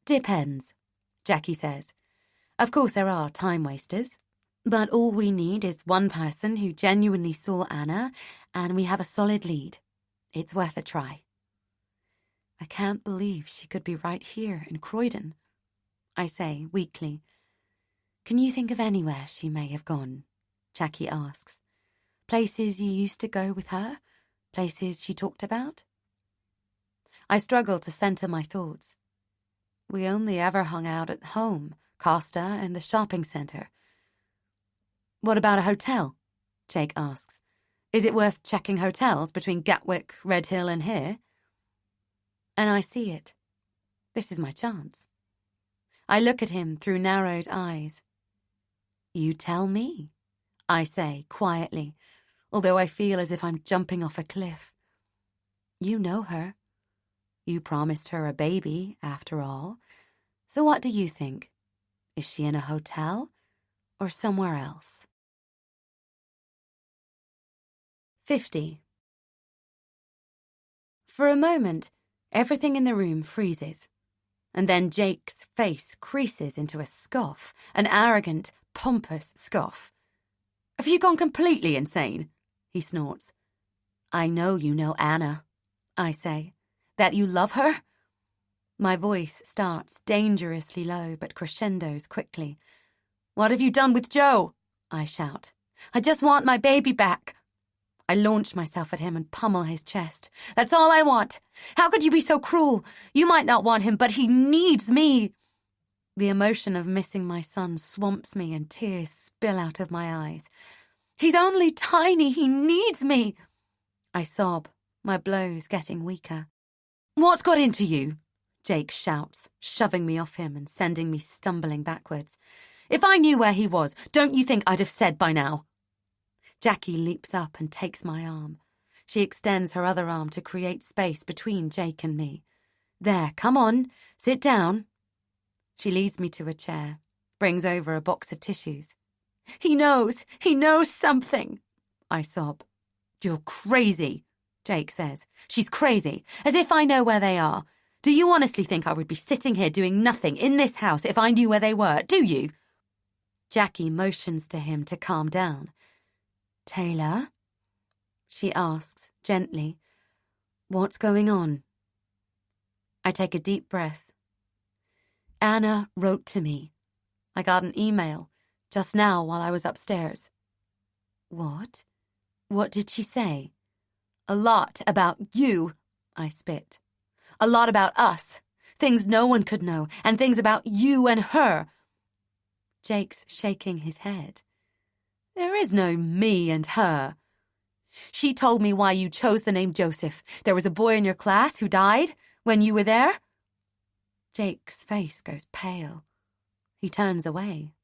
Depends, Jackie says. Of course there are time wasters, but all we need is one person who genuinely saw Anna, and we have a solid lead. It's worth a try. I can't believe she could be right here in Croydon, I say weakly. Can you think of anywhere she may have gone? Jackie asks. Places you used to go with her? Places she talked about? I struggle to centre my thoughts. We only ever hung out at home, Costa and the shopping centre. What about a hotel? Jake asks. Is it worth checking hotels between Gatwick, Red Hill and here? And I see it. This is my chance. I look at him through narrowed eyes. You tell me, I say quietly, although I feel as if I'm jumping off a cliff. You know her. You promised her a baby, after all. So what do you think? Is she in a hotel or somewhere else? 50. For a moment, everything in the room freezes, and then Jake's face creases into a scoff, an arrogant, pompous scoff. Have you gone completely insane? He snorts. I know you know Anna, I say. That you love her? My voice starts dangerously low but crescendos quickly. What have you done with Joe? I shout. I just want my baby back. I launch myself at him and pummel his chest. That's all I want. How could you be so cruel? You might not want him, but he needs me. The emotion of missing my son swamps me and tears spill out of my eyes. He's only tiny. He needs me. I sob, my blows getting weaker. What's got into you? Jake shouts, shoving me off him and sending me stumbling backwards. If I knew where he was, don't you think I'd have said by now? Jackie leaps up and takes my arm. She extends her other arm to create space between Jake and me. There, come on, sit down. She leads me to a chair, brings over a box of tissues. He knows something, I sob. You're crazy, Jake says. She's crazy, as if I know where they are. Do you honestly think I would be sitting here doing nothing in this house if I knew where they were, do you? Jackie motions to him to calm down. Taylor? She asks, gently. What's going on? I take a deep breath. Anna wrote to me. I got an email, just now while I was upstairs. What? What did she say? A lot about you, I spit. A lot about us. Things no one could know, and things about you and her. Jake's shaking his head. There is no me and her. She told me why you chose the name Joseph. There was a boy in your class who died when you were there. Jake's face goes pale. He turns away.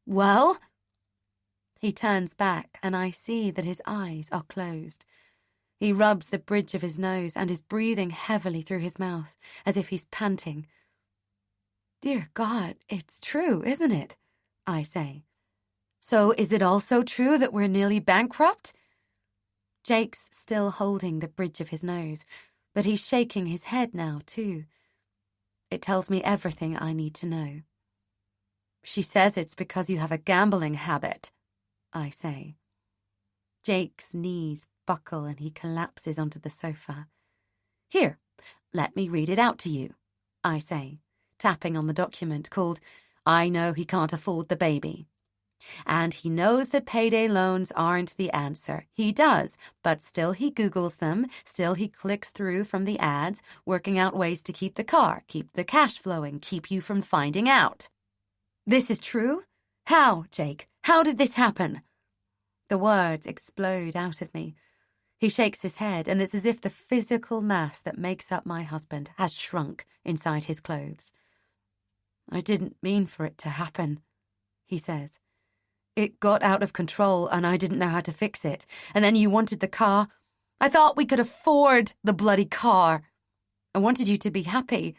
Well? He turns back, and I see that his eyes are closed. He rubs the bridge of his nose and is breathing heavily through his mouth, as if he's panting. Dear God, it's true, isn't it? I say. So is it also true that we're nearly bankrupt? Jake's still holding the bridge of his nose, but he's shaking his head now, too. It tells me everything I need to know. She says it's because you have a gambling habit, I say. Jake's knees buckle and he collapses onto the sofa. Here, let me read it out to you, I say, tapping on the document called I Know He Can't Afford the Baby. And he knows that payday loans aren't the answer. He does, but still he Googles them, still he clicks through from the ads, working out ways to keep the car, keep the cash flowing, keep you from finding out. This is true? How, Jake? How did this happen? The words explode out of me. He shakes his head, and it's as if the physical mass that makes up my husband has shrunk inside his clothes. I didn't mean for it to happen, he says. It got out of control and I didn't know how to fix it. And then you wanted the car. I thought we could afford the bloody car. I wanted you to be happy.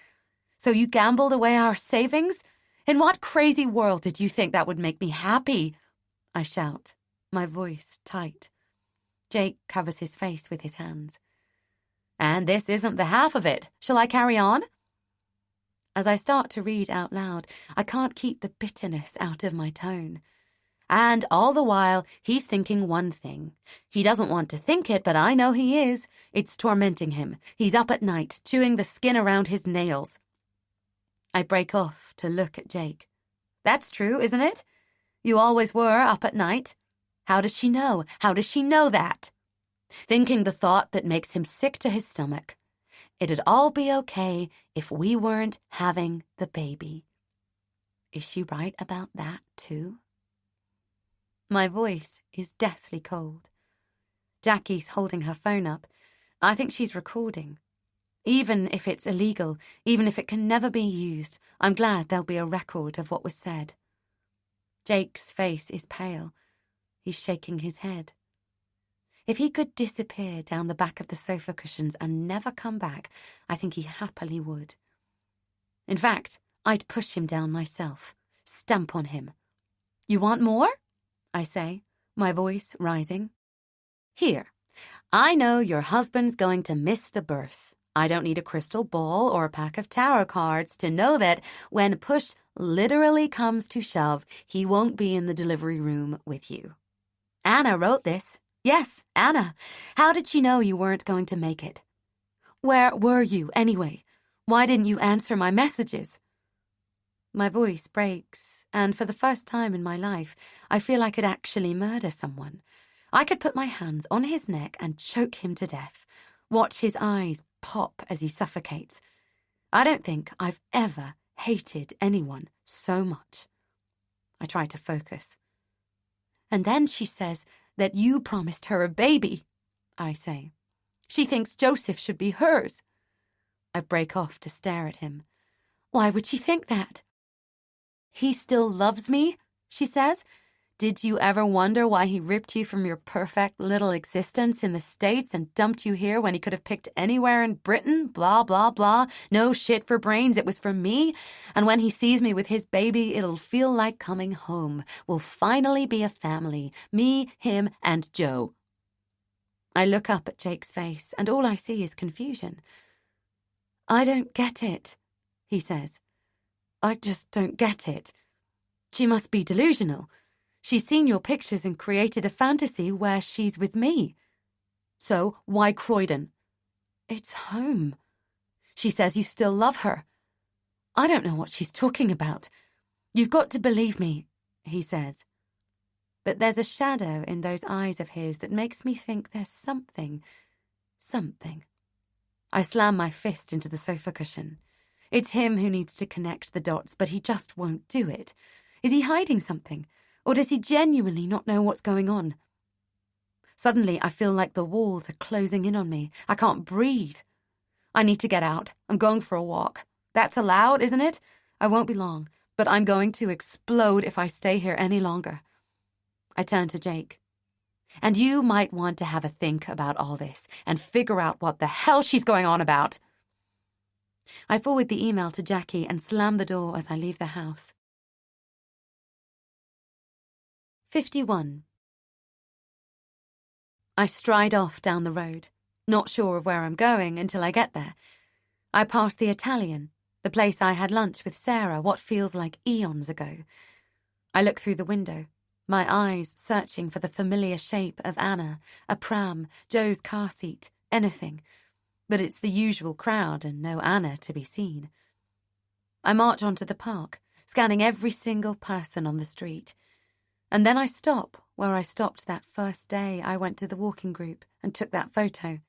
So you gambled away our savings? In what crazy world did you think that would make me happy? I shout, my voice tight. Jake covers his face with his hands. And this isn't the half of it. Shall I carry on? As I start to read out loud, I can't keep the bitterness out of my tone. And all the while, he's thinking one thing. He doesn't want to think it, but I know he is. It's tormenting him. He's up at night, chewing the skin around his nails. I break off to look at Jake. That's true, isn't it? You always were up at night. How does she know? How does she know that? Thinking the thought that makes him sick to his stomach. It'd all be okay if we weren't having the baby. Is she right about that, too? My voice is deathly cold. Jackie's holding her phone up. I think she's recording. Even if it's illegal, even if it can never be used, I'm glad there'll be a record of what was said. Jake's face is pale. He's shaking his head. If he could disappear down the back of the sofa cushions and never come back, I think he happily would. In fact, I'd push him down myself, stamp on him. You want more? I say, my voice rising. Here, I know your husband's going to miss the birth. I don't need a crystal ball or a pack of tarot cards to know that when push literally comes to shove, he won't be in the delivery room with you. Anna wrote this. Yes, Anna. How did she know you weren't going to make it? Where were you, anyway? Why didn't you answer my messages? My voice breaks, and for the first time in my life, I feel I could actually murder someone. I could put my hands on his neck and choke him to death, watch his eyes pop as he suffocates. I don't think I've ever hated anyone so much. I try to focus. And then she says that you promised her a baby, I say. She thinks Joseph should be hers. I break off to stare at him. Why would she think that? He still loves me, she says. Did you ever wonder why he ripped you from your perfect little existence in the States and dumped you here when he could have picked anywhere in Britain? Blah, blah, blah. No shit for brains, it was for me. And when he sees me with his baby, it'll feel like coming home. We'll finally be a family. Me, him, and Joe. I look up at Jake's face, and all I see is confusion. I don't get it, he says. I just don't get it. She must be delusional. She's seen your pictures and created a fantasy where she's with me. So, why Croydon? It's home. She says you still love her. I don't know what she's talking about. You've got to believe me, he says. But there's a shadow in those eyes of his that makes me think there's something. I slam my fist into the sofa cushion. It's him who needs to connect the dots, but he just won't do it. Is he hiding something? Or does he genuinely not know what's going on? Suddenly, I feel like the walls are closing in on me. I can't breathe. I need to get out. I'm going for a walk. That's allowed, isn't it? I won't be long, but I'm going to explode if I stay here any longer. I turn to Jake. And you might want to have a think about all this and figure out what the hell she's going on about. I forward the email to Jackie and slam the door as I leave the house. 51. I stride off down the road, not sure of where I'm going until I get there. I pass the Italian, the place I had lunch with Sarah what feels like eons ago. I look through the window, my eyes searching for the familiar shape of Anna, a pram, Joe's car seat, anything. But it's the usual crowd and no Anna to be seen. I march onto the park, scanning every single person on the street. And then I stop where I stopped that first day I went to the walking group and took that photo.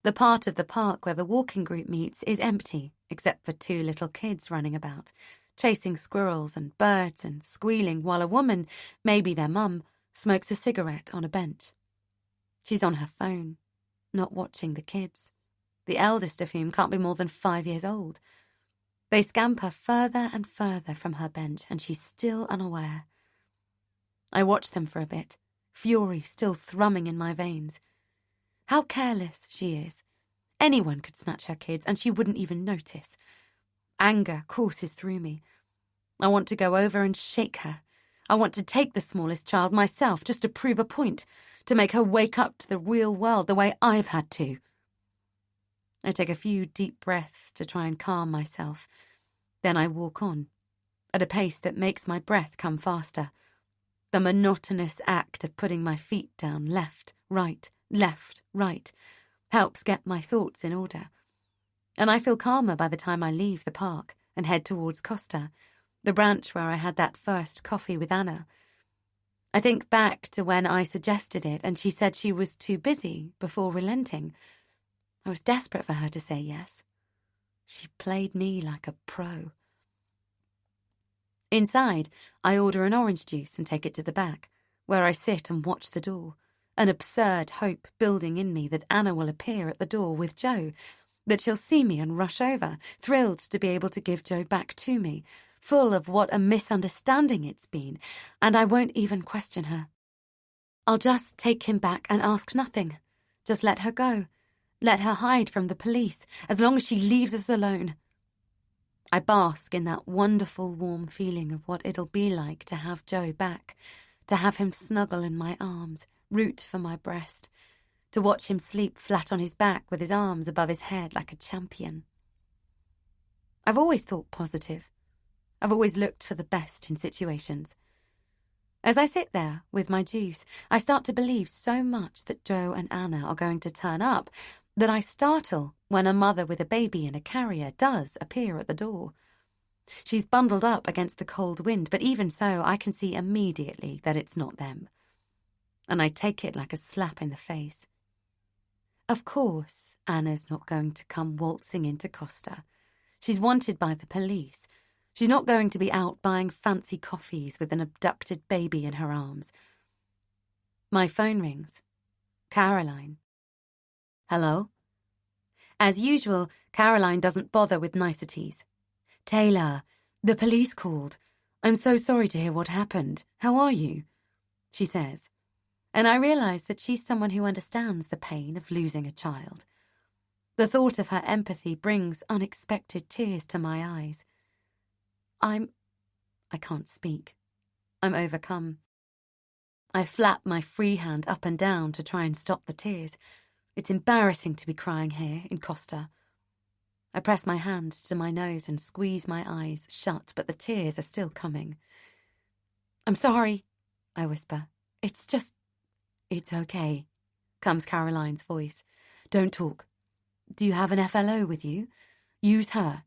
The part of the park where the walking group meets is empty, except for 2 little kids running about, chasing squirrels and birds and squealing while a woman, maybe their mum, smokes a cigarette on a bench. She's on her phone, not watching the kids, the eldest of whom can't be more than 5 years old. They scamper further and further from her bench, and she's still unaware. I watch them for a bit, fury still thrumming in my veins. How careless she is. Anyone could snatch her kids, and she wouldn't even notice. Anger courses through me. I want to go over and shake her. I want to take the smallest child myself, just to prove a point, to make her wake up to the real world the way I've had to. I take a few deep breaths to try and calm myself. Then I walk on, at a pace that makes my breath come faster. The monotonous act of putting my feet down left, right, helps get my thoughts in order. And I feel calmer by the time I leave the park and head towards Costa, the branch where I had that first coffee with Anna. I think back to when I suggested it and she said she was too busy before relenting. I was desperate for her to say yes. She played me like a pro. Inside, I order an orange juice and take it to the back, where I sit and watch the door, an absurd hope building in me that Anna will appear at the door with Joe, that she'll see me and rush over, thrilled to be able to give Joe back to me, full of what a misunderstanding it's been, and I won't even question her. I'll just take him back and ask nothing. Just let her go. Let her hide from the police, as long as she leaves us alone. I bask in that wonderful warm feeling of what it'll be like to have Joe back, to have him snuggle in my arms, root for my breast, to watch him sleep flat on his back with his arms above his head like a champion. I've always thought positive. I've always looked for the best in situations. As I sit there with my juice, I start to believe so much that Joe and Anna are going to turn up that I startle when a mother with a baby in a carrier does appear at the door. She's bundled up against the cold wind, but even so, I can see immediately that it's not them. And I take it like a slap in the face. Of course, Anna's not going to come waltzing into Costa. She's wanted by the police. She's not going to be out buying fancy coffees with an abducted baby in her arms. My phone rings. Caroline. Hello? As usual, Caroline doesn't bother with niceties. Taylor, the police called. I'm so sorry to hear what happened. How are you? She says. And I realise that she's someone who understands the pain of losing a child. The thought of her empathy brings unexpected tears to my eyes. I can't speak. I'm overcome. I flap my free hand up and down to try and stop the tears. It's embarrassing to be crying here in Costa. I press my hand to my nose and squeeze my eyes shut, but the tears are still coming. I'm sorry, I whisper. It's okay, comes Caroline's voice. Don't talk. Do you have an FLO with you? Use her.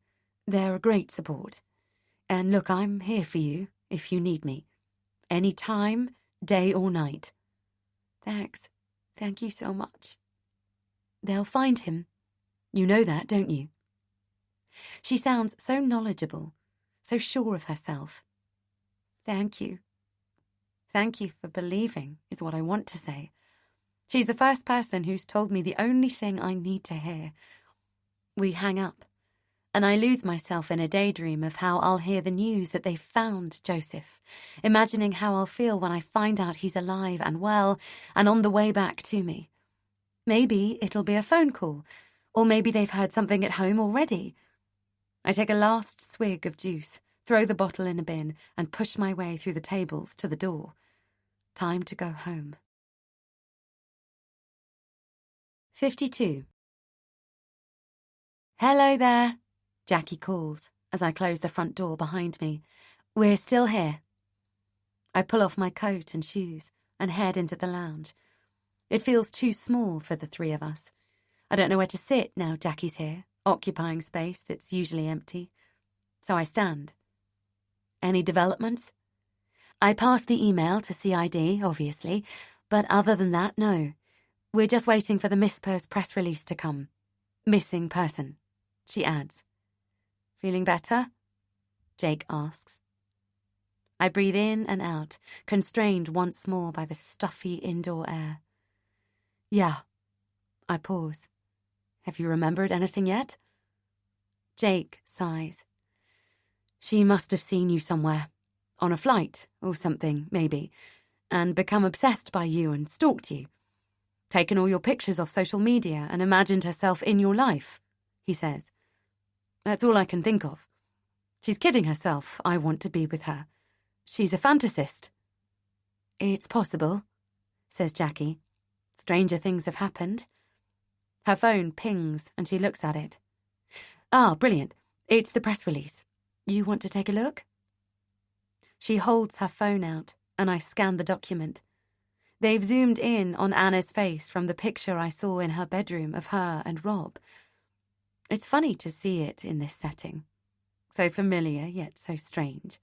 They're a great support. And look, I'm here for you if you need me. Any time, day or night. Thanks. Thank you so much. They'll find him. You know that, don't you? She sounds so knowledgeable, so sure of herself. Thank you. Thank you for believing, is what I want to say. She's the first person who's told me the only thing I need to hear. We hang up, and I lose myself in a daydream of how I'll hear the news that they've found Joseph, imagining how I'll feel when I find out he's alive and well and on the way back to me. Maybe it'll be a phone call, or maybe they've heard something at home already. I take a last swig of juice, throw the bottle in a bin, and push my way through the tables to the door. Time to go home. 52. Hello there, Jackie calls as I close the front door behind me. We're still here. I pull off my coat and shoes and head into the lounge. It feels too small for the three of us. I don't know where to sit now Jackie's here, occupying space that's usually empty. So I stand. Any developments? I passed the email to CID, obviously, but other than that, no. We're just waiting for the MISPERS press release to come. Missing person, she adds. Feeling better? Jake asks. I breathe in and out, constrained once more by the stuffy indoor air. Yeah. I pause. Have you remembered anything yet? Jake sighs. She must have seen you somewhere. On a flight, or something, maybe, and become obsessed by you and stalked you. Taken all your pictures off social media and imagined herself in your life, he says. That's all I can think of. She's kidding herself. I want to be with her. She's a fantasist. It's possible, says Jackie. Stranger things have happened. Her phone pings and she looks at it. Ah, brilliant. It's the press release. You want to take a look? She holds her phone out, and I scan the document. They've zoomed in on Anna's face from the picture I saw in her bedroom of her and Rob. It's funny to see it in this setting. So familiar, yet so strange.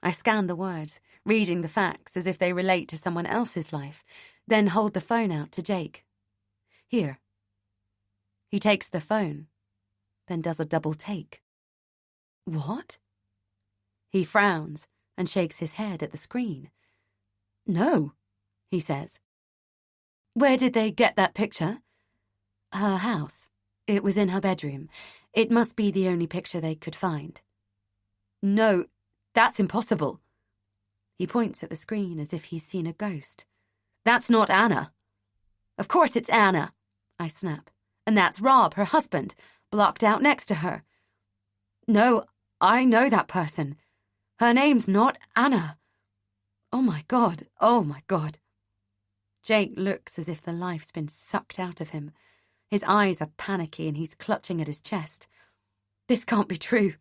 I scan the words, reading the facts as if they relate to someone else's life, then hold the phone out to Jake. Here. He takes the phone, then does a double take. What? He frowns and shakes his head at the screen. No, he says. Where did they get that picture? Her house. It was in her bedroom. It must be the only picture they could find. No, that's impossible. He points at the screen as if he's seen a ghost. That's not Anna. Of course it's Anna, I snap. And that's Rob, her husband, blocked out next to her. No, I know that person. Her name's not Anna. Oh my God, oh my God. Jake looks as if the life's been sucked out of him. His eyes are panicky and he's clutching at his chest. This can't be true.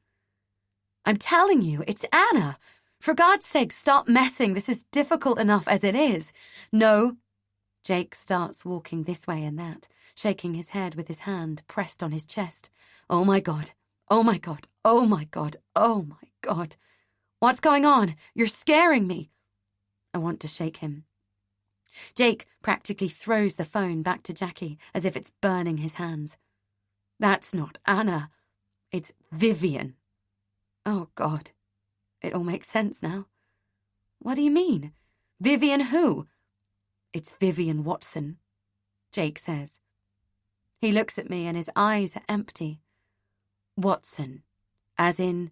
I'm telling you, it's Anna. For God's sake, stop messing. This is difficult enough as it is. No. Jake starts walking this way and that, shaking his head with his hand pressed on his chest. Oh my God, oh my God, oh my God, oh my God. What's going on? You're scaring me. I want to shake him. Jake practically throws the phone back to Jackie as if it's burning his hands. That's not Anna. It's Vivian. Oh, God. It all makes sense now. What do you mean? Vivian who? It's Vivian Watson, Jake says. He looks at me and his eyes are empty. Watson, as in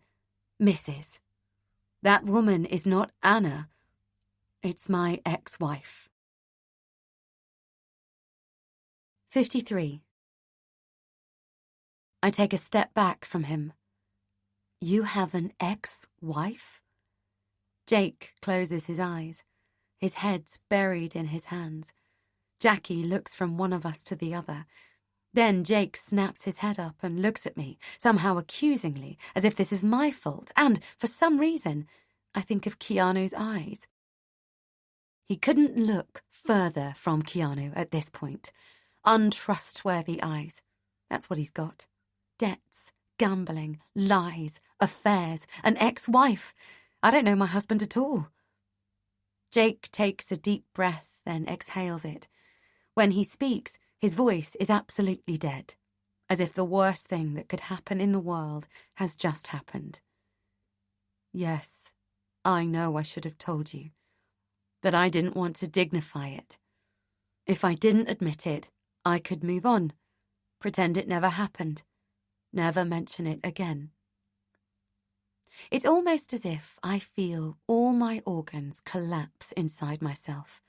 Mrs. That woman is not Anna. It's my ex-wife. 53. I take a step back from him. You have an ex-wife? Jake closes his eyes. His head's buried in his hands. Jackie looks from one of us to the other. Then Jake snaps his head up and looks at me, somehow accusingly, as if this is my fault, and, for some reason, I think of Keanu's eyes. He couldn't look further from Keanu at this point. Untrustworthy eyes. That's what he's got. Debts, gambling, lies, affairs, an ex-wife. I don't know my husband at all. Jake takes a deep breath, then exhales it. When he speaks, his voice is absolutely dead, as if the worst thing that could happen in the world has just happened. Yes, I know I should have told you, but I didn't want to dignify it. If I didn't admit it, I could move on, pretend it never happened, never mention it again. It's almost as if I feel all my organs collapse inside myself.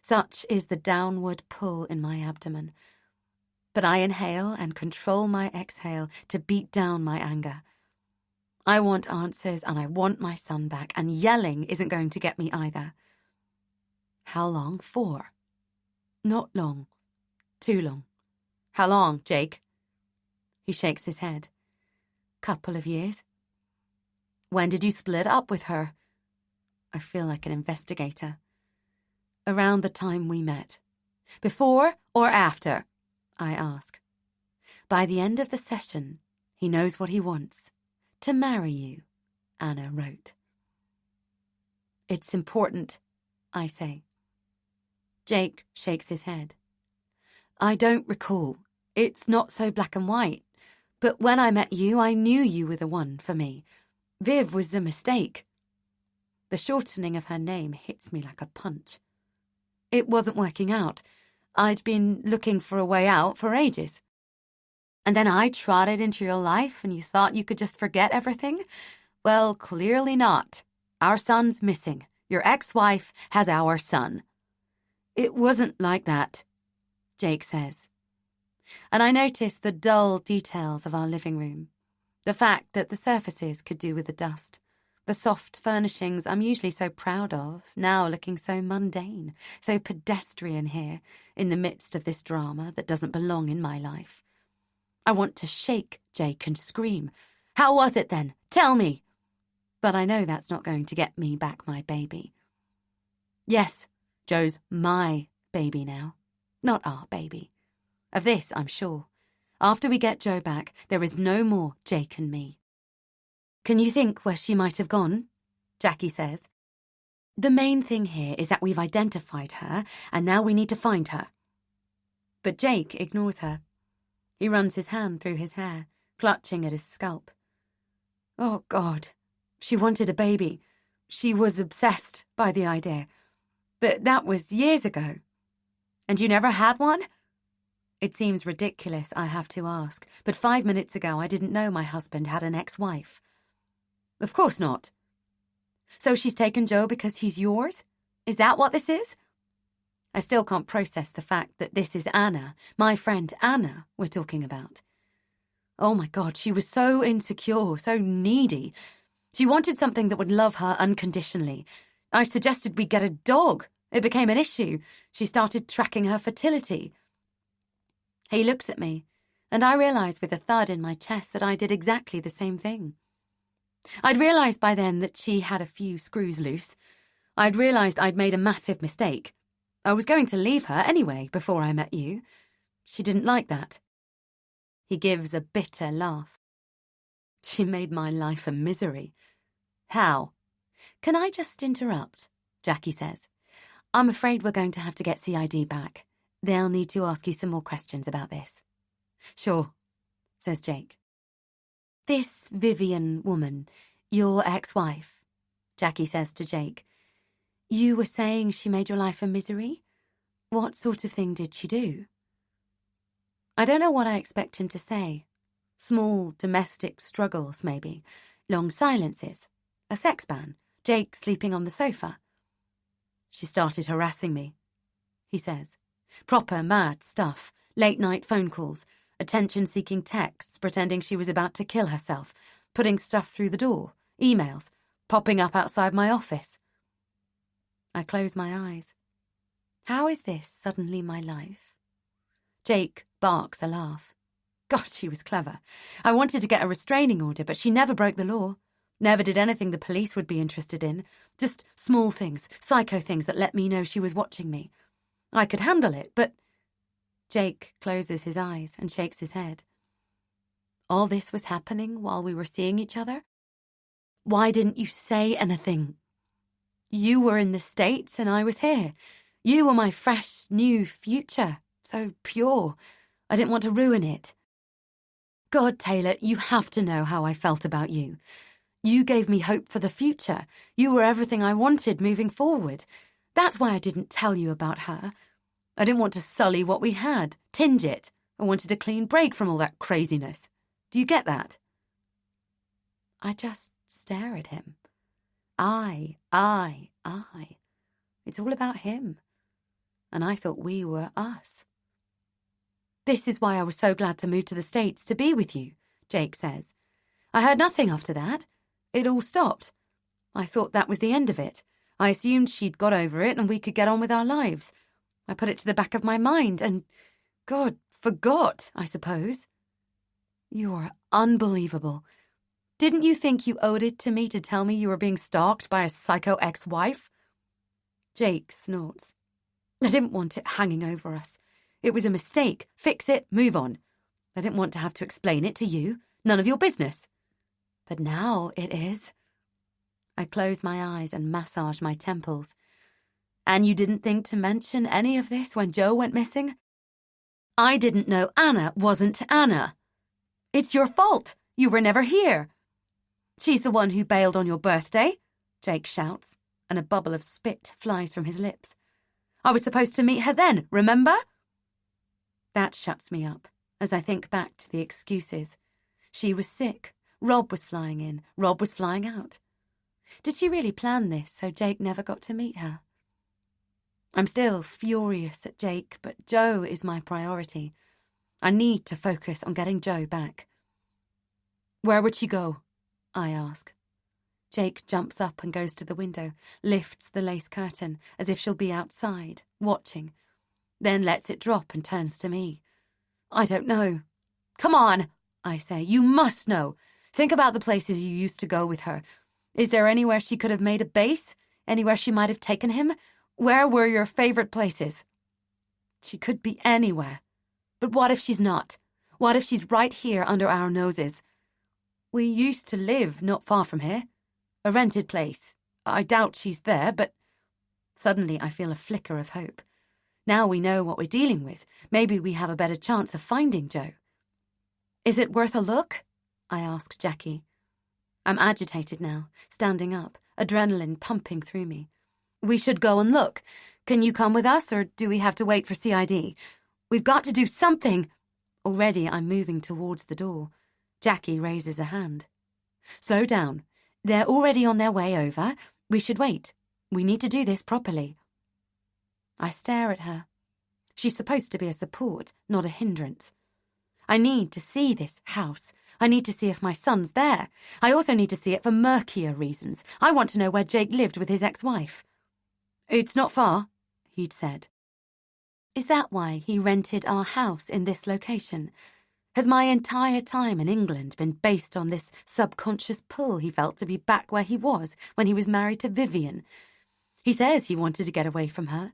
Such is the downward pull in my abdomen. But I inhale and control my exhale to beat down my anger. I want answers and I want my son back, and yelling isn't going to get me either. How long for? Not long. Too long. How long, Jake? He shakes his head. Couple of years. When did you split up with her? I feel like an investigator. Around the time we met. Before or after? I ask. By the end of the session, he knows what he wants. To marry you, Anna wrote. It's important, I say. Jake shakes his head. I don't recall. It's not so black and white. But when I met you, I knew you were the one for me. Viv was a mistake. The shortening of her name hits me like a punch. It wasn't working out. I'd been looking for a way out for ages. And then I trotted into your life and you thought you could just forget everything? Well, clearly not. Our son's missing. Your ex-wife has our son. It wasn't like that, Jake says. And I notice the dull details of our living room. The fact that the surfaces could do with the dust. The soft furnishings I'm usually so proud of, now looking so mundane, so pedestrian here, in the midst of this drama that doesn't belong in my life. I want to shake Jake and scream. How was it then? Tell me! But I know that's not going to get me back my baby. Yes, Joe's my baby now, not our baby. Of this, I'm sure. After we get Joe back, there is no more Jake and me. Can you think where she might have gone? Jackie says. The main thing here is that we've identified her, and now we need to find her. But Jake ignores her. He runs his hand through his hair, clutching at his scalp. Oh, God. She wanted a baby. She was obsessed by the idea. But that was years ago. And you never had one? It seems ridiculous, I have to ask, but 5 minutes ago I didn't know my husband had an ex-wife. Of course not. So she's taken Joe because he's yours? Is that what this is? I still can't process the fact that this is Anna, my friend Anna, we're talking about. Oh my God, she was so insecure, so needy. She wanted something that would love her unconditionally. I suggested we get a dog. It became an issue. She started tracking her fertility. He looks at me, and I realise with a thud in my chest that I did exactly the same thing. I'd realised by then that she had a few screws loose. I'd realised I'd made a massive mistake. I was going to leave her anyway before I met you. She didn't like that. He gives a bitter laugh. She made my life a misery. How? Can I just interrupt? Jackie says. I'm afraid we're going to have to get CID back. They'll need to ask you some more questions about this. Sure, says Jake. This Vivian woman, your ex-wife, Jackie says to Jake. You were saying she made your life a misery? What sort of thing did she do? I don't know what I expect him to say. Small domestic struggles, maybe. Long silences. A sex ban. Jake sleeping on the sofa. She started harassing me, he says. Proper mad stuff. Late-night phone calls. Attention-seeking texts pretending she was about to kill herself. Putting stuff through the door. Emails. Popping up outside my office. I close my eyes. How is this suddenly my life? Jake barks a laugh. God, she was clever. I wanted to get a restraining order, but she never broke the law. Never did anything the police would be interested in. Just small things, psycho things that let me know she was watching me. I could handle it, but... Jake closes his eyes and shakes his head. All this was happening while we were seeing each other? Why didn't you say anything? You were in the States and I was here. You were my fresh, new future. So pure. I didn't want to ruin it. God, Taylor, you have to know how I felt about you. You gave me hope for the future. You were everything I wanted moving forward. That's why I didn't tell you about her. I didn't want to sully what we had, tinge it. I wanted a clean break from all that craziness. Do you get that? I just stare at him. I. It's all about him. And I thought we were us. This is why I was so glad to move to the States to be with you, Jake says. I heard nothing after that. It all stopped. I thought that was the end of it. I assumed she'd got over it and we could get on with our lives. I put it to the back of my mind and, God, forgot, I suppose. You're unbelievable. Didn't you think you owed it to me to tell me you were being stalked by a psycho ex-wife? Jake snorts. I didn't want it hanging over us. It was a mistake. Fix it, move on. I didn't want to have to explain it to you. None of your business. But now it is. I close my eyes and massage my temples. And you didn't think to mention any of this when Joe went missing? I didn't know Anna wasn't Anna. It's your fault. You were never here. She's the one who bailed on your birthday, Jake shouts, and a bubble of spit flies from his lips. I was supposed to meet her then, remember? That shuts me up as I think back to the excuses. She was sick. Rob was flying in. Rob was flying out. Did she really plan this so Jake never got to meet her? I'm still furious at Jake, but Joe is my priority. I need to focus on getting Joe back. Where would she go? I ask. Jake jumps up and goes to the window, lifts the lace curtain as if she'll be outside, watching, then lets it drop and turns to me. I don't know. Come on, I say. You must know. Think about the places you used to go with her. Is there anywhere she could have made a base? Anywhere she might have taken him? Where were your favorite places? She could be anywhere. But what if she's not? What if she's right here under our noses? We used to live not far from here. A rented place. I doubt she's there, but suddenly I feel a flicker of hope. Now we know what we're dealing with. Maybe we have a better chance of finding Joe. Is it worth a look? I ask Jackie. I'm agitated now, standing up, adrenaline pumping through me. We should go and look. Can you come with us, or do we have to wait for CID? We've got to do something. Already I'm moving towards the door. Jackie raises a hand. Slow down. They're already on their way over. We should wait. We need to do this properly. I stare at her. She's supposed to be a support, not a hindrance. I need to see this house. I need to see if my son's there. I also need to see it for murkier reasons. I want to know where Jake lived with his ex-wife. It's not far, he'd said. Is that why he rented our house in this location? Has my entire time in England been based on this subconscious pull he felt to be back where he was when he was married to Vivian? He says he wanted to get away from her,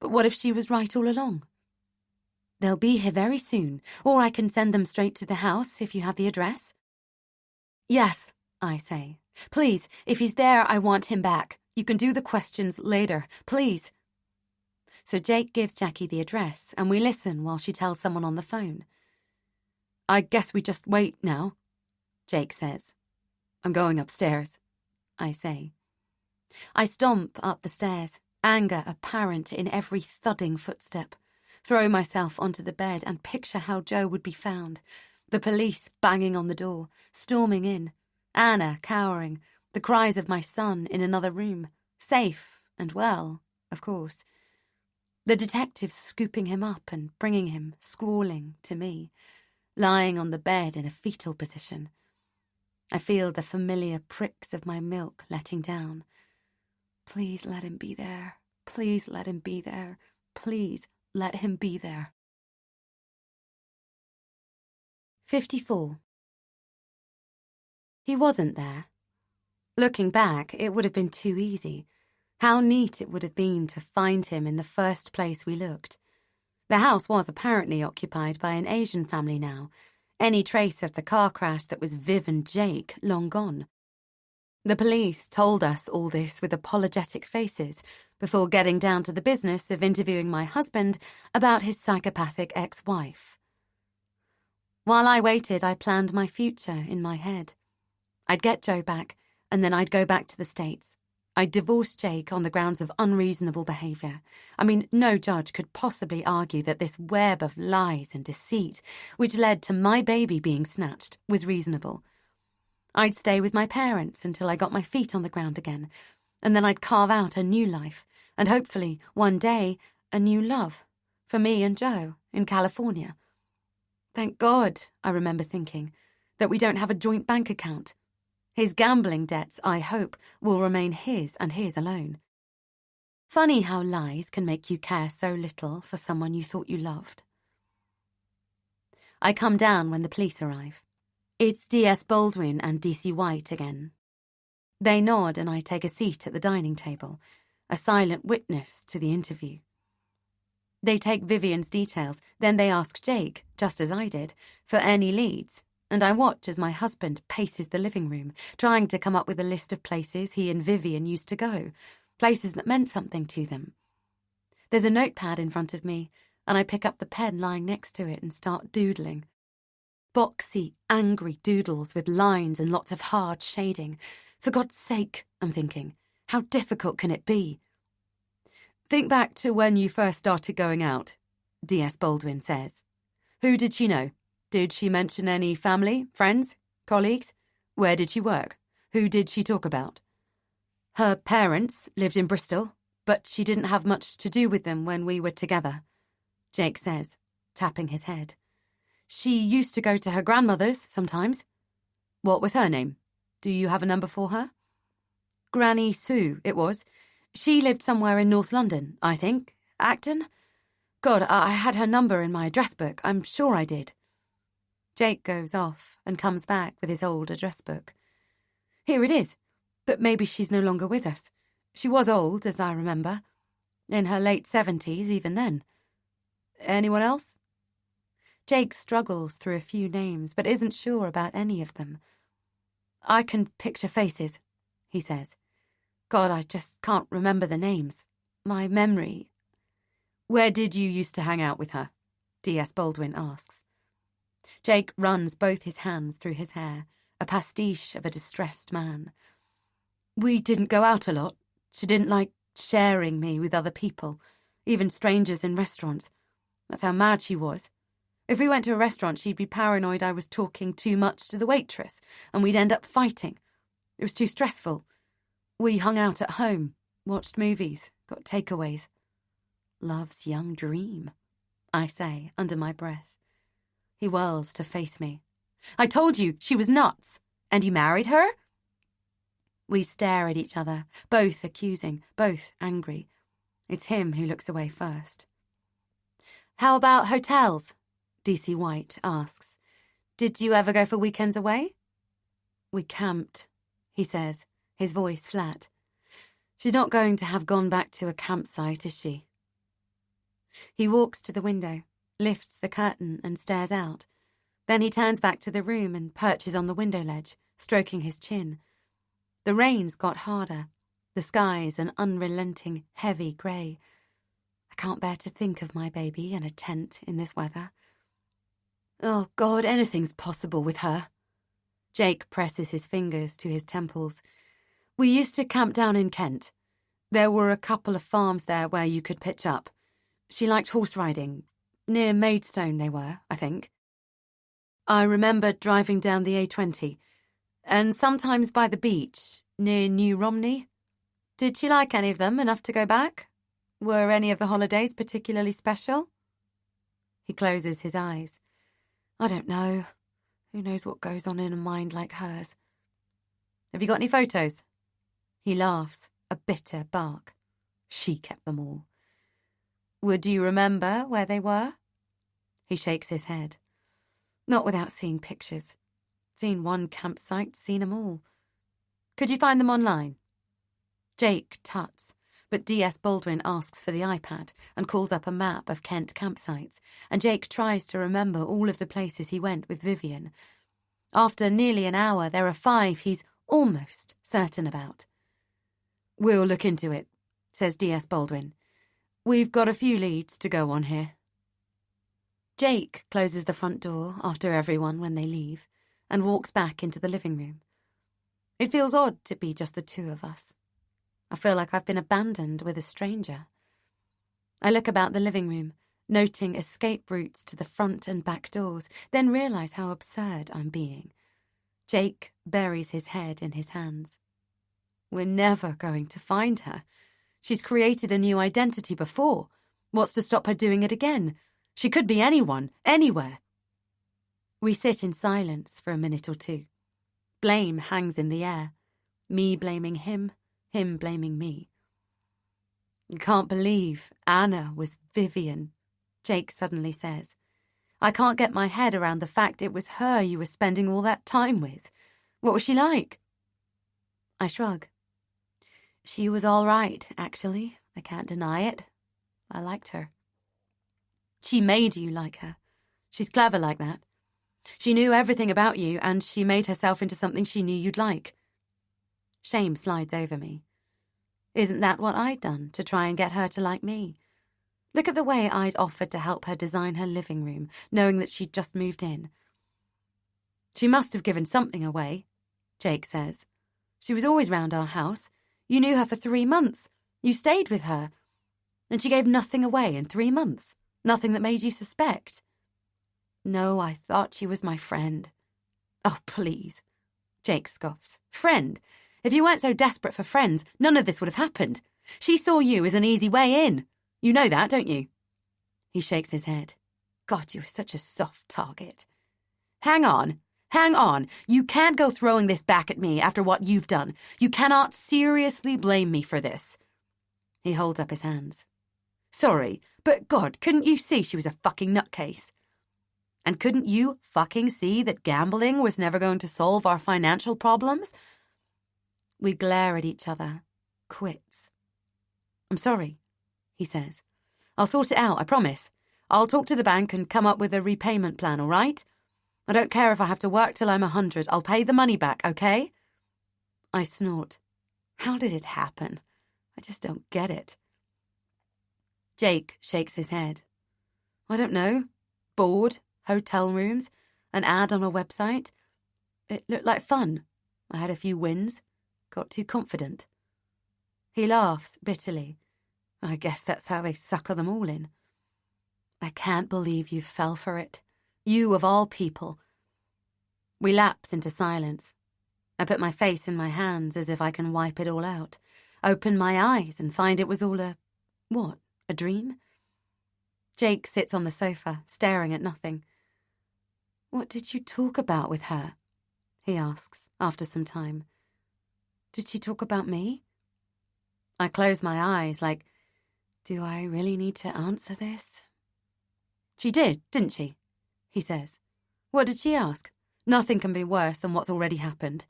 but what if she was right all along? They'll be here very soon, or I can send them straight to the house if you have the address. Yes, I say. Please, if he's there, I want him back. You can do the questions later, please. So Jake gives Jackie the address, and we listen while she tells someone on the phone. I guess we just wait now, Jake says. I'm going upstairs, I say. I stomp up the stairs, anger apparent in every thudding footstep, throw myself onto the bed and picture how Joe would be found, the police banging on the door, storming in, Anna cowering, the cries of my son in another room, safe and well, of course. The detectives scooping him up and bringing him, squalling, to me, lying on the bed in a fetal position. I feel the familiar pricks of my milk letting down. Please let him be there. Please let him be there. Please let him be there. 54. He wasn't there. Looking back, it would have been too easy. How neat it would have been to find him in the first place we looked. The house was apparently occupied by an Asian family now, any trace of the car crash that was Viv and Jake long gone. The police told us all this with apologetic faces before getting down to the business of interviewing my husband about his psychopathic ex-wife. While I waited, I planned my future in my head. I'd get Joe back, and then I'd go back to the States. I'd divorce Jake on the grounds of unreasonable behaviour. I mean, no judge could possibly argue that this web of lies and deceit, which led to my baby being snatched, was reasonable. I'd stay with my parents until I got my feet on the ground again, and then I'd carve out a new life, and hopefully, one day, a new love, for me and Joe, in California. Thank God, I remember thinking, that we don't have a joint bank account. His gambling debts, I hope, will remain his and his alone. Funny how lies can make you care so little for someone you thought you loved. I come down when the police arrive. It's D.S. Baldwin and D.C. White again. They nod and I take a seat at the dining table, a silent witness to the interview. They take Vivian's details, then they ask Jake, just as I did, for any leads, and I watch as my husband paces the living room, trying to come up with a list of places he and Vivian used to go, places that meant something to them. There's a notepad in front of me, and I pick up the pen lying next to it and start doodling. Boxy, angry doodles with lines and lots of hard shading. For God's sake, I'm thinking, how difficult can it be? Think back to when you first started going out, D.S. Baldwin says. Who did she know? Did she mention any family, friends, colleagues? Where did she work? Who did she talk about? Her parents lived in Bristol, but she didn't have much to do with them when we were together, Jake says, tapping his head. She used to go to her grandmother's sometimes. What was her name? Do you have a number for her? Granny Sue, it was. She lived somewhere in North London, I think. Acton? God, I had her number in my address book. I'm sure I did. Jake goes off and comes back with his old address book. Here it is, but maybe she's no longer with us. She was old, as I remember. In her late 70s, even then. Anyone else? Jake struggles through a few names, but isn't sure about any of them. I can picture faces, he says. God, I just can't remember the names. My memory... Where did you used to hang out with her? D.S. Baldwin asks. Jake runs both his hands through his hair, a pastiche of a distressed man. We didn't go out a lot. She didn't like sharing me with other people, even strangers in restaurants. That's how mad she was. If we went to a restaurant, she'd be paranoid I was talking too much to the waitress, and we'd end up fighting. It was too stressful. We hung out at home, watched movies, got takeaways. Love's young dream, I say under my breath. He whirls to face me. I told you she was nuts. And you married her? We stare at each other, both accusing, both angry. It's him who looks away first. How about hotels? D.C. White asks. Did you ever go for weekends away? We camped, he says, his voice flat. She's not going to have gone back to a campsite, is she? He walks to the window, lifts the curtain and stares out. Then he turns back to the room and perches on the window ledge, stroking his chin. The rain's got harder. The sky's an unrelenting, heavy grey. I can't bear to think of my baby in a tent in this weather. Oh, God, anything's possible with her. Jake presses his fingers to his temples. We used to camp down in Kent. There were a couple of farms there where you could pitch up. She liked horse riding. Near Maidstone they were, I think. I remember driving down the A20, and sometimes by the beach, near New Romney. Did she like any of them enough to go back? Were any of the holidays particularly special? He closes his eyes. I don't know. Who knows what goes on in a mind like hers? Have you got any photos? He laughs, a bitter bark. She kept them all. Would you remember where they were? He shakes his head. Not without seeing pictures. Seen one campsite, seen 'em all. Could you find them online? Jake tuts, but D.S. Baldwin asks for the iPad and calls up a map of Kent campsites, and Jake tries to remember all of the places he went with Vivian. After nearly an hour, there are 5 he's almost certain about. We'll look into it, says D.S. Baldwin. We've got a few leads to go on here. Jake closes the front door after everyone when they leave and walks back into the living room. It feels odd to be just the two of us. I feel like I've been abandoned with a stranger. I look about the living room, noting escape routes to the front and back doors, then realise how absurd I'm being. Jake buries his head in his hands. We're never going to find her. She's created a new identity before. What's to stop her doing it again? She could be anyone, anywhere. We sit in silence for a minute or two. Blame hangs in the air. Me blaming him blaming me. You can't believe Anna was Vivian, Jake suddenly says. I can't get my head around the fact it was her you were spending all that time with. What was she like? I shrug. She was all right, actually. I can't deny it. I liked her. She made you like her. She's clever like that. She knew everything about you, and she made herself into something she knew you'd like. Shame slides over me. Isn't that what I'd done to try and get her to like me? Look at the way I'd offered to help her design her living room, knowing that she'd just moved in. She must have given something away, Jake says. She was always round our house. You knew her for 3 months. You stayed with her. And she gave nothing away in 3 months. Nothing that made you suspect. No, I thought she was my friend. Oh, please. Jake scoffs. Friend? If you weren't so desperate for friends, none of this would have happened. She saw you as an easy way in. You know that, don't you? He shakes his head. God, you were such a soft target. Hang on. You can't go throwing this back at me after what you've done. You cannot seriously blame me for this. He holds up his hands. Sorry, but God, couldn't you see she was a fucking nutcase? And couldn't you fucking see that gambling was never going to solve our financial problems? We glare at each other. Quits. I'm sorry, he says. I'll sort it out, I promise. I'll talk to the bank and come up with a repayment plan, all right? I don't care if I have to work till I'm 100. I'll pay the money back, okay? I snort. How did it happen? I just don't get it. Jake shakes his head. I don't know. Bored, hotel rooms, an ad on a website. It looked like fun. I had a few wins. Got too confident. He laughs bitterly. I guess that's how they sucker them all in. I can't believe you fell for it. You of all people. We lapse into silence. I put my face in my hands as if I can wipe it all out. Open my eyes and find it was all a dream? Jake sits on the sofa, staring at nothing. What did you talk about with her? He asks, after some time. Did she talk about me? I close my eyes like, do I really need to answer this? She did, didn't she? He says. What did she ask? Nothing can be worse than what's already happened.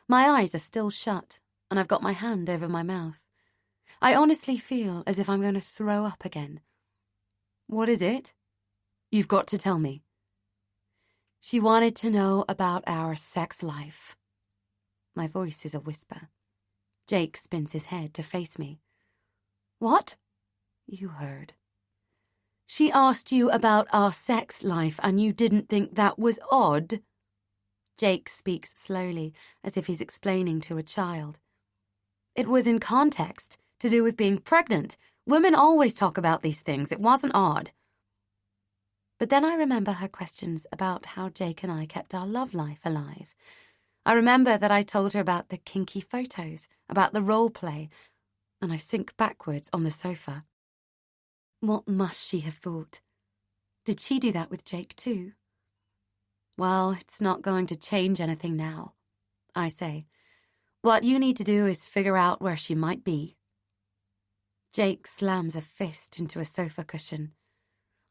My eyes are still shut, and I've got my hand over my mouth. I honestly feel as if I'm going to throw up again. What is it? You've got to tell me. She wanted to know about our sex life. My voice is a whisper. Jake spins his head to face me. What? You heard. She asked you about our sex life and you didn't think that was odd? Jake speaks slowly, as if he's explaining to a child. It was in context, to do with being pregnant. Women always talk about these things. It wasn't odd. But then I remember her questions about how Jake and I kept our love life alive. I remember that I told her about the kinky photos, about the role play, and I sink backwards on the sofa. What must she have thought? Did she do that with Jake too? Well, it's not going to change anything now, I say. What you need to do is figure out where she might be. Jake slams a fist into a sofa cushion.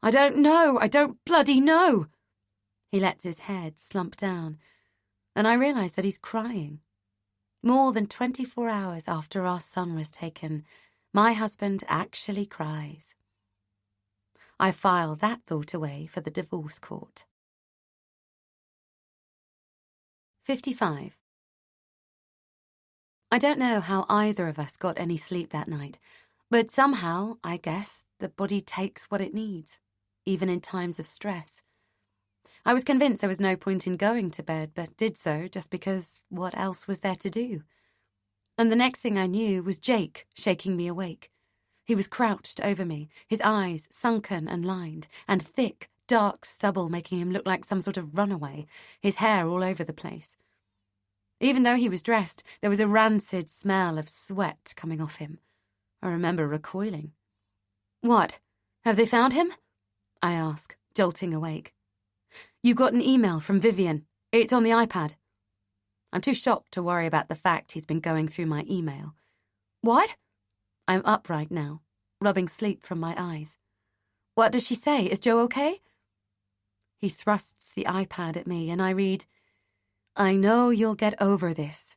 I don't know. I don't bloody know. He lets his head slump down, and I realise that he's crying. More than 24 hours after our son was taken, my husband actually cries. I file that thought away for the divorce court. 55. I don't know how either of us got any sleep that night, but somehow, I guess, the body takes what it needs, even in times of stress. I was convinced there was no point in going to bed, but did so just because what else was there to do? And the next thing I knew was Jake shaking me awake. He was crouched over me, his eyes sunken and lined, and thick, dark stubble making him look like some sort of runaway, his hair all over the place. Even though he was dressed, there was a rancid smell of sweat coming off him. I remember recoiling. "What? Have they found him?" I ask, jolting awake. "You got an email from Vivian. It's on the iPad." I'm too shocked to worry about the fact he's been going through my email. "What?" I'm upright now, rubbing sleep from my eyes. "What does she say? Is Joe okay?" He thrusts the iPad at me and I read, "I know you'll get over this.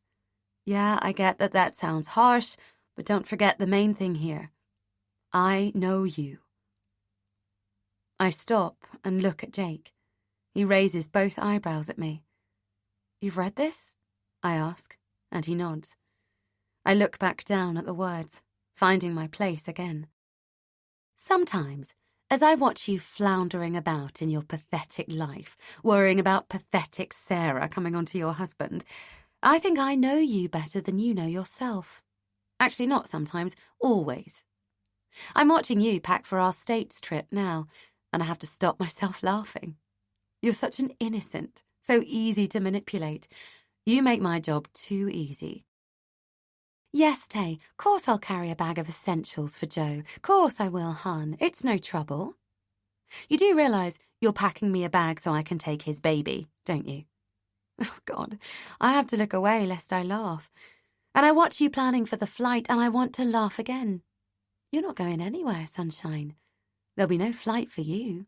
Yeah, I get that sounds harsh, but don't forget the main thing here. I know you." I stop and look at Jake. He raises both eyebrows at me. "You've read this?" I ask, and he nods. I look back down at the words, finding my place again. "Sometimes, as I watch you floundering about in your pathetic life, worrying about pathetic Sarah coming onto your husband, I think I know you better than you know yourself. Actually, not sometimes, always. I'm watching you pack for our States trip now, and I have to stop myself laughing. You're such an innocent, so easy to manipulate. You make my job too easy." "Yes, Tay, course I'll carry a bag of essentials for Joe. Course I will, hon. It's no trouble. You do realise you're packing me a bag so I can take his baby, don't you?" Oh, God, I have to look away lest I laugh. And I watch you planning for the flight and I want to laugh again. You're not going anywhere, sunshine. There'll be no flight for you.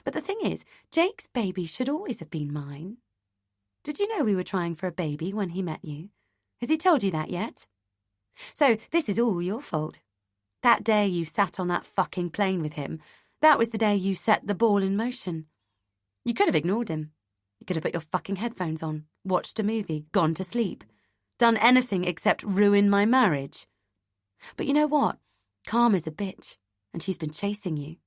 But the thing is, Jake's baby should always have been mine. Did you know we were trying for a baby when he met you? Has he told you that yet? So this is all your fault. That day you sat on that fucking plane with him, that was the day you set the ball in motion. You could have ignored him. You could have put your fucking headphones on, watched a movie, gone to sleep, done anything except ruin my marriage. But you know what? Karma's a bitch, and she's been chasing you.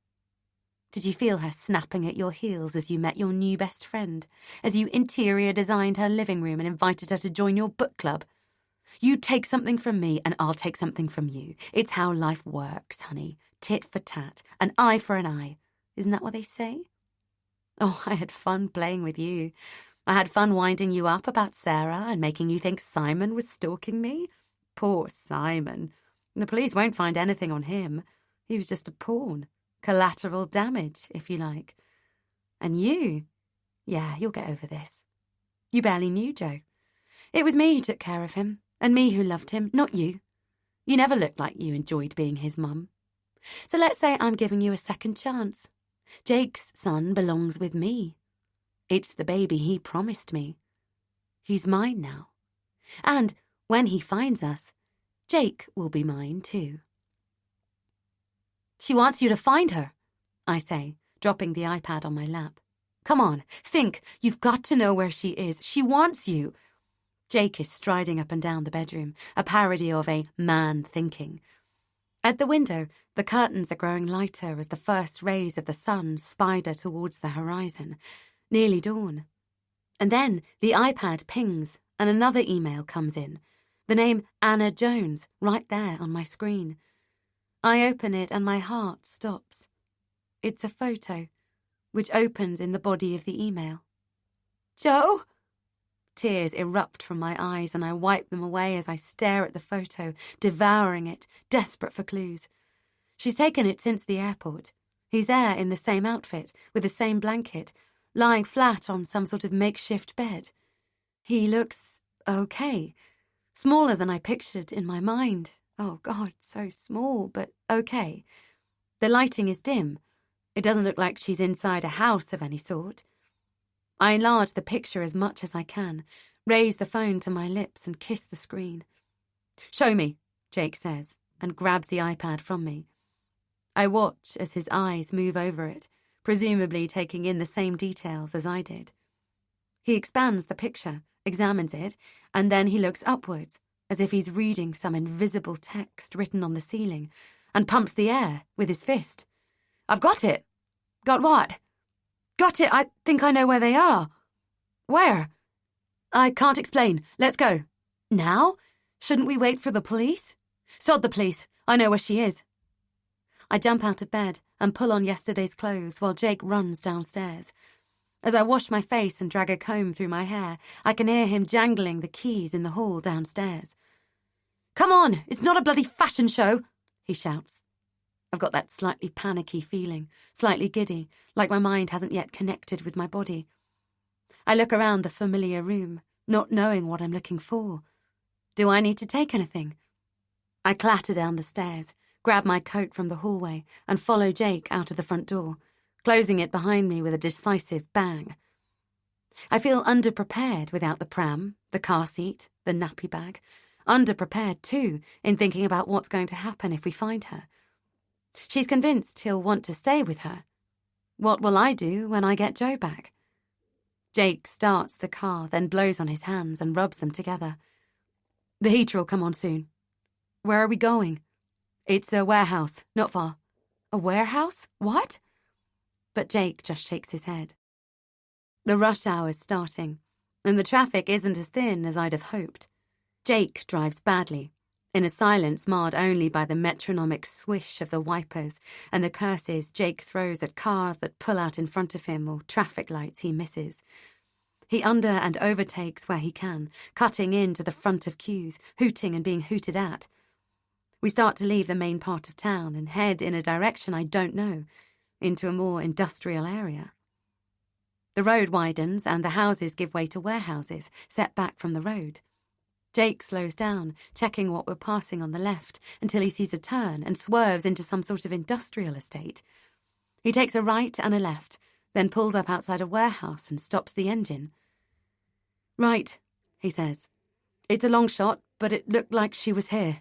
Did you feel her snapping at your heels as you met your new best friend, as you interior designed her living room and invited her to join your book club? You take something from me and I'll take something from you. It's how life works, honey. Tit for tat, an eye for an eye. Isn't that what they say? Oh, I had fun playing with you. I had fun winding you up about Sarah and making you think Simon was stalking me. Poor Simon. The police won't find anything on him. He was just a pawn. Collateral damage, if you like. And you? Yeah, you'll get over this. You barely knew Joe. It was me who took care of him, and me who loved him, not you. You never looked like you enjoyed being his mum. So let's say I'm giving you a second chance. Jake's son belongs with me. It's the baby he promised me. He's mine now. And when he finds us, Jake will be mine too. She wants you to find her, I say, dropping the iPad on my lap. Come on, think. You've got to know where she is. She wants you. Jake is striding up and down the bedroom, a parody of a man thinking. At the window, the curtains are growing lighter as the first rays of the sun spider towards the horizon. Nearly dawn. And then the iPad pings and another email comes in. The name Anna Jones right there on my screen. I open it and my heart stops. It's a photo, which opens in the body of the email. Joe? Tears erupt from my eyes and I wipe them away as I stare at the photo, devouring it, desperate for clues. She's taken it since the airport. He's there in the same outfit, with the same blanket, lying flat on some sort of makeshift bed. He looks okay, smaller than I pictured in my mind. Oh, God, so small, but okay. The lighting is dim. It doesn't look like she's inside a house of any sort. I enlarge the picture as much as I can, raise the phone to my lips and kiss the screen. Show me, Jake says, and grabs the iPad from me. I watch as his eyes move over it, presumably taking in the same details as I did. He expands the picture, examines it, and then he looks upwards, as if he's reading some invisible text written on the ceiling, and pumps the air with his fist. I've got it. Got what? Got it, I think I know where they are. Where? I can't explain. Let's go. Now? Shouldn't we wait for the police? Sod the police. I know where she is. I jump out of bed and pull on yesterday's clothes while Jake runs downstairs. As I wash my face and drag a comb through my hair, I can hear him jangling the keys in the hall downstairs. Come on, it's not a bloody fashion show, he shouts. I've got that slightly panicky feeling, slightly giddy, like my mind hasn't yet connected with my body. I look around the familiar room, not knowing what I'm looking for. Do I need to take anything? I clatter down the stairs, grab my coat from the hallway, and follow Jake out of the front door, closing it behind me with a decisive bang. I feel underprepared without the pram, the car seat, the nappy bag. Underprepared, too, in thinking about what's going to happen if we find her. She's convinced he'll want to stay with her. What will I do when I get Joe back? Jake starts the car, then blows on his hands and rubs them together. The heater will come on soon. Where are we going? It's a warehouse, not far. A warehouse? What? But Jake just shakes his head. The rush hour's starting, and the traffic isn't as thin as I'd have hoped. Jake drives badly, in a silence marred only by the metronomic swish of the wipers and the curses Jake throws at cars that pull out in front of him or traffic lights he misses. He under and overtakes where he can, cutting into the front of queues, hooting and being hooted at. We start to leave the main part of town and head in a direction I don't know, into a more industrial area. The road widens and the houses give way to warehouses, set back from the road. Jake slows down, checking what we're passing on the left, until he sees a turn and swerves into some sort of industrial estate. He takes a right and a left, then pulls up outside a warehouse and stops the engine. Right, he says. It's a long shot, but it looked like she was here.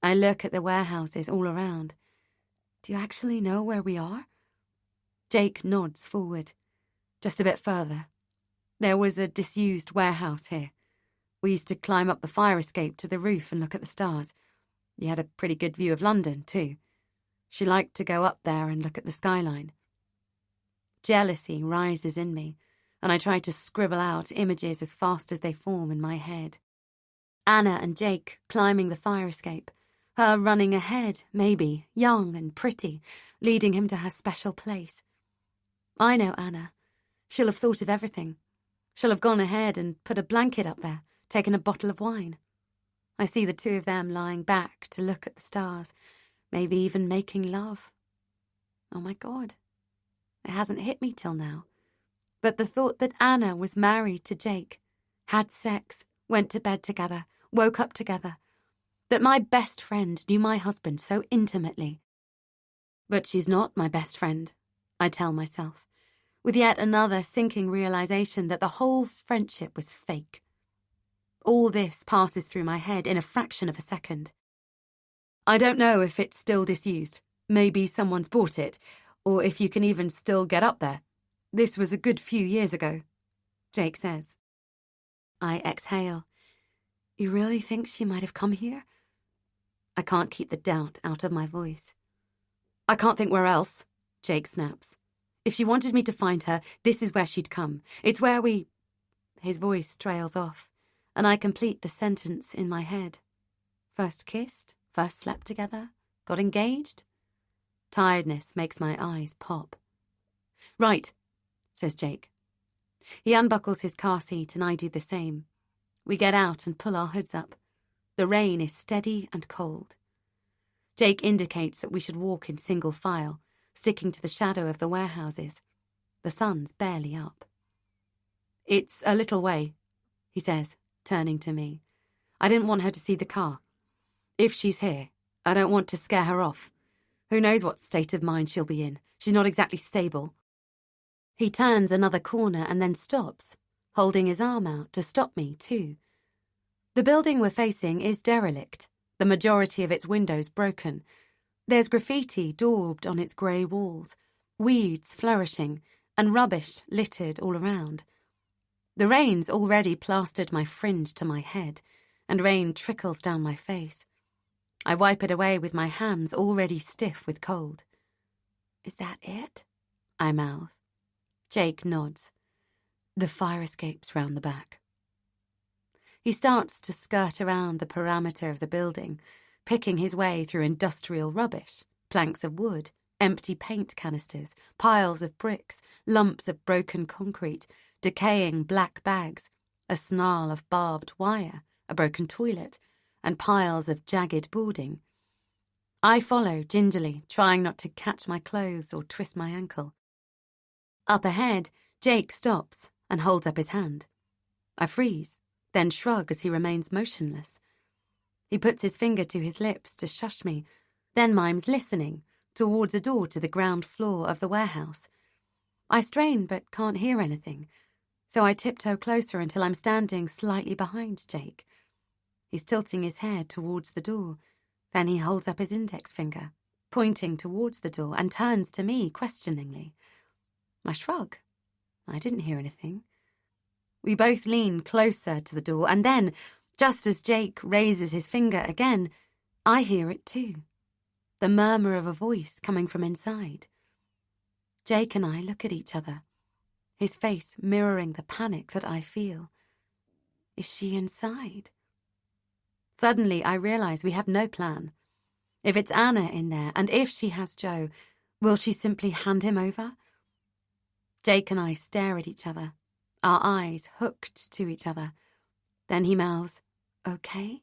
I look at the warehouses all around. Do you actually know where we are? Jake nods forward. Just a bit further. There was a disused warehouse here. We used to climb up the fire escape to the roof and look at the stars. You had a pretty good view of London, too. She liked to go up there and look at the skyline. Jealousy rises in me, and I try to scribble out images as fast as they form in my head. Anna and Jake climbing the fire escape, her running ahead, maybe, young and pretty, leading him to her special place. I know Anna. She'll have thought of everything. She'll have gone ahead and put a blanket up there, taken a bottle of wine. I see the two of them lying back to look at the stars, maybe even making love. Oh my God, it hasn't hit me till now. But the thought that Anna was married to Jake, had sex, went to bed together, woke up together, that my best friend knew my husband so intimately. But she's not my best friend, I tell myself, with yet another sinking realization that the whole friendship was fake. All this passes through my head in a fraction of a second. I don't know if it's still disused. Maybe someone's bought it, or if you can even still get up there. This was a good few years ago, Jake says. I exhale. You really think she might have come here? I can't keep the doubt out of my voice. I can't think where else, Jake snaps. If she wanted me to find her, this is where she'd come. It's where we... His voice trails off, and I complete the sentence in my head. First kissed, first slept together, got engaged. Tiredness makes my eyes pop. Right, says Jake. He unbuckles his car seat and I do the same. We get out and pull our hoods up. The rain is steady and cold. Jake indicates that we should walk in single file, sticking to the shadow of the warehouses. The sun's barely up. It's a little way, he says, turning to me. I didn't want her to see the car. If she's here, I don't want to scare her off. Who knows what state of mind she'll be in? She's not exactly stable. He turns another corner and then stops, holding his arm out to stop me too. The building we're facing is derelict, the majority of its windows broken. There's graffiti daubed on its grey walls, weeds flourishing, and rubbish littered all around. The rain's already plastered my fringe to my head, and rain trickles down my face. I wipe it away with my hands already stiff with cold. Is that it? I mouth. Jake nods. The fire escape's round the back. He starts to skirt around the perimeter of the building, picking his way through industrial rubbish, planks of wood, empty paint canisters, piles of bricks, lumps of broken concrete, decaying black bags, a snarl of barbed wire, a broken toilet, and piles of jagged boarding. I follow gingerly, trying not to catch my clothes or twist my ankle. Up ahead, Jake stops and holds up his hand. I freeze, then shrug as he remains motionless. He puts his finger to his lips to shush me, then mimes listening towards a door to the ground floor of the warehouse. I strain but can't hear anything, so I tiptoe closer until I'm standing slightly behind Jake. He's tilting his head towards the door. Then he holds up his index finger, pointing towards the door, and turns to me questioningly. I shrug. I didn't hear anything. We both lean closer to the door, and then, just as Jake raises his finger again, I hear it too. The murmur of a voice coming from inside. Jake and I look at each other, his face mirroring the panic that I feel. Is she inside? Suddenly, I realize we have no plan. If it's Anna in there, and if she has Joe, will she simply hand him over? Jake and I stare at each other, our eyes hooked to each other. Then he mouths, "Okay?"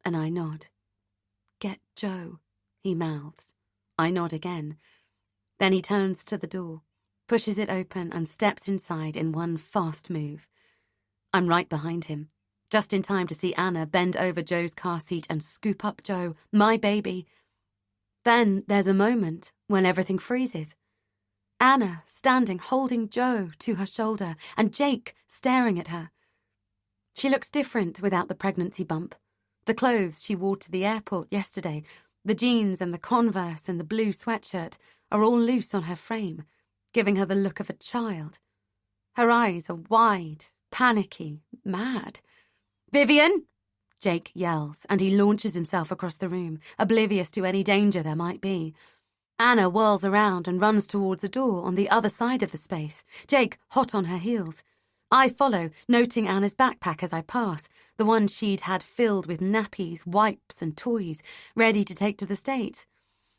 And I nod. "Get Joe," he mouths. I nod again. Then he turns to the door, pushes it open, and steps inside in one fast move. I'm right behind him, just in time to see Anna bend over Joe's car seat and scoop up Joe, my baby. Then there's a moment when everything freezes. Anna standing holding Joe to her shoulder, and Jake staring at her. She looks different without the pregnancy bump. The clothes she wore to the airport yesterday, the jeans and the Converse and the blue sweatshirt, are all loose on her frame, giving her the look of a child. Her eyes are wide, panicky, mad. "Vivian!" Jake yells, and he launches himself across the room, oblivious to any danger there might be. Anna whirls around and runs towards a door on the other side of the space, Jake hot on her heels. I follow, noting Anna's backpack as I pass, the one she'd had filled with nappies, wipes and toys, ready to take to the States.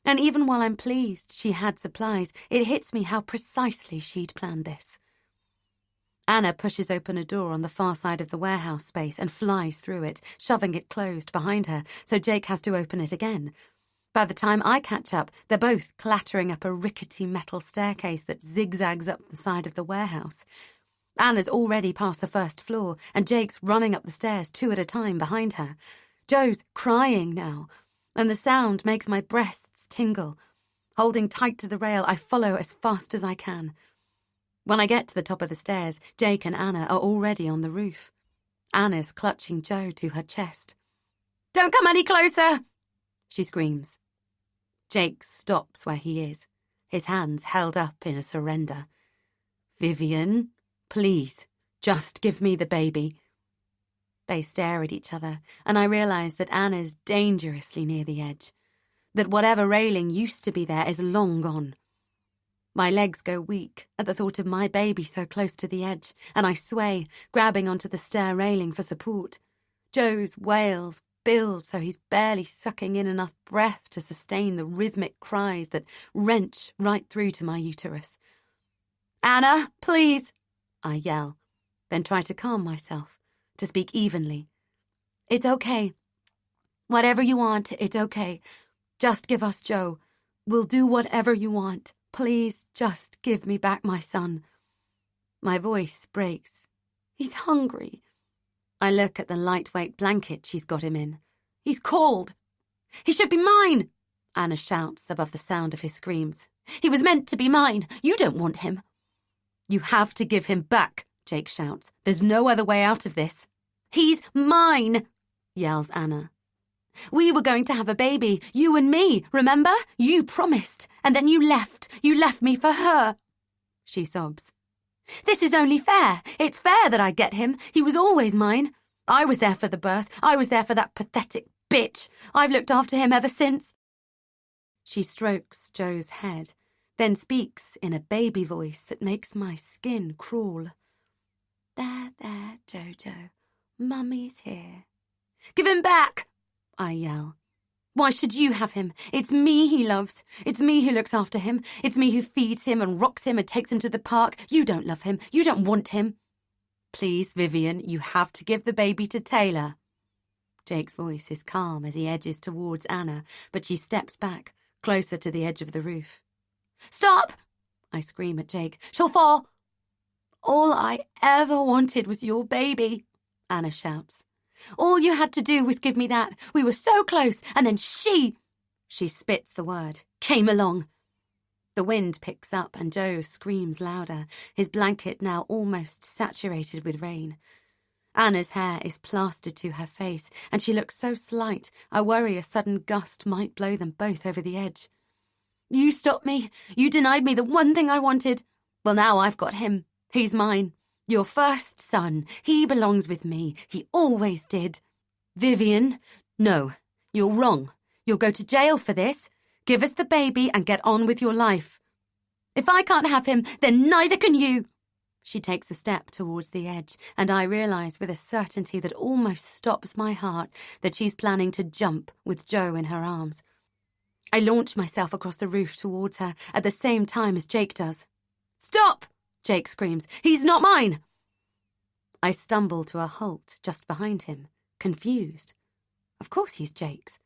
And even while I'm pleased she had supplies, it hits me how precisely she'd planned this. Anna pushes open a door on the far side of the warehouse space and flies through it, shoving it closed behind her, so Jake has to open it again. By the time I catch up, they're both clattering up a rickety metal staircase that zigzags up the side of the warehouse. Anna's already past the first floor, and Jake's running up the stairs 2 at a time behind her. Joe's crying now, and the sound makes my breasts tingle. Holding tight to the rail, I follow as fast as I can. When I get to the top of the stairs, Jake and Anna are already on the roof. Anna's clutching Joe to her chest. "Don't come any closer!" she screams. Jake stops where he is, his hands held up in a surrender. "Vivian, please, just give me the baby." They stare at each other, and I realise that Anna's dangerously near the edge, that whatever railing used to be there is long gone. My legs go weak at the thought of my baby so close to the edge, and I sway, grabbing onto the stair railing for support. Joe's wails build so he's barely sucking in enough breath to sustain the rhythmic cries that wrench right through to my uterus. "Anna, please!" I yell, then try to calm myself, to speak evenly. "It's okay. Whatever you want, it's okay. Just give us Joe. We'll do whatever you want. Please, just give me back my son." My voice breaks. "He's hungry." I look at the lightweight blanket she's got him in. "He's cold." "He should be mine," Anna shouts above the sound of his screams. "He was meant to be mine. You don't want him." "You have to give him back," Jake shouts. "There's no other way out of this." "He's mine," yells Anna. "We were going to have a baby, you and me, remember? You promised, and then you left. You left me for her," she sobs. "This is only fair. It's fair that I get him. He was always mine. I was there for the birth. I was there for that pathetic bitch. I've looked after him ever since." She strokes Joe's head, then speaks in a baby voice that makes my skin crawl. There, Jojo. Mummy's here. Give him back, I yell. Why should you have him? It's me he loves. It's me who looks after him. It's me who feeds him and rocks him and takes him to the park. You don't love him. You don't want him. Please, Vivian, you have to give the baby to Taylor. Jake's voice is calm as he edges towards Anna, but she steps back, closer to the edge of the roof. Stop! I scream at Jake. She'll fall. All I ever wanted was your baby, Anna shouts. All you had to do was give me that. We were so close, and then she spits the word, came along. The wind picks up and Joe screams louder, his blanket now almost saturated with rain. Anna's hair is plastered to her face, and she looks so slight, I worry a sudden gust might blow them both over the edge. You stopped me. You denied me the one thing I wanted. Well, now I've got him. He's mine. Your first son. He belongs with me. He always did. Vivian, no, you're wrong. You'll go to jail for this. Give us the baby and get on with your life. If I can't have him, then neither can you. She takes a step towards the edge, and I realise with a certainty that almost stops my heart that she's planning to jump with Joe in her arms. I launch myself across the roof towards her at the same time as Jake does. Stop! Jake screams. He's not mine! I stumble to a halt just behind him, confused. Of course he's Jake's.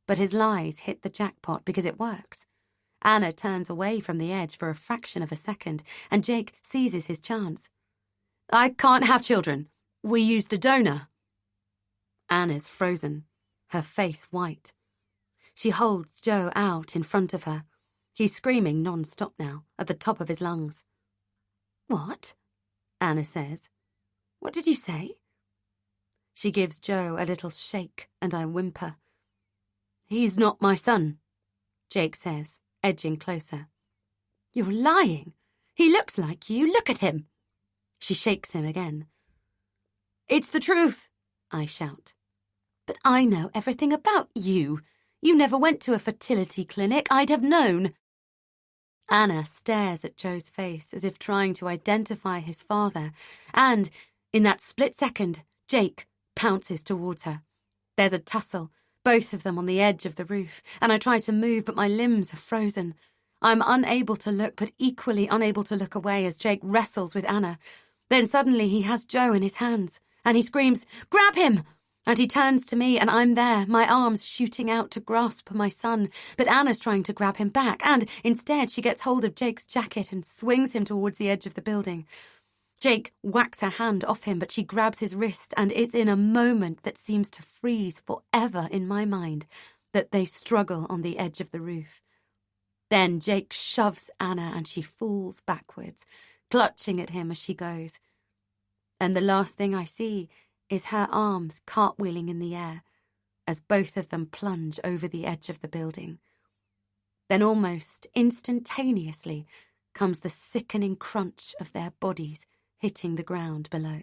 But his lies hit the jackpot because it works. Anna turns away from the edge for a fraction of a second, and Jake seizes his chance. I can't have children. We used a donor. Anna's frozen, her face white. She holds Joe out in front of her. He's screaming non-stop now, at the top of his lungs. What? Anna says. What did you say? She gives Joe a little shake, and I whimper. He's not my son, Jake says, edging closer. You're lying. He looks like you. Look at him. She shakes him again. It's the truth, I shout. But I know everything about you. You never went to a fertility clinic. I'd have known. Anna stares at Joe's face as if trying to identify his father, and, in that split second, Jake pounces towards her. There's a tussle, both of them on the edge of the roof, and I try to move, but my limbs are frozen. I'm unable to look, but equally unable to look away as Jake wrestles with Anna. Then suddenly he has Joe in his hands, and he screams, "Grab him!" And he turns to me, and I'm there, my arms shooting out to grasp my son, but Anna's trying to grab him back, and instead she gets hold of Jake's jacket and swings him towards the edge of the building. Jake whacks her hand off him, but she grabs his wrist, and it's in a moment that seems to freeze forever in my mind that they struggle on the edge of the roof. Then Jake shoves Anna, and she falls backwards, clutching at him as she goes. And the last thing I see is her arms cartwheeling in the air as both of them plunge over the edge of the building. Then almost instantaneously comes the sickening crunch of their bodies hitting the ground below.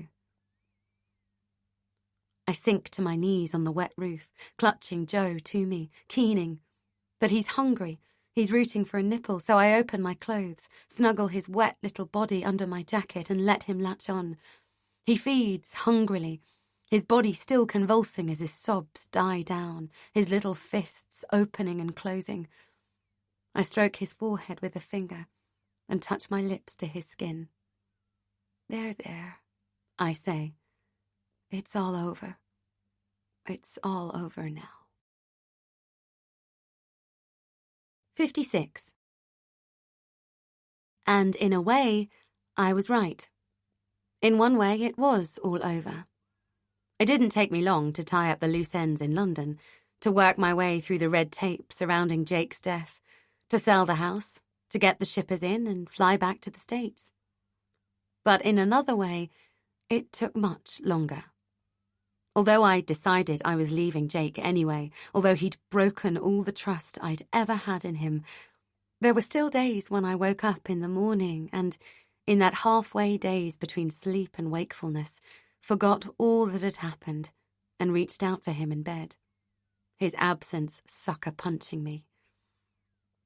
I sink to my knees on the wet roof, clutching Joe to me, keening. But he's hungry. He's rooting for a nipple, so I open my clothes, snuggle his wet little body under my jacket and let him latch on. He feeds hungrily, his body still convulsing as his sobs die down, his little fists opening and closing. I stroke his forehead with a finger and touch my lips to his skin. There, I say. It's all over. It's all over now. 56. And in a way, I was right. In one way, it was all over. It didn't take me long to tie up the loose ends in London, to work my way through the red tape surrounding Jake's death, to sell the house, to get the shippers in and fly back to the States. But in another way, it took much longer. Although I decided I was leaving Jake anyway, although he'd broken all the trust I'd ever had in him, there were still days when I woke up in the morning and, in that halfway days between sleep and wakefulness, forgot all that had happened and reached out for him in bed, his absence sucker-punching me.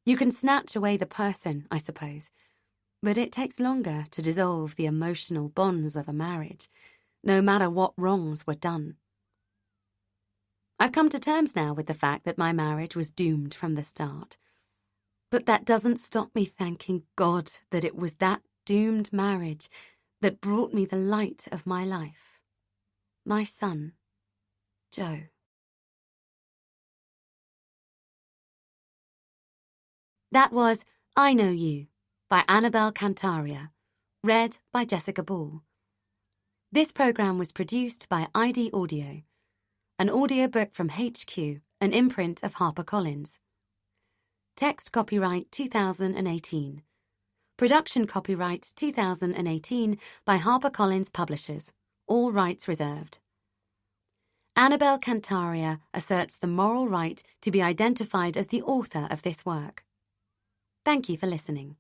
You can snatch away the person, I suppose, but it takes longer to dissolve the emotional bonds of a marriage, no matter what wrongs were done. I've come to terms now with the fact that my marriage was doomed from the start. But that doesn't stop me thanking God that it was that doomed marriage that brought me the light of my life. My son, Joe. That was I Know You by Annabel Kantaria, read by Jessica Ball. This programme was produced by ID Audio, an audiobook from HQ, an imprint of HarperCollins. Text copyright 2018. Production copyright 2018 by HarperCollins Publishers. All rights reserved. Annabel Kantaria asserts the moral right to be identified as the author of this work. Thank you for listening.